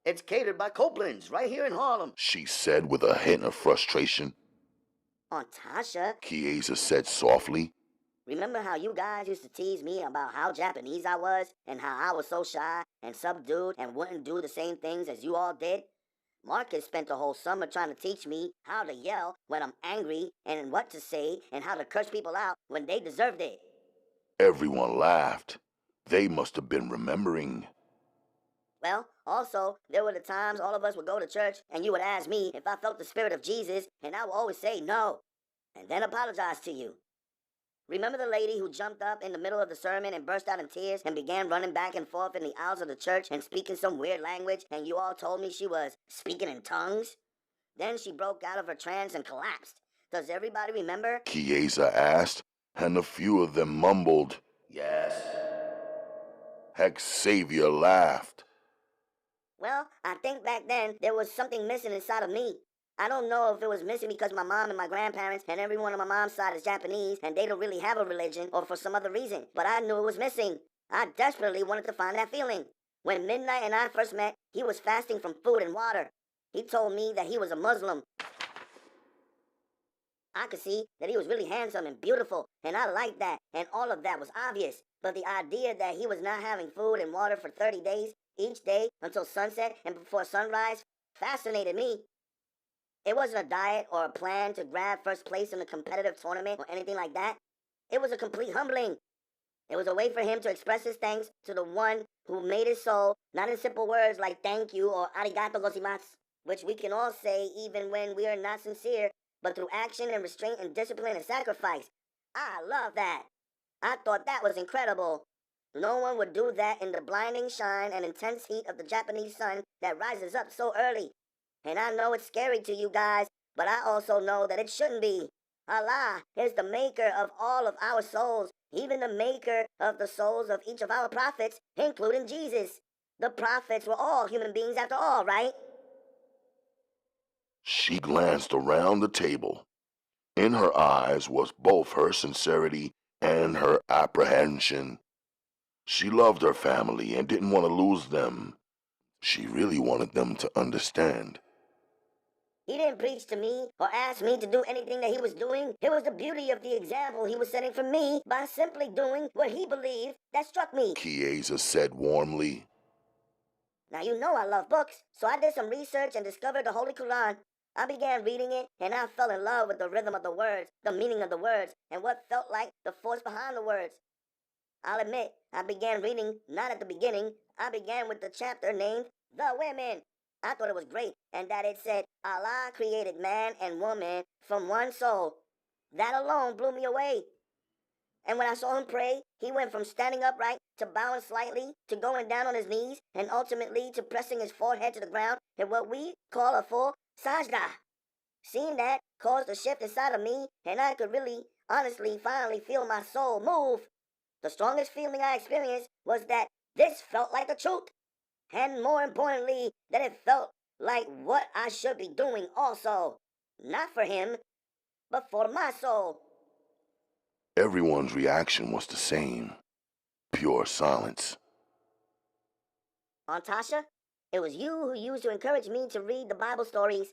It's catered by Copeland's, right here in Harlem, she said with a hint of frustration. Aunt Tasha, Chiesa said softly. Remember how you guys used to tease me about how Japanese I was and how I was so shy and subdued and wouldn't do the same things as you all did? Marcus spent the whole summer trying to teach me how to yell when I'm angry and what to say and how to curse people out when they deserved it. Everyone laughed. They must have been remembering. Well, also, there were the times all of us would go to church and you would ask me if I felt the spirit of Jesus, and I would always say no, and then apologize to you. Remember the lady who jumped up in the middle of the sermon and burst out in tears and began running back and forth in the aisles of the church and speaking some weird language, and you all told me she was speaking in tongues? Then she broke out of her trance and collapsed. Does everybody remember? Chiesa asked, and a few of them mumbled, Yes. Xavier laughed. Well, I think back then there was something missing inside of me. I don't know if it was missing because my mom and my grandparents and everyone on my mom's side is Japanese and they don't really have a religion, or for some other reason, but I knew it was missing. I desperately wanted to find that feeling. When Midnight and I first met, he was fasting from food and water. He told me that he was a Muslim. I could see that he was really handsome and beautiful, and I liked that, and all of that was obvious. But the idea that he was not having food and water for 30 days, each day until sunset and before sunrise, fascinated me. It wasn't a diet or a plan to grab first place in a competitive tournament or anything like that. It was a complete humbling. It was a way for him to express his thanks to the one who made his soul, not in simple words like thank you or arigato gozaimasu, which we can all say even when we are not sincere, but through action and restraint and discipline and sacrifice. I love that. I thought that was incredible. No one would do that in the blinding shine and intense heat of the Japanese sun that rises up so early. And I know it's scary to you guys, but I also know that it shouldn't be. Allah is the maker of all of our souls, even the maker of the souls of each of our prophets, including Jesus. The prophets were all human beings after all, right? She glanced around the table. In her eyes was both her sincerity and her apprehension. She loved her family and didn't want to lose them. She really wanted them to understand. He didn't preach to me or ask me to do anything that he was doing. It was the beauty of the example he was setting for me by simply doing what he believed that struck me. Chiesa said warmly. Now you know I love books, so I did some research and discovered the Holy Quran. I began reading it, and I fell in love with the rhythm of the words, the meaning of the words, and what felt like the force behind the words. I'll admit, I began reading not at the beginning. I began with the chapter named The Women. I thought it was great, and that it said, Allah created man and woman from one soul. That alone blew me away. And when I saw him pray, he went from standing upright to bowing slightly to going down on his knees and ultimately to pressing his forehead to the ground in what we call a full sajda. Seeing that caused a shift inside of me, and I could really, honestly, finally feel my soul move. The strongest feeling I experienced was that this felt like the truth. And more importantly, that it felt like what I should be doing also. Not for him, but for my soul. Everyone's reaction was the same. Pure silence. Aunt Tasha, it was you who used to encourage me to read the Bible stories.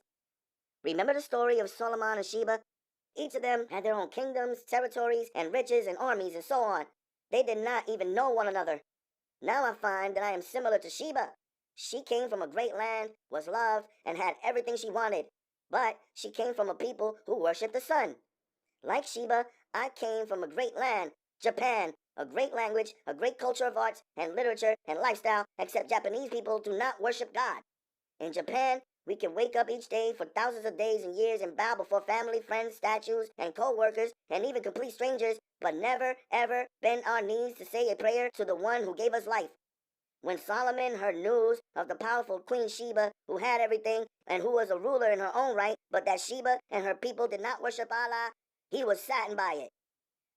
Remember the story of Solomon and Sheba? Each of them had their own kingdoms, territories, and riches and armies and so on. They did not even know one another. Now I find that I am similar to Sheba. She came from a great land, was loved, and had everything she wanted. But she came from a people who worshiped the sun. Like Sheba, I came from a great land, Japan, a great language, a great culture of arts and literature and lifestyle, except Japanese people do not worship God. In Japan, we can wake up each day for thousands of days and years and bow before family, friends, statues, and co-workers, and even complete strangers, but never, ever bend our knees to say a prayer to the one who gave us life. When Solomon heard news of the powerful Queen Sheba, who had everything and who was a ruler in her own right, but that Sheba and her people did not worship Allah, he was saddened by it.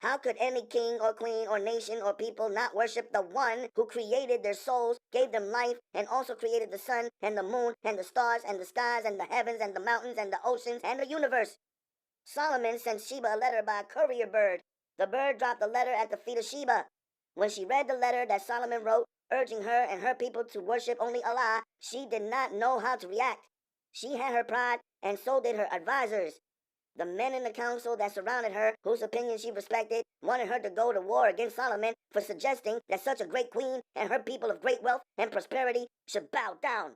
How could any king or queen or nation or people not worship the one who created their souls, gave them life, and also created the sun and the moon and the stars and the skies and the heavens and the mountains and the oceans and the universe? Solomon sent Sheba a letter by a courier bird. The bird dropped the letter at the feet of Sheba. When she read the letter that Solomon wrote, urging her and her people to worship only Allah, she did not know how to react. She had her pride, and so did her advisors. The men in the council that surrounded her, whose opinion she respected, wanted her to go to war against Solomon for suggesting that such a great queen and her people of great wealth and prosperity should bow down.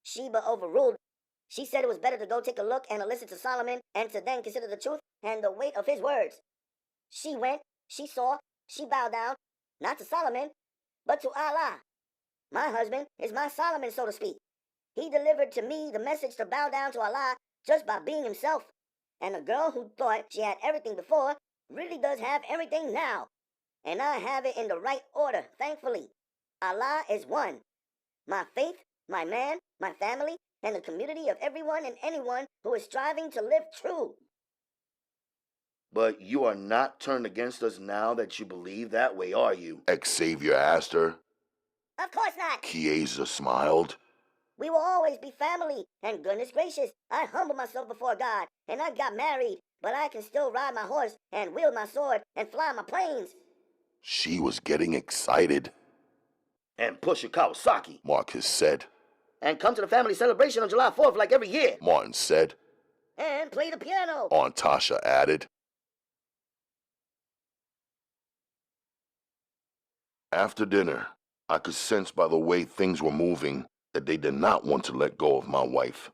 Sheba overruled. She said it was better to go take a look and to listen to Solomon and to then consider the truth and the weight of his words. She went, she saw, she bowed down, not to Solomon, but to Allah. My husband is my Solomon, so to speak. He delivered to me the message to bow down to Allah just by being himself. And a girl who thought she had everything before really does have everything now. And I have it in the right order, thankfully. Allah is one. My faith, my man, my family, and the community of everyone and anyone who is striving to live true. But you are not turned against us now that you believe that way, are you? Xavier asked her. Of course not. Chiesa smiled. We will always be family, and goodness gracious, I humble myself before God, and I got married, but I can still ride my horse, and wield my sword, and fly my planes. She was getting excited. And push your Kawasaki. Marcus said. And come to the family celebration on July 4th like every year. Martin said. And play the piano. Aunt Tasha added. After dinner, I could sense by the way things were moving that they did not want to let go of my wife.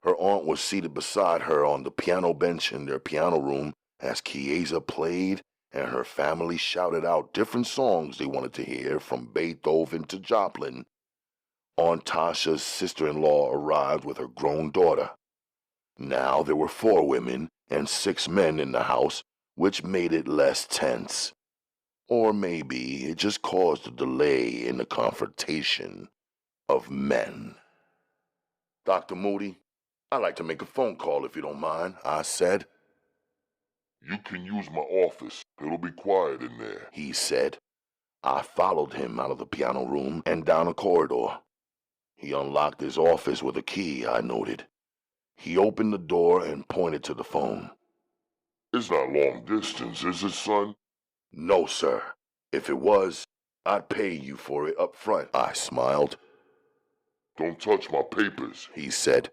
Her aunt was seated beside her on the piano bench in their piano room as Chiesa played and her family shouted out different songs they wanted to hear from Beethoven to Joplin. Aunt Tasha's sister-in-law arrived with her grown daughter. Now there were 4 women and 6 men in the house, which made it less tense. Or maybe it just caused a delay in the confrontation of men. Dr. Moody, I'd like to make a phone call if you don't mind, I said. You can use my office. It'll be quiet in there, he said. I followed him out of the piano room and down a corridor. He unlocked his office with a key, I noted. He opened the door and pointed to the phone. It's not long distance, is it, son? No, sir. If it was, I'd pay you for it up front, I smiled. Don't touch my papers, he said.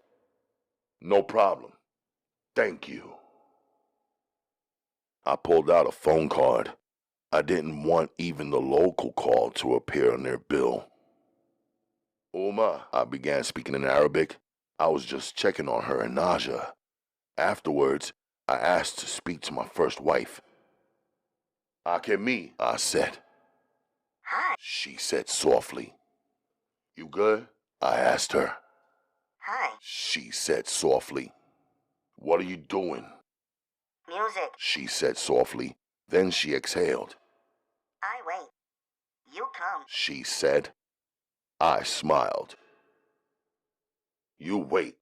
No problem. Thank you. I pulled out a phone card. I didn't want even the local call to appear on their bill. Uma, I began speaking in Arabic. I was just checking on her and Naja. Afterwards, I asked to speak to my first wife. Akemi, I said. Hi. She said softly. You good? I asked her. Hi. She said softly. What are you doing? Music. She said softly. Then she exhaled. I wait. You come. She said. I smiled. You wait.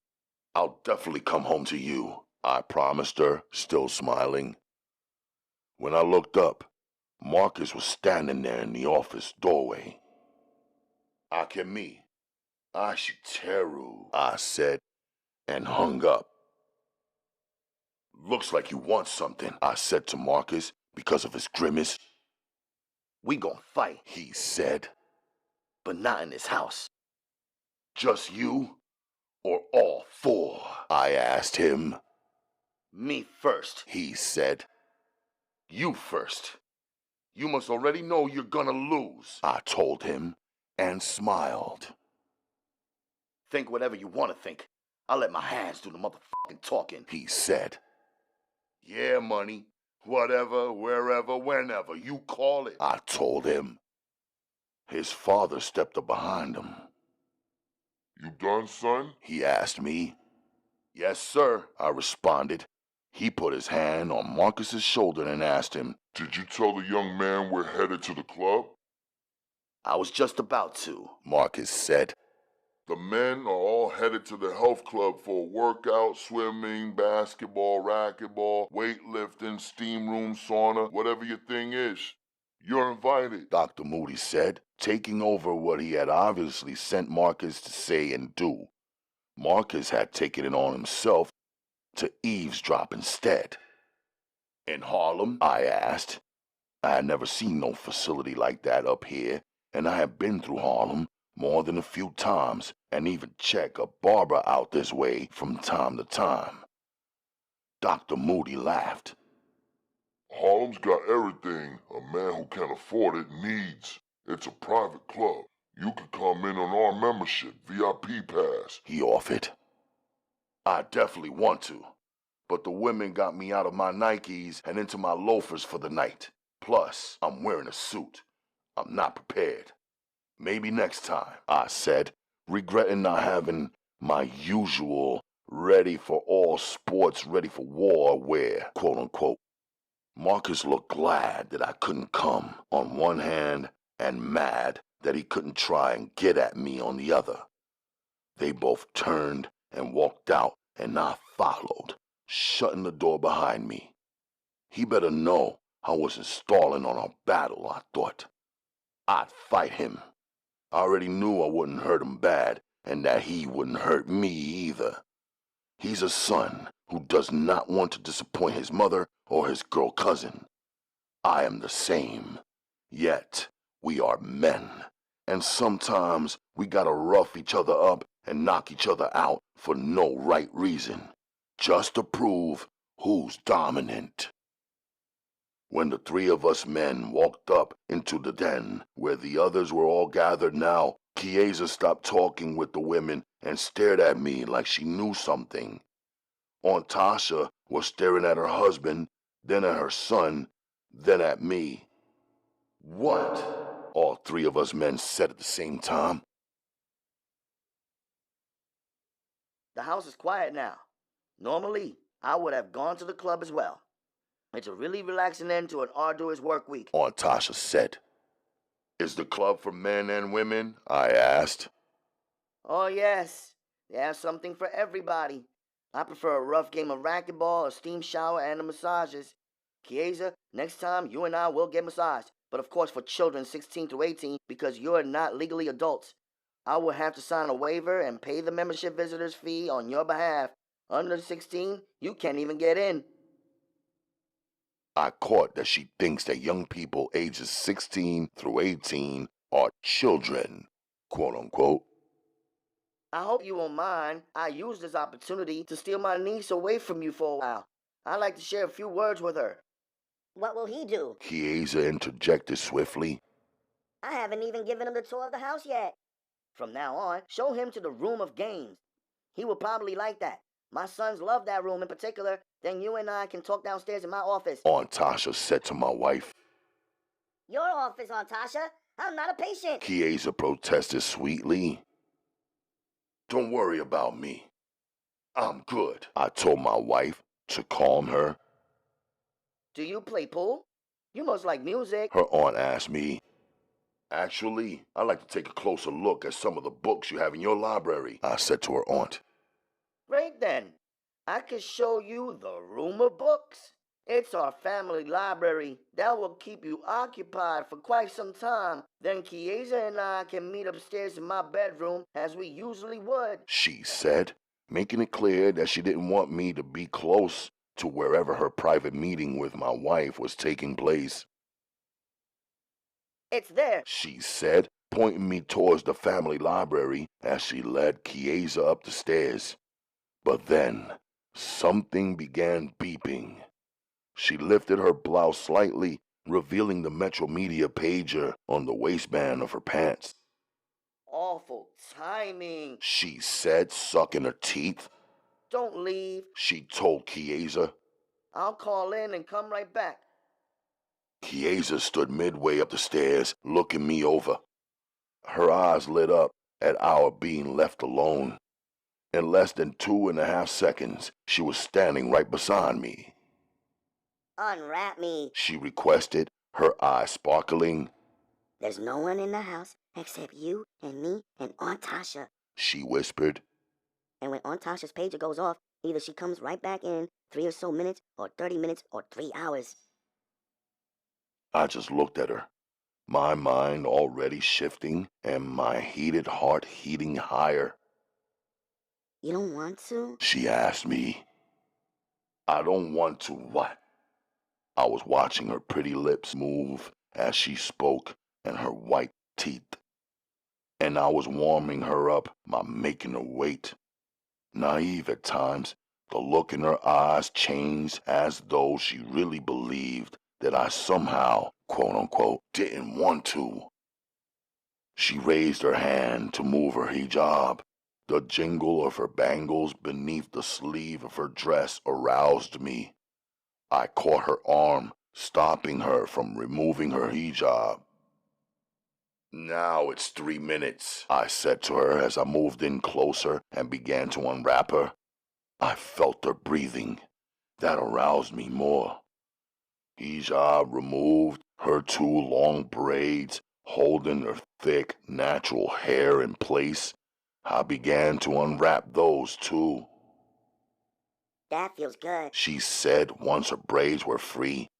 I'll definitely come home to you, I promised her, still smiling. When I looked up, Marcus was standing there in the office doorway. Akemi, Ashiteru, I said, and hung up. Looks like you want something, I said to Marcus because of his grimace. We gon' fight, he said. But not in this house. Just you? Or all 4? I asked him. Me first, he said. You first. You must already know you're gonna lose, I told him, and smiled. Think whatever you want to think. I'll let my hands do the motherfucking talking, he said. Yeah, money. Whatever, wherever, whenever, you call it, I told him. His father stepped up behind him. You done, son? He asked me. Yes, sir, I responded. He put his hand on Marcus's shoulder and asked him, Did you tell the young man we're headed to the club? I was just about to, Marcus said. The men are all headed to the health club for a workout, swimming, basketball, racquetball, weightlifting, steam room, sauna, whatever your thing is. You're invited, Dr. Moody said, taking over what he had obviously sent Marcus to say and do. Marcus had taken it on himself to eavesdrop instead. In Harlem? I asked. I had never seen no facility like that up here, and I had been through Harlem more than a few times and even checked a barber out this way from time to time. Dr. Moody laughed. Harlem's got everything a man who can afford it needs. It's a private club. You could come in on our membership, VIP pass, he offered. I definitely want to, but the women got me out of my Nikes and into my loafers for the night. Plus, I'm wearing a suit. I'm not prepared. Maybe next time, I said, regretting not having my usual ready for all sports, ready for war wear, quote unquote. Marcus looked glad that I couldn't come on one hand and mad that he couldn't try and get at me on the other. They both turned and walked out, and I followed, shutting the door behind me. He better know I wasn't stalling on a battle, I thought. I'd fight him. I already knew I wouldn't hurt him bad, and that he wouldn't hurt me either. He's a son who does not want to disappoint his mother or his girl cousin. I am the same. Yet, we are men, and sometimes we gotta rough each other up and knock each other out for no right reason, just to prove who's dominant. When the three of us men walked up into the den where the others were all gathered now, Chiesa stopped talking with the women and stared at me like she knew something. Aunt Tasha was staring at her husband, then at her son, then at me. What? All three of us men said at the same time. The house is quiet now. Normally, I would have gone to the club as well. It's a really relaxing end to an arduous work week, Aunt Tasha said. Is the club for men and women? I asked. Oh yes, they have something for everybody. I prefer a rough game of racquetball, a steam shower, and the massages. Chiesa, next time you and I will get massaged, but of course for children 16 through 18 because you're not legally adults. I will have to sign a waiver and pay the membership visitor's fee on your behalf. Under 16, you can't even get in. I caught that she thinks that young people ages 16 through 18 are children, quote unquote. I hope you won't mind. I used this opportunity to steal my niece away from you for a while. I'd like to share a few words with her. What will he do? Chiesa interjected swiftly. I haven't even given him the tour of the house yet. From now on, show him to the room of games. He will probably like that. My sons love that room in particular. Then you and I can talk downstairs in my office. Aunt Tasha said to my wife. Your office, Aunt Tasha. I'm not a patient. Chiesa protested sweetly. Don't worry about me. I'm good, I told my wife to calm her. Do you play pool? You must like music. Her aunt asked me. Actually, I'd like to take a closer look at some of the books you have in your library, I said to her aunt. Great then. I can show you the room of books. It's our family library. That will keep you occupied for quite some time. Then Chiesa and I can meet upstairs in my bedroom as we usually would, She said, making it clear that she didn't want me to be close to wherever her private meeting with my wife was taking place. It's there, She said, pointing me towards the family library as she led Chiesa up the stairs. But then, something began beeping. She lifted her blouse slightly, revealing the Metro Media pager on the waistband of her pants. Awful timing. She said, sucking her teeth. Don't leave. She told Chiesa. I'll call in and come right back. Chiesa stood midway up the stairs, looking me over. Her eyes lit up at our being left alone. In less than 2.5 seconds, she was standing right beside me. Unwrap me. She requested, her eyes sparkling. There's no one in the house except you and me and Aunt Tasha. she whispered. And when Aunt Tasha's pager goes off, either she comes right back in 3 or so minutes, or 30 minutes, or 3 hours. I just looked at her, my mind already shifting and my heated heart heating higher. You don't want to? She asked me. I don't want to what? I was watching her pretty lips move as she spoke and her white teeth. And I was warming her up by making her wait. Naive at times, the look in her eyes changed as though she really believed that I somehow, quote-unquote, didn't want to. She raised her hand to move her hijab. The jingle of her bangles beneath the sleeve of her dress aroused me. I caught her arm, stopping her from removing her hijab. Now it's 3 minutes, I said to her as I moved in closer and began to unwrap her. I felt her breathing. That aroused me more. Hijab removed, her 2 long braids holding her thick, natural hair in place. I began to unwrap those too. That feels good, She said once her braids were free.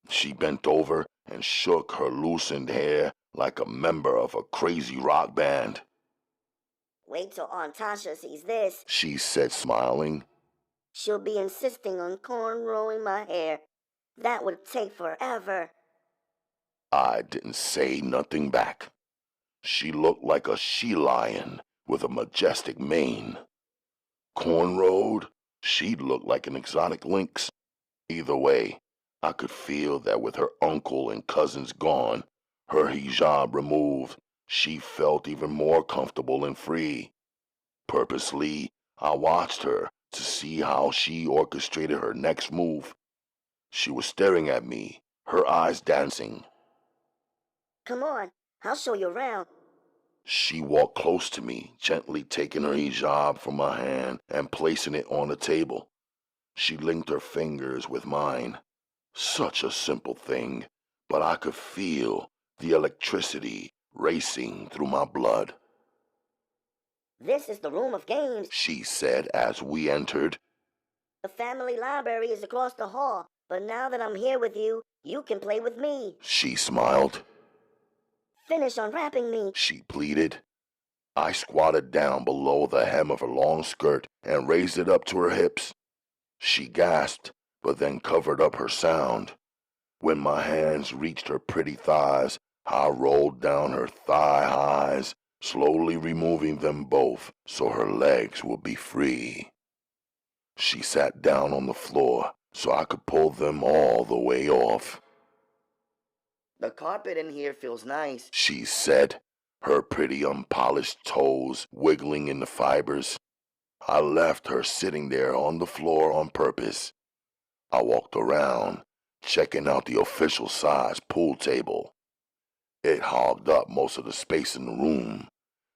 She bent over and shook her loosened hair like a member of a crazy rock band. Wait till Aunt Tasha sees this. She said, smiling. She'll be insisting on cornrowing my hair. That would take forever. I didn't say nothing back. She looked like a she-lion with a majestic mane. Cornrowed, she'd look like an exotic lynx. Either way, I could feel that with her uncle and cousins gone, her hijab removed, she felt even more comfortable and free. Purposely, I watched her to see how she orchestrated her next move. She was staring at me, her eyes dancing. Come on, I'll show you around. She walked close to me, gently taking her hijab from my hand and placing it on the table. She linked her fingers with mine. Such a simple thing, but I could feel the electricity racing through my blood. This is the room of games, She said as we entered. The family library is across the hall, but now that I'm here with you, you can play with me. She smiled. Finish unwrapping me. She pleaded. I squatted down below the hem of her long skirt and raised it up to her hips. She gasped, but then covered up her sound. When my hands reached her pretty thighs, I rolled down her thigh highs, slowly removing them both so her legs would be free. She sat down on the floor so I could pull them all the way off. The carpet in here feels nice, She said, her pretty unpolished toes wiggling in the fibers. I left her sitting there on the floor on purpose. I walked around, checking out the official size pool table. It hogged up most of the space in the room.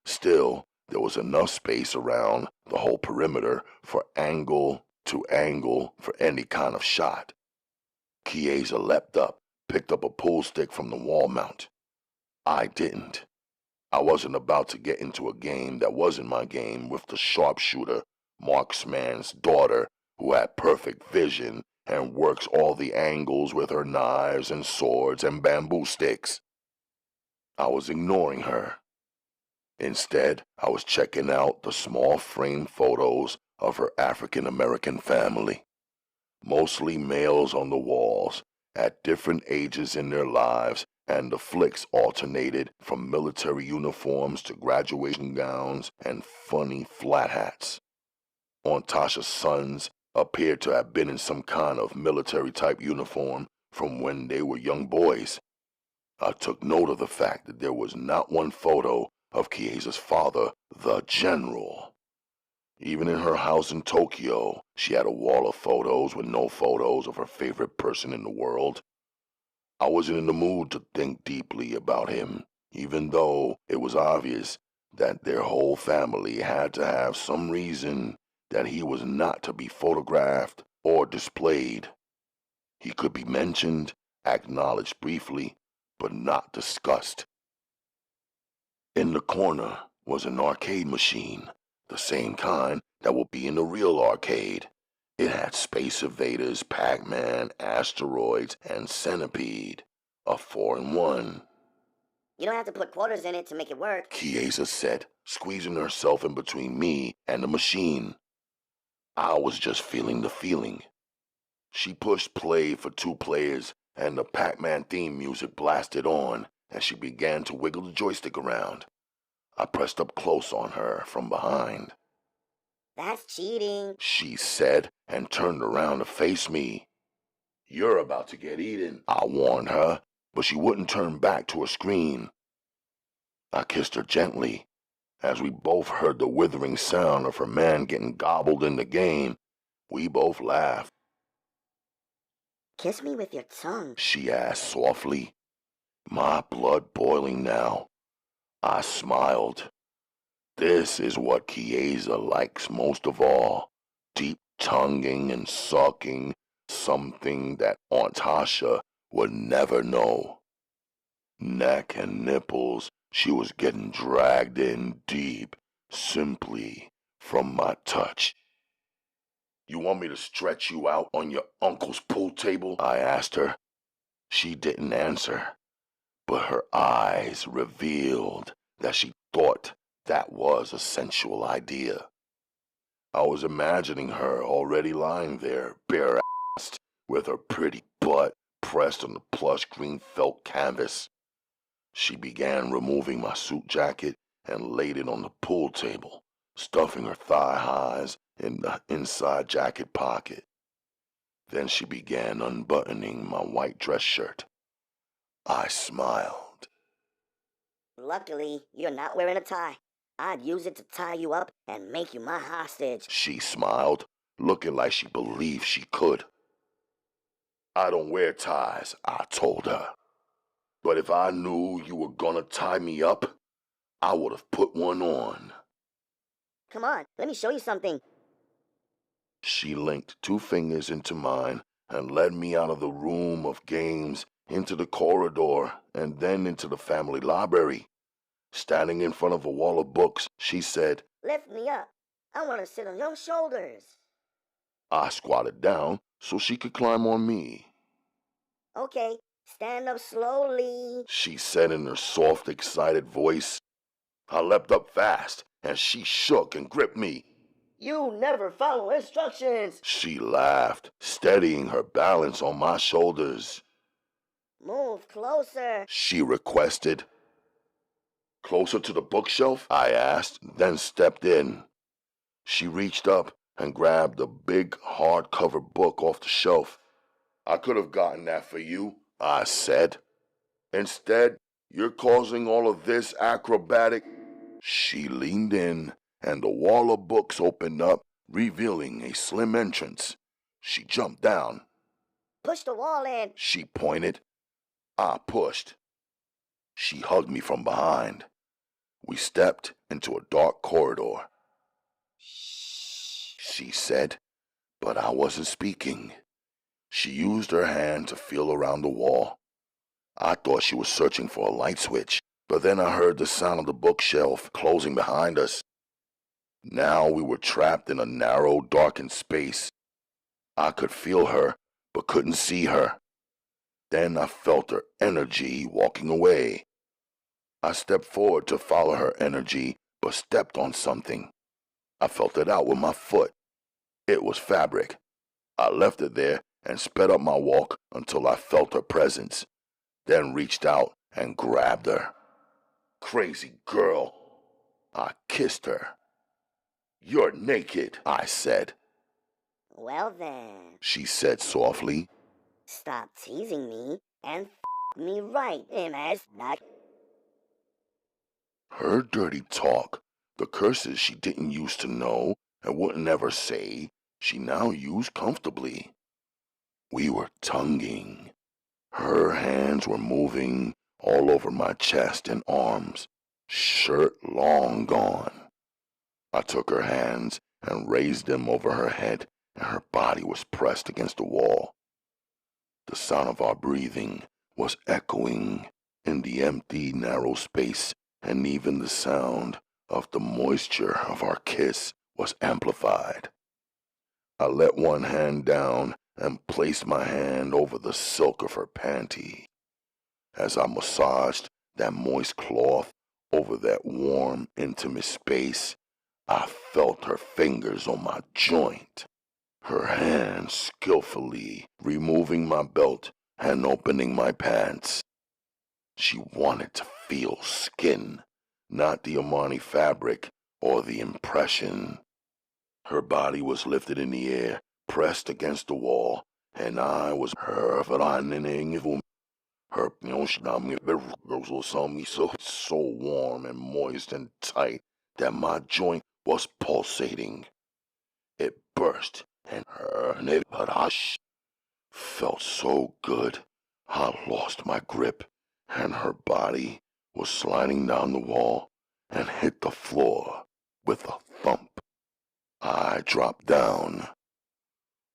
Still, there was enough space around the whole perimeter for angle to angle for any kind of shot. Chiesa leapt up, picked up a pool stick from the wall mount. I didn't. I wasn't about to get into a game that wasn't my game with the sharpshooter, marksman's daughter, who had perfect vision and works all the angles with her knives and swords and bamboo sticks. I was ignoring her. Instead, I was checking out the small frame photos of her African-American family. Mostly males on the walls, at different ages in their lives, and the flicks alternated from military uniforms to graduation gowns and funny flat hats. Aunt Tasha's sons appeared to have been in some kind of military-type uniform from when they were young boys. I took note of the fact that there was not one photo of Chiesa's father, the general. Even in her house in Tokyo, she had a wall of photos with no photos of her favorite person in the world. I wasn't in the mood to think deeply about him, even though it was obvious that their whole family had to have some reason that he was not to be photographed or displayed. He could be mentioned, acknowledged briefly, but not discussed. In the corner, was an arcade machine, the same kind that will be in the real arcade. It had Space Invaders, Pac-Man, Asteroids, and Centipede. A 4-in-1. You don't have to put quarters in it to make it work, Chiesa said, squeezing herself in between me and the machine. I was just feeling the feeling. She pushed play for 2 players, and the Pac-Man theme music blasted on as she began to wiggle the joystick around. I pressed up close on her from behind. That's cheating, She said, and turned around to face me. You're about to get eaten, I warned her, but she wouldn't turn back to her screen. I kissed her gently. As we both heard the withering sound of her man getting gobbled in the game, we both laughed. Kiss me with your tongue, She asked softly, my blood boiling now. I smiled. This is what Chiesa likes most of all, deep tonguing and sucking, something that Aunt Tasha would never know. Neck and nipples, she was getting dragged in deep, simply from my touch. You want me to stretch you out on your uncle's pool table? I asked her. She didn't answer, but her eyes revealed that she thought that was a sensual idea. I was imagining her already lying there, bare-assed, with her pretty butt pressed on the plush green felt canvas. She began removing my suit jacket and laid it on the pool table, stuffing her thigh-highs in the inside jacket pocket. Then she began unbuttoning my white dress shirt. I smiled. Luckily, you're not wearing a tie. I'd use it to tie you up and make you my hostage. She smiled, looking like she believed she could. I don't wear ties, I told her. But if I knew you were gonna tie me up, I would have put one on. Come on, let me show you something. She linked 2 fingers into mine and led me out of the room of games into the corridor and then into the family library. Standing in front of a wall of books, she said, Lift me up. I want to sit on your shoulders. I squatted down so she could climb on me. Okay, stand up slowly. She said in her soft, excited voice. I leapt up fast, and she shook and gripped me. You never follow instructions. She laughed, steadying her balance on my shoulders. Move closer. She requested. Closer to the bookshelf? I asked, then stepped in. She reached up and grabbed a big hardcover book off the shelf. I could have gotten that for you, I said. Instead, you're causing all of this acrobatic. She leaned in, and the wall of books opened up, revealing a slim entrance. She jumped down. Push the wall in. She pointed. I pushed. She hugged me from behind. We stepped into a dark corridor. Shh, she said, but I wasn't speaking. She used her hand to feel around the wall. I thought she was searching for a light switch, but then I heard the sound of the bookshelf closing behind us. Now we were trapped in a narrow, darkened space. I could feel her, but couldn't see her. Then I felt her energy walking away. I stepped forward to follow her energy, but stepped on something. I felt it out with my foot. It was fabric. I left it there and sped up my walk until I felt her presence, then reached out and grabbed her. Crazy girl. I kissed her. You're naked, I said. Well then, She said softly. stop teasing me and me right in as not. Her dirty talk, the curses she didn't used to know and wouldn't ever say, she now used comfortably. We were tonguing. Her hands were moving all over my chest and arms, shirt long gone. I took her hands and raised them over her head, and her body was pressed against the wall. The sound of our breathing was echoing in the empty, narrow space, and even the sound of the moisture of our kiss was amplified. I let one hand down and placed my hand over the silk of her panty. As I massaged that moist cloth over that warm, intimate space, I felt her fingers on my joint, her hands skillfully removing my belt and opening my pants. She wanted to feel skin, not the Armani fabric or the impression. Her body was lifted in the air, pressed against the wall, and I was her so warm and moist and tight that my joint was pulsating. It burst, and her felt so good. I lost my grip, and her body was sliding down the wall and hit the floor with a thump. I dropped down.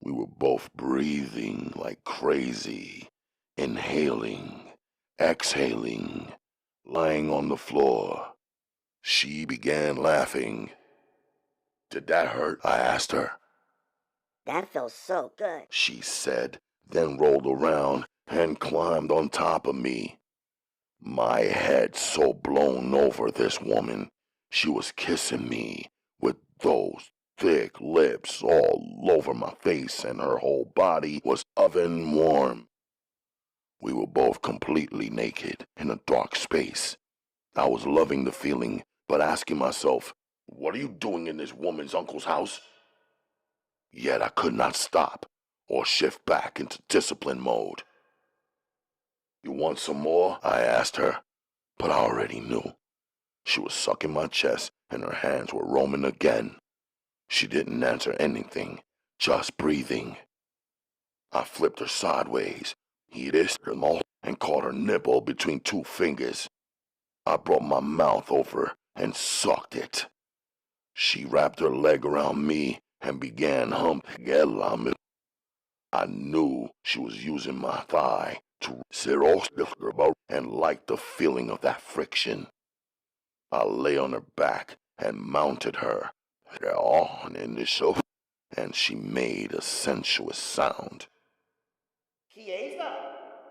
We were both breathing like crazy, inhaling, exhaling, lying on the floor. She began laughing. "Did that hurt?" I asked her. That felt so good, she said, then rolled around and climbed on top of me. My head so blown over this woman. She was kissing me with those thick lips all over my face, and her whole body was oven warm. We were both completely naked in a dark space. I was loving the feeling, but asking myself, what are you doing in this woman's uncle's house? Yet I could not stop or shift back into discipline mode. "You want some more?" I asked her, but I already knew. She was sucking my chest and her hands were roaming again. She didn't answer anything, just breathing. I flipped her sideways, hit her mouth, and caught her nipple between two fingers. I brought my mouth over and sucked it. She wrapped her leg around me and began humping. I knew she was using my thigh to sit about and liked the feeling of that friction. I lay on her back and mounted her on in the sofa, and she made a sensuous sound.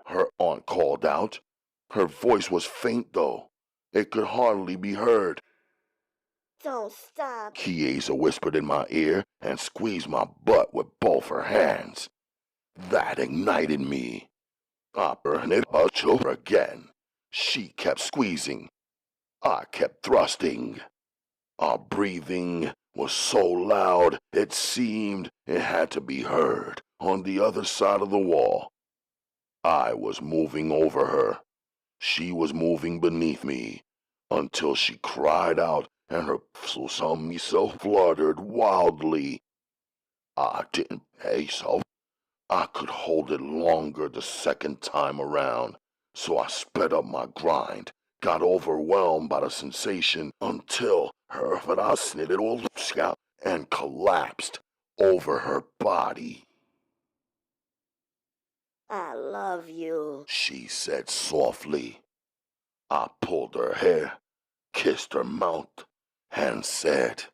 Her aunt called out. Her voice was faint, though. It could hardly be heard. "Don't stop," Chiesa whispered in my ear and squeezed my butt with both her hands. That ignited me. I burned it over again. She kept squeezing. I kept thrusting. Our breathing was so loud it seemed it had to be heard on the other side of the wall. I was moving over her. She was moving beneath me until she cried out and her so fluttered wildly. I didn't pay so. I could hold it longer the second time around, so I sped up my grind, got overwhelmed by the sensation until her snitted all scout and collapsed over her body. "I love you," she said softly. I pulled her hair, kissed her mouth, and said,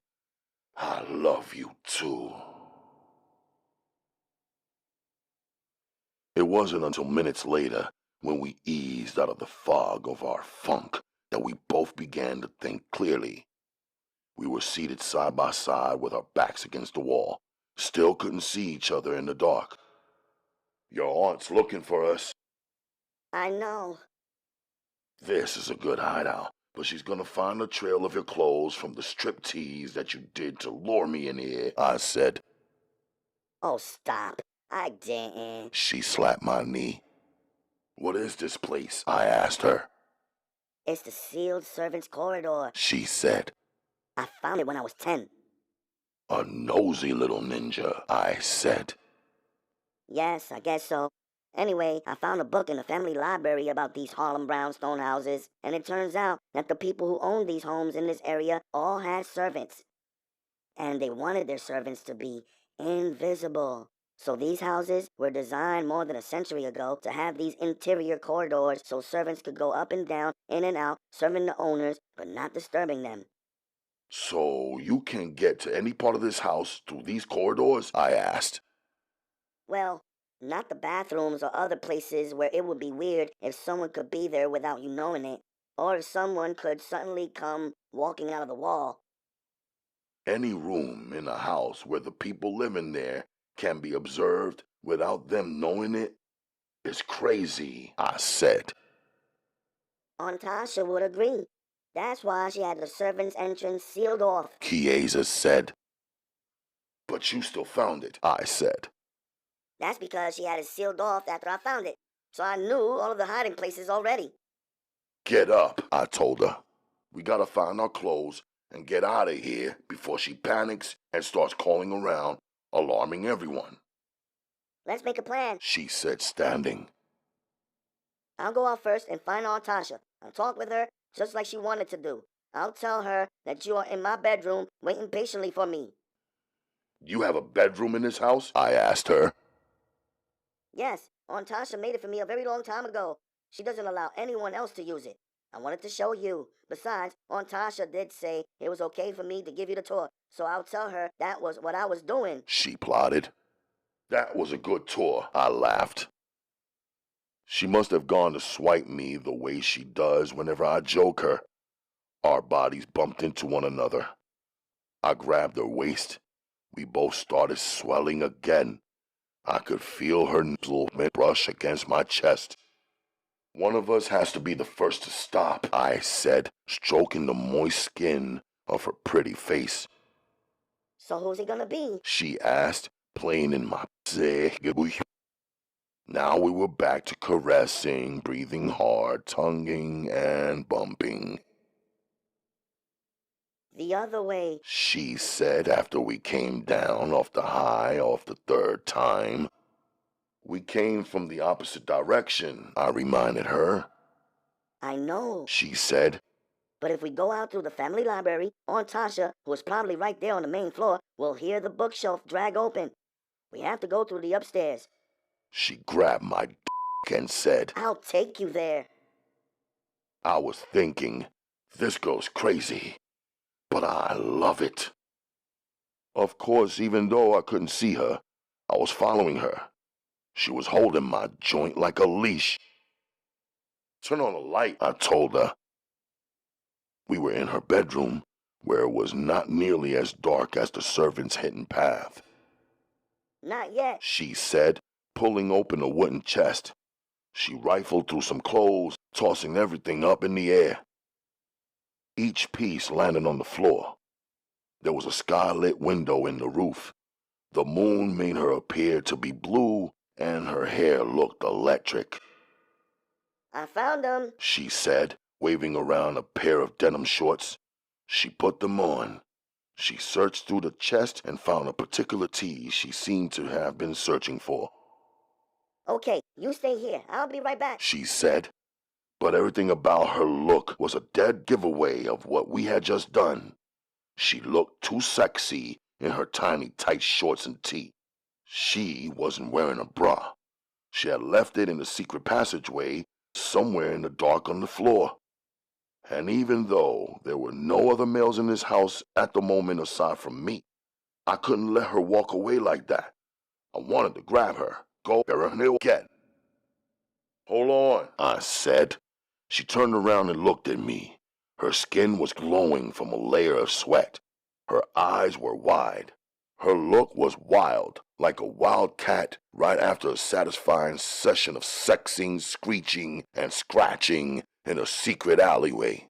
"I love you too." It wasn't until minutes later, when we eased out of the fog of our funk, that we both began to think clearly. We were seated side by side with our backs against the wall, still couldn't see each other in the dark. "Your aunt's looking for us." "I know." "This is a good hideout, but she's gonna find the trail of your clothes from the striptease that you did to lure me in here," I said. "Oh, stop. I didn't." She slapped my knee. "What is this place?" I asked her. "It's the sealed servants' corridor," she said. "I found it when I was 10. "A nosy little ninja," I said. "Yes, I guess so. Anyway, I found a book in the family library about these Harlem brownstone houses, and it turns out that the people who owned these homes in this area all had servants. And they wanted their servants to be invisible. So these houses were designed more than a century ago to have these interior corridors so servants could go up and down, in and out, serving the owners, but not disturbing them. So you can get to any part of this house through these corridors? I asked. Well, not the bathrooms or other places where it would be weird if someone could be there without you knowing it, or if someone could suddenly come walking out of the wall. Any room in a house where the people living there can be observed without them knowing it is crazy, I said. Aunt Tasha would agree. That's why she had the servants' entrance sealed off. Chiesa said. But you still found it, I said. That's because she had it sealed off after I found it, so I knew all of the hiding places already. Get up, I told her. We gotta find our clothes and get out of here before she panics and starts calling around, alarming everyone. Let's make a plan, she said, standing. I'll go out first and find Aunt Tasha. I'll talk with her just like she wanted to do. I'll tell her that you are in my bedroom waiting patiently for me. You have a bedroom in this house? I asked her. Yes, Aunt Tasha made it for me a very long time ago. She doesn't allow anyone else to use it. I wanted to show you. Besides, Aunt Tasha did say it was okay for me to give you the tour, so I'll tell her that was what I was doing. She plotted. That was a good tour, I laughed. She must have gone to swipe me the way she does whenever I joke her. Our bodies bumped into one another. I grabbed her waist. We both started swelling again. I could feel her nipple brush against my chest. One of us has to be the first to stop, I said, stroking the moist skin of her pretty face. So who's it gonna be? She asked, playing in my Now we were back to caressing, breathing hard, tonguing, and bumping. The other way, she said after we came down off the high off the third time. We came from the opposite direction, I reminded her. I know, she said. But if we go out through the family library, Aunt Tasha, who is probably right there on the main floor, will hear the bookshelf drag open. We have to go through the upstairs. She grabbed my and said, I'll take you there. I was thinking, this girl's crazy, but I love it. Of course, even though I couldn't see her, I was following her. She was holding my joint like a leash. Turn on the light, I told her. We were in her bedroom, where it was not nearly as dark as the servants' hidden path. Not yet, she said, pulling open a wooden chest. She rifled through some clothes, tossing everything up in the air. Each piece landed on the floor. There was a skylit window in the roof. The moon made her appear to be blue, and her hair looked electric. I found them, she said, waving around a pair of denim shorts. She put them on. She searched through the chest and found a particular tee she seemed to have been searching for. Okay, you stay here. I'll be right back, she said. But everything about her look was a dead giveaway of what we had just done. She looked too sexy in her tiny tight shorts and tee. She wasn't wearing a bra. She had left it in the secret passageway somewhere in the dark on the floor. And even though there were no other males in this house at the moment aside from me, I couldn't let her walk away like that. I wanted to grab her, go bury her again. Hold on, I said. She turned around and looked at me. Her skin was glowing from a layer of sweat. Her eyes were wide. Her look was wild, like a wild cat right after a satisfying session of sexing, screeching, and scratching in a secret alleyway.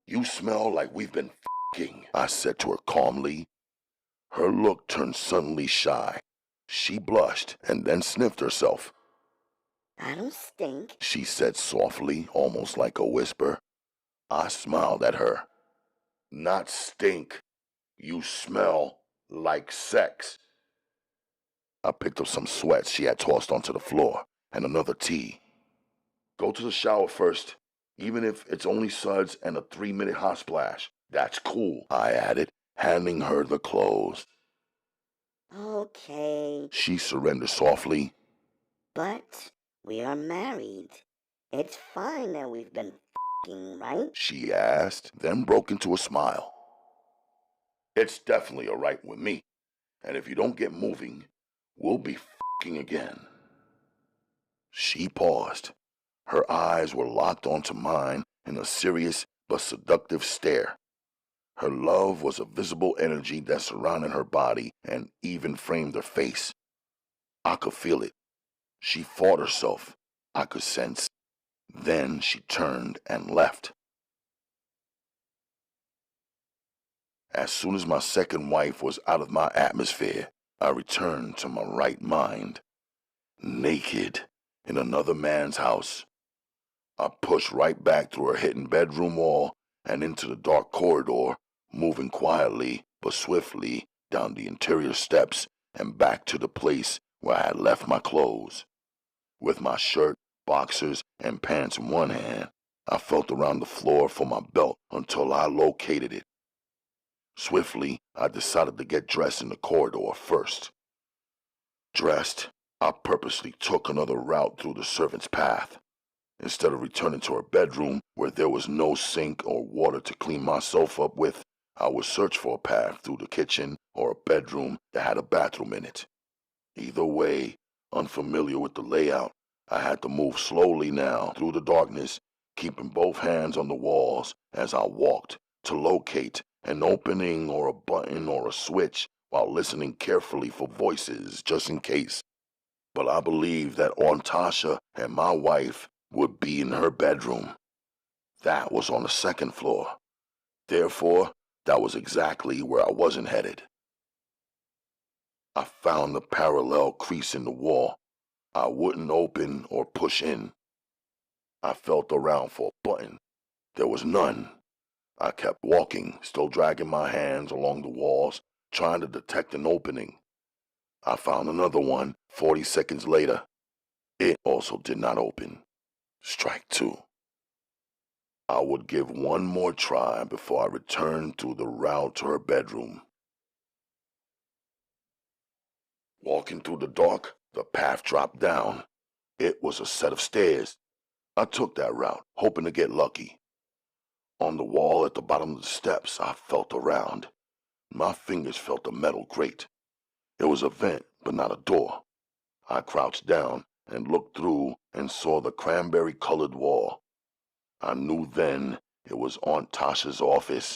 You smell like we've been f***ing, I said to her calmly. Her look turned suddenly shy. She blushed and then sniffed herself. I don't stink, she said softly, almost like a whisper. I smiled at her. Not stink. You smell like sex. I picked up some sweats she had tossed onto the floor and another tee. Go to the shower first, even if it's only suds and a 3-minute hot splash. That's cool, I added, handing her the clothes. Okay, she surrendered softly. But we are married. It's fine that we've been f***ing, right? she asked, then broke into a smile. It's definitely alright with me. And if you don't get moving, we'll be f***ing again. She paused. Her eyes were locked onto mine in a serious but seductive stare. Her love was a visible energy that surrounded her body and even framed her face. I could feel it. She fought herself, I could sense. Then she turned and left. As soon as my second wife was out of my atmosphere, I returned to my right mind. Naked in another man's house. I pushed right back through her hidden bedroom wall and into the dark corridor, moving quietly but swiftly down the interior steps and back to the place where I had left my clothes. With my shirt, boxers, and pants in one hand, I felt around the floor for my belt until I located it. Swiftly, I decided to get dressed in the corridor first. Dressed, I purposely took another route through the servant's path. Instead of returning to her bedroom, where there was no sink or water to clean myself up with, I would search for a path through the kitchen or a bedroom that had a bathroom in it. Either way, unfamiliar with the layout, I had to move slowly now through the darkness, keeping both hands on the walls as I walked to locate an opening or a button or a switch while listening carefully for voices just in case. But I believed that Aunt Tasha and my wife would be in her bedroom. That was on the second floor. Therefore, that was exactly where I wasn't headed. I found the parallel crease in the wall. I wouldn't open or push in. I felt around for a button. There was none. I kept walking, still dragging my hands along the walls, trying to detect an opening. I found another one 40 seconds later. It also did not open. Strike two. I would give one more try before I returned to the route to her bedroom. Walking through the dark, the path dropped down. It was a set of stairs. I took that route, hoping to get lucky. On the wall at the bottom of the steps, I felt around. My fingers felt a metal grate. It was a vent, but not a door. I crouched down and looked through and saw the cranberry-colored wall. I knew then it was Aunt Tasha's office.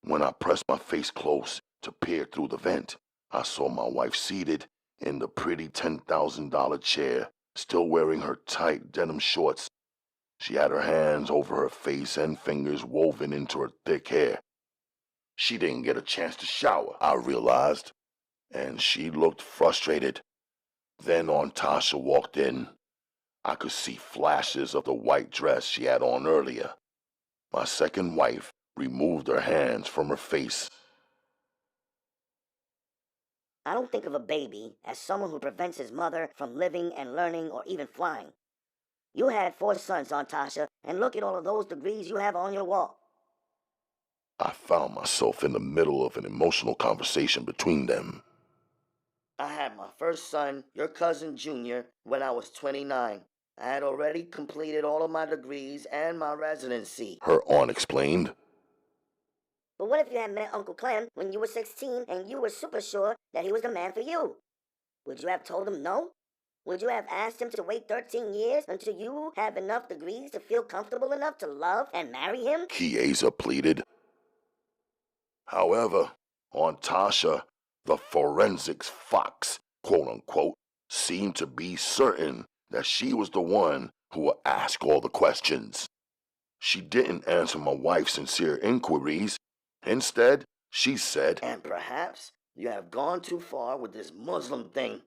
When I pressed my face close to peer through the vent, I saw my wife seated in the pretty $10,000 chair, still wearing her tight denim shorts. She had her hands over her face and fingers woven into her thick hair. She didn't get a chance to shower, I realized, and she looked frustrated. Then Aunt Tasha walked in. I could see flashes of the white dress she had on earlier. My second wife removed her hands from her face. I don't think of a baby as someone who prevents his mother from living and learning or even flying. You had 4 sons, Aunt Tasha, and look at all of those degrees you have on your wall. I found myself in the middle of an emotional conversation between them. I had my first son, your cousin Junior, when I was 29. I had already completed all of my degrees and my residency. Her aunt explained. But what if you had met Uncle Clem when you were 16 and you were super sure that he was the man for you? Would you have told him no? Would you have asked him to wait 13 years until you have enough degrees to feel comfortable enough to love and marry him? Chiesa pleaded. However, Aunt Tasha, the forensics fox, quote-unquote, seemed to be certain that she was the one who would ask all the questions. She didn't answer my wife's sincere inquiries. Instead, she said, And perhaps you have gone too far with this Muslim thing.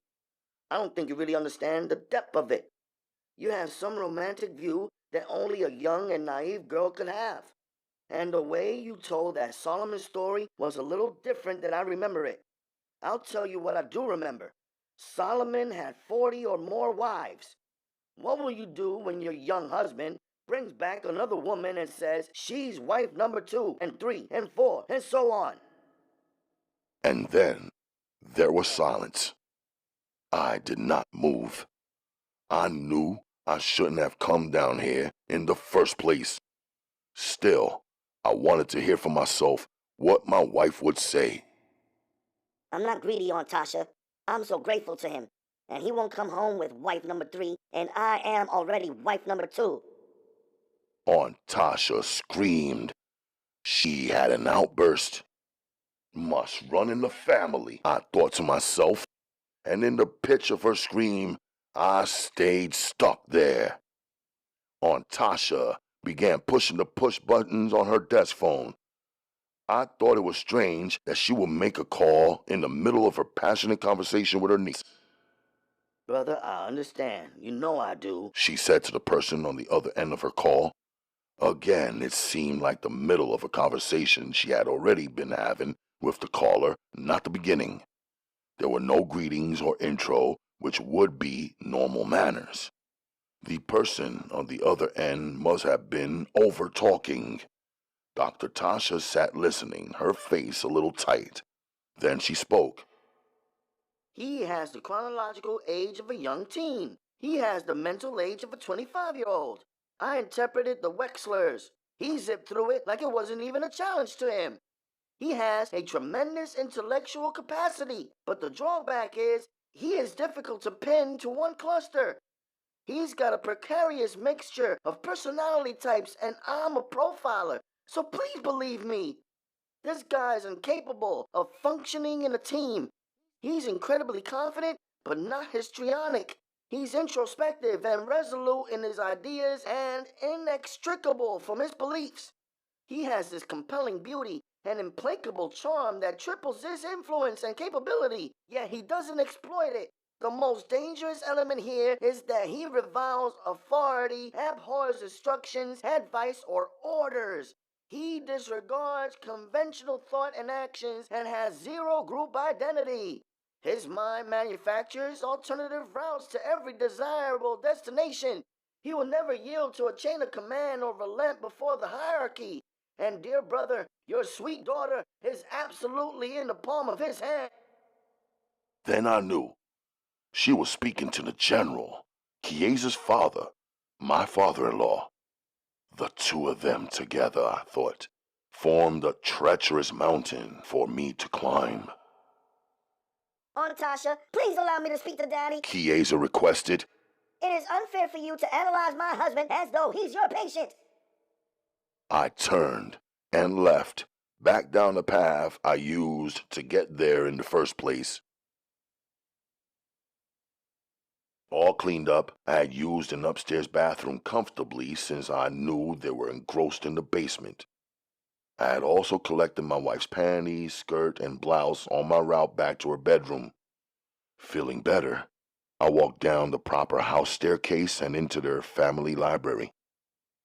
I don't think you really understand the depth of it. You have some romantic view that only a young and naive girl could have. And the way you told that Solomon story was a little different than I remember it. I'll tell you what I do remember. Solomon had 40 or more wives. What will you do when your young husband brings back another woman and says she's wife number 2 and 3 and 4 and so on? And then there was silence. I did not move. I knew I shouldn't have come down here in the first place. Still, I wanted to hear for myself what my wife would say. I'm not greedy, Aunt Tasha. I'm so grateful to him. And he won't come home with wife number 3, and I am already wife number 2. Aunt Tasha screamed. She had an outburst. Must run in the family, I thought to myself, and in the pitch of her scream, I stayed stuck there. Aunt Tasha began pushing the push buttons on her desk phone. I thought it was strange that she would make a call in the middle of her passionate conversation with her niece. Brother, I understand. You know I do, She said to the person on the other end of her call. Again, it seemed like the middle of a conversation she had already been having with the caller, not the beginning. There were no greetings or intro, which would be normal manners. The person on the other end must have been over-talking. Dr. Tasha sat listening, her face a little tight. Then she spoke. He has the chronological age of a young teen. He has the mental age of a 25-year-old. I interpreted the Wexlers. He zipped through it like it wasn't even a challenge to him. He has a tremendous intellectual capacity, but the drawback is he is difficult to pin to one cluster. He's got a precarious mixture of personality types, and I'm a profiler, so please believe me. This guy's incapable of functioning in a team. He's incredibly confident, but not histrionic. He's introspective and resolute in his ideas and inextricable from his beliefs. He has this compelling beauty and implacable charm that triples his influence and capability, yet he doesn't exploit it. The most dangerous element here is that he reviles authority, abhors instructions, advice, or orders. He disregards conventional thought and actions and has zero group identity. His mind manufactures alternative routes to every desirable destination. He will never yield to a chain of command or relent before the hierarchy. And dear brother, your sweet daughter is absolutely in the palm of his hand. Then I knew. She was speaking to the general, Chiesa's father, my father-in-law. The two of them together, I thought, formed a treacherous mountain for me to climb. Aunt Tasha, please allow me to speak to Daddy. Chiesa requested. It is unfair for you to analyze my husband as though he's your patient. I turned and left, back down the path I used to get there in the first place. All cleaned up, I had used an upstairs bathroom comfortably since I knew they were engrossed in the basement. I had also collected my wife's panties, skirt, and blouse on my route back to her bedroom. Feeling better, I walked down the proper house staircase and into their family library.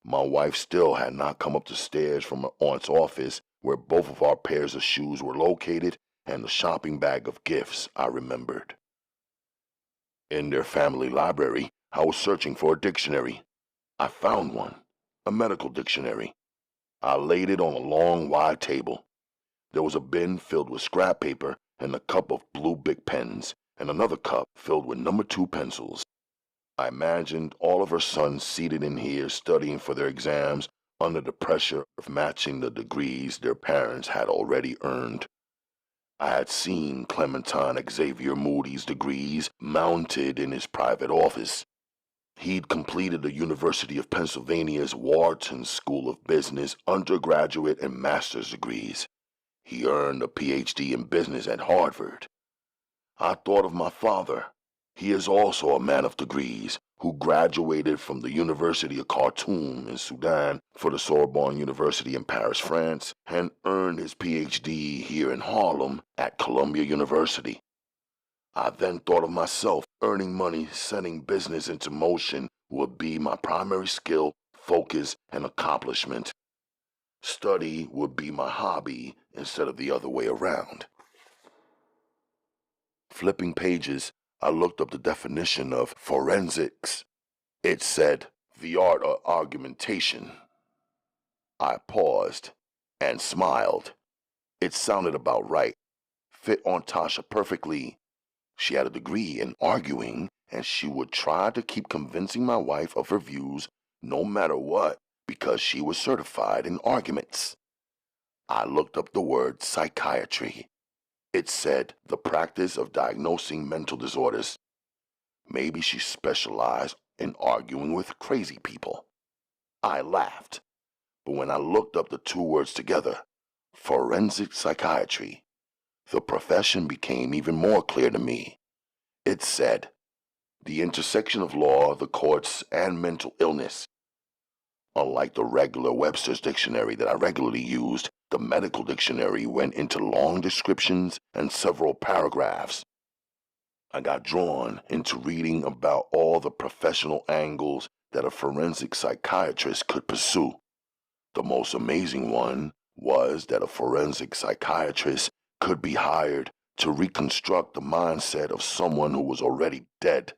My wife still had not come up the stairs from her aunt's office, where both of our pairs of shoes were located, and the shopping bag of gifts I remembered. In their family library, I was searching for a dictionary. I found one, a medical dictionary. I laid it on a long, wide table. There was a bin filled with scrap paper and a cup of blue Bic pens, and another cup filled with number 2 pencils. I imagined all of her sons seated in here studying for their exams under the pressure of matching the degrees their parents had already earned. I had seen Clementine Xavier Moody's degrees mounted in his private office. He'd completed the University of Pennsylvania's Wharton School of Business undergraduate and master's degrees. He earned a PhD in business at Harvard. I thought of my father. He is also a man of degrees who graduated from the University of Khartoum in Sudan for the Sorbonne University in Paris, France, and earned his PhD here in Harlem at Columbia University. I then thought of myself. Earning money, setting business into motion would be my primary skill, focus, and accomplishment. Study would be my hobby instead of the other way around. Flipping pages, I looked up the definition of forensics. It said, the art of argumentation. I paused and smiled. It sounded about right. Fit Aunt Tasha perfectly. She had a degree in arguing, and she would try to keep convincing my wife of her views no matter what, because she was certified in arguments. I looked up the word psychiatry. It said the practice of diagnosing mental disorders. Maybe she specialized in arguing with crazy people. I laughed, but when I looked up the two words together, forensic psychiatry, the profession became even more clear to me. It said, the intersection of law, the courts, and mental illness. Unlike the regular Webster's dictionary that I regularly used, the medical dictionary went into long descriptions and several paragraphs. I got drawn into reading about all the professional angles that a forensic psychiatrist could pursue. The most amazing one was that a forensic psychiatrist could be hired to reconstruct the mindset of someone who was already dead.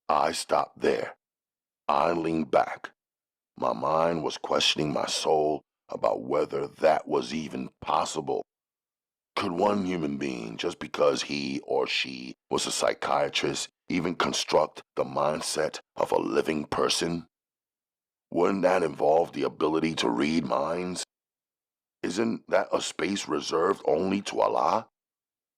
I stopped there. I leaned back. My mind was questioning my soul about whether that was even possible. Could one human being, just because he or she was a psychiatrist, even construct the mindset of a living person? Wouldn't that involve the ability to read minds? Isn't that a space reserved only to Allah?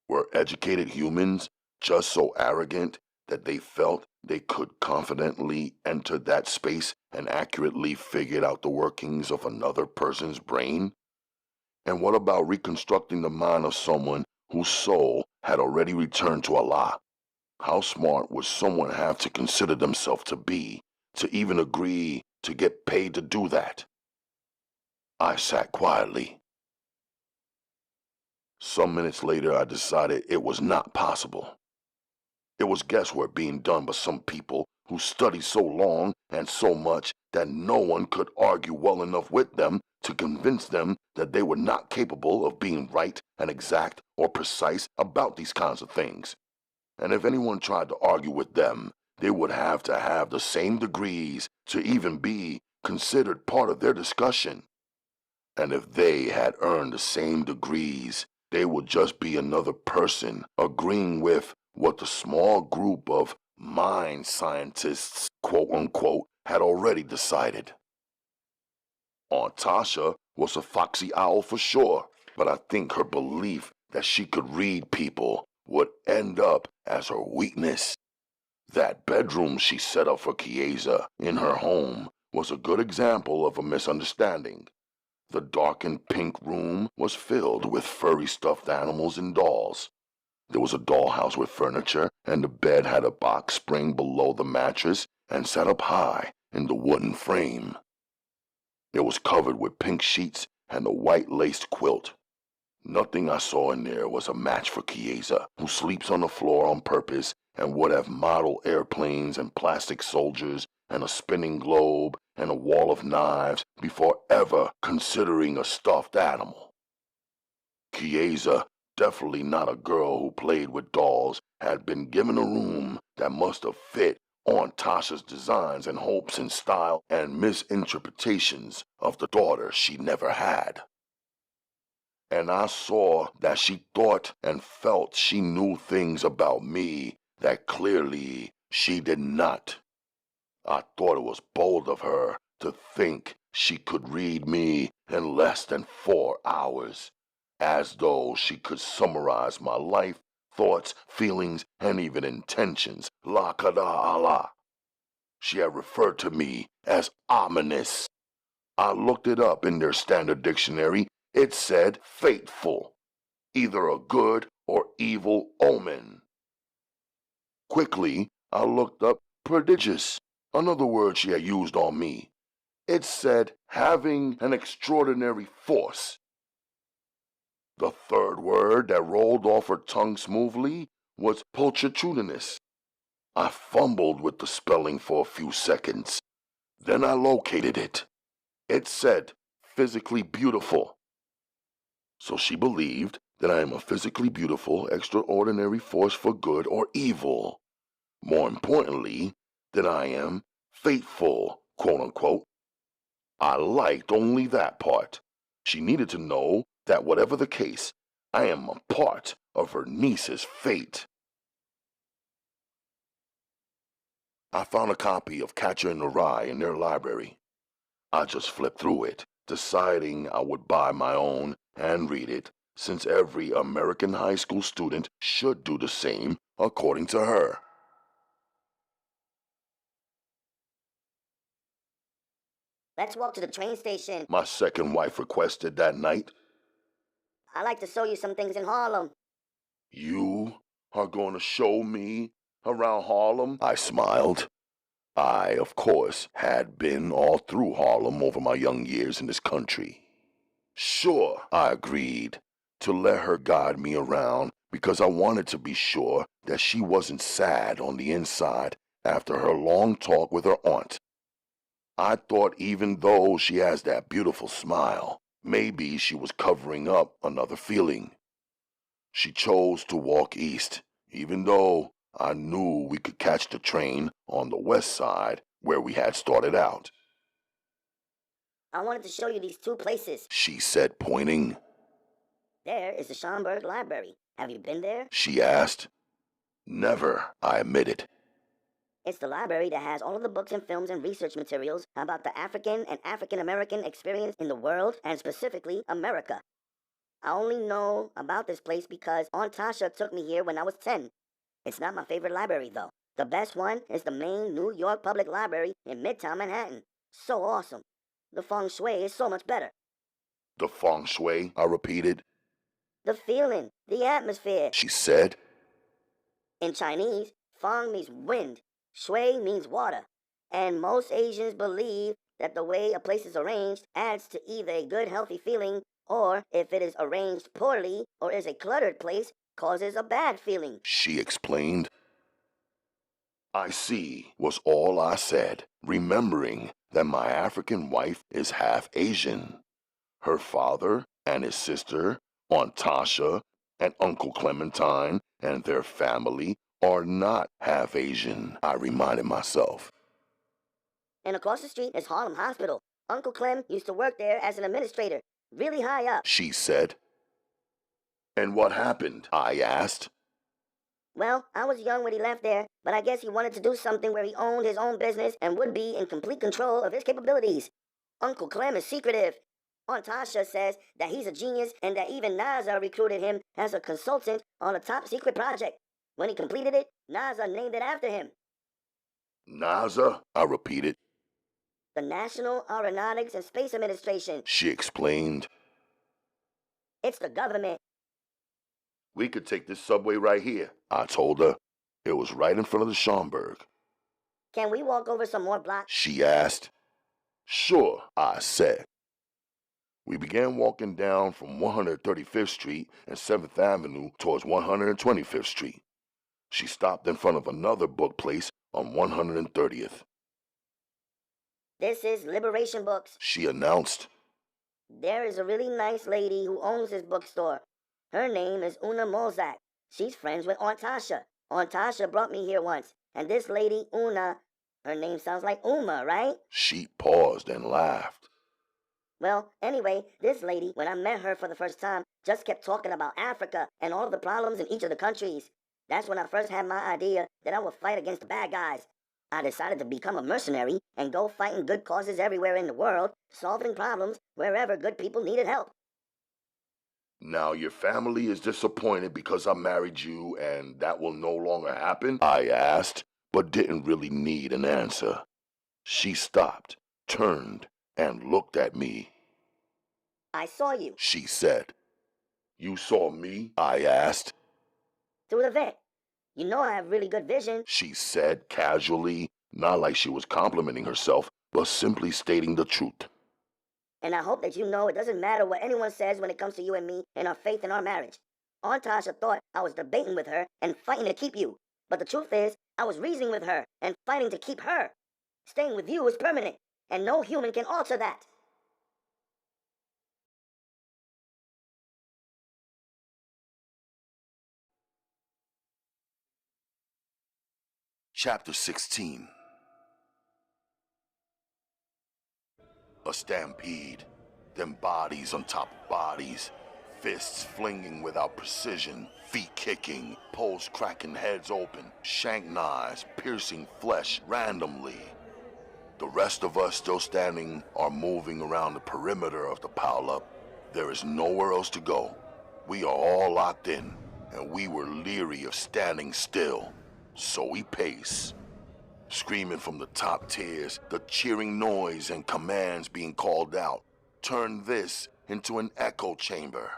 Were educated humans just so arrogant that they felt they could confidently enter that space and accurately figured out the workings of another person's brain? And what about reconstructing the mind of someone whose soul had already returned to Allah? How smart would someone have to consider themselves to be to even agree to get paid to do that? I sat quietly. Some minutes later, I decided it was not possible. It was guesswork being done by some people who studied so long and so much that no one could argue well enough with them to convince them that they were not capable of being right and exact or precise about these kinds of things. And if anyone tried to argue with them, they would have to have the same degrees to even be considered part of their discussion. And if they had earned the same degrees, they would just be another person agreeing with what the small group of mind scientists, quote unquote, had already decided. Aunt Tasha was a foxy owl for sure, but I think her belief that she could read people would end up as her weakness. That bedroom she set up for Chiesa in her home was a good example of a misunderstanding. The darkened pink room was filled with furry stuffed animals and dolls. There was a dollhouse with furniture, and the bed had a box spring below the mattress and sat up high in the wooden frame. It was covered with pink sheets and a white laced quilt. Nothing I saw in there was a match for Chiesa, who sleeps on the floor on purpose and would have model airplanes and plastic soldiers and a spinning globe and a wall of knives before ever considering a stuffed animal. Chiesa, definitely not a girl who played with dolls, had been given a room that must have fit Aunt Tasha's designs and hopes and style and misinterpretations of the daughter she never had. And I saw that she thought and felt she knew things about me that clearly she did not. I thought it was bold of her to think she could read me in less than 4 hours, as though she could summarize my life, thoughts, feelings, and even intentions. La kada Allah. She had referred to me as ominous. I looked it up in their standard dictionary. It said fateful, either a good or evil omen. Quickly, I looked up prodigious, another word she had used on me. It said having an extraordinary force. The third word that rolled off her tongue smoothly was pulchritudinous. I fumbled with the spelling for a few seconds. Then I located it. It said physically beautiful. So she believed that I am a physically beautiful, extraordinary force for good or evil. More importantly, that I am faithful, quote unquote. I liked only that part. She needed to know that whatever the case, I am a part of her niece's fate. I found a copy of Catcher in the Rye in their library. I just flipped through it, deciding I would buy my own and read it, since every American high school student should do the same, according to her. Let's walk to the train station. My second wife requested that night. I'd like to show you some things in Harlem. You are going to show me around Harlem? I smiled. I, of course, had been all through Harlem over my young years in this country. Sure, I agreed to let her guide me around because I wanted to be sure that she wasn't sad on the inside after her long talk with her aunt. I thought even though she has that beautiful smile, maybe she was covering up another feeling. She chose to walk east, even though I knew we could catch the train on the west side where we had started out. I wanted to show you these two places, She said, pointing. There is the Schomburg Library. Have you been there? She asked. Never, I admitted. It's the library that has all of the books and films and research materials about the African and African American experience in the world, and specifically America. I only know about this place because Aunt Tasha took me here when I was 10. It's not my favorite library, though. The best one is the main New York Public Library in Midtown Manhattan. So awesome. The feng shui is so much better. The feng shui, I repeated. The feeling, the atmosphere. She said. In Chinese, feng means wind, shui means water, and most Asians believe that the way a place is arranged adds to either a good, healthy feeling, or if it is arranged poorly or is a cluttered place, causes a bad feeling. She explained. I see, was all I said, remembering that my African wife is half Asian. Her father and his sister, Aunt Tasha, and Uncle Clementine, and their family are not half Asian, I reminded myself. And across the street is Harlem Hospital. Uncle Clem used to work there as an administrator, really high up. She said. And what happened? I asked. Well, I was young when he left there, but I guess he wanted to do something where he owned his own business and would be in complete control of his capabilities. Uncle Clem is secretive. Aunt Tasha says that he's a genius and that even Naja recruited him as a consultant on a top secret project. When he completed it, Naja named it after him. NASA? I repeated. The National Aeronautics and Space Administration. She explained. It's the government. We could take this subway right here, I told her. It was right in front of the Schomburg. Can we walk over some more blocks? She asked. Sure, I said. We began walking down from 135th Street and 7th Avenue towards 125th Street. She stopped in front of another book place on 130th. This is Liberation Books, she announced. There is a really nice lady who owns this bookstore. Her name is Una Mozak. She's friends with Aunt Tasha. Aunt Tasha brought me here once, and this lady, Una, her name sounds like Uma, right? She paused and laughed. Well, anyway, this lady, when I met her for the first time, just kept talking about Africa and all of the problems in each of the countries. That's when I first had my idea that I would fight against the bad guys. I decided to become a mercenary and go fighting good causes everywhere in the world, solving problems wherever good people needed help. Now your family is disappointed because I married you and that will no longer happen? I asked, but didn't really need an answer. She stopped, turned, and looked at me. I saw you, she said. You saw me? I asked. Through the vent. You know I have really good vision, she said casually, not like she was complimenting herself, but simply stating the truth. And I hope that you know it doesn't matter what anyone says when it comes to you and me and our faith in our marriage. Aunt Tasha thought I was debating with her and fighting to keep you. But the truth is, I was reasoning with her and fighting to keep her. Staying with you is permanent, and no human can alter that. Chapter 16. A stampede, them bodies on top of bodies, fists flinging without precision, feet kicking, poles cracking heads open, shank knives piercing flesh randomly. The rest of us still standing are moving around the perimeter of the pile-up. There is nowhere else to go. We are all locked in, and we were leery of standing still, so we pace. Screaming from the top tiers, the cheering noise and commands being called out turned this into an echo chamber.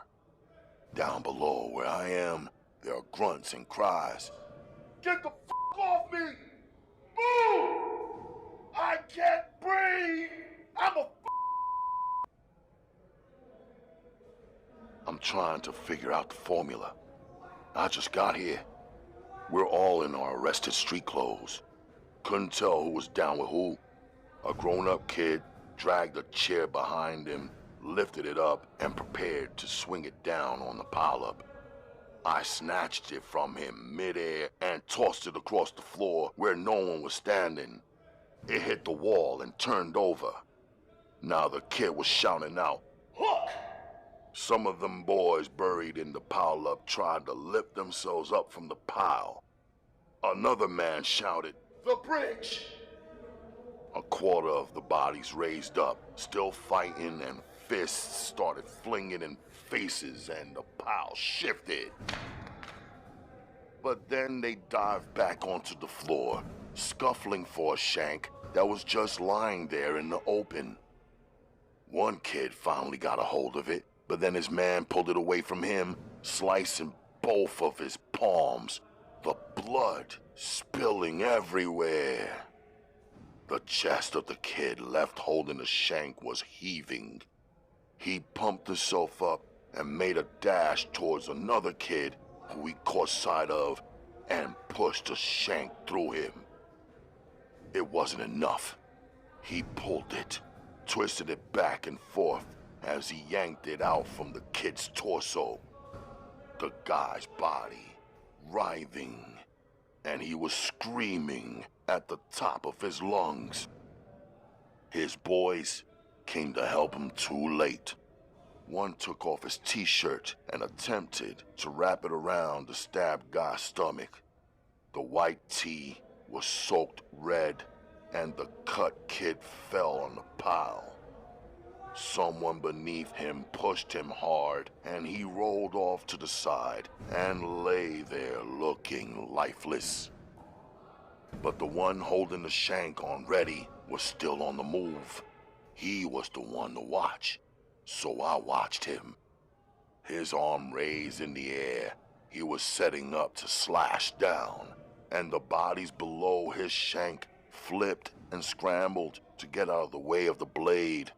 Down below where I am, there are grunts and cries. Get the f*** off me! Move! I can't breathe! I'm trying to figure out the formula. I just got here. We're all in our arrested street clothes. Couldn't tell who was down with who. A grown-up kid dragged a chair behind him, lifted it up, and prepared to swing it down on the pile-up. I snatched it from him midair and tossed it across the floor where no one was standing. It hit the wall and turned over. Now the kid was shouting out, "Hook!" Some of them boys buried in the pile-up tried to lift themselves up from the pile. Another man shouted, "The bridge!" A quarter of the bodies raised up, still fighting, and fists started flinging in faces and the pile shifted. But then they dived back onto the floor, scuffling for a shank that was just lying there in the open. One kid finally got a hold of it, but then his man pulled it away from him, slicing both of his palms, the blood spilling everywhere. The chest of the kid left holding the shank was heaving. He pumped himself up and made a dash towards another kid who he caught sight of and pushed a shank through him. It wasn't enough. He pulled it, twisted it back and forth as he yanked it out from the kid's torso. The guy's body writhing, and he was screaming at the top of his lungs. His boys came to help him too late. One took off his t-shirt and attempted to wrap it around the stabbed guy's stomach. The white tee was soaked red, and the cut kid fell on the pile. Someone beneath him pushed him hard, and he rolled off to the side and lay there looking lifeless. But the one holding the shank on ready was still on the move. He was the one to watch, so I watched him. His arm raised in the air, he was setting up to slash down, and the bodies below his shank flipped and scrambled to get out of the way of the blade.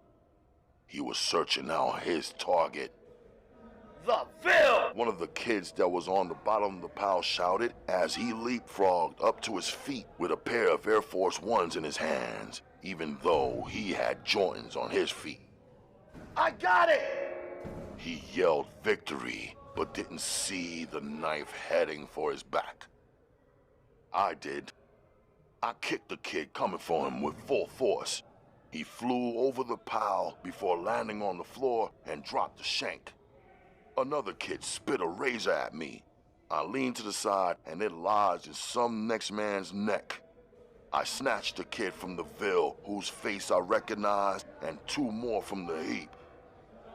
He was searching out his target. "The Ville!" One of the kids that was on the bottom of the pile shouted as he leapfrogged up to his feet with a pair of Air Force Ones in his hands, even though he had Jordans on his feet. "I got it!" He yelled victory, but didn't see the knife heading for his back. I did. I kicked the kid coming for him with full force. He flew over the pile before landing on the floor and dropped the shank. Another kid spit a razor at me. I leaned to the side and it lodged in some next man's neck. I snatched the kid from the Ville, whose face I recognized, and two more from the heap.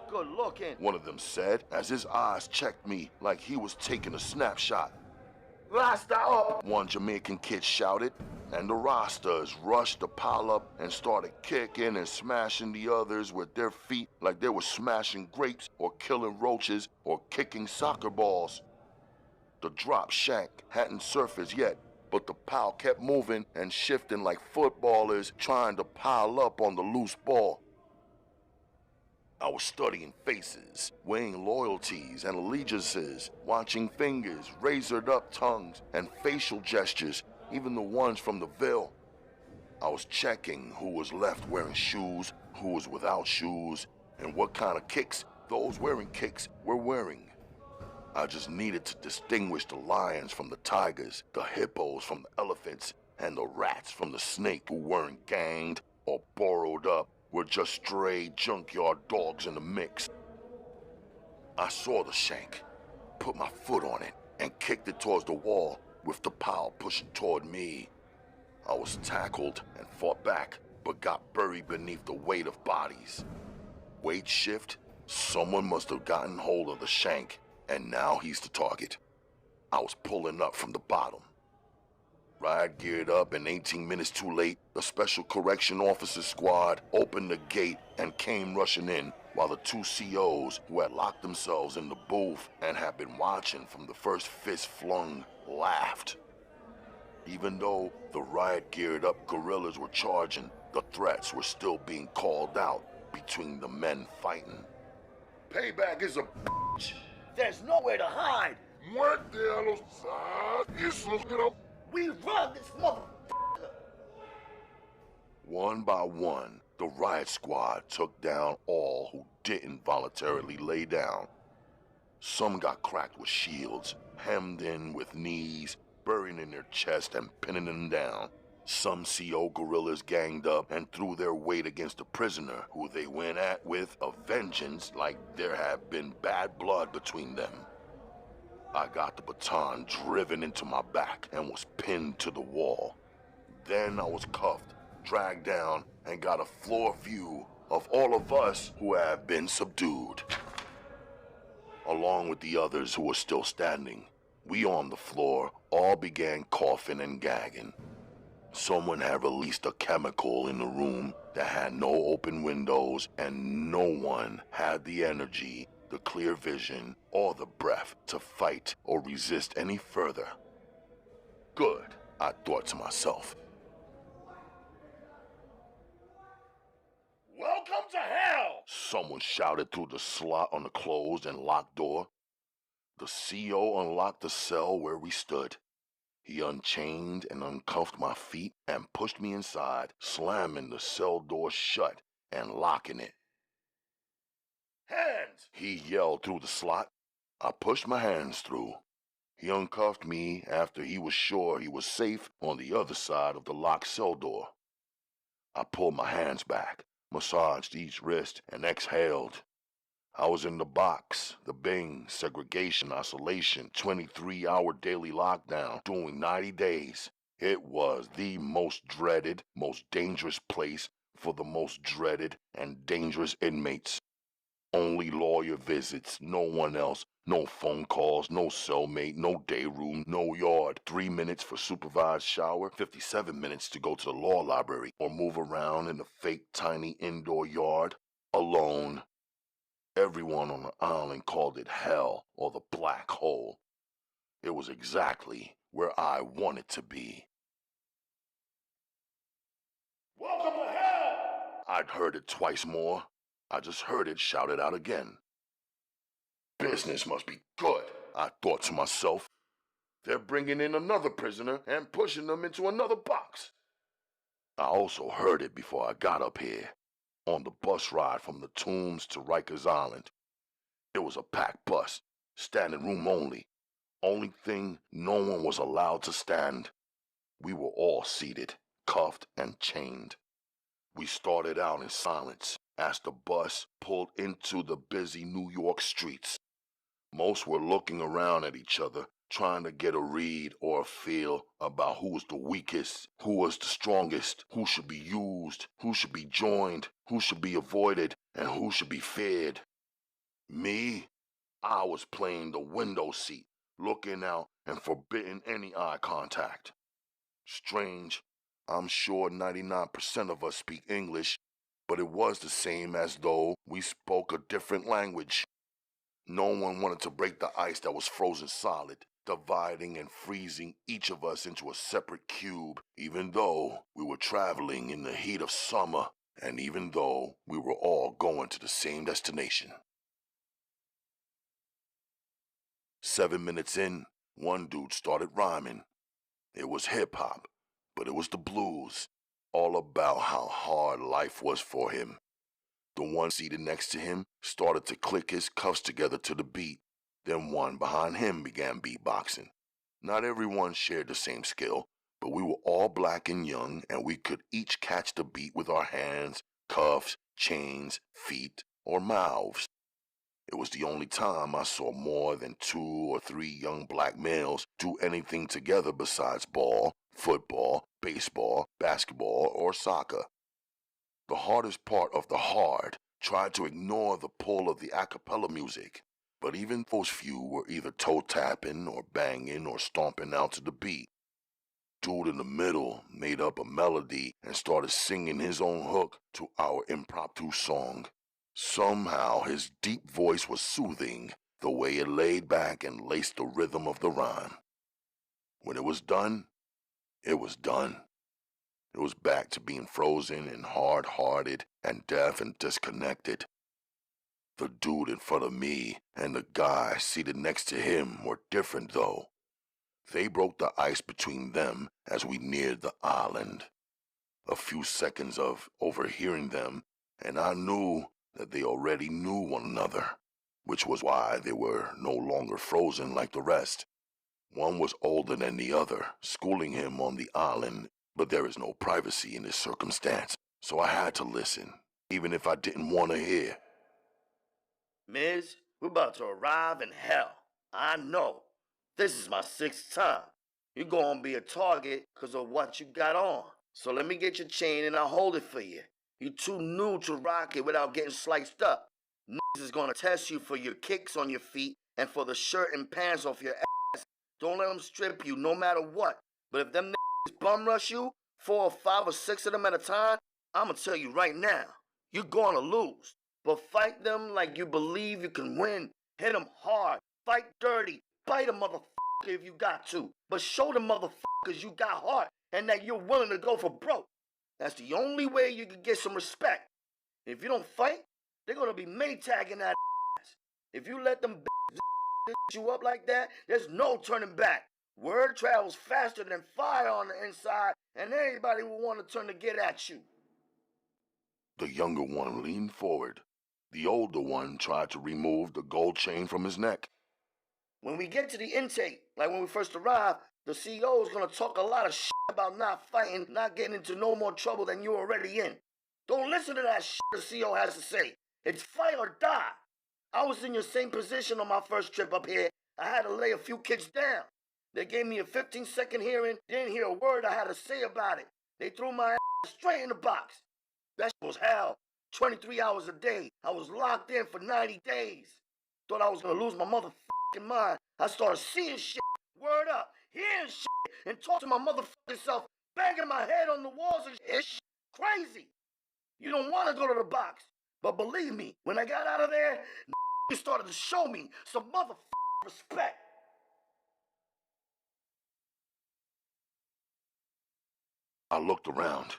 "Good looking," one of them said as his eyes checked me like he was taking a snapshot. "Rasta up!" One Jamaican kid shouted, and the Rastas rushed the pile up and started kicking and smashing the others with their feet like they were smashing grapes or killing roaches or kicking soccer balls. The drop shank hadn't surfaced yet, but the pile kept moving and shifting like footballers trying to pile up on the loose ball. I was studying faces, weighing loyalties and allegiances, watching fingers, razored up tongues, and facial gestures, even the ones from the Ville. I was checking who was left wearing shoes, who was without shoes, and what kind of kicks those wearing kicks were wearing. I just needed to distinguish the lions from the tigers, the hippos from the elephants, and the rats from the snake who weren't ganged or borrowed up, were just stray junkyard dogs in the mix. I saw the shank, put my foot on it, and kicked it towards the wall with the pile pushing toward me. I was tackled and fought back, but got buried beneath the weight of bodies. Weight shift? Someone must have gotten hold of the shank, and now he's the target. I was pulling up from the bottom. Ride geared up, and 18 minutes too late, the Special Correction Officer Squad opened the gate and came rushing in, while the two COs who had locked themselves in the booth and had been watching from the first fist flung laughed. Even though the riot-geared up guerrillas were charging, the threats were still being called out between the men fighting. Payback is a bitch. There's nowhere to hide. Muerte a los esos que We run this motherfucker. One by one, the riot squad took down all who didn't voluntarily lay down. Some got cracked with shields, hemmed in with knees, buried in their chest and pinning them down. Some CO guerrillas ganged up and threw their weight against a prisoner who they went at with a vengeance like there had been bad blood between them. I got the baton driven into my back and was pinned to the wall. Then I was cuffed, dragged down, and got a floor view of all of us who had been subdued. Along with the others who were still standing, we on the floor all began coughing and gagging. Someone had released a chemical in the room that had no open windows, and no one had the energy, the clear vision, or the breath to fight or resist any further. Good, I thought to myself. Welcome to hell! Someone shouted through the slot on the closed and locked door. The CO unlocked the cell where we stood. He unchained and uncuffed my feet and pushed me inside, slamming the cell door shut and locking it. Hands! He yelled through the slot. I pushed my hands through. He uncuffed me after he was sure he was safe on the other side of the locked cell door. I pulled my hands back, massaged each wrist, and exhaled. I was in the box, the Bing, segregation, isolation, 23-hour daily lockdown, doing 90 days. It was the most dreaded, most dangerous place for the most dreaded and dangerous inmates. Only lawyer visits, no one else, no phone calls, no cellmate, no day room, no yard. 3 minutes for supervised shower, 57 minutes to go to the law library or move around in the fake tiny indoor yard, alone. Everyone on the island called it hell or the black hole. It was exactly where I wanted to be. Welcome to hell! I'd heard it twice more. I just heard it shouted out again. Business must be good, I thought to myself. They're bringing in another prisoner and pushing them into another box. I also heard it before I got up here, on the bus ride from the Tombs to Rikers Island. It was a packed bus, standing room only. Only thing, no one was allowed to stand. We were all seated, cuffed and chained. We started out in silence as the bus pulled into the busy New York streets. Most were looking around at each other, trying to get a read or a feel about who was the weakest, who was the strongest, who should be used, who should be joined, who should be avoided, and who should be feared. Me? I was playing the window seat, looking out and forbidding any eye contact. Strange, I'm sure 99% of us speak English, but it was the same as though we spoke a different language. No one wanted to break the ice that was frozen solid, dividing and freezing each of us into a separate cube, even though we were traveling in the heat of summer, and even though we were all going to the same destination. 7 minutes in, one dude started rhyming. It was hip-hop, but it was the blues, all about how hard life was for him. The one seated next to him started to click his cuffs together to the beat. Then one behind him began beatboxing. Not everyone shared the same skill, but we were all black and young, and we could each catch the beat with our hands, cuffs, chains, feet, or mouths. It was the only time I saw more than 2 or 3 young black males do anything together besides ball, football, baseball, basketball, or soccer. The hardest part of the hard tried to ignore the pull of the a cappella music, but even those few were either toe-tapping or banging or stomping out to the beat. Dude in the middle made up a melody and started singing his own hook to our impromptu song. Somehow his deep voice was soothing, the way it laid back and laced the rhythm of the rhyme. When it was done, it was done. It was back to being frozen and hard-hearted and deaf and disconnected. The dude in front of me and the guy seated next to him were different, though. They broke the ice between them as we neared the island. A few seconds of overhearing them, and I knew that they already knew one another, which was why they were no longer frozen like the rest. One was older than the other, schooling him on the island, but there is no privacy in this circumstance, so I had to listen, even if I didn't want to hear. Miz, we're about to arrive in hell. I know. This is my 6th time. You're gonna be a target because of what you got on. So let me get your chain and I'll hold it for you. You're too new to rock it without getting sliced up. Niggas is gonna test you for your kicks on your feet and for the shirt and pants off your ass. Don't let them strip you no matter what. But if them niggas bum rush you, 4 or 5 or 6 of them at a time, I'ma tell you right now, you're gonna lose. But fight them like you believe you can win. Hit them hard. Fight dirty. Bite a motherfucker if you got to. But show the motherfuckers you got heart and that you're willing to go for broke. That's the only way you can get some respect. If you don't fight, they're gonna be Maytagging that ass. If you let them you up like that, there's no turning back. Word travels faster than fire on the inside, and anybody will want to turn to get at you. The younger one leaned forward. The older one tried to remove the gold chain from his neck. When we get to the intake, like when we first arrive, the CEO is going to talk a lot of shit about not fighting, not getting into no more trouble than you're already in. Don't listen to that shit the CEO has to say. It's fight or die. I was in your same position on my first trip up here. I had to lay a few kids down. They gave me a 15-second hearing, didn't hear a word I had to say about it. They threw my ass straight in the box. That shit was hell. 23 hours a day. I was locked in for 90 days. Thought I was going to lose my motherfucking mind. I started seeing shit, word up, hearing shit, and talk to my motherfucking self, banging my head on the walls and shit. It's shit crazy. You don't want to go to the box. But believe me, when I got out of there, you started to show me some motherfucking respect. I looked around.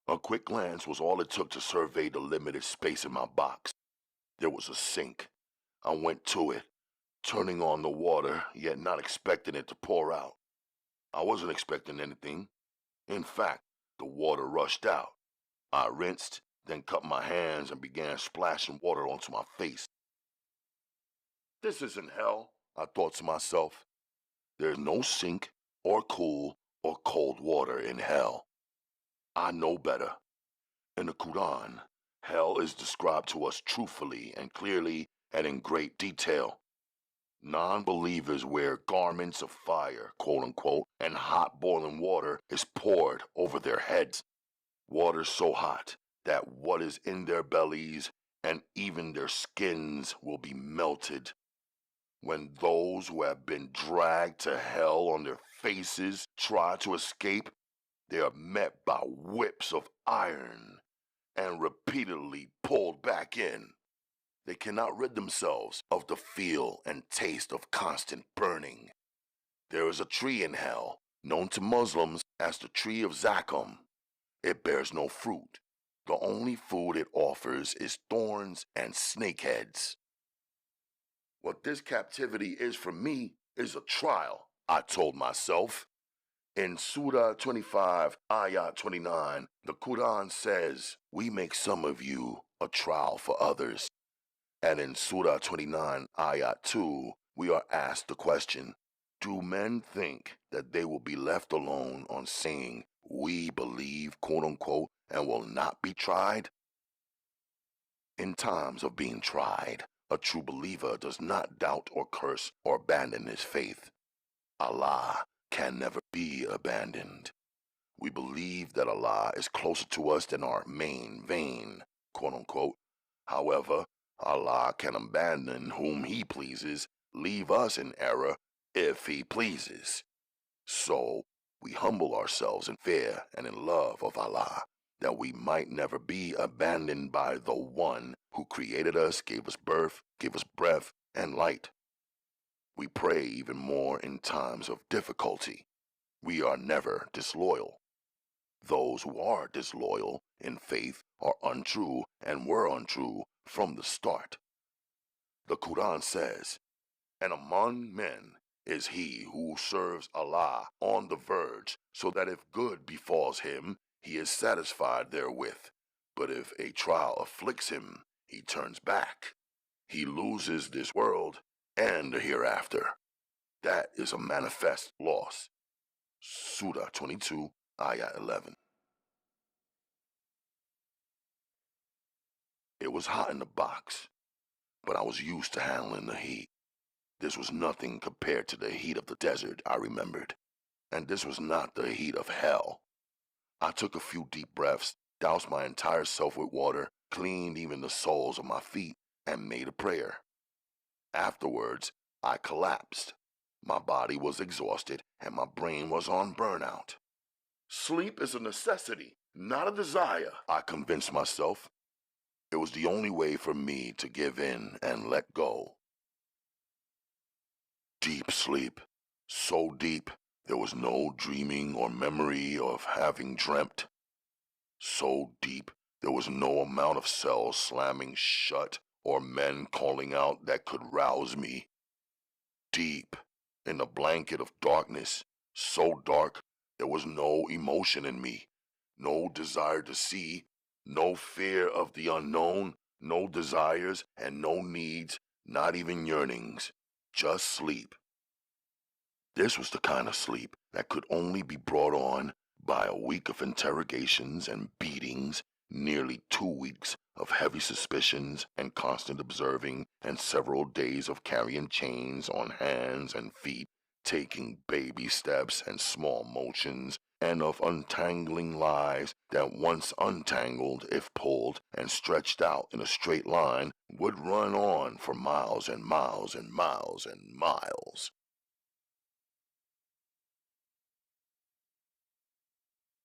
A quick glance was all it took to survey the limited space in my box. There was a sink. I went to it, turning on the water, yet not expecting it to pour out. I wasn't expecting anything. In fact, the water rushed out. I rinsed, then cut my hands and began splashing water onto my face. This isn't hell, I thought to myself. There's no sink or cool or cold water in hell. I know better. In the Quran, hell is described to us truthfully and clearly and in great detail. Non-believers wear garments of fire, quote-unquote, and hot boiling water is poured over their heads. Water so hot that what is in their bellies and even their skins will be melted. When those who have been dragged to hell on their faces try to escape, they are met by whips of iron and repeatedly pulled back in. They cannot rid themselves of the feel and taste of constant burning. There is a tree in hell, known to Muslims as the tree of Zakkum. It bears no fruit. The only food it offers is thorns and snakeheads. What this captivity is for me is a trial, I told myself. In Surah 25, Ayat 29, the Quran says, "We make some of you a trial for others." And in Surah 29, Ayat 2, we are asked the question, do men think that they will be left alone on saying, "We believe," quote-unquote, and will not be tried? In times of being tried, a true believer does not doubt or curse or abandon his faith. Allah can never be abandoned. We believe that Allah is closer to us than our main vein, quote unquote. However, Allah can abandon whom He pleases, leave us in error if He pleases. So, we humble ourselves in fear and in love of Allah, that we might never be abandoned by the One who created us, gave us birth, gave us breath and light. We pray even more in times of difficulty. We are never disloyal. Those who are disloyal in faith are untrue and were untrue from the start. The Quran says, "And among men is he who serves Allah on the verge, so that if good befalls him, he is satisfied therewith. But if a trial afflicts him, he turns back. He loses this world and the hereafter. That is a manifest loss." Surah 22, Ayah 11. It was hot in the box, but I was used to handling the heat. This was nothing compared to the heat of the desert, I remembered. And this was not the heat of hell. I took a few deep breaths, doused my entire self with water, cleaned even the soles of my feet, and made a prayer. Afterwards, I collapsed. My body was exhausted, and my brain was on burnout. Sleep is a necessity, not a desire, I convinced myself. It was the only way for me to give in and let go. Deep sleep, so deep there was no dreaming or memory of having dreamt. So deep there was no amount of cells slamming shut or men calling out that could rouse me. Deep in the blanket of darkness, so dark there was no emotion in me, no desire to see, no fear of the unknown, no desires and no needs, not even yearnings, just sleep. This was the kind of sleep that could only be brought on by a week of interrogations and beatings, nearly 2 weeks of heavy suspicions and constant observing, and several days of carrying chains on hands and feet, taking baby steps and small motions, and of untangling lies that once untangled, if pulled and stretched out in a straight line, would run on for miles and miles and miles and miles.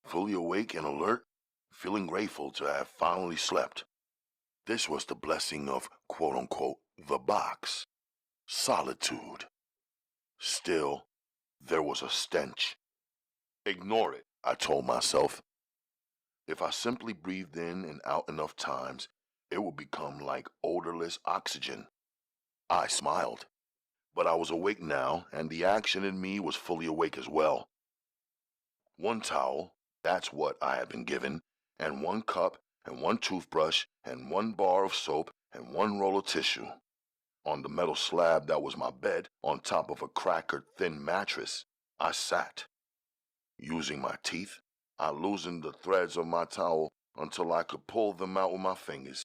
Fully awake and alert, feeling grateful to have finally slept. This was the blessing of, quote-unquote, the box. Solitude. Still, there was a stench. Ignore it, I told myself. If I simply breathed in and out enough times, it would become like odorless oxygen. I smiled. But I was awake now, and the action in me was fully awake as well. One towel, that's what I had been given, and one cup, and one toothbrush, and one bar of soap, and one roll of tissue. On the metal slab that was my bed, on top of a crackered thin mattress, I sat. Using my teeth, I loosened the threads of my towel until I could pull them out with my fingers.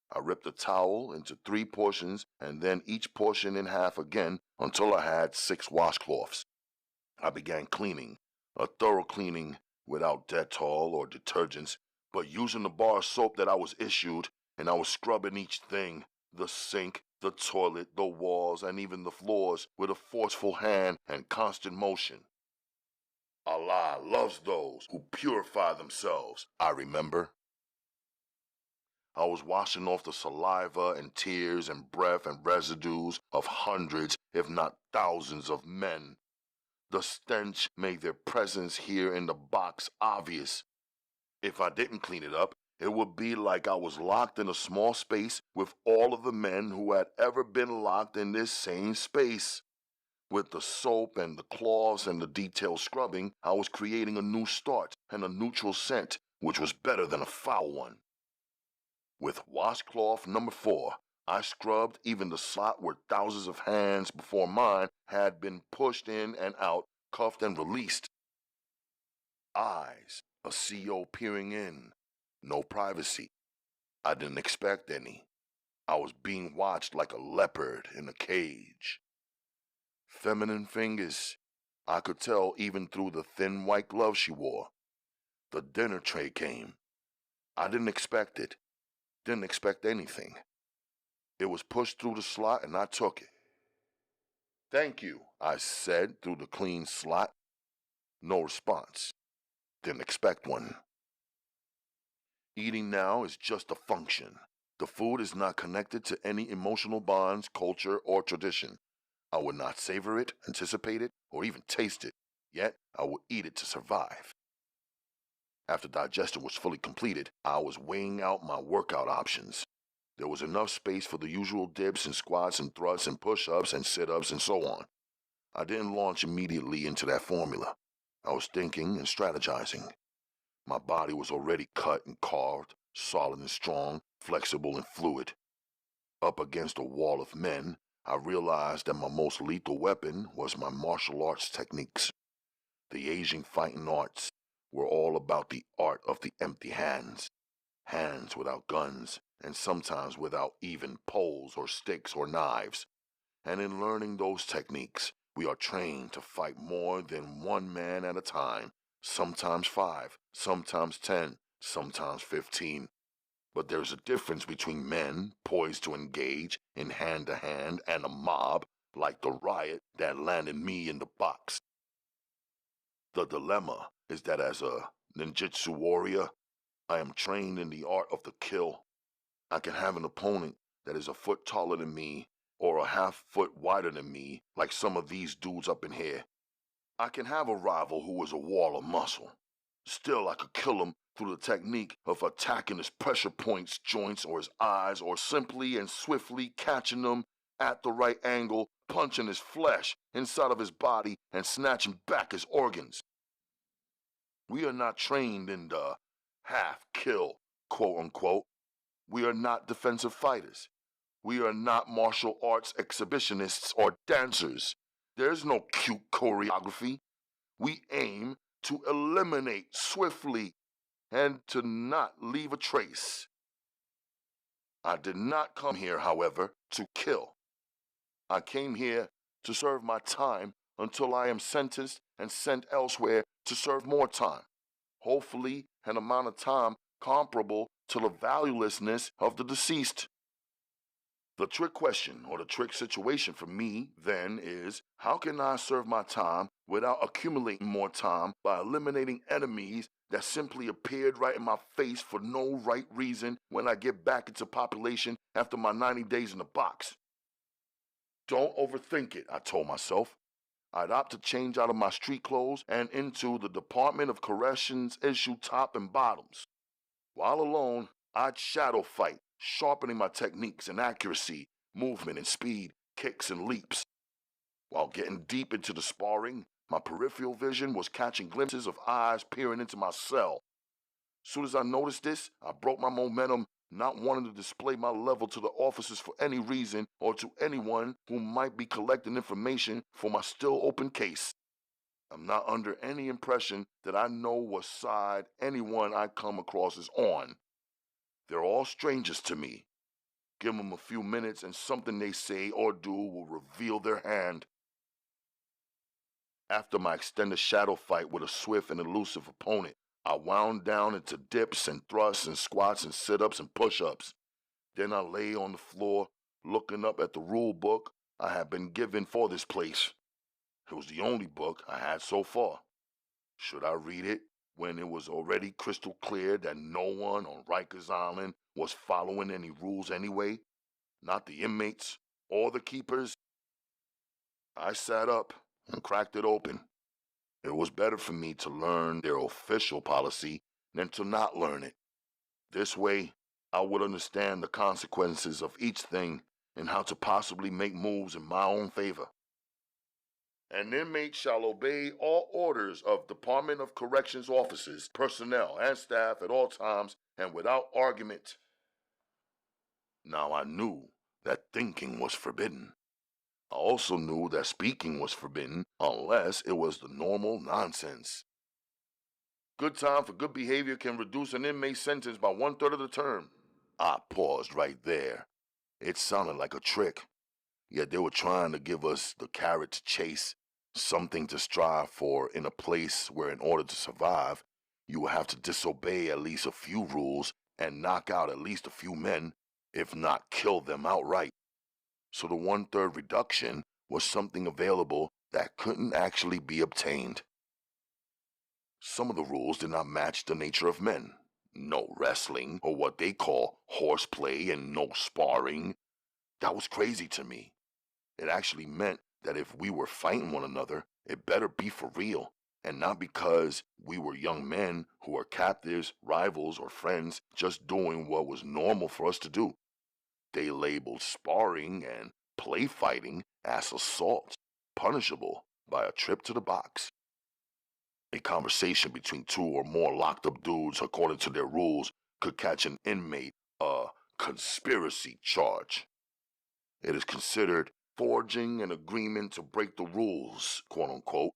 I ripped the towel into 3 portions and then each portion in half again until I had 6 washcloths. I began cleaning, a thorough cleaning without Dettol or detergents, but using the bar of soap that I was issued, and I was scrubbing each thing, the sink, the toilet, the walls, and even the floors with a forceful hand and constant motion. Allah loves those who purify themselves, I remember. I was washing off the saliva and tears and breath and residues of hundreds, if not thousands of men. The stench made their presence here in the box obvious. If I didn't clean it up, it would be like I was locked in a small space with all of the men who had ever been locked in this same space. With the soap and the cloths and the detailed scrubbing, I was creating a new start and a neutral scent, which was better than a foul one. With washcloth number 4, I scrubbed even the slot where thousands of hands before mine had been pushed in and out, cuffed and released. Eyes, a CO peering in, no privacy. I didn't expect any. I was being watched like a leopard in a cage. Feminine fingers. I could tell even through the thin white gloves she wore. The dinner tray came. I didn't expect it. Didn't expect anything. It was pushed through the slot and I took it. "Thank you," I said through the clean slot. No response. Didn't expect one. Eating now is just a function. The food is not connected to any emotional bonds, culture, or tradition. I would not savor it, anticipate it, or even taste it, yet I would eat it to survive. After digestion was fully completed, I was weighing out my workout options. There was enough space for the usual dips and squats and thrusts and push-ups and sit-ups and so on. I didn't launch immediately into that formula. I was thinking and strategizing. My body was already cut and carved, solid and strong, flexible and fluid. Up against a wall of men, I realized that my most lethal weapon was my martial arts techniques. The Asian fighting arts were all about the art of the empty hands. Hands without guns, and sometimes without even poles or sticks or knives. And in learning those techniques, we are trained to fight more than one man at a time, sometimes 5, sometimes 10, sometimes 15. But there's a difference between men poised to engage in hand-to-hand and a mob like the riot that landed me in the box. The dilemma is that as a ninjutsu warrior, I am trained in the art of the kill. I can have an opponent that is a foot taller than me or a half foot wider than me, like some of these dudes up in here. I can have a rival who is a wall of muscle. Still, I could kill him through the technique of attacking his pressure points, joints, or his eyes, or simply and swiftly catching them at the right angle, punching his flesh inside of his body, and snatching back his organs. We are not trained in the half-kill, quote-unquote. We are not defensive fighters. We are not martial arts exhibitionists or dancers. There's no cute choreography. We aim to eliminate swiftly and to not leave a trace. I did not come here, however, to kill. I came here to serve my time until I am sentenced and sent elsewhere to serve more time, hopefully an amount of time comparable to the valuelessness of the deceased. The trick question, or the trick situation for me, then, is how can I serve my time without accumulating more time by eliminating enemies that simply appeared right in my face for no right reason when I get back into population after my 90 days in the box? Don't overthink it, I told myself. I'd opt to change out of my street clothes and into the Department of Corrections issue top and bottoms. While alone, I'd shadow fight, sharpening my techniques and accuracy, movement and speed, kicks and leaps. While getting deep into the sparring, my peripheral vision was catching glimpses of eyes peering into my cell. Soon as I noticed this, I broke my momentum, not wanting to display my level to the officers for any reason or to anyone who might be collecting information for my still open case. I'm not under any impression that I know what side anyone I come across is on. They're all strangers to me. Give them a few minutes and something they say or do will reveal their hand. After my extended shadow fight with a swift and elusive opponent, I wound down into dips and thrusts and squats and sit-ups and push-ups. Then I lay on the floor, looking up at the rule book I had been given for this place. It was the only book I had so far. Should I read it when it was already crystal clear that no one on Rikers Island was following any rules anyway? Not the inmates or the keepers? I sat up and cracked it open. It was better for me to learn their official policy than to not learn it. This way, I would understand the consequences of each thing and how to possibly make moves in my own favor. An inmate shall obey all orders of Department of Corrections officers, personnel, and staff at all times and without argument. Now I knew that thinking was forbidden. I also knew that speaking was forbidden unless it was the normal nonsense. Good time for good behavior can reduce an inmate's sentence by 1/3 of the term. I paused right there. It sounded like a trick. Yet they were trying to give us the carrot to chase, something to strive for in a place where in order to survive, you will have to disobey at least a few rules and knock out at least a few men, if not kill them outright. So the 1/3 reduction was something available that couldn't actually be obtained. Some of the rules did not match the nature of men. No wrestling, or what they call horseplay, and no sparring. That was crazy to me. It actually meant that if we were fighting one another, it better be for real, and not because we were young men who were captives, rivals, or friends just doing what was normal for us to do. They labeled sparring and play fighting as assault, punishable by a trip to the box. A conversation between 2 or more locked up dudes, according to their rules, could catch an inmate a conspiracy charge. It is considered forging an agreement to break the rules, quote unquote.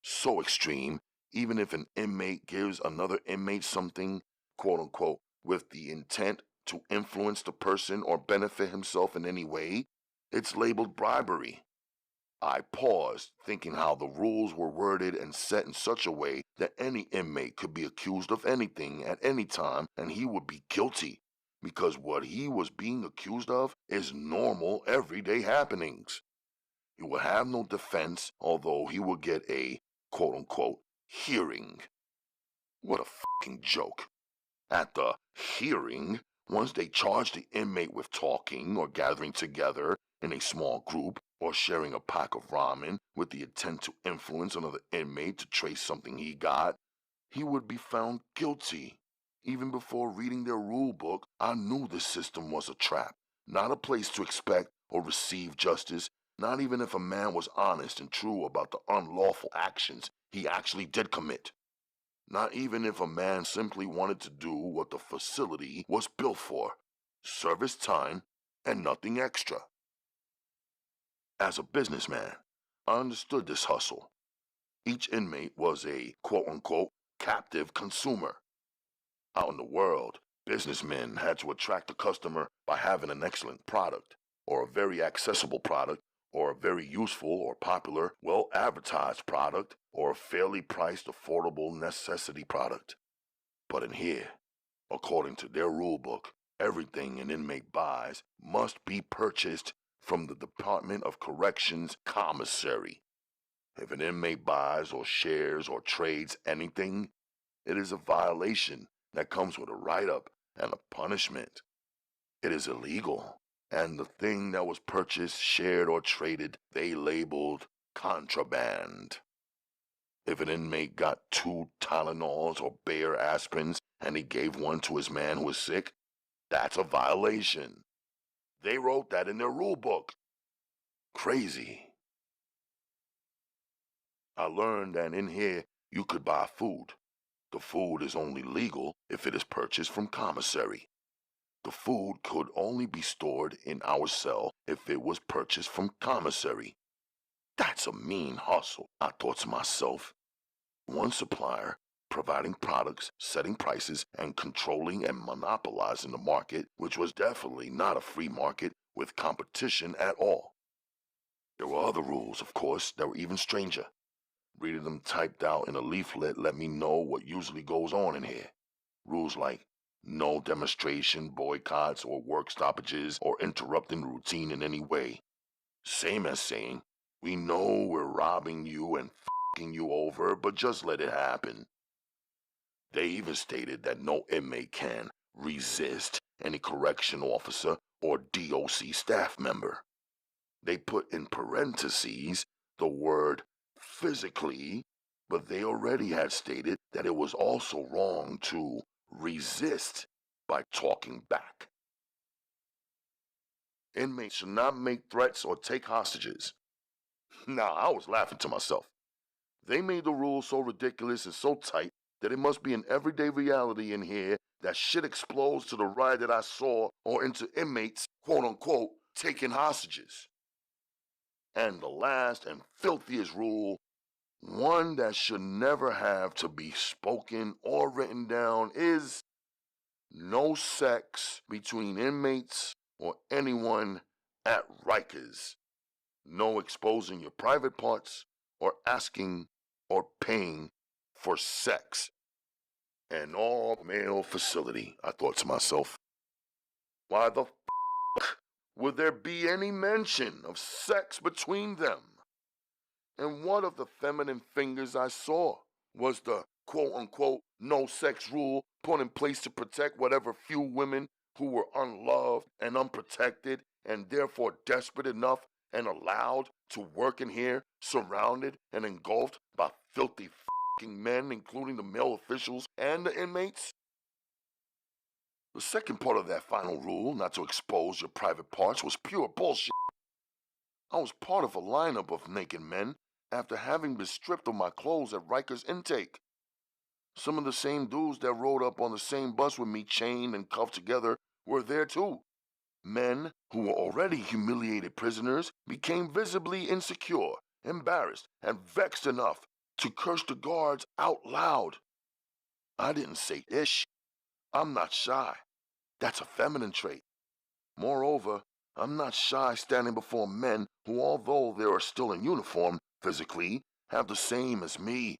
So extreme, even if an inmate gives another inmate something, quote unquote, with the intent to influence the person or benefit himself in any way, it's labeled bribery. I paused, thinking how the rules were worded and set in such a way that any inmate could be accused of anything at any time and he would be guilty, because what he was being accused of is normal, everyday happenings. He would have no defense, although he would get a, quote-unquote, hearing. What a fucking joke. At the hearing, once they charged the inmate with talking or gathering together in a small group or sharing a pack of ramen with the intent to influence another inmate to trace something he got, he would be found guilty. Even before reading their rule book, I knew the system was a trap, not a place to expect or receive justice, not even if a man was honest and true about the unlawful actions he actually did commit. Not even if a man simply wanted to do what the facility was built for, service time and nothing extra. As a businessman, I understood this hustle. Each inmate was a quote-unquote captive consumer. Out in the world, businessmen had to attract the customer by having an excellent product, or a very accessible product, or a very useful or popular, well-advertised product, or a fairly priced, affordable necessity product. But in here, according to their rule book, everything an inmate buys must be purchased from the Department of Corrections commissary. If an inmate buys or shares or trades anything, it is a violation that comes with a write-up and a punishment. It is illegal, and the thing that was purchased, shared, or traded, they labeled contraband. If an inmate got 2 Tylenols or Bayer aspirins and he gave one to his man who was sick, that's a violation. They wrote that in their rule book. Crazy. I learned that in here you could buy food. The food is only legal if it is purchased from commissary. The food could only be stored in our cell if it was purchased from commissary. That's a mean hustle, I thought to myself. One supplier providing products, setting prices, and controlling and monopolizing the market, which was definitely not a free market with competition at all. There were other rules, of course, that were even stranger. Reading them typed out in a leaflet let me know what usually goes on in here. Rules like no demonstration, boycotts, or work stoppages, or interrupting the routine in any way. Same as saying, we know we're robbing you and f***ing you over, but just let it happen. They even stated that no inmate can resist any correction officer or DOC staff member. They put in parentheses the word physically, but they already had stated that it was also wrong to resist by talking back. Inmates should not make threats or take hostages. Now, I was laughing to myself. They made the rules so ridiculous and so tight that it must be an everyday reality in here that shit explodes to the riot that I saw or into inmates, quote-unquote, taking hostages. And the last and filthiest rule, one that should never have to be spoken or written down, is no sex between inmates or anyone at Rikers. No exposing your private parts or asking or paying for sex. An all-male facility, I thought to myself. Why the would there be any mention of sex between them? And what of the feminine fingers I saw? Was the quote-unquote no sex rule put in place to protect whatever few women who were unloved and unprotected and therefore desperate enough and allowed to work in here, surrounded and engulfed by filthy f***ing men, including the male officials and the inmates? The second part of that final rule, not to expose your private parts, was pure bullshit. I was part of a lineup of naked men after having been stripped of my clothes at Rikers intake. Some of the same dudes that rode up on the same bus with me chained and cuffed together were there too. Men who were already humiliated prisoners became visibly insecure, embarrassed, and vexed enough to curse the guards out loud. I didn't say ish. I'm not shy. That's a feminine trait. Moreover, I'm not shy standing before men who, although they are still in uniform physically, have the same as me.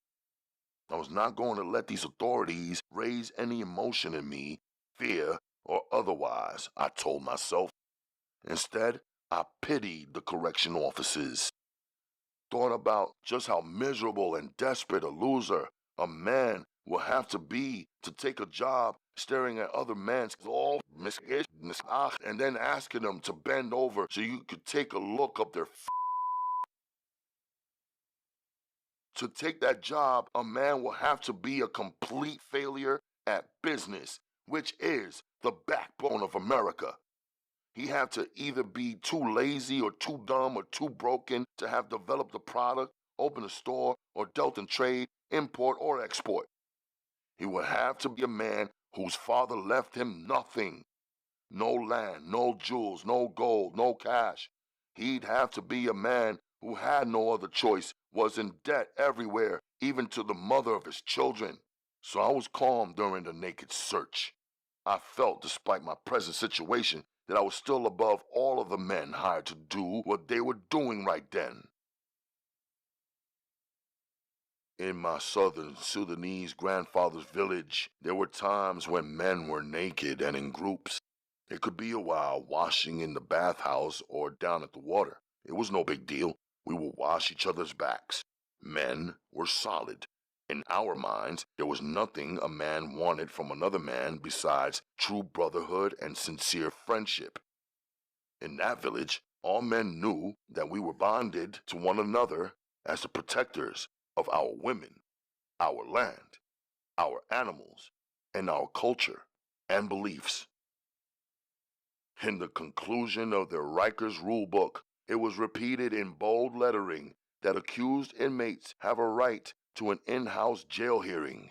I was not going to let these authorities raise any emotion in me, fear or otherwise, I told myself. Instead, I pitied the correction officers. Thought about just how miserable and desperate a loser a man will have to be to take a job staring at other men's and then asking them to bend over so you could take a look up their To take that job, a man will have to be a complete failure at business, which is the backbone of America. He had to either be too lazy or too dumb or too broken to have developed a product, opened a store, or dealt in trade, import, or export. He would have to be a man whose father left him nothing. No land, no jewels, no gold, no cash. He'd have to be a man who had no other choice, was in debt everywhere, even to the mother of his children. So I was calm during the naked search. I felt, despite my present situation, that I was still above all of the men hired to do what they were doing right then. In my southern Sudanese grandfather's village, there were times when men were naked and in groups. It could be a while washing in the bathhouse or down at the water. It was no big deal. We would wash each other's backs. Men were solid. In our minds, there was nothing a man wanted from another man besides true brotherhood and sincere friendship. In that village, all men knew that we were bonded to one another as the protectors of our women, our land, our animals, and our culture and beliefs. In the conclusion of the Rikers rule book, it was repeated in bold lettering that accused inmates have a right to an in-house jail hearing.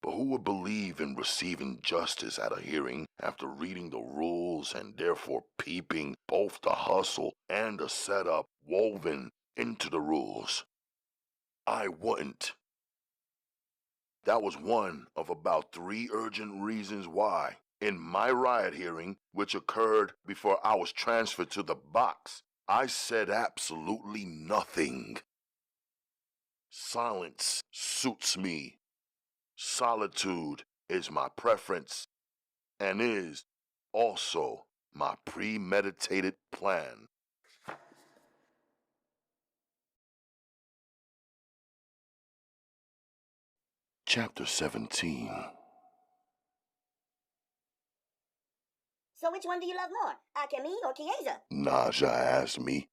But who would believe in receiving justice at a hearing after reading the rules and therefore peeping both the hustle and the setup woven into the rules? I wouldn't. That was one of about 3 urgent reasons why, in my riot hearing, which occurred before I was transferred to the box, I said absolutely nothing. Silence suits me. Solitude is my preference and is also my premeditated plan. Chapter 17. So which one do you love more, Akemi or Chiesa? Naja asked me.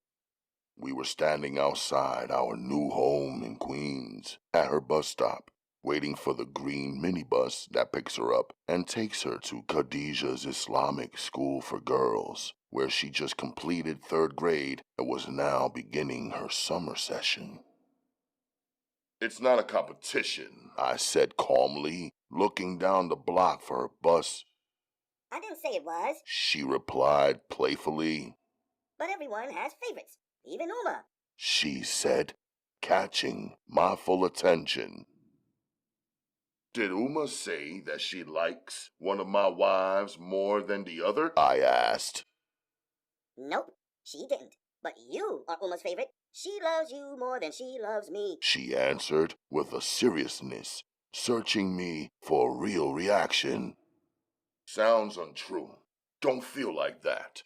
We were standing outside our new home in Queens at her bus stop, waiting for the green minibus that picks her up and takes her to Khadijah's Islamic School for Girls, where she just completed 3rd grade and was now beginning her summer session. It's not a competition, I said calmly, looking down the block for her bus. I didn't say it was, she replied playfully. But everyone has favorites, even Uma, she said, catching my full attention. Did Uma say that she likes one of my wives more than the other? I asked. Nope, she didn't. But you are Uma's favorite. She loves you more than she loves me, she answered with a seriousness searching me for a real reaction. Sounds untrue. Don't feel like that.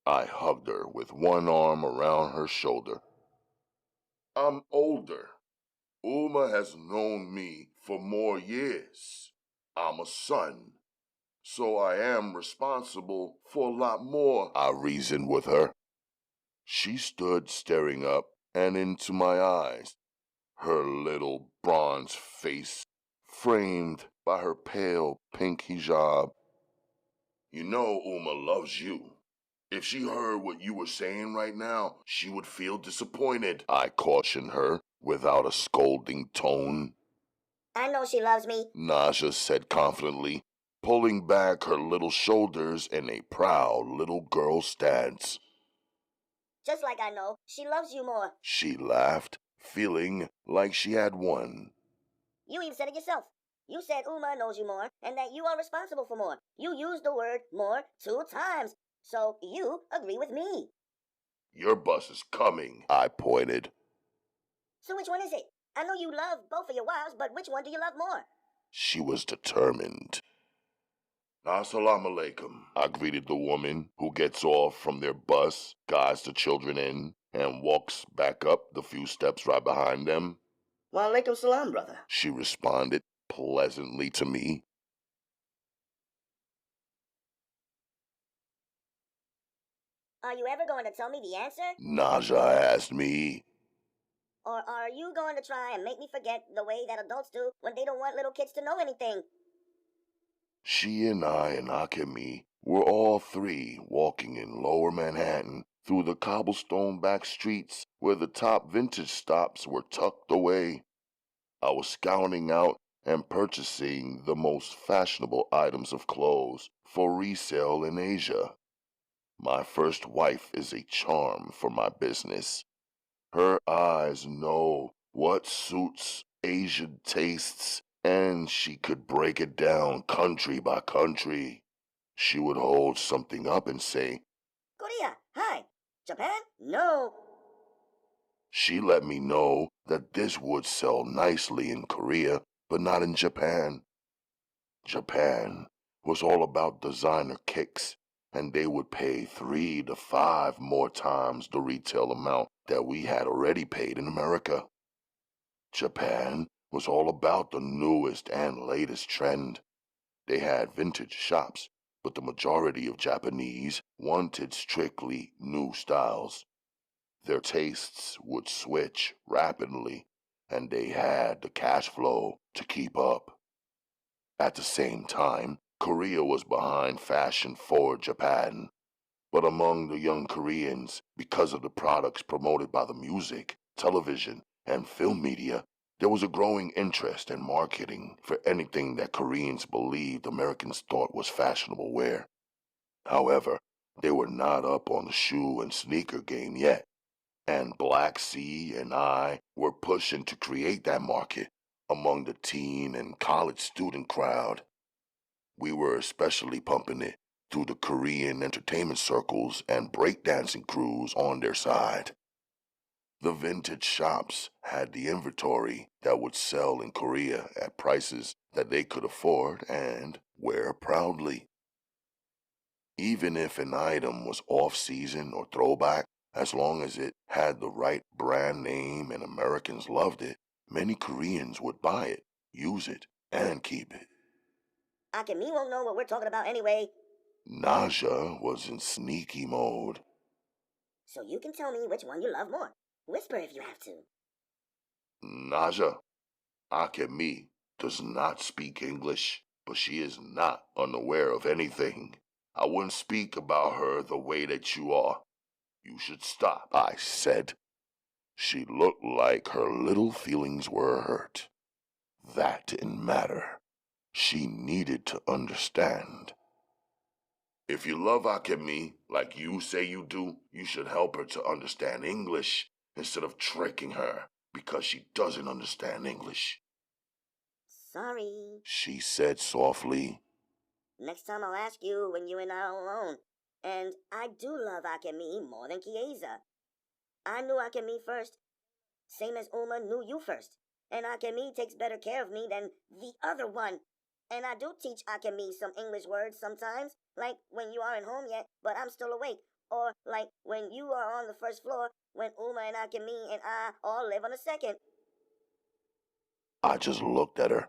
I hugged her with one arm around her shoulder. I'm older. Uma has known me for more years. I'm a son, so I am responsible for a lot more, I reasoned with her. She stood staring up and into my eyes, her little bronze face framed by her pale pink hijab. You know Uma loves you. If she heard what you were saying right now, she would feel disappointed, I cautioned her without a scolding tone. I know she loves me, Naja said confidently, pulling back her little shoulders in a proud little girl stance. just like I know she loves you more. She laughed, feeling like she had won. You even said it yourself. You said Uma knows you more and that you are responsible for more. You used the word more 2 times, so you agree with me. Your bus is coming, I pointed. So which one is it? I know you love both of your wives, but which one do you love more? She was determined. Assalamu alaikum, I greeted the woman who gets off from their bus, guides the children in, and walks back up the few steps right behind them. Wa alaikum salam, brother. She responded pleasantly to me. Are you ever going to tell me the answer? Naja asked me. Or are you going to try and make me forget the way that adults do when they don't want little kids to know anything? She and I and Akemi were all three walking in lower Manhattan through the cobblestone back streets where the top vintage stops were tucked away. I was scouting out and purchasing the most fashionable items of clothes for resale in Asia. My first wife is a charm for my business. Her eyes know what suits Asian tastes, and she could break it down country by country. She would hold something up and say, Korea, hi. Japan? No. She let me know that this would sell nicely in Korea, but not in Japan. Japan was all about designer kicks, and they would pay 3 to 5 more times the retail amount that we had already paid in America. Japan was all about the newest and latest trend. They had vintage shops, but the majority of Japanese wanted strictly new styles. Their tastes would switch rapidly, and they had the cash flow to keep up. At the same time, Korea was behind fashion for Japan. But among the young Koreans, because of the products promoted by the music, television, and film media, there was a growing interest in marketing for anything that Koreans believed Americans thought was fashionable wear. However, they were not up on the shoe and sneaker game yet, and Black Sea and I were pushing to create that market among the teen and college student crowd. We were especially pumping it through the Korean entertainment circles and breakdancing crews on their side. The vintage shops had the inventory that would sell in Korea at prices that they could afford and wear proudly. Even if an item was off-season or throwback, as long as it had the right brand name and Americans loved it, many Koreans would buy it, use it, and keep it. Akemi won't know what we're talking about anyway. Naja was in sneaky mode. So you can tell me which one you love more. Whisper if you have to. Naja, Akemi does not speak English, but she is not unaware of anything. I wouldn't speak about her the way that you are. You should stop, I said. She looked like her little feelings were hurt. That didn't matter. She needed to understand. If you love Akemi like you say you do, you should help her to understand English instead of tricking her because she doesn't understand English. Sorry. She said softly. Next time I'll ask you when you and I are alone. And I do love Akemi more than Chiesa. I knew Akemi first, same as Uma knew you first. And Akemi takes better care of me than the other one. And I do teach Akemi some English words sometimes, like when you aren't home yet, but I'm still awake. Or like when you are on the first floor, when Uma and Akemi and I all live on the second. I just looked at her.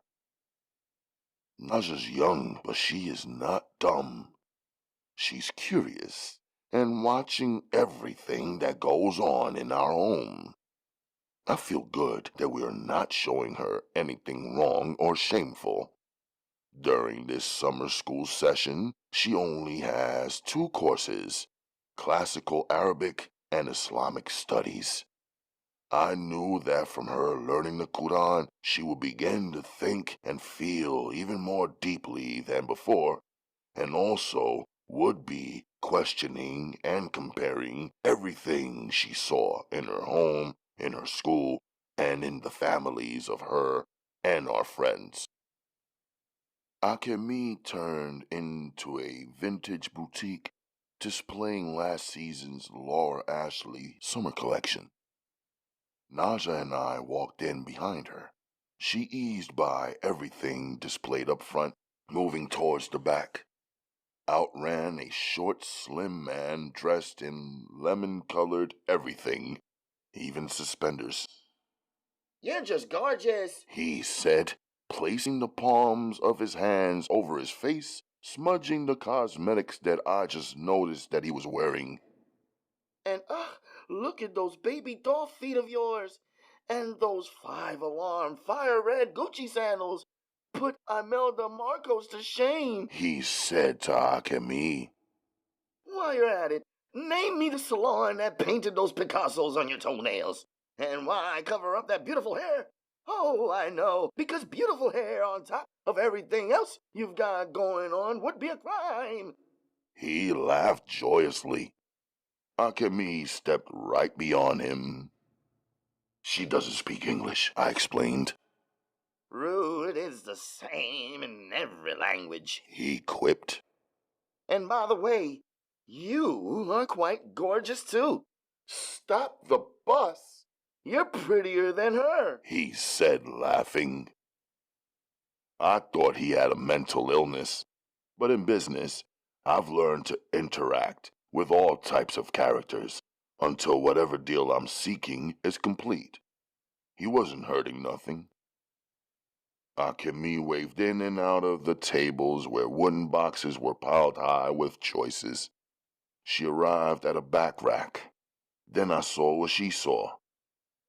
Naja's young, but she is not dumb. She's curious and watching everything that goes on in our home. I feel good that we are not showing her anything wrong or shameful. During this summer school session, she only has 2 courses, Classical Arabic and Islamic Studies. I knew that from her learning the Quran, she would begin to think and feel even more deeply than before, and also would be questioning and comparing everything she saw in her home, in her school, and in the families of her and our friends. Akemi turned into a vintage boutique displaying last season's Laura Ashley summer collection. Naja and I walked in behind her. She eased by everything displayed up front, moving towards the back. Out ran a short, slim man dressed in lemon-colored everything, even suspenders. You're just gorgeous, He said, placing the palms of his hands over his face, smudging the cosmetics that I just noticed that he was wearing. And look at those baby doll feet of yours. And those 5-alarm fire red Gucci sandals. Put Imelda Marcos to shame. He said to Akemi. While you're at it, name me the salon that painted those Picassos on your toenails. And why cover up that beautiful hair? Oh, I know, because beautiful hair on top of everything else you've got going on would be a crime. He laughed joyously. Akemi stepped right beyond him. She doesn't speak English, I explained. Rude is the same in every language, He quipped. And by the way, you are quite gorgeous too. Stop the bus. You're prettier than her, He said, laughing. I thought he had a mental illness, but in business, I've learned to interact with all types of characters until whatever deal I'm seeking is complete. He wasn't hurting nothing. Akemi waved in and out of the tables where wooden boxes were piled high with choices. She arrived at a back rack. Then I saw what she saw.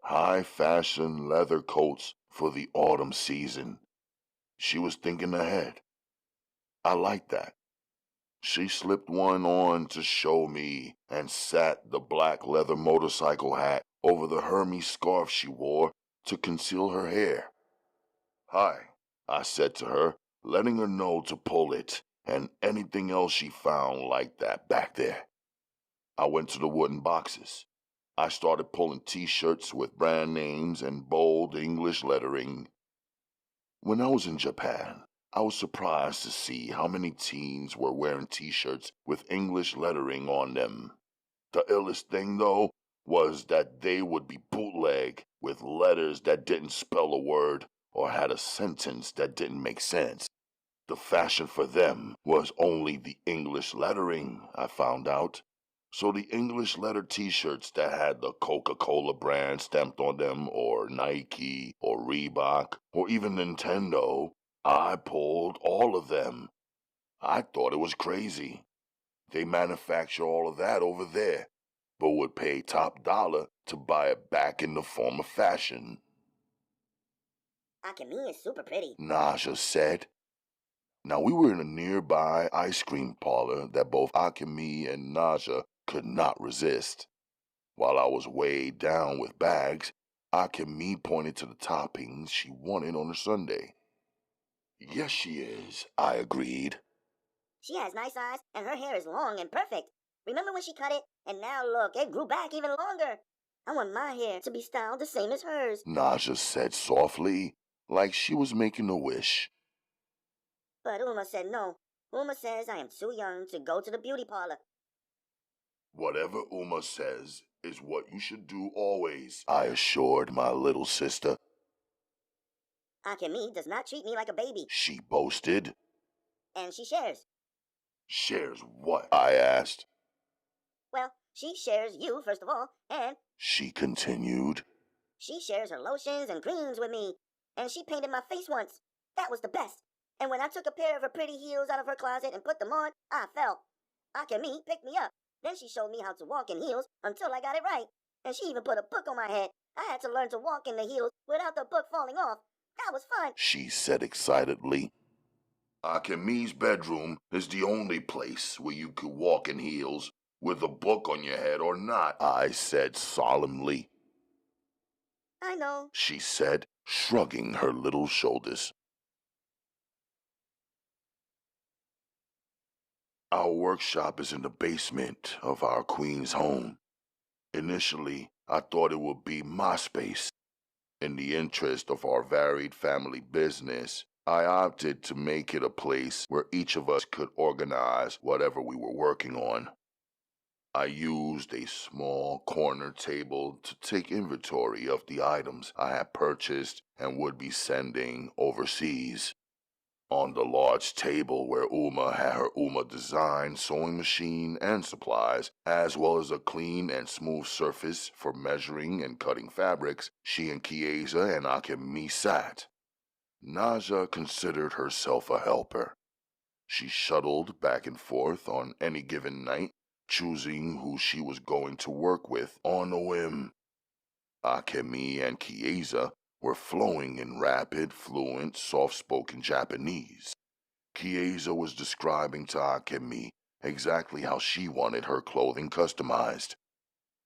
High-fashion leather coats for the autumn season. She was thinking ahead. I liked that. She slipped one on to show me and sat the black leather motorcycle hat over the Hermes scarf she wore to conceal her hair. Hi, I said to her, letting her know to pull it and anything else she found like that back there. I went to the wooden boxes. I started pulling t-shirts with brand names and bold English lettering. When I was in Japan, I was surprised to see how many teens were wearing t-shirts with English lettering on them. The illest thing, though, was that they would be bootleg with letters that didn't spell a word or had a sentence that didn't make sense. The fashion for them was only the English lettering, I found out. So the English letter t-shirts that had the Coca-Cola brand stamped on them, or Nike, or Reebok, or even Nintendo, I pulled all of them. I thought it was crazy. They manufacture all of that over there, but would pay top dollar to buy it back in the form of fashion. Akemi is super pretty, Naja said. Now we were in a nearby ice cream parlor that both Akemi and Naja could not resist. While I was weighed down with bags, Akemi pointed to the toppings she wanted on her sundae. Yes, she is, I agreed. She has nice eyes, and her hair is long and perfect. Remember when she cut it? And now look, it grew back even longer. I want my hair to be styled the same as hers. Naja said softly, like she was making a wish. But Uma said no. Uma says I am too young to go to the beauty parlor. Whatever Uma says is what you should do always, I assured my little sister. Akemi does not treat me like a baby. She boasted. And she shares. Shares what? I asked. Well, she shares you, first of all, and She continued. she shares her lotions and creams with me. And she painted my face once. That was the best. And when I took a pair of her pretty heels out of her closet and put them on, I fell. Akemi picked me up. Then she showed me how to walk in heels until I got it right. And she even put a book on my head. I had to learn to walk in the heels without the book falling off. That was fun. She said excitedly. Akemi's bedroom is the only place where you could walk in heels with a book on your head or not, I said solemnly. I know, She said, shrugging her little shoulders. Our workshop is in the basement of our queen's home. Initially, I thought it would be my space. In the interest of our varied family business, I opted to make it a place where each of us could organize whatever we were working on. I used a small corner table to take inventory of the items I had purchased and would be sending overseas. On the large table where Uma had her Uma design sewing machine and supplies, as well as a clean and smooth surface for measuring and cutting fabrics, she and Chiesa and Akemi sat. Naja considered herself a helper. She shuttled back and forth on any given night, choosing who she was going to work with on a whim. Akemi and Chiesa were flowing in rapid, fluent, soft-spoken Japanese. Chiesa was describing to Akemi exactly how she wanted her clothing customized.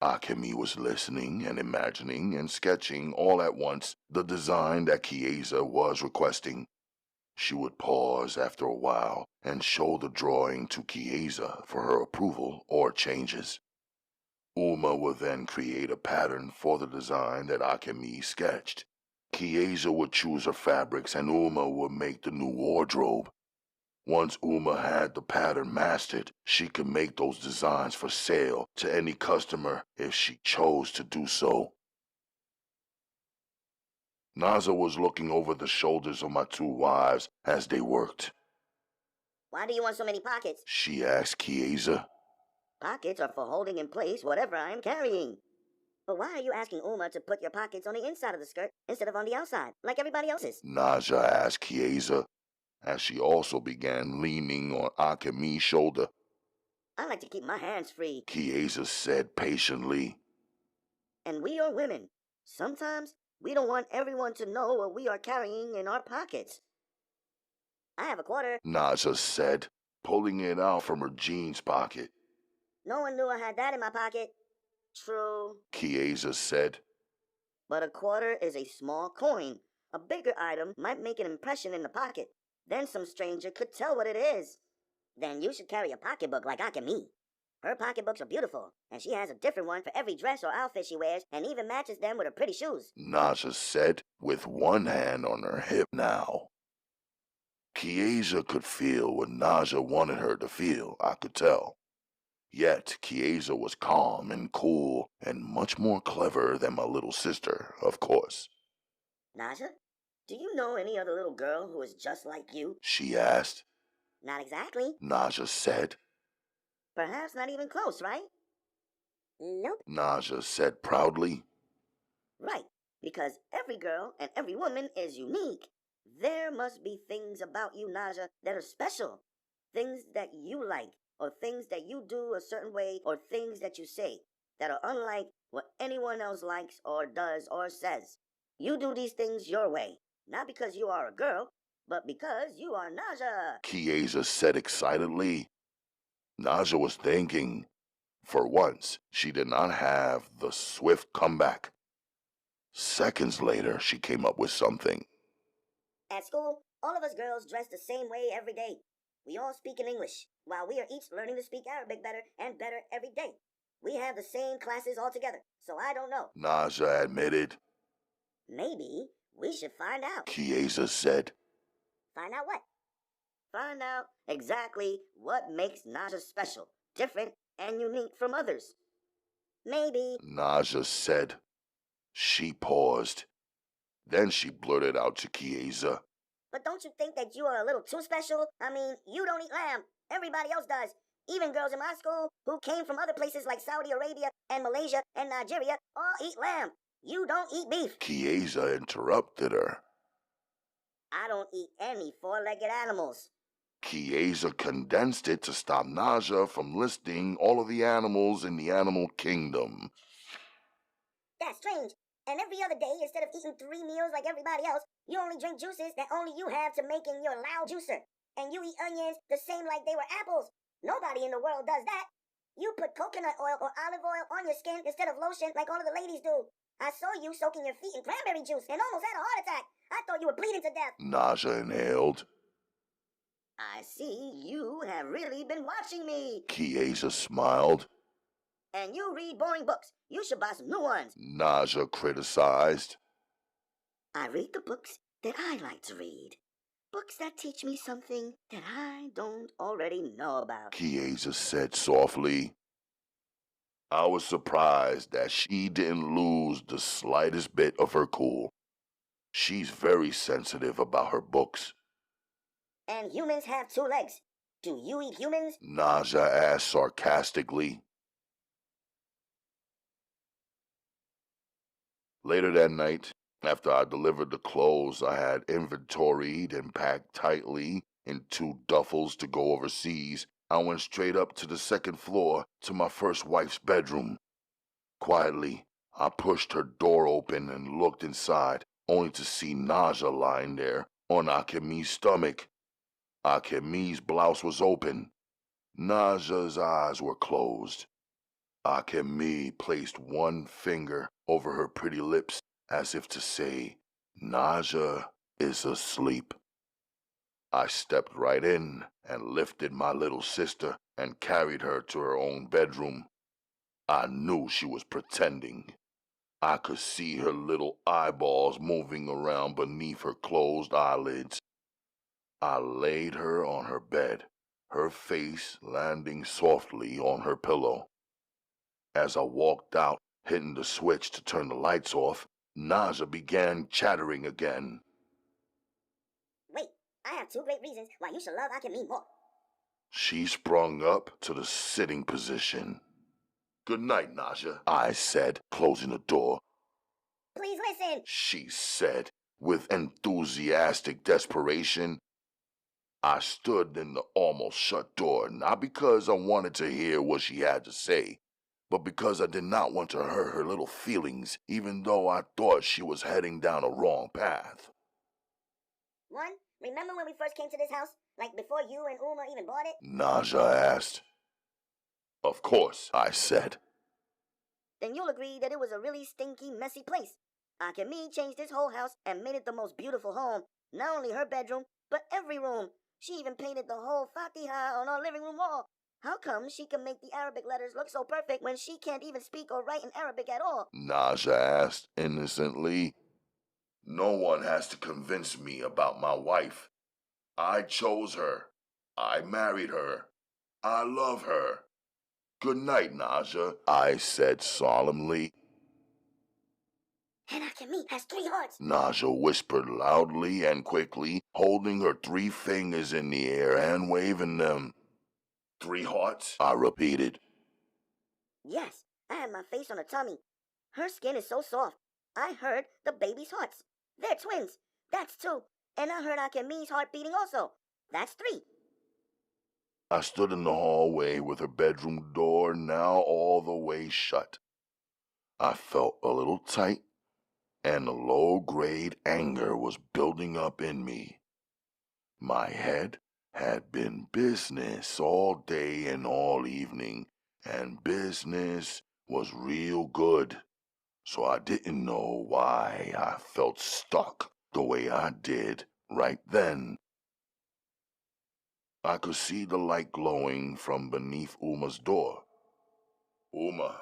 Akemi was listening and imagining and sketching all at once the design that Chiesa was requesting. She would pause after a while and show the drawing to Chiesa for her approval or changes. Uma would then create a pattern for the design that Akemi sketched. Chiesa would choose her fabrics and Uma would make the new wardrobe. Once Uma had the pattern mastered, she could make those designs for sale to any customer if she chose to do so. Naja was looking over the shoulders of my two wives as they worked. Why do you want so many pockets? She asked Chiesa. Pockets are for holding in place whatever I am carrying. But why are you asking Uma to put your pockets on the inside of the skirt instead of on the outside, like everybody else's? Naja asked Chiesa, as she also began leaning on Akemi's shoulder. I like to keep my hands free. Chiesa said patiently. And we are women. Sometimes we don't want everyone to know what we are carrying in our pockets. I have a quarter. Naja said, pulling it out from her jeans pocket. No one knew I had that in my pocket. True. Chiesa said. But a quarter is a small coin. A bigger item might make an impression in the pocket. Then some stranger could tell what it is. Then you should carry a pocketbook like Akemi. Her pocketbooks are beautiful, and she has a different one for every dress or outfit she wears, and even matches them with her pretty shoes. Naja said, with one hand on her hip now. Chiesa could feel what Naja wanted her to feel, I could tell. Yet Chiesa was calm and cool and much more clever than my little sister, of course. Naja, do you know any other little girl who is just like you? She asked. Not exactly. Naja said. Perhaps not even close, right? Nope. Naja said proudly. Right, because every girl and every woman is unique. There must be things about you, Naja, that are special. Things that you like, or things that you do a certain way, or things that you say that are unlike what anyone else likes or does or says. You do these things your way, not because you are a girl, but because you are Naja. Chiesa said excitedly. Naja was thinking. For once, she did not have the swift comeback. Seconds later, she came up with something. At school, all of us girls dress the same way every day. We all speak in English, while we are each learning to speak Arabic better and better every day. We have the same classes all together, so I don't know. Naja admitted. Maybe we should find out. Chiesa said. Find out what? Find out exactly what makes Naja special, different, and unique from others. Maybe. Naja said. She paused. Then she blurted out to Chiesa. But don't you think that you are a little too special? I mean, you don't eat lamb. Everybody else does. Even girls in my school who came from other places like Saudi Arabia and Malaysia and Nigeria all eat lamb. You don't eat beef. Chiesa interrupted her. I don't eat any four-legged animals. Chiesa condensed it to stop Naja from listing all of the animals in the animal kingdom. That's strange. And every other day, instead of eating 3 meals like everybody else, you only drink juices that only you have to make in your loud juicer. And you eat onions the same like they were apples. Nobody in the world does that. You put coconut oil or olive oil on your skin instead of lotion like all of the ladies do. I saw you soaking your feet in cranberry juice and almost had a heart attack. I thought you were bleeding to death. Naja inhaled. I see you have really been watching me. Chiesa smiled. And you read boring books. You should buy some new ones. Naja criticized. I read the books that I like to read. Books that teach me something that I don't already know about. Chiesa said softly. I was surprised that she didn't lose the slightest bit of her cool. She's very sensitive about her books. And humans have 2 legs. Do you eat humans? Naja asked sarcastically. Later that night, after I delivered the clothes I had inventoried and packed tightly in 2 duffels to go overseas, I went straight up to the 2nd floor to my first wife's bedroom. Quietly, I pushed her door open and looked inside, only to see Naja lying there on Akemi's stomach. Akemi's blouse was open. Naja's eyes were closed. Akemi placed one finger over her pretty lips as if to say, Naja is asleep. I stepped right in and lifted my little sister and carried her to her own bedroom. I knew she was pretending. I could see her little eyeballs moving around beneath her closed eyelids. I laid her on her bed, her face landing softly on her pillow. As I walked out, hitting the switch to turn the lights off, Naja began chattering again. Wait, I have 2 great reasons why you should love Akemi more. She sprung up to the sitting position. Good night, Naja, I said, closing the door. Please listen, She said, with enthusiastic desperation. I stood in the almost shut door, not because I wanted to hear what she had to say, but because I did not want to hurt her little feelings, even though I thought she was heading down a wrong path. 1, remember when we first came to this house? Like before you and Uma even bought it? Naja asked. Of course, I said. Then you'll agree that it was a really stinky, messy place. Akemi changed this whole house and made it the most beautiful home. Not only her bedroom, but every room. She even painted the whole Fatiha on our living room wall. How come she can make the Arabic letters look so perfect when she can't even speak or write in Arabic at all? Naja asked innocently. No one has to convince me about my wife. I chose her. I married her. I love her. Good night, Naja, I said solemnly. And Akemi has 3 hearts. Naja whispered loudly and quickly, holding her 3 fingers in the air and waving them. 3 hearts? I repeated. Yes, I had my face on her tummy. Her skin is so soft. I heard the baby's hearts. They're twins. That's 2. And I heard Akemi's heart beating also. That's 3. I stood in the hallway with her bedroom door now all the way shut. I felt a little tight, and a low-grade anger was building up in me. My head had been business all day and all evening, and business was real good. So I didn't know why I felt stuck the way I did right then. I could see the light glowing from beneath Uma's door. Uma.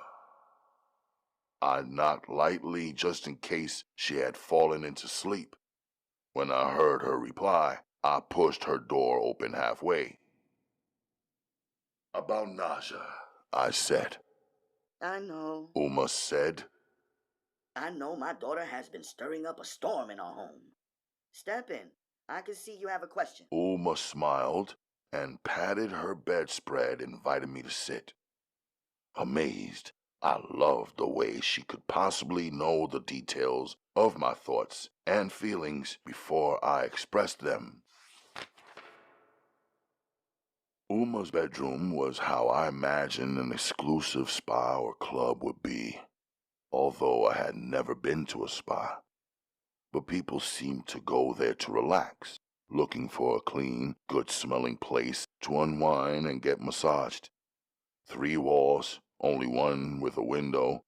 I knocked lightly just in case she had fallen into sleep. When I heard her reply, I pushed her door open halfway. About Naja, I said. I know. Uma said. I know my daughter has been stirring up a storm in our home. Step in. I can see you have a question. Uma smiled and patted her bedspread, inviting me to sit. Amazed, I loved the way she could possibly know the details of my thoughts and feelings before I expressed them. Uma's bedroom was how I imagined an exclusive spa or club would be, although I had never been to a spa. But people seemed to go there to relax, looking for a clean, good-smelling place to unwind and get massaged. 3 walls, only one with a window,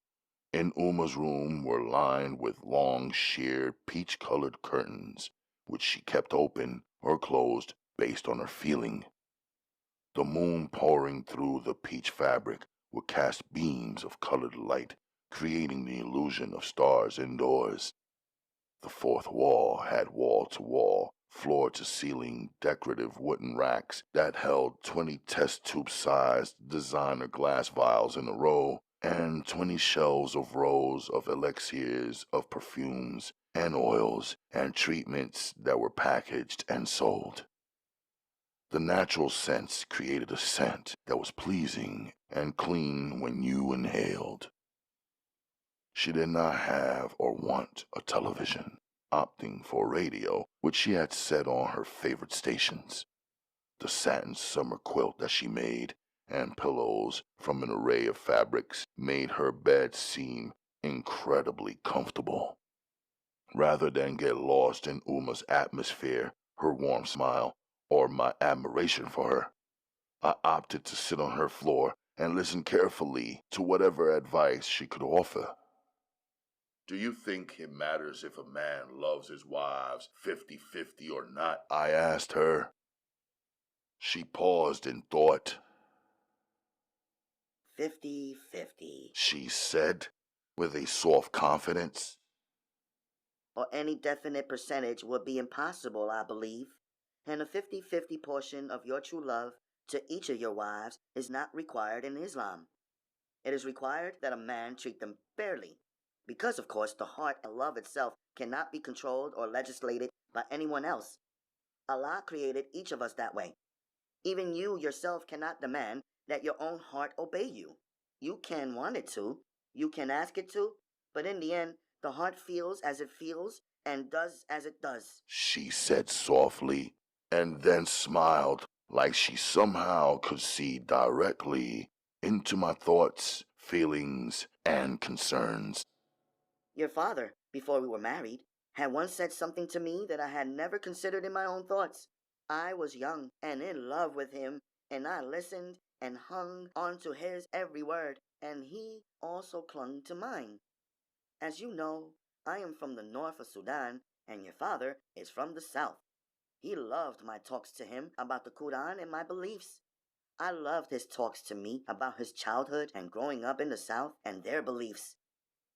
in Uma's room were lined with long, sheer, peach-colored curtains, which she kept open or closed based on her feeling. The moon pouring through the peach fabric would cast beams of colored light, creating the illusion of stars indoors. The 4th wall had wall-to-wall, floor-to-ceiling decorative wooden racks that held 20 test tube-sized designer glass vials in a row and 20 shelves of rows of elixirs of perfumes and oils and treatments that were packaged and sold. The natural scents created a scent that was pleasing and clean when you inhaled. She did not have or want a television, opting for radio, which she had set on her favorite stations. The satin summer quilt that she made and pillows from an array of fabrics made her bed seem incredibly comfortable. Rather than get lost in Uma's atmosphere, her warm smile, or my admiration for her, I opted to sit on her floor and listen carefully to whatever advice she could offer. Do you think it matters if a man loves his wives 50-50 or not? I asked her. She paused in thought. 50-50. She said, with a soft confidence. Or any definite percentage would be impossible, I believe. And a 50-50 portion of your true love to each of your wives is not required in Islam. It is required that a man treat them fairly, because of course the heart and love itself cannot be controlled or legislated by anyone else. Allah created each of us that way. Even you yourself cannot demand that your own heart obey you. You can want it to, you can ask it to, but in the end, the heart feels as it feels and does as it does, She said softly, and then smiled like she somehow could see directly into my thoughts, feelings, and concerns. Your father, before we were married, had once said something to me that I had never considered in my own thoughts. I was young and in love with him, and I listened and hung on to his every word, and he also clung to mine. As you know, I am from the north of Sudan, and your father is from the south. He loved my talks to him about the Quran and my beliefs. I loved his talks to me about his childhood and growing up in the south and their beliefs.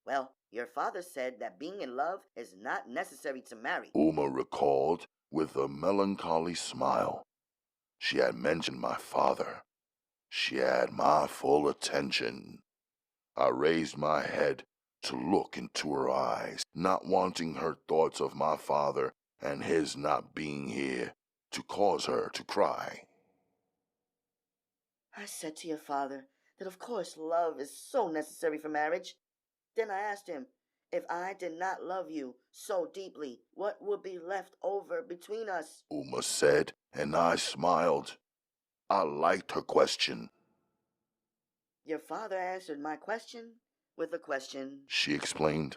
Well, your father said that being in love is not necessary to marry. Uma recalled with a melancholy smile. She had mentioned my father. She had my full attention. I raised my head to look into her eyes, not wanting her thoughts of my father and his not being here to cause her to cry. I said to your father that of course love is so necessary for marriage. Then I asked him, if I did not love you so deeply, what would be left over between us? Uma said, and I smiled. I liked her question. Your father answered my question with a question. She explained.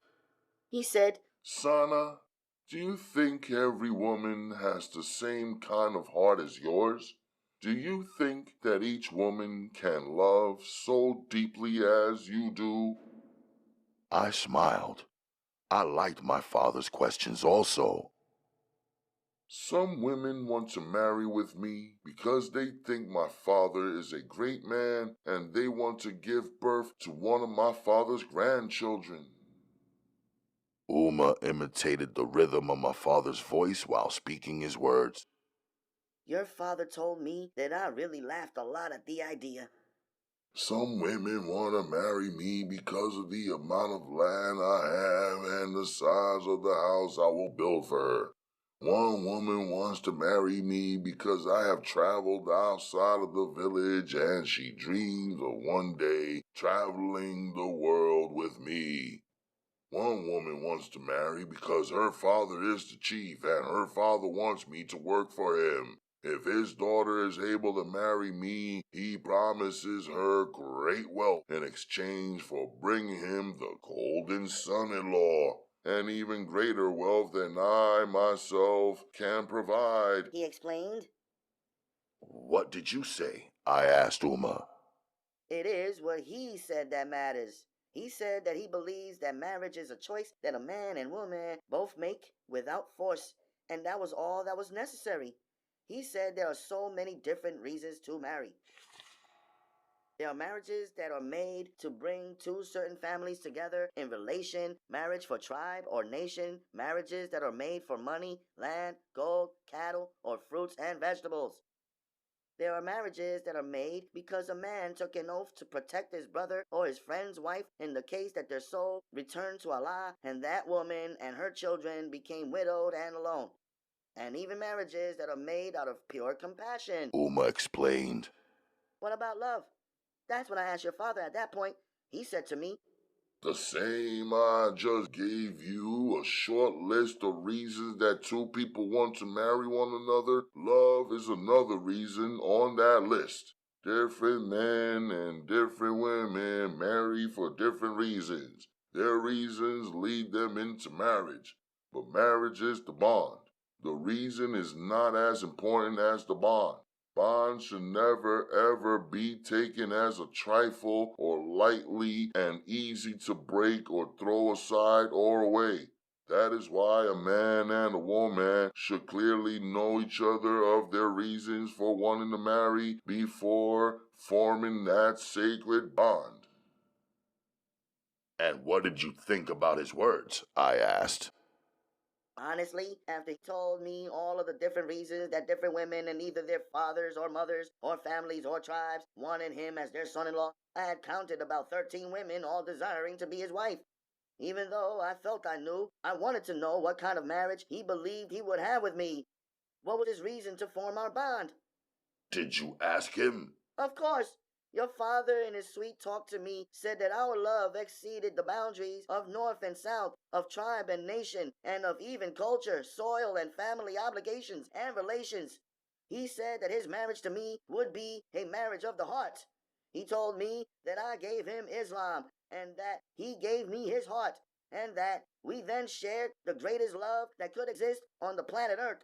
He said, Sana, do you think every woman has the same kind of heart as yours? Do you think that each woman can love so deeply as you do? I smiled. I liked my father's questions also. Some women want to marry with me because they think my father is a great man and they want to give birth to one of my father's grandchildren. Uma imitated the rhythm of my father's voice while speaking his words. your father told me that I really laughed a lot at the idea. Some women want to marry me because of the amount of land I have and the size of the house I will build for her. One woman wants to marry me because I have traveled outside of the village and she dreams of one day traveling the world with me. One woman wants to marry because her father is the chief and her father wants me to work for him. If his daughter is able to marry me, he promises her great wealth in exchange for bringing him the golden son-in-law, and even greater wealth than I myself can provide. He explained. What did you say? I asked Uma. It is what he said that matters. He said that he believes that marriage is a choice that a man and woman both make without force, and that was all that was necessary. He said there are so many different reasons to marry. There are marriages that are made to bring two certain families together in relation, marriage for tribe or nation, marriages that are made for money, land, gold, cattle, or fruits and vegetables. There are marriages that are made because a man took an oath to protect his brother or his friend's wife in the case that their soul returned to Allah and that woman and her children became widowed and alone. And even marriages that are made out of pure compassion. Uma explained. What about love? That's when I asked your father at that point. He said to me, The same I just gave you a short list of reasons that two people want to marry one another. Love is another reason on that list. Different men and different women marry for different reasons. Their reasons lead them into marriage, but marriage is the bond. The reason is not as important as the bond. Bonds should never ever be taken as a trifle or lightly and easy to break or throw aside or away. That is why a man and a woman should clearly know each other of their reasons for wanting to marry before forming that sacred bond. And what did you think about his words? I asked. honestly, after he told me all of the different reasons that different women and either their fathers or mothers or families or tribes wanted him as their son-in-law, I had counted about 13 women all desiring to be his wife. Even though I felt I knew, I wanted to know what kind of marriage he believed he would have with me. What was his reason to form our bond? Did you ask him? Of course. Your father, in his sweet talk to me, said that our love exceeded the boundaries of north and south, of tribe and nation, and of even culture, soil, and family obligations and relations. He said that his marriage to me would be a marriage of the heart. He told me that I gave him Islam, and that he gave me his heart, and that we then shared the greatest love that could exist on the planet Earth.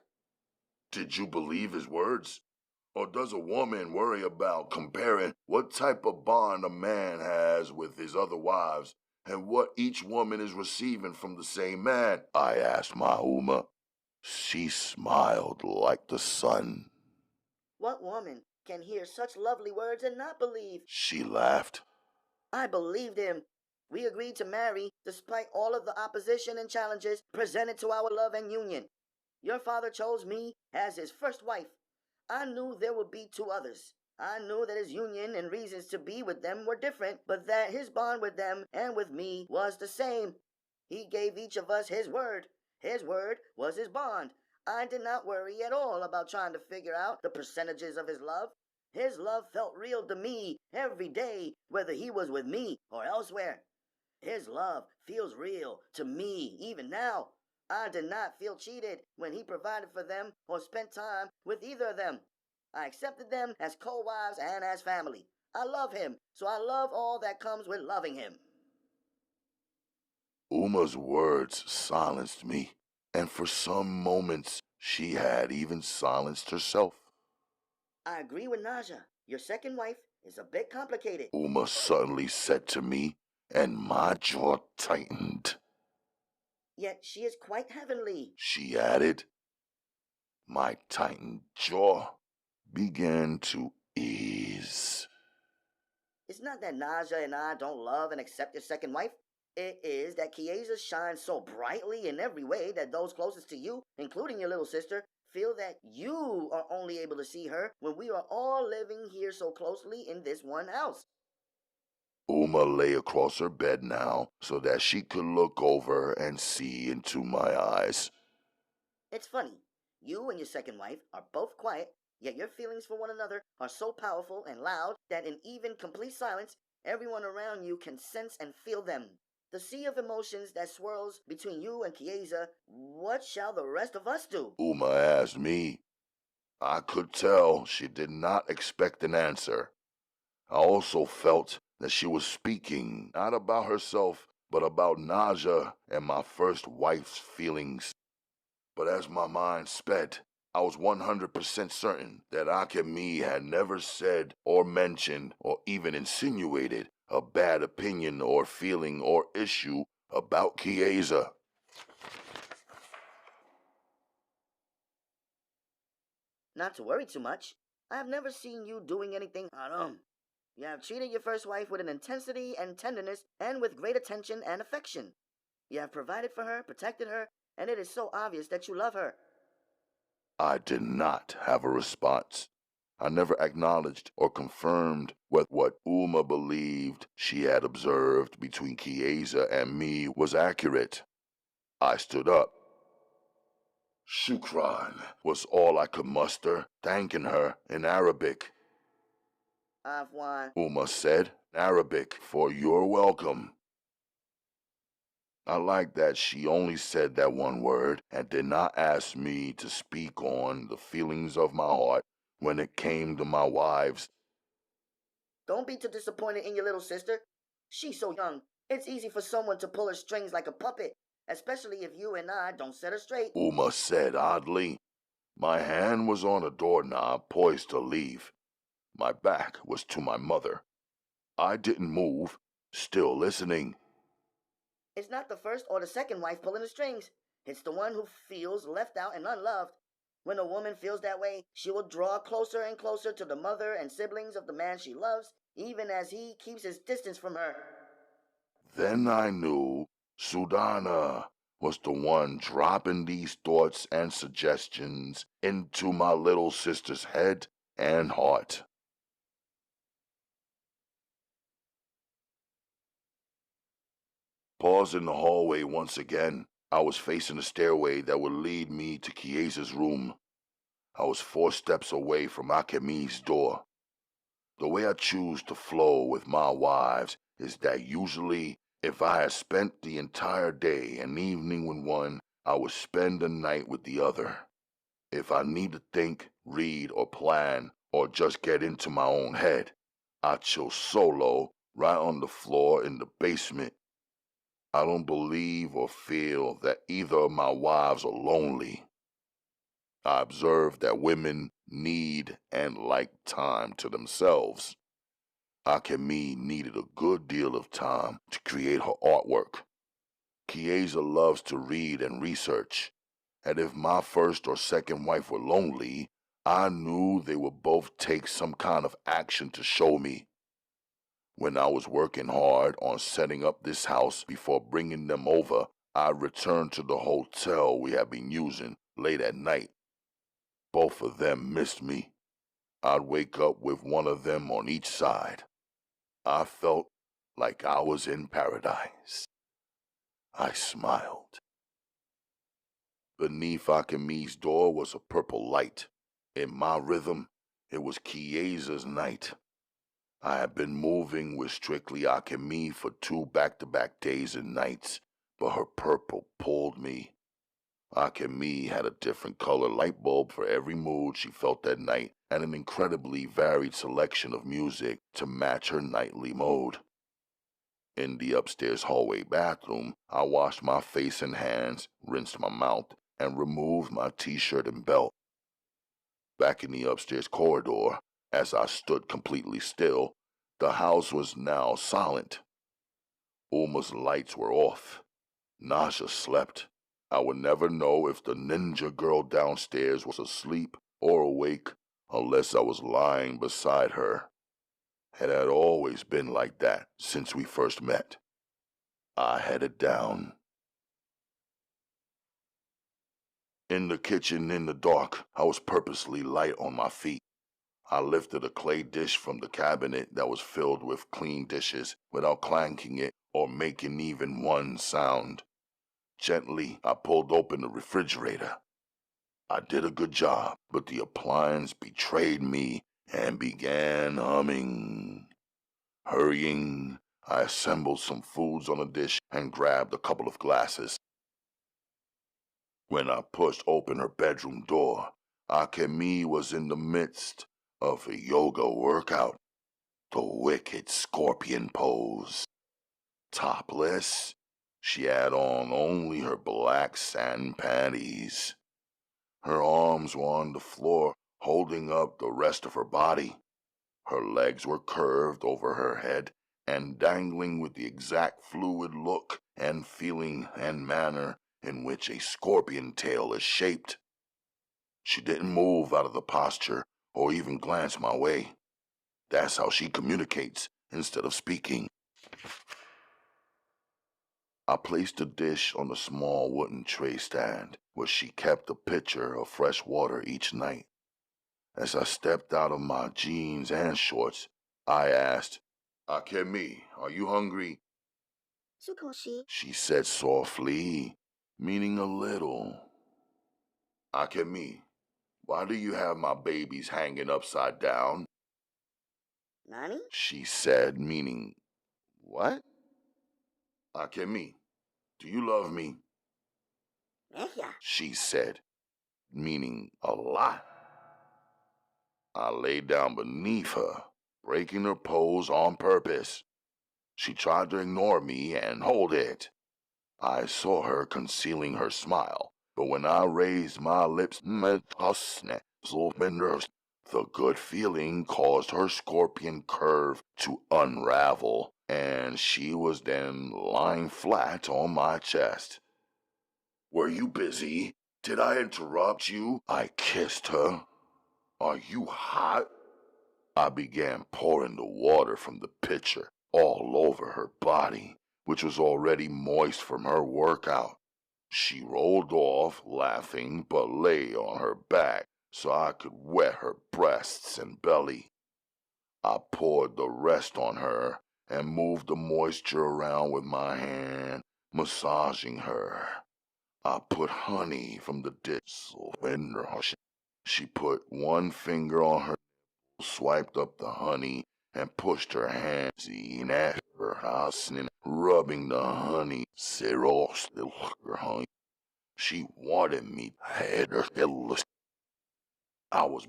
Did you believe his words? Or does a woman worry about comparing what type of bond a man has with his other wives and what each woman is receiving from the same man? I asked my Uma. She smiled like the sun. What woman can hear such lovely words and not believe? She laughed. I believed him. We agreed to marry despite all of the opposition and challenges presented to our love and union. Your father chose me as his first wife. I knew there would be two others. I knew that his union and reasons to be with them were different, but that his bond with them and with me was the same. He gave each of us his word. His word was his bond. I did not worry at all about trying to figure out the percentages of his love. His love felt real to me every day, whether he was with me or elsewhere. His love feels real to me even now. I did not feel cheated when he provided for them or spent time with either of them. I accepted them as co-wives and as family. I love him, so I love all that comes with loving him. Uma's words silenced me, and for some moments she had even silenced herself. I agree with Naja. Your second wife is a bit complicated. Uma suddenly said to me, and my jaw tightened. Yet she is quite heavenly, She added. My tightened jaw began to ease. It's not that Naja and I don't love and accept your second wife. It is that Chiesa shines so brightly in every way that those closest to you, including your little sister, feel that you are only able to see her when we are all living here so closely in this one house. Uma lay across her bed now so that she could look over and see into my eyes. It's funny. You and your second wife are both quiet, yet your feelings for one another are so powerful and loud that in even complete silence, everyone around you can sense and feel them. The sea of emotions that swirls between you and Chiesa, what shall the rest of us do? Uma asked me. I could tell she did not expect an answer. I also felt that she was speaking not about herself, but about Naja and my first wife's feelings. But as my mind sped, I was 100% certain that Akemi had never said or mentioned or even insinuated a bad opinion or feeling or issue about Chiesa. Not to worry too much. I have never seen you doing anything haram. You have treated your first wife with an intensity and tenderness and with great attention and affection. You have provided for her, protected her, and it is so obvious that you love her. I did not have a response. I never acknowledged or confirmed what Uma believed she had observed between Chiesa and me was accurate. I stood up. Shukran was all I could muster, thanking her in Arabic. Afwan. Uma said, Arabic, for you're welcome. I liked that she only said that one word and did not ask me to speak on the feelings of my heart when it came to my wives. Don't be too disappointed in your little sister. She's so young. It's easy for someone to pull her strings like a puppet, especially if you and I don't set her straight. Uma said oddly. My hand was on a doorknob poised to leave. My back was to my mother. I didn't move, still listening. It's not the first or the second wife pulling the strings. It's the one who feels left out and unloved. When a woman feels that way, she will draw closer and closer to the mother and siblings of the man she loves, even as he keeps his distance from her. Then I knew Sudana was the one dropping these thoughts and suggestions into my little sister's head and heart. Paused in the hallway once again, I was facing the stairway that would lead me to Chiesa's room. I was 4 steps away from Akemi's door. The way I choose to flow with my wives is that usually, if I had spent the entire day and evening with one, I would spend the night with the other. If I need to think, read, or plan, or just get into my own head, I chill solo right on the floor in the basement. I don't believe or feel that either of my wives are lonely. I observe that women need and like time to themselves. Akemi needed a good deal of time to create her artwork. Chiesa loves to read and research, and if my first or second wife were lonely, I knew they would both take some kind of action to show me. When I was working hard on setting up this house before bringing them over, I returned to the hotel we had been using late at night. Both of them missed me. I'd wake up with one of them on each side. I felt like I was in paradise. I smiled. Beneath Akemi's door was a purple light. In my rhythm, it was Chiesa's night. I had been moving with strictly Akemi for 2 back-to-back days and nights, but her purple pulled me. Akemi had a different color light bulb for every mood she felt that night and an incredibly varied selection of music to match her nightly mode. In the upstairs hallway bathroom, I washed my face and hands, rinsed my mouth, and removed my t-shirt and belt. Back in the upstairs corridor, as I stood completely still, the house was now silent. Uma's lights were off. Naja slept. I would never know if the ninja girl downstairs was asleep or awake unless I was lying beside her. It had always been like that since we first met. I headed down. In the kitchen in the dark, I was purposely light on my feet. I lifted a clay dish from the cabinet that was filled with clean dishes without clanking it or making even one sound. Gently, I pulled open the refrigerator. I did a good job, but the appliance betrayed me and began humming. Hurrying, I assembled some foods on a dish and grabbed a couple of glasses. When I pushed open her bedroom door, Akemi was in the midst of a yoga workout, the wicked scorpion pose. Topless, she had on only her black satin panties. Her arms were on the floor, holding up the rest of her body. Her legs were curved over her head and dangling with the exact fluid look and feeling and manner in which a scorpion tail is shaped. She didn't move out of the posture or even glance my way. That's how she communicates instead of speaking. I placed the dish on a small wooden tray stand where she kept a pitcher of fresh water each night. As I stepped out of my jeans and shorts, I asked, Akemi, are you hungry? Sukoshi. She said softly, meaning a little. Akemi, why do you have my babies hanging upside down? Nani? She said, meaning, what? Akemi, do you love me? Naja. She said, meaning a lot. I lay down beneath her, breaking her pose on purpose. She tried to ignore me and hold it. I saw her concealing her smile, but when I raised my lips, the good feeling caused her scorpion curve to unravel, and she was then lying flat on my chest. Were you busy? Did I interrupt you? I kissed her. Are you hot? I began pouring the water from the pitcher all over her body, which was already moist from her workout. She rolled off, laughing, but lay on her back so I could wet her breasts and belly. I poured the rest on her and moved the moisture around with my hand, massaging her. I put honey from the dish in her. She put one finger on her, swiped up the honey, and pushed her hands in at her house and rubbing the honey. She wanted me to head her. I was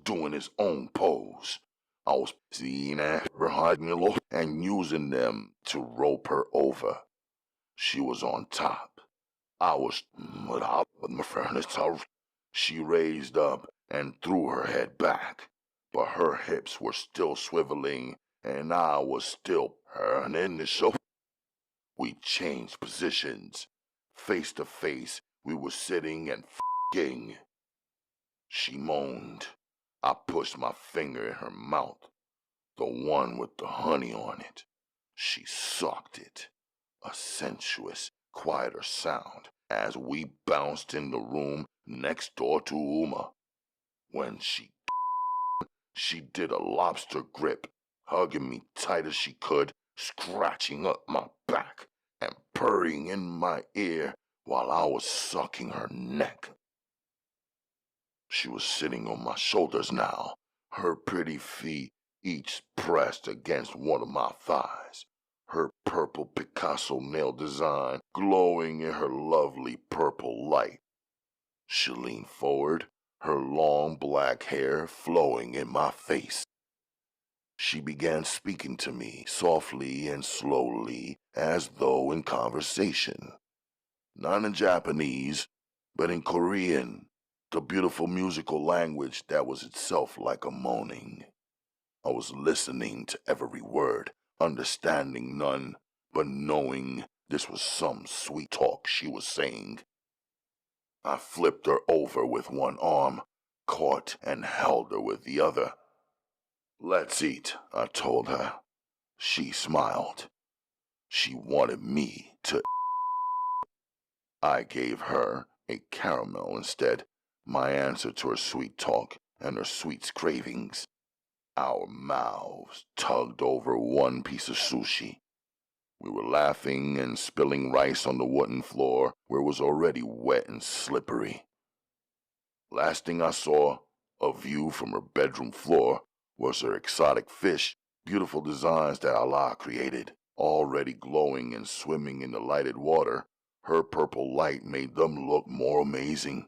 doing his own pose. I was seeing at her and using them to rope her over. She was on top. I was without my furniture. She raised up and threw her head back, but her hips were still swiveling, and I was still turning the show. We changed positions. Face to face, we were sitting and f***ing. She moaned. I pushed my finger in her mouth, the one with the honey on it. She sucked it, a sensuous, quieter sound as we bounced in the room next door to Uma. When she did a lobster grip, hugging me tight as she could, scratching up my back and purring in my ear while I was sucking her neck. She was sitting on my shoulders now, her pretty feet each pressed against one of my thighs, her purple Picasso nail design glowing in her lovely purple light. She leaned forward, her long black hair flowing in my face. She began speaking to me softly and slowly, as though in conversation. Not in Japanese, but in Korean, the beautiful musical language that was itself like a moaning. I was listening to every word, understanding none, but knowing this was some sweet talk she was saying. I flipped her over with one arm, caught and held her with the other. Let's eat, I told her. She smiled. She wanted me to. I gave her a caramel instead, my answer to her sweet talk, and her sweet's cravings. Our mouths tugged over one piece of sushi. We were laughing and spilling rice on the wooden floor where it was already wet and slippery. Last thing I saw, a view from her bedroom floor, was her exotic fish, beautiful designs that Allah created, already glowing and swimming in the lighted water. Her purple light made them look more amazing.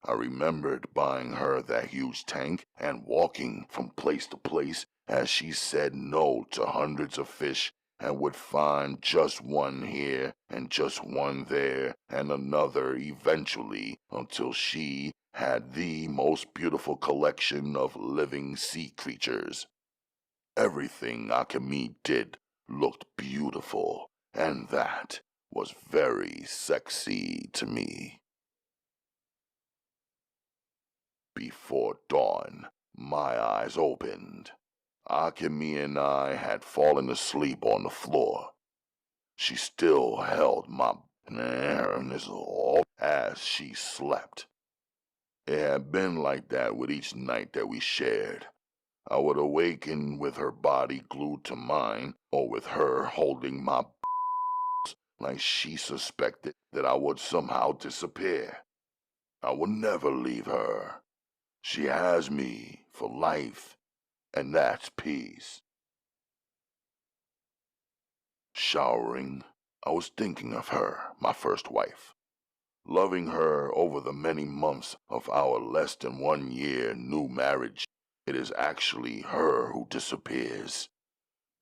I remembered buying her that huge tank and walking from place to place as she said no to hundreds of fish and would find just one here and just one there and another eventually until she had the most beautiful collection of living sea creatures. Everything Akemi did looked beautiful, and that was very sexy to me. Before dawn, my eyes opened. Akemi and I had fallen asleep on the floor. She still held my hands all as she slept. It had been like that with each night that we shared. I would awaken with her body glued to mine, or with her holding my like she suspected that I would somehow disappear. I would never leave her. She has me for life, and that's peace. Showering, I was thinking of her, my first wife. Loving her over the many months of our less than 1 year new marriage, it is actually her who disappears.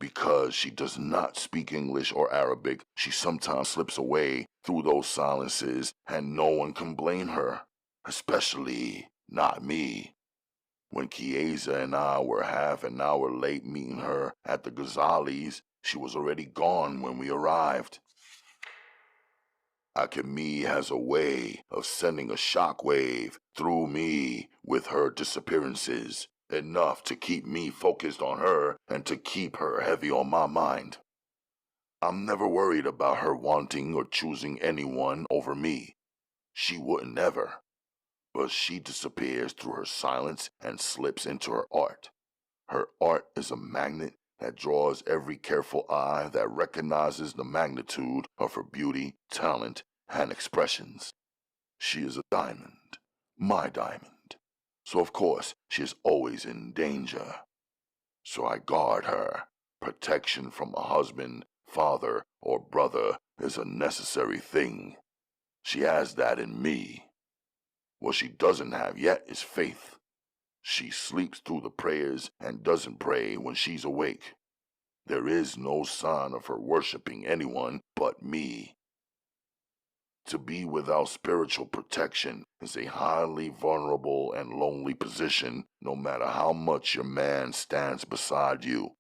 Because she does not speak English or Arabic, she sometimes slips away through those silences, and no one can blame her, especially not me. When Chiesa and I were half an hour late meeting her at the Ghazali's, she was already gone when we arrived. Akemi has a way of sending a shockwave through me with her disappearances, enough to keep me focused on her and to keep her heavy on my mind. I'm never worried about her wanting or choosing anyone over me. She wouldn't ever. But she disappears through her silence and slips into her art. Her art is a magnet that draws every careful eye that recognizes the magnitude of her beauty, talent, and expressions. She is a diamond, my diamond. So of course she is always in danger. So I guard her. Protection from a husband, father, or brother is a necessary thing. She has that in me. What she doesn't have yet is faith. She sleeps through the prayers and doesn't pray when she's awake. There is no sign of her worshiping anyone but me. To be without spiritual protection is a highly vulnerable and lonely position, no matter how much your man stands beside you.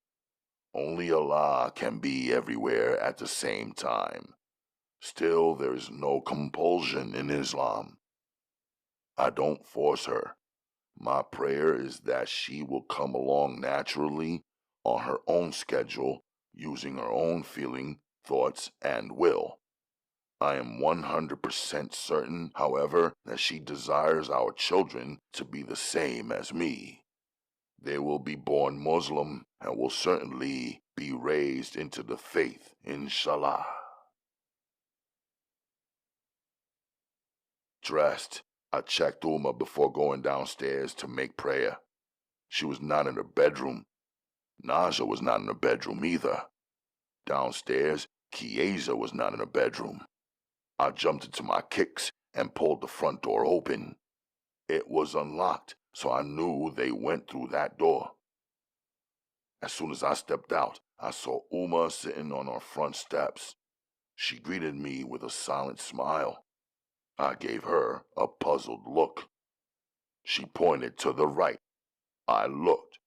Only Allah can be everywhere at the same time. Still, there is no compulsion in Islam. I don't force her. My prayer is that she will come along naturally on her own schedule, using her own feeling, thoughts, and will. I am 100% certain, however, that she desires our children to be the same as me. They will be born Muslim and will certainly be raised into the faith, inshallah. Dressed, I checked Uma before going downstairs to make prayer. She was not in her bedroom. Naja was not in her bedroom either. Downstairs, Chiesa was not in her bedroom. I jumped into my kicks and pulled the front door open. It was unlocked, so I knew they went through that door. As soon as I stepped out, I saw Uma sitting on our front steps. She greeted me with a silent smile. I gave her a puzzled look. She pointed to the right. I looked.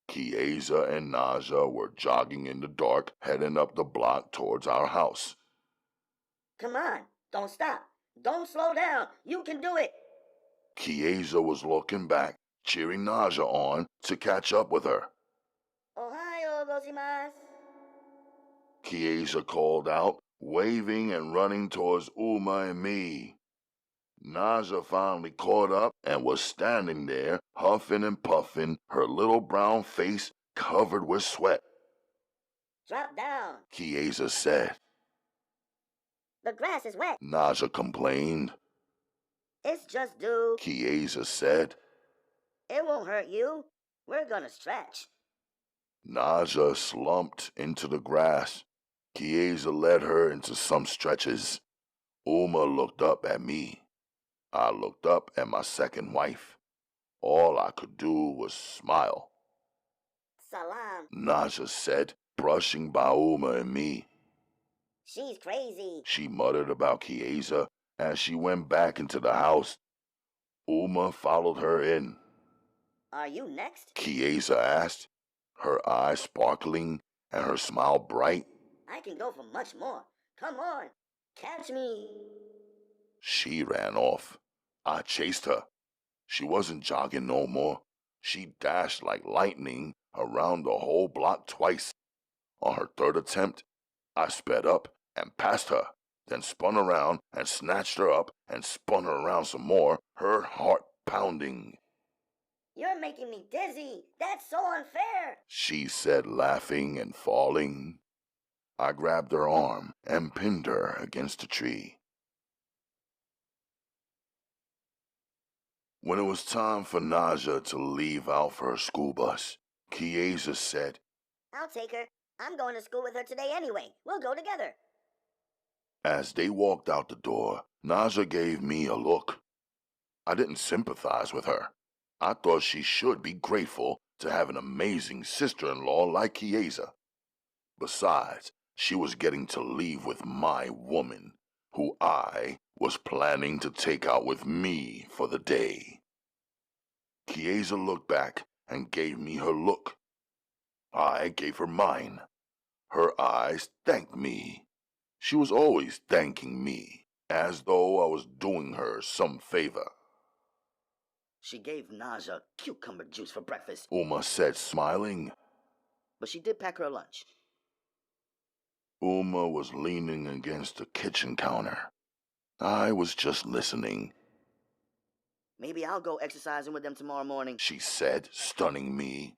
Chiesa and Naja were jogging in the dark, heading up the block towards our house. Come on, don't stop. Don't slow down. You can do it. Chiesa was looking back, cheering Naja on to catch up with her. Ohio gozaimasu. Chiesa called out, waving and running towards Uma and me. Naja finally caught up and was standing there, huffing and puffing, her little brown face covered with sweat. Drop down, Chiesa said. the grass is wet. Naja complained. It's just dew. Chiesa said. It won't hurt you. We're gonna stretch. Naja slumped into the grass. Chiesa led her into some stretches. Uma looked up at me. I looked up at my second wife. All I could do was smile. Salam. Naja said, brushing by Uma and me. She's crazy. She muttered about Chiesa as she went back into the house. Uma followed her in. Are you next? Chiesa asked, her eyes sparkling and her smile bright. I can go for much more. Come on, catch me. She ran off. I chased her. She wasn't jogging no more. She dashed like lightning around the whole block twice. On her third attempt, I sped up and passed her, then spun around and snatched her up and spun her around some more, her heart pounding. You're making me dizzy. That's so unfair. She said, laughing and falling. I grabbed her arm and pinned her against a tree. When it was time for Naja to leave out for her school bus, Chiesa said, I'll take her. I'm going to school with her today anyway. We'll go together. As they walked out the door, Naja gave me a look. I didn't sympathize with her. I thought she should be grateful to have an amazing sister-in-law like Chiesa. Besides, she was getting to leave with my woman, who I was planning to take out with me for the day. Chiesa looked back and gave me her look. I gave her mine. Her eyes thanked me. She was always thanking me, as though I was doing her some favor. She gave Naja cucumber juice for breakfast, Uma said, smiling. but she did pack her lunch. Uma was leaning against the kitchen counter. I was just listening. Maybe I'll go exercising with them tomorrow morning. She said, stunning me.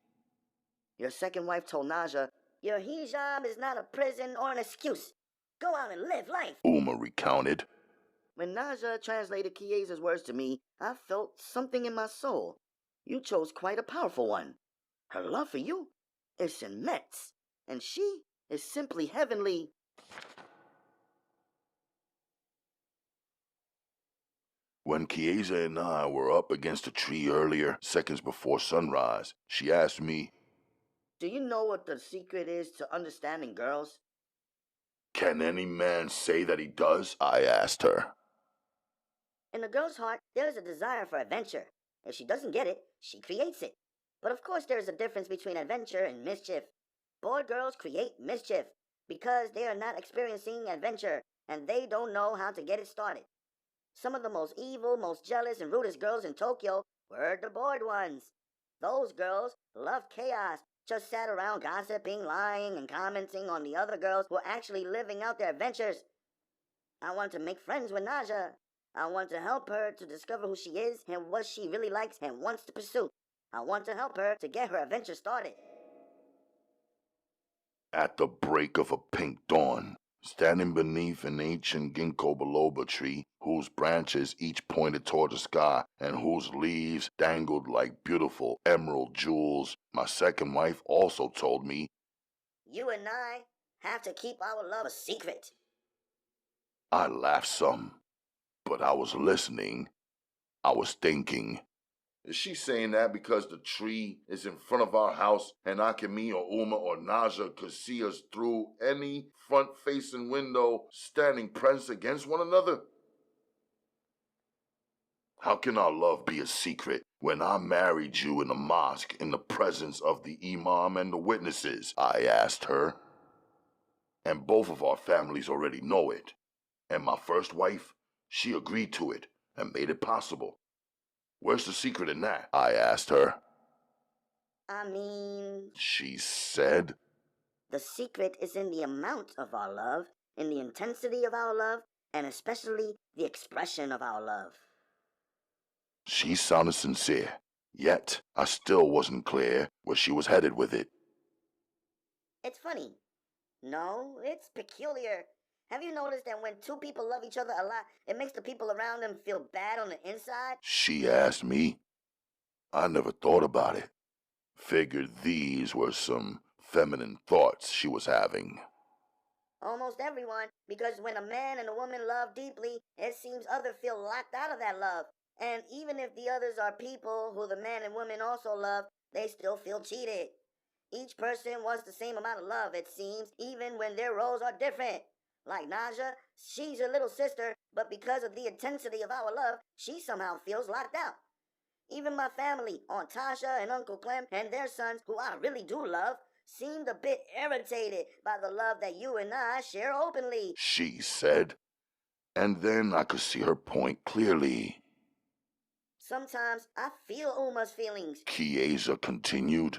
Your second wife told Naja, Your hijab is not a prison or an excuse. Go out and live life. Uma recounted. when Naja translated Chiesa's words to me, I felt something in my soul. You chose quite a powerful one. Her love for you is immense, and she is simply heavenly. When Chiesa and I were up against a tree earlier, seconds before sunrise, she asked me, Do you know what the secret is to understanding girls? Can any man say that he does? I asked her. In a girl's heart, there is a desire for adventure. If she doesn't get it, she creates it. But of course there is a difference between adventure and mischief. Bored girls create mischief because they are not experiencing adventure and they don't know how to get it started. Some of the most evil, most jealous, and rudest girls in Tokyo were the bored ones. Those girls loved chaos, just sat around gossiping, lying, and commenting on the other girls who were actually living out their adventures. I want to make friends with Naja. I want to help her to discover who she is and what she really likes and wants to pursue. I want to help her to get her adventure started. At the break of a pink dawn, standing beneath an ancient ginkgo biloba tree, whose branches each pointed toward the sky and whose leaves dangled like beautiful emerald jewels, my second wife also told me, You and I have to keep our love a secret. I laughed some, but I was listening. I was thinking, is she saying that because the tree is in front of our house and Akemi or Uma or Naja could see us through any front-facing window standing pressed against one another? How can our love be a secret when I married you in the mosque in the presence of the imam and the witnesses? I asked her. And both of our families already know it. And my first wife, she agreed to it and made it possible. Where's the secret in that? I asked her. She said, The secret is in the amount of our love, in the intensity of our love, and especially the expression of our love. She sounded sincere, yet I still wasn't clear where she was headed with it. It's funny. No, it's peculiar. Have you noticed that when two people love each other a lot, it makes the people around them feel bad on the inside? She asked me. I never thought about it. Figured these were some feminine thoughts she was having. Almost everyone, because when a man and a woman love deeply, it seems others feel locked out of that love. And even if the others are people who the man and woman also love, they still feel cheated. Each person wants the same amount of love, it seems, even when their roles are different. Like Naja, she's your little sister, but because of the intensity of our love, she somehow feels locked out. Even my family, Aunt Tasha and Uncle Clem and their sons, who I really do love, seemed a bit irritated by the love that you and I share openly, She said, and then I could see her point clearly. Sometimes I feel Uma's feelings. Chiesa continued.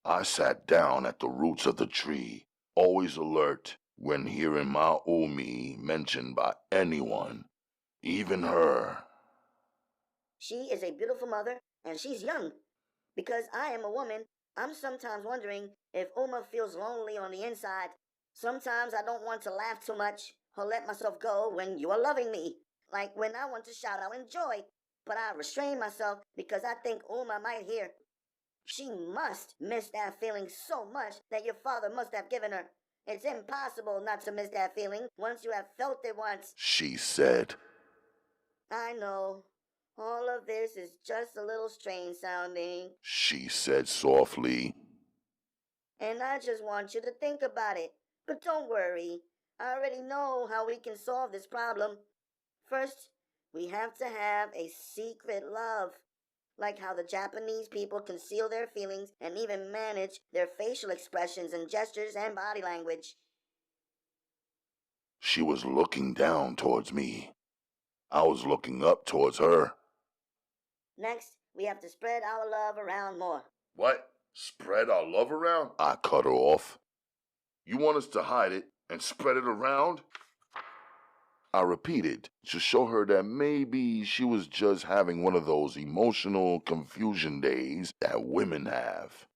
I sat down at the roots of the tree, always alert when hearing my Umi mentioned by anyone, even her. She is a beautiful mother, and she's young. Because I am a woman, I'm sometimes wondering if Uma feels lonely on the inside. Sometimes I don't want to laugh too much or let myself go when you are loving me. Like when I want to shout out in joy, but I restrain myself because I think Uma might hear. She must miss that feeling so much that your father must have given her. It's impossible not to miss that feeling once you have felt it once. She said. I know. All of this is just a little strange sounding. She said softly. And I just want you to think about it. But don't worry. I already know how we can solve this problem. First, we have to have a secret love. Like how the Japanese people conceal their feelings and even manage their facial expressions and gestures and body language. She was looking down towards me. I was looking up towards her. Next, we have to spread our love around more. What? Spread our love around? I cut her off. You want us to hide it and spread it around? I repeated to show her that maybe she was just having one of those emotional confusion days that women have.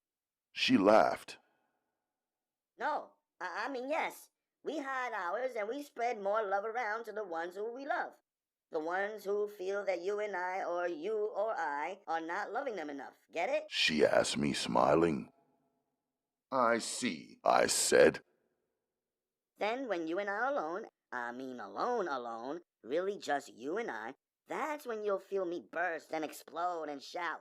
She laughed. No, I mean yes. We hide ours and we spread more love around to the ones who we love. The ones who feel that you and I or you or I are not loving them enough. Get it? She asked me, smiling. I see, I said. Then when you and I are alone, I mean alone, really just you and I, that's when you'll feel me burst and explode and shout.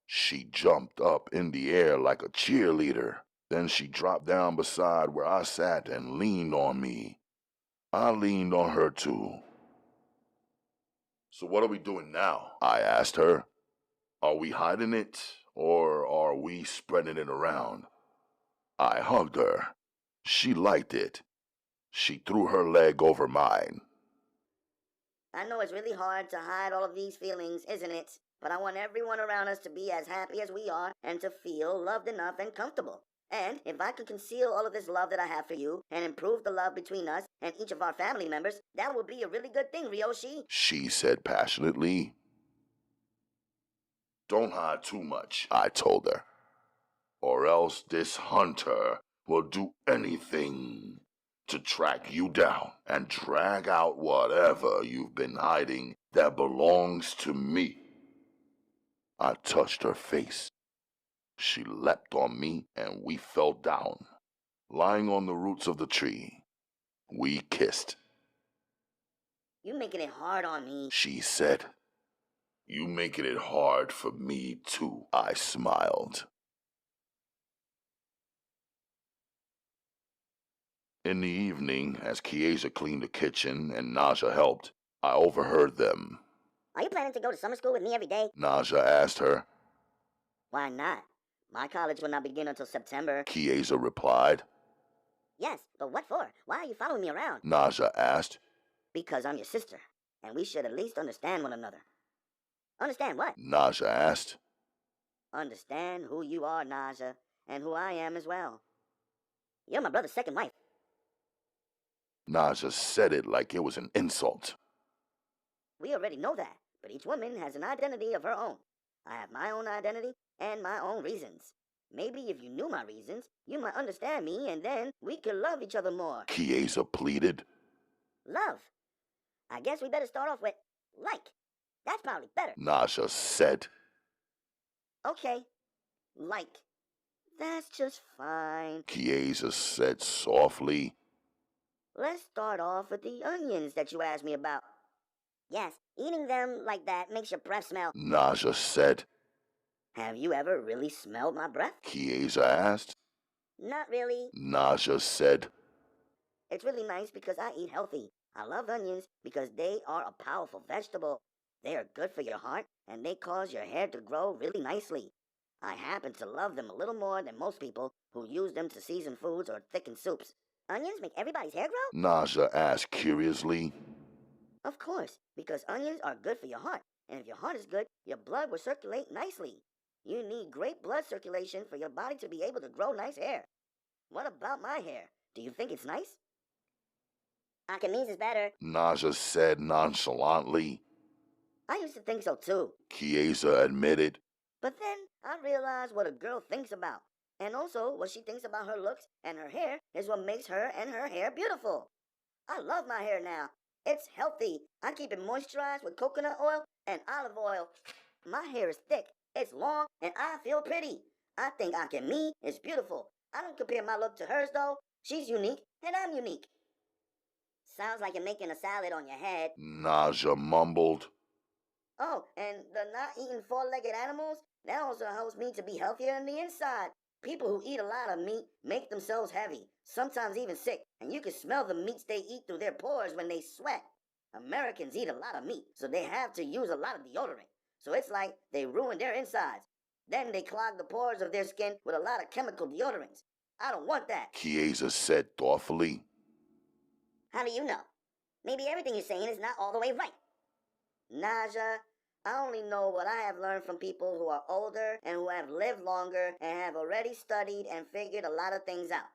She jumped up in the air like a cheerleader. Then she dropped down beside where I sat and leaned on me. I leaned on her too. So what are we doing now? I asked her. Are we hiding it, or are we spreading it around? I hugged her. She liked it. She threw her leg over mine. I know it's really hard to hide all of these feelings, isn't it? But I want everyone around us to be as happy as we are and to feel loved enough and comfortable. And if I could conceal all of this love that I have for you and improve the love between us and each of our family members, that would be a really good thing, Ryoshi. She said passionately. Don't hide too much, I told her. or else this hunter will do anything to track you down and drag out whatever you've been hiding that belongs to me. I touched her face. She leapt on me and we fell down, lying on the roots of the tree. We kissed. You making it hard on me, She said. You making it hard for me too, I smiled. In the evening, as Chiesa cleaned the kitchen and Naja helped, I overheard them. Are you planning to go to summer school with me every day? Naja asked her. Why not? My college will not begin until September. Chiesa replied. Yes, but what for? Why are you following me around? Naja asked. Because I'm your sister, and we should at least understand one another. Understand what? Naja asked. Understand who you are, Naja, and who I am as well. You're my brother's second wife. Naja said it like it was an insult. We already know that, but each woman has an identity of her own. I have my own identity and my own reasons. Maybe if you knew my reasons, you might understand me, and then we could love each other more. Chiesa pleaded. Love. I guess we better start off with like. That's probably better. Naja said. Okay. Like. That's just fine. Chiesa said softly. Let's start off with the onions that you asked me about. Yes, eating them like that makes your breath smell. Naja said. Have you ever really smelled my breath? Chiesa asked. Not really. Naja said. It's really nice because I eat healthy. I love onions because they are a powerful vegetable. They are good for your heart, and they cause your hair to grow really nicely. I happen to love them a little more than most people who use them to season foods or thicken soups. Onions make everybody's hair grow? Naja asked curiously. Of course, because onions are good for your heart, and if your heart is good, your blood will circulate nicely. You need great blood circulation for your body to be able to grow nice hair. What about my hair? Do you think it's nice? Akami's is better. Naja said nonchalantly. I used to think so too. Chiesa admitted. But then I realized what a girl thinks about. And also what she thinks about her looks and her hair is what makes her and her hair beautiful. I love my hair now. It's healthy. I keep it moisturized with coconut oil and olive oil. My hair is thick, it's long, and I feel pretty. I think Akemi is beautiful. I don't compare my look to hers though. She's unique and I'm unique. Sounds like you're making a salad on your head. Naja mumbled. Oh, and the not eating four-legged animals, that also helps me to be healthier on the inside. People who eat a lot of meat make themselves heavy, sometimes even sick, and you can smell the meats they eat through their pores when they sweat. Americans eat a lot of meat, so they have to use a lot of deodorant. So it's like they ruin their insides. Then they clog the pores of their skin with a lot of chemical deodorants. I don't want that. Chiesa said thoughtfully. How do you know? Maybe everything you're saying is not all the way right. Naja, I only know what I have learned from people who are older and who have lived longer and have already studied and figured a lot of things out.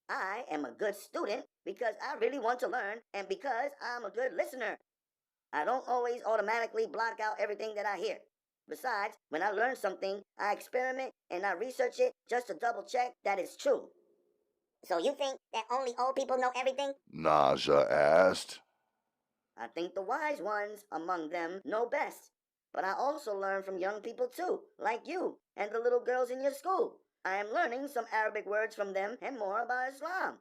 I am a good student because I really want to learn and because I'm a good listener. I don't always automatically block out everything that I hear. Besides, when I learn something, I experiment and I research it just to double check that it's true. So you think that only old people know everything? Naja asked. I think the wise ones among them know best. But I also learn from young people too, like you and the little girls in your school. I am learning some Arabic words from them and more about Islam.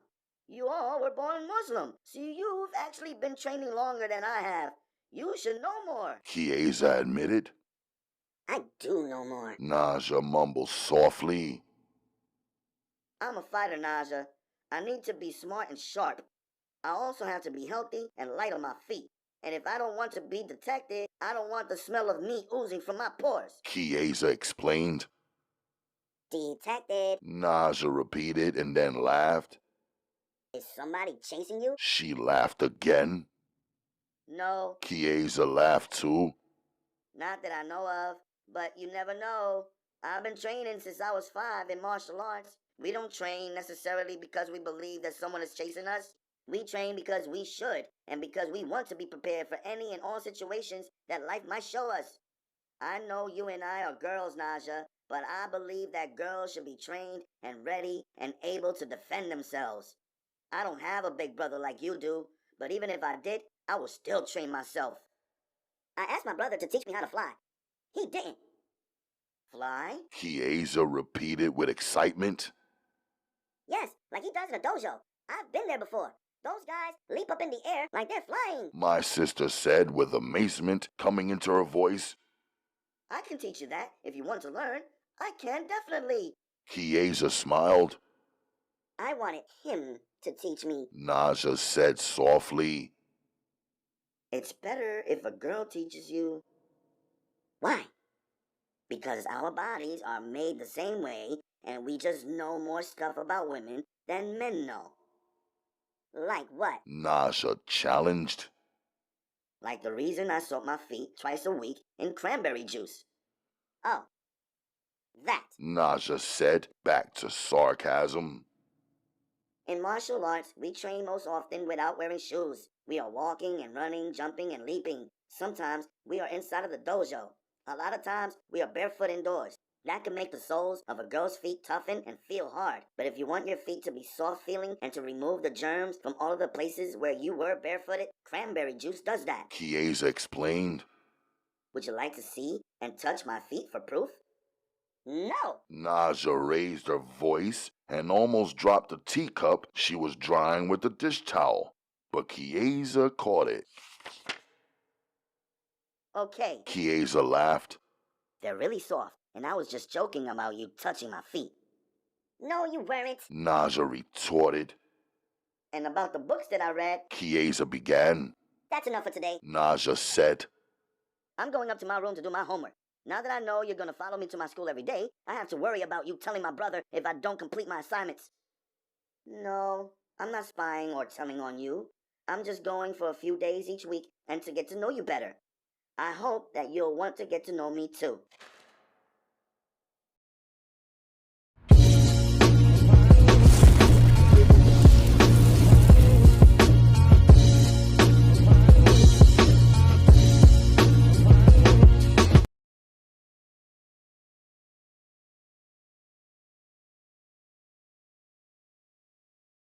You all were born Muslim, so you've actually been training longer than I have. You should know more. Chiesa admitted. I do know more. Naja mumbled softly. I'm a fighter, Naja. I need to be smart and sharp. I also have to be healthy and light on my feet. And if I don't want to be detected, I don't want the smell of meat oozing from my pores. Chiesa explained. Detected. Naja repeated and then laughed. Is somebody chasing you? She laughed again. No. Chiesa laughed too. Not that I know of, but you never know. I've been training since I was 5 in martial arts. We don't train necessarily because we believe that someone is chasing us. We train because we should, and because we want to be prepared for any and all situations that life might show us. I know you and I are girls, Naja, but I believe that girls should be trained and ready and able to defend themselves. I don't have a big brother like you do, but even if I did, I would still train myself. I asked my brother to teach me how to fly. He didn't. Fly? Chiesa repeated with excitement. Yes, like he does in a dojo. I've been there before. Those guys leap up in the air like they're flying. My sister said with amazement coming into her voice. I can teach you that if you want to learn. I can definitely. Chiesa smiled. I wanted him to teach me. Naja said softly. It's better if a girl teaches you. Why? Because our bodies are made the same way, and we just know more stuff about women than men know. Like what? Naja challenged. Like the reason I soak my feet twice a week in cranberry juice. Oh, that. Naja said, back to sarcasm. In martial arts, we train most often without wearing shoes. We are walking and running, jumping and leaping. Sometimes we are inside of the dojo. A lot of times we are barefoot indoors. That can make the soles of a girl's feet toughen and feel hard. But if you want your feet to be soft feeling and to remove the germs from all of the places where you were barefooted, cranberry juice does that. Chiesa explained. Would you like to see and touch my feet for proof? No! Naja raised her voice and almost dropped the teacup she was drying with the dish towel. But Chiesa caught it. Okay. Chiesa laughed. They're really soft, and I was just joking about you touching my feet. No, you weren't. Naja retorted. And about the books that I read. Chiesa began. That's enough for today. Naja said. I'm going up to my room to do my homework. Now that I know you're going to follow me to my school every day, I have to worry about you telling my brother if I don't complete my assignments. No, I'm not spying or telling on you. I'm just going for a few days each week and to get to know you better. I hope that you'll want to get to know me too.